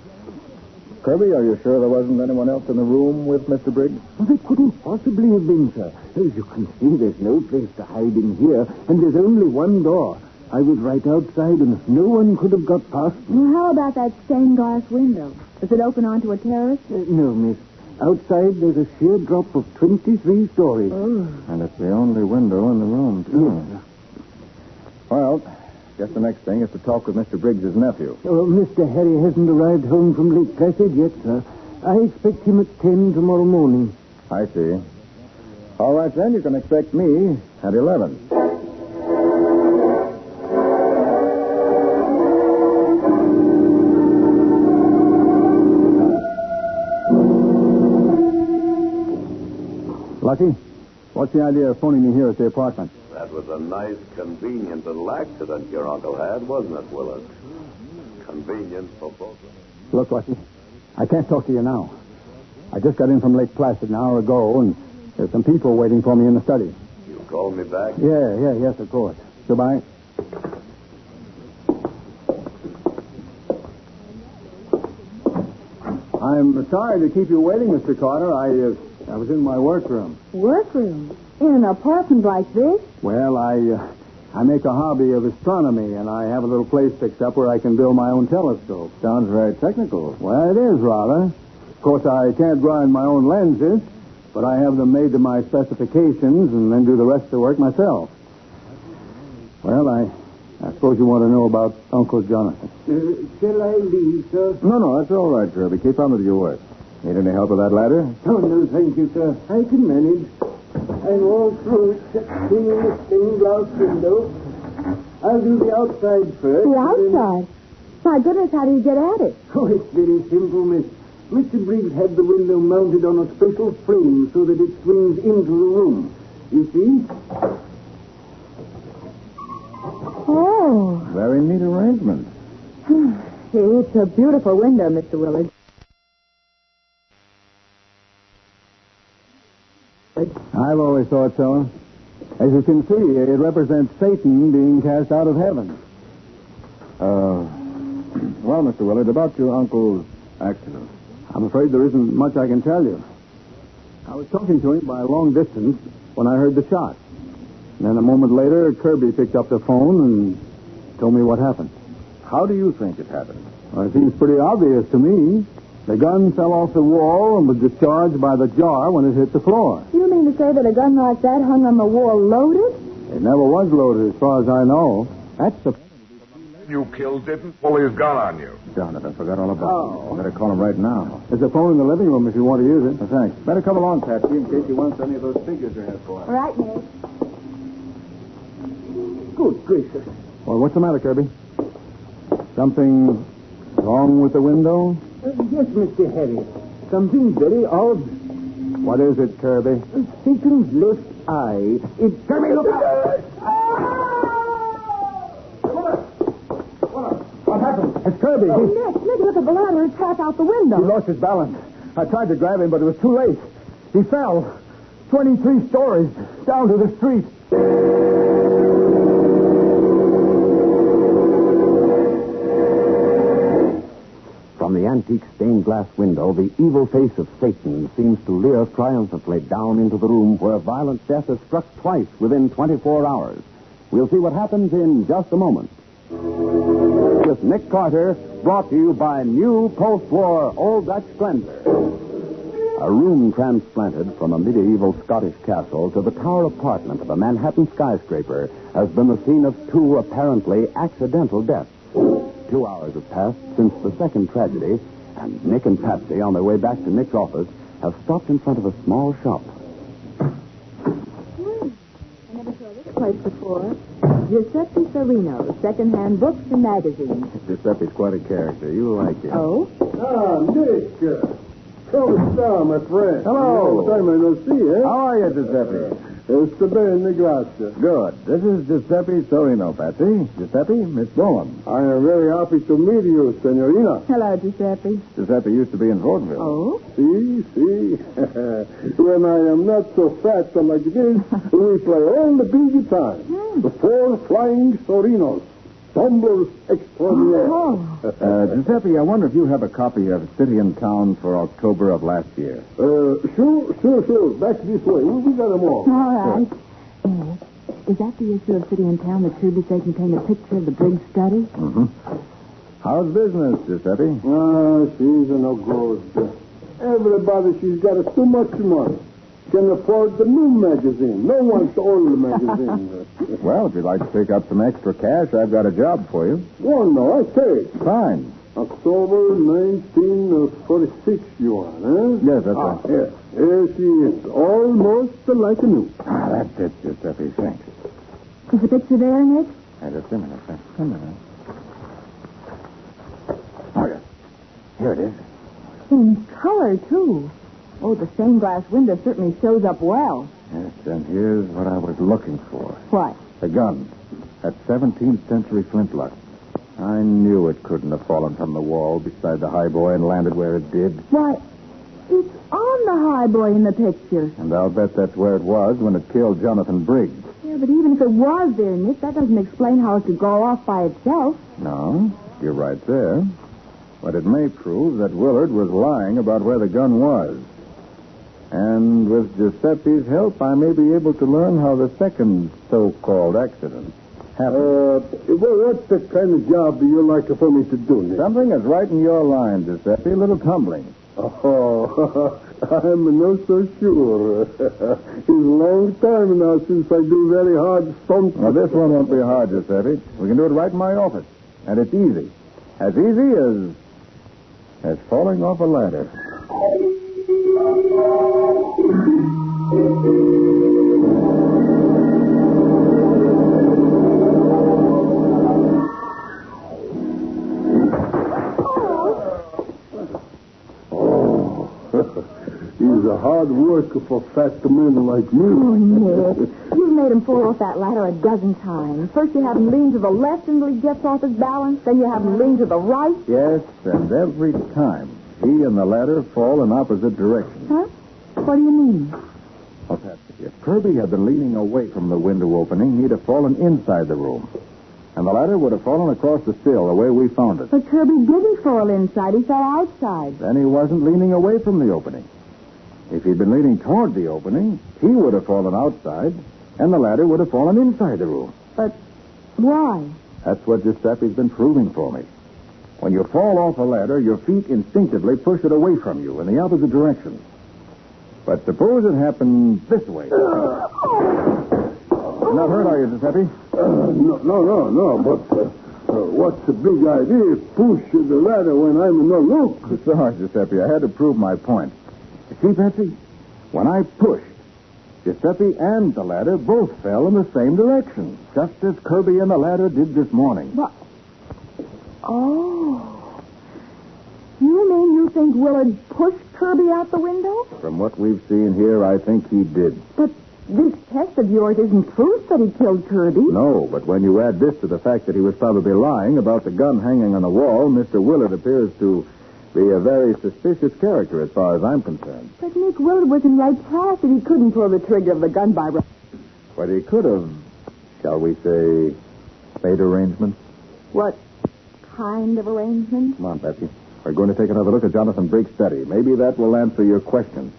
Kirby, are you sure there wasn't anyone else in the room with Mr. Briggs? Well, there couldn't possibly have been, sir. As you can see, there's no place to hide in here, and there's only one door. I was right outside, and no one could have got past me. Well, how about that stained glass window? Does it open onto a terrace? No, miss. Outside, there's a sheer drop of 23 stories. Oh. And it's the only window in the room, too. Yes, well, guess the next thing is to talk with Mr. Briggs' nephew. Oh, Mr. Harry hasn't arrived home from Lake Placid yet, sir. I expect him at 10 tomorrow morning. I see. All right, then, you can expect me at 11. Lucky, what's the idea of phoning me here at the apartment? That was a nice, convenient little accident your uncle had, wasn't it, Willard? Convenient for both of us. Look, Lucky, I can't talk to you now. I just got in from Lake Placid an hour ago, and there's some people waiting for me in the study. You called me back? Yes, of course. Goodbye. I'm sorry to keep you waiting, Mr. Carter. I was in my workroom. Workroom? In an apartment like this? Well, I make a hobby of astronomy, and I have a little place fixed up where I can build my own telescope. Sounds very technical. Well, it is, rather. Of course, I can't grind my own lenses, but I have them made to my specifications and then do the rest of the work myself. Well, I suppose you want to know about Uncle Jonathan. Shall I leave, sir? No, that's all right, Kirby. Keep on with your work. Need any help with that ladder? Oh, no, thank you, sir. I can manage. I'm all through except cleaning the stained glass window. I'll do the outside first. The outside? My goodness, how do you get at it? Oh, it's very simple, miss. Mr. Briggs had the window mounted on a special frame so that it swings into the room. You see? Oh. Very neat arrangement. It's a beautiful window, Mr. Willard. I've always thought so. As you can see, it represents Satan being cast out of heaven. Well, Mr. Willard, about your uncle's accident. I'm afraid there isn't much I can tell you. I was talking to him by a long distance when I heard the shot. And then a moment later, Kirby picked up the phone and told me what happened. How do you think it happened? Well, it seems pretty obvious to me. The gun fell off the wall and was discharged by the jar when it hit the floor. You mean to say that a gun like that hung on the wall loaded? It never was loaded, as far as I know. That's the... You killed didn't pull his gun on you. Jonathan, forgot all about it. Better call him right now. There's a phone in the living room if you want to use it. Thanks. Better come along, Patsy, in case he wants any of those figures you have for him. Right, Nick. Good gracious. Well, what's the matter, Kirby? Something wrong with the window? Yes, Mr. Harry. Something very odd. What is it, Kirby? Satan's left Kirby, look out! What happened? It's Kirby. Nick, look at the ladder. It's half out the window. He lost his balance. I tried to grab him, but it was too late. He fell 23 stories down to the street. From the antique stained glass window, the evil face of Satan seems to leer triumphantly down into the room where violent death has struck twice within 24 hours. We'll see what happens in just a moment. With Nick Carter, brought to you by new post-war Old Dutch Cleanser. A room transplanted from a medieval Scottish castle to the tower apartment of a Manhattan skyscraper has been the scene of two apparently accidental deaths. 2 hours have passed since the second tragedy, and Nick and Patsy, on their way back to Nick's office, have stopped in front of a small shop. I never saw this place before. Giuseppe Serino, second-hand books and magazines. Giuseppe's quite a character. You'll like him. Oh? Nick. Come down, my friend. Hello. Long time I no see, eh? How are you, Giuseppe? Sta bene, grazie. Good. This is Giuseppe Serino, Patsy. Giuseppe, Miss Bowen. I am very happy to meet you, Senorina. Hello, Giuseppe. Giuseppe used to be in vaudeville. Oh? See. When I am not so fat like this, we play all the big time. The 4 flying Sorinos. Tumblers extraordinaire. Giuseppe, I wonder if you have a copy of City and Town for October of last year. Sure. Back this way. We got them all. All right. Is that the issue of City and Town that Kirby said contained a picture of the big study? Mm-hmm. How's business, Giuseppe? She's no good. Everybody, she's got too much money. Can afford the new magazine. No one's old magazine. Well, if you'd like to pick up some extra cash, I've got a job for you. Well, no, I take. Fine. October 1946 you are, eh? Yes, that's right. Here she is. Almost like new. That's it, Giuseppe. Thanks. Is the picture there, Nick? Just a minute. Oh, yes. Here it is. In color, too. Oh, the stained glass window certainly shows up well. Yes, and here's what I was looking for. What? The gun. That 17th century flintlock. I knew it couldn't have fallen from the wall beside the highboy and landed where it did. Why, it's on the highboy in the picture. And I'll bet that's where it was when it killed Jonathan Briggs. Yeah, but even if it was there, Nick, that doesn't explain how it could go off by itself. No, you're right there. But it may prove that Willard was lying about where the gun was. And with Giuseppe's help, I may be able to learn how the second so-called accident happened. What kind of job do you like for me to do, Nick? Something that's right in your line, Giuseppe. A little tumbling. Oh, I'm not so sure. It's a long time now since I do very hard stunts. Well, this one won't be hard, Giuseppe. We can do it right in my office. And it's easy. As easy as falling off a ladder. He's a hard worker for fat men like me. Oh, Nick. You've made him fall off that ladder a dozen times. First you have him lean to the left until he gets off his balance. Then you have him lean to the right. Yes, and every time he and the ladder fall in opposite directions. Huh? What do you mean? Well, Patsy, if Kirby had been leaning away from the window opening, he'd have fallen inside the room. And the ladder would have fallen across the sill the way we found it. But Kirby didn't fall inside. He fell outside. Then he wasn't leaning away from the opening. If he'd been leaning toward the opening, he would have fallen outside, and the ladder would have fallen inside the room. But why? That's what Giuseppe's been proving for me. When you fall off a ladder, your feet instinctively push it away from you in the opposite direction. But suppose it happened this way. You're not hurt, are you, Giuseppe? No. But what's the big idea? Push the ladder when I'm no look. Sorry, Giuseppe. I had to prove my point. You see, Patsy? When I pushed, Giuseppe and the ladder both fell in the same direction, just as Kirby and the ladder did this morning. What? Oh. You mean you think Willard pushed Kirby out the window? From what we've seen here, I think he did. But this test of yours isn't proof that he killed Kirby. No, but when you add this to the fact that he was probably lying about the gun hanging on the wall, Mr. Willard appears to be a very suspicious character as far as I'm concerned. But Nick Willard was in right path and he couldn't pull the trigger of the gun by... But he could have, shall we say, made arrangements. What kind of arrangement? Come on, Betsy. We're going to take another look at Jonathan Brake's study. Maybe that will answer your question.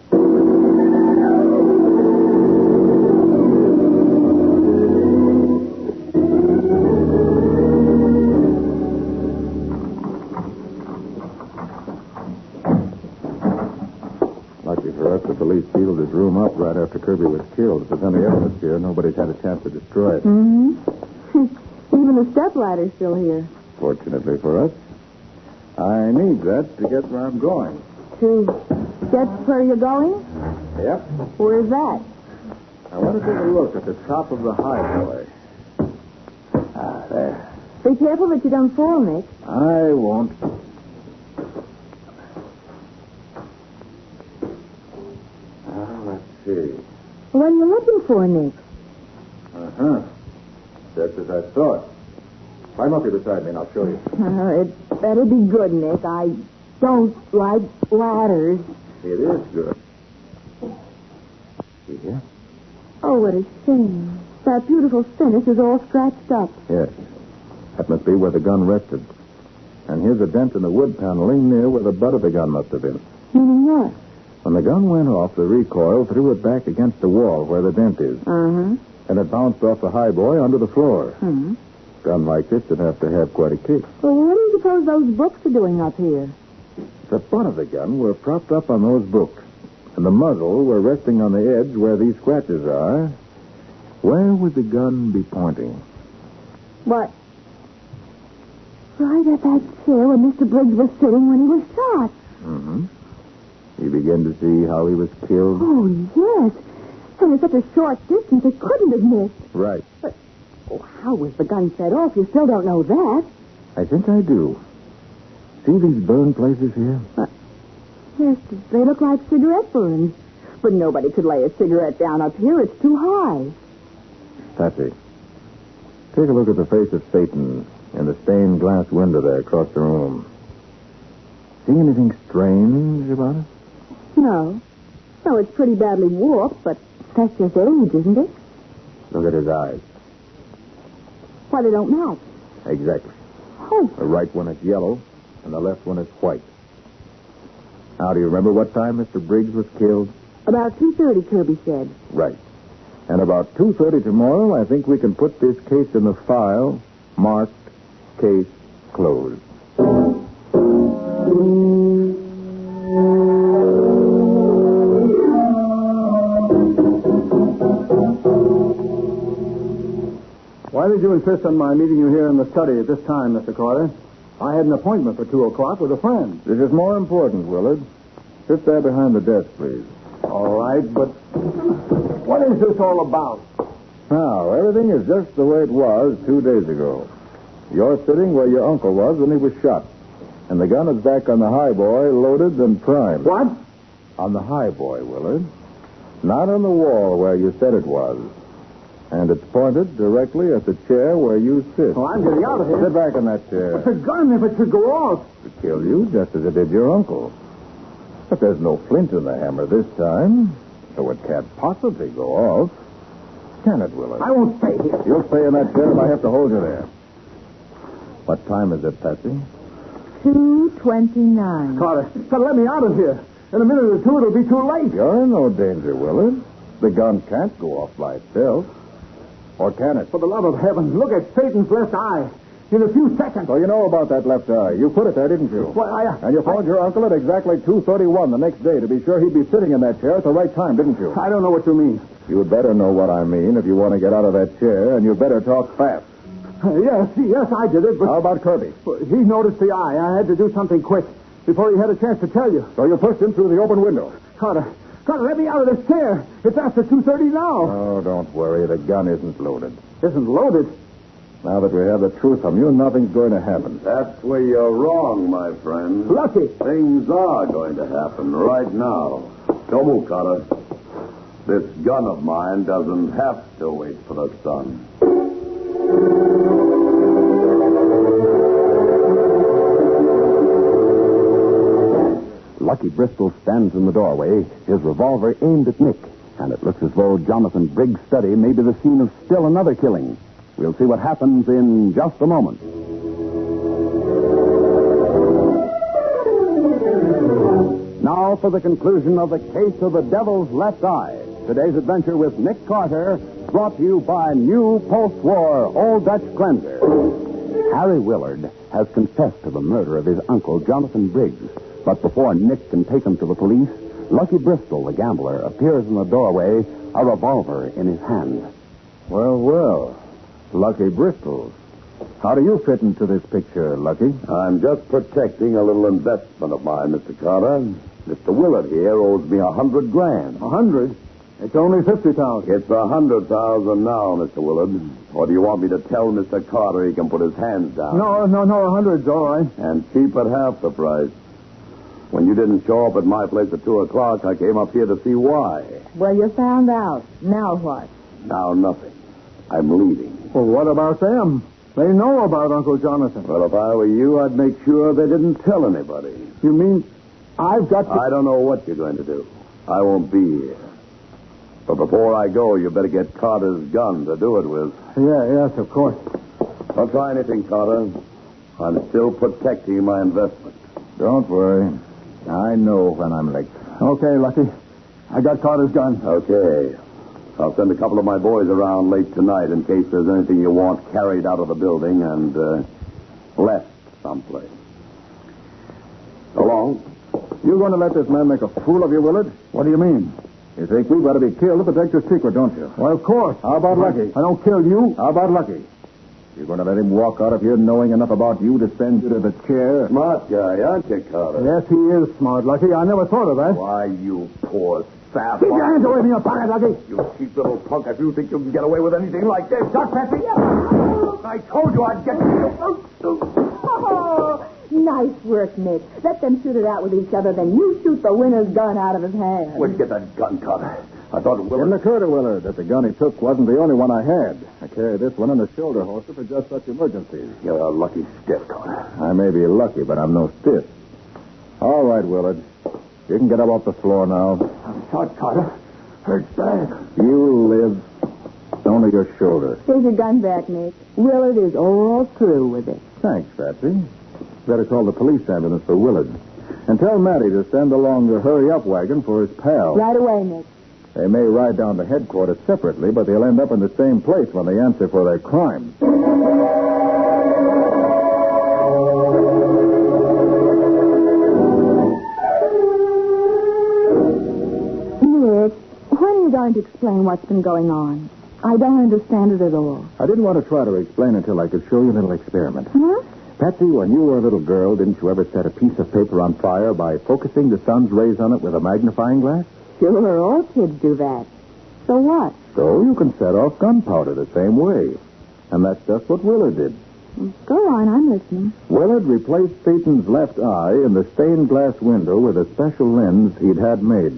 Lucky for us, the police sealed his room up right after Kirby was killed. If there's any evidence here, nobody's had a chance to destroy it. Mm-hmm. Even the stepladder's still here. Fortunately for us. I need that to get where I'm going. To get where you're going? Yep. Where's that? I want to take a look at the top of the highway. Ah, there. Be careful that you don't fall, Nick. I won't. Let's see. What are you looking for, Nick? Uh-huh. Just as I thought. Climb up here beside me and I'll show you. It better be good, Nick. I don't like ladders. It is good. See here? Oh, what a shame. That beautiful finish is all scratched up. Yes. That must be where the gun rested. And here's a dent in the wood paneling near where the butt of the gun must have been. Meaning what? When the gun went off, the recoil threw it back against the wall where the dent is. Uh-huh. And it bounced off the highboy onto the floor. Hmm. A gun like this would have to have quite a kick. Well, what do you suppose those books are doing up here? The butt of the gun were propped up on those books, and the muzzle were resting on the edge where these scratches are. Where would the gun be pointing? What? Right at that chair where Mr. Briggs was sitting when he was shot. Mm-hmm. You begin to see how he was killed? Oh, yes. And at such a short distance, it couldn't have missed. Right. But how was the gun set off? You still don't know that. I think I do. See these burn places here? Yes, they look like cigarette burns. But nobody could lay a cigarette down up here. It's too high. Patsy, take a look at the face of Satan in the stained glass window there across the room. See anything strange about it? No. No, it's pretty badly warped, but that's just age, isn't it? Look at his eyes. Why, they don't match. Exactly. Oh. The right one is yellow, and the left one is white. Now, do you remember what time Mr. Briggs was killed? About 2:30, Kirby said. Right. And about 2:30 tomorrow, I think we can put this case in the file, marked case closed. Why did you insist on my meeting you here in the study at this time, Mr. Carter? I had an appointment for 2 o'clock with a friend. This is more important, Willard. Sit there behind the desk, please. All right, but what is this all about? Now, everything is just the way it was 2 days ago. You're sitting where your uncle was when he was shot. And the gun is back on the highboy, loaded and primed. What? On the highboy, Willard. Not on the wall where you said it was. And it's pointed directly at the chair where you sit. Oh, I'm getting out of here. Sit back in that chair. But the gun, if it should go off. To kill you, just as it did your uncle. But there's no flint in the hammer this time, so it can't possibly go off. Can it, Willard? I won't stay here. You'll stay in that chair if I have to hold you there. What time is it, Patsy? 2:29. Carter, let me out of here. In a minute or two, it'll be too late. You're in no danger, Willard. The gun can't go off by itself. Or can it? For the love of heaven, look at Satan's left eye. In a few seconds. So you know about that left eye. You put it there, didn't you? Well, And you phoned your uncle at exactly 2:31 the next day to be sure he'd be sitting in that chair at the right time, didn't you? I don't know what you mean. You'd better know what I mean if you want to get out of that chair, and you'd better talk fast. Yes, I did it, but... How about Kirby? He noticed the eye. I had to do something quick before he had a chance to tell you. So you pushed him through the open window? Carter, let me out of this chair. It's after 2:30 now. Oh, don't worry. The gun isn't loaded. Isn't loaded? Now that we have the truth from you, nothing's going to happen. That's where you're wrong, my friend. Lucky. Things are going to happen right now. Don't move, Carter. This gun of mine doesn't have to wait for the sun. Lucky Bristol stands in the doorway, his revolver aimed at Nick, and it looks as though Jonathan Briggs' study may be the scene of still another killing. We'll see what happens in just a moment. Now for the conclusion of the case of the Devil's Left Eye. Today's adventure with Nick Carter, brought to you by new post-war Old Dutch Cleanser. Harry Willard has confessed to the murder of his uncle, Jonathan Briggs. But before Nick can take him to the police, Lucky Bristol, the gambler, appears in the doorway, a revolver in his hand. Well, well. Lucky Bristol. How do you fit into this picture, Lucky? I'm just protecting a little investment of mine, Mr. Carter. Mr. Willard here owes me $100,000. $100,000? It's only $50,000. It's $100,000 now, Mr. Willard. Or do you want me to tell Mr. Carter he can put his hands down? No, 100's all right. And cheap at half the price. When you didn't show up at my place at 2 o'clock, I came up here to see why. Well, you found out. Now what? Now nothing. I'm leaving. Well, what about them? They know about Uncle Jonathan. Well, if I were you, I'd make sure they didn't tell anybody. You mean I've got to... I don't know what you're going to do. I won't be here. But before I go, you better get Carter's gun to do it with. Yes, of course. Don't try anything, Carter. I'm still protecting my investment. Don't worry. I know when I'm licked. Okay, Lucky. I got Carter's gun. Okay. I'll send a couple of my boys around late tonight in case there's anything you want carried out of the building and left someplace. So long. You going to let this man make a fool of you, Willard? What do you mean? You think we've got to be killed to protect your secret, don't you? Well, of course. How about Lucky? I don't kill you. How about Lucky? You're going to let him walk out of here knowing enough about you to send you to the chair? Smart guy, aren't you, Carter? Yes, he is smart, Lucky. I never thought of that. Why, you poor sap. Keep your hands away from your pocket, Lucky. You cheap little punk. If you think you can get away with anything like this. Duck, Patsy. I told you I'd get you. Oh, nice work, Nick. Let them shoot it out with each other, then you shoot the winner's gun out of his hand. Where'd you get that gun, Carter? I thought Willard... Didn't occur to Willard that the gun he took wasn't the only one I had. I carry this one in the shoulder holster for just such emergencies. You're a lucky stiff, Carter. I may be lucky, but I'm no stiff. All right, Willard. You can get up off the floor now. I'm shot, Carter. Hurts bad. You live. Only your shoulder. Take your gun back, Nick. Willard is all through with it. Thanks, Patsy. Better call the police ambulance for Willard. And tell Matty to send along the hurry-up wagon for his pal. Right away, Nick. They may ride down to headquarters separately, but they'll end up in the same place when they answer for their crimes. Nick, when are you going to explain what's been going on? I don't understand it at all. I didn't want to try to explain until I could show you a little experiment. Huh? Patsy, when you were a little girl, didn't you ever set a piece of paper on fire by focusing the sun's rays on it with a magnifying glass? Sure, all kids do that. So what? So you can set off gunpowder the same way. And that's just what Willard did. Go on, I'm listening. Willard replaced Satan's left eye in the stained glass window with a special lens he'd had made.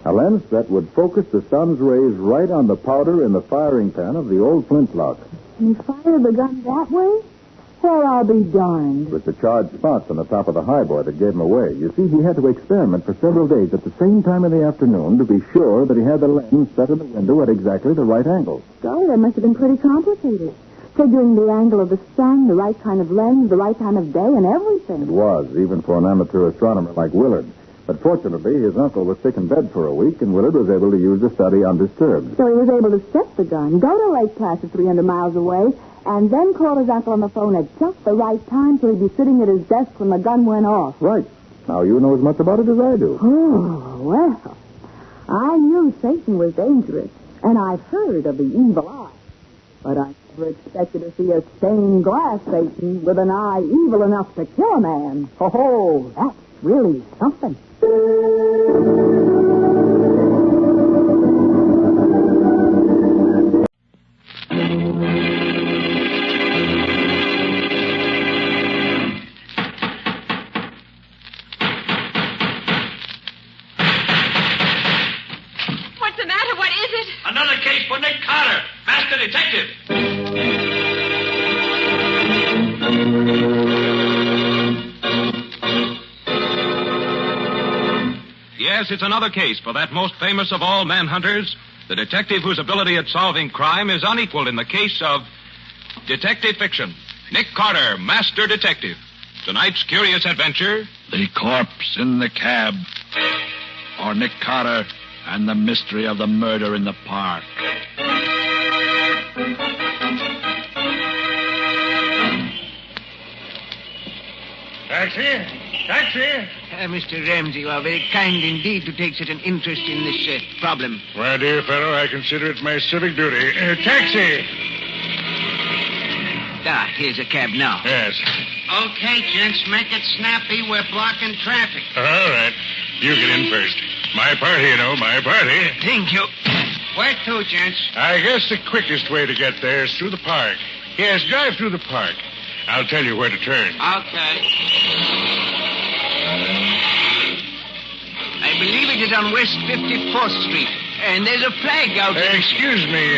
A lens that would focus the sun's rays right on the powder in the firing pan of the old flintlock. He fired the gun that way? Well, I'll be darned. It was the charged spots on the top of the highboy that gave him away. You see, he had to experiment for several days at the same time in the afternoon to be sure that he had the lens set in the window at exactly the right angle. Golly, that must have been pretty complicated. Figuring the angle of the sun, the right kind of lens, the right time of day, and everything. It was, even for an amateur astronomer like Willard. But fortunately, his uncle was sick in bed for a week, and Willard was able to use the study undisturbed. So he was able to set the gun, go to Lake Placid 300 miles away, and then call his uncle on the phone at just the right time so he'd be sitting at his desk when the gun went off. Right. Now you know as much about it as I do. Oh, well. I knew Satan was dangerous, and I've heard of the evil eye. But I never expected to see a stained glass Satan with an eye evil enough to kill a man. Oh, that's really something. matter? What is it? Another case for Nick Carter, Master Detective. Yes, it's another case for that most famous of all manhunters, the detective whose ability at solving crime is unequaled in the case of detective fiction. Nick Carter, Master Detective. Tonight's curious adventure... The corpse in the cab. Or Nick Carter and the mystery of the murder in the park. Taxi? Taxi? Mr. Ramsey, you are very kind indeed to take such an interest in this problem. My dear fellow, I consider it my civic duty. Taxi! Here's a cab now. Yes. Okay, gents, make it snappy. We're blocking traffic. All right. You get in first. My party, you know, my party. Thank you. Where to, gents? I guess the quickest way to get there is through the park. Yes, drive through the park. I'll tell you where to turn. Okay. I believe it is on West 54th Street. And there's a flag out there. Excuse me,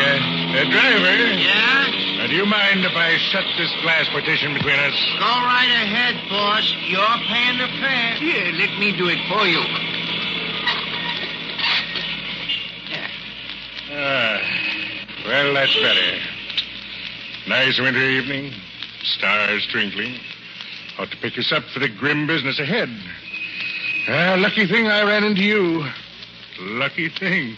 driver. Yeah? Do you mind if I shut this glass partition between us? Go right ahead, boss. You're paying the fare. Here, let me do it for you. Well, that's better. Nice winter evening. Stars twinkling. Ought to pick us up for the grim business ahead. Lucky thing I ran into you. Lucky thing.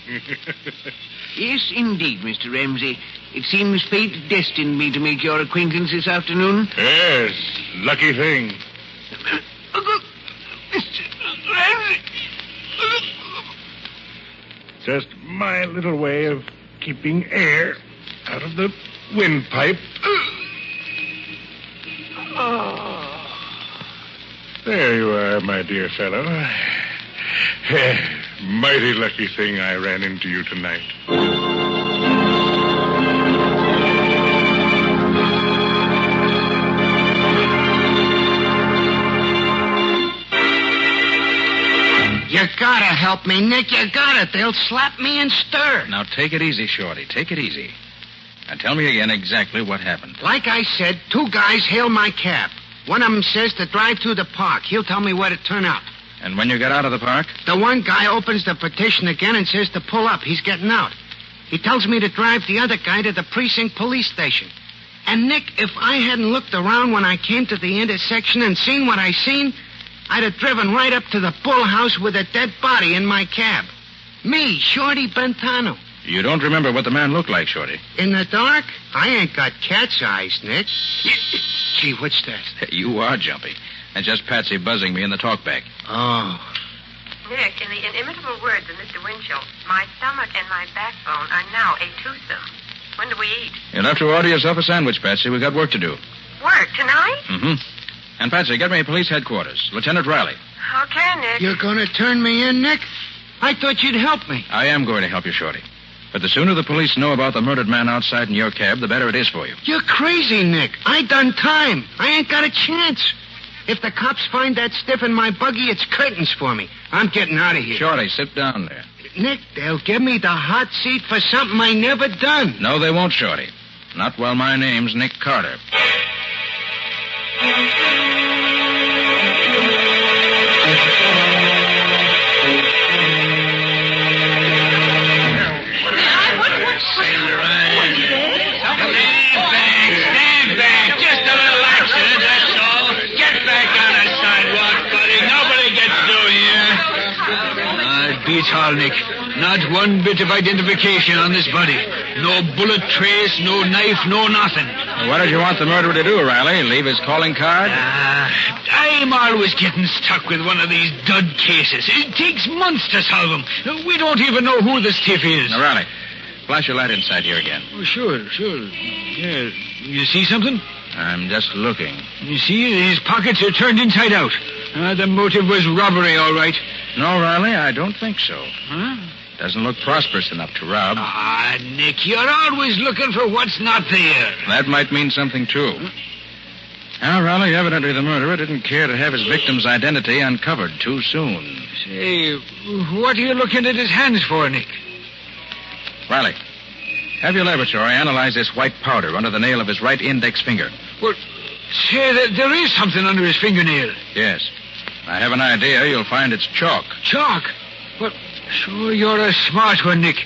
Yes, indeed, Mr. Ramsey. It seems fate destined me to make your acquaintance this afternoon. Yes, lucky thing. Mr. Ramsey. Just my little way of keeping air out of the windpipe. There you are, my dear fellow. Mighty lucky thing I ran into you tonight. You gotta help me, Nick. You gotta. They'll slap me and stir. Now, take it easy, Shorty. Take it easy. Now, tell me again exactly what happened. Like I said, two guys hail my cab. One of them says to drive through the park. He'll tell me where to turn out. And when you got out of the park? The one guy opens the petition again and says to pull up. He's getting out. He tells me to drive the other guy to the precinct police station. And, Nick, if I hadn't looked around when I came to the intersection and seen what I seen, I'd have driven right up to the bull house with a dead body in my cab. Me, Shorty Bentano. You don't remember what the man looked like, Shorty? In the dark? I ain't got cat's eyes, Nick. Gee, what's that? You are jumpy. And just Patsy buzzing me in the talkback. Oh. Nick, in the inimitable words of Mr. Winchell, my stomach and my backbone are now a twosome. When do we eat? You'll have to order yourself a sandwich, Patsy. We've got work to do. Work tonight? Mm-hmm. And, Patsy, get me police headquarters. Lieutenant Riley. Okay, Nick. You're going to turn me in, Nick? I thought you'd help me. I am going to help you, Shorty. But the sooner the police know about the murdered man outside in your cab, the better it is for you. You're crazy, Nick. I done time. I ain't got a chance. If the cops find that stiff in my buggy, it's curtains for me. I'm getting out of here. Shorty, sit down there. Nick, they'll give me the hot seat for something I never done. No, they won't, Shorty. Not while my name's Nick Carter. Stand back. Just a little accident, that's all. Get back on the sidewalk, buddy. Nobody gets through here. It beats all, Nick. Not one bit of identification on this body. No bullet trace, no knife, no nothing. Well, what did you want the murderer to do, Riley? Leave his calling card? I'm always getting stuck with one of these dud cases. It takes months to solve them. We don't even know who the stiff is. Now, Riley, flash your light inside here again. Oh, sure. Yeah. You see something? I'm just looking. You see, his pockets are turned inside out. The motive was robbery, all right. No, Riley, I don't think so. Huh? Doesn't look prosperous enough to rob. Nick, you're always looking for what's not there. That might mean something, too. Now, Riley, evidently the murderer didn't care to have his victim's identity uncovered too soon. Say, what are you looking at his hands for, Nick? Riley, have your laboratory analyze this white powder under the nail of his right index finger. Well, say, there is something under his fingernail. Yes. I have an idea you'll find it's chalk. Chalk? Well, sure, you're a smart one, Nick.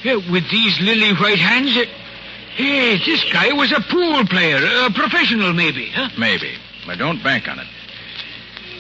Yeah, with these lily white hands, hey, this guy was a pool player, a professional maybe, huh? Maybe, but don't bank on it.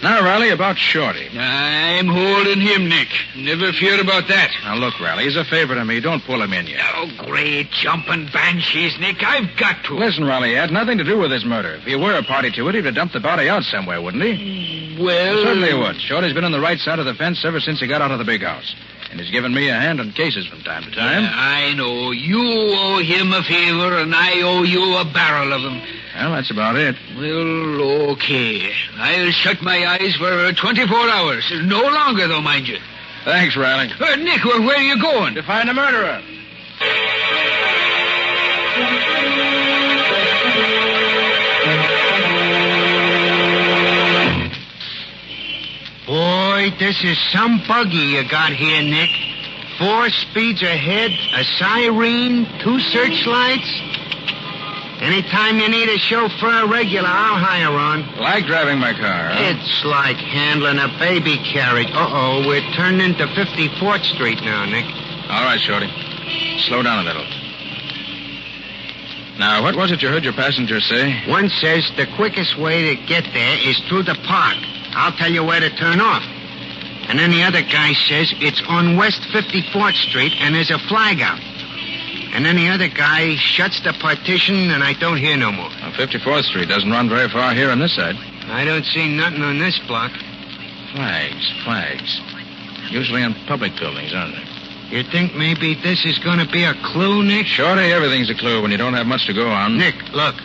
Now, Riley, about Shorty. I'm holding him, Nick. Never fear about that. Now, look, Riley, he's a favor to me. Don't pull him in yet. Oh, great jumping banshees, Nick. I've got to. Listen, Riley, it had nothing to do with his murder. If he were a party to it, he'd have dumped the body out somewhere, wouldn't he? Well... Certainly he would. Shorty's been on the right side of the fence ever since he got out of the big house. And he's given me a hand on cases from time to time. Yeah, I know. You owe him a favor, and I owe you a barrel of them. Well, that's about it. Well, okay. I'll shut my eyes for 24 hours. No longer, though, mind you. Thanks, Riley. Nick, where are you going? To find a murderer. Boy, this is some buggy you got here, Nick. 4 speeds ahead, a siren, 2 searchlights. Anytime you need a chauffeur regular, I'll hire on. Like driving my car, huh? It's like handling a baby carriage. Uh-oh, we're turning into 54th Street now, Nick. All right, Shorty. Slow down a little. Now, what was it you heard your passenger say? One says the quickest way to get there is through the park. I'll tell you where to turn off. And then the other guy says it's on West 54th Street and there's a flag out. And then the other guy shuts the partition and I don't hear no more. Well, 54th Street doesn't run very far here on this side. I don't see nothing on this block. Flags. Usually on public buildings, aren't they? You think maybe this is going to be a clue, Nick? Shorty, everything's a clue when you don't have much to go on. Nick, look.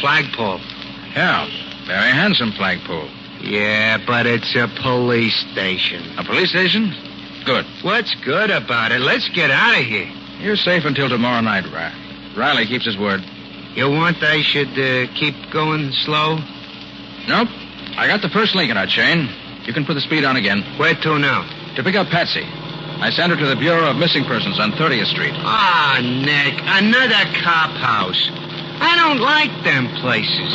Flagpole. Yeah, very handsome flagpole. Yeah, but it's a police station. A police station? Good. What's good about it? Let's get out of here. You're safe until tomorrow night, Riley keeps his word. You want I should keep going slow? Nope. I got the first link in our chain. You can put the speed on again. Where to now? To pick up Patsy. I sent her to the Bureau of Missing Persons on 30th Street. Ah, Nick, another cop house. I don't like them places.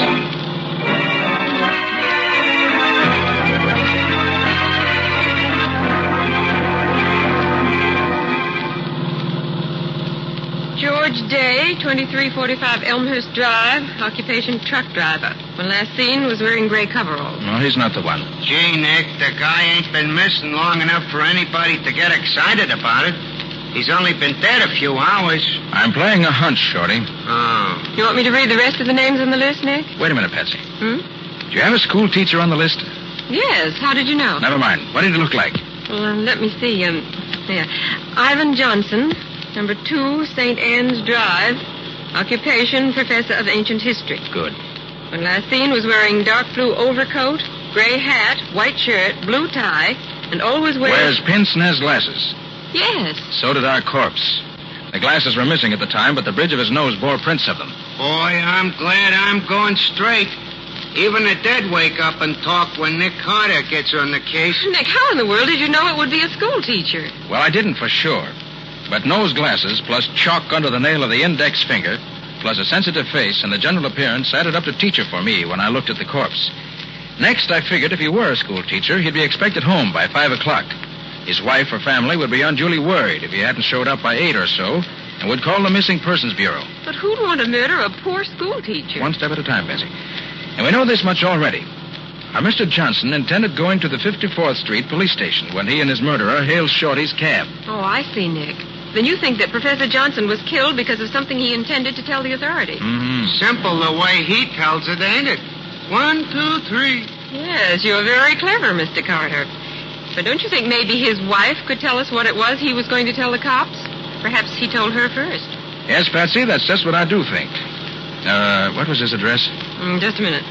George Day, 2345 Elmhurst Drive, occupation truck driver. When last seen was wearing gray coveralls. No, he's not the one. Gee, Nick, the guy ain't been missing long enough for anybody to get excited about it. He's only been dead a few hours. I'm playing a hunch, Shorty. Oh. You want me to read the rest of the names on the list, Nick? Wait a minute, Patsy. Hmm? Do you have a school teacher on the list? Yes. How did you know? Never mind. What did he look like? Well, let me see. Ivan Johnson, number 2, St. Anne's Drive, occupation professor of ancient history. Good. When last seen was wearing dark blue overcoat, gray hat, white shirt, blue tie, and always wears pince-nez glasses. Yes. So did our corpse. The glasses were missing at the time, but the bridge of his nose bore prints of them. Boy, I'm glad I'm going straight. Even the dead wake up and talk when Nick Carter gets on the case. Nick, how in the world did you know it would be a school teacher? Well, I didn't for sure. But nose glasses, plus chalk under the nail of the index finger, plus a sensitive face and the general appearance added up to teacher for me when I looked at the corpse. Next, I figured if he were a school teacher, he'd be expected home by 5 o'clock. His wife or family would be unduly worried if he hadn't showed up by 8 or so and would call the Missing Persons Bureau. But who'd want to murder a poor school teacher? One step at a time, Bessie. And we know this much already. Our Mr. Johnson intended going to the 54th Street police station when he and his murderer hailed Shorty's cab. Oh, I see, Nick. Then you think that Professor Johnson was killed because of something he intended to tell the authorities. Mm-hmm. Simple the way he tells it, ain't it? 1, 2, 3. Yes, you're very clever, Mr. Carter. But don't you think maybe his wife could tell us what it was he was going to tell the cops? Perhaps he told her first. Yes, Patsy, that's just what I do think. What was his address? Just a minute.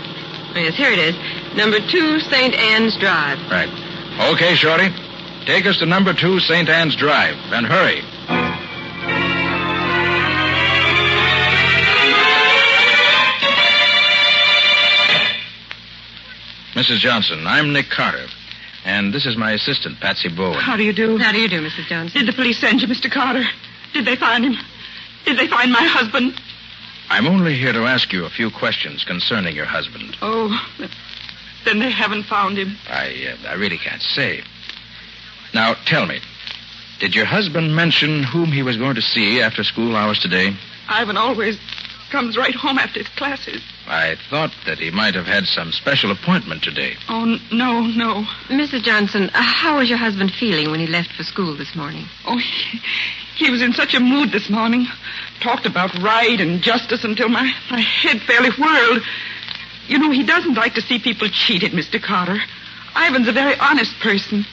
Oh, yes, here it is. Number 2, St. Anne's Drive. Right. Okay, Shorty. Take us to number 2, St. Anne's Drive. And hurry. Mrs. Johnson, I'm Nick Carter. And this is my assistant, Patsy Bowen. How do you do? How do you do, Mrs. Johnson? Did the police send you, Mr. Carter? Did they find him? Did they find my husband? I'm only here to ask you a few questions concerning your husband. Oh, then they haven't found him. I really can't say. Now, tell me, did your husband mention whom he was going to see after school hours today? Ivan always comes right home after his classes. I thought that he might have had some special appointment today. Oh, no. Mrs. Johnson, how was your husband feeling when he left for school this morning? Oh, he was in such a mood this morning. Talked about right and justice until my head fairly whirled. You know, he doesn't like to see people cheated, Mr. Carter. Ivan's a very honest person.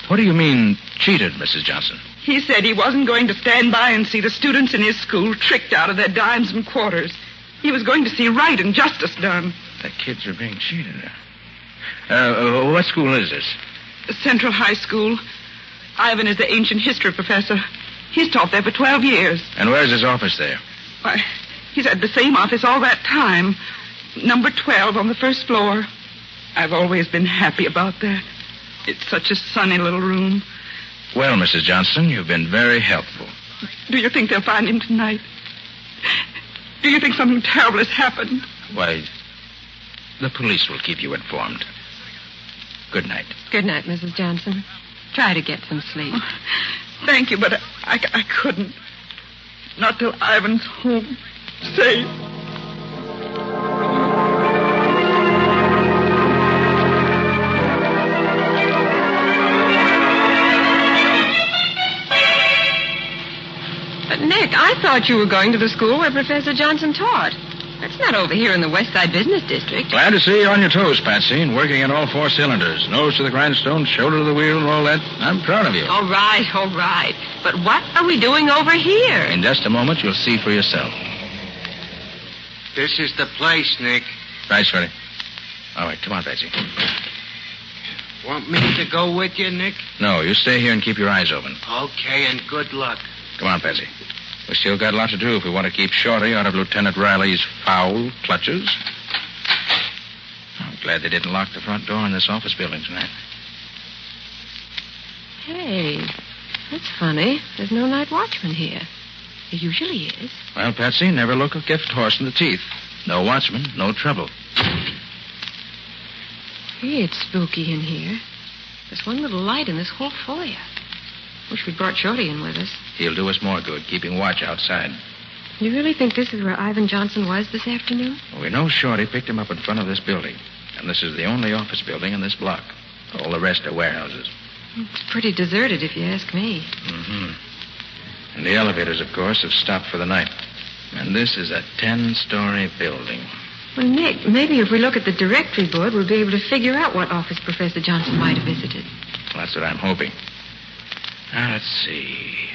What do you mean, cheated, Mrs. Johnson? He said he wasn't going to stand by and see the students in his school tricked out of their dimes and quarters. He was going to see right and justice done. The kids are being cheated. What school is this? Central High School. Ivan is the ancient history professor. He's taught there for 12 years. And where's his office there? Why, he's had the same office all that time. Number 12 on the first floor. I've always been happy about that. It's such a sunny little room. Well, Mrs. Johnson, you've been very helpful. Do you think they'll find him tonight? Do you think something terrible has happened? Why, the police will keep you informed. Good night. Good night, Mrs. Johnson. Try to get some sleep. Thank you, but I couldn't. Not till Ivan's home. Safe. But, Nick, I thought you were going to the school where Professor Johnson taught. That's not over here in the West Side Business District. Glad to see you on your toes, Patsy, and working in all four cylinders. Nose to the grindstone, shoulder to the wheel, and all that. I'm proud of you. All right. But what are we doing over here? In just a moment, you'll see for yourself. This is the place, Nick. Right, Shorty. All right, come on, Patsy. Want me to go with you, Nick? No, you stay here and keep your eyes open. Okay, and good luck. Come on, Patsy. We still got a lot to do if we want to keep Shorty out of Lieutenant Riley's foul clutches. I'm glad they didn't lock the front door in this office building tonight. Hey, that's funny. There's no night watchman here. There usually is. Well, Patsy, never look a gift horse in the teeth. No watchman, no trouble. Hey, it's spooky in here. There's one little light in this whole foyer. Wish we'd brought Shorty in with us. He'll do us more good, keeping watch outside. You really think this is where Ivan Johnson was this afternoon? Well, we know Shorty picked him up in front of this building. And this is the only office building in this block. All the rest are warehouses. It's pretty deserted, if you ask me. Mm-hmm. And the elevators, of course, have stopped for the night. And this is a 10-story building. Well, Nick, maybe if we look at the directory board, we'll be able to figure out what office Professor Johnson might have visited. Well, that's what I'm hoping. Now, let's see.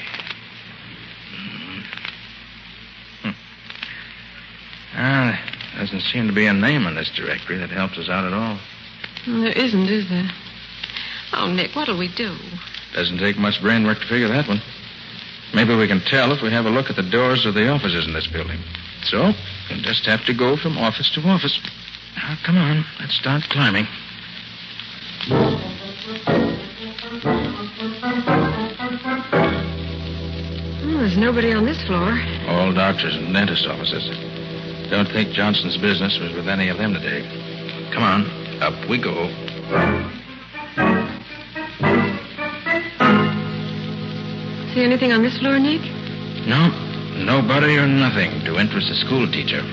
There doesn't seem to be a name on this directory that helps us out at all. There isn't, is there? Oh, Nick, what'll we do? Doesn't take much brain work to figure that one. Maybe we can tell if we have a look at the doors of the offices in this building. So, we'll just have to go from office to office. Now, come on. Let's start climbing. Well, there's nobody on this floor. All doctors and dentist offices. Don't think Johnson's business was with any of them today. Come on. Up we go. See anything on this floor, Nick? No. Nobody or nothing to interest a school teacher.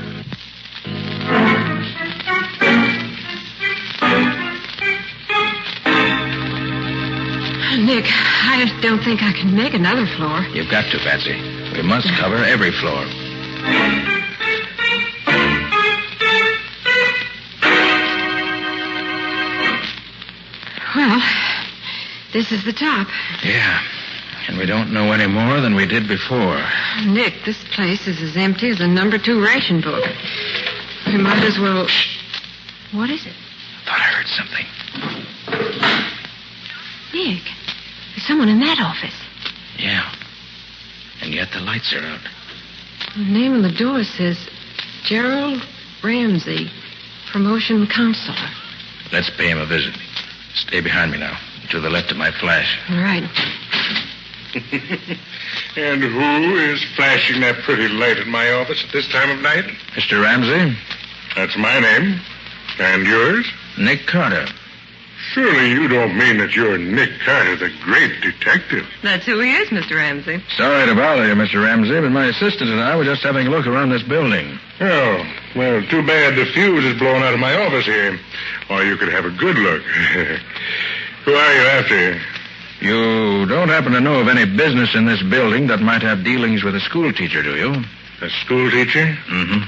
Nick, I don't think I can make another floor. You've got to, Patsy. We must cover every floor. Well, this is the top. Yeah. And we don't know any more than we did before. Nick, this place is as empty as a number 2 ration book. We might as well... What is it? Thought I heard something. Nick, there's someone in that office. Yeah. And yet the lights are out. The name on the door says Gerald Ramsey, promotion counselor. Let's pay him a visit. Stay behind me now, to the left of my flash. All right. And who is flashing that pretty light in my office at this time of night? Mr. Ramsey? That's my name. And yours? Nick Carter. Surely you don't mean that you're Nick Carter, the great detective. That's who he is, Mr. Ramsey. Sorry to bother you, Mr. Ramsey, but my assistant and I were just having a look around this building. Oh, well, too bad the fuse is blown out of my office here. Or you could have a good look. Who are you after? You don't happen to know of any business in this building that might have dealings with a school teacher, do you? A school teacher? Mm-hmm.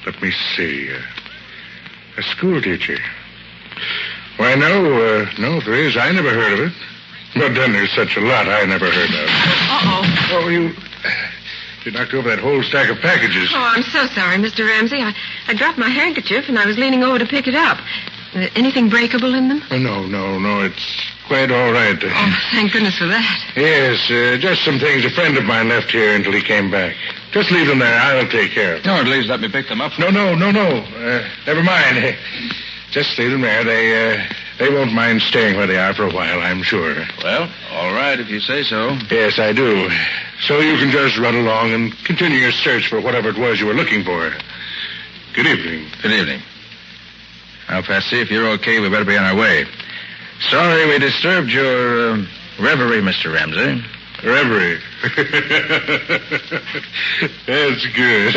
Let me see. A school teacher. Why, no, there is. I never heard of it. But then there's such a lot I never heard of. Uh-oh. Oh, you knocked over that whole stack of packages. Oh, I'm so sorry, Mr. Ramsey. I dropped my handkerchief, and I was leaning over to pick it up. Anything breakable in them? Oh, no. It's quite all right. Oh, thank goodness for that. Yes, just some things a friend of mine left here until he came back. Just leave them there. I'll take care of them. No, at least let me pick them up. No. Never mind. Just leave them there. They won't mind staying where they are for a while, I'm sure. Well, all right, if you say so. Yes, I do. So you can just run along and continue your search for whatever it was you were looking for. Good evening. Good evening. Now, Patsy, if you're okay, we better be on our way. Sorry we disturbed your reverie, Mr. Ramsey. Reverie? That's good.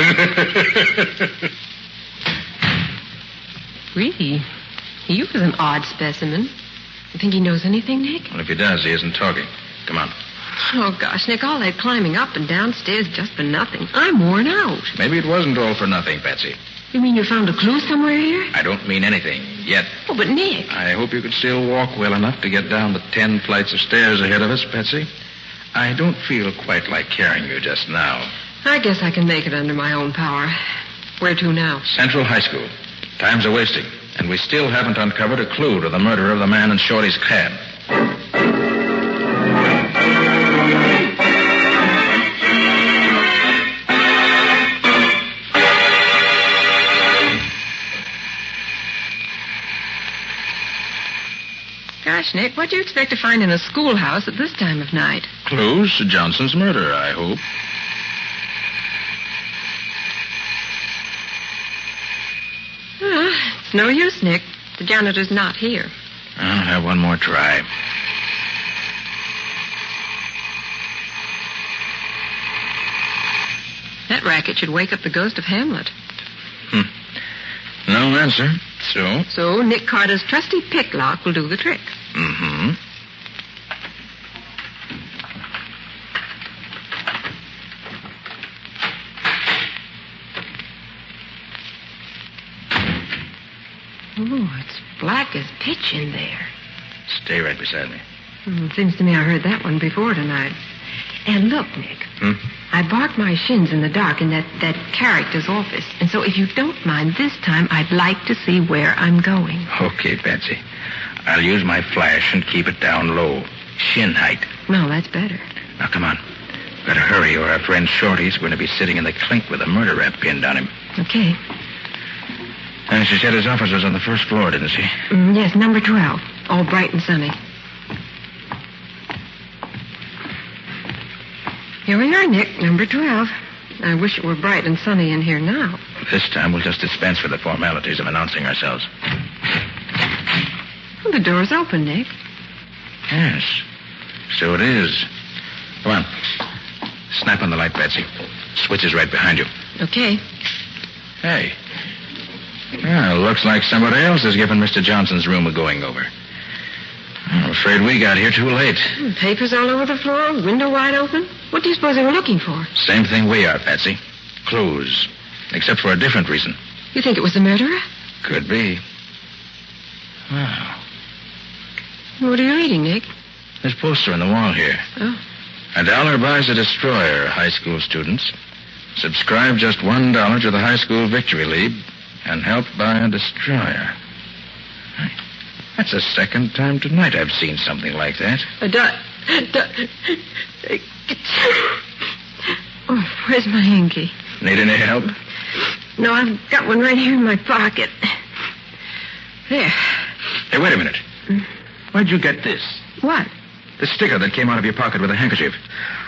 Really? He was an odd specimen. You think he knows anything, Nick? Well, if he does, he isn't talking. Come on. Oh, gosh, Nick, all that climbing up and downstairs just for nothing. I'm worn out. Maybe it wasn't all for nothing, Patsy. You mean you found a clue somewhere here? I don't mean anything, yet. Oh, but Nick. I hope you could still walk well enough to get down the 10 flights of stairs ahead of us, Patsy. I don't feel quite like carrying you just now. I guess I can make it under my own power. Where to now? Central High School. Time's a-wasting, and we still haven't uncovered a clue to the murder of the man in Shorty's cab. Gosh, Nick, what do you expect to find in a schoolhouse at this time of night? Clues to Johnson's murder, I hope. It's no use, Nick. The janitor's not here. I'll have one more try. That racket should wake up the ghost of Hamlet. No answer. So Nick Carter's trusty pick lock will do the trick. Mm-hmm. Oh, it's black as pitch in there. Stay right beside me. It seems to me I heard that one before tonight. And look, Nick. I barked my shins in the dark in that character's office. And so if you don't mind, this time I'd like to see where I'm going. Okay, Patsy. I'll use my flash and keep it down low. Shin height. No, that's better. Now, come on. Better hurry or our friend Shorty's going to be sitting in the clink with a murder rap pinned on him. Okay. And she said his office was on the first floor, didn't she? Yes, number 12. All bright and sunny. Here we are, Nick, number 12. I wish it were bright and sunny in here now. This time we'll just dispense with the formalities of announcing ourselves. Well, the door's open, Nick. Yes, so it is. Come on. Snap on the light, Patsy. Switch is right behind you. Okay. Hey. Well, looks like somebody else has given Mr. Johnson's room a going-over. I'm afraid we got here too late. Papers all over the floor, window wide open. What do you suppose they were looking for? Same thing we are, Patsy. Clues. Except for a different reason. You think it was the murderer? Could be. Wow. What are you reading, Nick? This poster on the wall here. Oh. $1 buys a destroyer, high school students. Subscribe just $1 to the High School Victory League and help buy a destroyer. That's the second time tonight I've seen something like that. Oh, where's my hanky? Need any help? No, I've got one right here in my pocket. There. Hey, wait a minute. Where'd you get this? What? The sticker that came out of your pocket with a handkerchief.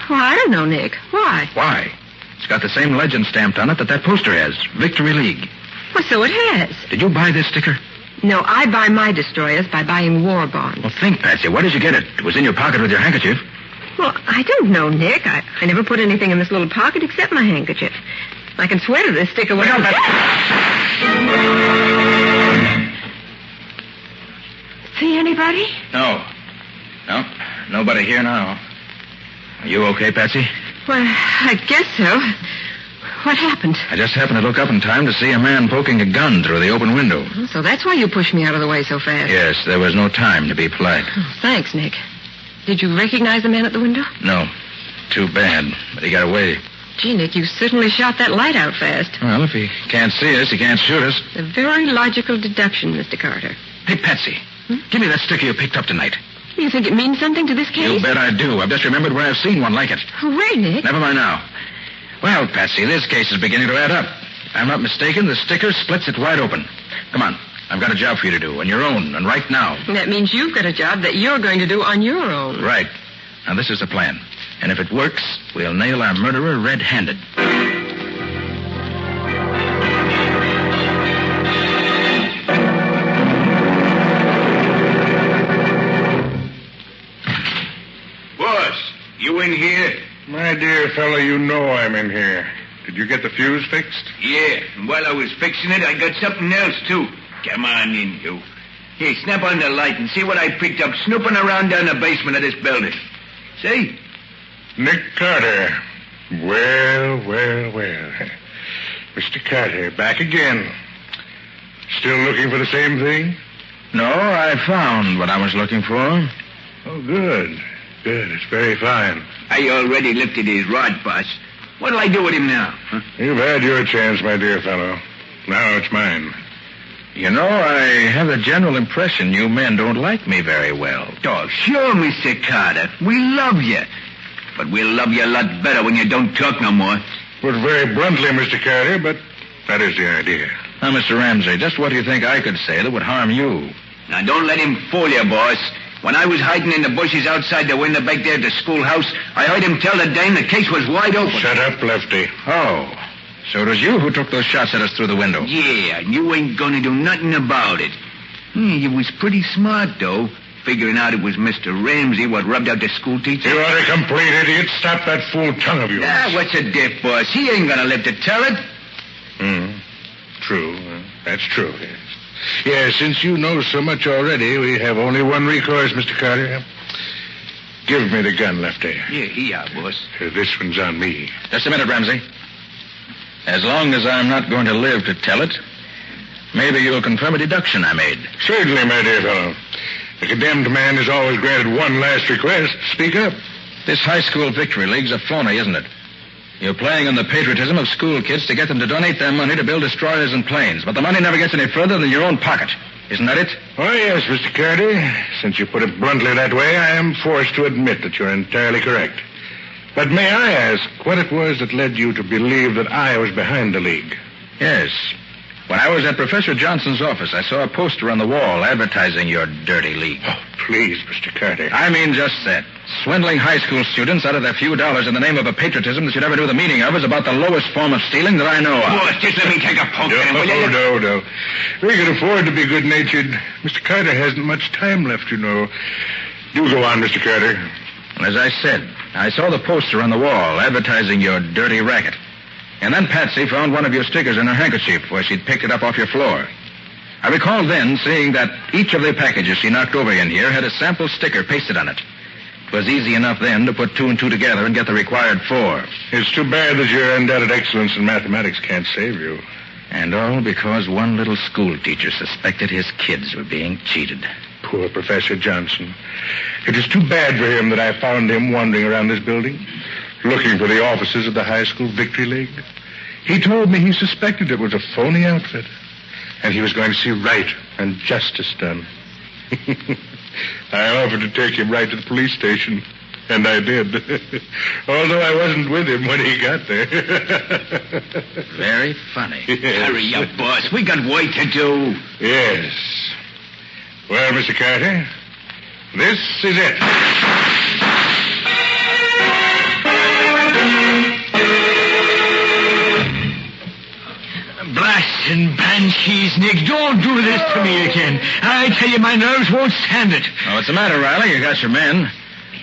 Well, I don't know, Nick. Why? Why? It's got the same legend stamped on it that poster has. Victory League. Well, so it has. Did you buy this sticker? No, I buy my destroyers by buying war bonds. Well, think, Patsy. Where did you get it? It was in your pocket with your handkerchief. Well, I don't know, Nick. I never put anything in this little pocket except my handkerchief. I can swear to this sticker. Look out, See anybody? No. No, nobody here now. Are you okay, Patsy? Well, I guess so. What happened? I just happened to look up in time to see a man poking a gun through the open window. So that's why you pushed me out of the way so fast. Yes, there was no time to be polite. Oh, thanks, Nick. Did you recognize the man at the window? No. Too bad, but he got away. Gee, Nick, you certainly shot that light out fast. Well, if he can't see us, he can't shoot us. A very logical deduction, Mr. Carter. Hey, Patsy, give me that sticker you picked up tonight. You think it means something to this case? You bet I do. I've just remembered where I've seen one like it. Where, Nick? Never mind now. Well, Patsy, this case is beginning to add up. If I'm not mistaken, the sticker splits it wide open. Come on. I've got a job for you to do, on your own, and right now. That means you've got a job that you're going to do on your own. Right. Now, this is the plan. And if it works, we'll nail our murderer red-handed. Boss, you in here? My dear fellow, you know I'm in here. Did you get the fuse fixed? Yeah, and while I was fixing it, I got something else, too. Come on in, you. Here, snap on the light and see what I picked up snooping around down the basement of this building. See? Nick Carter. Well. Mr. Carter, back again. Still looking for the same thing? No, I found what I was looking for. Oh, good. Good. It's very fine. I already lifted his rod, boss. What'll I do with him now? Huh? You've had your chance, my dear fellow. Now it's mine. You know, I have the general impression you men don't like me very well. Oh, sure, Mr. Carter. We love you. But we'll love you a lot better when you don't talk no more. Put very bluntly, Mr. Carter, but that is the idea. Now, Mr. Ramsey, just what do you think I could say that would harm you? Now, don't let him fool you, boss. When I was hiding in the bushes outside the window back there at the schoolhouse, I heard him tell the dame the case was wide open. Shut up, Lefty. Oh, so it was you who took those shots at us through the window? Yeah, and you ain't going to do nothing about it. You was pretty smart, though, figuring out it was Mr. Ramsey what rubbed out the school teacher. You are a complete idiot. Stop that fool tongue of yours. What's the diff, boss? He ain't going to live to tell it. True. That's true. Yes, since you know so much already, we have only one recourse, Mr. Carter. Give me the gun, Lefty. Yeah, here, boss. This one's on me. Just a minute, Ramsey. As long as I'm not going to live to tell it, maybe you'll confirm a deduction I made. Certainly, my dear fellow. The condemned man is always granted one last request. Speak up. This high school victory league's a phony, isn't it? You're playing on the patriotism of school kids to get them to donate their money to build destroyers and planes, but the money never gets any further than your own pocket. Isn't that it? Oh, yes, Mr. Carter. Since you put it bluntly that way, I am forced to admit that you're entirely correct. But may I ask what it was that led you to believe that I was behind the league? Yes. When I was at Professor Johnson's office, I saw a poster on the wall advertising your dirty league. Oh, please, Mr. Carter. I mean just that. Swindling high school students out of their few dollars in the name of a patriotism that you never knew the meaning of is about the lowest form of stealing that I know of. Boss, just let me take a poke at him, will you? No. We can afford to be good-natured. Mr. Carter hasn't much time left, you know. Do go on, Mr. Carter. As I said, I saw the poster on the wall advertising your dirty racket. And then Patsy found one of your stickers in her handkerchief where she'd picked it up off your floor. I recall then seeing that each of the packages she knocked over in here had a sample sticker pasted on it. It was easy enough then to put two and two together and get the required 4. It's too bad that your undoubted excellence in mathematics can't save you. And all because one little school teacher suspected his kids were being cheated. Poor Professor Johnson. It is too bad for him that I found him wandering around this building, looking for the offices of the high school victory league. He told me he suspected it was a phony outfit, and he was going to see right and justice done. I offered to take him right to the police station, and I did. Although I wasn't with him when he got there. Very funny. Yes. Hurry up, boss. We got work to do. Yes. Well, Mr. Carter, this is it. Rats and banshees, Nick, don't do this to me again. I tell you, my nerves won't stand it. Oh, what's the matter, Riley? You got your men.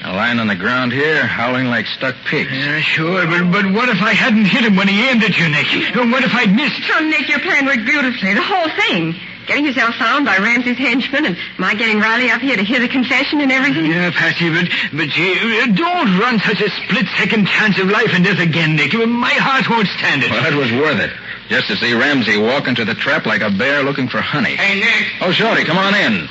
They're lying on the ground here, howling like stuck pigs. Yeah, sure, but what if I hadn't hit him when he aimed at you, Nick? What if I'd missed? Oh, Nick, your plan worked beautifully. The whole thing. Getting yourself found by Ramsey's henchmen and my getting Riley up here to hear the confession and everything. Yeah, Patsy, but don't run such a split-second chance of life and death again, Nick. My heart won't stand it. Well, it was worth it. Just to see Ramsey walk into the trap like a bear looking for honey. Hey, Nick. Oh, Shorty, come on in.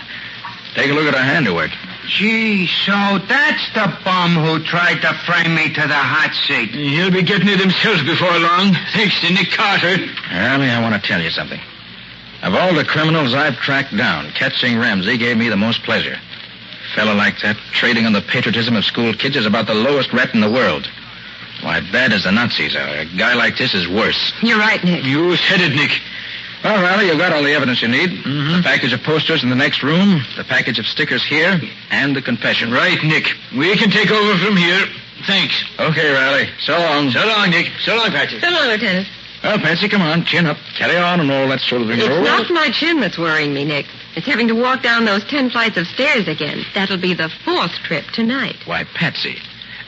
Take a look at our handiwork. Gee, so that's the bum who tried to frame me to the hot seat. He'll be getting it himself before long, thanks to Nick Carter. Riley, I want to tell you something. Of all the criminals I've tracked down, catching Ramsey gave me the most pleasure. A fellow like that, trading on the patriotism of school kids, is about the lowest rat in the world. Why, bad as the Nazis are, a guy like this is worse. You're right, Nick. You said it, Nick. Well, Riley, you've got all the evidence you need. Mm-hmm. The package of posters in the next room, the package of stickers here, and the confession. Right, Nick. We can take over from here. Thanks. Okay, Riley. So long. So long, Nick. So long, Patsy. So long, Lieutenant. Well, Patsy, come on. Chin up. Carry on and all that sort of thing. It's not my chin that's worrying me, Nick. It's having to walk down those 10 flights of stairs again. That'll be the 4th trip tonight. Why, Patsy.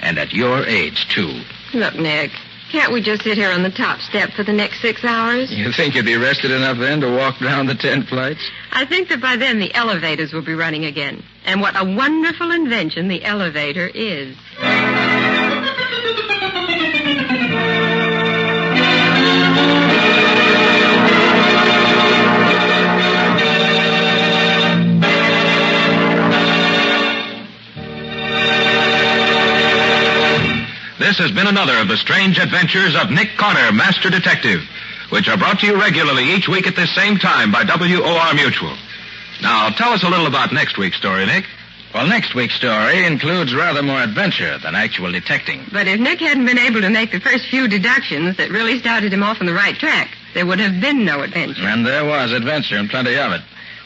And at your age, too. Look, Nick, can't we just sit here on the top step for the next 6 hours? You think you'd be rested enough then to walk down the 10 flights? I think that by then the elevators will be running again. And what a wonderful invention the elevator is. This has been another of the strange adventures of Nick Carter, Master Detective, which are brought to you regularly each week at this same time by WOR Mutual. Now, tell us a little about next week's story, Nick. Well, next week's story includes rather more adventure than actual detecting. But if Nick hadn't been able to make the first few deductions that really started him off on the right track, there would have been no adventure. And there was adventure, and plenty of it.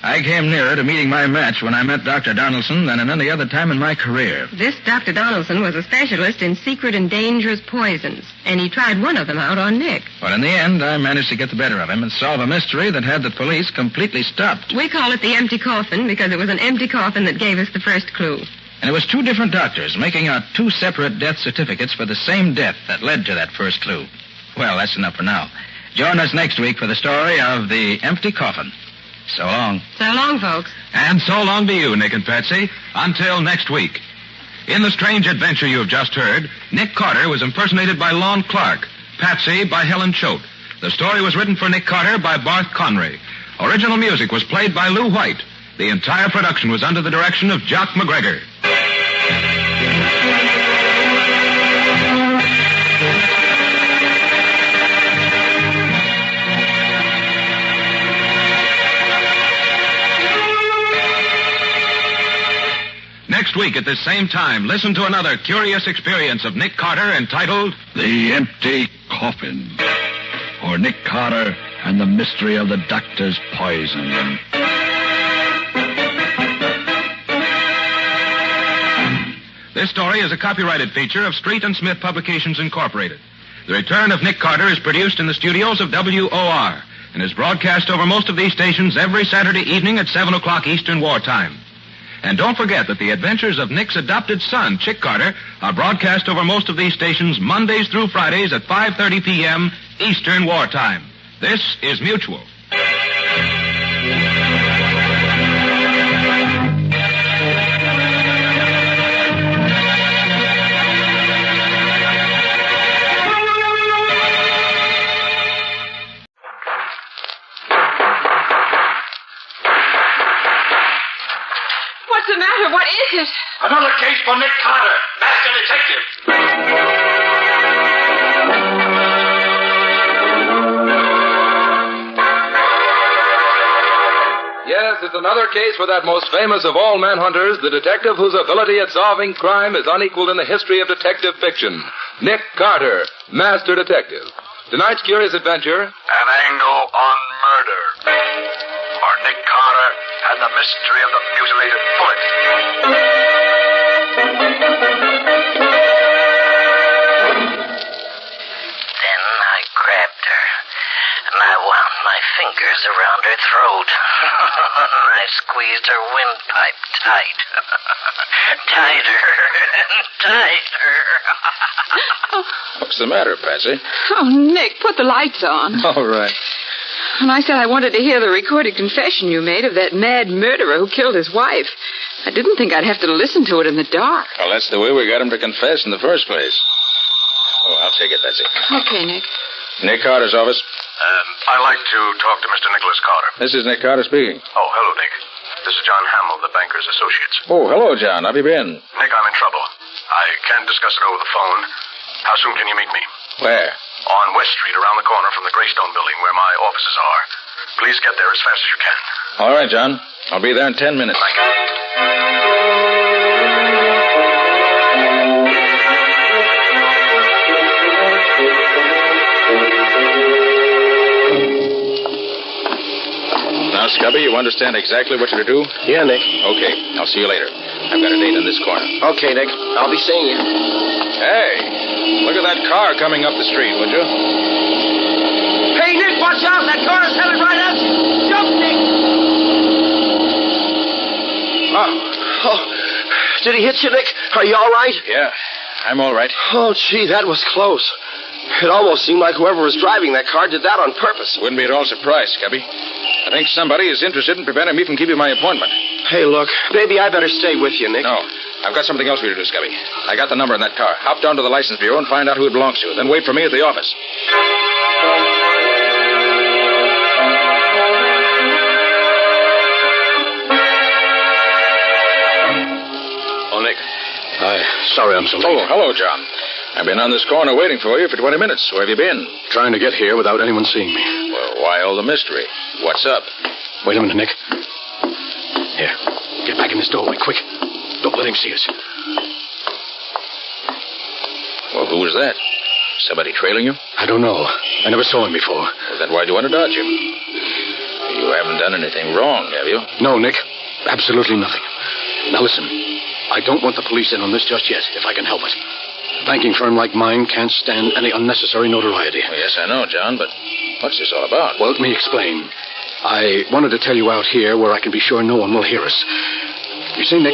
I came nearer to meeting my match when I met Dr. Donaldson than at any other time in my career. This Dr. Donaldson was a specialist in secret and dangerous poisons, and he tried one of them out on Nick. Well, in the end, I managed to get the better of him and solve a mystery that had the police completely stopped. We call it the empty coffin because it was an empty coffin that gave us the first clue. And it was 2 different doctors making out 2 separate death certificates for the same death that led to that first clue. Well, that's enough for now. Join us next week for the story of the empty coffin. So long. So long, folks. And so long to you, Nick and Patsy. Until next week. In the strange adventure you have just heard, Nick Carter was impersonated by Lon Clark, Patsy by Helen Choate. The story was written for Nick Carter by Barth Conray. Original music was played by Lou White. The entire production was under the direction of Jock McGregor. Next week at this same time, listen to another curious experience of Nick Carter entitled The Empty Coffin, or Nick Carter and the Mystery of the Doctor's Poison. This story is a copyrighted feature of Street and Smith Publications, Incorporated. The Return of Nick Carter is produced in the studios of WOR and is broadcast over most of these stations every Saturday evening at 7 o'clock Eastern Wartime. And don't forget that the adventures of Nick's adopted son, Chick Carter, are broadcast over most of these stations Mondays through Fridays at 5:30 p.m. Eastern Wartime. This is Mutual. What's the matter? What is it? Another case for Nick Carter, Master Detective. Yes, it's another case for that most famous of all manhunters, the detective whose ability at solving crime is unequaled in the history of detective fiction. Nick Carter, Master Detective. Tonight's curious adventure... An angle on murder. Or Nick Carter and the mystery of the mutilated foot. Then I grabbed her, and I wound my finger noose around her throat. I squeezed her windpipe tight. Tighter and tighter. What's the matter, Patsy? Oh, Nick, put the lights on. All right. And I said I wanted to hear the recorded confession you made of that mad murderer who killed his wife. I didn't think I'd have to listen to it in the dark. Well, that's the way we got him to confess in the first place. Oh, I'll take it, Patsy. Okay, Nick. Nick Carter's office. I'd like to talk to Mr. Nicholas Carter. This is Nick Carter speaking. Oh, hello, Nick. This is John Hamill, the banker's associates. Oh, hello, John. How have you been? Nick, I'm in trouble. I can't discuss it over the phone. How soon can you meet me? Where? On West Street, around the corner from the Greystone building where my offices are. Please get there as fast as you can. All right, John. I'll be there in 10 minutes. Thank you. Now, Scubby, you understand exactly what you're to do? Yeah, Nick. Okay. I'll see you later. I've got a date in this corner. Okay, Nick. I'll be seeing you. Hey, look at that car coming up the street, would you? Hey, Nick, watch out. That car is headed right at you. Jump, Nick. Oh, did he hit you, Nick? Are you all right? Yeah, I'm all right. Oh, gee, that was close. It almost seemed like whoever was driving that car did that on purpose. Wouldn't be at all surprised, Scubby. I think somebody is interested in preventing me from keeping my appointment. Hey, look, maybe I better stay with you, Nick. No, I've got something else for you to do, Scubby. I got the number in that car. Hop down to the license bureau and find out who it belongs to. Then wait for me at the office. Oh, Nick. Sorry I'm so late. Oh, hello, John. I've been on this corner waiting for you for 20 minutes. Where have you been? Trying to get here without anyone seeing me. Well, why all the mystery? What's up? Wait a minute, Nick. Here, get back in this doorway, quick. Don't let him see us. Well, who was that? Somebody trailing you? I don't know. I never saw him before. Well, then why'd you want to dodge him? You haven't done anything wrong, have you? No, Nick. Absolutely nothing. Now, listen. I don't want the police in on this just yet, if I can help it. A banking firm like mine can't stand any unnecessary notoriety. Well, yes, I know, John, but what's this all about? Well, let me explain. I wanted to tell you out here where I can be sure no one will hear us. You see, Nick,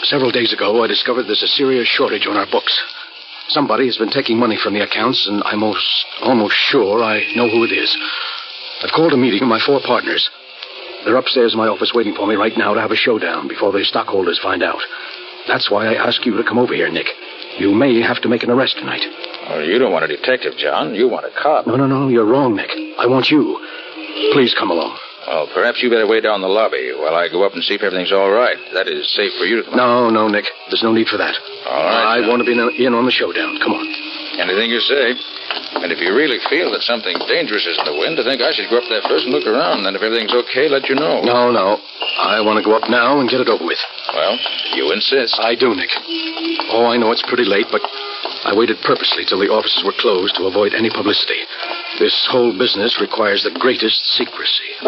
several days ago I discovered there's a serious shortage on our books. Somebody has been taking money from the accounts, and I'm almost sure I know who it is. I've called a meeting of my 4 partners. They're upstairs in my office waiting for me right now to have a showdown before the stockholders find out. That's why I ask you to come over here, Nick. You may have to make an arrest tonight. Well, you don't want a detective, John. You want a cop. No, you're wrong, Nick. I want you. Please come along. Well, perhaps you better wait down the lobby while I go up and see if everything's all right. That is safe for you to come on. No, Nick. There's no need for that. All right. I want to be in on the showdown. Come on. Anything you say. And if you really feel that something dangerous is in the wind, I think I should go up there first and look around. Then if everything's okay, let you know. No. I want to go up now and get it over with. Well, you insist. I do, Nick. Oh, I know it's pretty late, but I waited purposely till the offices were closed to avoid any publicity. This whole business requires the greatest secrecy.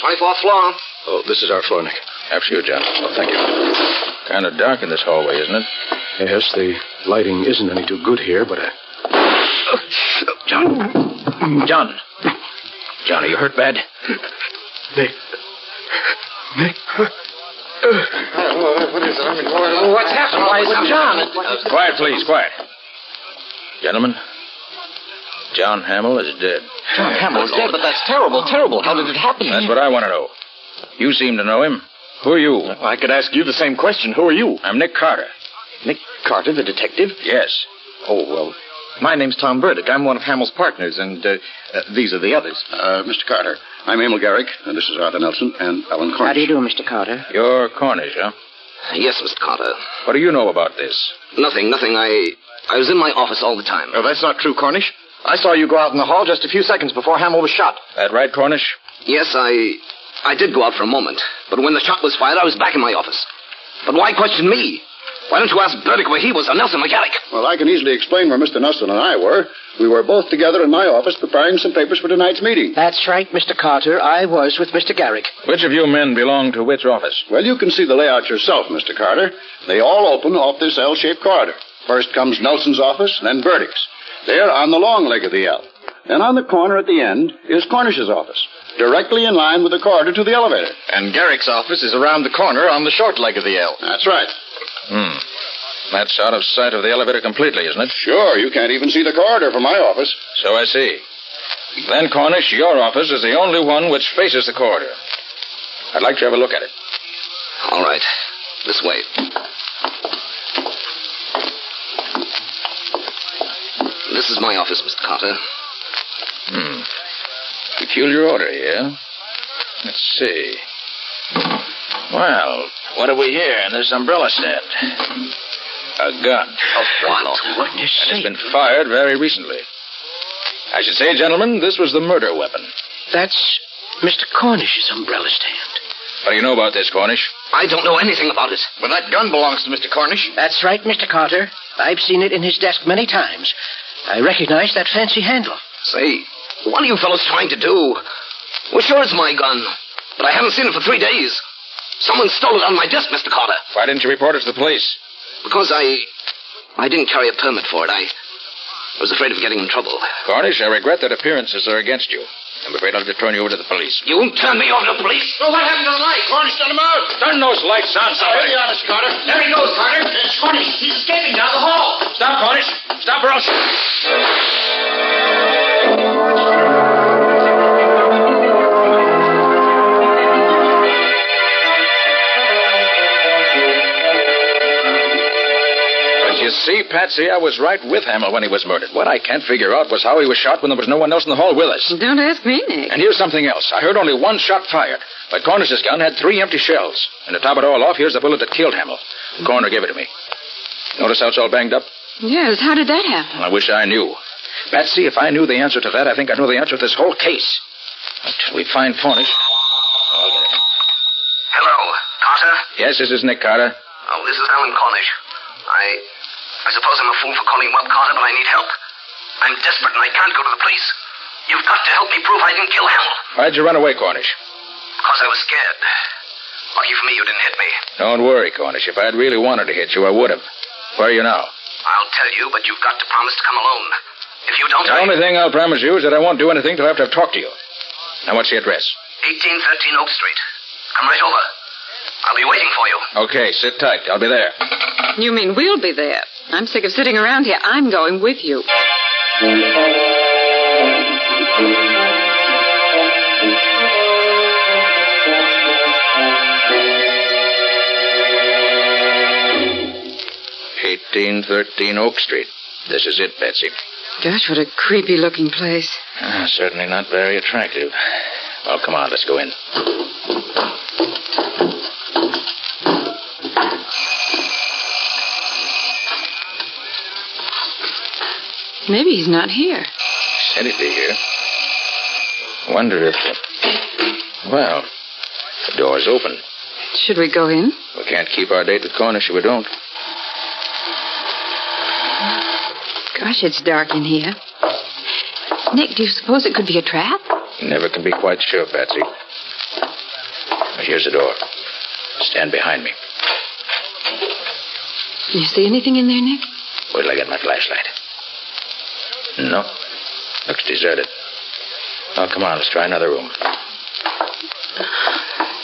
24th floor. Oh, this is our floor, Nick. After you, John. Oh, thank you. Kind of dark in this hallway, isn't it? Yes, the lighting isn't any too good here, but... John, are you hurt bad? Nick. What is it? I mean, what's happened? Why is it John? Quiet, please, quiet. Gentlemen, John Hamill is dead. John Hamill's dead, but that's terrible. How did it happen? That's what I want to know. You seem to know him. Who are you? I could ask you the same question. Who are you? I'm Nick Carter. Nick Carter, the detective? Yes. Oh, well, my name's Tom Burdick. I'm one of Hamill's partners, and these are the others. Mr. Carter, I'm Emil Garrick, and this is Arthur Nelson and Alan Cornish. How do you do, Mr. Carter? You're Cornish, huh? Yes, Mr. Carter. What do you know about this? Nothing. I was in my office all the time. Oh, that's not true, Cornish. I saw you go out in the hall just a few seconds before Hamill was shot. That right, Cornish? Yes, I did go out for a moment. But when the shot was fired, I was back in my office. But why question me? Why don't you ask Burdick where he was or Nelson McGarrick? Well, I can easily explain where Mr. Nelson and I were. We were both together in my office preparing some papers for tonight's meeting. That's right, Mr. Carter. I was with Mr. Garrick. Which of you men belong to which office? Well, you can see the layout yourself, Mr. Carter. They all open off this L-shaped corridor. First comes Nelson's office, then Burdick's. They're on the long leg of the L. Then on the corner at the end is Cornish's office, directly in line with the corridor to the elevator. And Garrick's office is around the corner on the short leg of the L. That's right. That's out of sight of the elevator completely, isn't it? Sure, you can't even see the corridor from my office. So I see. Then, Cornish, your office is the only one which faces the corridor. I'd like to have a look at it. All right. This way. This is my office, Mr. Carter. Peculiar order here. Let's see. Well, what have we here in this umbrella stand? A gun. What? And it's been fired very recently. I should say, gentlemen, this was the murder weapon. That's Mr. Cornish's umbrella stand. What do you know about this, Cornish? I don't know anything about it. Well, that gun belongs to Mr. Cornish. That's right, Mr. Carter. I've seen it in his desk many times. I recognize that fancy handle. Say, what are you fellows trying to do? Well, sure, it's my gun, but I haven't seen it for 3 days. Someone stole it on my desk, Mr. Carter. Why didn't you report it to the police? Because I didn't carry a permit for it. I was afraid of getting in trouble. Cornish, I regret that appearances are against you. I'm afraid I'll have to turn you over to the police. You won't turn me over to the police? Well, what happened to the light? Cornish, turn them out. Turn those lights on, somebody. Be honest, Carter. There he goes, Carter. It's Cornish. He's escaping down the hall. Stop, Cornish. Stop or else... You see, Patsy, I was right with Hamill when he was murdered. What I can't figure out was how he was shot when there was no one else in the hall with us. Don't ask me, Nick. And here's something else. I heard only one shot fired, but Cornish's gun had 3 empty shells. And to top it all off, here's the bullet that killed Hamill. Coroner gave it to me. Notice how it's all banged up? Yes, how did that happen? I wish I knew. Patsy, if I knew the answer to that, I think I know the answer to this whole case. Until we find Cornish. Hello, Carter? Yes, this is Nick Carter. Oh, this is Alan Cornish. I suppose I'm a fool for calling you up, Carter, but I need help. I'm desperate and I can't go to the police. You've got to help me prove I didn't kill Hamill. Why'd you run away, Cornish? Because I was scared. Lucky for me, you didn't hit me. Don't worry, Cornish. If I'd really wanted to hit you, I would have. Where are you now? I'll tell you, but you've got to promise to come alone. If you don't... The only thing I'll promise you is that I won't do anything till after I've talked to you. Now, what's the address? 1813 Oak Street. Come right over. I'll be waiting for you. Okay, sit tight. I'll be there. You mean we'll be there? I'm sick of sitting around here. I'm going with you. "1813 Oak Street. This is it, Betsy." Gosh, what a creepy-looking place. Certainly not very attractive. Well, come on, let's go in. Maybe he's not here. Said he'd be here. Wonder if... Well, the door's open. Should we go in? We can't keep our date with Cornish if we don't. Gosh, it's dark in here. Nick, do you suppose it could be a trap? Never can be quite sure, Patsy. Here's the door. Stand behind me. Can you see anything in there, Nick? Wait till I get my flashlight. No. Looks deserted. Oh, come on, let's try another room.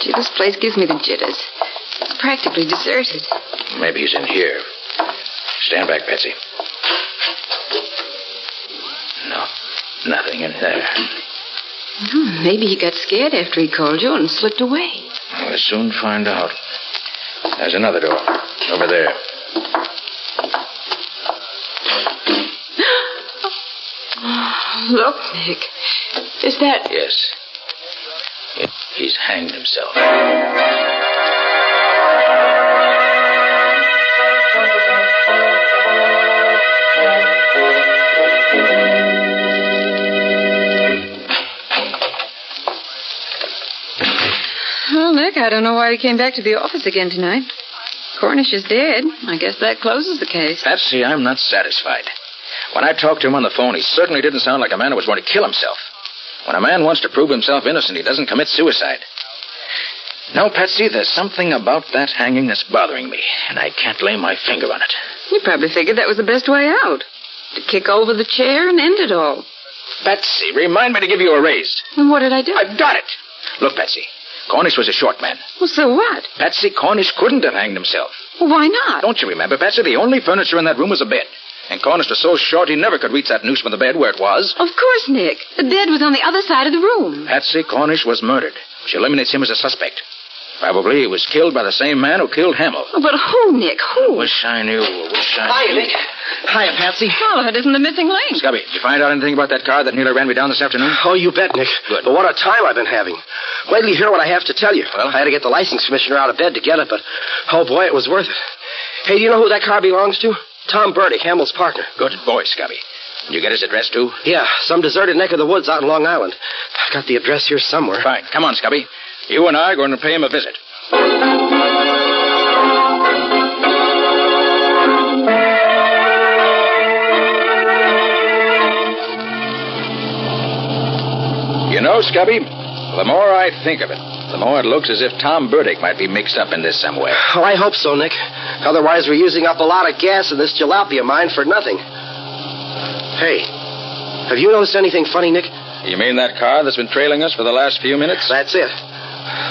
Gee, this place gives me the jitters. Practically deserted. Maybe he's in here. Stand back, Patsy. No, nothing in there. Maybe he got scared after he called you and slipped away. We'll soon find out. There's another door. Over there. Look, Nick. Is that... Yes. He's hanged himself. Well, Nick, I don't know why you came back to the office again tonight. Cornish is dead. I guess that closes the case. Patsy, I'm not satisfied. When I talked to him on the phone, he certainly didn't sound like a man who was going to kill himself. When a man wants to prove himself innocent, he doesn't commit suicide. No, Patsy, there's something about that hanging that's bothering me, and I can't lay my finger on it. You probably figured that was the best way out. To kick over the chair and end it all. Patsy, remind me to give you a raise. And what did I do? I've got it. Look, Patsy, Cornish was a short man. Well, so what? Patsy, Cornish couldn't have hanged himself. Well, why not? Don't you remember, Patsy? The only furniture in that room was a bed. And Cornish was so short he never could reach that noose from the bed where it was. Of course, Nick. The bed was on the other side of the room. Patsy, Cornish was murdered, which eliminates him as a suspect. Probably he was killed by the same man who killed Hamill. Oh, but who, Nick? Who? Wish I knew. Hiya, Nick. Hiya, Patsy. Well, it isn't the missing link. Scubby, did you find out anything about that car that nearly ran me down this afternoon? Oh, you bet, Nick. Good. But what a time I've been having. Wait till you hear what I have to tell you. Well, I had to get the license commissioner out of bed to get it, but, oh, boy, it was worth it. Hey, do you know who that car belongs to? Tom Burdick, Hamill's partner. Good boy, Scubby. Did you get his address, too? Yeah, some deserted neck of the woods out in Long Island. I've got the address here somewhere. Fine. Come on, Scubby. You and I are going to pay him a visit. You know, Scubby, the more I think of it, the more it looks as if Tom Burdick might be mixed up in this some way. Oh, I hope so, Nick. Otherwise, we're using up a lot of gas in this jalopy of mine for nothing. Hey, have you noticed anything funny, Nick? You mean that car that's been trailing us for the last few minutes? That's it.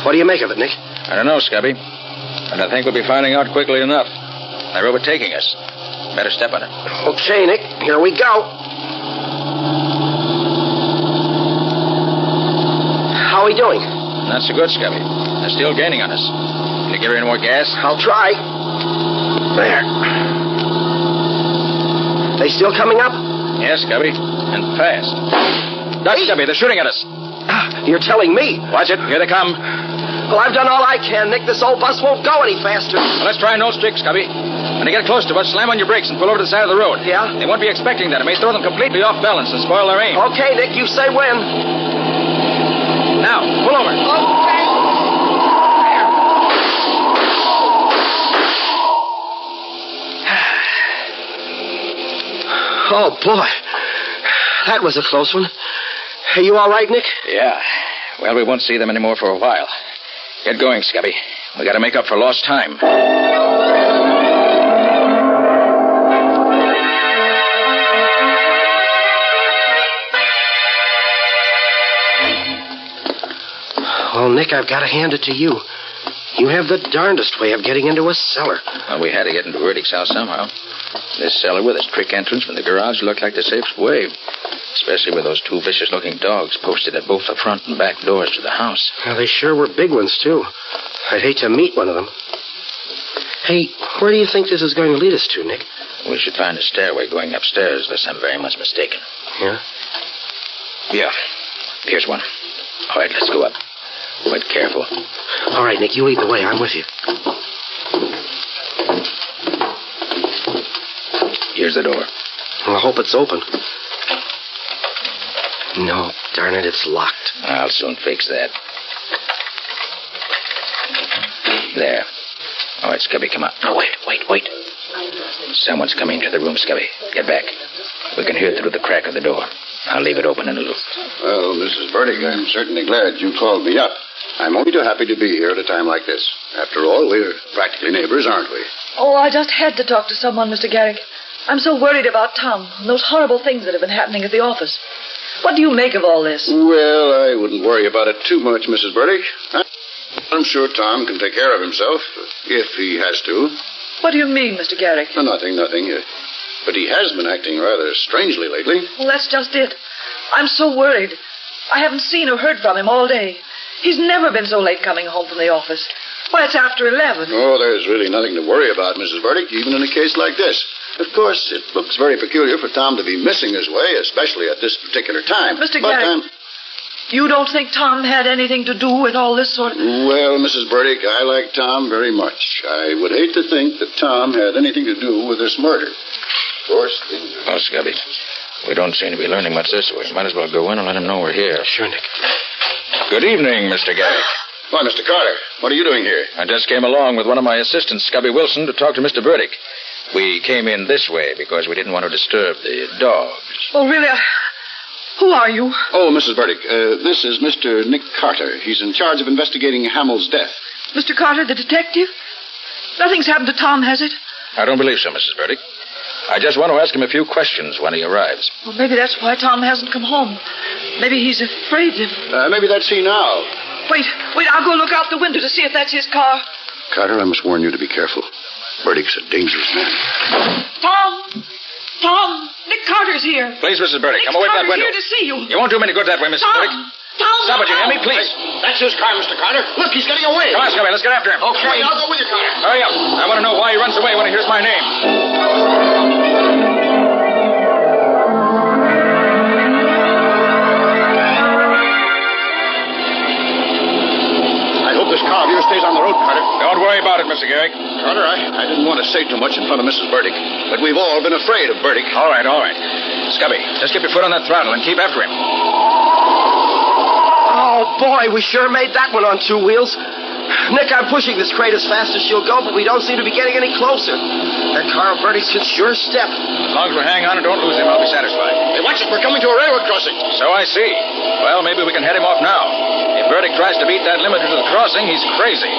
What do you make of it, Nick? I don't know, Scubby. But I think we'll be finding out quickly enough. They're overtaking us. Better step on it. Okay, Nick. Here we go. How are we doing? Not so good, Scubby. They're still gaining on us. Can you give her any more gas? I'll try. There. They still coming up? Yes, Scubby. And fast. Dutch, Scubby, they're shooting at us. You're telling me? Watch it. Here they come. Well, I've done all I can, Nick. This old bus won't go any faster. Well, let's try no stick, Scubby. When they get close to us, slam on your brakes and pull over to the side of the road. Yeah? They won't be expecting that. It may throw them completely off balance and spoil their aim. Okay, Nick. You say when. Now, pull over. Okay. Oh, boy. That was a close one. Are you all right, Nick? Yeah. Well, we won't see them anymore for a while. Get going, Scubby. We got to make up for lost time. Well, Nick, I've got to hand it to you. You have the darndest way of getting into a cellar. Well, we had to get into Burdick's house somehow. This cellar with its trick entrance from the garage looked like the safest way. Especially with those two vicious-looking dogs posted at both the front and back doors to the house. Well, they sure were big ones, too. I'd hate to meet one of them. Hey, where do you think this is going to lead us to, Nick? We should find a stairway going upstairs, unless I'm very much mistaken. Yeah? Yeah. Here's one. All right, let's go up. But careful. All right, Nick, you lead the way. I'm with you. Here's the door. Well, I hope it's open. No, darn it, it's locked. I'll soon fix that. There. All right, Scubby, come on. Oh, wait. Someone's coming into the room, Scubby. Get back. We can hear through the crack of the door. I'll leave it open a little. Well, Mrs. Burdick, I'm certainly glad you called me up. I'm only too happy to be here at a time like this. After all, we're practically neighbors, aren't we? Oh, I just had to talk to someone, Mr. Garrick. I'm so worried about Tom and those horrible things that have been happening at the office. What do you make of all this? Well, I wouldn't worry about it too much, Mrs. Burdick. I'm sure Tom can take care of himself, if he has to. What do you mean, Mr. Garrick? Nothing. But he has been acting rather strangely lately. Well, that's just it. I'm so worried. I haven't seen or heard from him all day. He's never been so late coming home from the office. Why, it's after 11. Oh, there's really nothing to worry about, Mrs. Burdick, even in a case like this. Of course, it looks very peculiar for Tom to be missing his way, especially at this particular time. Mr. Garrick, you don't think Tom had anything to do with all this sort of... Well, Mrs. Burdick, I like Tom very much. I would hate to think that Tom had anything to do with this murder. Of course, Oh, Scubby, we don't seem to be learning much this way. Might as well go in and let him know we're here. Sure, Nick. Good evening, Mr. Garrick. Why, Mr. Carter, what are you doing here? I just came along with one of my assistants, Scubby Wilson, to talk to Mr. Burdick. We came in this way because we didn't want to disturb the dogs. Oh, really? Who are you? Oh, Mrs. Burdick, this is Mr. Nick Carter. He's in charge of investigating Hamill's death. Mr. Carter, the detective? Nothing's happened to Tom, has it? I don't believe so, Mrs. Burdick. I just want to ask him a few questions when he arrives. Well, maybe that's why Tom hasn't come home. Maybe he's afraid of... Maybe that's he now. Wait, I'll go look out the window to see if that's his car. Carter, I must warn you to be careful. Burdick's a dangerous man. Tom, Nick Carter's here. Please, Mrs. Burdick, come away from that window. Here to see you. You won't do him any good that way, Mrs. Burdick. Tom! Stop it, you hear me? Please. That's his car, Mr. Carter. Look, he's getting away. Come on, Scubby, let's get after him. Okay, I'll go with you, Carter. Hurry up. I want to know why he runs away when he hears my name. I hope this car of yours stays on the road, Carter. Don't worry about it, Mr. Garrick. Carter, I didn't want to say too much in front of Mrs. Burdick, but we've all been afraid of Burdick. All right. Scubby, just keep your foot on that throttle and keep after him. Oh, boy, we sure made that one on two wheels. Nick, I'm pushing this crate as fast as she'll go, but we don't seem to be getting any closer. That car of Burdick's can sure step. As long as we hang on and don't lose him, I'll be satisfied. Hey, watch it. We're coming to a railroad crossing. So I see. Well, maybe we can head him off now. If Burdick tries to beat that limiter to the crossing, he's crazy.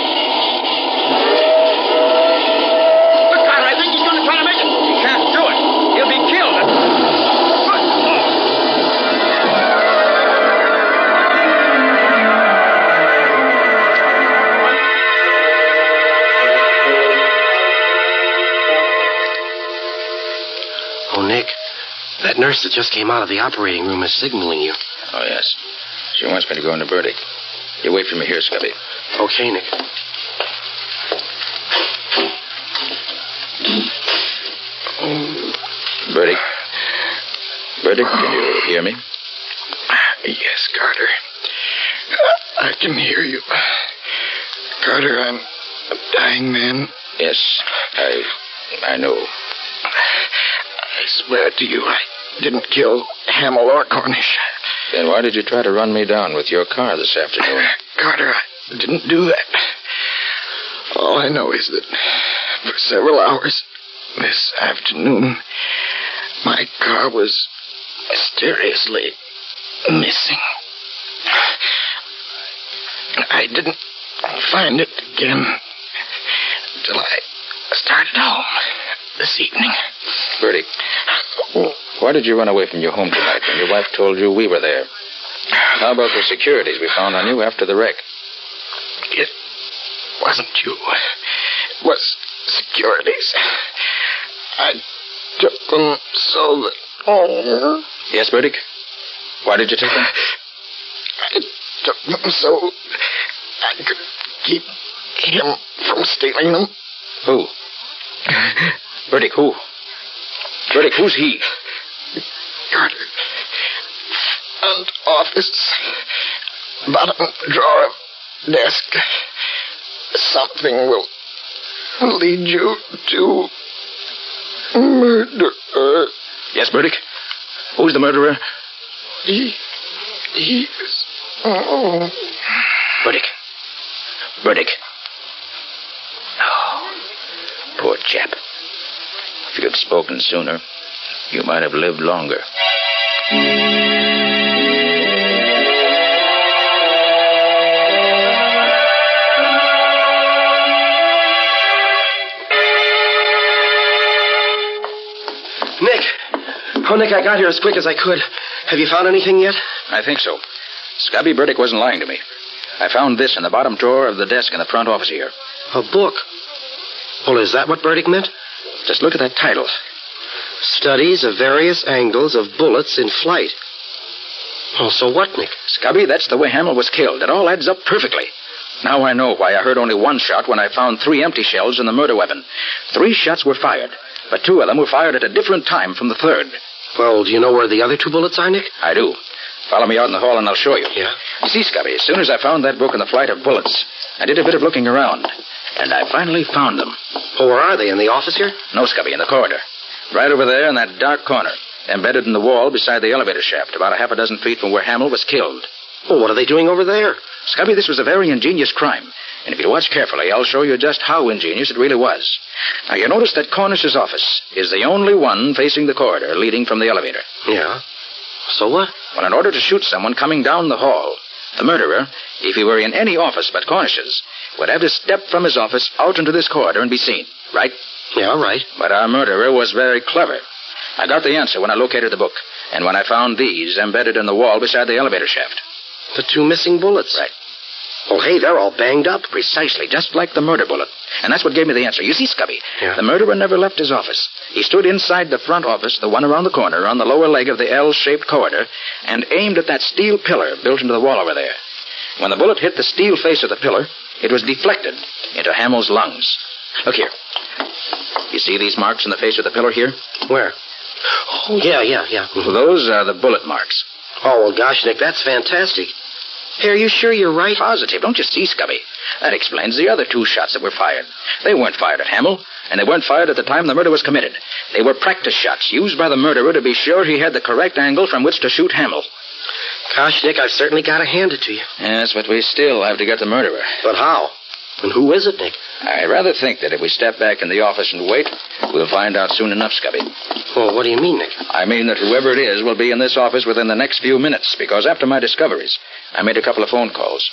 Look, Carter, I think he's going to try to make it. He can't do it. He'll be killed. Oh, Nick, that nurse that just came out of the operating room is signaling you. Oh, yes. She wants me to go into Burdick. You wait for me here, Scubby. Okay, Nick. Burdick, can you hear me? Yes, Carter. I can hear you. Carter, I'm a dying man. Yes, I know. I swear to you, I didn't kill Hamill or Cornish. Then why did you try to run me down with your car this afternoon? Carter, I didn't do that. All I know is that for several hours this afternoon, my car was mysteriously missing. I didn't find it again until I started home this evening. Burdick, why did you run away from your home tonight when your wife told you we were there? How about the securities we found on you after the wreck? It wasn't you. It was securities. I took them so that... Oh. Yes, Burdick? Why did you take them? I took them so I could keep him from stealing them. Who? Burdick, who? Burdick, who's he? Carter. Front office. Bottom drawer of desk. Something will lead you to murder. Yes, Burdick? Who's the murderer? He is... Oh. Burdick. Oh, poor chap. If you'd spoken sooner, you might have lived longer. Nick, I got here as quick as I could. Have you found anything yet? I think so. Scubby Burdick wasn't lying to me. I found this in the bottom drawer of the desk in the front office here. A book? Well, is that what Burdick meant? Just look at that title. Studies of various angles of bullets in flight. Oh, so what, Nick? Scubby, that's the way Hamill was killed. It all adds up perfectly. Now I know why I heard only one shot when I found 3 empty shells in the murder weapon. 3 shots were fired, but 2 of them were fired at a different time from the 3rd. Well, do you know where the other 2 bullets are, Nick? I do. Follow me out in the hall and I'll show you. Yeah? You see, Scubby, as soon as I found that book in the flight of bullets, I did a bit of looking around, and I finally found them. Oh, where are they? In the office here? No, Scubby, in the corridor. Right over there in that dark corner, embedded in the wall beside the elevator shaft, about a half a dozen feet from where Hamill was killed. Well, what are they doing over there? Scubby, this was a very ingenious crime. And if you watch carefully, I'll show you just how ingenious it really was. Now, you notice that Cornish's office is the only one facing the corridor leading from the elevator. Yeah. So what? Well, in order to shoot someone coming down the hall, the murderer, if he were in any office but Cornish's, would have to step from his office out into this corridor and be seen, right? Yeah, right. But our murderer was very clever. I got the answer when I located the book, and when I found these embedded in the wall beside the elevator shaft. The 2 missing bullets. Right. Oh, hey, they're all banged up. Precisely, just like the murder bullet. And that's what gave me the answer. You see, Scubby, Yeah. the murderer never left his office. He stood inside the front office, the one around the corner, on the lower leg of the L-shaped corridor, and aimed at that steel pillar built into the wall over there. When the bullet hit the steel face of the pillar, it was deflected into Hamill's lungs. Look here. You see these marks in the face of the pillar here? Where? Oh, yeah. Those are the bullet marks. Oh, well, gosh, Nick, that's fantastic. Hey, are you sure you're right? Positive. Don't you see, Scubby? That explains the other 2 shots that were fired. They weren't fired at Hamill, and they weren't fired at the time the murder was committed. They were practice shots used by the murderer to be sure he had the correct angle from which to shoot Hamill. Gosh, Nick, I've certainly got to hand it to you. Yes, but we still have to get the murderer. But how? And who is it, Nick? I rather think that if we step back in the office and wait, we'll find out soon enough, Scubby. Well, what do you mean, Nick? I mean that whoever it is will be in this office within the next few minutes, because after my discoveries, I made a couple of phone calls,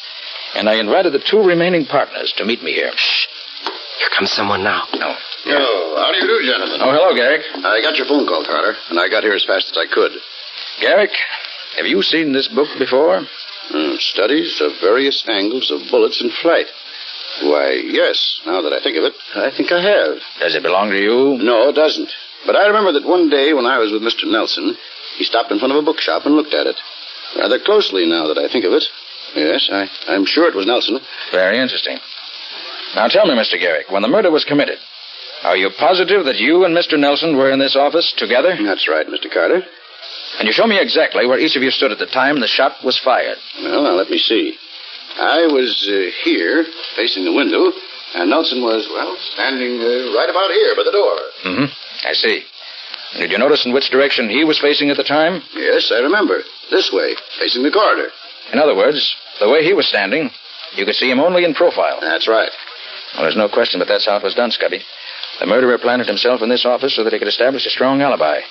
and I invited the 2 remaining partners to meet me here. Shh. Here comes someone now. No. Oh, how do you do, gentlemen? Oh, hello, Garrick. I got your phone call, Carter, and I got here as fast as I could. Garrick, have you seen this book before? Studies of various angles of bullets in flight. Why, yes, now that I think of it, I think I have. Does it belong to you? No, it doesn't. But I remember that one day when I was with Mr. Nelson, he stopped in front of a bookshop and looked at it. Rather closely now that I think of it. Yes, I'm sure it was Nelson. Very interesting. Now tell me, Mr. Garrick, when the murder was committed, are you positive that you and Mr. Nelson were in this office together? That's right, Mr. Carter. And you show me exactly where each of you stood at the time the shot was fired. Well, now, let me see. I was here, facing the window, and Nelson was, standing right about here by the door. I see. And did you notice in which direction he was facing at the time? Yes, I remember. This way, facing the corridor. In other words, the way he was standing, you could see him only in profile. That's right. Well, there's no question but that's how it was done, Scubby. The murderer planted himself in this office so that he could establish a strong alibi.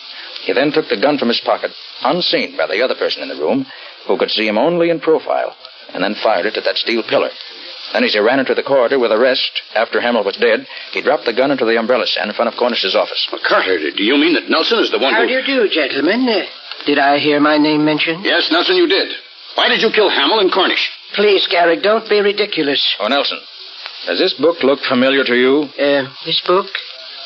He then took the gun from his pocket, unseen by the other person in the room, who could see him only in profile, and then fired it at that steel pillar. Then as he ran into the corridor with the rest, after Hamill was dead, he dropped the gun into the umbrella stand in front of Cornish's office. Well, Carter, do you mean that Nelson is the one How do you do, gentlemen? Did I hear my name mentioned? Yes, Nelson, you did. Why did you kill Hamill and Cornish? Please, Garrick, don't be ridiculous. Oh, Nelson, does this book look familiar to you? This book?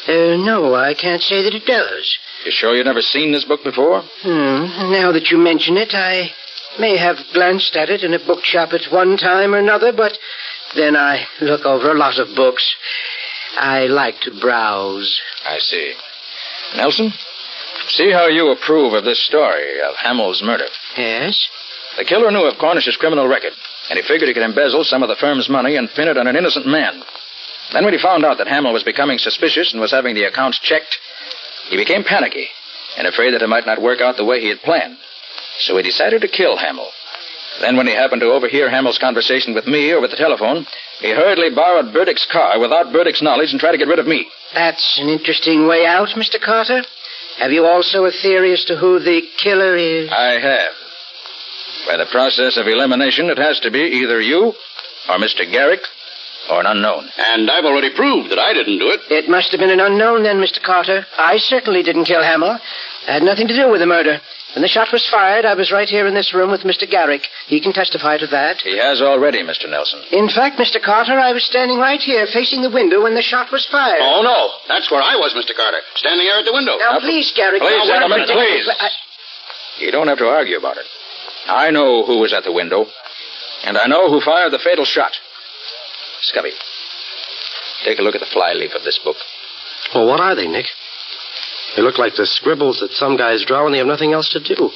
No, I can't say that it does. You sure you've never seen this book before? Now that you mention it, I may have glanced at it in a bookshop at one time or another, but then I look over a lot of books. I like to browse. I see. Nelson, see how you approve of this story of Hamill's murder. Yes? The killer knew of Cornish's criminal record, and he figured he could embezzle some of the firm's money and pin it on an innocent man. Then when he found out that Hamill was becoming suspicious and was having the accounts checked, he became panicky and afraid that it might not work out the way he had planned. So he decided to kill Hamill. Then when he happened to overhear Hamill's conversation with me over the telephone, he hurriedly borrowed Burdick's car without Burdick's knowledge and tried to get rid of me. That's an interesting way out, Mr. Carter. Have you also a theory as to who the killer is? I have. By the process of elimination, it has to be either you or Mr. Garrick or an unknown. And I've already proved that I didn't do it. It must have been an unknown then, Mr. Carter. I certainly didn't kill Hamill. I had nothing to do with the murder. When the shot was fired, I was right here in this room with Mr. Garrick. He can testify to that. He has already, Mr. Nelson. In fact, Mr. Carter, I was standing right here facing the window when the shot was fired. Oh, no. That's where I was, Mr. Carter. Standing here at the window. Now, please, Garrick. Please, now, gentlemen, please. You don't have to argue about it. I know who was at the window, and I know who fired the fatal shot. Scubby, take a look at the flyleaf of this book. Well, what are they, Nick? They look like the scribbles that some guys draw when they have nothing else to do.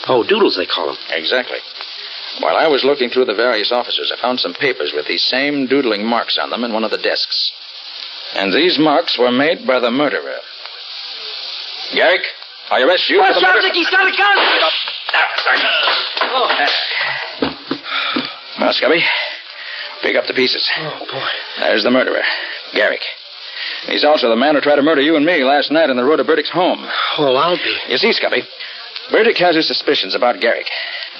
Oh, doodles, they call them. Exactly. While I was looking through the various offices, I found some papers with these same doodling marks on them in one of the desks. And these marks were made by the murderer. Garrick, I arrest you for the murder. He's got a gun! Well, Scubby, pick up the pieces. Oh, boy. There's the murderer, Garrick. He's also the man who tried to murder you and me last night on the road to Burdick's home. Well, I'll be. You see, Scubby, Burdick has his suspicions about Garrick.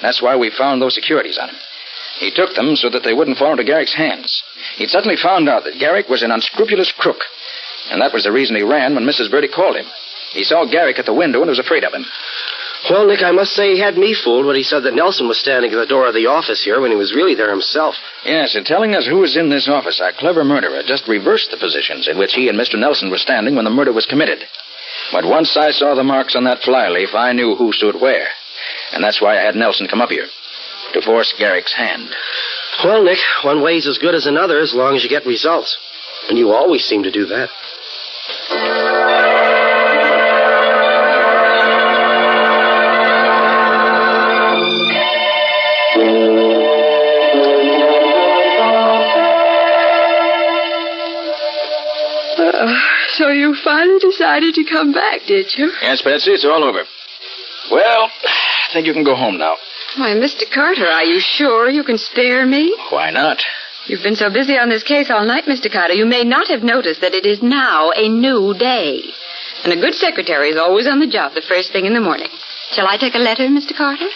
That's why we found those securities on him. He took them so that they wouldn't fall into Garrick's hands. He'd suddenly found out that Garrick was an unscrupulous crook. And that was the reason he ran when Mrs. Burdick called him. He saw Garrick at the window and was afraid of him. Well, Nick, I must say he had me fooled when he said that Nelson was standing at the door of the office here when he was really there himself. Yes, in telling us who was in this office, our clever murderer just reversed the positions in which he and Mr. Nelson were standing when the murder was committed. But once I saw the marks on that flyleaf, I knew who stood where. And that's why I had Nelson come up here, to force Garrick's hand. Well, Nick, one way's as good as another as long as you get results. And you always seem to do that. So you finally decided to come back, did you? Yes, Patsy, it's all over. Well, I think you can go home now. Why, Mr. Carter, are you sure you can spare me? Why not? You've been so busy on this case all night, Mr. Carter, you may not have noticed that it is now a new day. And a good secretary is always on the job the first thing in the morning. Shall I take a letter, Mr. Carter?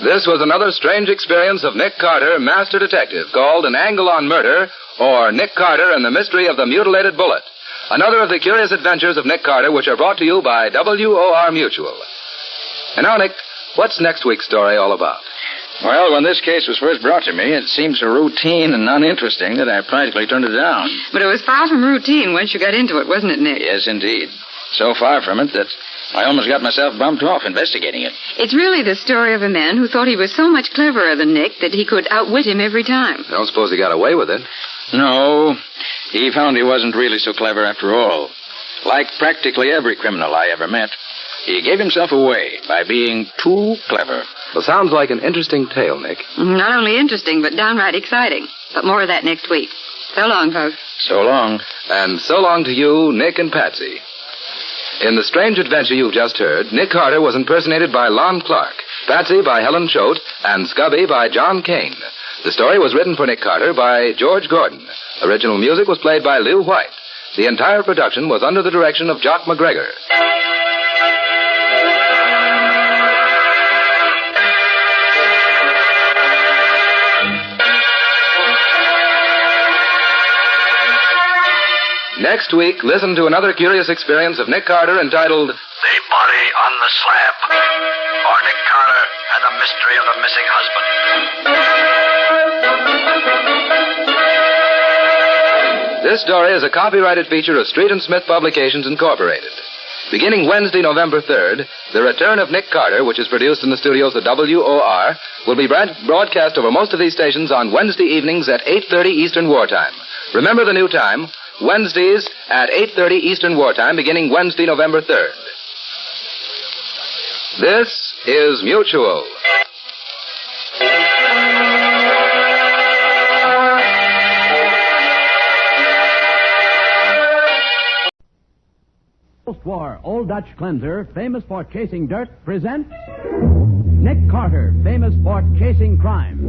This was another strange experience of Nick Carter, Master Detective, called An Angle on Murder, or Nick Carter and the Mystery of the Mutilated Bullet. Another of the curious adventures of Nick Carter, which are brought to you by WOR Mutual. And now, Nick, what's next week's story all about? Well, when this case was first brought to me, it seemed so routine and uninteresting that I practically turned it down. But it was far from routine once you got into it, wasn't it, Nick? Yes, indeed. So far from it that I almost got myself bumped off investigating it. It's really the story of a man who thought he was so much cleverer than Nick that he could outwit him every time. I don't suppose he got away with it. No, he found he wasn't really so clever after all. Like practically every criminal I ever met, he gave himself away by being too clever. Well, sounds like an interesting tale, Nick. Not only interesting, but downright exciting. But more of that next week. So long, folks. So long. And so long to you, Nick and Patsy. In the strange adventure you've just heard, Nick Carter was impersonated by Lon Clark, Patsy by Helen Choate, and Scubby by John Kane. The story was written for Nick Carter by George Gordon. Original music was played by Lew White. The entire production was under the direction of Jock McGregor. Next week, listen to another curious experience of Nick Carter entitled The Body on the Slab, or Nick Carter and the Mystery of the Missing Husband. This story is a copyrighted feature of Street and Smith Publications, Incorporated. Beginning Wednesday, November 3rd, The Return of Nick Carter, which is produced in the studios of WOR, will be broadcast over most of these stations on Wednesday evenings at 8:30 Eastern Wartime. Remember the new time, Wednesdays at 8:30 Eastern Wartime, beginning Wednesday, November 3rd. This is Mutual. Post-war Old Dutch cleanser, famous for chasing dirt, presents Nick Carter, famous for chasing crime.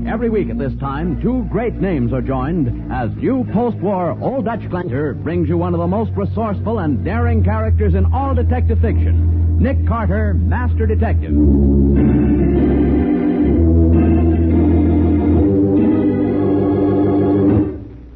Every week at this time, two great names are joined as new post-war Old Dutch cleanser brings you one of the most resourceful and daring characters in all detective fiction, Nick Carter, Master Detective.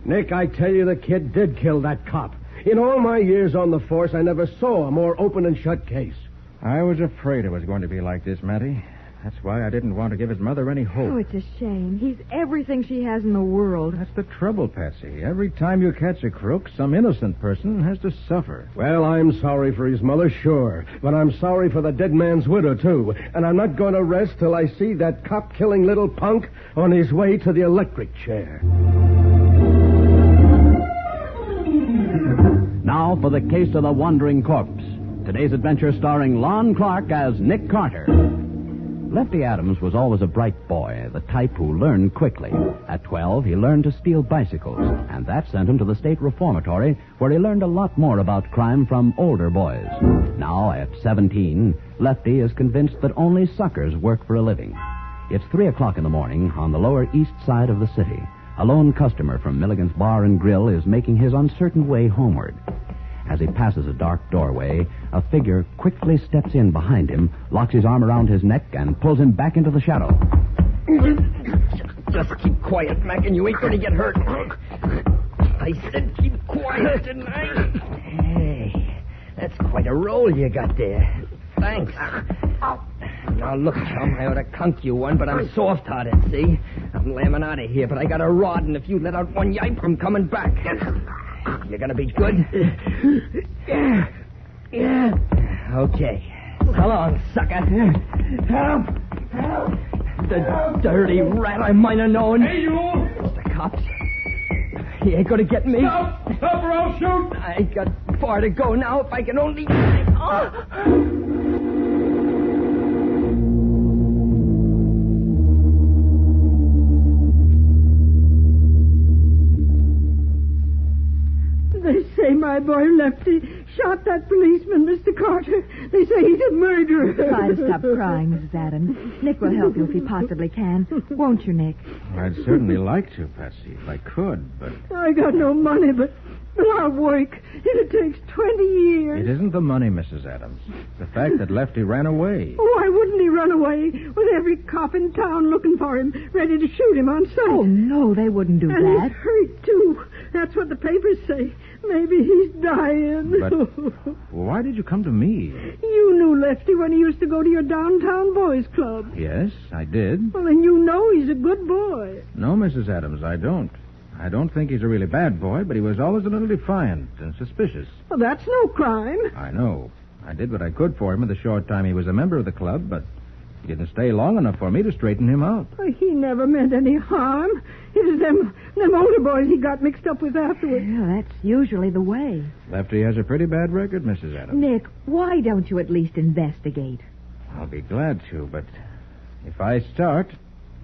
Nick, I tell you, the kid did kill that cop. In all my years on the force, I never saw a more open and shut case. I was afraid it was going to be like this, Matty. That's why I didn't want to give his mother any hope. Oh, it's a shame. He's everything she has in the world. That's the trouble, Patsy. Every time you catch a crook, some innocent person has to suffer. Well, I'm sorry for his mother, sure. But I'm sorry for the dead man's widow, too. And I'm not going to rest till I see that cop-killing little punk on his way to the electric chair. Now, now for the case of the wandering corpse. Today's adventure starring Lon Clark as Nick Carter. Lefty Adams was always a bright boy, the type who learned quickly. At 12, he learned to steal bicycles, and that sent him to the state reformatory, where he learned a lot more about crime from older boys. Now, at 17, Lefty is convinced that only suckers work for a living. It's 3 o'clock in the morning on the lower east side of the city. A lone customer from Milligan's Bar and Grill is making his uncertain way homeward. As he passes a dark doorway, a figure quickly steps in behind him, locks his arm around his neck, and pulls him back into the shadow. Just keep quiet, Mac, and you ain't going to get hurt. I said keep quiet, didn't I? Hey, that's quite a roll you got there. Thanks. Now, look, chum, I ought to conk you one, but I'm soft-hearted, see? I'm lambing out of here, but I got a rod, and if you let out one yipe, I'm coming back. You gonna be good? Yeah. Okay. So long, sucker. Help! The dirty rat I might have known. Hey, you! It's the cops. He ain't gonna get me. Stop or I'll shoot! I got far to go now if I can only... They say my boy Lefty shot that policeman, Mr. Carter. They say he's a murderer. Try to stop crying, Mrs. Adams. Nick will help you if he possibly can. Won't you, Nick? I'd certainly like to, Patsy, if I could, but... I got no money, but I'll work. It takes 20 years. It isn't the money, Mrs. Adams. The fact that Lefty ran away. Oh, why wouldn't he run away with every cop in town looking for him, ready to shoot him on sight? Oh, no, they wouldn't do and that. He's hurt, too. That's what the papers say. Maybe he's dying. But why did you come to me? You knew Lefty when he used to go to your downtown boys' club. Yes, I did. Well, then you know he's a good boy. No, Mrs. Adams, I don't. I don't think he's a really bad boy, but he was always a little defiant and suspicious. Well, that's no crime. I know. I did what I could for him in the short time he was a member of the club, but he didn't stay long enough for me to straighten him out. Well, he never meant any harm. It was them older boys he got mixed up with afterwards. Well, that's usually the way. Lefty has a pretty bad record, Mrs. Adams. Nick, why don't you at least investigate? I'll be glad to, but if I start,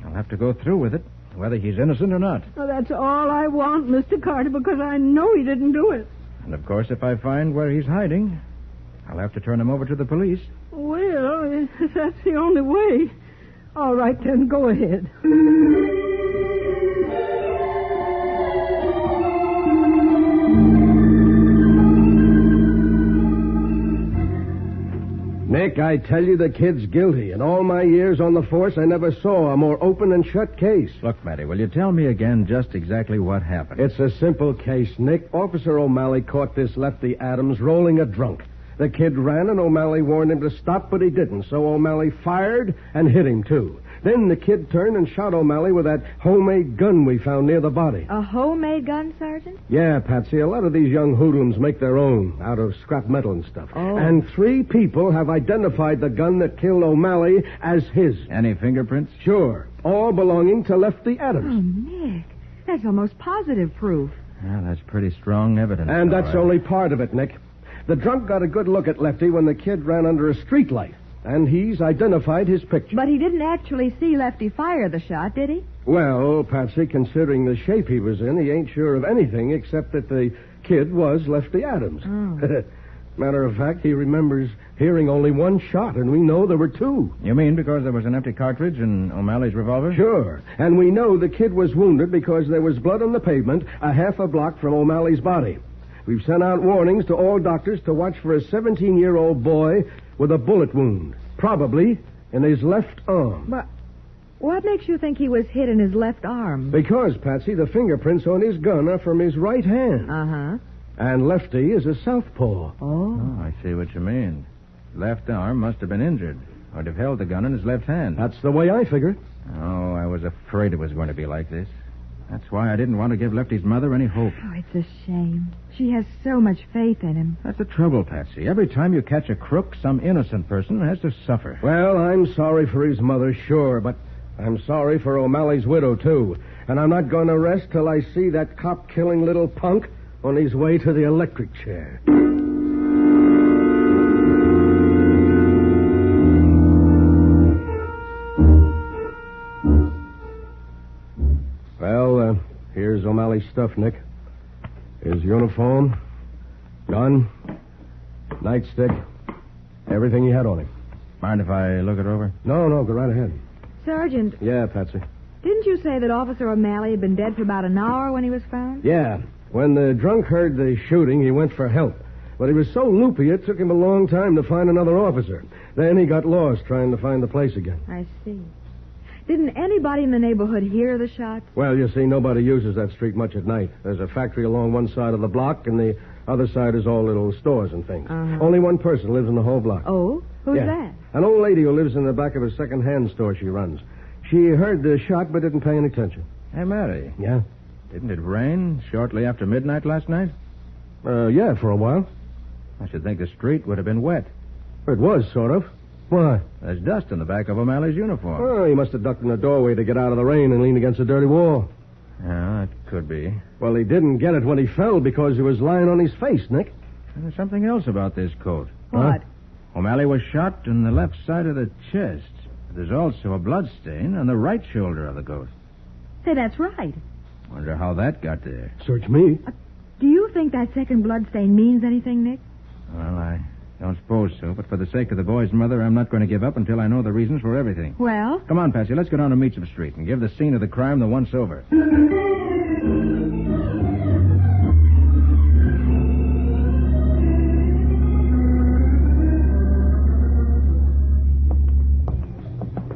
I'll have to go through with it, whether he's innocent or not. Well, that's all I want, Mr. Carter, because I know he didn't do it. And, of course, if I find where he's hiding, I'll have to turn him over to the police. Well, that's the only way. All right, then, go ahead. Nick, I tell you the kid's guilty. In all my years on the force, I never saw a more open and shut case. Look, Matty, will you tell me again just exactly what happened? It's a simple case, Nick. Officer O'Malley caught this Lefty Adams rolling a drunk. The kid ran, and O'Malley warned him to stop, but he didn't. So O'Malley fired and hit him, too. Then the kid turned and shot O'Malley with that homemade gun we found near the body. A homemade gun, Sergeant? Yeah, Patsy. A lot of these young hoodlums make their own out of scrap metal and stuff. Oh. And 3 people have identified the gun that killed O'Malley as his. Any fingerprints? Sure. All belonging to Lefty Adams. Oh, Nick, that's almost positive proof. Well, that's pretty strong evidence. And all that's right. only part of it, Nick. The drunk got a good look at Lefty when the kid ran under a streetlight. And he's identified his picture. But he didn't actually see Lefty fire the shot, did he? Well, Patsy, considering the shape he was in, he ain't sure of anything except that the kid was Lefty Adams. Oh. Matter of fact, he remembers hearing only one shot, and we know there were 2. You mean because there was an empty cartridge in O'Malley's revolver? Sure. And we know the kid was wounded because there was blood on the pavement a half a block from O'Malley's body. We've sent out warnings to all doctors to watch for a 17-year-old boy with a bullet wound, probably in his left arm. But what makes you think he was hit in his left arm? Because, Patsy, the fingerprints on his gun are from his right hand. Uh-huh. And Lefty is a southpaw. Oh. I see what you mean. Left arm must have been injured, or have held the gun in his left hand. That's the way I figure it. Oh, I was afraid it was going to be like this. That's why I didn't want to give Lefty's mother any hope. Oh, it's a shame. She has so much faith in him. That's the trouble, Patsy. Every time you catch a crook, some innocent person has to suffer. Well, I'm sorry for his mother, sure, but I'm sorry for O'Malley's widow, too. And I'm not going to rest till I see that cop-killing little punk on his way to the electric chair. Well, here's O'Malley's stuff, Nick. His uniform, gun, nightstick, everything he had on him. Mind if I look it over? No, go right ahead. Sergeant, Yeah, Patsy. didn't you say that Officer O'Malley had been dead for about an hour when he was found? Yeah. When the drunk heard the shooting, he went for help. But he was so loopy, it took him a long time to find another officer. Then he got lost trying to find the place again. I see. Didn't anybody in the neighborhood hear the shots? Well, you see, nobody uses that street much at night. There's a factory along one side of the block, and the other side is all little stores and things. Only one person lives in the whole block. Oh? Who's Yeah. that? An old lady who lives in the back of a second-hand store she runs. She heard the shot but didn't pay any attention. Hey, Mary. Yeah? Didn't it rain shortly after midnight last night? Yeah, for a while. I should think the street would have been wet. It was, sort of. Why? There's dust on the back of O'Malley's uniform. Oh, he must have ducked in the doorway to get out of the rain and lean against a dirty wall. Yeah, that could be. Well, he didn't get it when he fell because he was lying on his face, Nick. And there's something else about this coat. What? O'Malley was shot in the left side of the chest. There's also a blood stain on the right shoulder of the coat. Say, that's right. Wonder how that got there. Search me. Do you think that second blood stain means anything, Nick? Well, I don't suppose so, but for the sake of the boy's mother, I'm not going to give up until I know the reasons for everything. Well? Come on, Patsy, let's go down to Meacham Street and give the scene of the crime the once-over.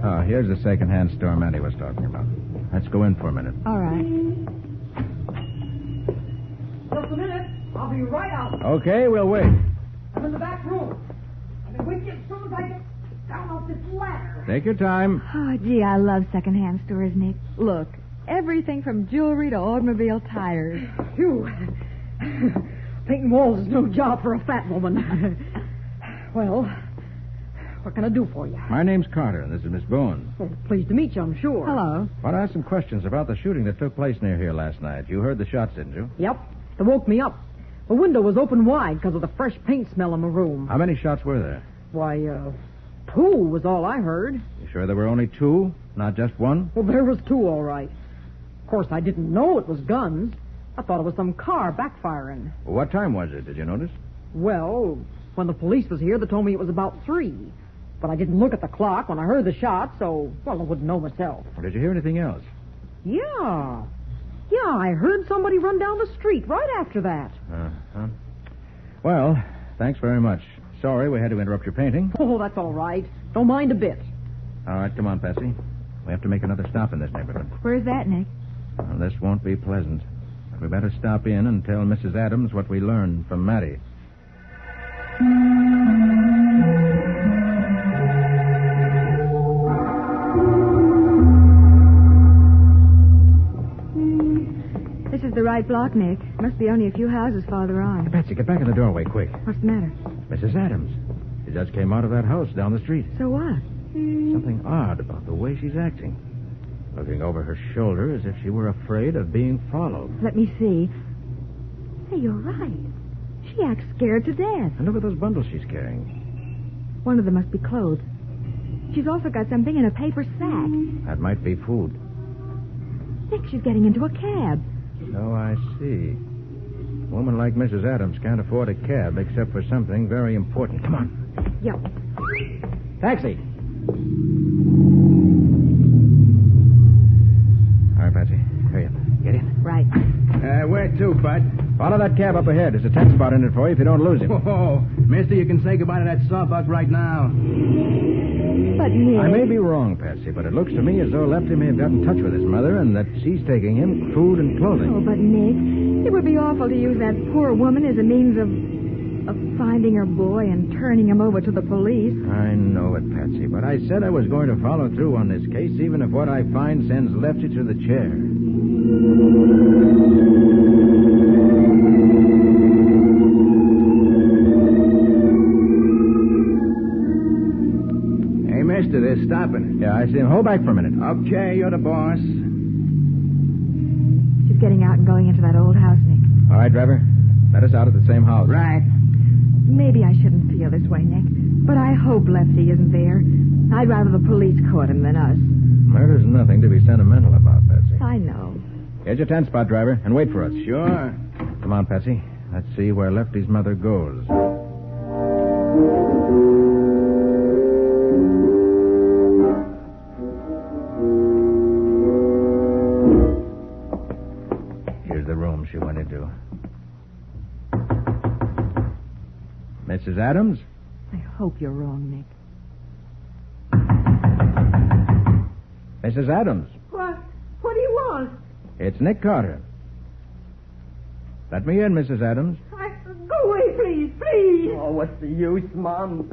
Oh, here's the second-hand store Matty was talking about. Let's go in for a minute. All right. Just a minute. I'll be right out. Okay, we'll wait. I'm in the back room. I'll be with you as soon as I get down off this ladder. Take your time. Oh, gee, I love second-hand stores, Nick. Look, everything from jewelry to automobile tires. Phew. Painting walls is no job for a fat woman. Well, what can I do for you? My name's Carter, and this is Miss Boone. Well, pleased to meet you, I'm sure. Hello. I want to ask some questions about the shooting that took place near here last night. You heard the shots, didn't you? Yep. They woke me up. The window was open wide because of the fresh paint smell in the room. How many shots were there? Why, 2 was all I heard. You sure there were only 2, not just 1? Well, there was 2, all right. Of course, I didn't know it was guns. I thought it was some car backfiring. Well, what time was it? Did you notice? Well, when the police was here, they told me it was about 3. But I didn't look at the clock when I heard the shot, so, well, I wouldn't know myself. Or did you hear anything else? Yeah. Yeah, I heard somebody run down the street right after that. Uh-huh. Well, thanks very much. Sorry we had to interrupt your painting. Oh, that's all right. Don't mind a bit. All right, come on, Patsy. We have to make another stop in this neighborhood. Where's that, Nick? Well, this won't be pleasant. But we better stop in and tell Mrs. Adams what we learned from Matty. This is the right block, Nick. Must be only a few houses farther on. Hey, Patsy, get back in the doorway, quick. What's the matter? Mrs. Adams. She just came out of that house down the street. So what? Something odd about the way she's acting. Looking over her shoulder as if she were afraid of being followed. Let me see. Hey, you're right. She acts scared to death. And look at those bundles she's carrying. One of them must be clothes. She's also got something in a paper sack. That might be food. Nick, she's getting into a cab. So I see. A woman like Mrs. Adams can't afford a cab except for something very important. Come on. Yep. Taxi. All right, Patsy. Hurry up. Get in. Right. Where to, Bud? Follow that cab up ahead. There's a 10 spot in it for you if you don't lose him. Oh, mister, you can say goodbye to that sawbuck right now. But, Nick... I may be wrong, Patsy, but it looks to me as though Lefty may have got in touch with his mother and that she's taking him food and clothing. Oh, but, Nick, it would be awful to use that poor woman as a means of finding her boy and turning him over to the police. I know it, Patsy, but I said I was going to follow through on this case, even if what I find sends Lefty to the chair. Hey, mister, they're stopping. Yeah, I see him. Hold back for a minute. Okay, you're the boss. She's getting out and going into that old house, Nick. All right, driver. Let us out at the same house. Right. Maybe I shouldn't feel this way, Nick, but I hope Lefty isn't there. I'd rather the police caught him than us. Murder's nothing to be sentimental about, Patsy. I know. Here's your 10-spot, driver, and wait for us. Sure. Come on, Patsy. Let's see where Lefty's mother goes. Here's the room she went into. Mrs. Adams? I hope you're wrong, Nick. Mrs. Adams, What do you want? it's Nick Carter. Let me in, Mrs. Adams. Go away, please, please. Oh, what's the use, Mom?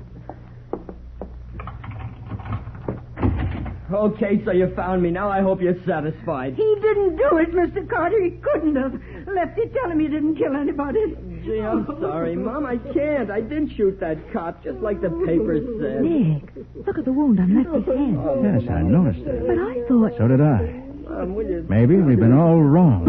Okay, so you found me. Now I hope you're satisfied. He didn't do it, Mr. Carter. He couldn't have. Lefty, tell him he didn't kill anybody. Gee, I'm sorry, Mom. I can't. I did shoot that cop, just like the papers said. Nick, look at the wound on Lefty's head. Yes, I noticed it. But I thought... So did I. Mom, will you... Maybe we've been all wrong.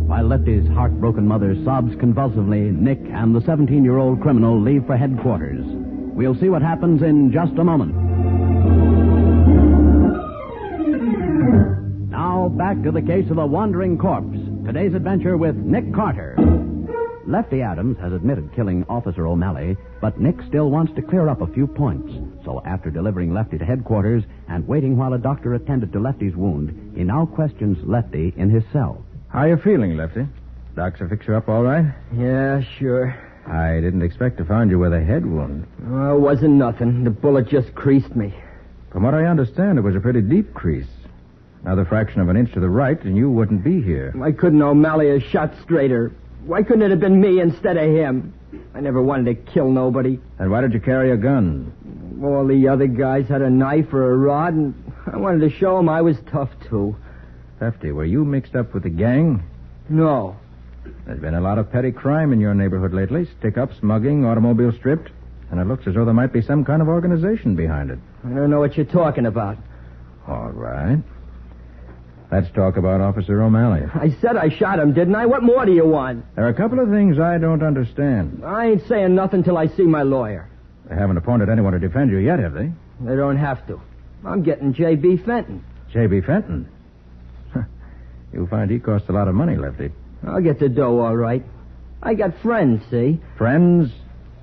While Lefty's heartbroken mother sobs convulsively, Nick and the 17-year-old criminal leave for headquarters. We'll see what happens in just a moment. Now, back to the case of the wandering corpse. Today's adventure with Nick Carter. Lefty Adams has admitted killing Officer O'Malley, but Nick still wants to clear up a few points. So after delivering Lefty to headquarters and waiting while a doctor attended to Lefty's wound, he now questions Lefty in his cell. How you feeling, Lefty? Doctor fix you up all right? Yeah, sure. I didn't expect to find you with a head wound. Oh, it wasn't nothing. The bullet just creased me. From what I understand, it was a pretty deep crease. Another fraction of an inch to the right, and you wouldn't be here. Why couldn't O'Malley have shot straighter? Why couldn't it have been me instead of him? I never wanted to kill nobody. And why did you carry a gun? All the other guys had a knife or a rod, and I wanted to show them I was tough, too. Lefty, were you mixed up with the gang? No. There's been a lot of petty crime in your neighborhood lately. Stick-ups, mugging, automobile stripped. And it looks as though there might be some kind of organization behind it. I don't know what you're talking about. All right. Let's talk about Officer O'Malley. I said I shot him, didn't I? What more do you want? There are a couple of things I don't understand. I ain't saying nothing till I see my lawyer. They haven't appointed anyone to defend you yet, have they? They don't have to. I'm getting J.B. Fenton. J.B. Fenton? You'll find he costs a lot of money, Lefty. I'll get the dough, all right. I got friends, see? Friends?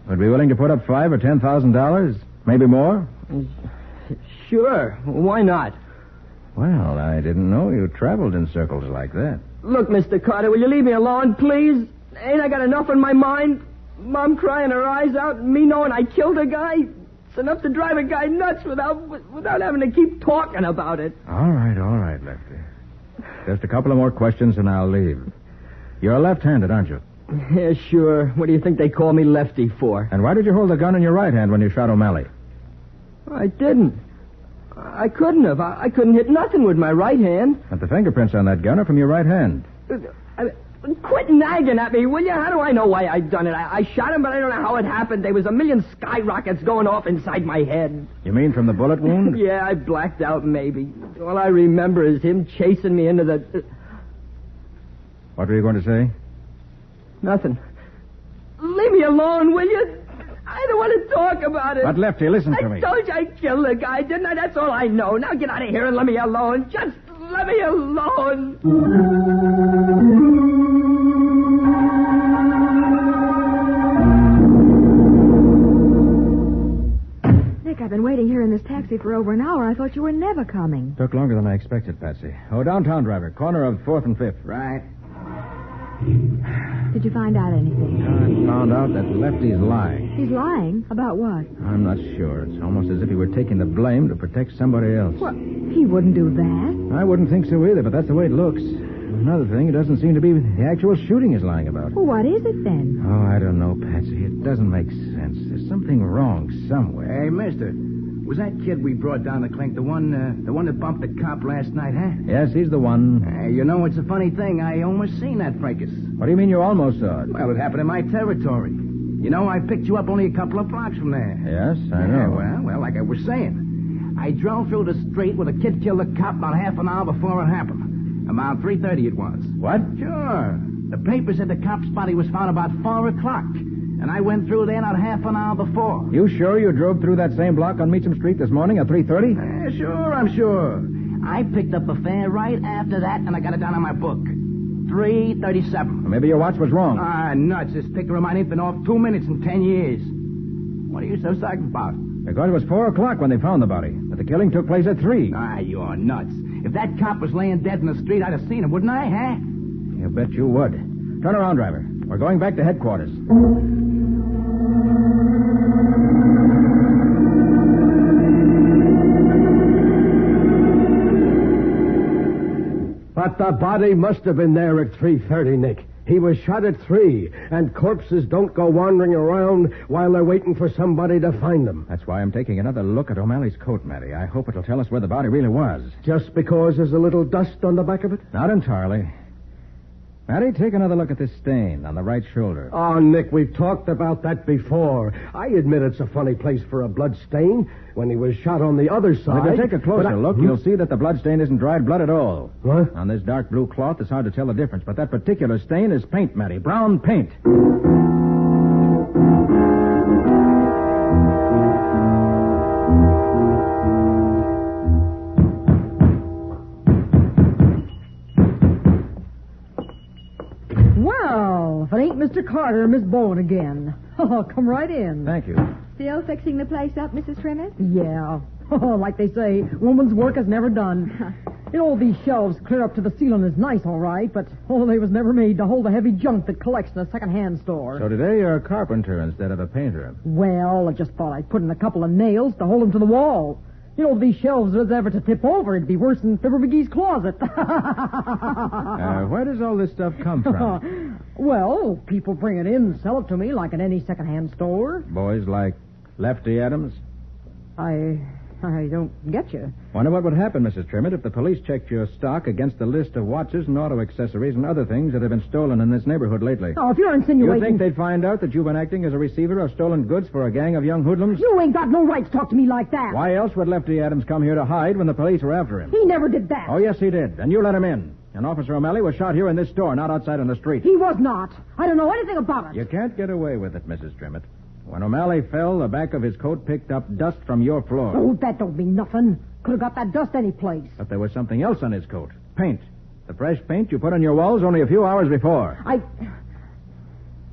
Would be willing to put up $5,000 or $10,000? Maybe more? Sure. Why not? Well, I didn't know you traveled in circles like that. Look, Mr. Carter, will you leave me alone, please? Ain't I got enough in my mind? Mom crying her eyes out and me knowing I killed a guy? It's enough to drive a guy nuts without having to keep talking about it. All right, Lefty. Just a couple of more questions and I'll leave. You're left-handed, aren't you? Yeah, sure. What do you think they call me Lefty for? And why did you hold the gun in your right hand when you shot O'Malley? I didn't. I couldn't have. I couldn't hit nothing with my right hand. But the fingerprints on that gun are from your right hand. Quit nagging at me, will you? How do I know why I done it? I shot him, but I don't know how it happened. There was a million skyrockets going off inside my head. You mean from the bullet wound? Yeah, I blacked out, maybe. All I remember is him chasing me into the... What were you going to say? Nothing. Leave me alone, will you? I don't want to talk about it. But, Lefty, listen to me. I told you I killed the guy, didn't I? That's all I know. Now get out of here and let me alone. Just let me alone. Nick, I've been waiting here in this taxi for over an hour. I thought you were never coming. Took longer than I expected, Patsy. Oh, downtown, driver. Corner of 4th and 5th. Right. Did you find out anything? I found out that Lefty's lying. He's lying? About what? I'm not sure. It's almost as if he were taking the blame to protect somebody else. Well, he wouldn't do that. I wouldn't think so either, but that's the way it looks. Another thing, it doesn't seem to be the actual shooting he's lying about. Well, what is it then? Oh, I don't know, Patsy. It doesn't make sense. There's something wrong somewhere. Hey, mister. Was that kid we brought down the clink the one that bumped the cop last night, huh? Yes, he's the one. You know, it's a funny thing. I almost seen that fracas. What do you mean you almost saw it? Well, it happened in my territory. You know, I picked you up only a couple of blocks from there. Yes, I know. Well, like I was saying, I drove through the street where the kid killed the cop about half an hour before it happened. About 3:30 it was. What? Sure. The paper said the cop's body was found about 4 o'clock. And I went through there not half an hour before. You sure you drove through that same block on Meacham Street this morning at 3:30? Sure, I'm sure. I picked up a fare right after that, and I got it down on my book. 3:37. Maybe your watch was wrong. Nuts. This ticker of mine ain't been off 2 minutes in 10 years. What are you so psyched about? Because it was 4 o'clock when they found the body. But the killing took place at 3. You're nuts. If that cop was laying dead in the street, I'd have seen him, wouldn't I, huh? You bet you would. Turn around, driver. We're going back to headquarters. But the body must have been there at 3:30, Nick. He was shot at 3, and corpses don't go wandering around while they're waiting for somebody to find them. That's why I'm taking another look at O'Malley's coat, Matty. I hope it'll tell us where the body really was. Just because there's a little dust on the back of it? Not entirely. Matty, take another look at this stain on the right shoulder. Oh, Nick, we've talked about that before. I admit it's a funny place for a blood stain. When he was shot on the other side... If you take a closer look, you'll see that the blood stain isn't dried blood at all. What? On this dark blue cloth, it's hard to tell the difference, but that particular stain is paint, Matty. Brown paint. Well, if it ain't Mr. Carter, Miss Bowen again. Oh, come right in. Thank you. Still fixing the place up, Mrs. Trimmett? Yeah. Oh, like they say, woman's work is never done. These shelves clear up to the ceiling is nice, all right, but they was never made to hold the heavy junk that collects in a second-hand store. So today you're a carpenter instead of a painter. Well, I just thought I'd put in a couple of nails to hold them to the wall. These shelves was ever to tip over, it'd be worse than Fibber McGee's closet. Where does all this stuff come from? Well, people bring it in and sell it to me like in any second-hand store. Boys like Lefty Adams? I don't get you. Wonder what would happen, Mrs. Trimmett, if the police checked your stock against the list of watches and auto accessories and other things that have been stolen in this neighborhood lately. Oh, if you're insinuating... You think they'd find out that you've been acting as a receiver of stolen goods for a gang of young hoodlums? You ain't got no right to talk to me like that. Why else would Lefty Adams come here to hide when the police were after him? He never did that. Oh, yes, he did. And you let him in. And Officer O'Malley was shot here in this store, not outside on the street. He was not. I don't know anything about it. You can't get away with it, Mrs. Trimmett. When O'Malley fell, the back of his coat picked up dust from your floor. Oh, that don't mean nothing. Could have got that dust any place. But there was something else on his coat. Paint. The fresh paint you put on your walls only a few hours before.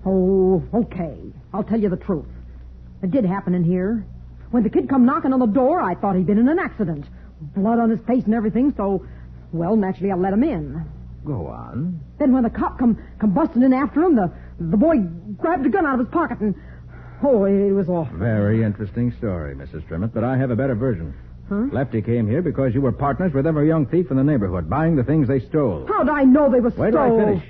Oh, okay. I'll tell you the truth. It did happen in here. When the kid come knocking on the door, I thought he'd been in an accident. Blood on his face and everything, so... Well, naturally, I let him in. Go on. Then when the cop come busting in after him, the boy grabbed a gun out of his pocket and... Oh, it was awful. Very interesting story, Mrs. Trimmett, but I have a better version. Huh? Lefty came here because you were partners with every young thief in the neighborhood, buying the things they stole. How'd I know they were Wait till I finish.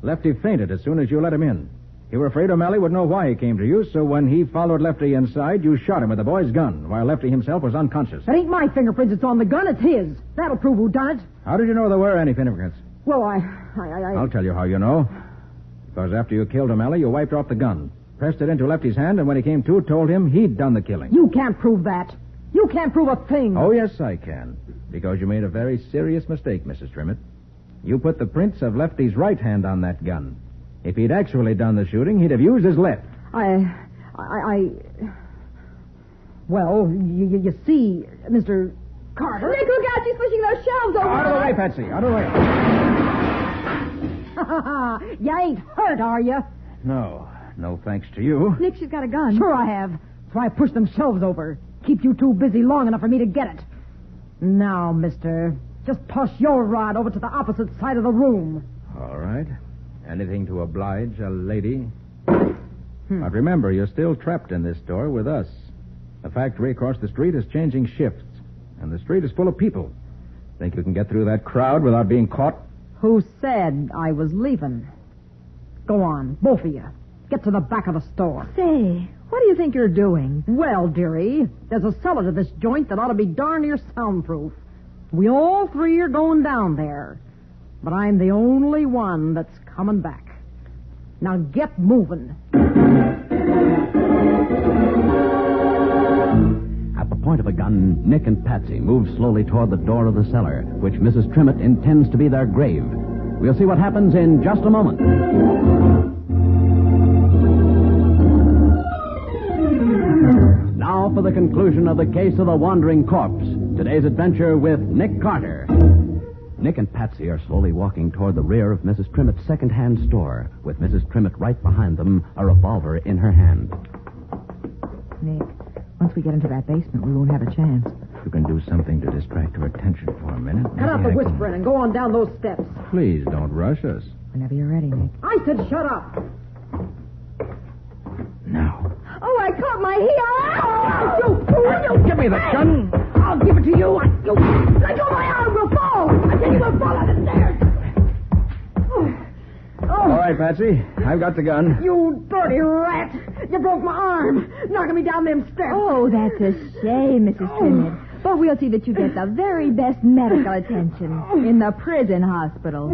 Lefty fainted as soon as you let him in. You were afraid O'Malley would know why he came to you, so when he followed Lefty inside, you shot him with the boy's gun, while Lefty himself was unconscious. It ain't my fingerprints that's on the gun, it's his. That'll prove who done it. How did you know there were any fingerprints? Well, I'll tell you how you know. Because after you killed O'Malley, you wiped off the gun, pressed it into Lefty's hand, and when he came to, told him he'd done the killing. You can't prove that. You can't prove a thing. Oh, yes, I can. Because you made a very serious mistake, Mrs. Trimmett. You put the prints of Lefty's right hand on that gun. If he'd actually done the shooting, he'd have used his left. Well, you see, Mr. Carter... Nick, look out, she's pushing those shelves over. Out of the way, Patsy. Out of the way. You ain't hurt, are you? No. No thanks to you. Nick, she's got a gun. Sure I have. That's why I pushed them shelves over. Keep you two busy long enough for me to get it. Now, mister, just toss your rod over to the opposite side of the room. All right. Anything to oblige a lady. But remember, you're still trapped in this store with us. The factory across the street is changing shifts, and the street is full of people. Think you can get through that crowd without being caught? Who said I was leaving? Go on, both of you. Get to the back of the store. Say, what do you think you're doing? Well, dearie, there's a cellar to this joint that ought to be darn near soundproof. We all three are going down there. But I'm the only one that's coming back. Now get moving. point of a gun, Nick and Patsy move slowly toward the door of the cellar, which Mrs. Trimmett intends to be their grave. We'll see what happens in just a moment. Now for the conclusion of the case of the wandering corpse. Today's adventure with Nick Carter. Nick and Patsy are slowly walking toward the rear of Mrs. Trimmett's second-hand store, with Mrs. Trimmett right behind them, a revolver in her hand. Nick, once we get into that basement, we won't have a chance. You can do something to distract her attention for a minute. Cut out the whispering and go on down those steps. Please don't rush us. Whenever you're ready, Nick. I said shut up. Now. Oh, I caught my heel. You fool! You Give me the gun. I'll give it to you. You let go of my arm. We'll fall. I tell you, we'll fall out the stairs. All right, Patsy. I've got the gun. You dirty rat. You broke my arm, knocking me down them steps. Oh, that's a shame, Mrs. Trimmett. But we'll see that you get the very best medical attention in the prison hospital.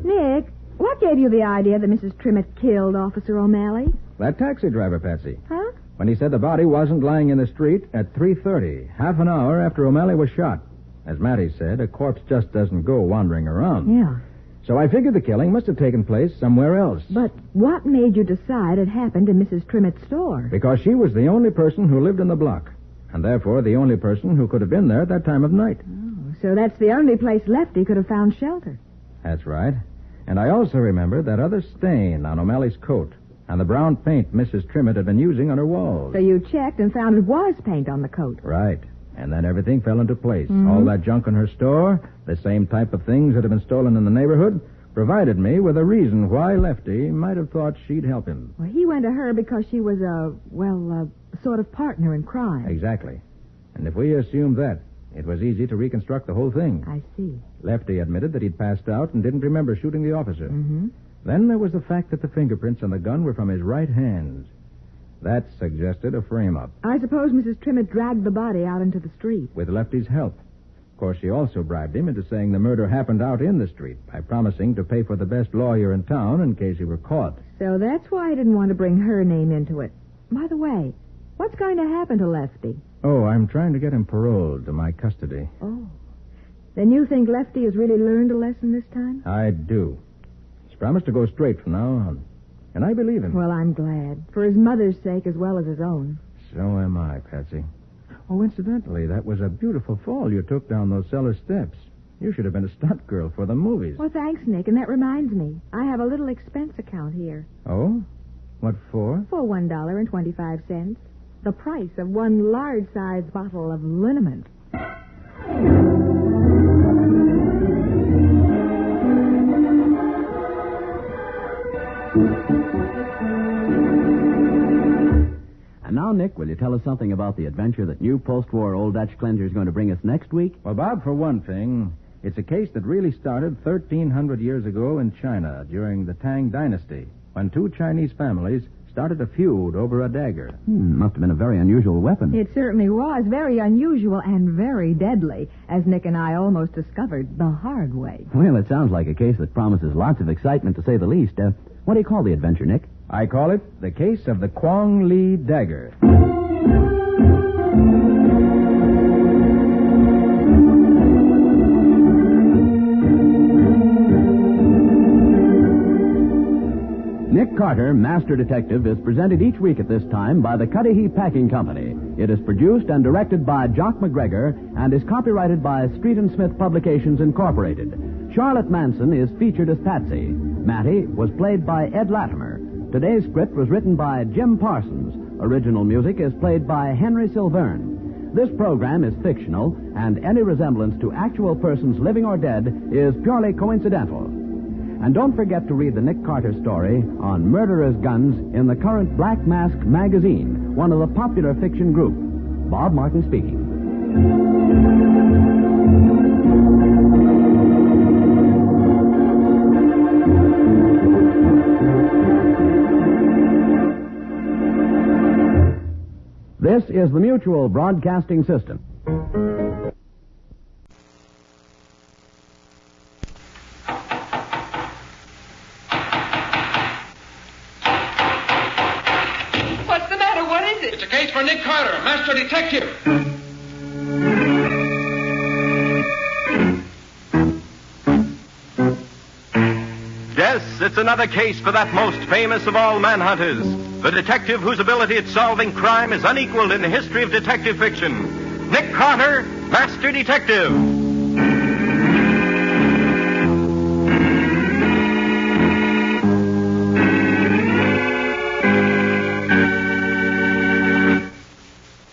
Nick, what gave you the idea that Mrs. Trimmett killed Officer O'Malley? That taxi driver, Patsy. Huh? When he said the body wasn't lying in the street at 3:30, half an hour after O'Malley was shot. As Matty said, a corpse just doesn't go wandering around. Yeah. So I figured the killing must have taken place somewhere else. But what made you decide it happened in Mrs. Trimmett's store? Because she was the only person who lived in the block, and therefore the only person who could have been there at that time of night. Oh, so that's the only place Lefty could have found shelter. That's right. And I also remember that other stain on O'Malley's coat and the brown paint Mrs. Trimmett had been using on her walls. So you checked and found it was paint on the coat. Right. And then everything fell into place. Mm-hmm. All that junk in her store, the same type of things that had been stolen in the neighborhood, provided me with a reason why Lefty might have thought she'd help him. Well, he went to her because she was a sort of partner in crime. Exactly. And if we assumed that, it was easy to reconstruct the whole thing. I see. Lefty admitted that he'd passed out and didn't remember shooting the officer. Mm-hmm. Then there was the fact that the fingerprints on the gun were from his right hand. That suggested a frame-up. I suppose Mrs. Trimmett dragged the body out into the street. With Lefty's help. Of course, she also bribed him into saying the murder happened out in the street by promising to pay for the best lawyer in town in case he were caught. So that's why I didn't want to bring her name into it. By the way, what's going to happen to Lefty? Oh, I'm trying to get him paroled to my custody. Oh. Then you think Lefty has really learned a lesson this time? I do. He's promised to go straight from now on. And I believe him. Well, I'm glad. For his mother's sake as well as his own. So am I, Patsy. Oh, incidentally, that was a beautiful fall you took down those cellar steps. You should have been a stunt girl for the movies. Well, thanks, Nick. And that reminds me. I have a little expense account here. Oh? What for? For $1.25. The price of one large-sized bottle of liniment. And now, Nick, will you tell us something about the adventure that new post-war Old Dutch Cleanser is going to bring us next week? Well, Bob, for one thing, it's a case that really started 1,300 years ago in China during the Tang Dynasty, when two Chinese families started a feud over a dagger. Must have been a very unusual weapon. It certainly was very unusual and very deadly, as Nick and I almost discovered the hard way. Well, it sounds like a case that promises lots of excitement, to say the least. What do you call the adventure, Nick? I call it the case of the Kwong Li dagger. Nick Carter, Master Detective, is presented each week at this time by the Cudahy Packing Company. It is produced and directed by Jock McGregor and is copyrighted by Street & Smith Publications, Incorporated. Charlotte Manson is featured as Patsy. Matty was played by Ed Latimer. Today's script was written by Jim Parsons. Original music is played by Henry Silverne. This program is fictional, and any resemblance to actual persons living or dead is purely coincidental. And don't forget to read the Nick Carter story on murderers' guns in the current Black Mask magazine, one of the popular fiction group. Bob Martin speaking. This is the Mutual Broadcasting System. case for Nick Carter, Master Detective. Yes, it's another case for that most famous of all manhunters, the detective whose ability at solving crime is unequaled in the history of detective fiction. Nick Carter, Master Detective.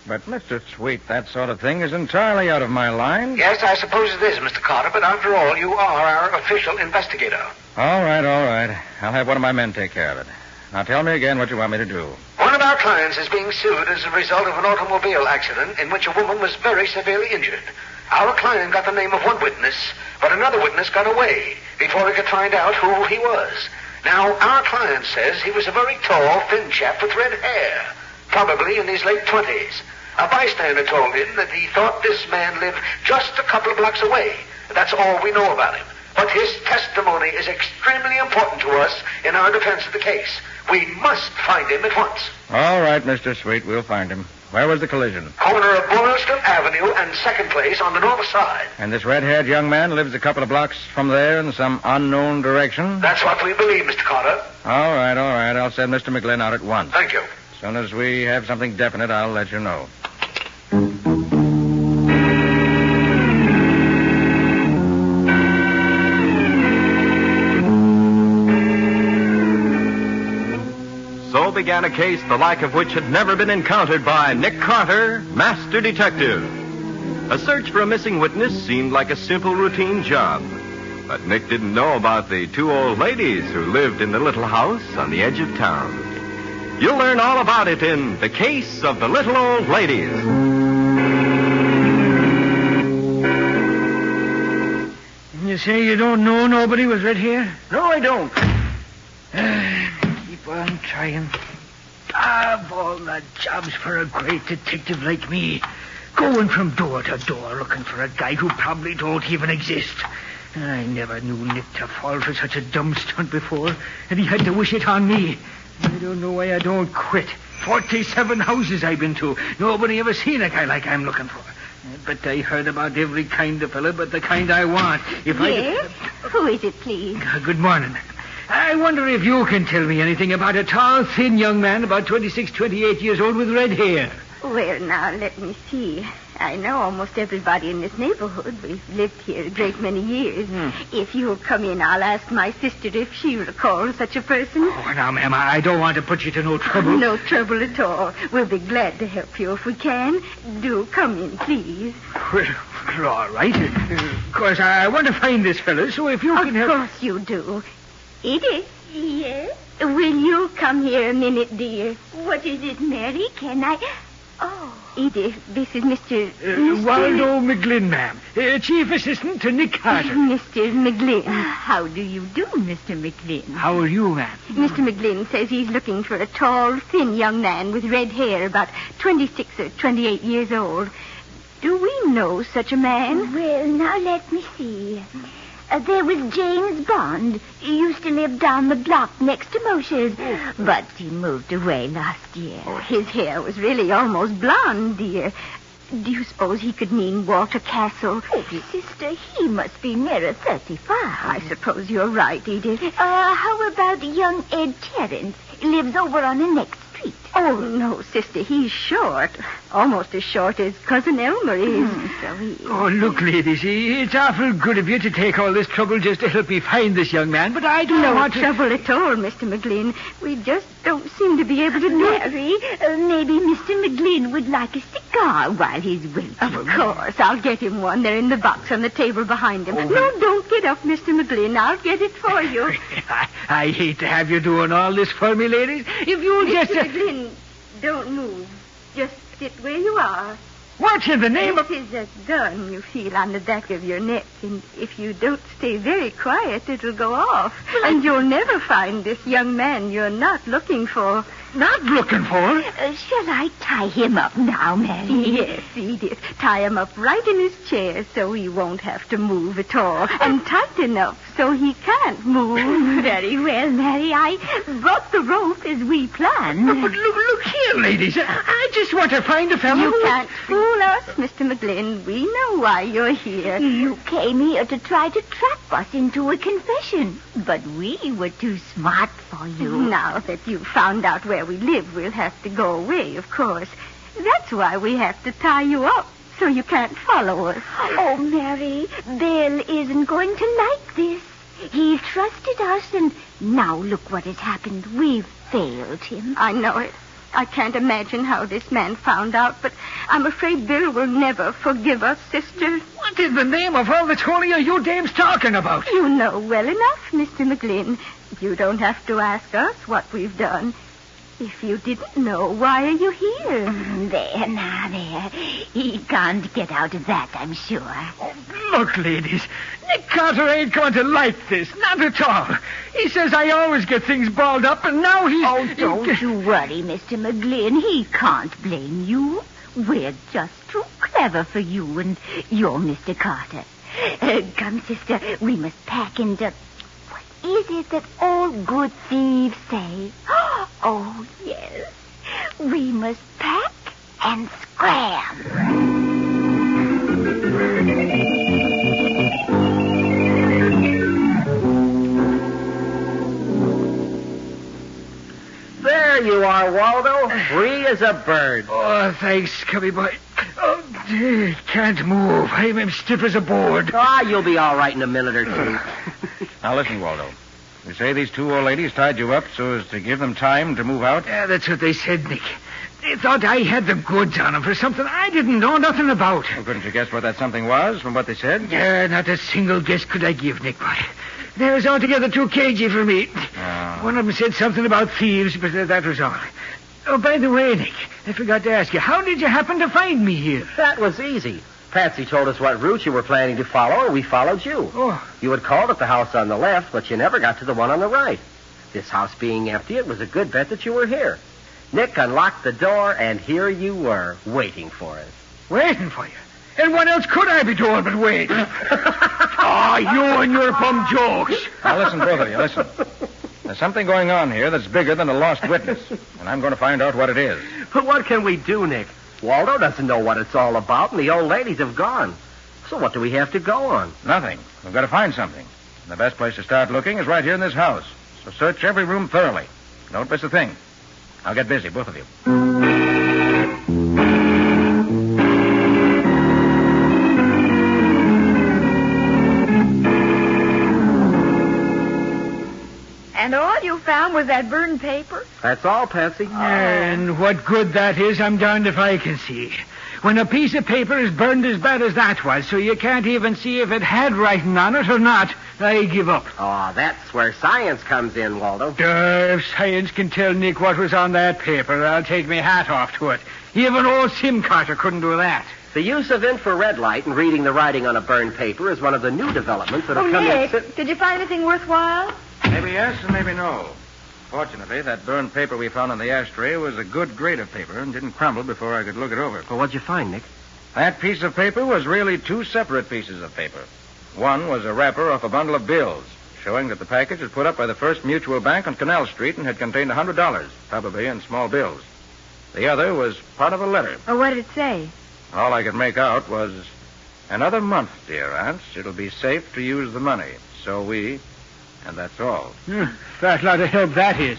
But, Mr. Sweet, that sort of thing is entirely out of my line. Yes, I suppose it is, Mr. Carter, but after all, you are our official investigator. All right, all right. I'll have one of my men take care of it. Now tell me again what you want me to do. One of our clients is being sued as a result of an automobile accident in which a woman was very severely injured. Our client got the name of one witness, but another witness got away before he could find out who he was. Now, our client says he was a very tall, thin chap with red hair, probably in his late 20s. A bystander told him that he thought this man lived just a couple of blocks away. That's all we know about him. But his testimony is extremely important to us in our defense of the case. We must find him at once. All right, Mr. Sweet, we'll find him. Where was the collision? Corner of Boylston Avenue and 2nd Place on the north side. And this red-haired young man lives a couple of blocks from there in some unknown direction? That's what we believe, Mr. Carter. All right. I'll send Mr. McGlynn out at once. Thank you. As soon as we have something definite, I'll let you know. So began a case the like of which had never been encountered by Nick Carter, Master Detective. A search for a missing witness seemed like a simple routine job. But Nick didn't know about the two old ladies who lived in the little house on the edge of town. You'll learn all about it in The Case of the Little Old Ladies. You say you don't know nobody with red hair? No, I don't. Keep on trying. Of all the jobs for a great detective like me, going from door to door looking for a guy who probably don't even exist. I never knew Nick to fall for such a dumb stunt before, and he had to wish it on me. I don't know why I don't quit. 47 houses I've been to. Nobody ever seen a guy like I'm looking for. But I heard about every kind of fella but the kind I want. Yes? Who is it, please? Good morning. I wonder if you can tell me anything about a tall, thin young man about 26, 28 years old with red hair. Well, now, let me see. I know almost everybody in this neighborhood. We've lived here a great many years. If you'll come in, I'll ask my sister if she recalls such a person. Oh, now, ma'am, I don't want to put you to no trouble. No trouble at all. We'll be glad to help you if we can. Do come in, please. Well, all right. Of course, I want to find this fellow, so if you can help... Of course you do. Edith? Yes? Will you come here a minute, dear? What is it, Mary? Can I... Oh, Edith, this is Mr. Waldo McGlynn, ma'am. Chief Assistant to Nick Carter. Mr. McGlynn. How do you do, Mr. McGlynn? How are you, ma'am? Mr. McGlynn says he's looking for a tall, thin young man with red hair, about 26 or 28 years old. Do we know such a man? Well, now let me see. There was James Bond. He used to live down the block next to Mosher's, but he moved away last year. Oh, his hair was really almost blonde, dear. Do you suppose he could mean Walter Castle? Oh, sister, he must be nearer 35. I suppose you're right, Edith. How about young Ed Terrence? He lives over on the next street. Oh, no, sister, he's short. Almost as short as Cousin Elmer is. So he is. Oh, look, ladies, it's awful good of you to take all this trouble just to help me find this young man, but I don't want to... No trouble at all, Mr. McGlynn. We just don't seem to be able to do it. Mary, maybe Mr. McGlynn would like a cigar while he's waiting. Of course, I'll get him one. They're in the box on the table behind him. No, don't get up, Mr. McGlynn. I'll get it for you. I hate to have you doing all this for me, ladies. If you'll just... Mr. McGlynn, don't move. Just sit where you are. What in the name of... This is a gun you feel on the back of your neck, and if you don't stay very quiet, it'll go off. And you'll never find this young man you're not looking for. not looking for. Shall I tie him up now, Mary? Yes, Edith. Tie him up right in his chair so he won't have to move at all. And tight enough so he can't move. Very well, Mary. I brought the rope as we planned. But look here, ladies. I just want to find a fellow. You can't fool us, Mr. McGlynn. We know why you're here. You came here to try to trap us into a confession. But we were too smart for you. Now that you've found out where we live, we'll have to go away, of course. That's why we have to tie you up, so you can't follow us. Oh, Mary, Bill isn't going to like this. He trusted us, and now look what has happened. We've failed him. I know it. I can't imagine how this man found out, but I'm afraid Bill will never forgive us, sister. What in the name of all that's holy are you dames talking about? You know well enough, Mr. McGlynn. You don't have to ask us what we've done. If you didn't know, why are you here? There. He can't get out of that, I'm sure. Oh, look, ladies. Nick Carter ain't going to like this. Not at all. He says I always get things balled up, and now he's... Oh, don't you worry, Mr. McGlynn. He can't blame you. We're just too clever for you, and you're Mr. Carter. Come, sister, we must pack and... Is it that all good thieves say? Oh, yes. We must pack and scram. There you are, Waldo. Free as a bird. Oh, thanks, Cubby boy. Oh, can't move. I'm stiff as a board. You'll be all right in a minute or two. Now, listen, Waldo. You say these two old ladies tied you up so as to give them time to move out? Yeah, that's what they said, Nick. They thought I had the goods on them for something I didn't know nothing about. Well, couldn't you guess what that something was from what they said? Yeah, not a single guess could I give, Nick, boy. They was altogether too cagey for me. One of them said something about thieves, but that was all. Oh, by the way, Nick, I forgot to ask you, how did you happen to find me here? That was easy. Patsy told us what route you were planning to follow, and we followed you. Oh. You had called at the house on the left, but you never got to the one on the right. This house being empty, it was a good bet that you were here. Nick unlocked the door, and here you were, waiting for us. Waiting for you? And what else could I be doing but wait? You and your bum jokes. Now, listen, both of you, listen. There's something going on here that's bigger than a lost witness, and I'm going to find out what it is. But what can we do, Nick? Waldo doesn't know what it's all about, and the old ladies have gone. So what do we have to go on? Nothing. We've got to find something. And the best place to start looking is right here in this house. So search every room thoroughly. Don't miss a thing. I'll get busy, both of you. And all you found was that burned paper? That's all, Patsy. And what good that is, I'm darned if I can see. When a piece of paper is burned as bad as that was, so you can't even see if it had writing on it or not, I give up. Oh, that's where science comes in, Waldo. If science can tell Nick what was on that paper, I'll take my hat off to it. Even old Sim Carter couldn't do that. The use of infrared light and reading the writing on a burned paper is one of the new developments that have come Nick, in... did you find anything worthwhile? Maybe yes and maybe no. Fortunately, that burned paper we found on the ashtray was a good grade of paper and didn't crumble before I could look it over. Well, what'd you find, Nick? That piece of paper was really two separate pieces of paper. One was a wrapper off a bundle of bills, showing that the package was put up by the First Mutual Bank on Canal Street and had contained $100, probably in small bills. The other was part of a letter. Oh, what did it say? All I could make out was, "Another month, dear aunts. It'll be safe to use the money. So we..." And that's all. Fat lot of help that is.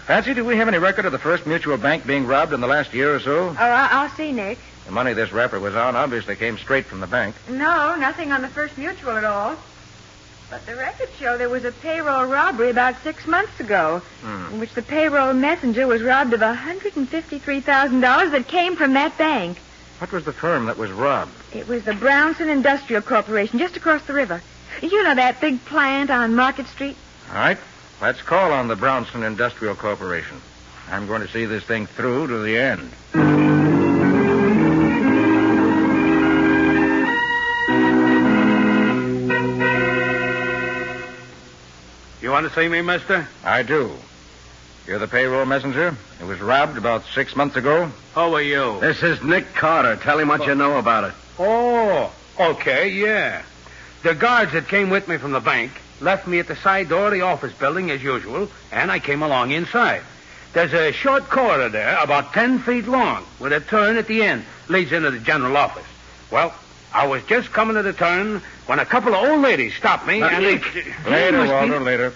Patsy, do we have any record of the First Mutual Bank being robbed in the last year or so? Oh, I'll see, Nick. The money this wrapper was on obviously came straight from the bank. No, nothing on the First Mutual at all. But the records show there was a payroll robbery about 6 months ago, in which the payroll messenger was robbed of $153,000 that came from that bank. What was the firm that was robbed? It was the Brownson Industrial Corporation, just across the river. You know that big plant on Market Street? All right. Let's call on the Brownson Industrial Corporation. I'm going to see this thing through to the end. You want to see me, mister? I do. You're the payroll messenger? It was robbed about 6 months ago? Who are you? This is Nick Carter. Tell him what you know about it. Oh, okay, yeah. The guards that came with me from the bank left me at the side door of the office building as usual, and I came along inside. There's a short corridor there, about 10 feet long, with a turn at the end. Leads into the general office. Well, I was just coming to the turn when a couple of old ladies stopped me, and Nick. Later, Walter, later.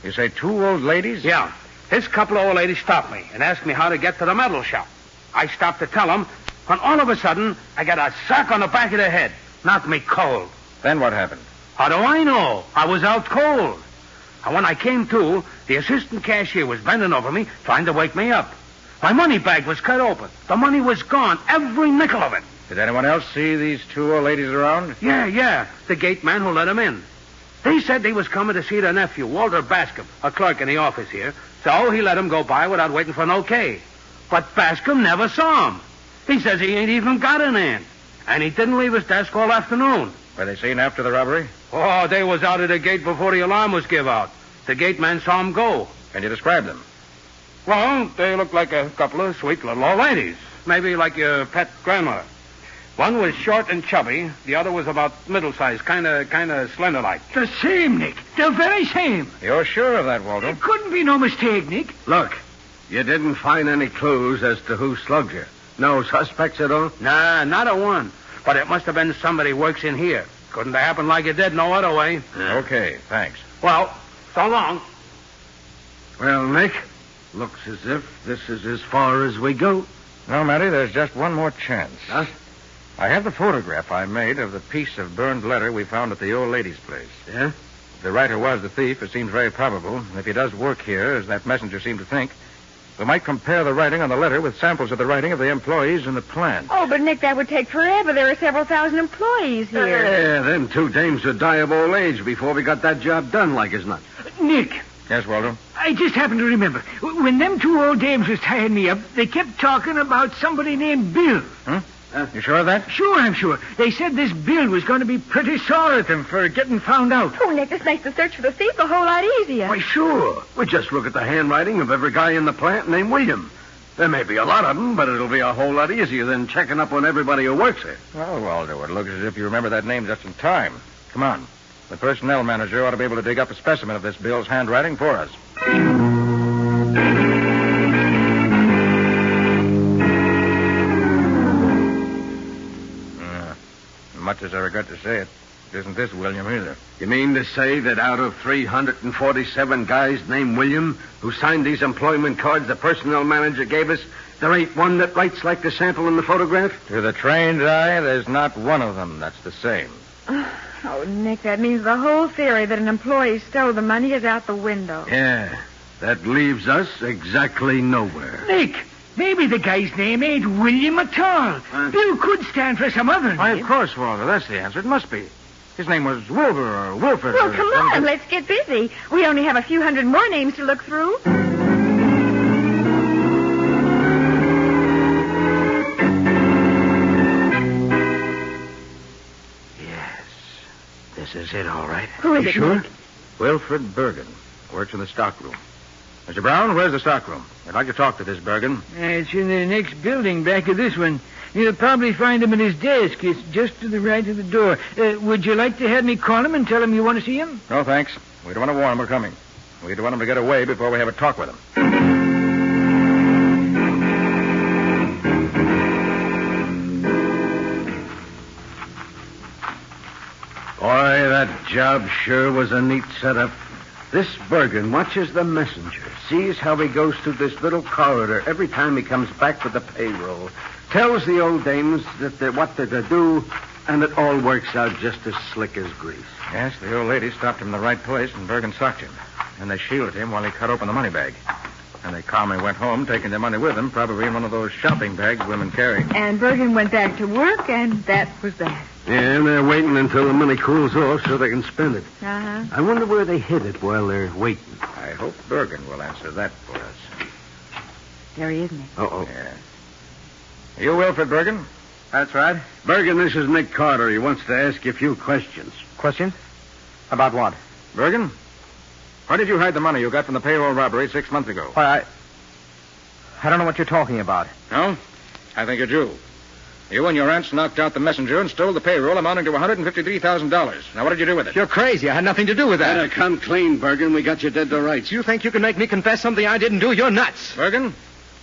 You say 2 old ladies? Yeah. This couple of old ladies stopped me and asked me how to get to the metal shop. I stopped to tell them, when all of a sudden, I got a sack on the back of the head. Knocked me cold. Then what happened? How do I know? I was out cold. And when I came to, the assistant cashier was bending over me, trying to wake me up. My money bag was cut open. The money was gone, every nickel of it. Did anyone else see these 2 old ladies around? Yeah. The gate man who let them in. They said they was coming to see their nephew, Walter Bascom, a clerk in the office here. So he let them go by without waiting for an okay. But Bascom never saw him. He says he ain't even got an aunt. And he didn't leave his desk all afternoon. Were they seen after the robbery? Oh, they was out of the gate before the alarm was give out. The gate man saw him go. Can you describe them? Well, they looked like a couple of sweet little old ladies. Maybe like your pet grandmother. One was short and chubby. The other was about middle-sized, kind of slender-like. The same, Nick. The very same. You're sure of that, Walter? There couldn't be no mistake, Nick. Look, you didn't find any clues as to who slugged you. No suspects at all? Nah, not a one. But it must have been somebody who works in here. Couldn't have happened like it did no other way. Okay, thanks. Well, so long. Well, Nick, looks as if this is as far as we go. No, Matty, there's just one more chance. Huh? I have the photograph I made of the piece of burned letter we found at the old lady's place. Yeah? If the writer was the thief, it seems very probable. And if he does work here, as that messenger seemed to think, we might compare the writing on the letter with samples of the writing of the employees in the plant. Oh, but, Nick, that would take forever. There are several thousand employees here. Yeah, them 2 dames would die of old age before we got that job done like as not. Nick. Yes, Walter? I just happened to remember. When them 2 old dames was tying me up, they kept talking about somebody named Bill. Huh? You sure of that? Sure, I'm sure. They said this Bill was going to be pretty sore at them for getting found out. Oh, Nick, this makes the search for the thief a whole lot easier. Why, sure. We just look at the handwriting of every guy in the plant named William. There may be a lot of them, but it'll be a whole lot easier than checking up on everybody who works here. Well, Walter, it looks as if you remember that name just in time. Come on. The personnel manager ought to be able to dig up a specimen of this Bill's handwriting for us. Much as I regret to say it, isn't this William either. You mean to say that out of 347 guys named William who signed these employment cards the personnel manager gave us, there ain't one that writes like the sample in the photograph? To the trained eye, there's not one of them that's the same. Oh, Nick, that means the whole theory that an employee stole the money is out the window. Yeah, that leaves us exactly nowhere. Nick, maybe the guy's name ain't William at all. Bill could stand for some other name. Why, of course, Walter. That's the answer. It must be. His name was Wilbur or Wilford. Well, or come on, let's get busy. We only have a few hundred more names to look through. Yes, this is it, all right. Who is you it, sure? Nick? Wilfred Bergen. Works in the stockroom. Mr. Brown, where's the stockroom? I'd like to talk to this Bergen. It's in the next building back of this one. You'll probably find him at his desk. It's just to the right of the door. Would you like to have me call him and tell him you want to see him? No, thanks. We don't want to warn him we're coming. We don't want him to get away before we have a talk with him. Boy, that job sure was a neat setup. This Bergen watches the messenger, sees how he goes through this little corridor every time he comes back with the payroll, tells the old dames what they're to do, and it all works out just as slick as grease. Yes, the old lady stopped him in the right place, and Bergen socked him. And they shielded him while he cut open the money bag. And they calmly went home, taking their money with them, probably in one of those shopping bags women carry. And Bergen went back to work, and that was that. Yeah, and they're waiting until the money cools off so they can spend it. Uh-huh. I wonder where they hid it while they're waiting. I hope Bergen will answer that for us. There he is, Nick. Uh-oh. Yeah. You Wilfred Bergen? That's right. Bergen, this is Nick Carter. He wants to ask you a few questions. Questions? About what? Bergen? Where did you hide the money you got from the payroll robbery 6 months ago? Why, I don't know what you're talking about. No? I think you're Jew. You and your aunts knocked out the messenger and stole the payroll amounting to $153,000. Now, what did you do with it? You're crazy. I had nothing to do with that. Better come clean, Bergen. We got you dead to rights. You think you can make me confess something I didn't do? You're nuts. Bergen,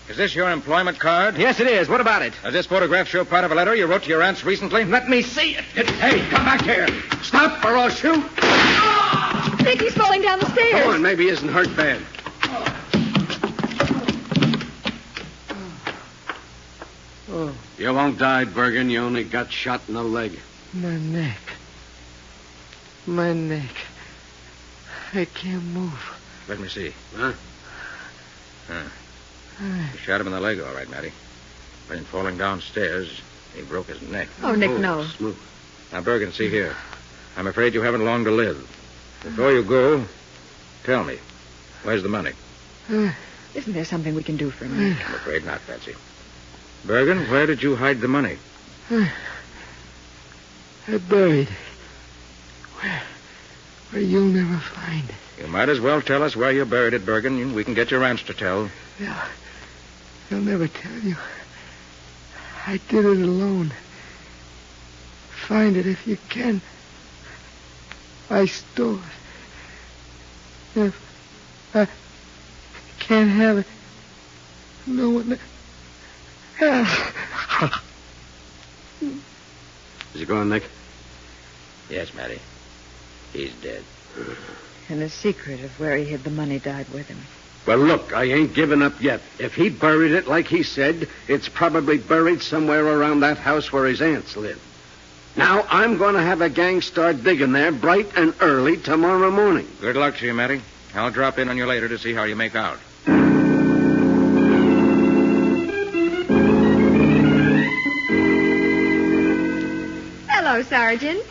is this your employment card? Yes, it is. What about it? Does this photograph show part of a letter you wrote to your aunts recently? Let me see it. Hey, come back here. Stop or I'll shoot. Nick, he's falling down the stairs. Come on, maybe he isn't hurt bad. Oh. You won't die, Bergen. You only got shot in the leg. My neck. My neck. I can't move. Let me see. Huh? You shot him in the leg, all right, Matty. But in falling downstairs, he broke his neck. Oh, Nick, no. Smooth. Now, Bergen, see here. I'm afraid you haven't long to live. Before you go, tell me, where's the money? Isn't there something we can do for him, Nick? I'm afraid not, Patsy. Bergen, where did you hide the money? I buried it. Where you'll never find it. You might as well tell us where you buried it, Bergen. We can get your aunts to tell. They'll never tell you. I did it alone. Find it if you can. I stole it. If I can't have it, no one else. Is he gone, Nick? Yes, Matty. He's dead. And the secret of where he hid the money died with him. Well, look, I ain't given up yet. If he buried it like he said, it's probably buried somewhere around that house where his aunts live. Now, I'm going to have a gang start digging there bright and early tomorrow morning. Good luck to you, Matty. I'll drop in on you later to see how you make out. Hello, Sergeant.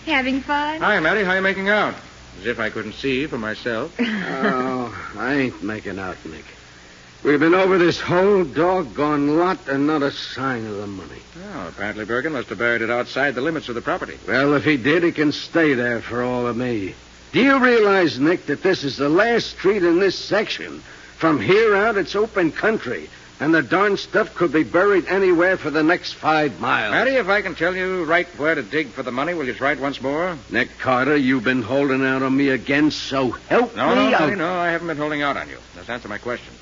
Having fun? Hi, Matty. How you making out? As if I couldn't see for myself. Oh, I ain't making out, Nick. We've been over this whole doggone lot and not a sign of the money. Oh, apparently Bergen must have buried it outside the limits of the property. Well, if he did, he can stay there for all of me. Do you realize, Nick, that this is the last street in this section? From here out, it's open country, and the darn stuff could be buried anywhere for the next 5 miles. Matty, if I can tell you right where to dig for the money, will you try it once more? Nick Carter, you've been holding out on me again, so help me. No, I haven't been holding out on you. Just answer my question.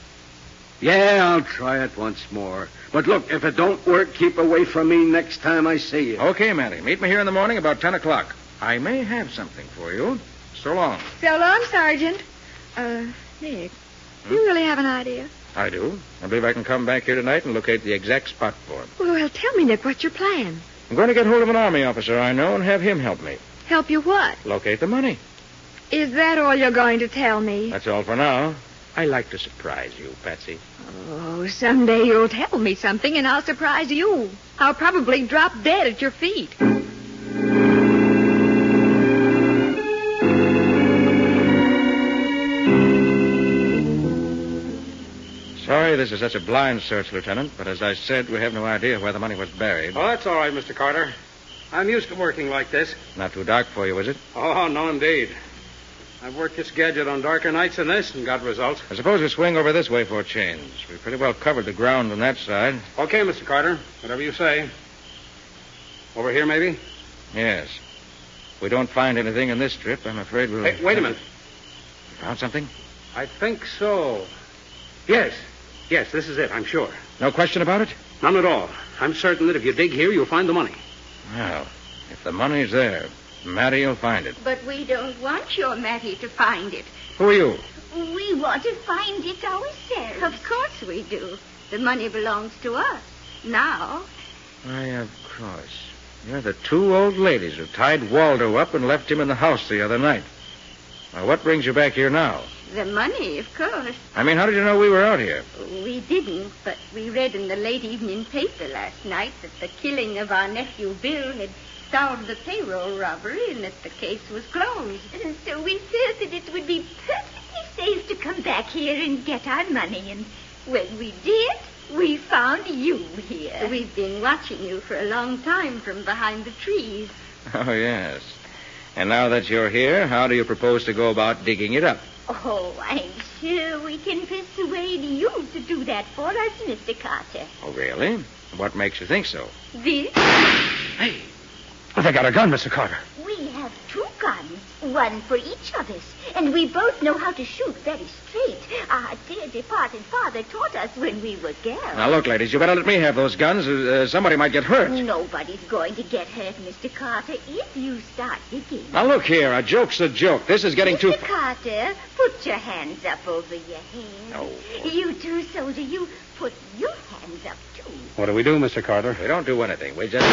Yeah, I'll try it once more. But look, if it don't work, keep away from me next time I see you. Okay, Matty. Meet me here in the morning about 10 o'clock. I may have something for you. So long. So long, Sergeant. Nick, do you really have an idea? I do. I believe I can come back here tonight and locate the exact spot for him. Well, tell me, Nick, what's your plan? I'm going to get hold of an army officer I know and have him help me. Help you what? Locate the money. Is that all you're going to tell me? That's all for now. I like to surprise you, Patsy. Oh, someday you'll tell me something and I'll surprise you. I'll probably drop dead at your feet. Sorry this is such a blind search, Lieutenant, but as I said, we have no idea where the money was buried. Oh, that's all right, Mr. Carter. I'm used to working like this. Not too dark for you, is it? Oh, no, indeed. I've worked this gadget on darker nights than this and got results. I suppose we swing over this way for a change. We've pretty well covered the ground on that side. Okay, Mr. Carter. Whatever you say. Over here, maybe? Yes. If we don't find anything in this strip, I'm afraid we'll... Hey, wait a minute. You found something? I think so. Yes. Yes, this is it, I'm sure. No question about it? None at all. I'm certain that if you dig here, you'll find the money. Well, if the money's there, Matty will find it. But we don't want your Matty to find it. Who are you? We want to find it ourselves. Of course we do. The money belongs to us. Now. Why, of course. You're the two old ladies who tied Waldo up and left him in the house the other night. Now, what brings you back here now? The money, of course. I mean, how did you know we were out here? We didn't, but we read in the late evening paper last night that the killing of our nephew Bill had solved the payroll robbery and that the case was closed. And so we felt that it would be perfectly safe to come back here and get our money. And when we did, we found you here. We've been watching you for a long time from behind the trees. Oh, yes. And now that you're here, how do you propose to go about digging it up? Oh, I'm sure we can persuade you to do that for us, Mr. Carter. Oh, really? What makes you think so? This? Hey, they got a gun, Mr. Carter. We have 2 guns, one for each of us, and we both know how to shoot very straight. Our dear departed father taught us when we were girls. Now, look, ladies, you better let me have those guns. Somebody might get hurt. Nobody's going to get hurt, Mr. Carter, if you start digging. Now, look here. A joke's a joke. This is getting too... Mr. Carter, put your hands up over your head. No. You too, soldier. You put your hands up, too. What do we do, Mr. Carter? We don't do anything. We just...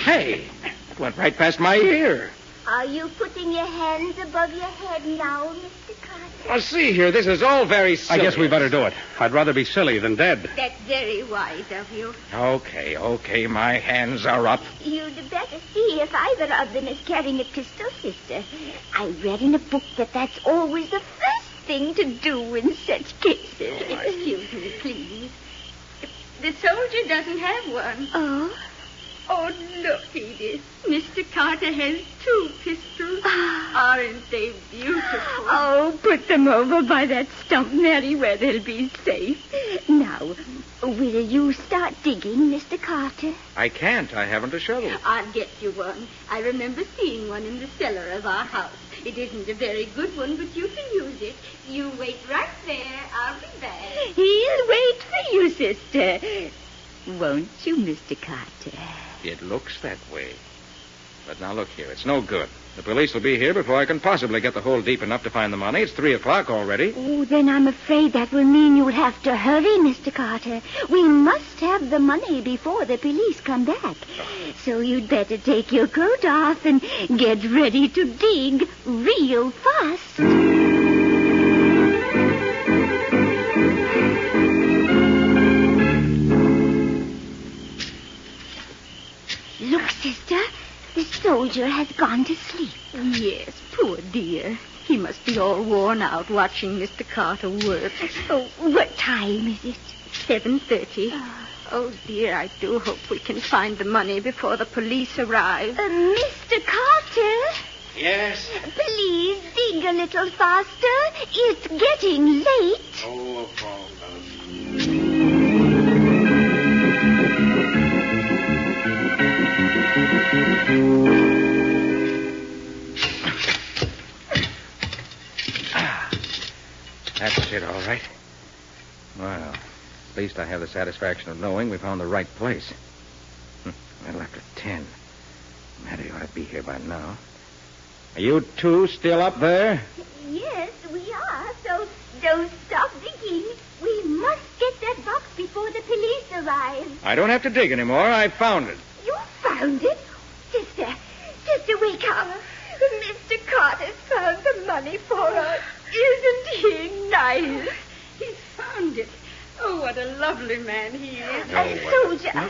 Hey! That went right past my ear. Are you putting your hands above your head now, Mr. Carter? Now, see here. This is all very silly. I guess we better do it. I'd rather be silly than dead. That's very wise of you. Okay. My hands are up. You'd better see if either of them is carrying a pistol, sister. I read in a book that that's always the first thing to do in such cases. Excuse me, please. The soldier doesn't have one. Oh? Oh, look, Edith. Mr. Carter has 2 pistols. Aren't they beautiful? Oh, put them over by that stump, Mary, where they'll be safe. Now, will you start digging, Mr. Carter? I can't. I haven't a shovel. I'll get you one. I remember seeing one in the cellar of our house. It isn't a very good one, but you can use it. You wait right there. I'll be back. He'll wait for you, sister. Won't you, Mr. Carter? It looks that way. But now look here. It's no good. The police will be here before I can possibly get the hole deep enough to find the money. It's 3 o'clock already. Oh, then I'm afraid that will mean you'll have to hurry, Mr. Carter. We must have the money before the police come back. So you'd better take your coat off and get ready to dig real fast. Look, sister. The soldier has gone to sleep. Yes, poor dear. He must be all worn out watching Mr. Carter work. Oh, what time is it? 7:30. Oh, dear, I do hope we can find the money before the police arrive. Mr. Carter? Yes? Please dig a little faster. It's getting late. Oh, That's it, all right. Well, at least I have the satisfaction of knowing we found the right place. Well, after 10. Matty ought to be here by now. Are you 2 still up there? Yes, we are. So don't stop digging. We must get that box before the police arrive. I don't have to dig anymore. I found it. You found it? Sister, wake up. Mr. Carter's found the money for us. Isn't he nice? He's found it. Oh, what a lovely man he is. Soldier.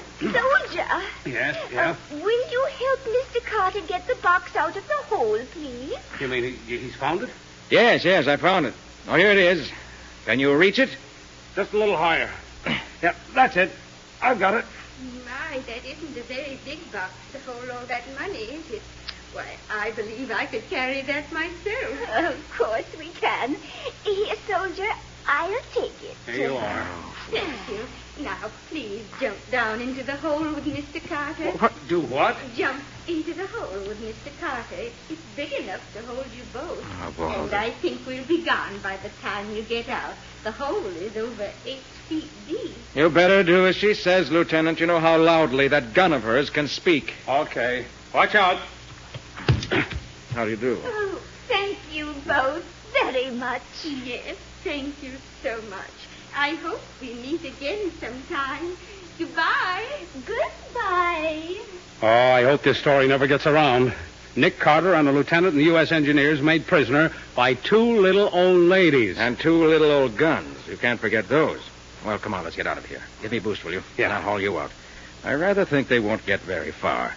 Yes? Will you help Mr. Carter get the box out of the hole, please? You mean he's found it? Yes, I found it. Oh, here it is. Can you reach it? Just a little higher. Yeah, that's it. I've got it. My, that isn't a very big box to hold all that money, is it? Why, I believe I could carry that myself. Of course we can. Here, soldier, I'll take it. Here you are. Thank you. Now, please jump down into the hole with Mr. Carter. What? Do what? Jump into the hole with Mr. Carter. It's big enough to hold you both. Oh, boy. And I think we'll be gone by the time you get out. The hole is over 8 feet deep. You better do as she says, Lieutenant. You know how loudly that gun of hers can speak. Okay. Watch out. How do you do? Oh, thank you both very much. Yes, thank you so much. I hope we meet again sometime. Goodbye. Goodbye. Oh, I hope this story never gets around. Nick Carter and a lieutenant in the U.S. Engineers made prisoner by 2 little old ladies. And 2 little old guns. You can't forget those. Well, come on, let's get out of here. Give me a boost, will you? Yeah. And I'll haul you out. I rather think they won't get very far.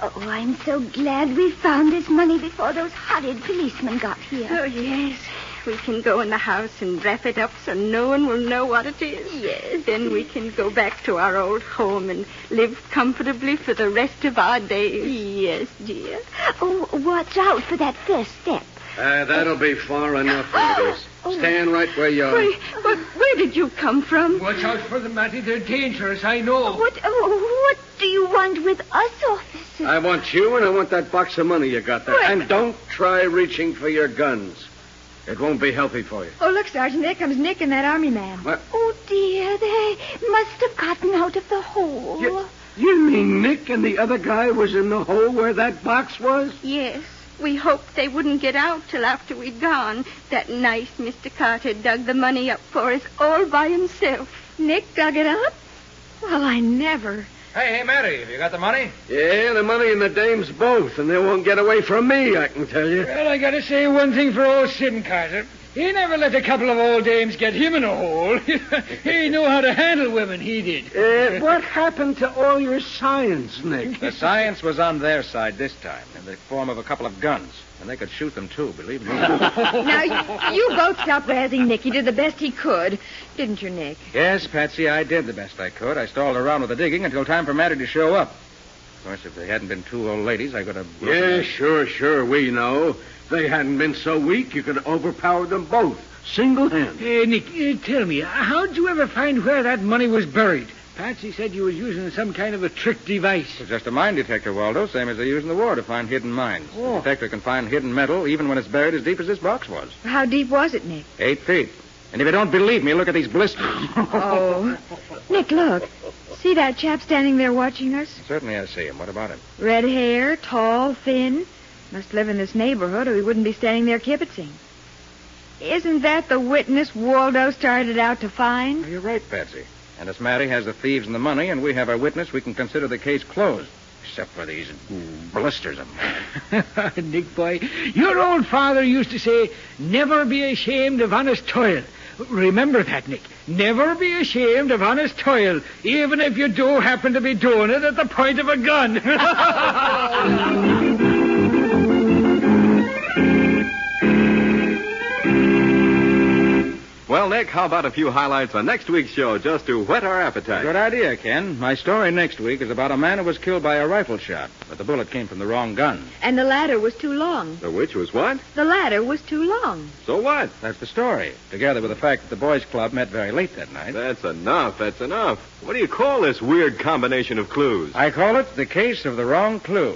Oh, I'm so glad we found this money before those horrid policemen got here. Oh, yes. We can go in the house and wrap it up so no one will know what it is. Yes. Then we can go back to our old home and live comfortably for the rest of our days. Yes, dear. Oh, watch out for that first step. That'll be far enough, ladies. Stand right where you are. Where did you come from? Watch out for them, Matty. They're dangerous, I know. What do you want with us, officer? I want you, and I want that box of money you got there. And don't try reaching for your guns. It won't be healthy for you. Oh, look, Sergeant, there comes Nick and that army man. What? Oh, dear, they must have gotten out of the hole. You mean Nick and the other guy was in the hole where that box was? Yes. We hoped they wouldn't get out till after we'd gone. That nice Mr. Carter dug the money up for us all by himself. Nick dug it up? Well, I never. Hey, Matty, have you got the money? Yeah, the money and the dames both, and they won't get away from me, I can tell you. Well, I gotta say one thing for old Sid Carter. He never let a couple of old dames get him in a hole. He knew how to handle women, he did. What happened to all your science, Nick? The science was on their side this time, in the form of a couple of guns. And they could shoot them, too, believe me. Now, you both stop razzing Nick. He did the best he could. Didn't you, Nick? Yes, Patsy, I did the best I could. I stalled around with the digging until time for Matty to show up. Of course, if they hadn't been two old ladies, I could have... Yeah, sure, we know. If they hadn't been so weak, you could have overpowered them both, single-handed. Hey, Nick, tell me, how'd you ever find where that money was buried? Patsy said you was using some kind of a trick device. It's just a mine detector, Waldo, same as they use in the war to find hidden mines. Oh. The detector can find hidden metal even when it's buried as deep as this box was. How deep was it, Nick? 8 feet. And if you don't believe me, look at these blisters. Oh. Nick, look. See that chap standing there watching us? Certainly I see him. What about him? Red hair, tall, thin. Must live in this neighborhood or he wouldn't be standing there kibitzing. Isn't that the witness Waldo started out to find? Oh, you're right, Patsy. And as Matty has the thieves and the money, and we have our witness, we can consider the case closed. Except for these blisters of mine. Nick, boy, your old father used to say, never be ashamed of honest toil. Remember that, Nick. Never be ashamed of honest toil, even if you do happen to be doing it at the point of a gun. Well, Nick, how about a few highlights on next week's show just to whet our appetite? Good idea, Ken. My story next week is about a man who was killed by a rifle shot, but the bullet came from the wrong gun. And the ladder was too long. The which was what? The ladder was too long. So what? That's the story, together with the fact that the boys' club met very late that night. That's enough. What do you call this weird combination of clues? I call it the case of the wrong clue.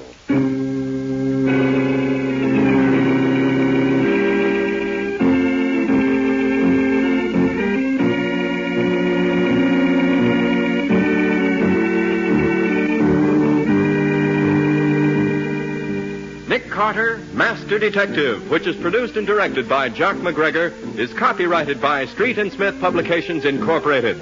Carter, Master Detective, which is produced and directed by Jock McGregor, is copyrighted by Street and Smith Publications, Incorporated.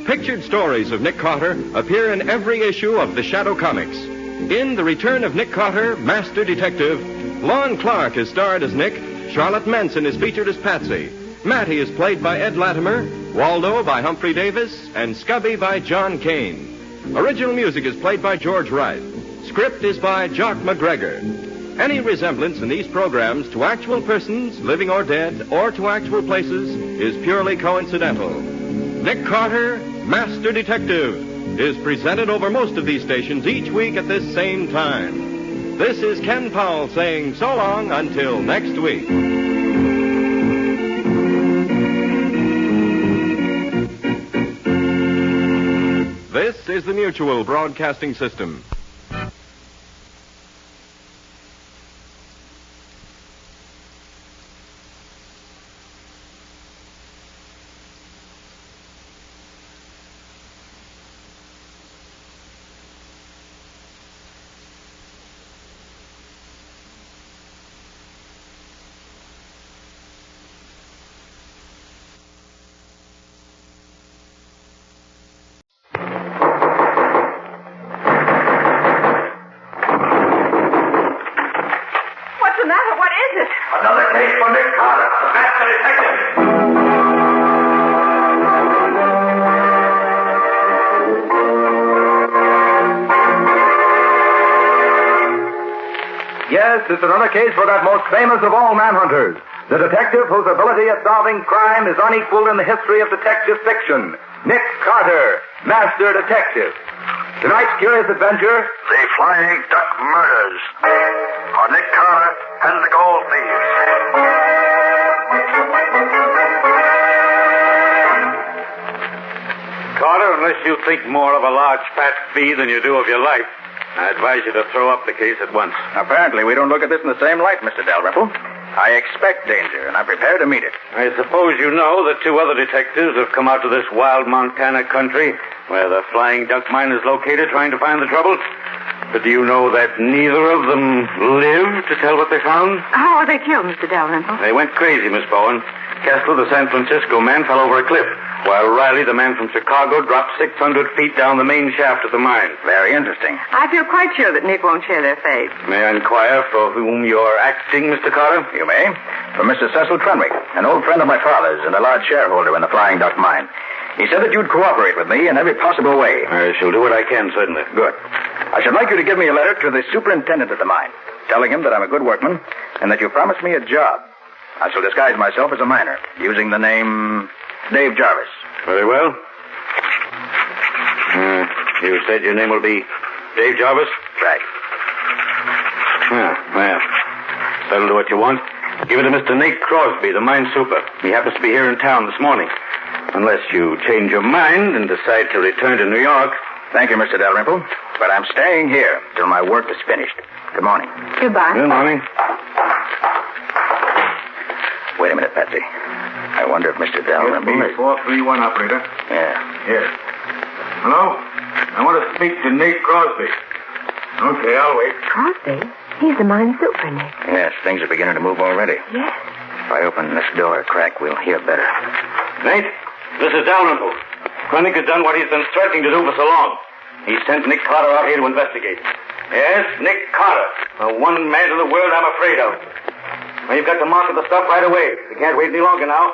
Pictured stories of Nick Carter appear in every issue of the Shadow Comics. In The Return of Nick Carter, Master Detective, Lon Clark is starred as Nick, Charlotte Manson is featured as Patsy, Matty is played by Ed Latimer, Waldo by Humphrey Davis, and Scubby by John Kane. Original music is played by George Wright. Script is by Jock McGregor. Any resemblance in these programs to actual persons, living or dead, or to actual places is purely coincidental. Nick Carter, Master Detective, is presented over most of these stations each week at this same time. This is Ken Powell saying so long until next week. This is the Mutual Broadcasting System. Another case for Nick Carter, Master Detective. Yes, it's another case for that most famous of all manhunters, the detective whose ability at solving crime is unequaled in the history of detective fiction, Nick Carter, Master Detective. Tonight's curious adventure, The Flying Duck Murders, or Nick Carter and the Gold Thieves. Carter, unless you think more of a large fat fee than you do of your life, I advise you to throw up the case at once. Apparently, we don't look at this in the same light, Mr. Dalrymple. I expect danger, and I'm prepared to meet it. I suppose you know that 2 other detectives have come out to this wild Montana country where the Flying Duck Mine is located trying to find the trouble. But do you know that neither of them lived to tell what they found? How were they killed, Mr. Dalrymple? They went crazy, Miss Bowen. Kessler, the San Francisco man, fell over a cliff, while Riley, the man from Chicago, dropped 600 feet down the main shaft of the mine. Very interesting. I feel quite sure that Nick won't share their fate. May I inquire for whom you're acting, Mr. Carter? You may. For Mr. Cecil Trenwick, an old friend of my father's and a large shareholder in the Flying Duck Mine. He said that you'd cooperate with me in every possible way. I shall do what I can, certainly. Good. I should like you to give me a letter to the superintendent at the mine, telling him that I'm a good workman and that you promised me a job. I shall disguise myself as a miner, using the name Dave Jarvis. Very well. You said your name will be Dave Jarvis? Right. Well, that'll do what you want. Give it to Mr. Nate Crosby, the mine super. He happens to be here in town this morning. Unless you change your mind and decide to return to New York. Thank you, Mr. Dalrymple. But I'm staying here till my work is finished. Good morning. Goodbye. Good morning. Wait a minute, Patsy. I wonder if Mr. Dalrymple is... 431, operator. Yeah. Yes. Hello? I want to speak to Nate Crosby. Okay, I'll wait. Crosby? He's the mine super, Nick. Yes, things are beginning to move already. Yes. If I open this door a crack, we'll hear better. Nate, this is Dalrymple. Krennic has done what he's been threatening to do for so long. He sent Nick Carter out here to investigate. Yes, Nick Carter. The one man in the world I'm afraid of. Now, you've got to market the stuff right away. You can't wait any longer now.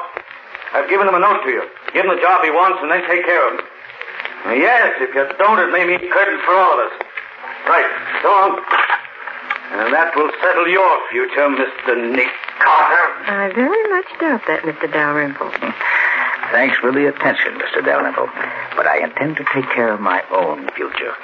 I've given him a note to you. Give him the job he wants and then take care of him. Now, yes, if you don't, it may mean curtains for all of us. Right. So long. And that will settle your future, Mr. Nick Carter. I very much doubt that, Mr. Dalrymple. Thanks for the attention, Mr. Dalrymple. But I intend to take care of my own future.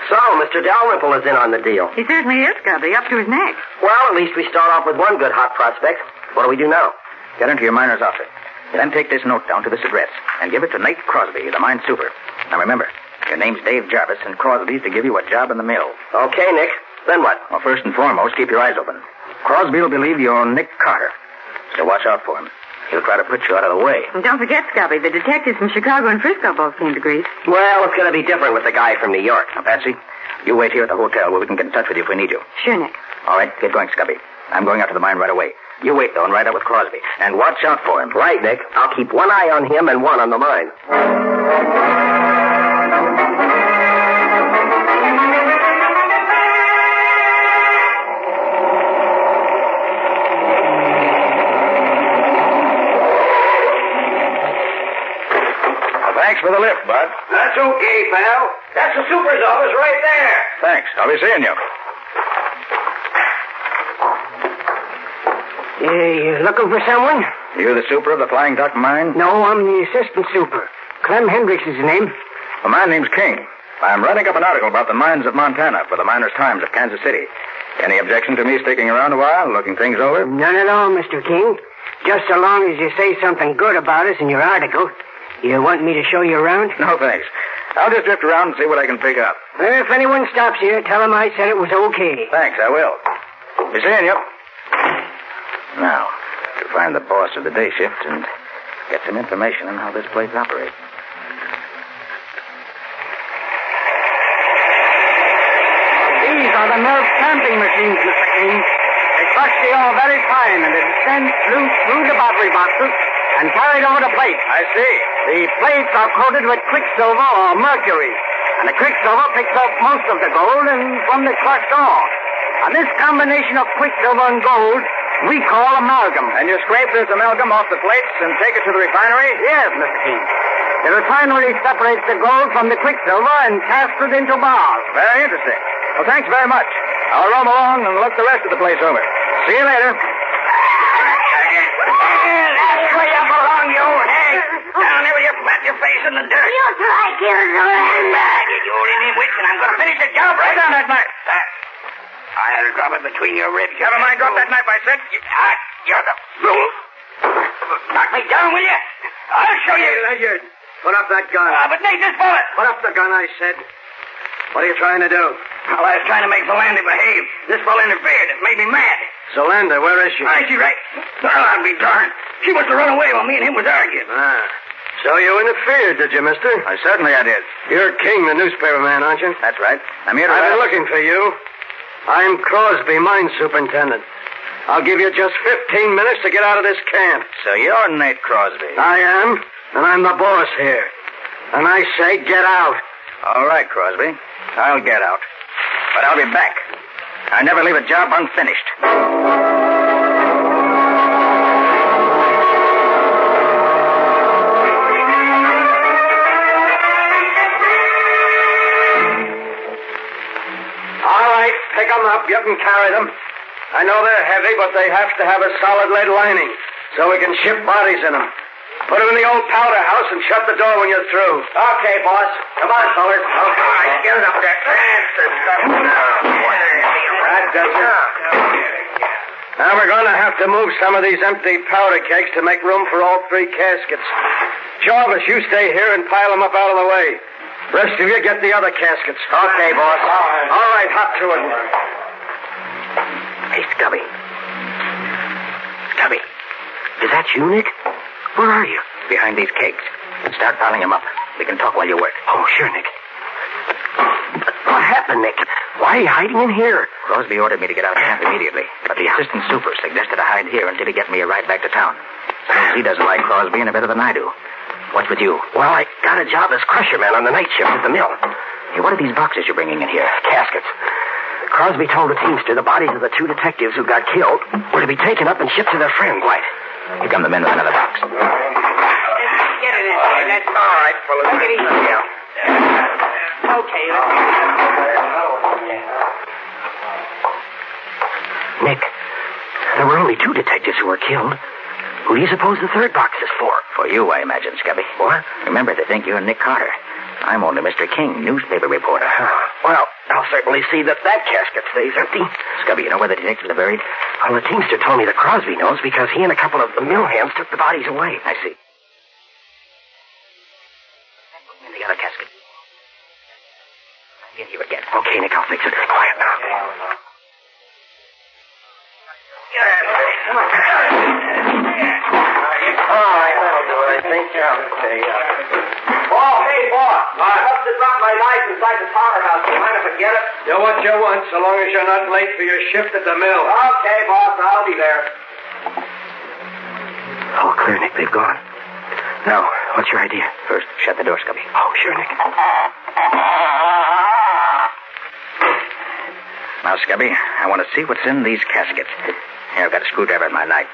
So, Mr. Dalrymple is in on the deal. He certainly is, Gubby, up to his neck. Well, at least we start off with one good hot prospect. What do we do now? Get into your miner's outfit. Then take this note down to this address and give it to Nate Crosby, the mine super. Now remember, your name's Dave Jarvis, and Crosby's to give you a job in the mill. Okay, Nick. Then what? Well, first and foremost, keep your eyes open. Crosby will believe you're Nick Carter, so watch out for him. He'll try to put you out of the way. And don't forget, Scubby, the detectives from Chicago and Frisco both seem to agree. Well, it's going to be different with the guy from New York. Now, Patsy, you wait here at the hotel where we can get in touch with you if we need you. Sure, Nick. All right, get going, Scubby. I'm going out to the mine right away. You wait, though, and ride out with Crosby. And watch out for him. Right, Nick. I'll keep one eye on him and one on the mine. Thanks for the lift, Bud. That's okay, pal. That's the super's office right there. Thanks. I'll be seeing you. You looking for someone? You the super of the Flying Duck Mine? No, I'm the assistant super. Clem Hendricks is the name. Well, my name's King. I'm writing up an article about the mines of Montana for the Miners' Times of Kansas City. Any objection to me sticking around a while, looking things over? None at all, Mr. King. Just so long as you say something good about us in your article. You want me to show you around? No, thanks. I'll just drift around and see what I can pick up. If anyone stops here, tell them I said it was okay. Thanks, I will. Be seeing you. Now, to find the boss of the day shift and get some information on how this place operates. These are the mill stamping machines, Mr. King. They crush the ore very fine, and it descends through the battery boxes and carried over to plates. I see. The plates are coated with quicksilver or mercury, and the quicksilver picks up most of the gold from the crushed ore. And this combination of quicksilver and gold we call amalgam. And you scrape this amalgam off the plates and take it to the refinery? Yes, Mr. King. It'll finally separate the gold from the quicksilver and cast it into bars. Very interesting. Well, thanks very much. I'll roam along and look the rest of the place over. See you later. That's where you belong, you old hag. Down there with your flat your face in the dirt. You try killing the man. You old Indian witch, and I'm going to finish the job right down that knife. I'll drop it between your ribs. Never mind, drop that knife, I said. You're the fool. Knock me down, will you? I'll show you. Ledyard, put up that gun. But Nate, this bullet. Put up the gun, I said. What are you trying to do? Well, I was trying to make Zolander behave. This fellow interfered. It made me mad. Zolander, where is she? She's right. Well, I'll be darned. She must have run away while me and him was arguing. So you interfered, did you, mister? Certainly I did. You're King, the newspaper man, aren't you? That's right. I'm here to... I've been looking for you. I'm Crosby, mine superintendent. I'll give you just 15 minutes to get out of this camp. So you're Nate Crosby. I am, and I'm the boss here. And I say get out. All right, Crosby. I'll get out. But I'll be back. I never leave a job unfinished. All right, pick them up. You can carry them. I know they're heavy, but they have to have a solid lead lining so we can ship bodies in them. Put them in the old powder house and shut the door when you're through. Okay, boss. Come on, fellas. Okay. All right, get it up there. That does it. Now we're going to have to move some of these empty powder kegs to make room for all three caskets. Jarvis, you stay here and pile them up out of the way. Rest of you get the other caskets. Okay, boss. All right, hop to it. Hey, Scubby. Scubby, is that you, Nick? Where are you? Behind these kegs. Start piling them up. We can talk while you work. Oh, sure, Nick. What happened, Nick? Why are you hiding in here? Crosby ordered me to get out of camp immediately, but the assistant super suggested I hide here until he gets me a ride back to town. He doesn't like Crosby any better than I do. What's with you? Well, I got a job as crusherman on the night shift at the mill. Hey, what are these boxes you're bringing in here? Caskets. Crosby told the teamster the bodies of the two detectives who got killed were to be taken up and shipped to their friends. Right. Here come the men with another box. Get it in there. That's all right, fellas. Take it easy. Okay. Nick, there were only two detectives who were killed. Who do you suppose the third box is for? For you, I imagine, Scubby. What? Remember, they think you're Nick Carter. I'm only Mr. King, newspaper reporter. Well, I'll certainly see that casket stays empty. Scubby, you know where the detectives are buried? Well, the teamster told me that Crosby knows because he and a couple of the mill hands took the bodies away. I see. In the other casket. Get you again. Okay, Nick, I'll fix it. Quiet now. All right, that'll do it, I think. Okay. Oh, hey, boss. I must have dropped my knife inside the powder house. Do you mind if I get it? Do what you want, so long as you're not late for your shift at the mill. Okay, boss. I'll be there. All clear, Nick. They've gone. Now, what's your idea? First, shut the door, Scubby. Oh, sure, Nick. Now, Scubby, I want to see what's in these caskets. Here, I've got a screwdriver and my knife.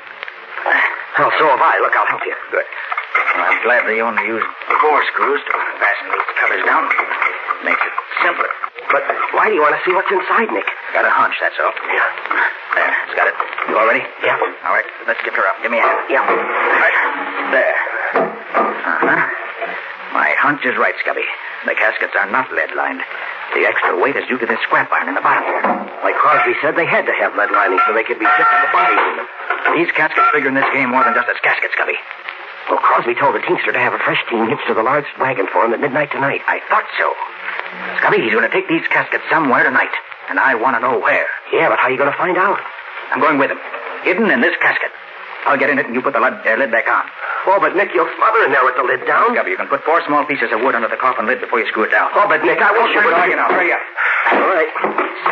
Oh, so have I. Look, I'll help you. Good. Well, I'm glad they only use 4 screws to fasten these covers down. Makes it simpler. But why do you want to see what's inside, Nick? Got a hunch, that's all. Yeah. There, it's got it. You all ready? Yeah. All right, let's lift her up. Give me a hand. Yeah. Right. There. Uh-huh. My hunch is right, Scubby. The caskets are not lead-lined. The extra weight is due to this scrap iron in the bottom. Like Crosby said, they had to have lead lining so they could be shipped to the bodies in them. These caskets figure in this game more than just as caskets, Scubby. Well, Crosby told the teamster to have a fresh team hitched to the large wagon for him at midnight tonight. I thought so. Scubby, he's going to take these caskets somewhere tonight, and I want to know where. Yeah, but how are you going to find out? I'm going with him. Hidden in this casket. I'll get in it and you put the lid back on. Oh, but Nick, you'll smother in there with the lid down. Scubby, you can put 4 small pieces of wood under the coffin lid before you screw it down. Oh, but Nick, I wish you would. Now, hurry up. All right.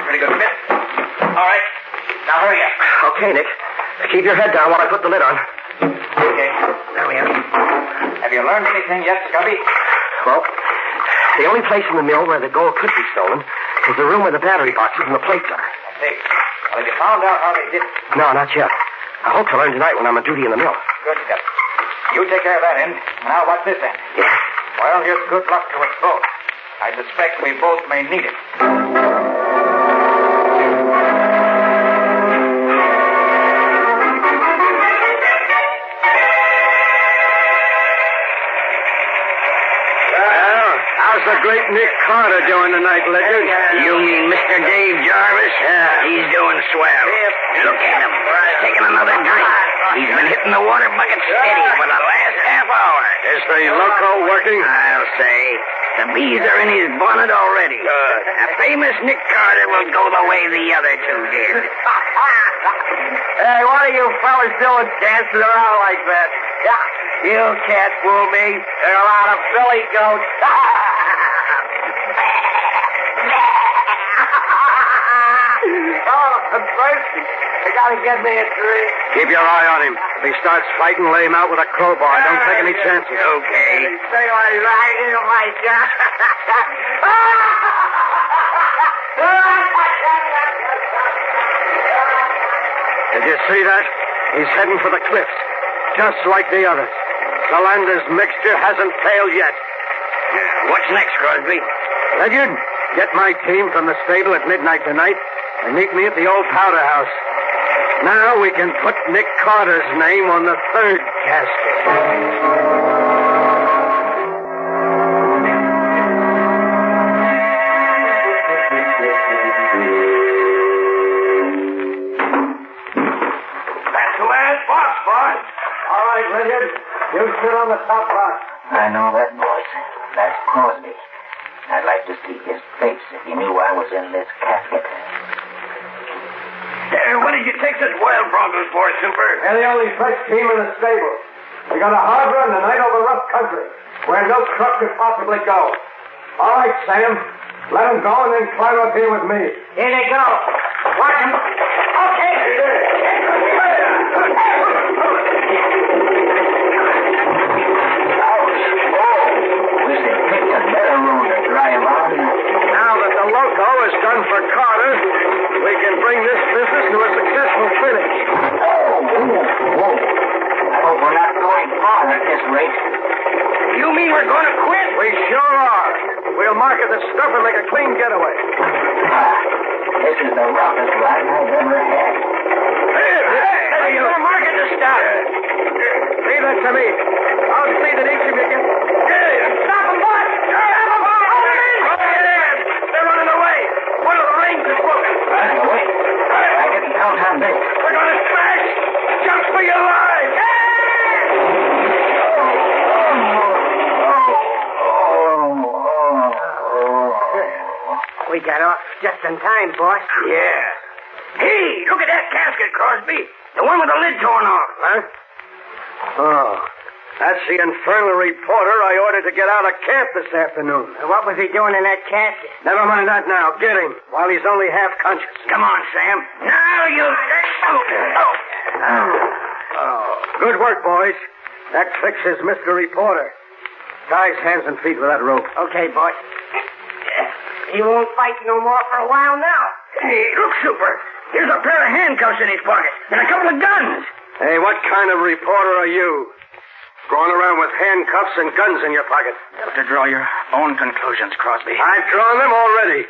Pretty good fit. All right. Now, hurry up. Okay, Nick. Keep your head down while I put the lid on. Okay. There we are. Have you learned anything yet, Scubby? Well, the only place in the mill where the gold could be stolen is the room where the battery boxes and the plates are. I see. Well, have you found out how they did it? No, not yet. I hope to learn tonight when I'm on duty in the mill. Good, Scubby. You take care of that end, and I'll watch this end. Yeah. Well, here's good luck to us both. I suspect we both may need it. How's the great Nick Carter doing tonight, Ledyard? You mean Mr. Dave Jarvis? Yeah. He's doing swell. Look at him. Taking another drink. He's been hitting the water bucket steady for the last half hour. Is the loco working? I'll say. The bees are in his bonnet already. Good. A famous Nick Carter will go the way the other two did. Hey, what are you fellas doing dancing around like that? You can't fool me. There are a lot of billy goats. Oh, I'm thirsty. You gotta get me a drink. Keep your eye on him. If he starts fighting, lay him out with a crowbar. Don't take any chances. Okay. Say what right in my God. Did you see that? He's heading for the cliffs, just like the others. Solander's mixture hasn't failed yet. What's next, Crosby? Ledyard, get my team from the stable at midnight tonight and meet me at the old powder house. Now we can put Nick Carter's name on the third casket. You sit on the top box. I know that voice. That's Crosby. I'd like to see his face if he knew I was in this casket. What did you take such wild broncos for, Super? They're the only fresh team in the stable. We got a hard run tonight over rough country, where no truck could possibly go. All right, Sam. Let them go and then climb up here with me. Here they go. Watch them. Okay. Now that the loco is done for Carter, we can bring this business to a successful finish. I hope we're not going far at this rate. You mean we're going to quit? We sure are. We'll market the stuff and make a clean getaway. This is the roughest ride I've ever had. Hey, you're going to market the stuff. Leave that to me. I'll see that each of you gets... Stop them, boys! Stop them! Hold them in! They're running away. One of the reins is broken. Wait. I didn't count on this. We're going to smash! Jump for your lives! We got off just in time, boss. Yeah. Hey, look at that casket, Crosby. The one with the lid torn off. Huh? Oh, that's the infernal reporter I ordered to get out of camp this afternoon. What was he doing in that casket? Never mind that now. Get him while he's only half conscious. Come on, Sam. Now you... Good work, boys. That fixes Mr. Reporter. Tie his hands and feet with that rope. Okay, boss. He won't fight no more for a while now. Hey, look, Super. Here's a pair of handcuffs in his pocket and a couple of guns. Hey, what kind of reporter are you? Going around with handcuffs and guns in your pocket. You have to draw your own conclusions, Crosby. I've drawn them already.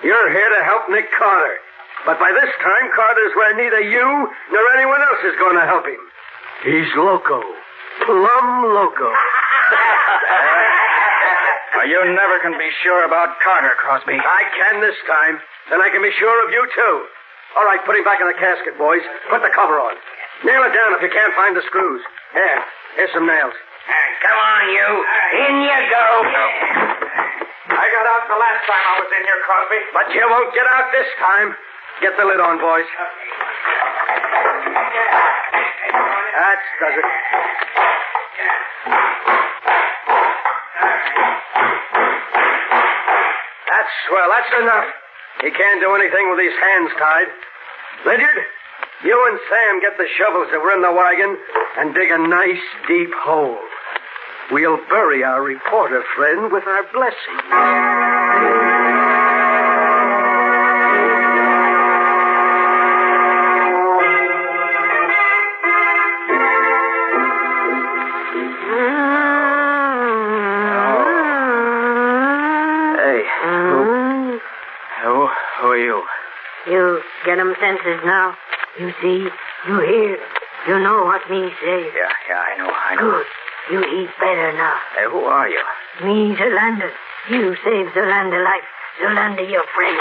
You're here to help Nick Carter. But by this time, Carter's where neither you nor anyone else is going to help him. He's loco. Plumb loco. You never can be sure about Carter, Crosby. I can this time. Then I can be sure of you, too. All right, put him back in the casket, boys. Put the cover on. Nail it down if you can't find the screws. Here's some nails. Come on, you. In you go. I got out the last time I was in here, Crosby. But you won't get out this time. Get the lid on, boys. That does it. That's swell. That's enough. He can't do anything with his hands tied. Ledyard, you and Sam get the shovels that were in the wagon and dig a nice, deep hole. We'll bury our reporter friend with our blessing. senses now. You see, you hear, you know what me say. Yeah, I know. Good. You eat better now. Who are you? Me, Zolander. You save Zolander life. Zolander, your friend.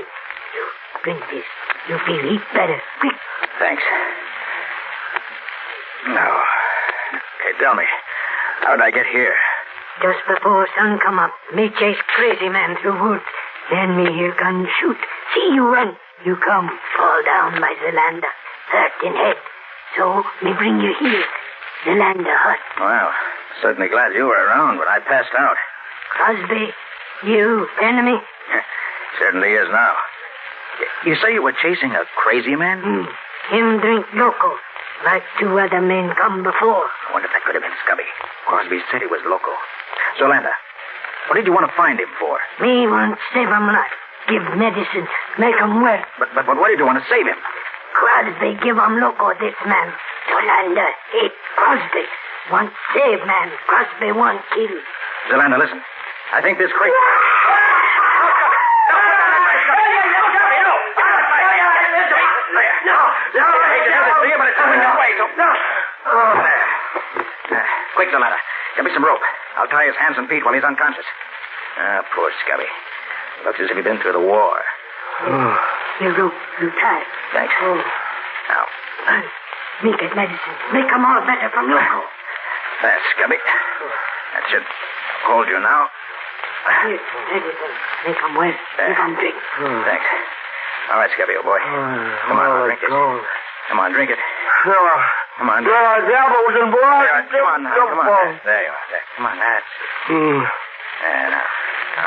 You drink this. You feel eat better. Quick. Thanks. Now, okay, tell me, how'd I get here? Just before sun come up, me chase crazy man through woods. Then me hear gun shoot. See you run. You come, fall down by Zolander. Hurt in head. So me bring you here. Zolander hut. Well, certainly glad you were around when I passed out. Crosby, you enemy? Certainly is now. You say you were chasing a crazy man? Him drink loco, like two other men come before. I wonder if that could have been Scubby. Crosby said he was loco. Zolander, what did you want to find him for? Me want save him life. Give medicine, make him well. But what did you want to save him? Crosby give him loco, this man. Zolander hate Crosby. Want save man. Crosby want kill. Zolander, listen. I think this crazy... No, I hate to do this to you, but it's coming your way, so... No. Oh, there. Quick, Zolander. Get me some rope. I'll tie his hands and feet while he's unconscious. Poor Scubby. Looks as if he'd been through the war. You rope, you tie. Thanks. Now. Me get medicine. Make them all better from loco. That's Scubby. That's it. I'll hold you now. Here, medicine. Make them well. Give them drink. Thanks. All right, Scubby, old boy. Come on, drink this. Come on, drink it. Come on. Devils and blood. Come on. There you are. There. Come on, that's it. And now,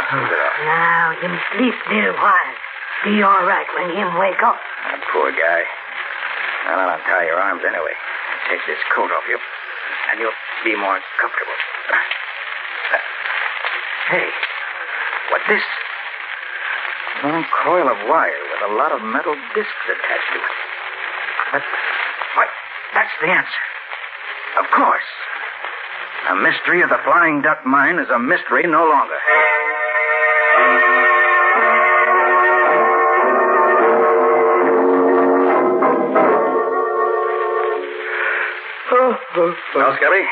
scoop it off. Now, you sleep little while. Be all right when him wake up. Poor guy. Well, I'll untie your arms anyway. Take this coat off you, and you'll be more comfortable. Hey, what's this? A long coil of wire with a lot of metal discs attached to it. That's the answer. Of course. The mystery of the Flying Duck Mine is a mystery no longer. Well, Scubby,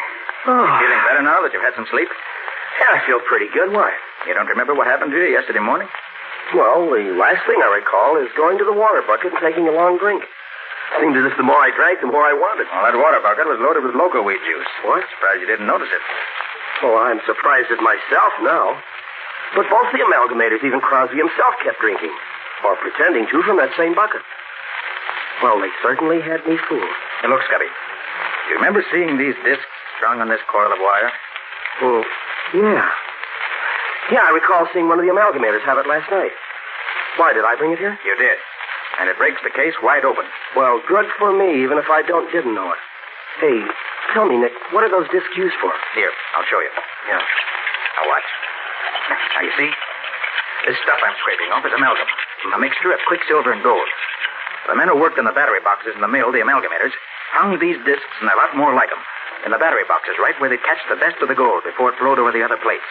feeling better now that you've had some sleep? Yeah, I feel pretty good. Why? You don't remember what happened to you yesterday morning? Well, the last thing I recall is going to the water bucket and taking a long drink. Seemed as if the more I drank, the more I wanted. Well, that water bucket was loaded with loco weed juice. What? Surprised you didn't notice it. Oh, I'm surprised at myself now. But both the amalgamators, even Crosby himself, kept drinking. Or pretending to from that same bucket. Well, they certainly had me fooled. Hey, look, Scubby. Do you remember seeing these discs strung on this coil of wire? Oh, yeah. Yeah, I recall seeing one of the amalgamators have it last night. Why, did I bring it here? You did. And it breaks the case wide open. Well, good for me, even if I didn't know it. Hey, tell me, Nick, what are those discs used for? Here, I'll show you. Yeah. Now watch. Now, you see? This stuff I'm scraping off is amalgam. A mixture of quicksilver and gold. The men who worked in the battery boxes in the mill, the amalgamators, hung these discs and a lot more like them in the battery boxes, right where they catch the best of the gold before it flowed over the other plates.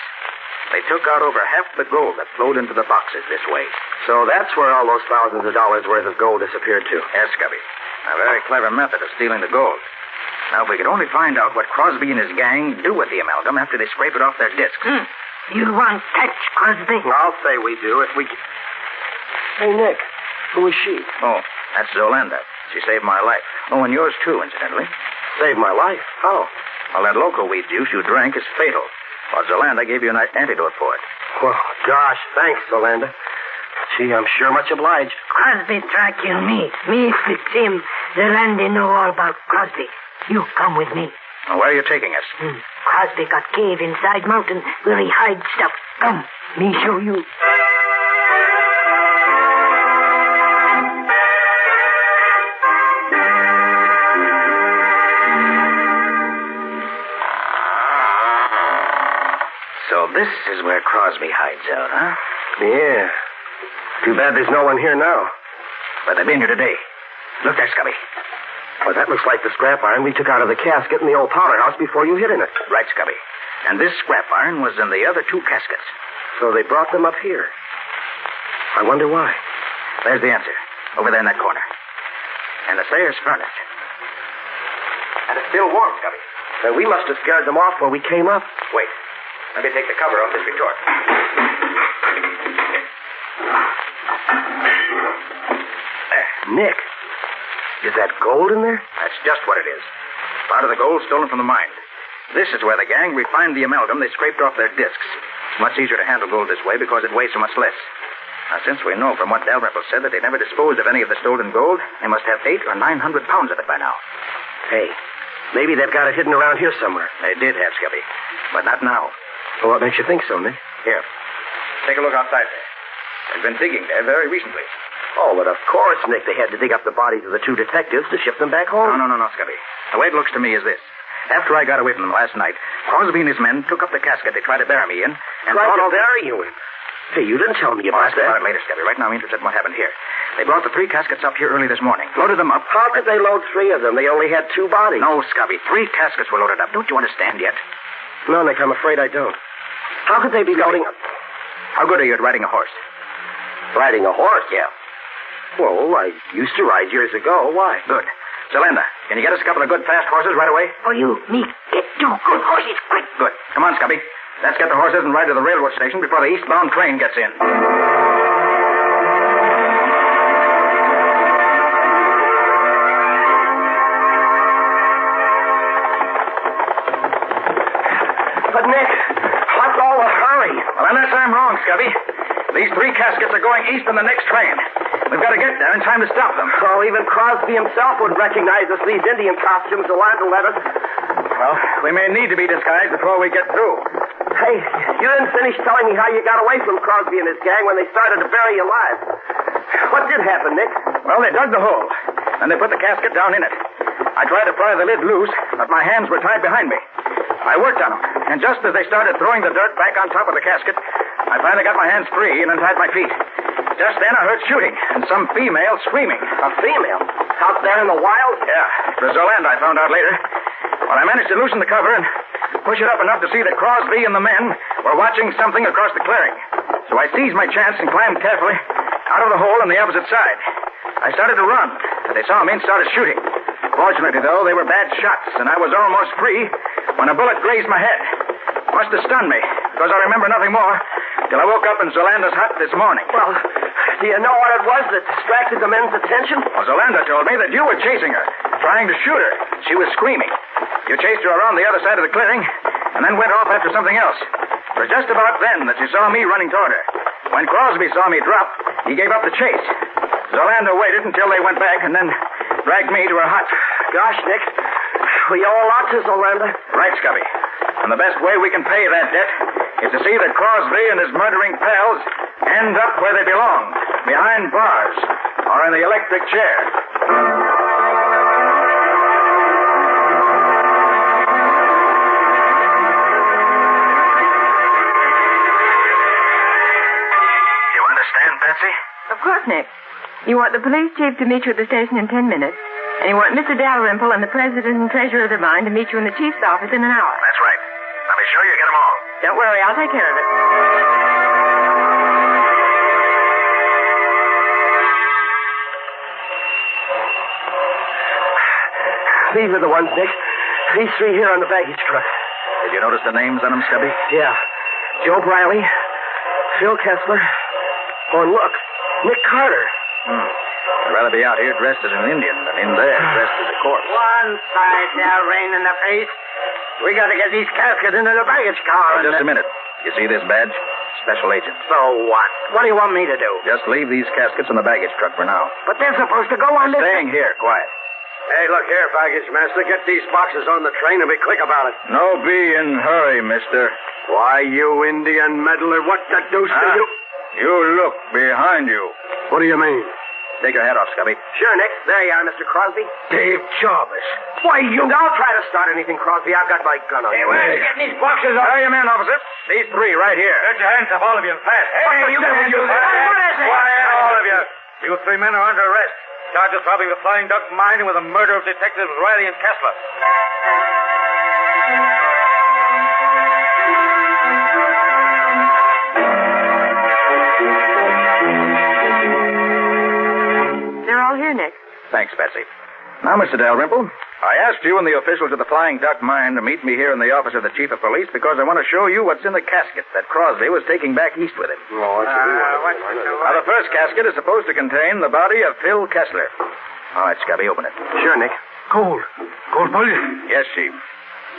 They took out over half the gold that flowed into the boxes this way. So that's where all those thousands of dollars worth of gold disappeared to. Yes, Scubby. A very clever method of stealing the gold. Now, if we could only find out what Crosby and his gang do with the amalgam after they scrape it off their discs. You want catch, Crosby? I'll say we do if we... Hey, Nick, who is she? Oh, that's Zolander. She saved my life. Oh, and yours, too, incidentally. Saved my life? How? Well, that loco weed juice you drank is fatal. Well, Zolander gave you an antidote for it. Well, gosh, thanks, Zolander. Gee, I'm sure much obliged. Crosby try kill me. Me fix him. Zolander know all about Crosby. You come with me. Well, where are you taking us? Crosby got cave inside mountain where he hide stuff. Come, me show you. So this is where Crosby hides out, huh? Yeah. Too bad there's no one here now. But they've been here today. Look there, Scubby. Well, that looks like the scrap iron we took out of the casket in the old powder house before you hid in it. Right, Scubby. And this scrap iron was in the other two caskets. So they brought them up here. I wonder why. There's the answer. Over there in that corner. And the stairs furnished. And it's still warm, Scubby. Then we must have scared them off when we came up. Wait. Let me take the cover off this retort. There. Nick, is that gold in there? That's just what it is. Part of the gold stolen from the mine. This is where the gang refined the amalgam they scraped off their discs. It's much easier to handle gold this way because it weighs so much less. Now, since we know from what Dalrymple said that they never disposed of any of the stolen gold, they must have 800 or 900 pounds of it by now. Hey, maybe they've got it hidden around here somewhere. They did have, Scubby, but not now. Well, what makes you think so, Nick? Here, take a look outside there. They've been digging there very recently. Oh, but of course, Nick, they had to dig up the bodies of the 2 detectives to ship them back home. No, Scubby. The way it looks to me is this. After I got away from them last night, Crosby and his men took up the casket they tried to bury me in and tried to bury you in? Hey, you didn't tell me about that. About it later, Scubby. Right now, I'm interested in what happened here. They brought the 3 caskets up here early this morning, loaded them up. How could they load 3 of them? They only had 2 bodies. No, Scubby. 3 caskets were loaded up. Don't you understand yet? No, Nick, I'm afraid I don't. How could they be loading up? How good are you at riding a horse? Riding a horse? Yeah. Well, I used to ride years ago. Why? Good. Zelanda, can you get us a couple of good fast horses right away? Oh, me. Get 2 good horses, quick. Good. Come on, Scubby. Let's get the horses and ride to the railroad station before the eastbound train gets in. But, Nick, what's all the hurry? Well, unless I'm wrong, Scubby. These 3 caskets are going east on the next train. We've got to get there in time to stop them. Oh, even Crosby himself would recognize us, these Indian costumes Zelanda let us. Well, we may need to be disguised before we get through. Hey, you didn't finish telling me how you got away from Crosby and his gang when they started to bury you alive. What did happen, Nick? Well, they dug the hole, and they put the casket down in it. I tried to pry the lid loose, but my hands were tied behind me. I worked on them, and just as they started throwing the dirt back on top of the casket, I finally got my hands free and untied my feet. Just then I heard shooting and some female screaming. A female? Out there in the wild? Yeah. It was Zelanda, I found out later. Well, I managed to loosen the cover and push it up enough to see that Crosby and the men were watching something across the clearing. So I seized my chance and climbed carefully out of the hole on the opposite side. I started to run, but they saw me and started shooting. Fortunately, though, they were bad shots, and I was almost free when a bullet grazed my head. Must have stunned me, because I remember nothing more till I woke up in Zolanda's hut this morning. Well, do you know what it was that distracted the men's attention? Well, Zolanda told me that you were chasing her, trying to shoot her. She was screaming. You chased her around the other side of the clearing, and then went off after something else. It was just about then that you saw me running toward her. When Crosby saw me drop, he gave up the chase. Zolanda waited until they went back and then dragged me to her hut. Gosh, Nick, we owe a lot to Zolanda. Right, Scubby. And the best way we can pay that debt is to see that Crosby and his murdering pals end up where they belong, behind bars or in the electric chair. You understand, Patsy? Of course, Nick. You want the police chief to meet you at the station in 10 minutes. And you want Mr. Dalrymple and the president and treasurer of the mine to meet you in the chief's office in an hour. That's right. Now be sure you get them all. Don't worry, I'll take care of it. These are the ones, Nick. These 3 here on the baggage truck. Did you notice the names on them, Scubby? Yeah. Joe Briley, Phil Kessler. Oh, and look, Nick Carter. I'd rather be out here dressed as an Indian than in there dressed as a corpse. One side now, rain in the face. We got to get these caskets into the baggage car. Just a minute. You see this badge? Special agent. So what? What do you want me to do? Just leave these caskets in the baggage truck for now. But they're supposed to go on this... Staying here, quiet. Hey, look here, baggage master. Get these boxes on the train and be quick about it. No be in hurry, mister. Why, you Indian meddler, what the deuce do you... You look behind you. What do you mean? Take your hat off, Scubby. Sure, Nick. There you are, Mr. Crosby. Dave Jarvis. Why, you... Don't try to start anything, Crosby. I've got my gun on you. Hey, where are you getting these boxes off? Where are your men, officer? These 3 right here. Get your hands up, all of you, fast. Hey, you What what is it? Quiet, all of you. You 3 men are under arrest. Charged with robbing the Flying Duck mine and with the murder of Detectives Riley and Kessler. They're all here, Nick. Thanks, Betsy. Now, Mr. Dalrymple, I asked you and the officials of the Flying Duck Mine to meet me here in the office of the chief of police because I want to show you what's in the casket that Crosby was taking back east with him. Now, the first casket is supposed to contain the body of Phil Kessler. All right, Scubby, open it. Sure, Nick. Gold. Gold bullion? Yes, Chief.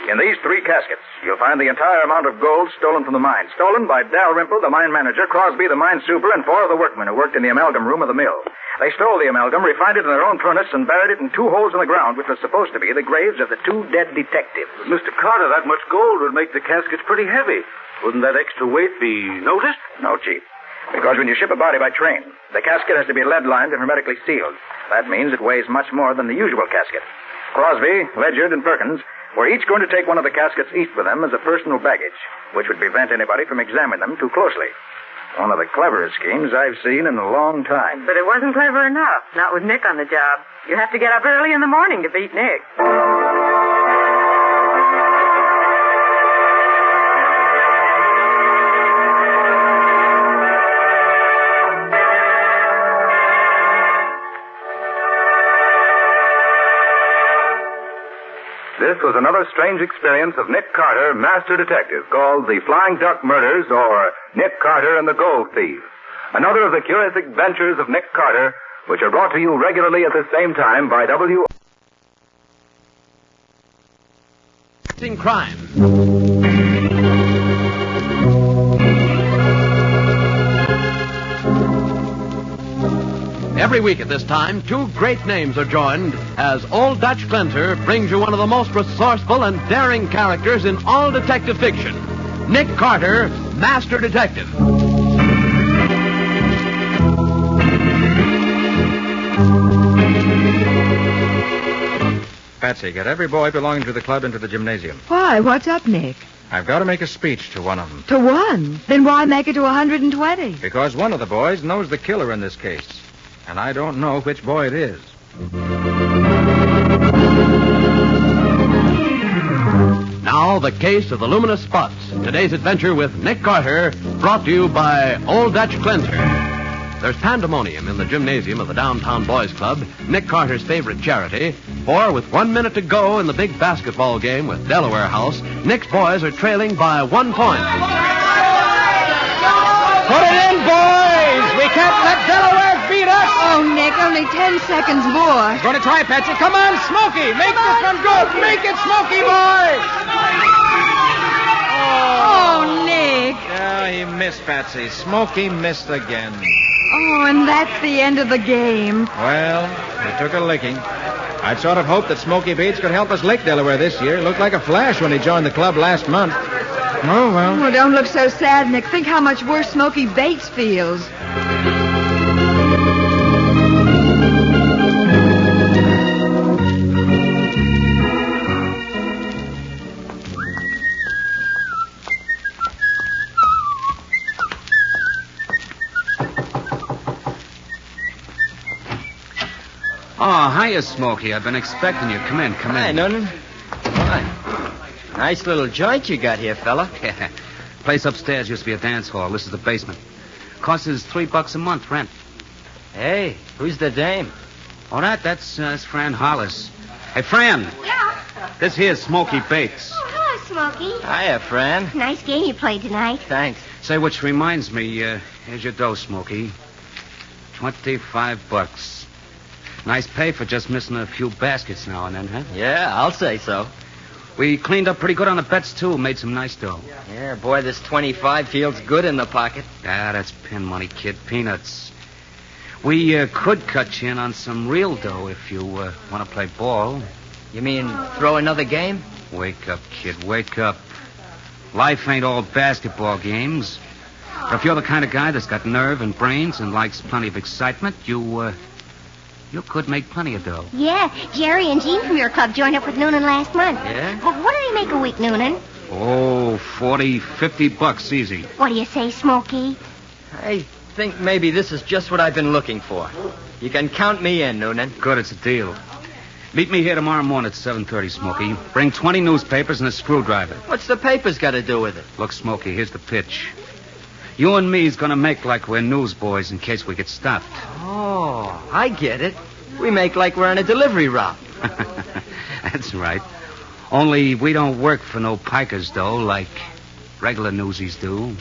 In these 3 caskets, you'll find the entire amount of gold stolen from the mine. Stolen by Dalrymple, the mine manager, Crosby, the mine super, and 4 of the workmen who worked in the amalgam room of the mill. They stole the amalgam, refined it in their own furnace, and buried it in 2 holes in the ground, which were supposed to be the graves of the 2 dead detectives. Mr. Carter, that much gold would make the caskets pretty heavy. Wouldn't that extra weight be noticed? No, Chief. Because when you ship a body by train, the casket has to be lead-lined and hermetically sealed. That means it weighs much more than the usual casket. Crosby, Ledyard, and Perkins were each going to take one of the caskets east with them as a personal baggage, which would prevent anybody from examining them too closely. One of the cleverest schemes I've seen in a long time. But it wasn't clever enough, not with Nick on the job. You have to get up early in the morning to beat Nick. This was another strange experience of Nick Carter, Master Detective, called The Flying Duck Murders or Nick Carter and the Gold Thief. Another of the curious adventures of Nick Carter, which are brought to you regularly at the same time by W. Crime. Every week at this time, 2 great names are joined as Old Dutch Cleanser brings you one of the most resourceful and daring characters in all detective fiction, Nick Carter, Master Detective. Patsy, get every boy belonging to the club into the gymnasium. Why? What's up, Nick? I've got to make a speech to one of them. To one? Then why make it to 120? Because one of the boys knows the killer in this case. And I don't know which boy it is. Now, the case of the Luminous Spots. Today's adventure with Nick Carter, brought to you by Old Dutch Cleanser. There's pandemonium in the gymnasium of the Downtown Boys Club, Nick Carter's favorite charity. For with 1 minute to go in the big basketball game with Delaware House, Nick's boys are trailing by 1 point. Put it in, boys! We can't let Delaware beat us! Oh, Nick, only 10 seconds more. Going to try, Patsy. Come on, Smokey! Make this one good! Make it, Smokey, boy! Oh, Nick. Yeah, he missed, Patsy. Smokey missed again. Oh, and that's the end of the game. Well, he took a licking. I'd sort of hoped that Smokey Bates could help us lick Delaware this year. Looked like a flash when he joined the club last month. Oh, well. Oh, don't look so sad, Nick. Think how much worse Smokey Bates feels. Oh, hiya, Smokey. I've been expecting you. Come in, come in. Hi, Noonan. Hi. Nice little joint you got here, fella. Yeah. Place upstairs used to be a dance hall. This is the basement. Costs us $3 a month rent. Hey, who's the dame? Oh, that's Fran Hollis. Hey, Fran. Yeah. This here's Smokey Bates. Oh, hello, Smokey. Hiya, Fran. Nice game you played tonight. Thanks. Say, which reminds me, here's your dough, Smokey. $25. Nice pay for just missing a few baskets now and then, huh? Yeah, I'll say so. We cleaned up pretty good on the bets, too. Made some nice dough. Yeah, boy, this 25 feels good in the pocket. Ah, that's pin money, kid. Peanuts. We could cut you in on some real dough if you want to play ball. You mean throw another game? Wake up, kid. Wake up. Life ain't all basketball games. But if you're the kind of guy that's got nerve and brains and likes plenty of excitement, you could make plenty of dough. Yeah, Jerry and Jean from your club joined up with Noonan last month. Yeah? Well, what do they make a week, Noonan? Oh, $40, $50 easy. What do you say, Smokey? I think maybe this is just what I've been looking for. You can count me in, Noonan. Good, it's a deal. Meet me here tomorrow morning at 7:30, Smokey. Bring 20 newspapers and a screwdriver. What's the papers got to do with it? Look, Smokey, here's the pitch. You and me's gonna make like we're newsboys in case we get stopped. Oh, I get it. We make like we're on a delivery route. That's right. Only we don't work for no pikers, though, like regular newsies do.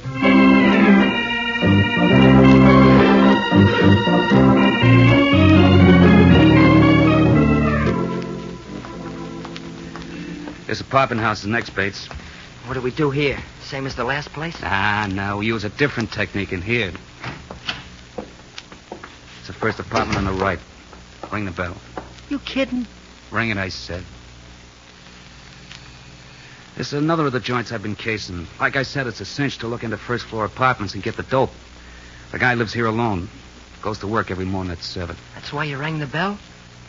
This apartment house is next, Bates. What do we do here? Same as the last place? Ah, no. We use a different technique in here. It's the first apartment on the right. Ring the bell. You kidding? Ring it, I said. This is another of the joints I've been casing. Like I said, it's a cinch to look into first-floor apartments and get the dope. The guy lives here alone. Goes to work every morning at 7. That's why you rang the bell?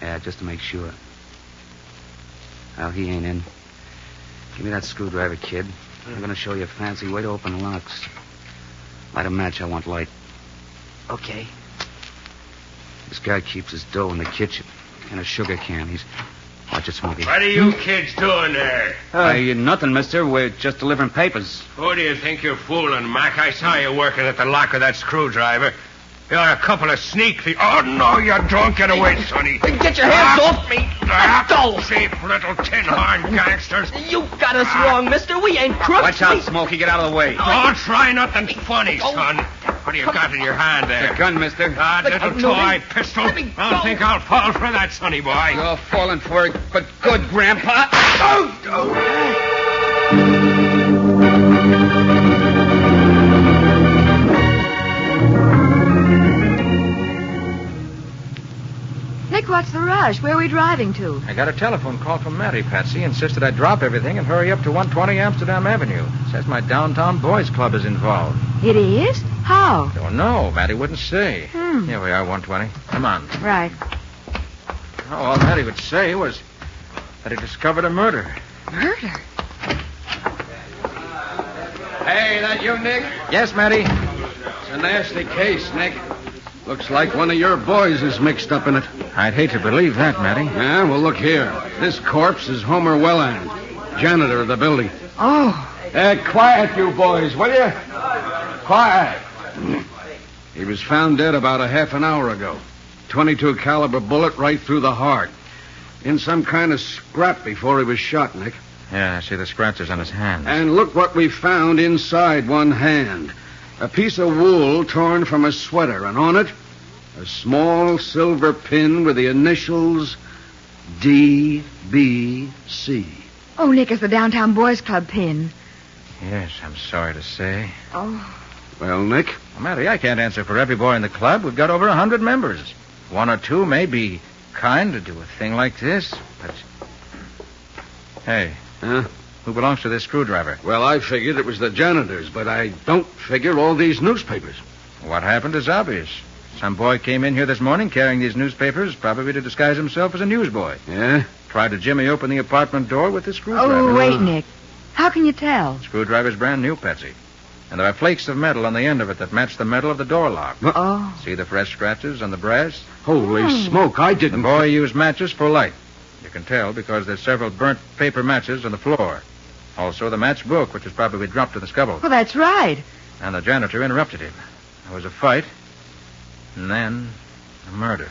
Yeah, just to make sure. Well, he ain't in. Give me that screwdriver, kid. I'm going to show you a fancy way to open locks. Light a match. I want light. Okay. This guy keeps his dough in the kitchen. In a sugar can. He's... Watch it, Smokey. What are you kids doing there? Nothing, mister. We're just delivering papers. Who do you think you're fooling, Mac? I saw you working at the lock of that screwdriver. You're a couple of sneak thieves. Oh, no, you don't get away, sonny. Get your hands off me. Cheap little tin-horn gangsters. You got us wrong, mister. We ain't crooks. Watch out, Smokey. Get out of the way. Don't try nothing funny, son. What do you got in your hand there? It's a gun, mister. That little toy pistol. I don't think I'll fall for that, sonny boy. You're falling for it, but good, Grandpa. Nick, what's the rush? Where are we driving to? I got a telephone call from Matty, Patsy. Insisted I drop everything and hurry up to 120 Amsterdam Avenue. Says my downtown boys club is involved. It is? How? Don't know. Matty wouldn't say. Here we are, 120. Come on. Right. Oh, all Matty would say was that he discovered a murder. Murder? Hey, that you, Nick? Yes, Matty. It's a nasty case, Nick. Looks like one of your boys is mixed up in it. I'd hate to believe that, Matty. Yeah, well, look here. This corpse is Homer Welland, janitor of the building. Oh. Quiet, you boys, will you? Quiet. He was found dead about a half an hour ago. 22 caliber bullet right through the heart. In some kind of scrap before he was shot, Nick. Yeah, I see the scratches on his hands. And look what we found inside one hand. A piece of wool torn from a sweater, and on it, a small silver pin with the initials DBC. Oh, Nick, it's the Downtown Boys Club pin. Yes, I'm sorry to say. Oh. Well, Nick? Well, Matty, I can't answer for every boy in the club. We've got over 100 members. One or two may be kind to do a thing like this, but... Hey. Huh? Who belongs to this screwdriver? Well, I figured it was the janitor's, but I don't figure all these newspapers. What happened is obvious. Some boy came in here this morning carrying these newspapers, probably to disguise himself as a newsboy. Yeah? Tried to jimmy open the apartment door with the screwdriver. Oh, wait, Nick. How can you tell? The screwdriver's brand new, Patsy. And there are flakes of metal on the end of it that match the metal of the door lock. Oh. See the fresh scratches on the brass? Holy smoke, I didn't... The boy used matches for light. You can tell because there's several burnt paper matches on the floor. Also, the match book, which was probably dropped in the scuttle. Well, that's right. And the janitor interrupted him. There was a fight, and then a murder.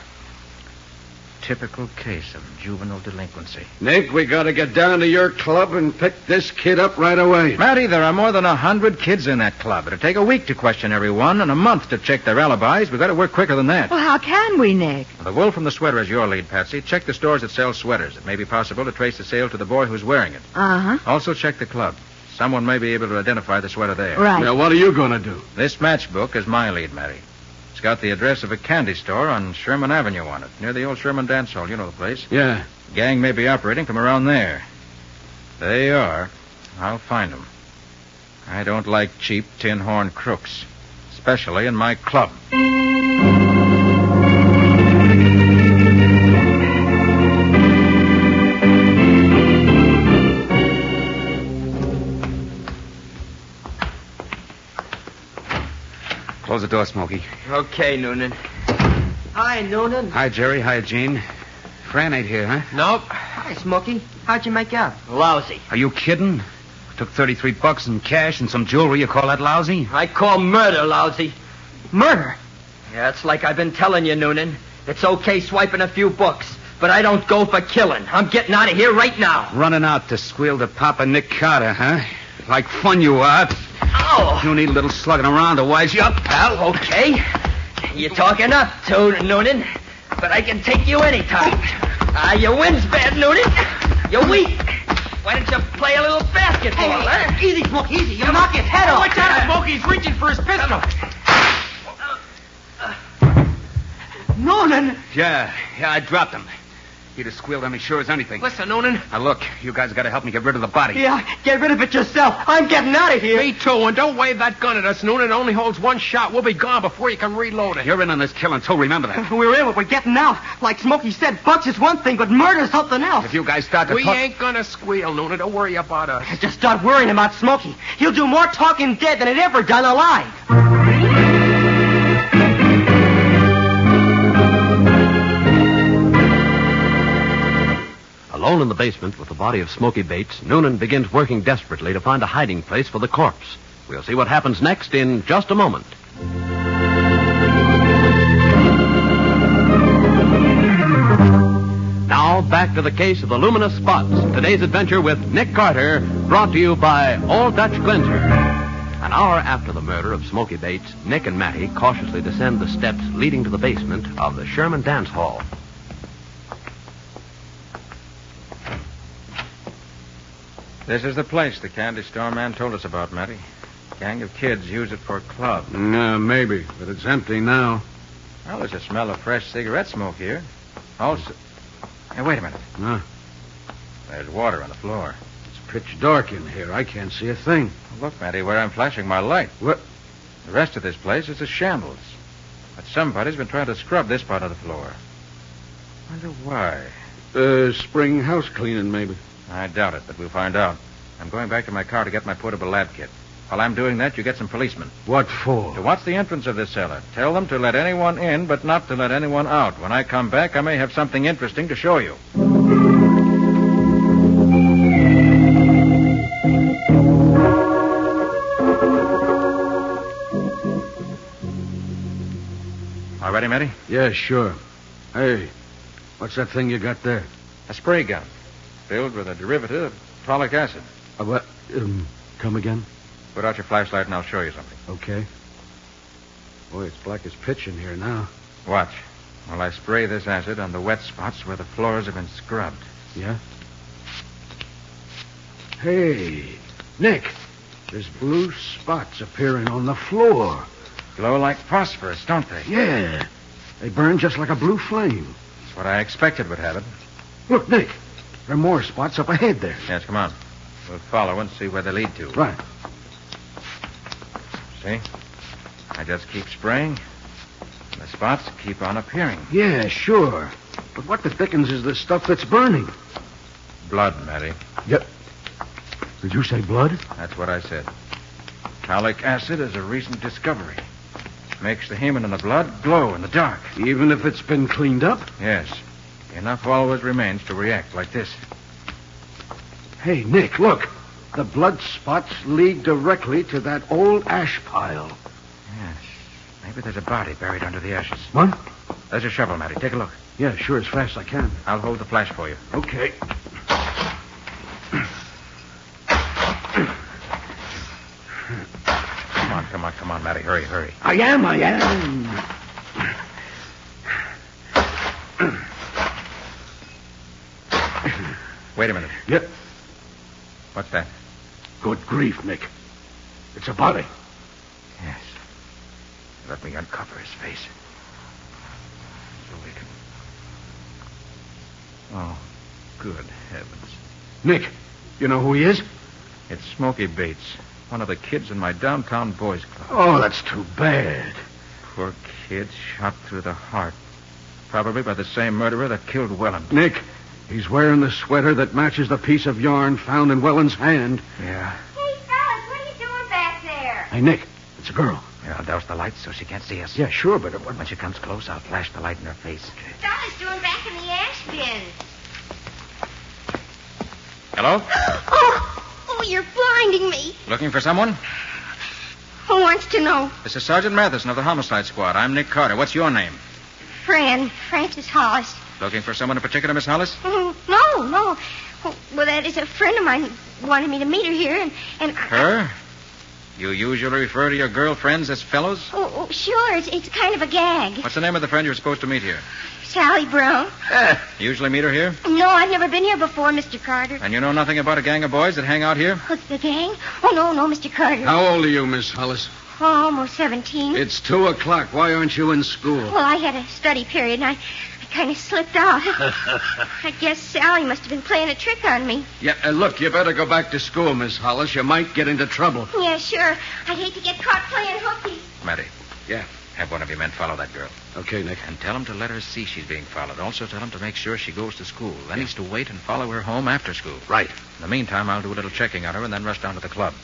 Typical case of juvenile delinquency. Nick, we got to get down to your club and pick this kid up right away. Matty, there are more than 100 kids in that club. It'll take a week to question everyone and a month to check their alibis. We've got to work quicker than that. Well, how can we, Nick? The wool from the sweater is your lead, Patsy. Check the stores that sell sweaters. It may be possible to trace the sale to the boy who's wearing it. Uh-huh. Also check the club. Someone may be able to identify the sweater there. Right. Now, what are you going to do? This matchbook is my lead, Matty. It's got the address of a candy store on Sherman Avenue on it, near the old Sherman dance hall. You know the place. Yeah. Gang may be operating from around there. They are. I'll find them. I don't like cheap tin horn crooks, especially in my club. Close the door, Smokey. Okay, Noonan. Hi, Noonan. Hi, Jerry. Hi, Gene. Fran ain't here, huh? Nope. Hi, Smokey. How'd you make out? Lousy. Are you kidding? Took $33 in cash and some jewelry. You call that lousy? I call murder lousy. Murder? Yeah, it's like I've been telling you, Noonan. It's okay swiping a few books, but I don't go for killing. I'm getting out of here right now. Running out to squeal to Papa Nick Carter, huh? Like fun you are. Oh! You need a little slugging around to wise you up, pal. Okay. You're talking up, Noonan. But I can take you anytime. Your wind's bad, Noonan. You're weak. Why don't you play a little basketball, huh? Easy, Smoke, easy. You'll knock his head off. Watch out, Smokey. He's reaching for his pistol. Noonan! Yeah, I dropped him. He'd have squealed on me sure as anything. Listen, Noonan. Now, look, you guys got to help me get rid of the body. Yeah, get rid of it yourself. I'm getting out of here. Me too, and don't wave that gun at us, Noonan. It only holds one shot. We'll be gone before you can reload it. You're in on this killing, too. Remember that. We're in, but we're getting out. Like Smokey said, bucks is one thing, but murder's something else. If you guys start to We talk... ain't gonna squeal, Noonan. Don't worry about us. Just start worrying about Smokey. He'll do more talking dead than he'd ever done alive. Alone in the basement with the body of Smoky Bates, Noonan begins working desperately to find a hiding place for the corpse. We'll see what happens next in just a moment. Now, back to the case of the Luminous Spots. Today's adventure with Nick Carter, brought to you by Old Dutch Cleanser. An hour after the murder of Smoky Bates, Nick and Mattie cautiously descend the steps leading to the basement of the Sherman Dance Hall. This is the place the candy store man told us about, Matty. Gang of kids use it for a club. Maybe, but it's empty now. Well, there's a smell of fresh cigarette smoke here. Also... Hey, wait a minute. Huh? There's water on the floor. It's pitch dark in here. I can't see a thing. Look, Matty, where I'm flashing my light. What? The rest of this place is a shambles. But somebody's been trying to scrub this part of the floor. Wonder why. Spring house cleaning, maybe. I doubt it, but we'll find out. I'm going back to my car to get my portable lab kit. While I'm doing that, you get some policemen. What for? To watch the entrance of this cellar. Tell them to let anyone in, but not to let anyone out. When I come back, I may have something interesting to show you. All ready, Matty? Yeah, sure. Hey, what's that thing you got there? A spray gun. Filled with a derivative of tolic acid. What? Come again? Put out your flashlight and I'll show you something. Okay. Boy, it's black as pitch in here now. Watch. While I spray this acid on the wet spots where the floors have been scrubbed. Yeah? Hey, Nick, there's blue spots appearing on the floor. Glow like phosphorus, don't they? Yeah. They burn just like a blue flame. That's what I expected would happen. Look, Nick, there are more spots up ahead there. Yes, come on. We'll follow and see where they lead to. Right. See? I just keep spraying. And the spots keep on appearing. Yeah, sure. But what the dickens is this stuff that's burning? Blood, Matty. Yep. Did you say blood? That's what I said. Tolic acid is a recent discovery. Makes the hemoglobin in the blood glow in the dark. Even if it's been cleaned up? Yes. Enough always remains to react like this. Hey, Nick, look. The blood spots lead directly to that old ash pile. Yes. Maybe there's a body buried under the ashes. What? There's a shovel, Matty. Take a look. Yeah, sure, as fast as I can. I'll hold the flash for you. Okay. Come on, Matty. Hurry. I am. Wait a minute. Yep. What's that? Good grief, Nick. It's a body. Yes. Let me uncover his face. So we can... Oh, good heavens. Nick, you know who he is? It's Smoky Bates, one of the kids in my downtown boys club. Oh, that's too bad. Poor kid, shot through the heart. Probably by the same murderer that killed Welland. Nick, he's wearing the sweater that matches the piece of yarn found in Welland's hand. Yeah. Hey, fellas, what are you doing back there? Hey, Nick, it's a girl. Yeah, I'll douse the lights so she can't see us. Yeah, sure, but... When she comes close, I'll flash the light in her face. Fella's doing back in the ash bin. Hello? Oh, you're blinding me. Looking for someone? Who wants to know? This is Sergeant Matheson of the Homicide Squad. I'm Nick Carter. What's your name? friend, Francis Hollis. Looking for someone in particular, Miss Hollis? No. Well, that is a friend of mine wanted me to meet her here, and Her? You usually refer to your girlfriends as fellows? Oh, sure. It's kind of a gag. What's the name of the friend you're supposed to meet here? Sally Brown. Usually meet her here? No, I've never been here before, Mr. Carter. And you know nothing about a gang of boys that hang out here? What's the gang? Oh, no, Mr. Carter. How old are you, Miss Hollis? Oh, almost 17. It's 2:00. Why aren't you in school? Well, I had a study period, and I kind of slipped out. I guess Sally must have been playing a trick on me. Yeah, look, you better go back to school, Miss Hollis. You might get into trouble. Yeah, sure. I'd hate to get caught playing hooky. Matty. Yeah? Have one of your men follow that girl. Okay, Nick. And tell him to let her see she's being followed. Also tell him to make sure she goes to school. Then he's to wait and follow her home after school. Right. In the meantime, I'll do a little checking on her and then rush down to the club.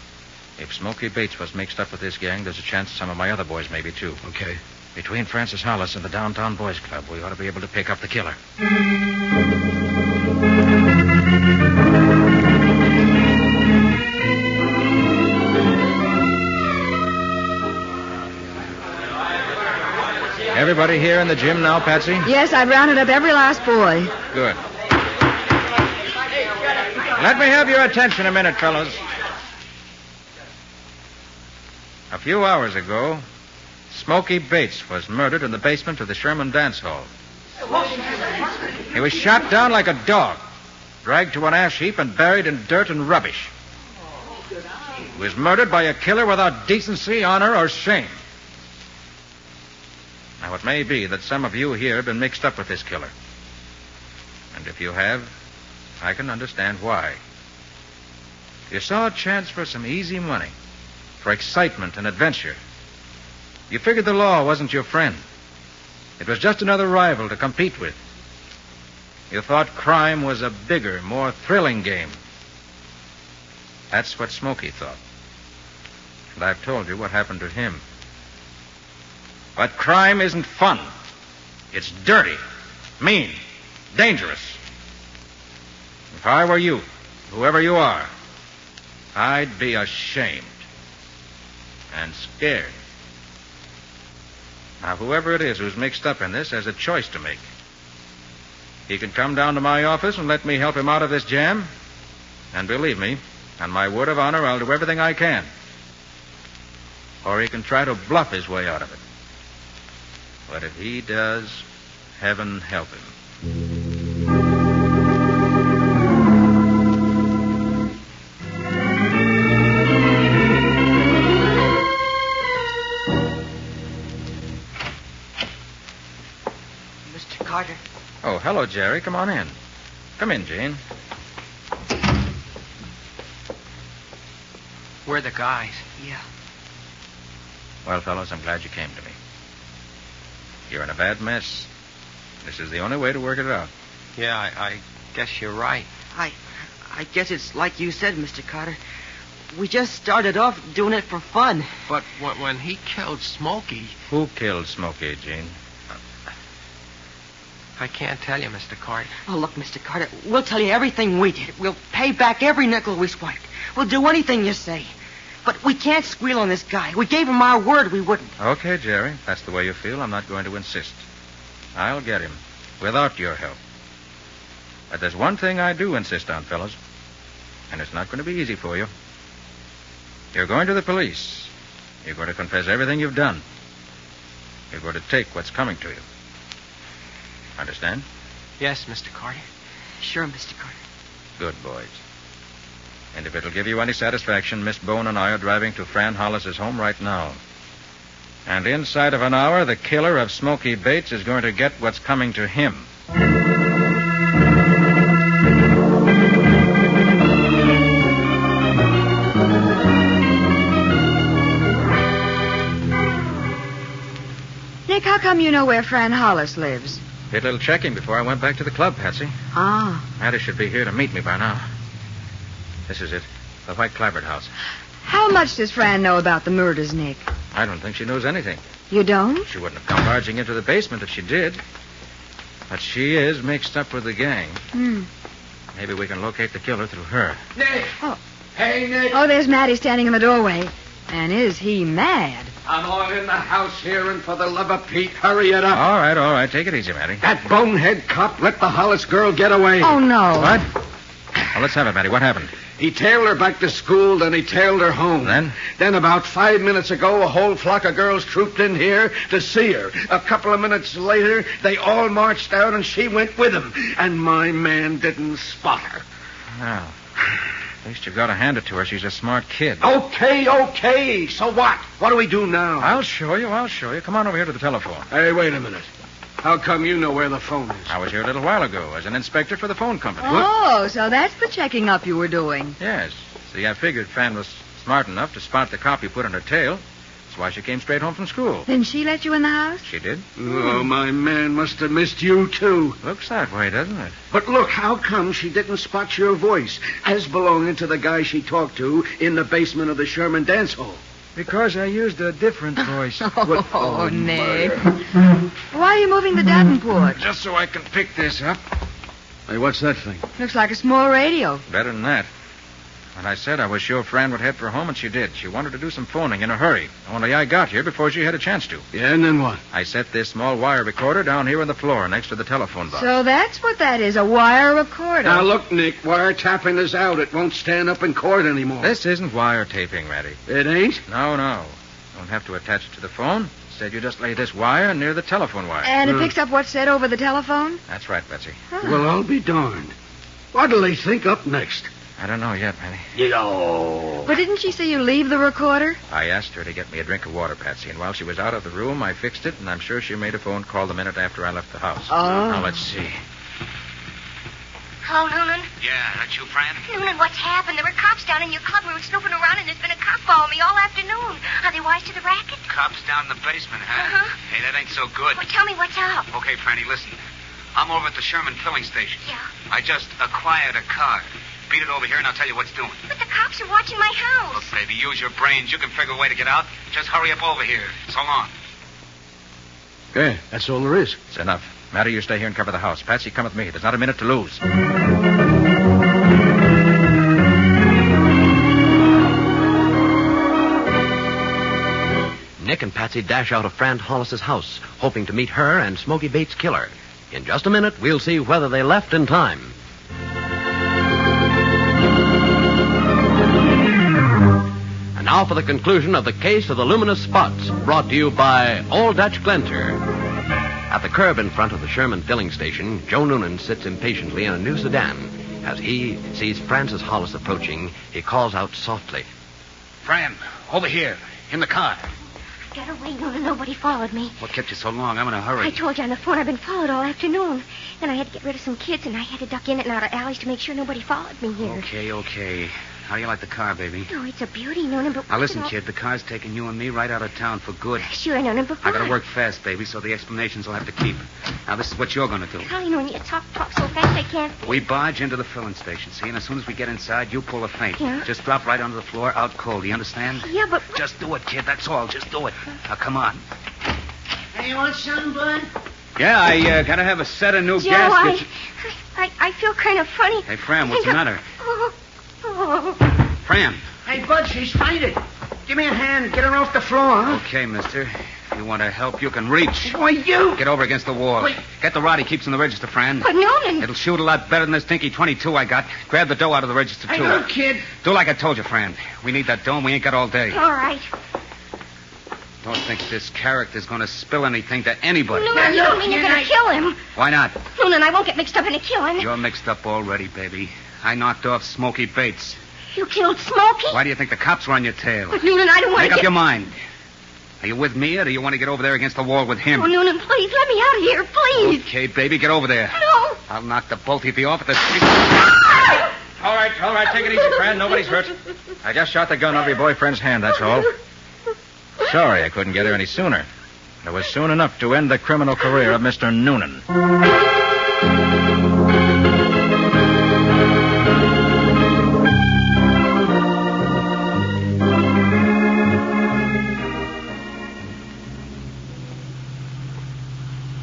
If Smokey Bates was mixed up with this gang, there's a chance some of my other boys may be, too. Okay. Between Francis Hollis and the Downtown Boys Club, we ought to be able to pick up the killer. Everybody here in the gym now, Patsy? Yes, I've rounded up every last boy. Good. Let me have your attention a minute, fellows. A few hours ago, Smokey Bates was murdered in the basement of the Sherman Dance Hall. He was shot down like a dog, dragged to an ash heap and buried in dirt and rubbish. He was murdered by a killer without decency, honor, or shame. Now, it may be that some of you here have been mixed up with this killer. And if you have, I can understand why. You saw a chance for some easy money, for excitement and adventure. You figured the law wasn't your friend. It was just another rival to compete with. You thought crime was a bigger, more thrilling game. That's what Smokey thought. And I've told you what happened to him. But crime isn't fun. It's dirty, mean, dangerous. If I were you, whoever you are, I'd be ashamed and scared. Now, whoever it is who's mixed up in this has a choice to make. He can come down to my office and let me help him out of this jam. And believe me, on my word of honor, I'll do everything I can. Or he can try to bluff his way out of it. But if he does, heaven help him. Mr. Carter. Oh, hello, Jerry. Come on in. Come in, Jane. We're the guys. Yeah. Well, fellows, I'm glad you came to me. You're in a bad mess. This is the only way to work it out. Yeah, I guess you're right. I guess it's like you said, Mr. Carter. We just started off doing it for fun. But when he killed Smokey... Who killed Smokey, Gene? I can't tell you, Mr. Carter. Oh, look, Mr. Carter, we'll tell you everything we did. We'll pay back every nickel we swiped. We'll do anything you say. But we can't squeal on this guy. We gave him our word we wouldn't. Okay, Jerry. If that's the way you feel, I'm not going to insist. I'll get him, without your help. But there's one thing I do insist on, fellows, and it's not going to be easy for you. You're going to the police. You're going to confess everything you've done. You're going to take what's coming to you. Understand? Yes, Mr. Carter. Sure, Mr. Carter. Good boys. And if it'll give you any satisfaction, Miss Bone and I are driving to Fran Hollis's home right now. And inside of an hour, the killer of Smokey Bates is going to get what's coming to him. Nick, how come you know where Fran Hollis lives? Did a little checking before I went back to the club, Patsy. Ah. Addie should be here to meet me by now. This is it. The White Clapboard house. How much does Fran know about the murders, Nick? I don't think she knows anything. You don't? She wouldn't have come barging into the basement if she did. But she is mixed up with the gang. Maybe we can locate the killer through her. Nick! Oh. Hey, Nick! Oh, there's Matty standing in the doorway. And is he mad? I'm all in the house here, and for the love of Pete, hurry it up. All right. Take it easy, Matty. That bonehead cop let the Hollis girl get away. Oh, no. What? Well, let's have it, Matty. What happened? He tailed her back to school, then he tailed her home. Then about 5 minutes ago, a whole flock of girls trooped in here to see her. A couple of minutes later, they all marched out, and she went with them. And my man didn't spot her. Well, at least you've got to hand it to her. She's a smart kid. Okay. So what? What do we do now? I'll show you. Come on over here to the telephone. Hey, wait a minute. How come you know where the phone is? I was here a little while ago as an inspector for the phone company. Oh, so that's the checking up you were doing. Yes. See, I figured Fran was smart enough to spot the cop you put on her tail. That's why she came straight home from school. Then she let you in the house? She did. Oh, my man must have missed you, too. Looks that way, doesn't it? But look, how come she didn't spot your voice as belonging to the guy she talked to in the basement of the Sherman dance hall? Because I used a different voice. Oh, Nick. Why are you moving the Davenport? Just so I can pick this up. Hey, what's that thing? Looks like a small radio. Better than that. And I said I was sure Fran would head for home, and she did. She wanted to do some phoning in a hurry. Only I got here before she had a chance to. Yeah, and then what? I set this small wire recorder down here on the floor next to the telephone box. So that's what that is, a wire recorder. Now, look, Nick, wiretapping is out. It won't stand up in court anymore. This isn't wiretapping, Matty. It ain't? No. You don't have to attach it to the phone. Instead, you just lay this wire near the telephone wire. And it picks up what's said over the telephone? That's right, Betsy. Huh. Well, I'll be darned. What'll they think up next? I don't know yet, Penny. But didn't she say you leave the recorder? I asked her to get me a drink of water, Patsy, and while she was out of the room, I fixed it, and I'm sure she made a phone call the minute after I left the house. Oh. Now, let's see. Hello, Noonan? Yeah, that's you, Fran? Noonan, what's happened? There were cops down in your club. We were snooping around, and there's been a cop following me all afternoon. Are they wise to the racket? Cops down in the basement, huh? Uh-huh. Hey, that ain't so good. Well, tell me what's up. Okay, Franny, listen. I'm over at the Sherman filling station. Yeah? I just acquired a car. Beat it over here, and I'll tell you what's doing. But the cops are watching my house. Look, baby, use your brains. You can figure a way to get out. Just hurry up over here. So long. Yeah, that's all there is. It's enough. Matty, you stay here and cover the house. Patsy, come with me. There's not a minute to lose. Nick and Patsy dash out of Fran Hollis's house, hoping to meet her and Smokey Bates' killer. In just a minute, we'll see whether they left in time. And now for the conclusion of the case of the Luminous Spots, brought to you by Old Dutch Glinter. At the curb in front of the Sherman filling station, Joe Noonan sits impatiently in a new sedan. As he sees Francis Hollis approaching, he calls out softly. Fran, over here, in the car. Get away, Noonan. Nobody followed me. What kept you so long? I'm in a hurry. I told you on the phone I've been followed all afternoon. Then I had to get rid of some kids, and I had to duck in and out of alleys to make sure nobody followed me here. Okay. How do you like the car, baby? Oh, it's a beauty, Noonan, but... Now, listen, kid, the car's taking you and me right out of town for good. Sure, Noonan, but I gotta what? work fast, baby, so the explanations will have to keep. Now, this is what you're gonna do. Golly, Noonan, you talk so fast I can't... We barge into the filling station, see? And as soon as we get inside, you pull a feint. Yeah? Just drop right onto the floor, out cold. You understand? Yeah, but... Just do it, kid. That's all. Just do it. Now, come on. Hey, you want some, bud? Yeah, I gotta have a set of new Joe, gaskets. I feel kind of funny. Hey, Fran, what's the matter? Oh. Fran. Hey, bud, she's fainted. Give me a hand. Get her off the floor, huh? Okay, mister. If you want to help, you can reach. Why, you? Get over against the wall. Wait. Get the rod he keeps in the register, Fran. But Noonan... It'll shoot a lot better than this dinky 22 I got. Grab the dough out of the register, too. Hey, look, kid. Do like I told you, Fran. We need that dough, and we ain't got all day. All right. Don't think this character's going to spill anything to anybody. Noonan, you don't mean you're going to kill him. Why not? Noonan, I won't get mixed up in a killing. You're mixed up already, baby. I knocked off Smokey Bates. You killed Smokey? Why do you think the cops were on your tail? But, Noonan, I don't want to Make up your mind. Are you with me, or do you want to get over there against the wall with him? Oh, Noonan, please, let me out of here, please. Okay, baby, get over there. No. I'll knock the both of you off at the street. All right. Take it easy, Fran. Nobody's hurt. I just shot the gun out of your boyfriend's hand, that's all. Sorry I couldn't get here any sooner. It was soon enough to end the criminal career of Mr. Noonan.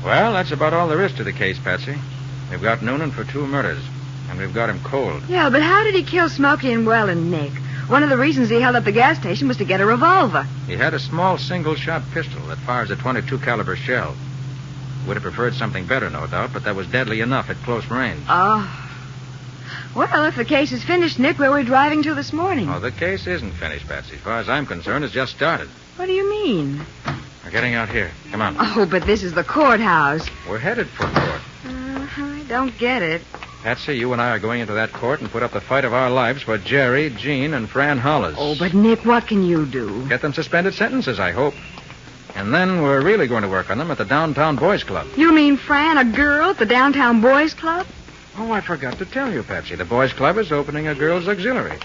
Well, that's about all there is to the case, Patsy. We've got Noonan for 2 murders, and we've got him cold. Yeah, but how did he kill Smokey and Well and Nick? One of the reasons he held up the gas station was to get a revolver. He had a small single-shot pistol that fires a .22 caliber shell. Would have preferred something better, no doubt, but that was deadly enough at close range. Oh. Well, if the case is finished, Nick, where were we driving to this morning? Oh, the case isn't finished, Patsy. As far as I'm concerned, it's just started. What do you mean? We're getting out here. Come on. Oh, but this is the courthouse. We're headed for court. I don't get it. Patsy, you and I are going into that court and put up the fight of our lives for Jerry, Jean, and Fran Hollis. Oh, but Nick, what can you do? Get them suspended sentences, I hope. And then we're really going to work on them at the Downtown Boys Club. You mean Fran, a girl at the Downtown Boys Club? Oh, I forgot to tell you, Patsy. The Boys Club is opening a girls' auxiliary.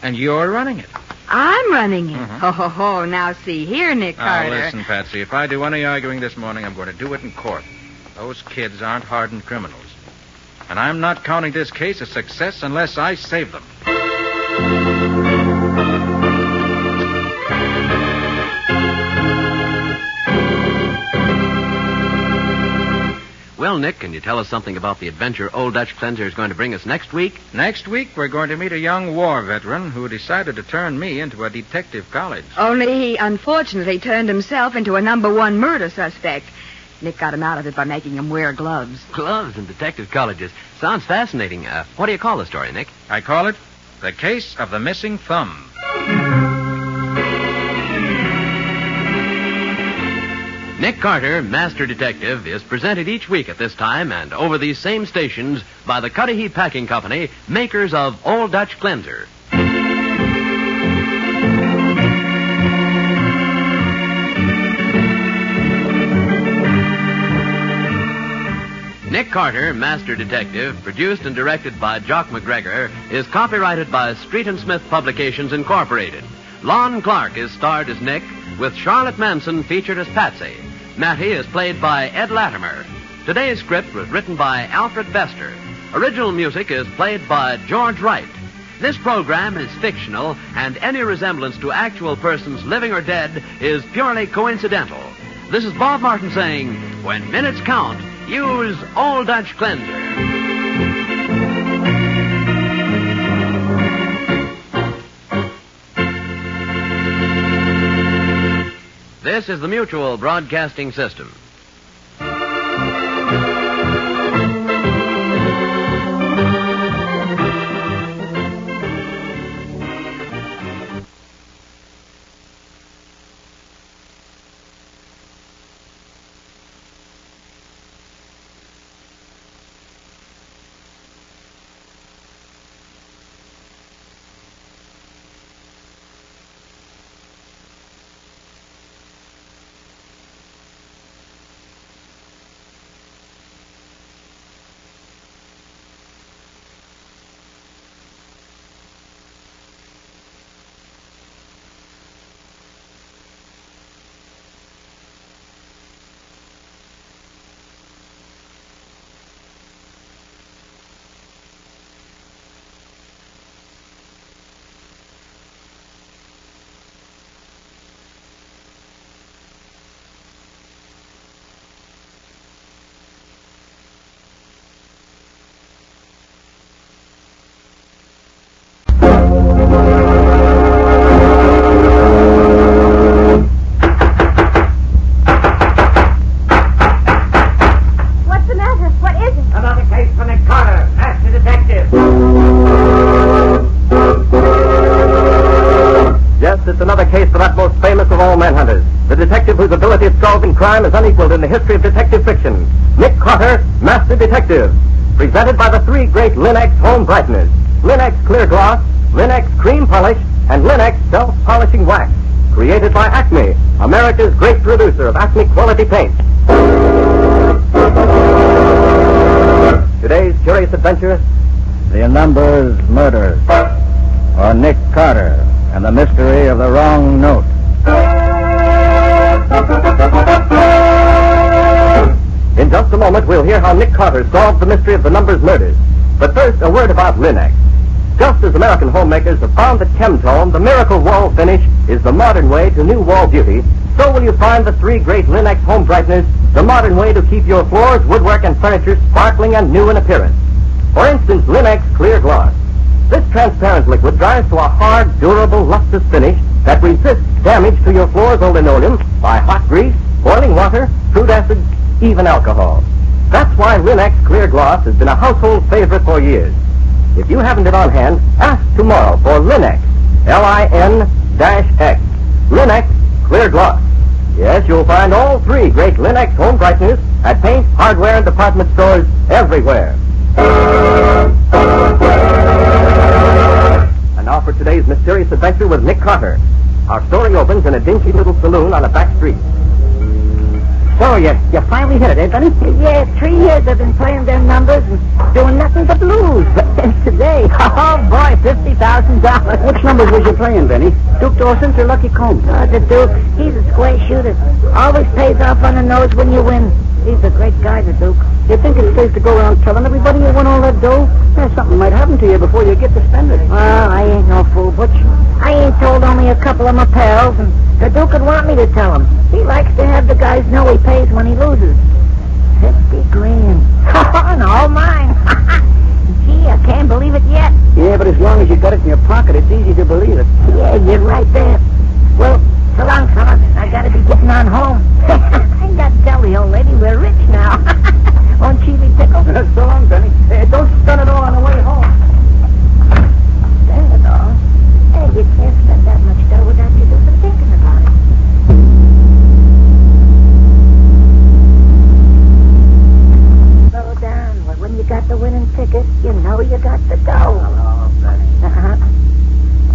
And you're running it. I'm running it. Oh, now see here, Nick Carter. Now, listen, Patsy. If I do any arguing this morning, I'm going to do it in court. Those kids aren't hardened criminals. And I'm not counting this case a success unless I save them. Well, Nick, can you tell us something about the adventure Old Dutch Cleanser is going to bring us next week? Next week, we're going to meet a young war veteran who decided to turn me into a detective college. Only he unfortunately turned himself into a #1 murder suspect. Nick got him out of it by making him wear gloves. Gloves and detective colleges. Sounds fascinating. What do you call the story, Nick? I call it The Case of the Missing Thumb. Nick Carter, Master Detective, is presented each week at this time and over these same stations by the Cudahy Packing Company, makers of Old Dutch Cleanser. Nick Carter, Master Detective, produced and directed by Jock McGregor, is copyrighted by Street and Smith Publications, Incorporated. Lon Clark is starred as Nick, with Charlotte Manson featured as Patsy. Mattie is played by Ed Latimer. Today's script was written by Alfred Bester. Original music is played by George Wright. This program is fictional, and any resemblance to actual persons living or dead is purely coincidental. This is Bob Martin saying, when minutes count, use Old Dutch Cleanser. This is the Mutual Broadcasting System. It's another case for that most famous of all manhunters, the detective whose ability at solving crime is unequaled in the history of detective fiction, Nick Carter, Master Detective. Presented by the three great Linux home brighteners, Linux Clear Gloss, Linux Cream Polish, and Linux Self-Polishing Wax. Created by Acme, America's great producer of Acme quality paint. Today's curious adventure, The Numbers Murders, or Nick Carter and the Mystery of the Wrong Note. In just a moment, we'll hear how Nick Carter solved the mystery of the Numbers Murders. But first, a word about Linux. Just as American homemakers have found that Chemtone, the miracle wall finish, is the modern way to new wall beauty, so will you find the three great Linux home brighteners the modern way to keep your floors, woodwork, and furniture sparkling and new in appearance. For instance, Linux Clear Gloss. This transparent liquid dries to a hard, durable, lustrous finish that resists damage to your floors or linoleum by hot grease, boiling water, fruit acids, even alcohol. That's why Linux Clear Gloss has been a household favorite for years. If you haven't it on hand, ask tomorrow for Linux, Lin-X, Linux Clear Gloss. Yes, you'll find all three great Linux home brighteners at paint, hardware, and department stores everywhere. And now for today's mysterious adventure with Nick Carter. Our story opens in a dingy little saloon on a back street. So, you finally hit it, eh, Benny? Yeah, 3 years I've been playing them numbers and doing nothing but lose. But since today, oh boy, $50,000. Which numbers was you playing, Benny? Duke Dawson's or Lucky Combs? The Duke, he's a square shooter. Always pays off on the nose when you win. He's a great guy, the Duke. You think it's safe to go around telling everybody you won all that dough? Something might happen to you before you get to spend it. Well, I ain't no fool, Butch. I ain't told only a couple of my pals, and the Duke would want me to tell him. He likes to have the guys know he pays when he loses. 50 grand. And all mine. Gee, I can't believe it yet. Yeah, but as long as you got it in your pocket, it's easy to believe it. Yeah, you're right there. Well, so long, fellas. I gotta be getting on home. I got to tell the old lady we're rich now. Won't she be tickled? So long, Benny. Don't spend it all on the way home. Spend it all? Hey, you can't spend that much dough without you do some thinking about it. Slow down. Well, when you got the winning ticket, you know you got the dough. Hello, Benny. Uh-huh.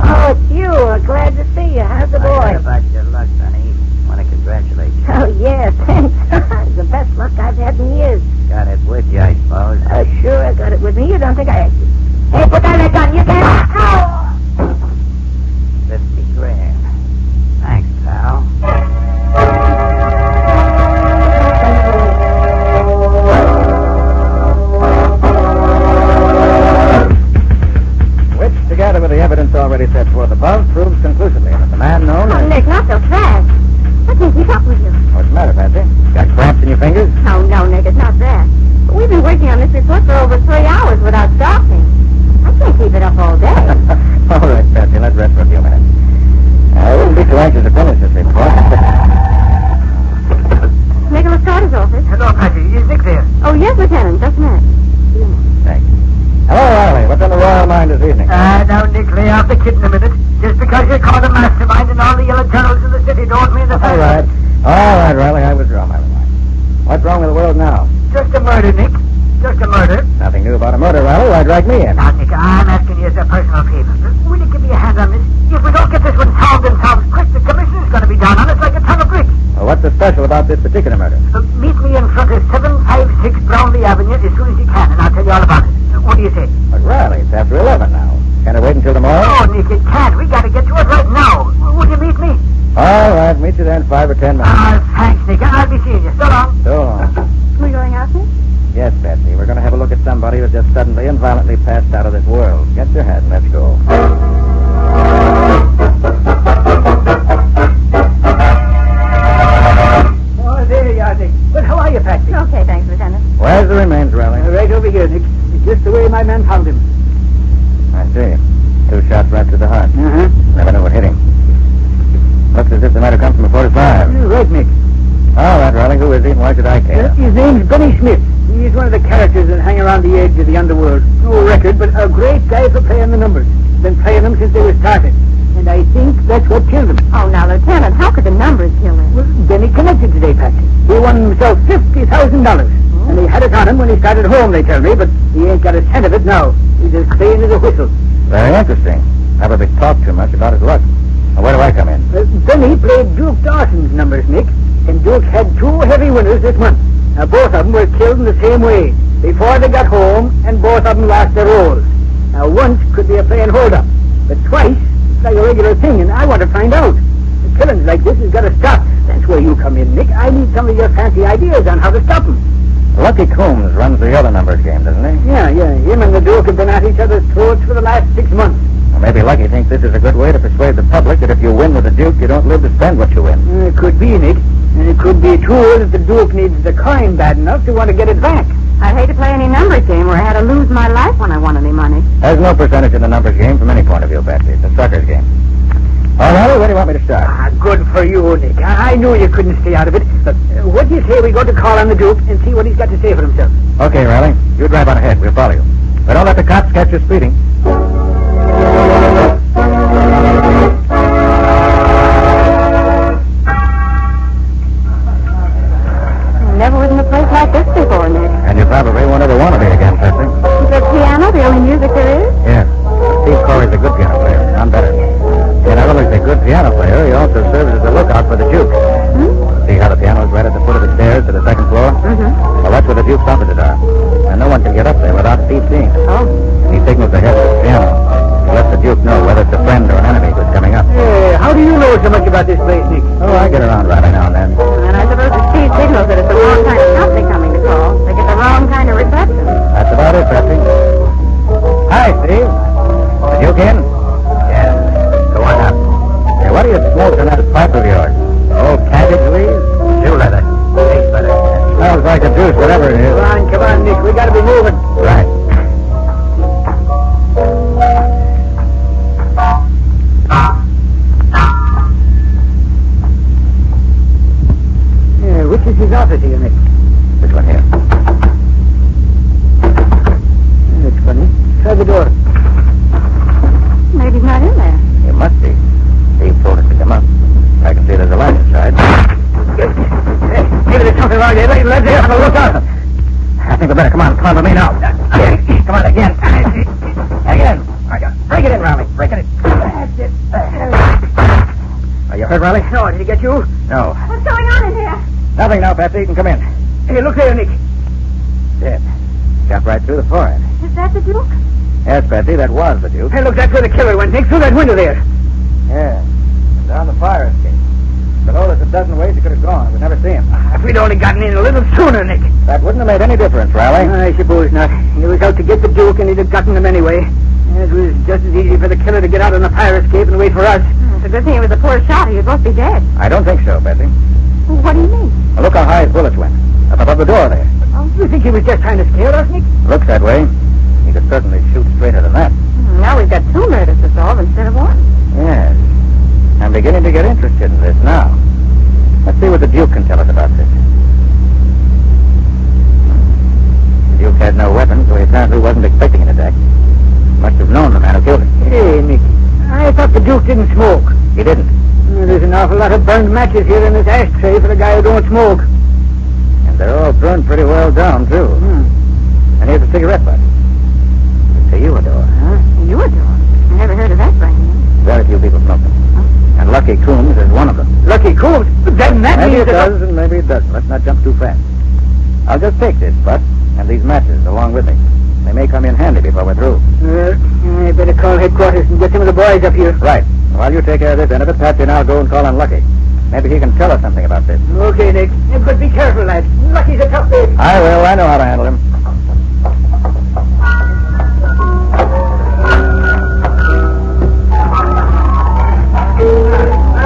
Oh, it's you. Glad to see you. How's the boy? I heard about your luck, Benny. Want to congratulate you. Oh, yeah, thanks. The best luck I've had in years. Got it with you, I suppose. Sure, I got it with me. You don't think I... Hey, put down that gun. You can't... Ow! 50 grand. Thanks, pal. Which, together with the evidence already set forth above, proves conclusively that the man known as... Nick, not so fast. What can't keep up with you? What's the matter, Patsy? Got cramps in your fingers? No, Nick, it's not that. But we've been working on this report for over 3 hours without stopping. I can't keep it up all day. All right, Patsy, let's rest for a few minutes. I wouldn't be too anxious to finish this report. Nicholas Carter's office. Hello, Patsy. Is Nick there? Oh, yes, Lieutenant. Just a minute. Thanks. Hello, Riley. What's on the royal mind this evening? Now, Nick, lay off the kid in a minute. Just because you caught a mastermind and all the yellow journals in the city don't mean the All right, Riley, I withdraw my remarks. What's wrong with the world now? Just a murder, Nick. Just a murder. Nothing new about a murder, Riley. Why drag me in? Now, Nick, I'm asking you as a personal favor. Will you give me a hand on this? If we don't get this one solved and solved quick, the commissioner's going to be down on us like a ton of bricks. Well, what's so special about this particular murder? Meet me in front of 756 Brownlee Avenue as soon as you can, and I'll tell you all about it. What do you say? But, Riley, it's after 11 now. Can I wait until tomorrow? Oh, Nick, it can't. We got to get to it right now. Would you meet me? All right, meet you then in 5 or 10 minutes. Thanks, Nick. I'll be seeing you. So long. So long. We going out there? Yes, Betsy. We're going to have a look at somebody who's just suddenly and violently passed out of this world. Get your hat and let's go. Oh, there you are, Nick. But how are you, Patsy? Okay, thanks, Lieutenant. Where's the remains, Riley? Right over here, Nick. Just the way my man found him. I see. 2 shots right to the heart. Uh-huh. Never knew what hit him. Looks as if they might have come from a 45. Right, Nick. All right, Riley, who is he and why should I care? His name's Benny Smith. He's one of the characters that hang around the edge of the underworld. No record, but a great guy for playing the numbers. Been playing them since they were started. And I think that's what killed him. Oh, now, Lieutenant, how could the numbers kill him? Well, Benny connected today, Patsy. He won himself $50,000. And he had it on him when he started home, they tell me, but he ain't got a cent of it now. He's as clean as a whistle. Very interesting. Never talked too much about his luck. Now, where do I come in? Benny played Duke Dawson's numbers, Nick. And Duke had 2 heavy winners this month. Now, both of them were killed in the same way. Before they got home, and both of them lost their rolls. Now, once could be a plain hold-up. But twice, it's like a regular thing, and I want to find out. The killings like this has got to stop. That's where you come in, Nick. I need some of your fancy ideas on how to stop them. Lucky Combs runs the other numbers game, doesn't he? Yeah. Him and the Duke have been at each other's throats for the last 6 months. Well, maybe Lucky thinks this is a good way to persuade the public that if you win with the Duke, you don't live to spend what you win. It could be, Nick. And it could be, too, that the Duke needs the coin bad enough to want to get it back. I'd hate to play any numbers game where I had to lose my life when I won any money. There's no percentage in the numbers game from any point of view, Betsy. It's a sucker's game. All right, where do you want me to start? Good for you, Nick. I knew you couldn't stay out of it. But what do you say we go to call on the Duke and see what he's got to say for himself? Okay, Riley. You drive on ahead. We'll follow you. But don't let the cops catch you speeding. Never was in a place like this before, Nick. And you probably won't ever want to be again, Betsy. Is there piano, the only music there is? Yes. Steve Corey's a good piano player. None better. He not only is a good piano player, he also serves as a lookout for the Duke. See how the piano is right at the foot of the stairs to the second floor? Well, that's where the Duke's offices are. And no one can get up there without Steve seeing it. Oh. He signals ahead with the piano. He lets the Duke know whether it's a friend or an enemy who's coming up. How do you know so much about this place, Nick? Oh, I get around Riley now and then. And I suppose if Steve signals that it's the wrong kind of company coming to call, they get the wrong kind of reception. That's about it, Betsy. Hi, Steve. The Duke in? Yes. Go on up. Hey, what do you smoke in that pipe of yours? Oh, cabbage leaves? Shoe leather. Tastes better. Smells like the juice, whatever it is. Come on, Nick. We gotta be moving. Right. Which is his office here, Nick? Which one here? That's funny. Try the door. Maybe he's not in there. He must be. Steve told us to come up. I can see there's a light inside. Maybe there's something wrong there. Let's have a look out. I think we better come on. Come on for me now. Come on again. Again. Break it in, Riley. Break it in. That's it. Are you hurt, Riley? No, did he get you? No. What's going on in here? Nothing now, Patsy. You can come in. Hey, look there, Nick. Dead. Shot right through the forehead. Is that the Duke? Yes, Patsy, that was the Duke. Hey, look, that's where the killer went, Nick. Through that window there. Yeah. Down the fire escape. Below there's a dozen ways he could have gone. We'd never see him. If we'd only gotten in a little sooner, Nick. That wouldn't have made any difference, Riley. I suppose not. He was out to get the Duke, and he'd have gotten him anyway. It was just as easy for the killer to get out on the fire escape and wait for us. It's a good thing it was a poor shot, or you'd both be dead. I don't think so, Patsy. What do you mean? Now look how high his bullets went. Up above the door there. Oh, you think he was just trying to scare us, Nick? Looks that way. He could certainly shoot straighter than that. Now we've got 2 murders to solve instead of 1. Yes. I'm beginning to get interested in this now. Let's see what the Duke can tell us about this. The Duke had no weapon, so he apparently wasn't expecting an attack. Must have known the man who killed him. Hey, Nick. I thought the Duke didn't smoke. He didn't. There's an awful lot of burned matches here in this ashtray for a guy who don't smoke. And they're all burned pretty well down, too. And here's a cigarette butt. It's a humidor. Huh? Humidor? I never heard of that brand. Very few people smoke them. And Lucky Coombs is one of them. Lucky Coombs? Then that maybe means it does, and maybe it doesn't. Let's not jump too fast. I'll just take this butt and these matches along with me. They may come in handy before we're through. I better call headquarters and get some of the boys up here. Right. While you take care of this end of it, Patsy and I'll go and call on Lucky. Maybe he can tell us something about this. Okay, Nick. But be careful, lad. Lucky's a tough baby. I will. I know how to handle him.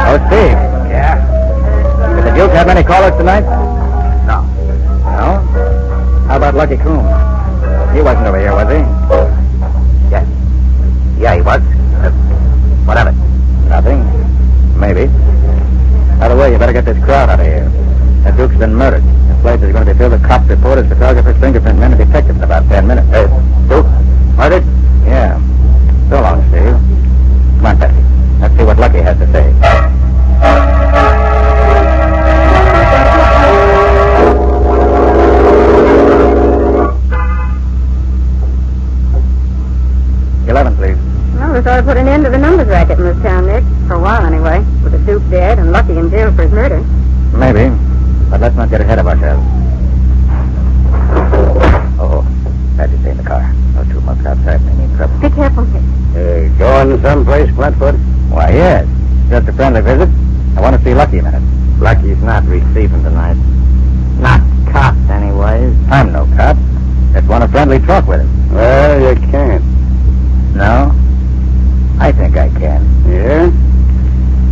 Oh, Steve. Yeah? Did the Duke have many callers tonight? No. No? How about Lucky Coombs? He wasn't over here, was he? Yes. Yeah, he was. What of it? Nothing. Maybe. By the way, you better get this crowd out of here. The Duke's been murdered. This place is going to be filled with cops, reporters, photographers, fingerprint men, and detectives in about 10 minutes. Duke? Murdered? Yeah. So long, Steve. Come on, Patsy. Let's see what Lucky has to say. Please. Well, we thought of put an end to the numbers racket in this town, Nick. For a while, anyway. With the Duke dead and Lucky in jail for his murder. Maybe. But let's not get ahead of ourselves. Oh, Patsy's in the car. Those 2 months outside may mean trouble. Be careful, Nick. Hey, going someplace, Flatfoot? Why, yes. Just a friendly visit. I want to see Lucky a minute. Lucky's not receiving tonight. Not cops, anyways. I'm no cop. Just want a friendly talk with him. Well, you can't. No? I think I can. Yeah?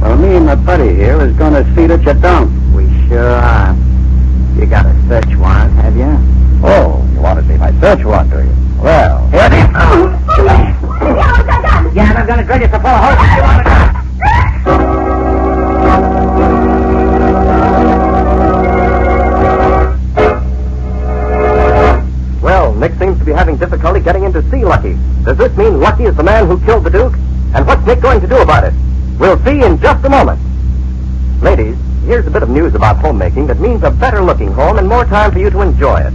Well, me and my buddy here is going to see that you don't. We sure are. You got a search warrant, have you? Oh, you want don't want, do you? Well, here it is. Yeah, I'm going to drill you for 4 holes if you want to go. Well, Nick seems to be having difficulty getting in to see Lucky. Does this mean Lucky is the man who killed the Duke? And what's Nick going to do about it? We'll see in just a moment. Ladies, here's a bit of news about homemaking that means a better-looking home and more time for you to enjoy it.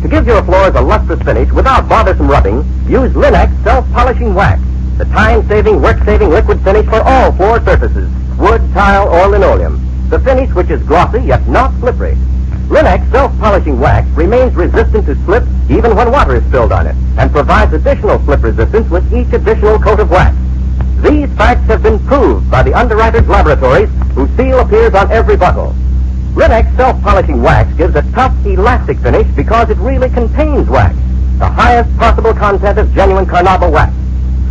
To give your floors a lustrous finish without bothersome rubbing, use Linux Self-Polishing Wax, the time-saving, work-saving liquid finish for all floor surfaces, wood, tile, or linoleum. The finish which is glossy yet not slippery. Linux Self-Polishing Wax remains resistant to slip even when water is spilled on it, and provides additional slip resistance with each additional coat of wax. These facts have been proved by the underwriters' laboratories, whose seal appears on every bottle. Linux Self-Polishing Wax gives a tough, elastic finish because it really contains wax, the highest possible content of genuine carnauba wax.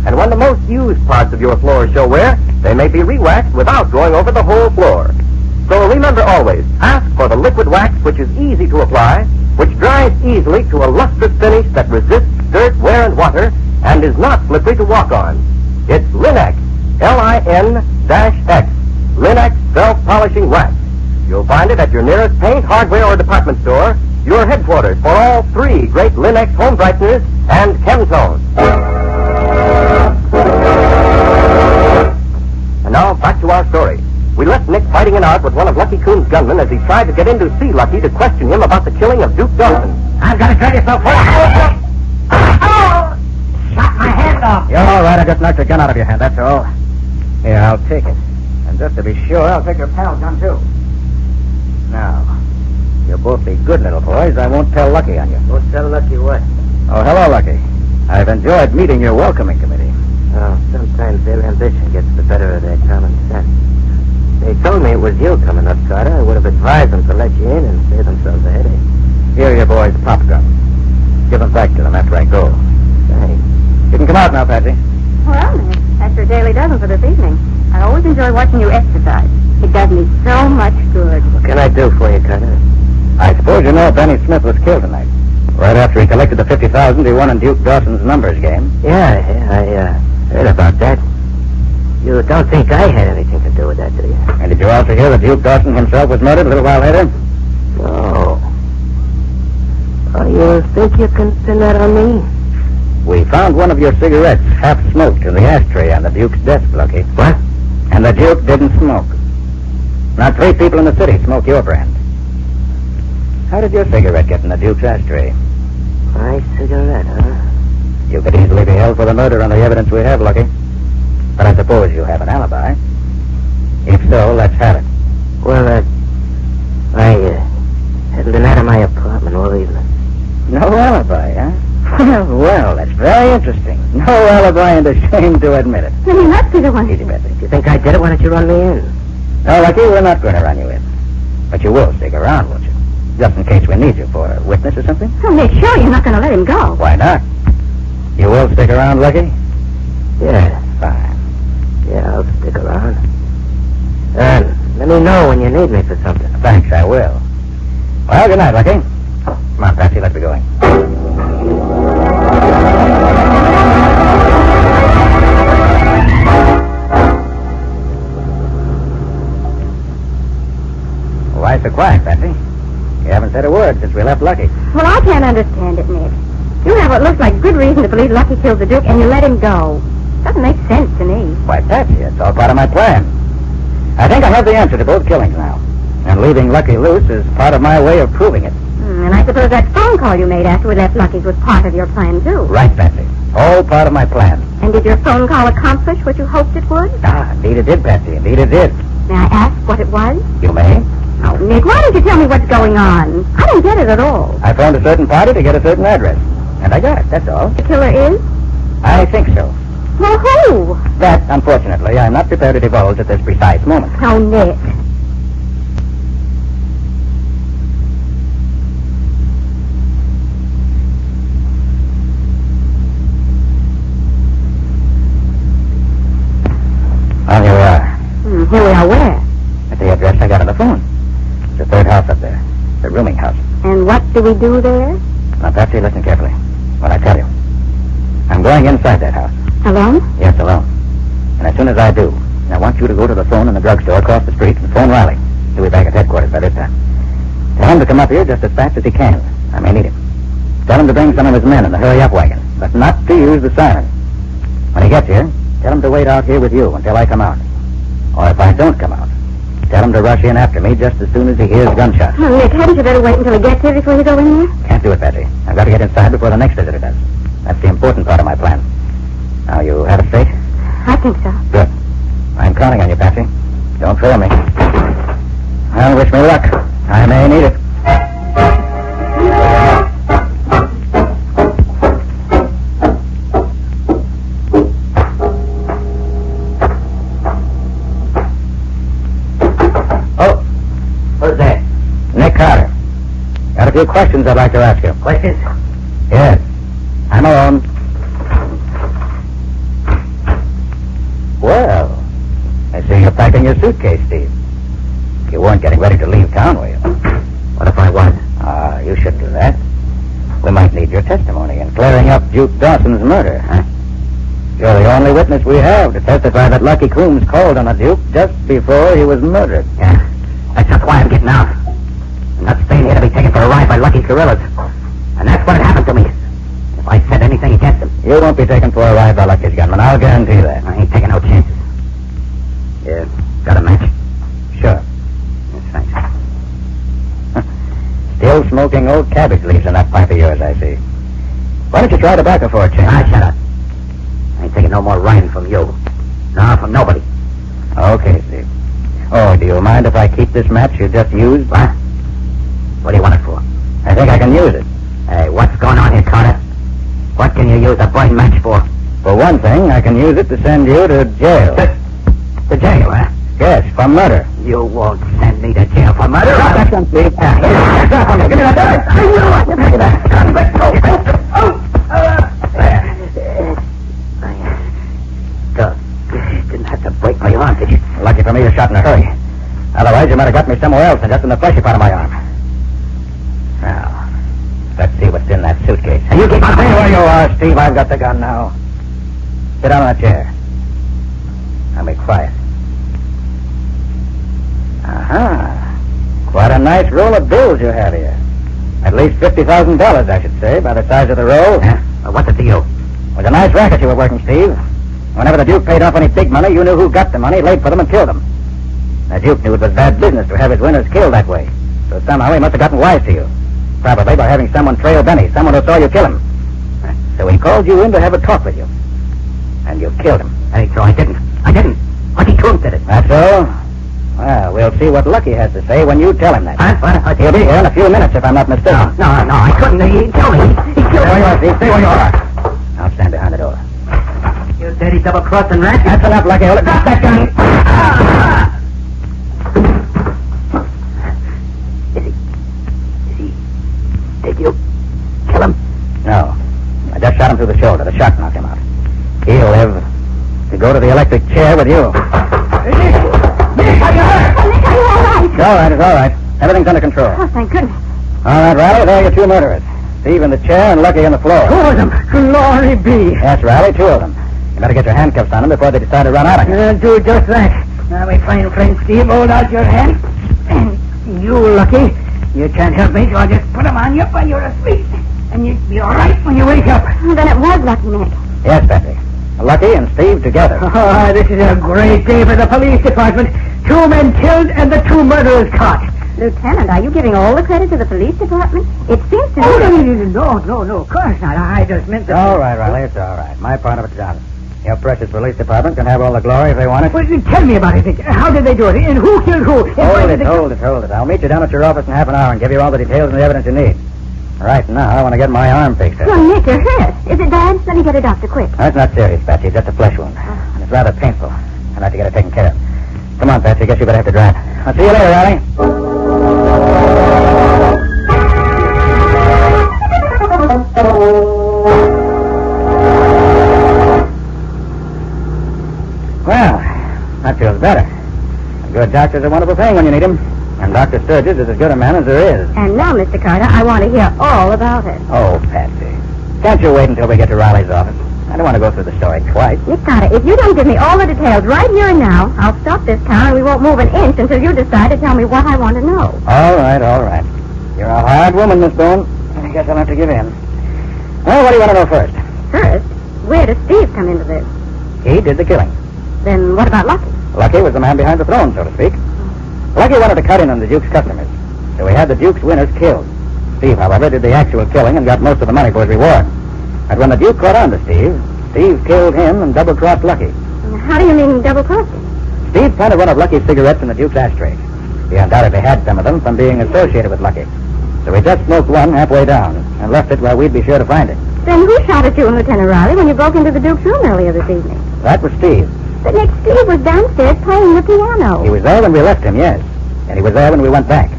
And when the most used parts of your floor show wear, they may be re-waxed without going over the whole floor. So remember always, ask for the liquid wax which is easy to apply, which dries easily to a lustrous finish that resists dirt, wear, and water, and is not slippery to walk on. It's Linux, L-I-N-X, Linux Self-Polishing Wax. You'll find it at your nearest paint, hardware, or department store, your headquarters for all 3 great Linux home brighteners and Chemtones. And now, back to our story. We left Nick fighting it out with one of Lucky Coon's gunmen as he tried to get in to see Lucky to question him about the killing of Duke Dawson. I've got to drill you so far. Oh! Shot my hand off. You're all right. I just knocked your gun out of your hand, that's all. Here, I'll take it. And just to be sure, I'll take your pal's gun, too. Now, you'll both be good little boys. I won't tell Lucky on you. Won't tell Lucky what? Oh, hello, Lucky. I've enjoyed meeting your welcoming committee. Oh, sometimes their ambition gets the better of their common sense. They told me it was you coming up, Carter. I would have advised them to let you in and save themselves a headache. Here are your boys' pop guns. Give them back to them after I go. Thanks. You can come out now, Patsy. Well, Nick, that's your daily dozen for this evening. I always enjoy watching you exercise. It does me so much good. What can I do for you, Carter? I suppose you know Benny Smith was killed tonight. Right after he collected the $50,000 he won in Duke Dawson's numbers game. Yeah, I heard about that. You don't think I had anything to do with that, do you? And did you also hear that Duke Dawson himself was murdered a little while later? No. Oh, you think you can pin that on me? We found one of your cigarettes half smoked in the ashtray on the Duke's desk, Lucky. What? And the Duke didn't smoke. Not 3 people in the city smoke your brand. How did your cigarette get in the Duke's ashtray? My cigarette, huh? You could easily be held for the murder on the evidence we have, Lucky. But I suppose you have an alibi. If so, let's have it. Well, I haven't been out of my apartment all evening. No alibi, huh? Well, that's very interesting. No alibi and ashamed to admit it. Then you must be the one. Easy, Betsy. If you think I did it, why don't you run me in? No, Lucky, we're not going to run you in. But you will stick around, won't you? Just in case we need you for a witness or something? Oh, Nick, sure you're not going to let him go. Why not? You will stick around, Lucky? Yeah. Fine. Yeah, I'll stick around. Let me know when you need me for something. Thanks, I will. Well, good night, Lucky. Come on, Patsy, let's be going. Why so quiet, Patsy? You haven't said a word since we left Lucky. Well, I can't understand it, Nick. You have what looks like good reason to believe Lucky killed the Duke, and you let him go. Doesn't make sense to me. Why, Patsy, it's all part of my plan. I think I have the answer to both killings now. And leaving Lucky loose is part of my way of proving it. And I suppose that phone call you made after we left Lucky's was part of your plan, too. Right, Patsy. All part of my plan. And did your phone call accomplish what you hoped it would? Ah, indeed it did, Patsy. Indeed it did. May I ask what it was? You may. Oh, Nick, why don't you tell me what's going on? I don't get it at all. I phoned a certain party to get a certain address. And I got it, that's all. The killer is? I think so. Well, who? That, unfortunately, I'm not prepared to divulge at this precise moment. Oh, Nick. Well, here we are. Here we are where? At the address I got on the phone. It's the 3rd house up there. The rooming house. And what do we do there? Now, Patsy, listen carefully. What I tell you. I'm going inside that house. Alone? Yes, alone. And as soon as I do, I want you to go to the phone in the drugstore across the street and phone Riley. He'll be back at headquarters by this time. Tell him to come up here just as fast as he can. I may need him. Tell him to bring some of his men in the hurry-up wagon, but not to use the siren. When he gets here, tell him to wait out here with you until I come out. Or if I don't come out, tell him to rush in after me just as soon as he hears gunshots. Oh, Nick, hadn't you better wait until he gets here before you go in there? Can't do it, Patsy. I've got to get inside before the next visitor does. That's the important part of my plan. Now, you have it straight? I think so. Good. I'm counting on you, Patsy. Don't fail me. Well, wish me luck. I may need it. Oh, who's there? Nick Carter. Got a few questions I'd like to ask you. Questions? Yes. I'm alone. Well, I see you're packing your suitcase, Steve. You weren't getting ready to leave town, were you? What if I was? You shouldn't do that. We might need your testimony in clearing up Duke Dawson's murder, huh? You're the only witness we have to testify that Lucky Coombs called on the Duke just before he was murdered. Yeah, that's just why I'm getting out. I'm not staying here to be taken for a ride by Lucky's guerrillas. And that's what happened to me. If I said anything against him... You won't be taken for a ride by Lucky's gunman, I'll guarantee that. I ain't taking no chances. Yeah, got a match? Sure. Yes, thanks. Still smoking old cabbage leaves in that pipe of yours, I see. Why don't you try tobacco for a change? Shut up. I ain't taking no more rhyme from you. No, from nobody. Okay, Steve. Oh, do you mind if I keep this match you just used? What? What do you want it for? I think I can use it. Hey, what's going on here, Carter? What can you use a burn match for? For one thing, I can use it to send you to jail. To jail, huh? Yes, for murder. You won't send me to jail for murder. That's on, Steve. Give me that gun. I will. Give me that gun. Let go. Didn't have to break my arm, did you? Lucky for me you shot in a hurry. Otherwise, you might have got me somewhere else than just in the fleshy part of my arm. Now, let's see what's in that suitcase. And you keep on staying where you are, Steve. I've got the gun now. Sit down on a chair. Now be quiet. Aha. Quite a nice roll of bills you have here. At least $50,000, I should say, by the size of the roll. Yeah? Well, what's it to you? It was a nice racket you were working, Steve. Whenever the Duke paid off any big money, you knew who got the money, laid for them, and killed them. The Duke knew it was bad business to have his winners killed that way. So somehow he must have gotten wise to you. Probably by having someone trail Benny, someone who saw you kill him. So he called you in to have a talk with you. And you killed him. Hey, so I didn't. Lucky Coombs did it. That's so? Well, we'll see what Lucky has to say when you tell him that. What? He'll be here in a few minutes, if I'm not mistaken. No, I couldn't. He killed me. He killed me. Stay where you are, Steve. Stay where you are. I'll stand behind the door. You dirty double-crossing rat. That's enough, Lucky. Hold it. Drop that gun. Did you kill him? No. I just shot him through the shoulder. The shot knocked him out. He'll live to go to the electric chair with you. Nick, are you hurt? Oh, Nick, are you all right? It's all right. It's all right. Everything's under control. Oh, thank goodness. All right, Riley, there are your two murderers. Steve in the chair and Lucky on the floor. Two of them. Glory be. Yes, Riley, two of them. You better get your handcuffs on them before they decide to run out of here. Do just that. Now, my fine friend Steve, hold out your hand. And you, Lucky, you can't help me, so I'll just put them on you while you're asleep. And you'll be all right when you wake up. Then it was Lucky, Nick. Yes, Patsy. Lucky and Steve together. Oh, this is a great day for the police department. 2 men killed and the 2 murderers caught. Lieutenant, are you giving all the credit to the police department? It seems to me... Oh, no, of course not. I just meant that... All right, Riley, it's all right. My part of it's done. Your precious police department can have all the glory if they want it. Well, tell me about it, Dick. How did they do it? And who killed who? Hold it. I'll meet you down at your office in half an hour and give you all the details and the evidence you need. Right now, I want to get my arm fixed up. Well, Nick, you're hurt. Is it bad? Let me get a doctor quick. That's not serious, Patsy. It's just a flesh wound. And it's rather painful. I'd like to get it taken care of. Come on, Patsy. Guess you better have to drive. I'll see you later, Riley. Well, that feels better. A good doctor's a wonderful thing when you need him. And Dr. Sturgis is as good a man as there is. And now, Mr. Carter, I want to hear all about it. Oh, Patsy. Can't you wait until we get to Riley's office? I don't want to go through the story twice. Nick Carter, if you don't give me all the details right here and now, I'll stop this car and we won't move an inch until you decide to tell me what I want to know. All right, all right. You're a hard woman, Miss Boone. I guess I'll have to give in. Well, what do you want to know first? First, where does Steve come into this? He did the killing. Then what about Lucky? Lucky was the man behind the throne, so to speak. Lucky wanted to cut in on the Duke's customers, so he had the Duke's winners killed. Steve, however, did the actual killing and got most of the money for his reward. But when the Duke caught on to Steve killed him and double-crossed Lucky. How do you mean double-crossing? Steve found one of Lucky's cigarettes in the Duke's ashtray. He undoubtedly had some of them from being associated with Lucky. So he just smoked one halfway down and left it where we'd be sure to find it. Then who shot at you and Lieutenant Riley when you broke into the Duke's room earlier this evening? That was Steve. But Nick, Steve was downstairs playing the piano. He was there when we left him, yes. And he was there when we went back.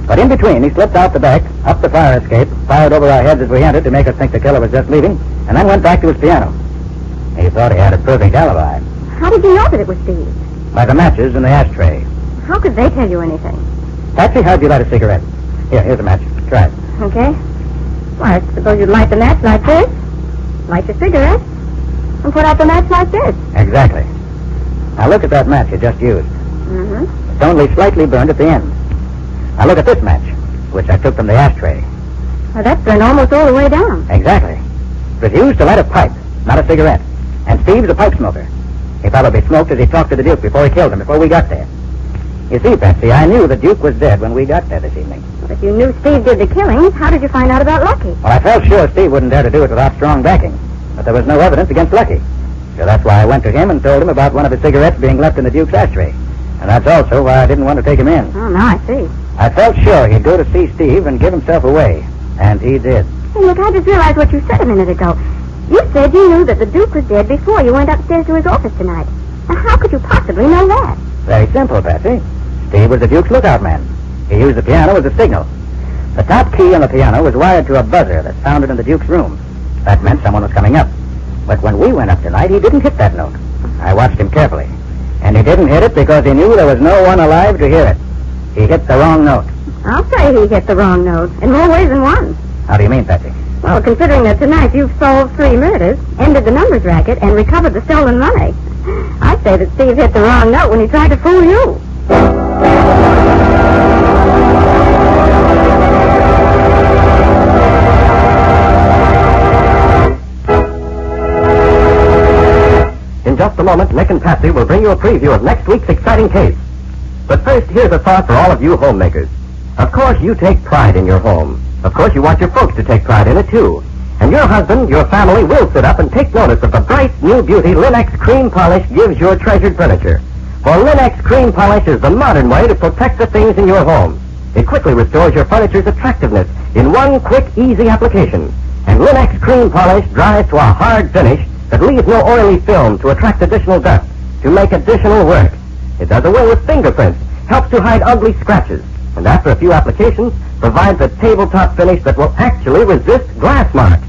But in between, he slipped out the back, up the fire escape, fired over our heads as we entered to make us think the killer was just leaving, and then went back to his piano. He thought he had a perfect alibi. How did you know that it was Steve? By the matches in the ashtray. How could they tell you anything? Patsy, how'd you light a cigarette? Here's a match. Try it. Okay. Why, I suppose you'd light the match like this, light your cigarette, and put out the match like this. Exactly. Now look at that match you just used. Mm-hmm. It's only slightly burned at the end. Now look at this match, which I took from the ashtray. Well, that's burned almost all the way down. Exactly. It was used to light a pipe, not a cigarette. And Steve's a pipe smoker. He probably smoked as he talked to the Duke before he killed him, before we got there. You see, Patsy, I knew the Duke was dead when we got there this evening. Well, if you knew Steve did the killing, how did you find out about Lucky? Well, I felt sure Steve wouldn't dare to do it without strong backing. But there was no evidence against Lucky. So that's why I went to him and told him about one of his cigarettes being left in the Duke's ashtray. And that's also why I didn't want to take him in. Oh, now I see. I felt sure he'd go to see Steve and give himself away. And he did. Hey, look, I just realized what you said a minute ago. You said you knew that the Duke was dead before you went upstairs to his office tonight. Now, how could you possibly know that? Very simple, Patsy. Steve was the Duke's lookout man. He used the piano as a signal. The top key on the piano was wired to a buzzer that sounded in the Duke's room. That meant someone was coming up. But when we went up tonight, he didn't hit that note. I watched him carefully. And he didn't hit it because he knew there was no one alive to hear it. He hit the wrong note. I'll say he hit the wrong note, in more ways than one. How do you mean, Patsy? Well, considering that tonight you've solved 3 murders, ended the numbers racket, and recovered the stolen money, I'd say that Steve hit the wrong note when he tried to fool you. In just a moment, Nick and Patsy will bring you a preview of next week's exciting case. But first, here's a thought for all of you homemakers. Of course, you take pride in your home. Of course, you want your folks to take pride in it, too. And your husband, your family, will sit up and take notice of the bright new beauty Linex Cream Polish gives your treasured furniture. For Linex Cream Polish is the modern way to protect the things in your home. It quickly restores your furniture's attractiveness in one quick, easy application. And Linex Cream Polish dries to a hard finish that leaves no oily film to attract additional dust, to make additional work. It does away with fingerprints, helps to hide ugly scratches, and after a few applications, provides a tabletop finish that will actually resist glass marks.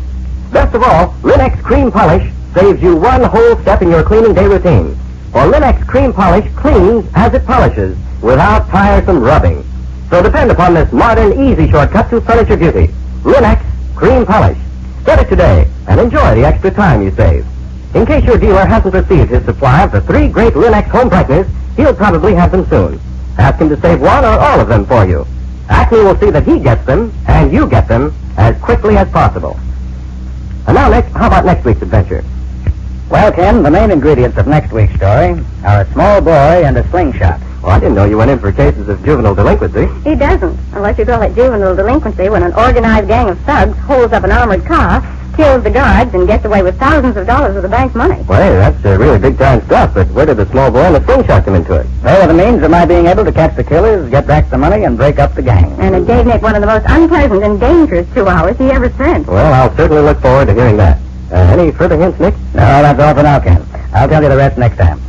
Best of all, Linex Cream Polish saves you one whole step in your cleaning day routine. For Linex Cream Polish cleans as it polishes, without tiresome rubbing. So depend upon this modern, easy shortcut to furniture beauty. Linex Cream Polish. Get it today and enjoy the extra time you save. In case your dealer hasn't received his supply of the 3 great Linex home brighteners, he'll probably have them soon. Ask him to save one or all of them for you. Acme will see that he gets them, and you get them, as quickly as possible. And now, Nick, how about next week's adventure? Well, Ken, the main ingredients of next week's story are a small boy and a slingshot. Well, I didn't know you went in for cases of juvenile delinquency. He doesn't, unless you call it juvenile delinquency when an organized gang of thugs holds up an armored car, kills the guards, and gets away with thousands of dollars of the bank's money. Well, hey, that's really big-time stuff, but where did the small boy and the slingshot come into it? They were the means of my being able to catch the killers, get back the money, and break up the gang. And it gave Nick one of the most unpleasant and dangerous 2 hours he ever spent. Well, I'll certainly look forward to hearing that. Any further hints, Nick? No, that's all for now, Ken. I'll tell you the rest next time.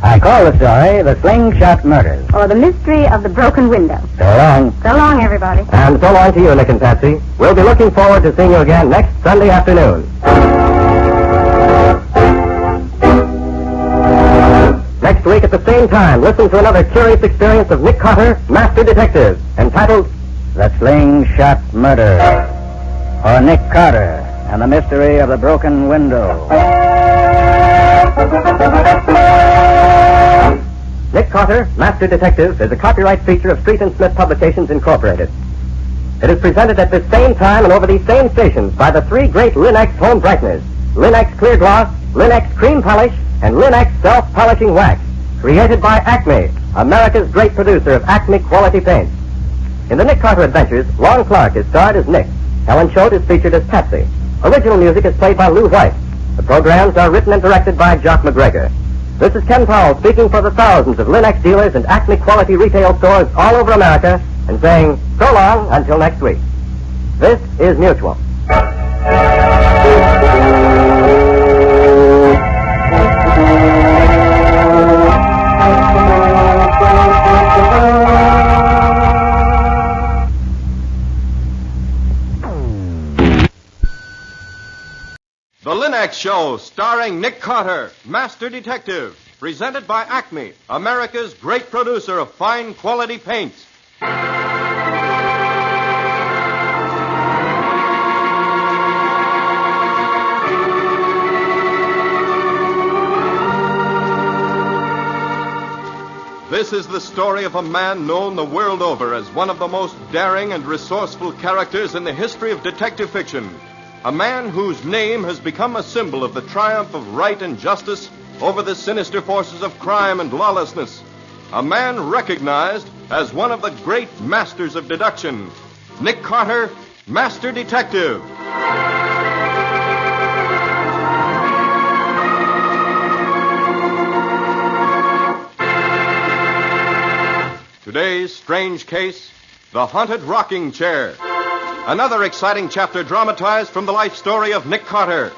I call the story The Slingshot Murders. Or The Mystery of the Broken Window. So long. So long, everybody. And so long to you, Nick and Patsy. We'll be looking forward to seeing you again next Sunday afternoon. Next week at the same time, listen to another curious experience of Nick Carter, Master Detective, entitled The Slingshot Murder. Or Nick Carter and the mystery of the broken window. Nick Carter, Master Detective, is a copyright feature of Street & Smith Publications, Incorporated. It is presented at this same time and over these same stations by the three great Linex home brighteners, Linex Clear Gloss, Linex Cream Polish, and Linex Self-Polishing Wax, created by Acme, America's great producer of Acme quality paints. In the Nick Carter Adventures, Lon Clark is starred as Nick. Helen Choate is featured as Patsy. Original music is played by Lou White. The programs are written and directed by Jock McGregor. This is Ken Powell speaking for the thousands of Linex dealers and Acme quality retail stores all over America and saying so long until next week. This is Mutual. The Linex Show, starring Nick Carter, Master Detective, presented by Acme, America's great producer of fine quality paints. This is the story of a man known the world over as one of the most daring and resourceful characters in the history of detective fiction. A man whose name has become a symbol of the triumph of right and justice over the sinister forces of crime and lawlessness. A man recognized as one of the great masters of deduction. Nick Carter, Master Detective. Today's strange case, the haunted rocking chair. Another exciting chapter dramatized from the life story of Nick Carter.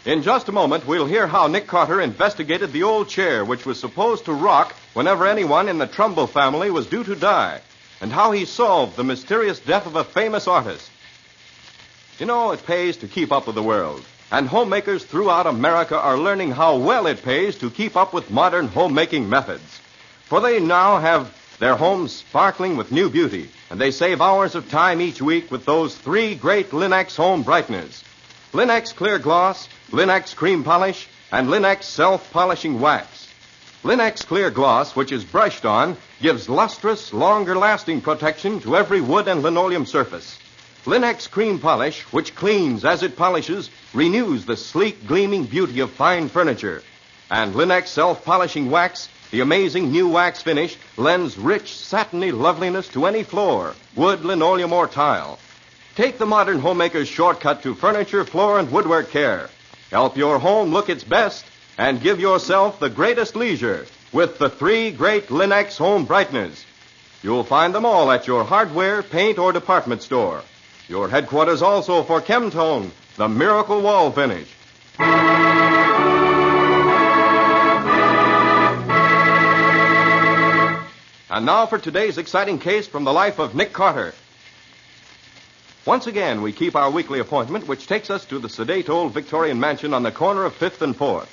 In just a moment, we'll hear how Nick Carter investigated the old chair which was supposed to rock whenever anyone in the Trumbull family was due to die, and how he solved the mysterious death of a famous artist. You know, it pays to keep up with the world, and homemakers throughout America are learning how well it pays to keep up with modern homemaking methods. For they now have their homes sparkling with new beauty, and they save hours of time each week with those three great Linex home brighteners. Linex Clear Gloss, Linex Cream Polish, and Linex Self-Polishing Wax. Linex Clear Gloss, which is brushed on, gives lustrous, longer-lasting protection to every wood and linoleum surface. Linex Cream Polish, which cleans as it polishes, renews the sleek, gleaming beauty of fine furniture. And Linex Self-Polishing Wax, the amazing new wax finish, lends rich, satiny loveliness to any floor, wood, linoleum, or tile. Take the modern homemaker's shortcut to furniture, floor, and woodwork care. Help your home look its best and give yourself the greatest leisure with the three great Linex home brighteners. You'll find them all at your hardware, paint, or department store. Your headquarters also for Chemtone, the miracle wall finish. And now for today's exciting case from the life of Nick Carter. Once again, we keep our weekly appointment, which takes us to the sedate old Victorian mansion on the corner of 5th and 4th.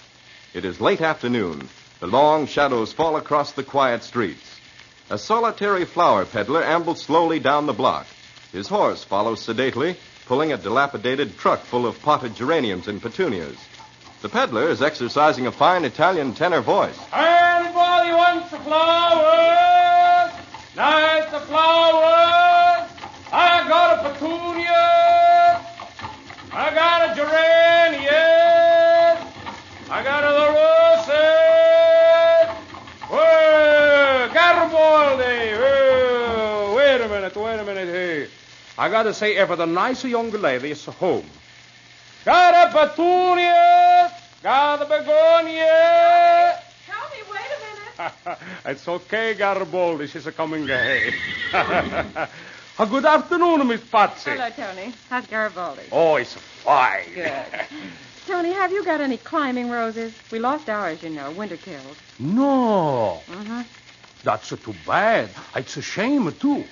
It is late afternoon. The long shadows fall across the quiet streets. A solitary flower peddler ambles slowly down the block. His horse follows sedately, pulling a dilapidated truck full of potted geraniums and petunias. The peddler is exercising a fine Italian tenor voice. Anybody wants the flowers? Nice the flowers. I got a petunia. I got a geranium. I got a roses. Whoa, Garibaldi. Whoa, wait a minute here. I got to say, ever the nicer young lady is home. Got a petunia. Got a begonia. Tony, wait a minute. It's okay, Garibaldi. She's coming ahead. Good afternoon, Miss Patsy. Hello, Tony. How's Garibaldi? Oh, it's fine. Good. Tony, have you got any climbing roses? We lost ours, you know. Winter killed. No. Mm-hmm. That's too bad. It's a shame, too.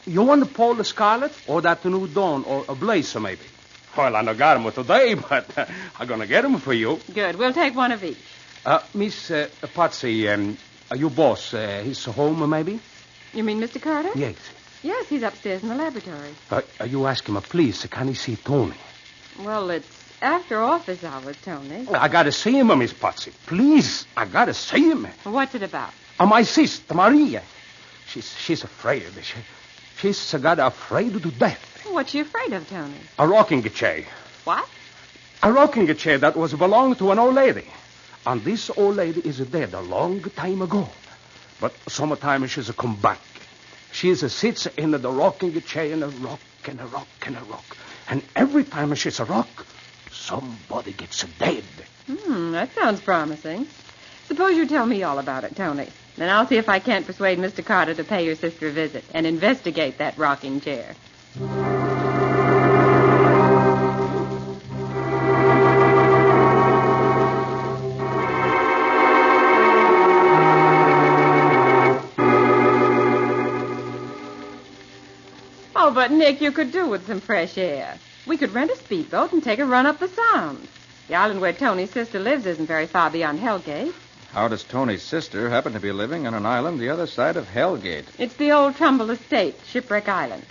You want the Pole Scarlet or that new Dawn or a Blazer, maybe? Well, I don't got them today, but I'm going to get them for you. Good. We'll take one of each. Miss Patsy, your boss, he's home, maybe? You mean Mr. Carter? Yes. Yes, he's upstairs in the laboratory. You ask him, please, can he see Tony? Well, it's after office hours, Tony. I gotta see him, Miss Patsy. Please, I gotta see him. What's it about? My sister, Maria. She's afraid. She's got afraid to death. What's she afraid of, Tony? A rocking chair. What? A rocking chair that was belonged to an old lady. And this old lady is dead a long time ago. But sometimes she's come back. She sits in the rocking chair and a rock and a rock and a rock. And every time she's a rock, somebody gets dead. That sounds promising. Suppose you tell me all about it, Tony. Then I'll see if I can't persuade Mr. Carter to pay your sister a visit and investigate that rocking chair. Oh, but Nick, you could do with some fresh air. We could rent a speedboat and take a run up the Sound. The island where Tony's sister lives isn't very far beyond Hellgate. How does Tony's sister happen to be living on an island the other side of Hellgate? It's the old Trumbull estate, Shipwreck Island.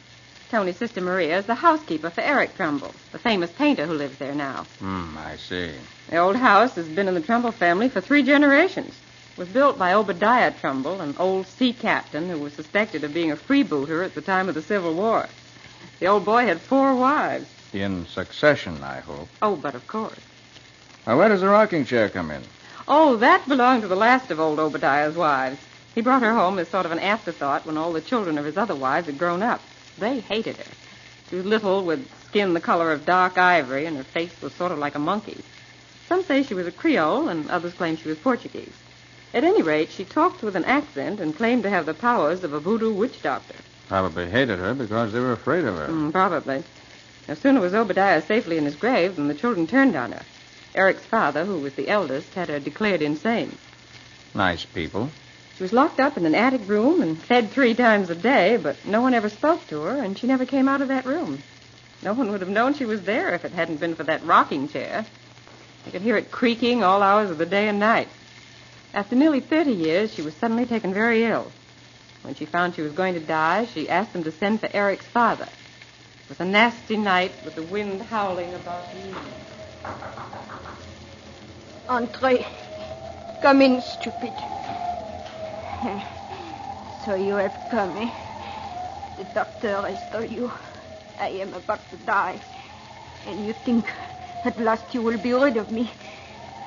Tony's sister Maria is the housekeeper for Eric Trumbull, the famous painter who lives there now. I see. The old house has been in the Trumbull family for 3 generations. It was built by Obadiah Trumbull, an old sea captain who was suspected of being a freebooter at the time of the Civil War. The old boy had 4 wives. In succession, I hope. Oh, but of course. Now, where does the rocking chair come in? Oh, that belonged to the last of old Obadiah's wives. He brought her home as sort of an afterthought when all the children of his other wives had grown up. They hated her. She was little, with skin the color of dark ivory, and her face was sort of like a monkey's. Some say she was a Creole, and others claim she was Portuguese. At any rate, she talked with an accent and claimed to have the powers of a voodoo witch doctor. Probably hated her because they were afraid of her. Probably. No sooner was Obadiah safely in his grave than the children turned on her. Eric's father, who was the eldest, had her declared insane. Nice people. She was locked up in an attic room and fed 3 times a day, but no one ever spoke to her, and she never came out of that room. No one would have known she was there if it hadn't been for that rocking chair. They could hear it creaking all hours of the day and night. After nearly 30 years, she was suddenly taken very ill. When she found she was going to die, she asked them to send for Eric's father. It was a nasty night with the wind howling about the evening. Entrez. Come in, stupid. So you have come, eh? The doctor has told you I am about to die. And you think at last you will be rid of me.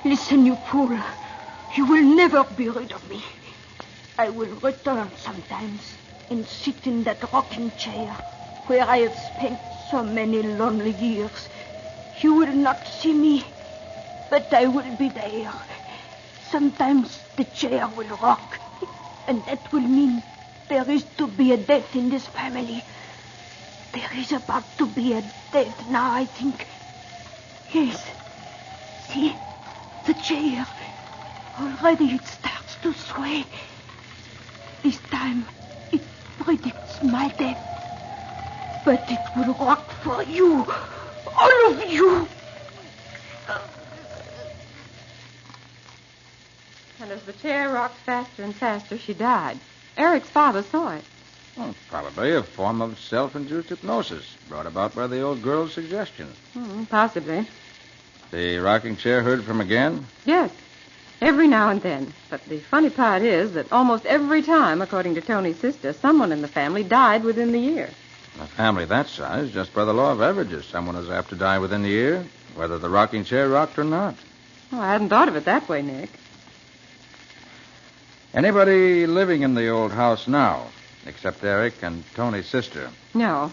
Listen, you fool. You will never be rid of me. I will return sometimes and sit in that rocking chair where I have spent so many lonely years. You will not see me, but I will be there. Sometimes the chair will rock, and that will mean there is to be a death in this family. There is about to be a death now, I think. Yes. See? The chair. Already it starts to sway. This time, it predicts my death. But it will rock for you. All of you. And as the chair rocked faster and faster, she died. Eric's father saw it. Well, probably a form of self-induced hypnosis brought about by the old girl's suggestion. Possibly. The rocking chair heard from again? Yes. Every now and then. But the funny part is that almost every time, according to Tony's sister, someone in the family died within the year. A family that size, just by the law of averages, someone is apt to die within the year, whether the rocking chair rocked or not. Oh, I hadn't thought of it that way, Nick. Anybody living in the old house now, except Eric and Tony's sister? No.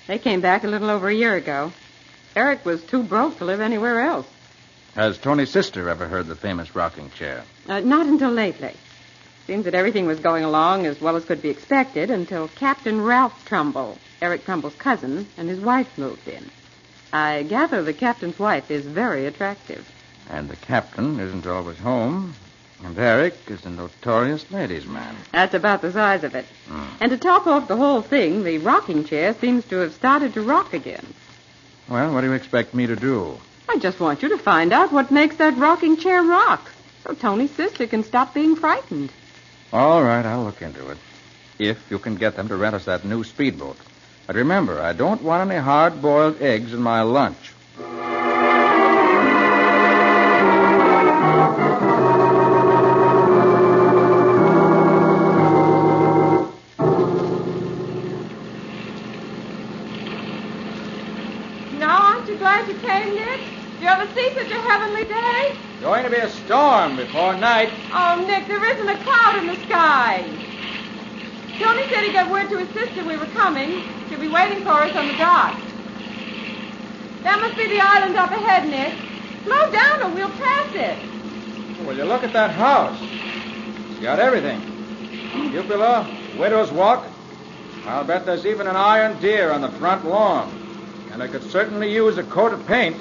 They came back a little over a year ago. Eric was too broke to live anywhere else. Has Tony's sister ever heard the famous rocking chair? Not until lately. Seems that everything was going along as well as could be expected until Captain Ralph Trumbull, Eric Trumbull's cousin, and his wife moved in. I gather the captain's wife is very attractive. And the captain isn't always home. And Eric is a notorious ladies' man. That's about the size of it. And to top off the whole thing, the rocking chair seems to have started to rock again. Well, what do you expect me to do? I just want you to find out what makes that rocking chair rock, so Tony's sister can stop being frightened. All right, I'll look into it. If you can get them to rent us that new speedboat. But remember, I don't want any hard-boiled eggs in my lunch. Glad you came, Nick. Do you ever see such a heavenly day? Going to be a storm before night. Oh, Nick, there isn't a cloud in the sky. Tony said he got word to his sister we were coming. She'll be waiting for us on the dock. That must be the island up ahead, Nick. Slow down or we'll pass it. Well, you look at that house. It's got everything. Cupola, widow's walk. I'll bet there's even an iron deer on the front lawn. And I could certainly use a coat of paint.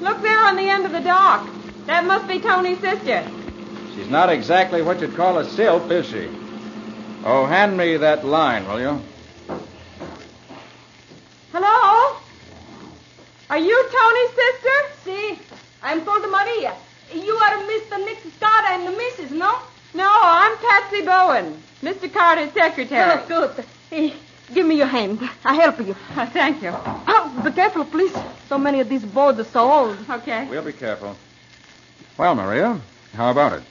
Look there on the end of the dock. That must be Tony's sister. She's not exactly what you'd call a sylph, is she? Oh, hand me that line, will you? Hello? Are you Tony's sister? Si. I'm called Maria. You are Mr. Nick Scott and the missus, no? No, I'm Patsy Bowen, Mr. Carter's secretary. Oh, good. Give me your hand. I'll help you. Thank you. Oh, be careful, please. So many of these boards are so old. Okay. We'll be careful. Well, Maria, how about it?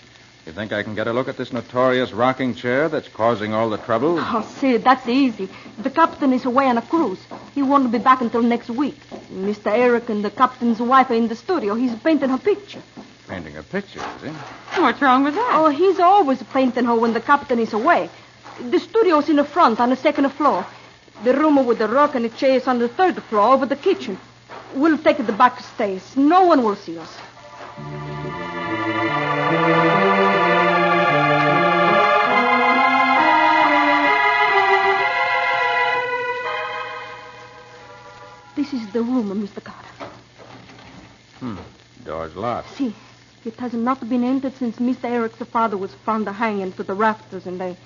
You think I can get a look at this notorious rocking chair that's causing all the trouble? Oh, see, that's easy. The captain is away on a cruise. He won't be back until next week. Mr. Eric and the captain's wife are in the studio. He's painting her picture. Painting a picture, is he? What's wrong with that? Oh, he's always painting her when the captain is away. The studio's in the front on the second floor. The room with the rock and the chair is on the third floor over the kitchen. We'll take the back stairs. No one will see us. This is the room, Mr. Carter. Door's locked. See, it has not been entered since Mr. Eric's father was found hanging to the rafters, and they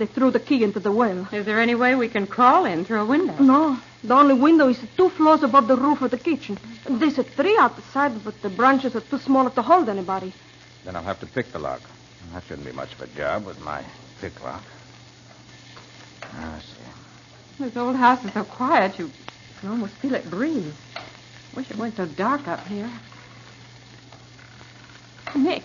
threw the key into the well. Is there any way we can crawl in through a window? No. The only window is 2 floors above the roof of the kitchen. There's 3 outside, but the branches are too small to hold anybody. Then I'll have to pick the lock. That shouldn't be much of a job with my pick lock. Let's see. This old house is so quiet, you can almost feel it breathe. Wish it weren't so dark up here. Nick,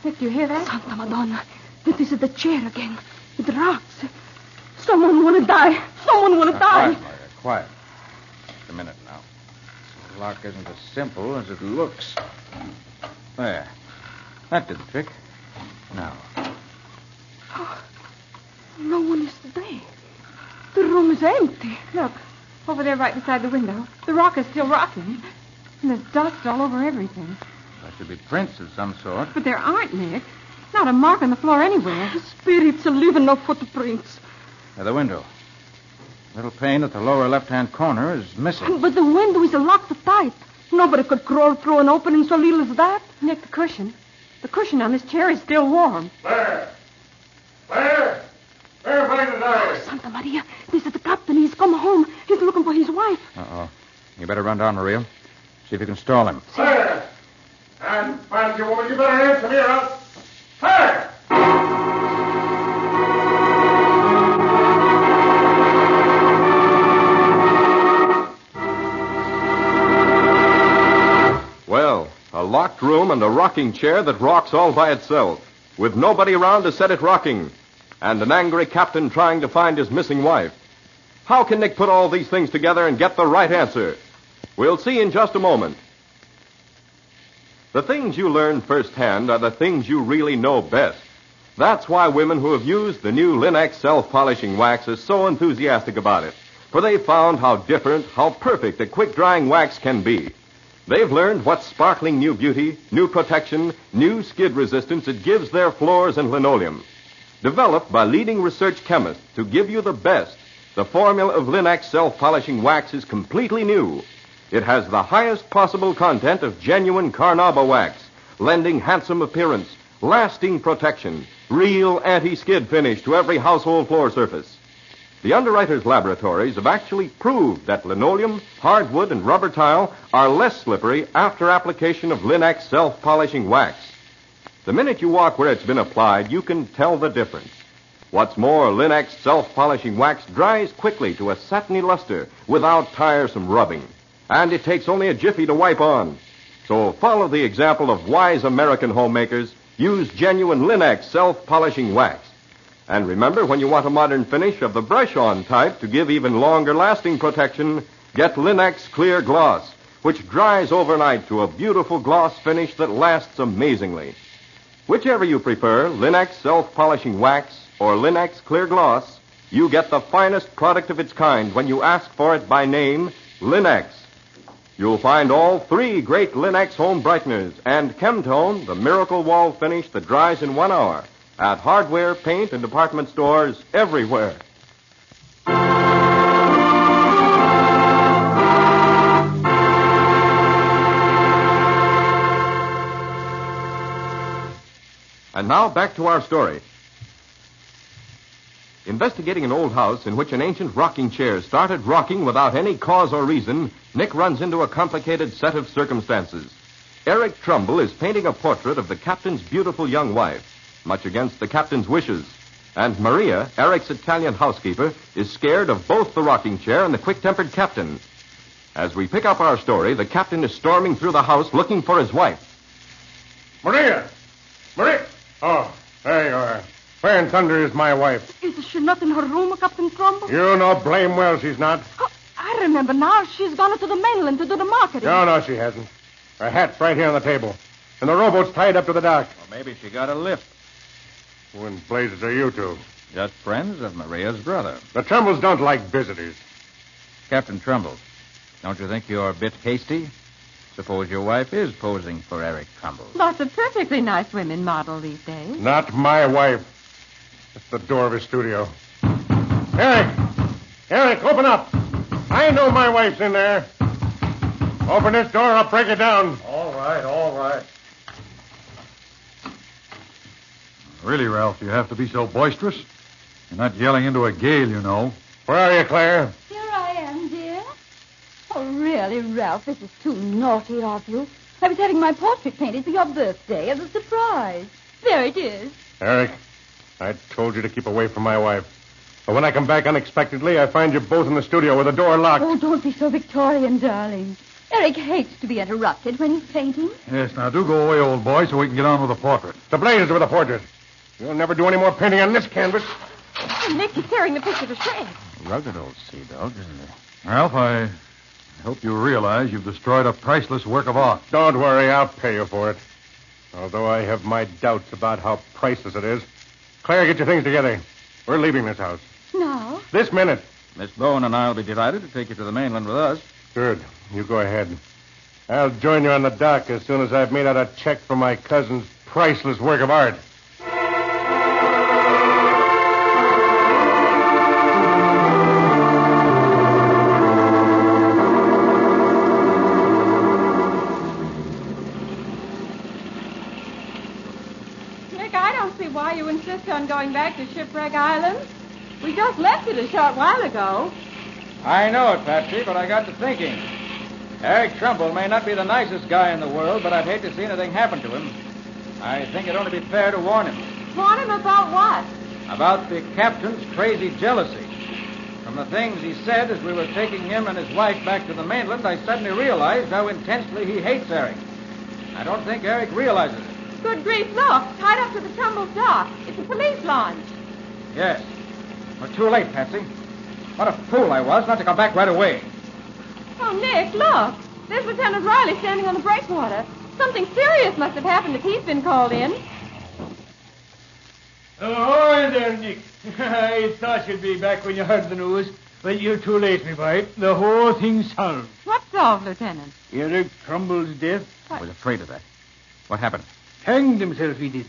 do you hear that? Santa Madonna. This is the chair again. It rocks. Someone will die. Someone will die. Quiet, Maria, quiet. Just a minute now. The lock isn't as simple as it looks. There. That didn't fit. Now. Oh, no one is there. The room is empty. Look, over there right beside the window. The rock is still rocking. And there's dust all over everything. There should be prints of some sort. But there aren't, Nick. Not a mark on the floor anywhere. Spirits are leaving no footprints. Now, the window. Little pane at the lower left-hand corner is missing. But the window is locked tight. Nobody could crawl through an opening so little as that. Nick, the cushion. The cushion on this chair is still warm. There! Santa Maria, this is the captain. He's come home. He's looking for his wife. Uh-oh. You better run down, Maria. See if you can stall him. There! And, fancy woman, you better answer me or else... Hey! Well, a locked room and a rocking chair that rocks all by itself, with nobody around to set it rocking, and an angry captain trying to find his missing wife. How can Nick put all these things together and get the right answer? We'll see in just a moment. The things you learn firsthand are the things you really know best. That's why women who have used the new Linux self-polishing wax are so enthusiastic about it. For they've found how different, how perfect a quick-drying wax can be. They've learned what sparkling new beauty, new protection, new skid resistance it gives their floors and linoleum. Developed by leading research chemists to give you the best, the formula of Linux self-polishing wax is completely new. It has the highest possible content of genuine carnauba wax, lending handsome appearance, lasting protection, real anti-skid finish to every household floor surface. The underwriters' laboratories have actually proved that linoleum, hardwood, and rubber tile are less slippery after application of Linux self-polishing wax. The minute you walk where it's been applied, you can tell the difference. What's more, Linux self-polishing wax dries quickly to a satiny luster without tiresome rubbing. And it takes only a jiffy to wipe on. So follow the example of wise American homemakers. Use genuine Linux self-polishing wax. And remember, when you want a modern finish of the brush-on type to give even longer-lasting protection, get Linux Clear Gloss, which dries overnight to a beautiful gloss finish that lasts amazingly. Whichever you prefer, Linux self-polishing wax or Linux Clear Gloss, you get the finest product of its kind when you ask for it by name, Linux. You'll find all three great Linux home brighteners and Chemtone, the miracle wall finish that dries in 1 hour, at hardware, paint, and department stores everywhere. And now back to our story. Investigating an old house in which an ancient rocking chair started rocking without any cause or reason, Nick runs into a complicated set of circumstances. Eric Trumbull is painting a portrait of the captain's beautiful young wife, much against the captain's wishes. And Maria, Eric's Italian housekeeper, is scared of both the rocking chair and the quick-tempered captain. As we pick up our story, the captain is storming through the house looking for his wife. Maria! Maria! Oh, there you are. Where in thunder is my wife? Is she not in her room, Captain Trumbull? You know blame well she's not. Oh, I remember now. She's gone to the mainland to do the marketing. No, she hasn't. Her hat's right here on the table. And the rowboat's tied up to the dock. Well, maybe she got a lift. Who in blazes are you two? Just friends of Maria's brother. The Trumbulls don't like visitors. Captain Trumbull, don't you think you're a bit hasty? Suppose your wife is posing for Eric Trumbull. Lots of perfectly nice women model these days. Not my wife. That's the door of his studio. Eric, open up. I know my wife's in there. Open this door, I'll break it down. All right. Really, Ralph, you have to be so boisterous? You're not yelling into a gale, you know. Where are you, Claire? Here I am, dear. Oh, really, Ralph, this is too naughty of you. I was having my portrait painted for your birthday as a surprise. There it is. Eric, I told you to keep away from my wife. But when I come back unexpectedly, I find you both in the studio with the door locked. Oh, don't be so Victorian, darling. Eric hates to be interrupted when he's painting. Yes, now do go away, old boy, so we can get on with the portrait. The blazes with the portrait. You'll never do any more painting on this canvas. Oh, Nick is tearing the picture to shreds. Rugged old sea dog, isn't it? Ralph, I hope you realize you've destroyed a priceless work of art. Don't worry, I'll pay you for it. Although I have my doubts about how priceless it is. Claire, get your things together. We're leaving this house. No. This minute. Miss Bowen and I will be delighted to take you to the mainland with us. Good. You go ahead. I'll join you on the dock as soon as I've made out a check for my cousin's priceless work of art. Nick, I don't see why you insist on going back to Shipwreck Island. We just left it a short while ago. I know it, Patsy, but I got to thinking. Eric Trumbull may not be the nicest guy in the world, but I'd hate to see anything happen to him. I think it'd only be fair to warn him. Warn him about what? About the captain's crazy jealousy. From the things he said as we were taking him and his wife back to the mainland, I suddenly realized how intensely he hates Eric. I don't think Eric realizes it. Good grief, look. Tied up to the Trumbull dock. It's a police launch. Yes. We're too late, Patsy. What a fool I was not to come back right away. Oh, Nick, look. There's Lieutenant Riley standing on the breakwater. Something serious must have happened if he's been called in. Oh, there, Nick. I thought you'd be back when you heard the news. But you're too late, me boy. The whole thing's solved. What's solved, Lieutenant? Eric Trumbull's death. I was afraid of that. What happened? Hanged himself, he did.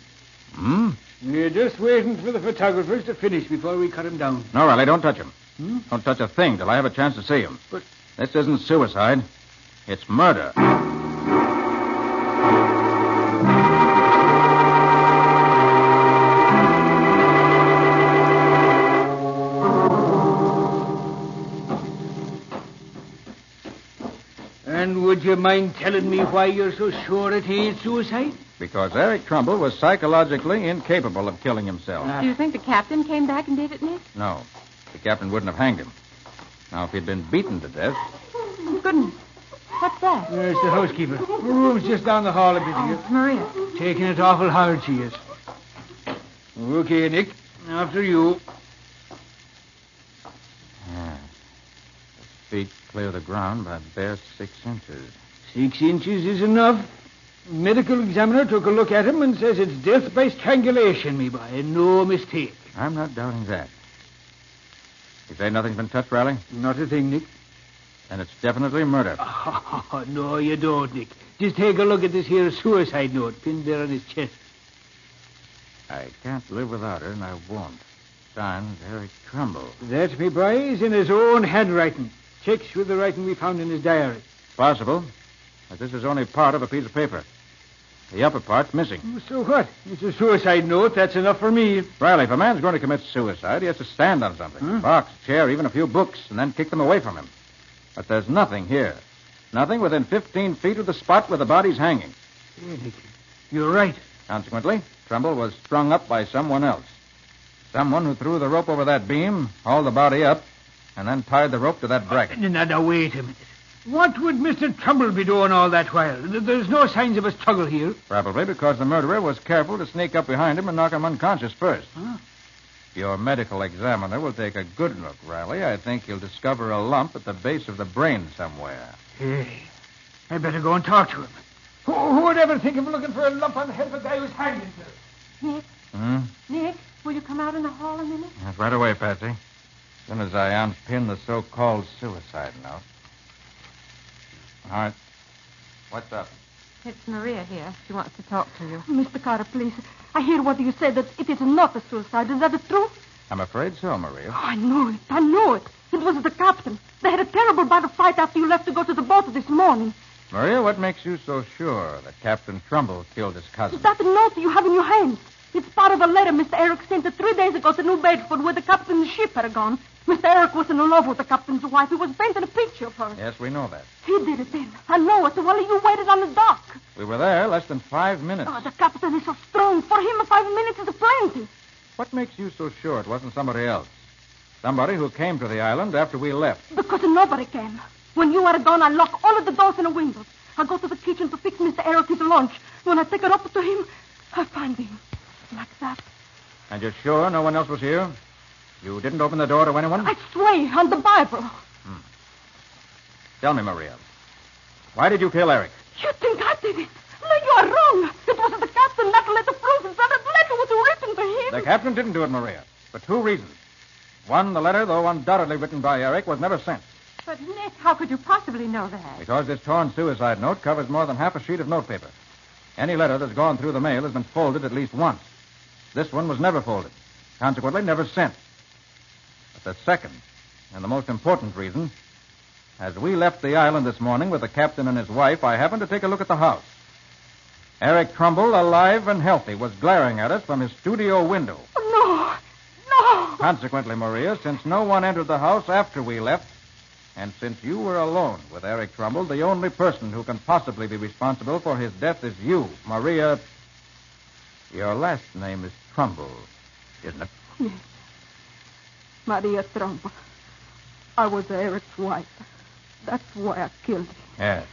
Hmm? We're just waiting for the photographers to finish before we cut him down. No, Riley, don't touch him. Hmm? Don't touch a thing till I have a chance to see him. But this isn't suicide. It's murder. And would you mind telling me why you're so sure it ain't suicide? Because Eric Trumbull was psychologically incapable of killing himself. Do you think the captain came back and did it, Nick? No. The captain wouldn't have hanged him. Now, if he'd been beaten to death... Goodness. What's that? It's the housekeeper. Her room's just down the hall a bit here. Maria. Taking it awful hard, she is. Okay, Nick. After you. Yeah. His feet clear the ground by bare 6 inches. 6 inches is enough. Medical examiner took a look at him and says it's death by strangulation, me boy. No mistake. I'm not doubting that. You say nothing's been touched, Riley? Not a thing, Nick. Then it's definitely murder. Oh, no, you don't, Nick. Just take a look at this here suicide note pinned there on his chest. I can't live without her, and I won't. Signed, Eric Trumbull. That, me boy, is in his own handwriting. Checks with the writing we found in his diary. Possible, but this is only part of a piece of paper. The upper part's missing. So what? It's a suicide note. That's enough for me. Riley, if a man's going to commit suicide, he has to stand on something. A box, chair, even a few books, and then kick them away from him. But there's nothing here. Nothing within 15 feet of the spot where the body's hanging. You're right. Consequently, Trumbull was strung up by someone else. Someone who threw the rope over that beam, hauled the body up, and then tied the rope to that bracket. Now, wait a minute. What would Mr. Trumbull be doing all that while? There's no signs of a struggle here. Probably because the murderer was careful to sneak up behind him and knock him unconscious first. Huh? Your medical examiner will take a good look, Riley. I think he'll discover a lump at the base of the brain somewhere. Hey, I better go and talk to him. Who would ever think of looking for a lump on the head of a guy who's hanged himself? Nick? Nick, will you come out in the hall a minute? Yes, right away, Patsy. As soon as I unpin the so-called suicide note. All right. What's up? It's Maria here. She wants to talk to you. Mr. Carter, please. I hear what you said, that it is not a suicide. Is that the truth? I'm afraid so, Maria. Oh, I know it. I know it. It was the captain. They had a terrible battle fight after you left to go to the boat this morning. Maria, what makes you so sure that Captain Trumbull killed his cousin? That note you have in your hands. It's part of a letter Mr. Eric sent 3 days ago to New Barefoot where the captain's ship had gone. Mr. Eric was in love with the captain's wife. He was painting a picture of her. Yes, we know that. He did it then. I know it while you waited on the dock. We were there less than 5 minutes. Oh, the captain is so strong. For him, 5 minutes is plenty. What makes you so sure it wasn't somebody else? Somebody who came to the island after we left. Because nobody came. When you are gone, I lock all of the doors and the windows. I go to the kitchen to fix Mr. Eric his lunch. When I take it up to him, I find him. Like that. And you're sure no one else was here? You didn't open the door to anyone? I swear on the Bible. Tell me, Maria. Why did you kill Eric? You think I did it? No, you are wrong. It was the captain that let the proof that letter was written to him. The captain didn't do it, Maria. For 2 reasons. One, the letter, though undoubtedly written by Eric, was never sent. But, Nick, how could you possibly know that? Because this torn suicide note covers more than half a sheet of notepaper. Any letter that's gone through the mail has been folded at least once. This one was never folded. Consequently, never sent. But the second, and the most important reason, as we left the island this morning with the captain and his wife, I happened to take a look at the house. Eric Trumbull, alive and healthy, was glaring at us from his studio window. No. No. Consequently, Maria, since no one entered the house after we left, and since you were alone with Eric Trumbull, the only person who can possibly be responsible for his death is you, Maria. Your last name is Trumbull, isn't it? Yes. Maria Trumbull. I was Eric's wife. That's why I killed him. Yes.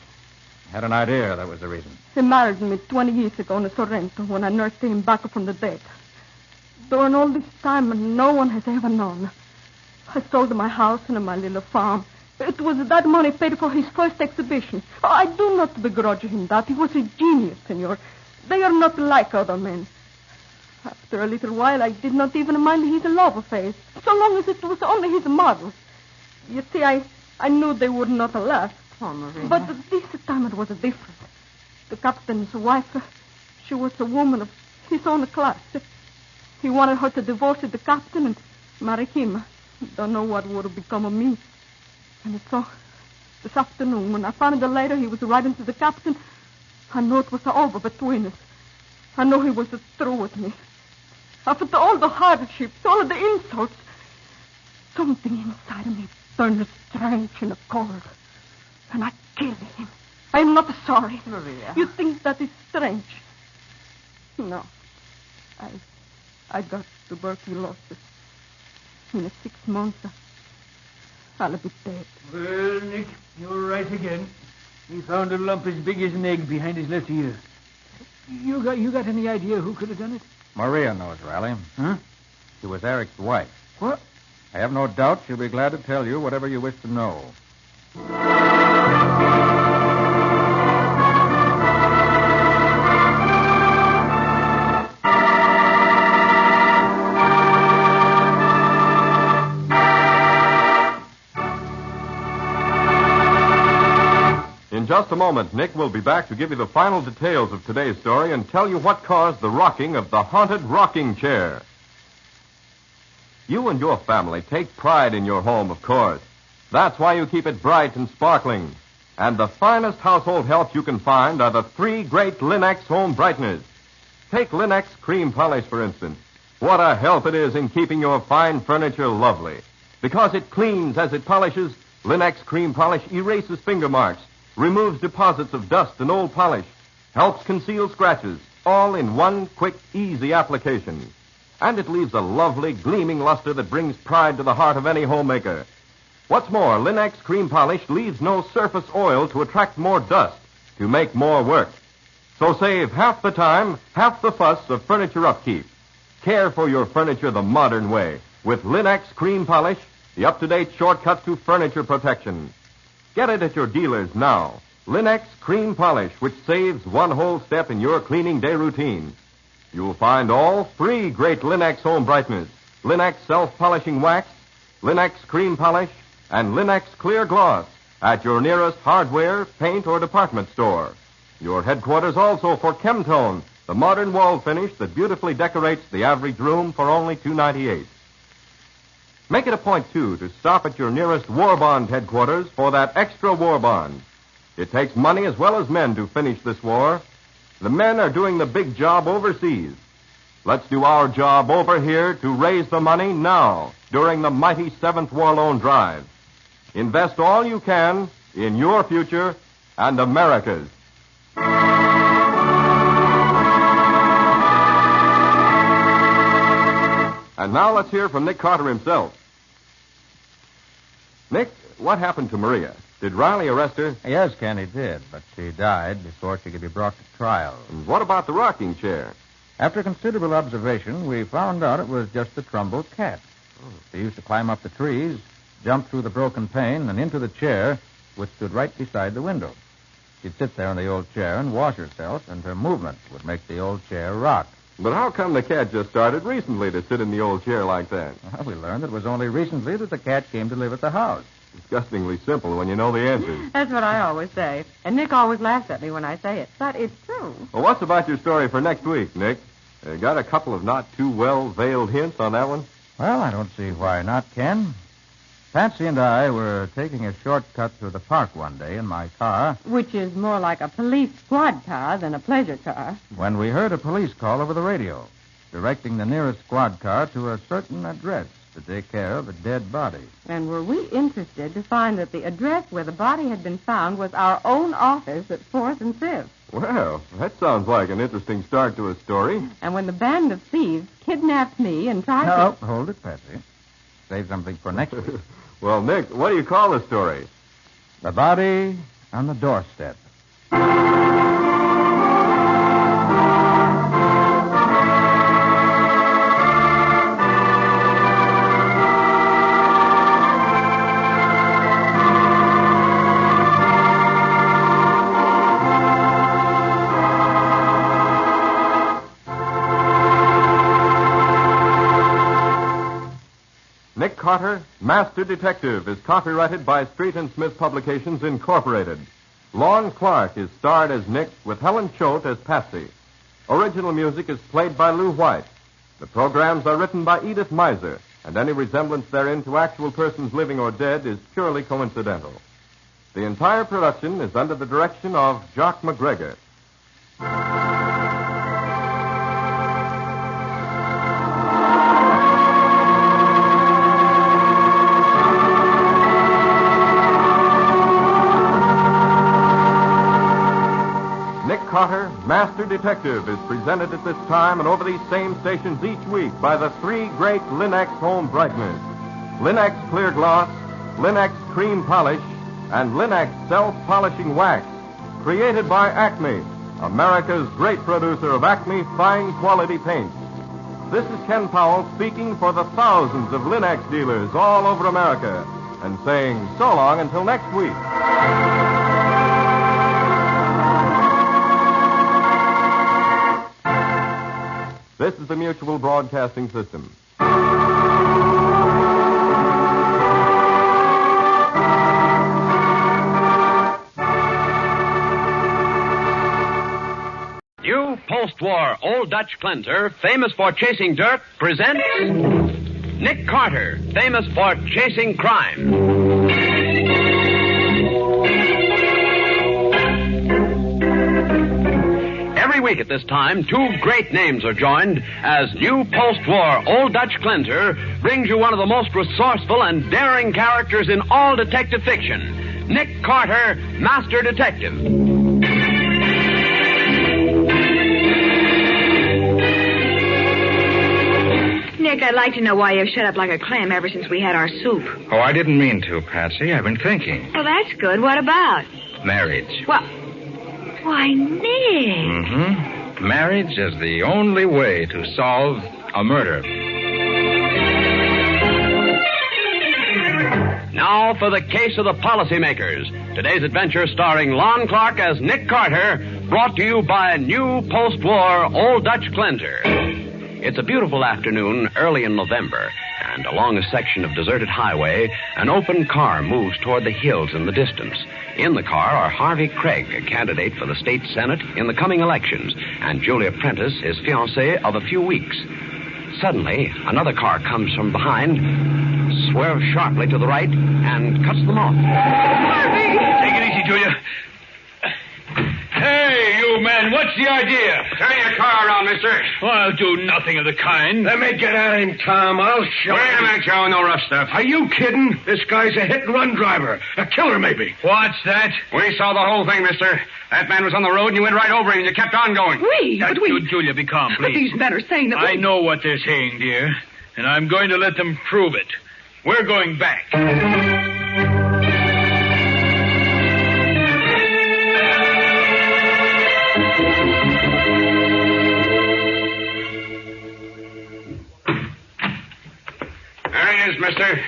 I had an idea that was the reason. He married me 20 years ago in Sorrento when I nursed him back from the dead. During all this time, no one has ever known. I sold my house and my little farm. It was that money paid for his first exhibition. I do not begrudge him that. He was a genius, senor. They are not like other men. After a little while, I did not even mind his love affairs, so long as it was only his models. You see, I knew they would not last. Oh, Maria. But this time it was different. The captain's wife, she was a woman of his own class. He wanted her to divorce the captain and marry him. Don't know what would become of me. And so, this afternoon, when I found the letter he was writing to the captain, I knew it was over between us. I knew he was through with me. After all the hardships, all of the insults, something inside of me turned strange and cold. And I killed him. I am not sorry. Maria. You think that is strange. No. I got tuberculosis. In 6 months, I'll be dead. Well, Nick, you're right again. He found a lump as big as an egg behind his left ear. You got any idea who could have done it? Maria knows, Riley. Huh? She was Eric's wife. What? I have no doubt she'll be glad to tell you whatever you wish to know. In just a moment, Nick will be back to give you the final details of today's story and tell you what caused the rocking of the haunted rocking chair. You and your family take pride in your home, of course. That's why you keep it bright and sparkling. And the finest household help you can find are the 3 great Linex home brighteners. Take Linex cream polish, for instance. What a help it is in keeping your fine furniture lovely. Because it cleans as it polishes, Linex cream polish erases finger marks, removes deposits of dust and old polish, helps conceal scratches, all in one quick, easy application. And it leaves a lovely, gleaming luster that brings pride to the heart of any homemaker. What's more, Linex cream polish leaves no surface oil to attract more dust, to make more work. So save half the time, half the fuss of furniture upkeep. Care for your furniture the modern way with Linex cream polish, the up-to-date shortcut to furniture protection. Get it at your dealers now. Linex cream polish, which saves one whole step in your cleaning day routine. You'll find all 3 great Linex home brighteners: Linex self-polishing wax, Linex cream polish, and Linex clear gloss at your nearest hardware, paint, or department store. Your headquarters also for Chemtone, the modern wall finish that beautifully decorates the average room for only $2.98. Make it a point, too, to stop at your nearest War Bond headquarters for that extra War Bond. It takes money as well as men to finish this war. The men are doing the big job overseas. Let's do our job over here to raise the money now during the mighty 7th War Loan Drive. Invest all you can in your future and America's. And now let's hear from Nick Carter himself. Nick, what happened to Maria? Did Riley arrest her? Yes, Ken, he did, but she died before she could be brought to trial. And what about the rocking chair? After considerable observation, we found out it was just a Trumbull cat. She used to climb up the trees, jump through the broken pane, and into the chair, which stood right beside the window. She'd sit there in the old chair and wash herself, and her movements would make the old chair rock. But how come the cat just started recently to sit in the old chair like that? Well, we learned it was only recently that the cat came to live at the house. Disgustingly simple when you know the answers. That's what I always say. And Nick always laughs at me when I say it. But it's true. Well, what's about your story for next week, Nick? Got a couple of not too well-veiled hints on that one? Well, I don't see why not, Ken. Patsy and I were taking a shortcut through the park one day in my car. Which is more like a police squad car than a pleasure car. When we heard a police call over the radio, directing the nearest squad car to a certain address to take care of a dead body. And were we interested to find that the address where the body had been found was our own office at 4th and 5th. Well, that sounds like an interesting start to a story. And when the band of thieves kidnapped me and tried to... No, hold it, Patsy. Save something for next week. Well, Nick, what do you call the story? The Body on the Doorstep. Nick Carter, Master Detective, is copyrighted by Street and Smith Publications, Incorporated. Lon Clark is starred as Nick with Helen Choate as Patsy. Original music is played by Lou White. The programs are written by Edith Miser, and any resemblance therein to actual persons living or dead is purely coincidental. The entire production is under the direction of Jock McGregor. Nick Carter, Master Detective, is presented at this time and over these same stations each week by the three great Linex home brighteners. Linex Clear Gloss, Linex Cream Polish, and Linex Self-Polishing Wax. Created by Acme, America's great producer of Acme fine quality paints. This is Ken Powell speaking for the thousands of Linex dealers all over America and saying so long until next week. This is the Mutual Broadcasting System. New post-war Old Dutch cleanser, famous for chasing dirt, presents Nick Carter, famous for chasing crime. Every week at this time, two great names are joined as new post-war Old Dutch cleanser brings you one of the most resourceful and daring characters in all detective fiction, Nick Carter, Master Detective. Nick, I'd like to know why you've shut up like a clam ever since we had our soup. Oh, I didn't mean to, Patsy. I've been thinking. Well, that's good. What about? Marriage. Well, why, Nick. Mm-hmm. Marriage is the only way to solve a murder. Now for the case of the policymakers. Today's adventure starring Lon Clark as Nick Carter, brought to you by a new post-war Old Dutch cleanser. It's a beautiful afternoon early in November, and along a section of deserted highway, an open car moves toward the hills in the distance. In the car are Harvey Craig, a candidate for the state senate in the coming elections, and Julia Prentice, his fiancée of a few weeks. Suddenly, another car comes from behind, swerves sharply to the right, and cuts them off. Harvey! Take it easy, Julia. Hey, you man, what's the idea? Turn your car around, mister. Well, I'll do nothing of the kind. Let me get at him, Tom. I'll show Wait a minute, Joe. No rough stuff. Are you kidding? This guy's a hit-and-run driver. A killer, maybe. What's that? We saw the whole thing, mister. That man was on the road, and you went right over him, and you kept on going. Julia, be calm, please. But these men are saying that I know what they're saying, dear, and I'm going to let them prove it. We're going back. There he is, mister.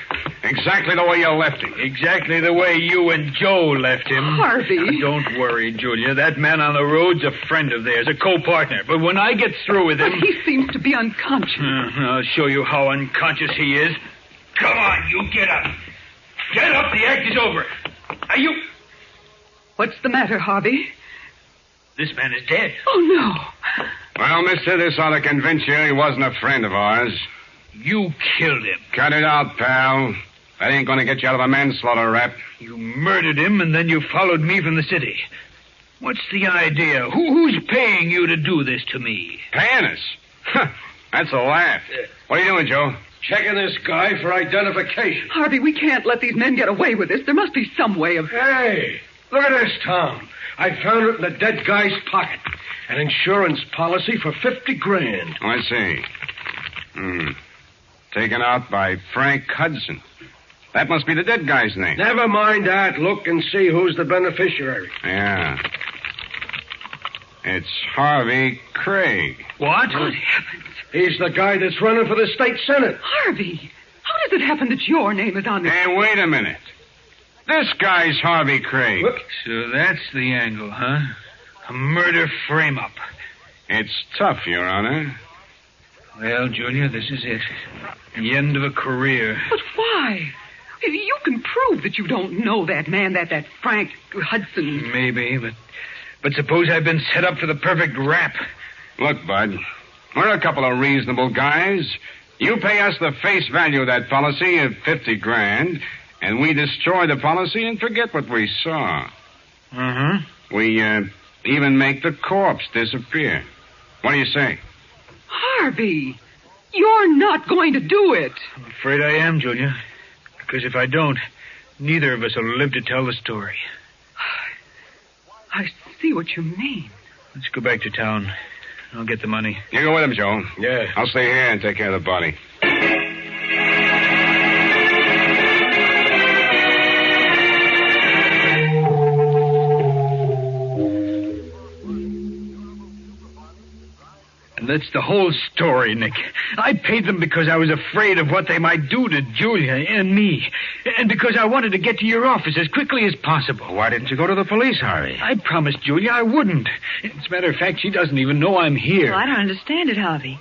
Exactly the way you left him. Exactly the way you and Joe left him. Harvey. Don't worry, Julia. That man on the road's a friend of theirs, a co-partner. But when I get through with him... But he seems to be unconscious. I'll show you how unconscious he is. Come on, you get up. Get up, the act is over. Are you... What's the matter, Harvey? This man is dead. Oh, no. Well, mister, this ought to convince you he wasn't a friend of ours. You killed him. Cut it out, pal. That ain't going to get you out of a manslaughter rap. You murdered him, and then you followed me from the city. What's the idea? Who's paying you to do this to me? Paying us? That's a laugh. What are you doing, Joe? Checking this guy for identification. Harvey, we can't let these men get away with this. There must be some way of... Hey, look at this, Tom. I found it in the dead guy's pocket. An insurance policy for $50,000. Let's see. Taken out by Frank Hudson. That must be the dead guy's name. Never mind that. Look and see who's the beneficiary. Yeah. It's Harvey Craig. What? Good heavens. He's the guy that's running for the state senate. Harvey, how does it happen that your name is on this? Hey, wait a minute. This guy's Harvey Craig. So that's the angle, huh? A murder frame-up. It's tough, Your Honor. Well, Julia, this is it. The end of a career. But why? You can prove that you don't know that man, that Frank Hudson. Maybe, but suppose I've been set up for the perfect rap. Look, Bud, we're a couple of reasonable guys. You pay us the face value of that policy of $50,000, and we destroy the policy and forget what we saw. Mm-hmm. We even make the corpse disappear. What do you say? Harvey, you're not going to do it. I'm afraid I am, Julia. Because if I don't, neither of us will live to tell the story. I see what you mean. Let's go back to town. I'll get the money. You go with him, Joe. Yeah. I'll stay here and take care of the body. And that's the whole story, Nick. I paid them because I was afraid of what they might do to Julia and me. And because I wanted to get to your office as quickly as possible. Why didn't you go to the police, Harvey? I promised Julia I wouldn't. As a matter of fact, she doesn't even know I'm here. Well, I don't understand it, Harvey.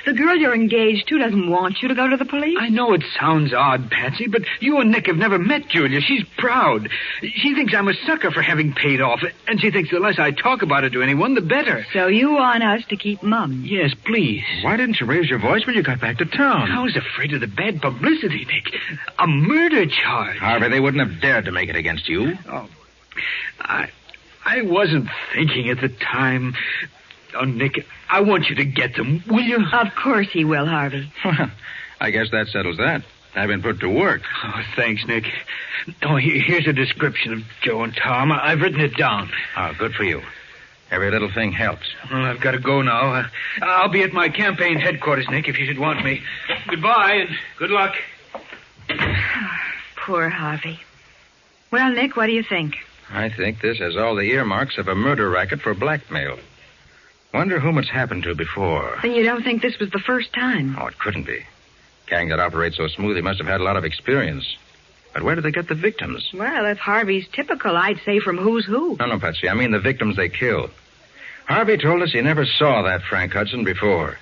The girl you're engaged to doesn't want you to go to the police. I know it sounds odd, Patsy, but you and Nick have never met Julia. She's proud. She thinks I'm a sucker for having paid off, and she thinks the less I talk about it to anyone, the better. So you want us to keep mum? Yes, please. Why didn't you raise your voice when you got back to town? I was afraid of the bad publicity, Nick. A murder charge. Harvey, they wouldn't have dared to make it against you. Oh, I wasn't thinking at the time. Oh, Nick, I want you to get them, will you? Of course he will, Harvey. Well, I guess that settles that. I've been put to work. Oh, thanks, Nick. Oh, here's a description of Joe and Tom. I've written it down. Oh, good for you. Every little thing helps. Well, I've got to go now. I'll be at my campaign headquarters, Nick, if you should want me. Goodbye, and good luck. Poor Harvey. Well, Nick, what do you think? I think this has all the earmarks of a murder racket for blackmail. Wonder whom it's happened to before. Then you don't think this was the first time? Oh, it couldn't be. Gang that operates so smooth, he must have had a lot of experience. But where do they get the victims? Well, if Harvey's typical, I'd say from who's who. No, Patsy. I mean the victims they killed. Harvey told us he never saw that Frank Hudson before.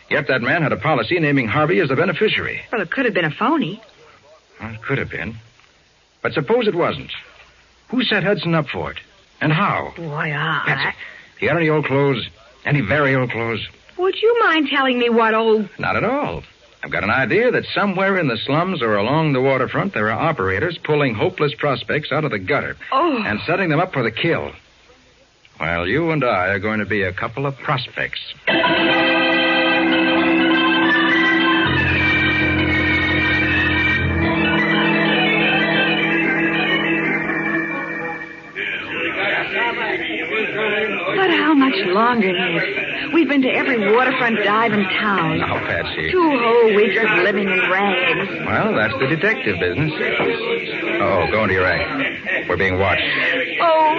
Yet that man had a policy naming Harvey as the beneficiary. Well, it could have been a phony. Well, it could have been. But suppose it wasn't. Who set Hudson up for it? And how? Boy, Patsy, you got any old clothes? Any very old clothes? Would you mind telling me what old... Not at all. I've got an idea that somewhere in the slums or along the waterfront there are operators pulling hopeless prospects out of the gutter and setting them up for the kill. Well, you and I are going to be a couple of prospects. But how much longer, Nick? We've been to every waterfront dive in town. Now, Patsy. 2 whole weeks of living in rags. Well, that's the detective business. Oh, go into your act. We're being watched. Oh,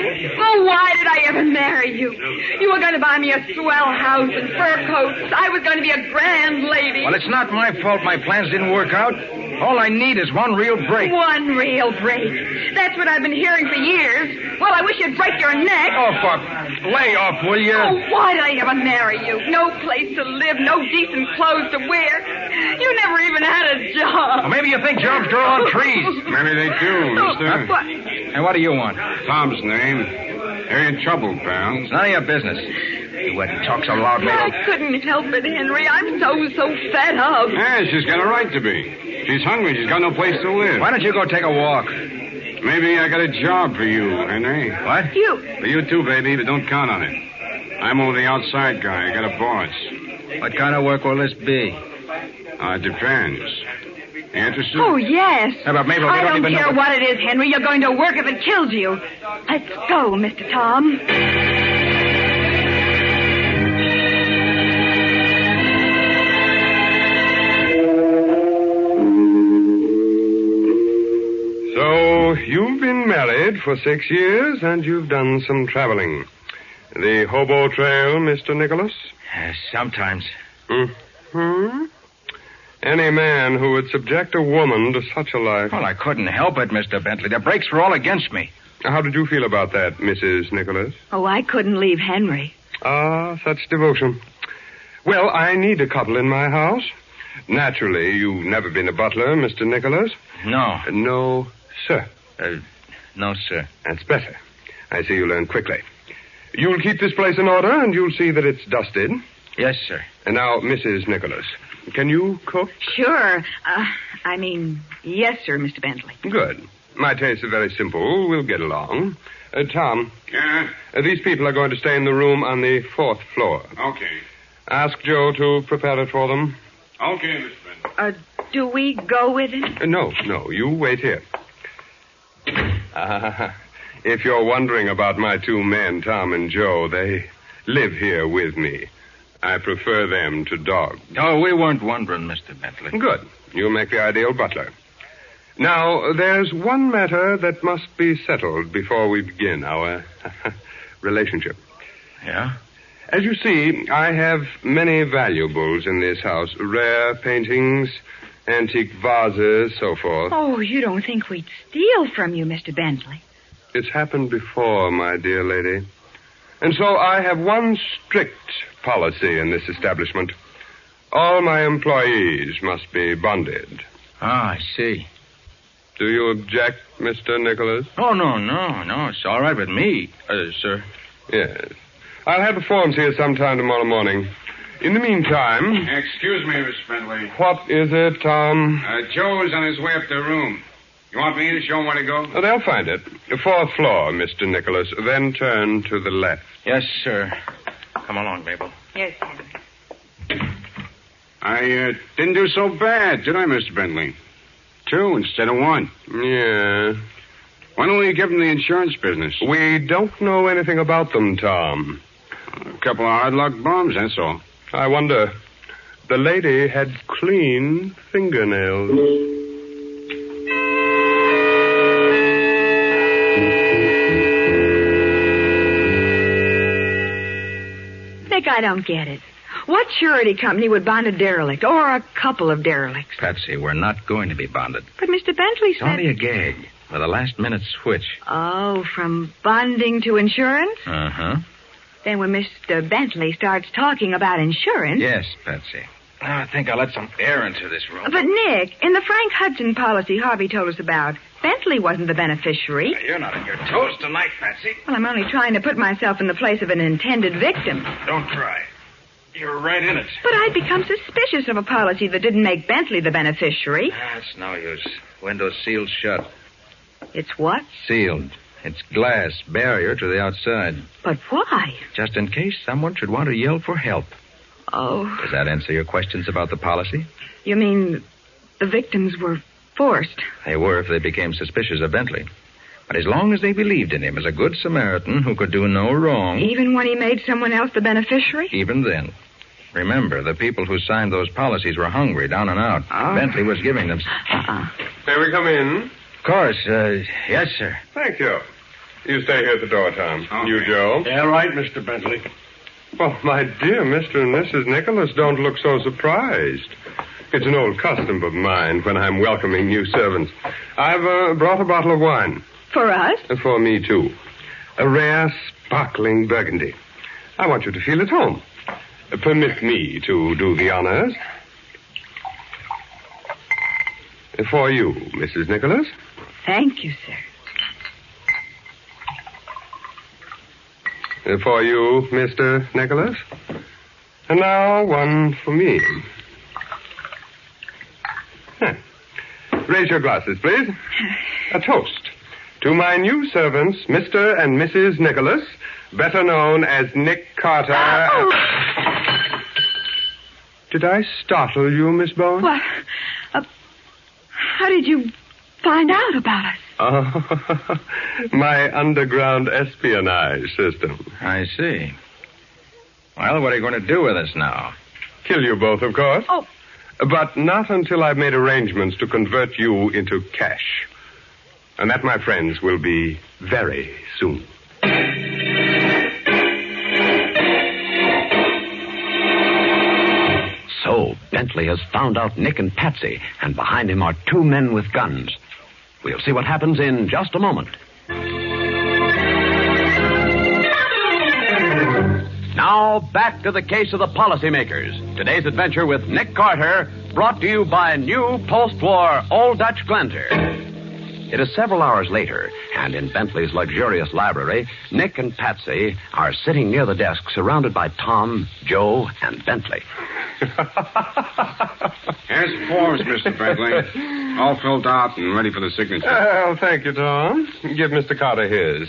why did I ever marry you? You were going to buy me a swell house and fur coats. I was going to be a grand lady. Well, it's not my fault my plans didn't work out. All I need is one real break. One real break. That's what I've been hearing for years. Well, I wish you'd break your neck. Oh, fuck. Lay off, will you? Oh, why did I ever marry you? No place to live, no decent clothes to wear. You never even had a job. Well, maybe you think jobs grow on trees. Maybe they do, mister. What? And what do you want? Tom's name. You're in trouble, pal. It's none of your business. You wouldn't talk so loud, Mabel. I couldn't help it, Henry. I'm so fed up. Yeah, she's got a right to be. She's hungry. She's got no place to live. Why don't you go take a walk? Maybe I got a job for you, Henry. What? You. For you too, baby, but don't count on it. I'm only the outside guy. I got a boss. What kind of work will this be? It depends. Interested? Oh, yes. How about Mabel? I don't even care know what it is, Henry. You're going to work if it kills you. Let's go, Mr. Tom. So, you've been married for 6 years, and you've done some traveling. The hobo trail, Mr. Nicholas? Sometimes. Hmm? Any man who would subject a woman to such a life... Well, I couldn't help it, Mr. Bentley. The breaks were all against me. How did you feel about that, Mrs. Nicholas? Oh, I couldn't leave Henry. Ah, such devotion. Well, I need a couple in my house. Naturally, you've never been a butler, Mr. Nicholas. No. No, sir. No, sir. That's better. I see you learn quickly. You'll keep this place in order, and you'll see that it's dusted. Yes, sir. And now, Mrs. Nicholas, can you cook? Sure. Yes, sir, Mr. Bentley. Good. My tastes are very simple. We'll get along. Tom. Yeah? These people are going to stay in the room on the 4th floor. Okay. Ask Joe to prepare it for them. Okay, Mr. Bentley. Do we go with him? No. You wait here. If you're wondering about my 2 men, Tom and Joe, they live here with me. I prefer them to dogs. Oh, we weren't wondering, Mr. Bentley. Good. You'll make the ideal butler. Now, there's one matter that must be settled before we begin our relationship. Yeah? As you see, I have many valuables in this house. Rare paintings, antique vases, so forth. Oh, you don't think we'd steal from you, Mr. Bentley? It's happened before, my dear lady. And so I have one strict policy in this establishment. All my employees must be bonded. Ah, I see. Do you object, Mr. Nicholas? Oh, no. It's all right with me, sir. Yes. I'll have the forms here sometime tomorrow morning. In the meantime... Excuse me, Mr. Bentley. What is it, Tom? Joe's on his way up to the room. You want me to show him where to go? Oh, they'll find it. The fourth floor, Mr. Nicholas. Then turn to the left. Yes, sir. Come along, Mabel. Yes, Henry. I didn't do so bad, did I, Mr. Bentley? 2 instead of 1. Yeah. Why don't we give him the insurance business? We don't know anything about them, Tom. A couple of hard luck bums, that's all. I wonder. The lady had clean fingernails. Nick, I don't get it. What surety company would bond a derelict or a couple of derelicts? Patsy, we're not going to be bonded. But Mr. Bentley It's said... only a gag with a last-minute switch. Oh, from bonding to insurance? Uh-huh. Then when Mr. Bentley starts talking about insurance... Yes, Patsy. I think I'll let some air into this room. But, Nick, in the Frank Hudson policy Harvey told us about, Bentley wasn't the beneficiary. You're not on your toes tonight, Patsy. Well, I'm only trying to put myself in the place of an intended victim. Don't try. You're right in it. But I'd become suspicious of a policy that didn't make Bentley the beneficiary. It's no use. Window's sealed shut. It's what? Sealed. It's glass, barrier to the outside. But why? Just in case someone should want to yell for help. Oh. Does that answer your questions about the policy? You mean the victims were forced? They were if they became suspicious of Bentley. But as long as they believed in him as a good Samaritan who could do no wrong... Even when he made someone else the beneficiary? Even then. Remember, the people who signed those policies were hungry, down and out. Oh. Bentley was giving them... May we come in? Of course. Yes, sir. Thank you. You stay here at the door, Tom. Okay. You, Joe. Yeah, right, Mr. Bentley. Well, my dear Mr. and Mrs. Nicholas, don't look so surprised. It's an old custom of mine when I'm welcoming new servants. I've brought a bottle of wine. For us? For me, too. A rare, sparkling Burgundy. I want you to feel at home. Permit me to do the honors. For you, Mrs. Nicholas. Thank you, sir. For you, Mr. Nicholas. And now one for me. Raise your glasses, please. A toast to my new servants, Mr. and Mrs. Nicholas, better known as Nick Carter. Oh. Did I startle you, Miss Bowen? What? How did you find out about us? Oh, my underground espionage system. I see. Well, what are you going to do with us now? Kill you both, of course. Oh. But not until I've made arrangements to convert you into cash. And that, my friends, will be very soon. So, Bentley has found out Nick and Patsy, and behind him are 2 men with guns. We'll see what happens in just a moment. Now, back to the case of the policymakers. Today's adventure with Nick Carter, brought to you by new post-war Old Dutch Glenter. It is several hours later, and in Bentley's luxurious library, Nick and Patsy are sitting near the desk, surrounded by Tom, Joe, and Bentley. Here's the forms, Mr. Bentley. All filled out and ready for the signature. Well, thank you, Tom. Give Mr. Carter his.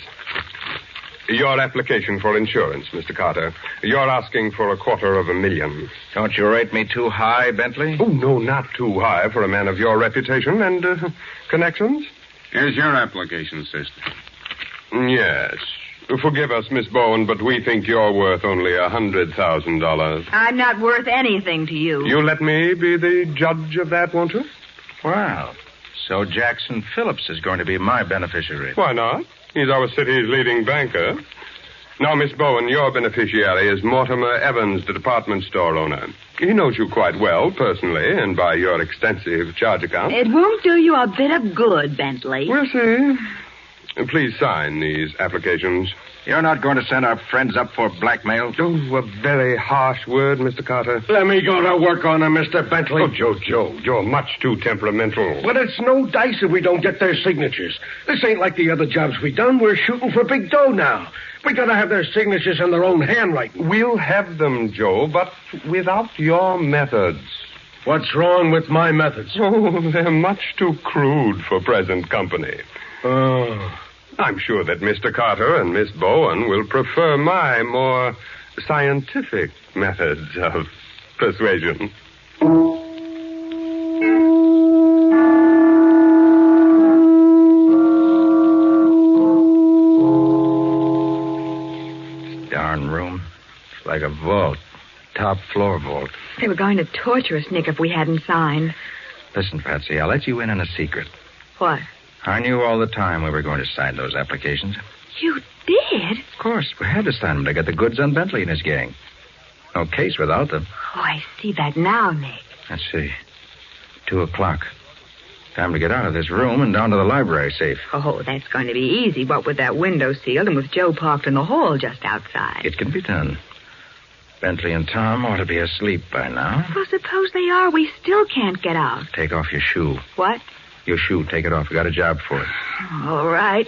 Your application for insurance, Mr. Carter. You're asking for $250,000. Don't you rate me too high, Bentley? Oh, no, not too high for a man of your reputation and connections. Here's your application, sister. Yes. Forgive us, Miss Bowen, but we think you're worth only $100,000. I'm not worth anything to you. You let me be the judge of that, won't you? Wow. So Jackson Phillips is going to be my beneficiary. Why not? He's our city's leading banker. Now, Miss Bowen, your beneficiary is Mortimer Evans, the department store owner. He knows you quite well, personally, and by your extensive charge account. It won't do you a bit of good, Bentley. We'll see. Please sign these applications. You're not going to send our friends up for blackmail? Oh, a very harsh word, Mr. Carter. Let me go to work on him, Mr. Bentley. Oh, Joe, you're much too temperamental. But it's no dice if we don't get their signatures. This ain't like the other jobs we done. We're shooting for big dough now. We gotta have their signatures in their own handwriting. We'll have them, Joe, but without your methods. What's wrong with my methods? Oh, they're much too crude for present company. Oh. I'm sure that Mr. Carter and Miss Bowen will prefer my more scientific methods of persuasion. Darn room. It's like a vault. Top floor vault. They were going to torture us, Nick, if we hadn't signed. Listen, Patsy, I'll let you in on a secret. What? I knew all the time we were going to sign those applications. You did? Of course, we had to sign them to get the goods on Bentley and his gang. No case without them. Oh, I see that now, Nick. Let's see. 2:00. Time to get out of this room and down to the library safe. Oh, that's going to be easy, what with that window sealed and with Joe parked in the hall just outside. It can be done. Bentley and Tom ought to be asleep by now. Well, suppose they are. We still can't get out. Take off your shoe. What? Your shoe. Take it off. We got a job for it. All right.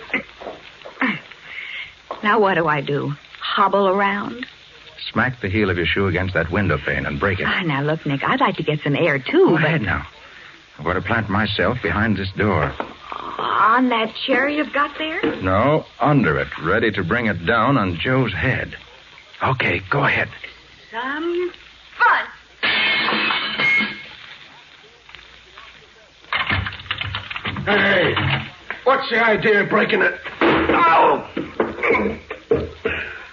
Now what do I do? Hobble around? Smack the heel of your shoe against that window pane and break it. Now, look, Nick, I'd like to get some air, too. Go ahead now. I'm going to plant myself behind this door. On that chair you've got there? No, under it, ready to bring it down on Joe's head. Okay, go ahead. Some fun. Hey, what's the idea of breaking it? Ow!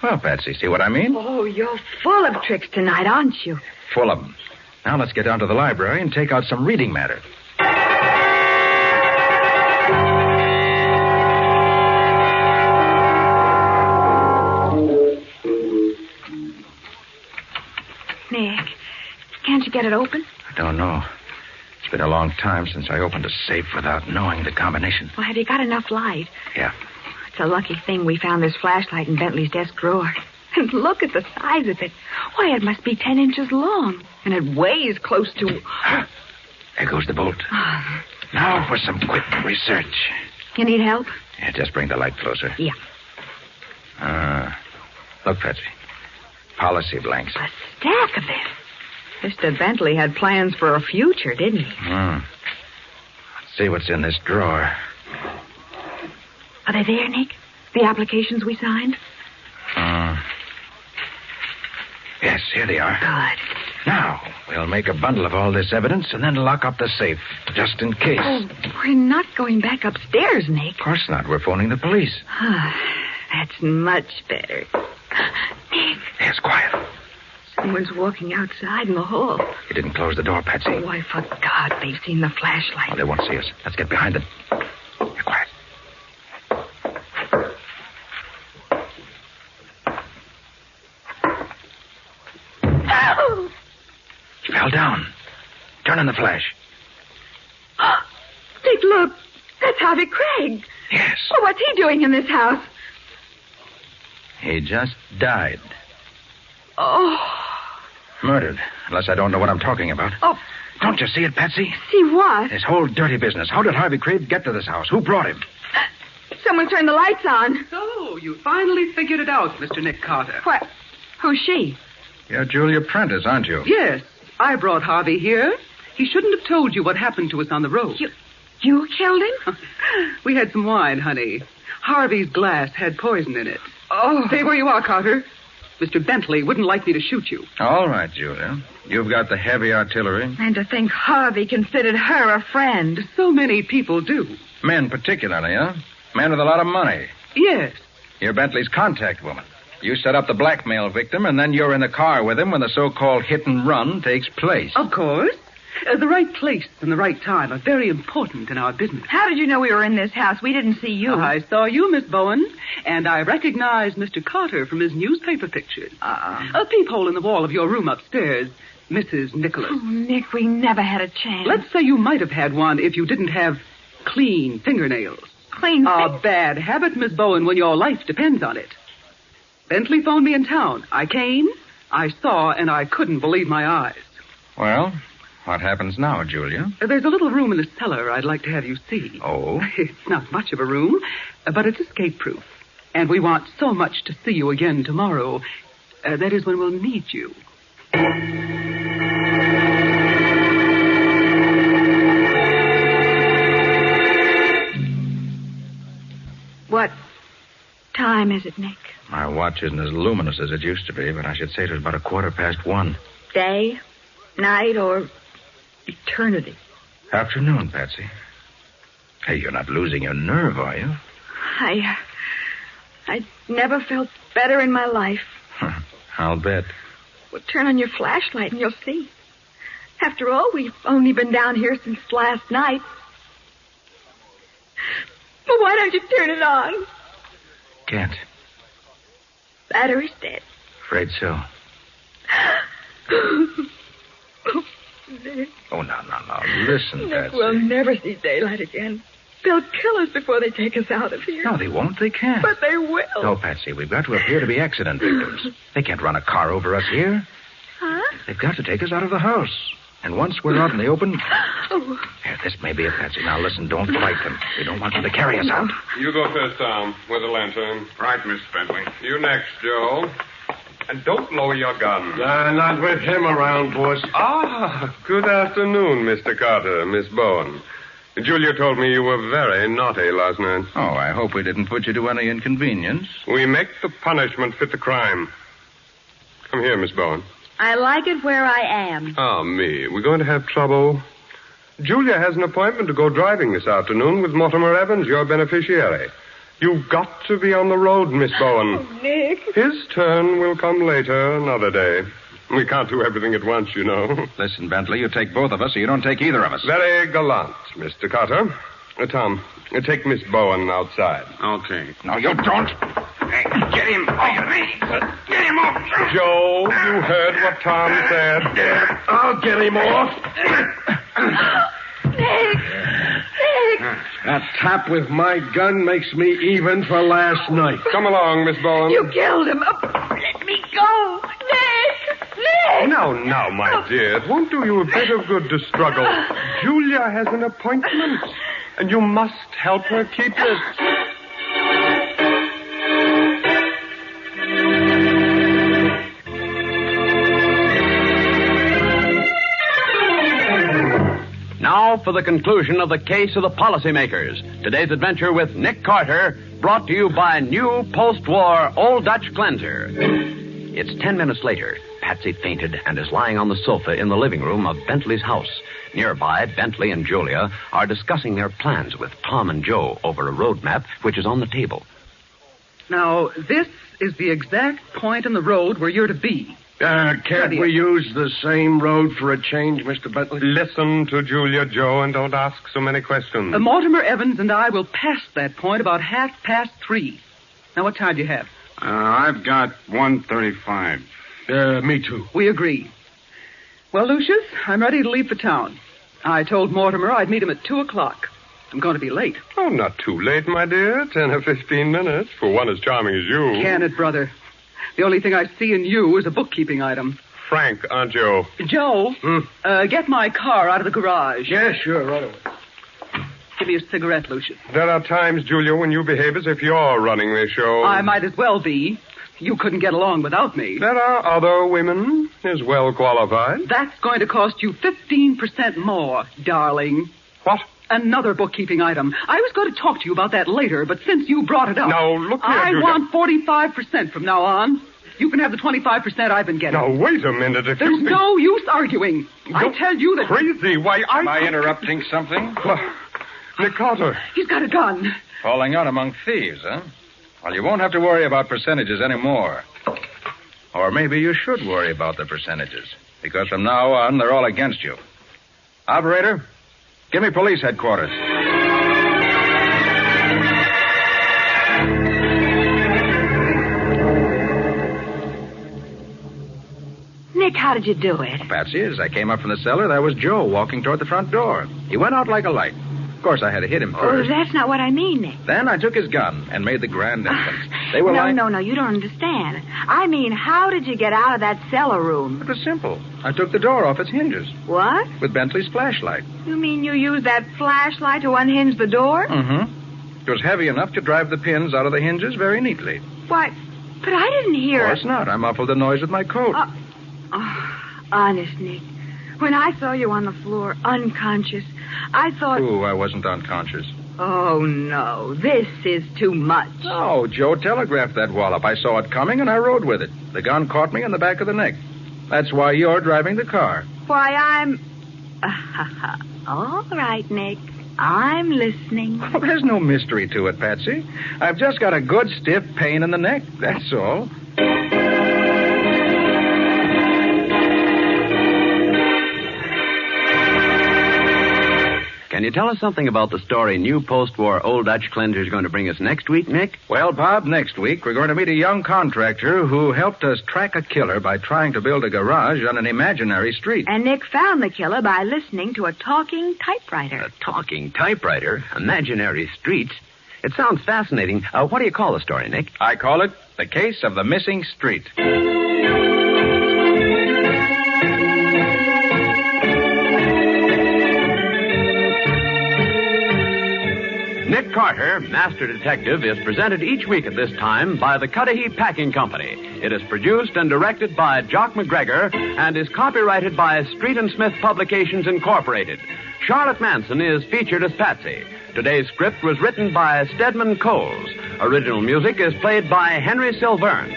Well, Patsy, see what I mean? Oh, you're full of tricks tonight, aren't you? Full of them. Now let's get down to the library and take out some reading matter. Nick, can't you get it open? I don't know. It's been a long time since I opened a safe without knowing the combination. Well, have you got enough light? Yeah. It's a lucky thing we found this flashlight in Bentley's desk drawer. And look at the size of it. Why, it must be 10 inches long. And it weighs close to... There goes the bolt. Now for some quick research. You need help? Yeah, just bring the light closer. Yeah. Look, Patsy. Policy blanks. A stack of them. Mr. Bentley had plans for a future, didn't he? Let's see what's in this drawer. Are they there, Nick? The applications we signed? Yes, here they are. Good. Now, we'll make a bundle of all this evidence and then lock up the safe, just in case. Oh, we're not going back upstairs, Nick. Of course not. We're phoning the police. That's much better. Nick. Yes, quiet. Someone's walking outside in the hall. You didn't close the door, Patsy. Oh, I forgot. They've seen the flashlight. Oh, they won't see us. Let's get behind them. You're quiet. Oh! He fell down. Turn on the flash. Dick, look. That's Harvey Craig. Yes. Oh, what's he doing in this house? He just died. Oh. Murdered. Unless I don't know what I'm talking about. Oh. Don't you see it, Patsy? See what? This whole dirty business. How did Harvey Craig get to this house? Who brought him? Someone turned the lights on. So, you finally figured it out, Mr. Nick Carter. What? Who's she? You're Julia Prentice, aren't you? Yes. I brought Harvey here. He shouldn't have told you what happened to us on the road. You killed him? We had some wine, honey. Harvey's glass had poison in it. Oh. Stay where you are, Carter. Mr. Bentley wouldn't like me to shoot you. All right, Julia. You've got the heavy artillery. And to think Harvey considered her a friend. So many people do. Men particularly, huh? Men with a lot of money. Yes. You're Bentley's contact woman. You set up the blackmail victim, and then you're in the car with him when the so-called hit and run takes place. Of course. The right place and the right time are very important in our business. How did you know we were in this house? We didn't see you. I saw you, Miss Bowen, and I recognized Mr. Carter from his newspaper pictures. A peephole in the wall of your room upstairs, Mrs. Nicholas. Oh, Nick, we never had a chance. Let's say you might have had one if you didn't have clean fingernails. Clean A bad habit, Miss Bowen, when your life depends on it. Bentley phoned me in town. I came, I saw, and I couldn't believe my eyes. Well, what happens now, Julia? There's a little room in the cellar I'd like to have you see. Oh? It's not much of a room, but it's escape-proof. And we want so much to see you again tomorrow. That is when we'll need you. What time is it, Nick? My watch isn't as luminous as it used to be, but I should say it was about 1:15. Day, night, or eternity? Afternoon, Patsy. Hey, you're not losing your nerve, are you? I never felt better in my life. I'll bet. Well, turn on your flashlight and you'll see. After all, we've only been down here since last night. But why don't you turn it on? Can't. Battery's dead. Afraid so. Nick. Oh, no. Listen, Nick, Patsy. we'll never see daylight again. They'll kill us before they take us out of here. No, they won't. They can't. But they will. No, Patsy, we've got to appear to be accident victims. They can't run a car over us here. Huh? They've got to take us out of the house. And once we're out in the open... Oh. Here, this may be it, Patsy. Now, listen, don't fight them. We don't want them to carry us out. You go first, Tom, with the lantern. Right, Mr. Bentley. You next, Joe. And don't lower your gun. Not with him around, boss. Good afternoon, Mr. Carter, Miss Bowen. Julia told me you were very naughty last night. Oh, I hope we didn't put you to any inconvenience. We make the punishment fit the crime. Come here, Miss Bowen. I like it where I am. Me. We're going to have trouble. Julia has an appointment to go driving this afternoon with Mortimer Evans, your beneficiary. You've got to be on the road, Miss Bowen. Oh, Nick. His turn will come later, another day. We can't do everything at once, you know. Listen, Bentley, you take both of us or you don't take either of us. Very gallant, Mr. Carter. Tom, take Miss Bowen outside. Okay. No, you don't. Hey, get him off me. Get him off. Joe, you heard what Tom said. I'll get him off. Nick! That tap with my gun makes me even for last night. Come along, Miss Bowen. You killed him. Let me go. Nick! Now, my dear. It won't do you a bit of good to struggle. Julia has an appointment, and you must help her keep it. Now for the conclusion of the case of the policymakers. Today's adventure with Nick Carter, brought to you by new post-war Old Dutch Cleanser. It's 10 minutes later. Patsy fainted and is lying on the sofa in the living room of Bentley's house. Nearby, Bentley and Julia are discussing their plans with Tom and Joe over a road map which is on the table. Now, this is the exact point in the road where you're to be. Can't we use the same road for a change, Mr. Bentley? Listen to Julia, Joe, and don't ask so many questions. Mortimer Evans and I will pass that point about 3:30. Now, what time do you have? I've got 1:35. Me too. We agree. Well, Lucius, I'm ready to leave for town. I told Mortimer I'd meet him at 2:00. I'm going to be late. Oh, not too late, my dear. 10 or 15 minutes for one as charming as you. Can it, brother? The only thing I see in you is a bookkeeping item. Frank, aren't you? Joe, get my car out of the garage. Yeah, sure, right away. Give me a cigarette, Lucius. There are times, Julia, when you behave as if you're running the show. I might as well be. You couldn't get along without me. There are other women as well qualified. That's going to cost you 15% more, darling. What? Another bookkeeping item. I was going to talk to you about that later, but since you brought it up... Now, look here, I Julia. want 45% from now on. You can have the 25% I've been getting. Now, wait a minute. If There's you think... no use arguing. I tell you that... Crazy. Why, Am I interrupting something? Nick Carter. He's got a gun. Falling out among thieves, huh? Well, you won't have to worry about percentages anymore. Or maybe you should worry about the percentages. Because from now on, they're all against you. Operator, give me police headquarters. Nick, how did you do it? Patsy, as I came up from the cellar, there was Joe walking toward the front door. He went out like a light. Of course, I had to hit him Oh, first. that's not what I mean, Nick. Then I took his gun and made the grand entrance. They were No, you don't understand. I mean, how did you get out of that cellar room? It was simple. I took the door off its hinges What? with Bentley's flashlight. You mean you used that flashlight to unhinge the door? Mm-hmm. It was heavy enough to drive the pins out of the hinges very neatly. Why, but I didn't hear Of course not. I muffled the noise with my coat. Honest, Nick. When I saw you on the floor, unconscious, I thought... Ooh, I wasn't unconscious. Oh, no. This is too much. Oh, Joe telegraphed that wallop. I saw it coming, and I rode with it. The gun caught me in the back of the neck. That's why you're driving the car. Why, I'm... All right, Nick. I'm listening. Well, there's no mystery to it, Patsy. I've just got a good stiff pain in the neck. That's all. Can you tell us something about the story new post-war Old Dutch Cleanser is going to bring us next week, Nick? Well, Bob, next week we're going to meet a young contractor who helped us track a killer by trying to build a garage on an imaginary street. And Nick found the killer by listening to a talking typewriter. A talking typewriter? Imaginary streets? It sounds fascinating. What do you call the story, Nick? I call it The Case of the Missing Street. Nick Carter, Master Detective, is presented each week at this time by the Cudahy Packing Company. It is produced and directed by Jock McGregor and is copyrighted by Street and Smith Publications, Incorporated. Charlotte Manson is featured as Patsy. Today's script was written by Stedman Coles. Original music is played by Henry Silverne.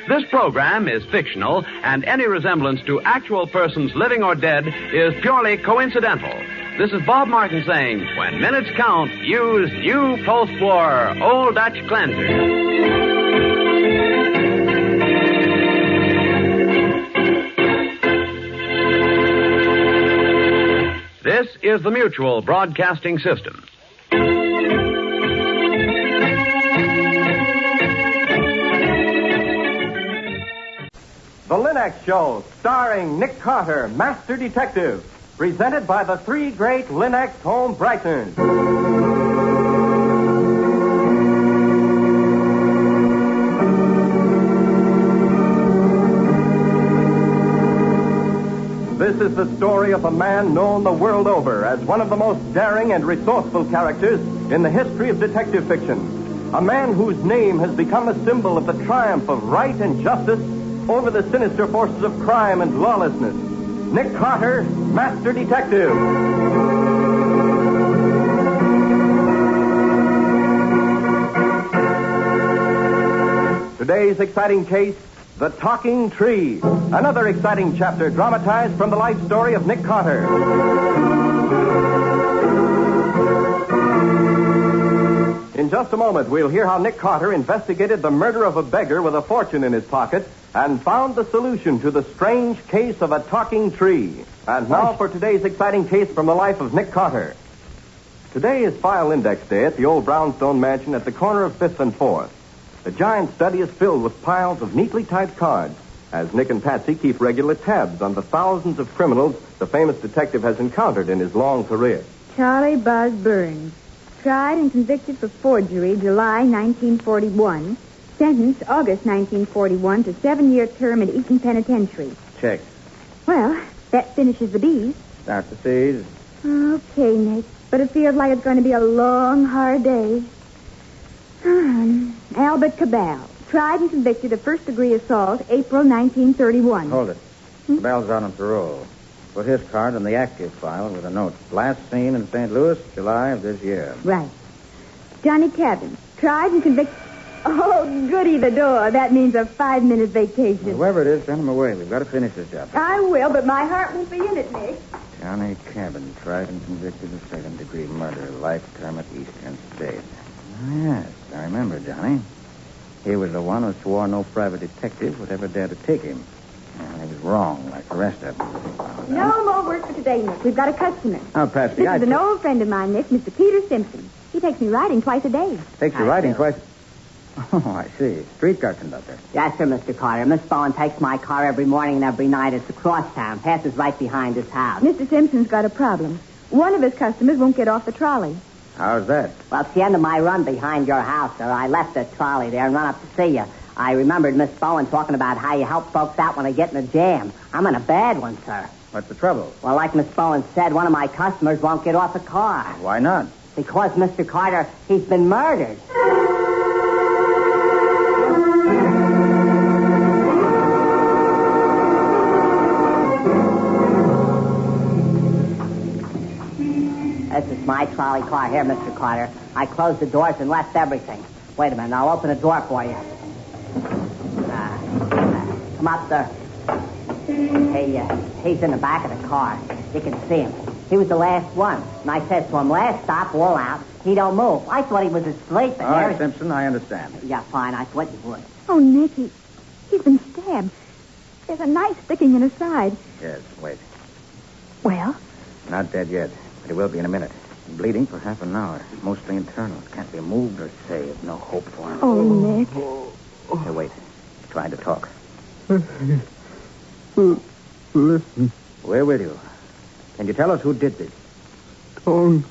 This program is fictional, and any resemblance to actual persons living or dead is purely coincidental. This is Bob Martin saying, when minutes count, use new post-war Old Dutch Cleanser. This is the Mutual Broadcasting System. The Linux Show, starring Nick Carter, Master Detective. Presented by the three great Linux home brighteners. This is the story of a man known the world over as one of the most daring and resourceful characters in the history of detective fiction. A man whose name has become a symbol of the triumph of right and justice over the sinister forces of crime and lawlessness. Nick Carter, Master Detective. Today's exciting case, The Talking Tree. Another exciting chapter dramatized from the life story of Nick Carter. In just a moment, we'll hear how Nick Carter investigated the murder of a beggar with a fortune in his pocket and found the solution to the strange case of a talking tree. And now for today's exciting case from the life of Nick Carter. Today is file index day at the old brownstone mansion at the corner of 5th and 4th. The giant study is filled with piles of neatly typed cards, as Nick and Patsy keep regular tabs on the thousands of criminals the famous detective has encountered in his long career. Charlie Buzz Burns, tried and convicted for forgery July 1941, sentenced August 1941 to 7-year term at Eaton Penitentiary. Check. Well, that finishes the B's. Start the C's. Okay, Nick, but it feels like it's going to be a long, hard day. Albert Cabal, tried and convicted of first-degree assault April 1931. Hold it. Cabell's out on parole. Put his card in the active file with a note. Last seen in St. Louis, July of this year. Right. Johnny Cabin, tried and convicted... Oh, goody the door. That means a 5-minute vacation. Well, whoever it is, send him away. We've got to finish this job. I will, but my heart won't be in it, Nick. Johnny Cabin, tried and convicted of second-degree murder, life term at Eastern State. Yes, I remember, Johnny. He was the one who swore no private detective would ever dare to take him. And he was wrong, like the rest of them. No more work for today, Nick. We've got a customer. Oh, Patsy, This is an old friend of mine, Nick, Mr. Peter Simpson. He takes me riding twice a day. Takes you riding twice. Oh, I see. Streetcar conductor. Yes, sir, Mr. Carter. Miss Bowen takes my car every morning and every night. It's across town. Passes right behind his house. Mr. Simpson's got a problem. One of his customers won't get off the trolley. How's that? Well, it's the end of my run behind your house, sir. I left the trolley there and run up to see you. I remembered Miss Bowen talking about how you help folks out when they get in a jam. I'm in a bad one, sir. What's the trouble? Well, like Miss Bowen said, one of my customers won't get off the car. Why not? Because, Mr. Carter, he's been murdered. This is my trolley car here, Mr. Carter. I closed the doors and left everything. Wait a minute, I'll open the door for you. Come up, sir. He's in the back of the car. You can see him. He was the last one. And I said to him, last stop, all out. He don't move. I thought he was asleep. All right, Simpson, I understand. Yeah, fine. I thought you would. Oh, Nick, he's been stabbed. There's a knife sticking in his side. Yes, wait. Well? Not dead yet, but he will be in a minute. Bleeding for half an hour. Mostly internal. Can't be moved or saved. No hope for him. Oh, Nick. Hey, wait. He's trying to talk. Listen. Where will you? Can you tell us who did this? Stone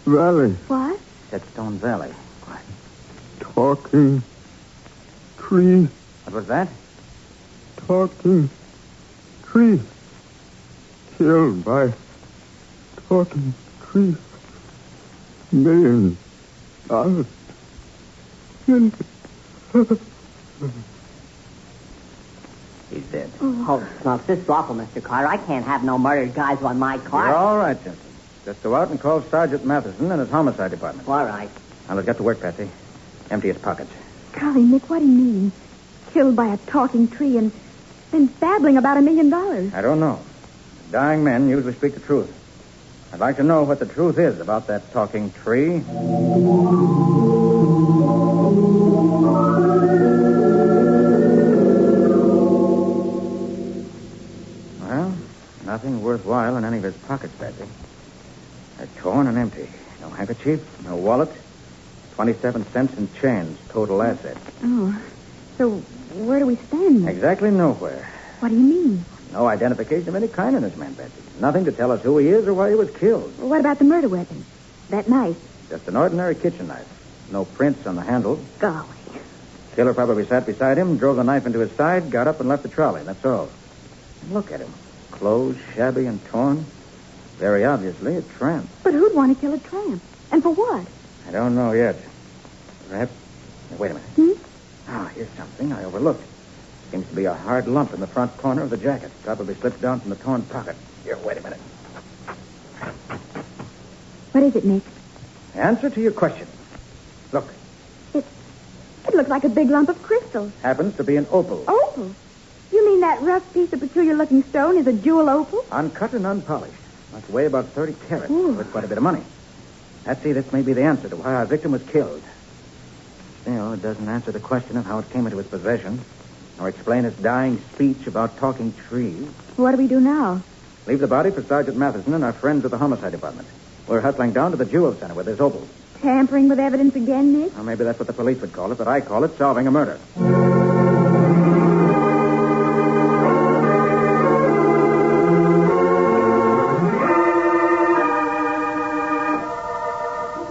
Valley. What? Said Stone Valley. What? Talking tree. What was that? Talking tree. Killed by talking tree. $1 million. He's dead. Oh, smoke. This is awful, Mr. Carter. I can't have no murdered guys on my car. You're all right, Simpson. Just go out and call Sergeant Matheson and his homicide department. All right. Now, let's get to work, Patsy. Empty his pockets. Golly, Nick, what do you mean? Killed by a talking tree and then babbling about $1 million. I don't know. Dying men usually speak the truth. I'd like to know what the truth is about that talking tree. Well, nothing worthwhile in any of his pockets, Patsy. They're torn and empty. No handkerchief, no wallet. 27 cents in change, total asset. Oh, so where do we stand? Exactly nowhere. What do you mean? No identification of any kind in this man, Patsy. Nothing to tell us who he is or why he was killed. Well, what about the murder weapon? That knife? Just an ordinary kitchen knife. No prints on the handle. Golly. Killer probably sat beside him, drove the knife into his side, got up and left the trolley. That's all. And look at him. Clothes shabby and torn. Very obviously a tramp. But who'd want to kill a tramp? And for what? I don't know yet. Perhaps... Wait a minute. Here's something I overlooked. Seems to be a hard lump in the front corner of the jacket. Probably slipped down from the torn pocket. Here, wait a minute. What is it, Nick? Answer to your question. Look. It looks like a big lump of crystal. Happens to be an opal. Opal? You mean that rough piece of peculiar-looking stone is a jewel opal? Uncut and unpolished. Must weigh about 30 carats. Ooh. Worth quite a bit of money. Patsy, this may be the answer to why our victim was killed. Still, it doesn't answer the question of how it came into his possession, or explain his dying speech about talking trees. What do we do now? Leave the body for Sergeant Matheson and our friends at the homicide department. We're hustling down to the Jewel Center with this opal. Tampering with evidence again, Nick? Well, maybe that's what the police would call it, but I call it solving a murder.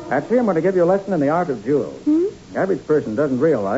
Patsy, I'm going to give you a lesson in the art of jewels. The average person doesn't realize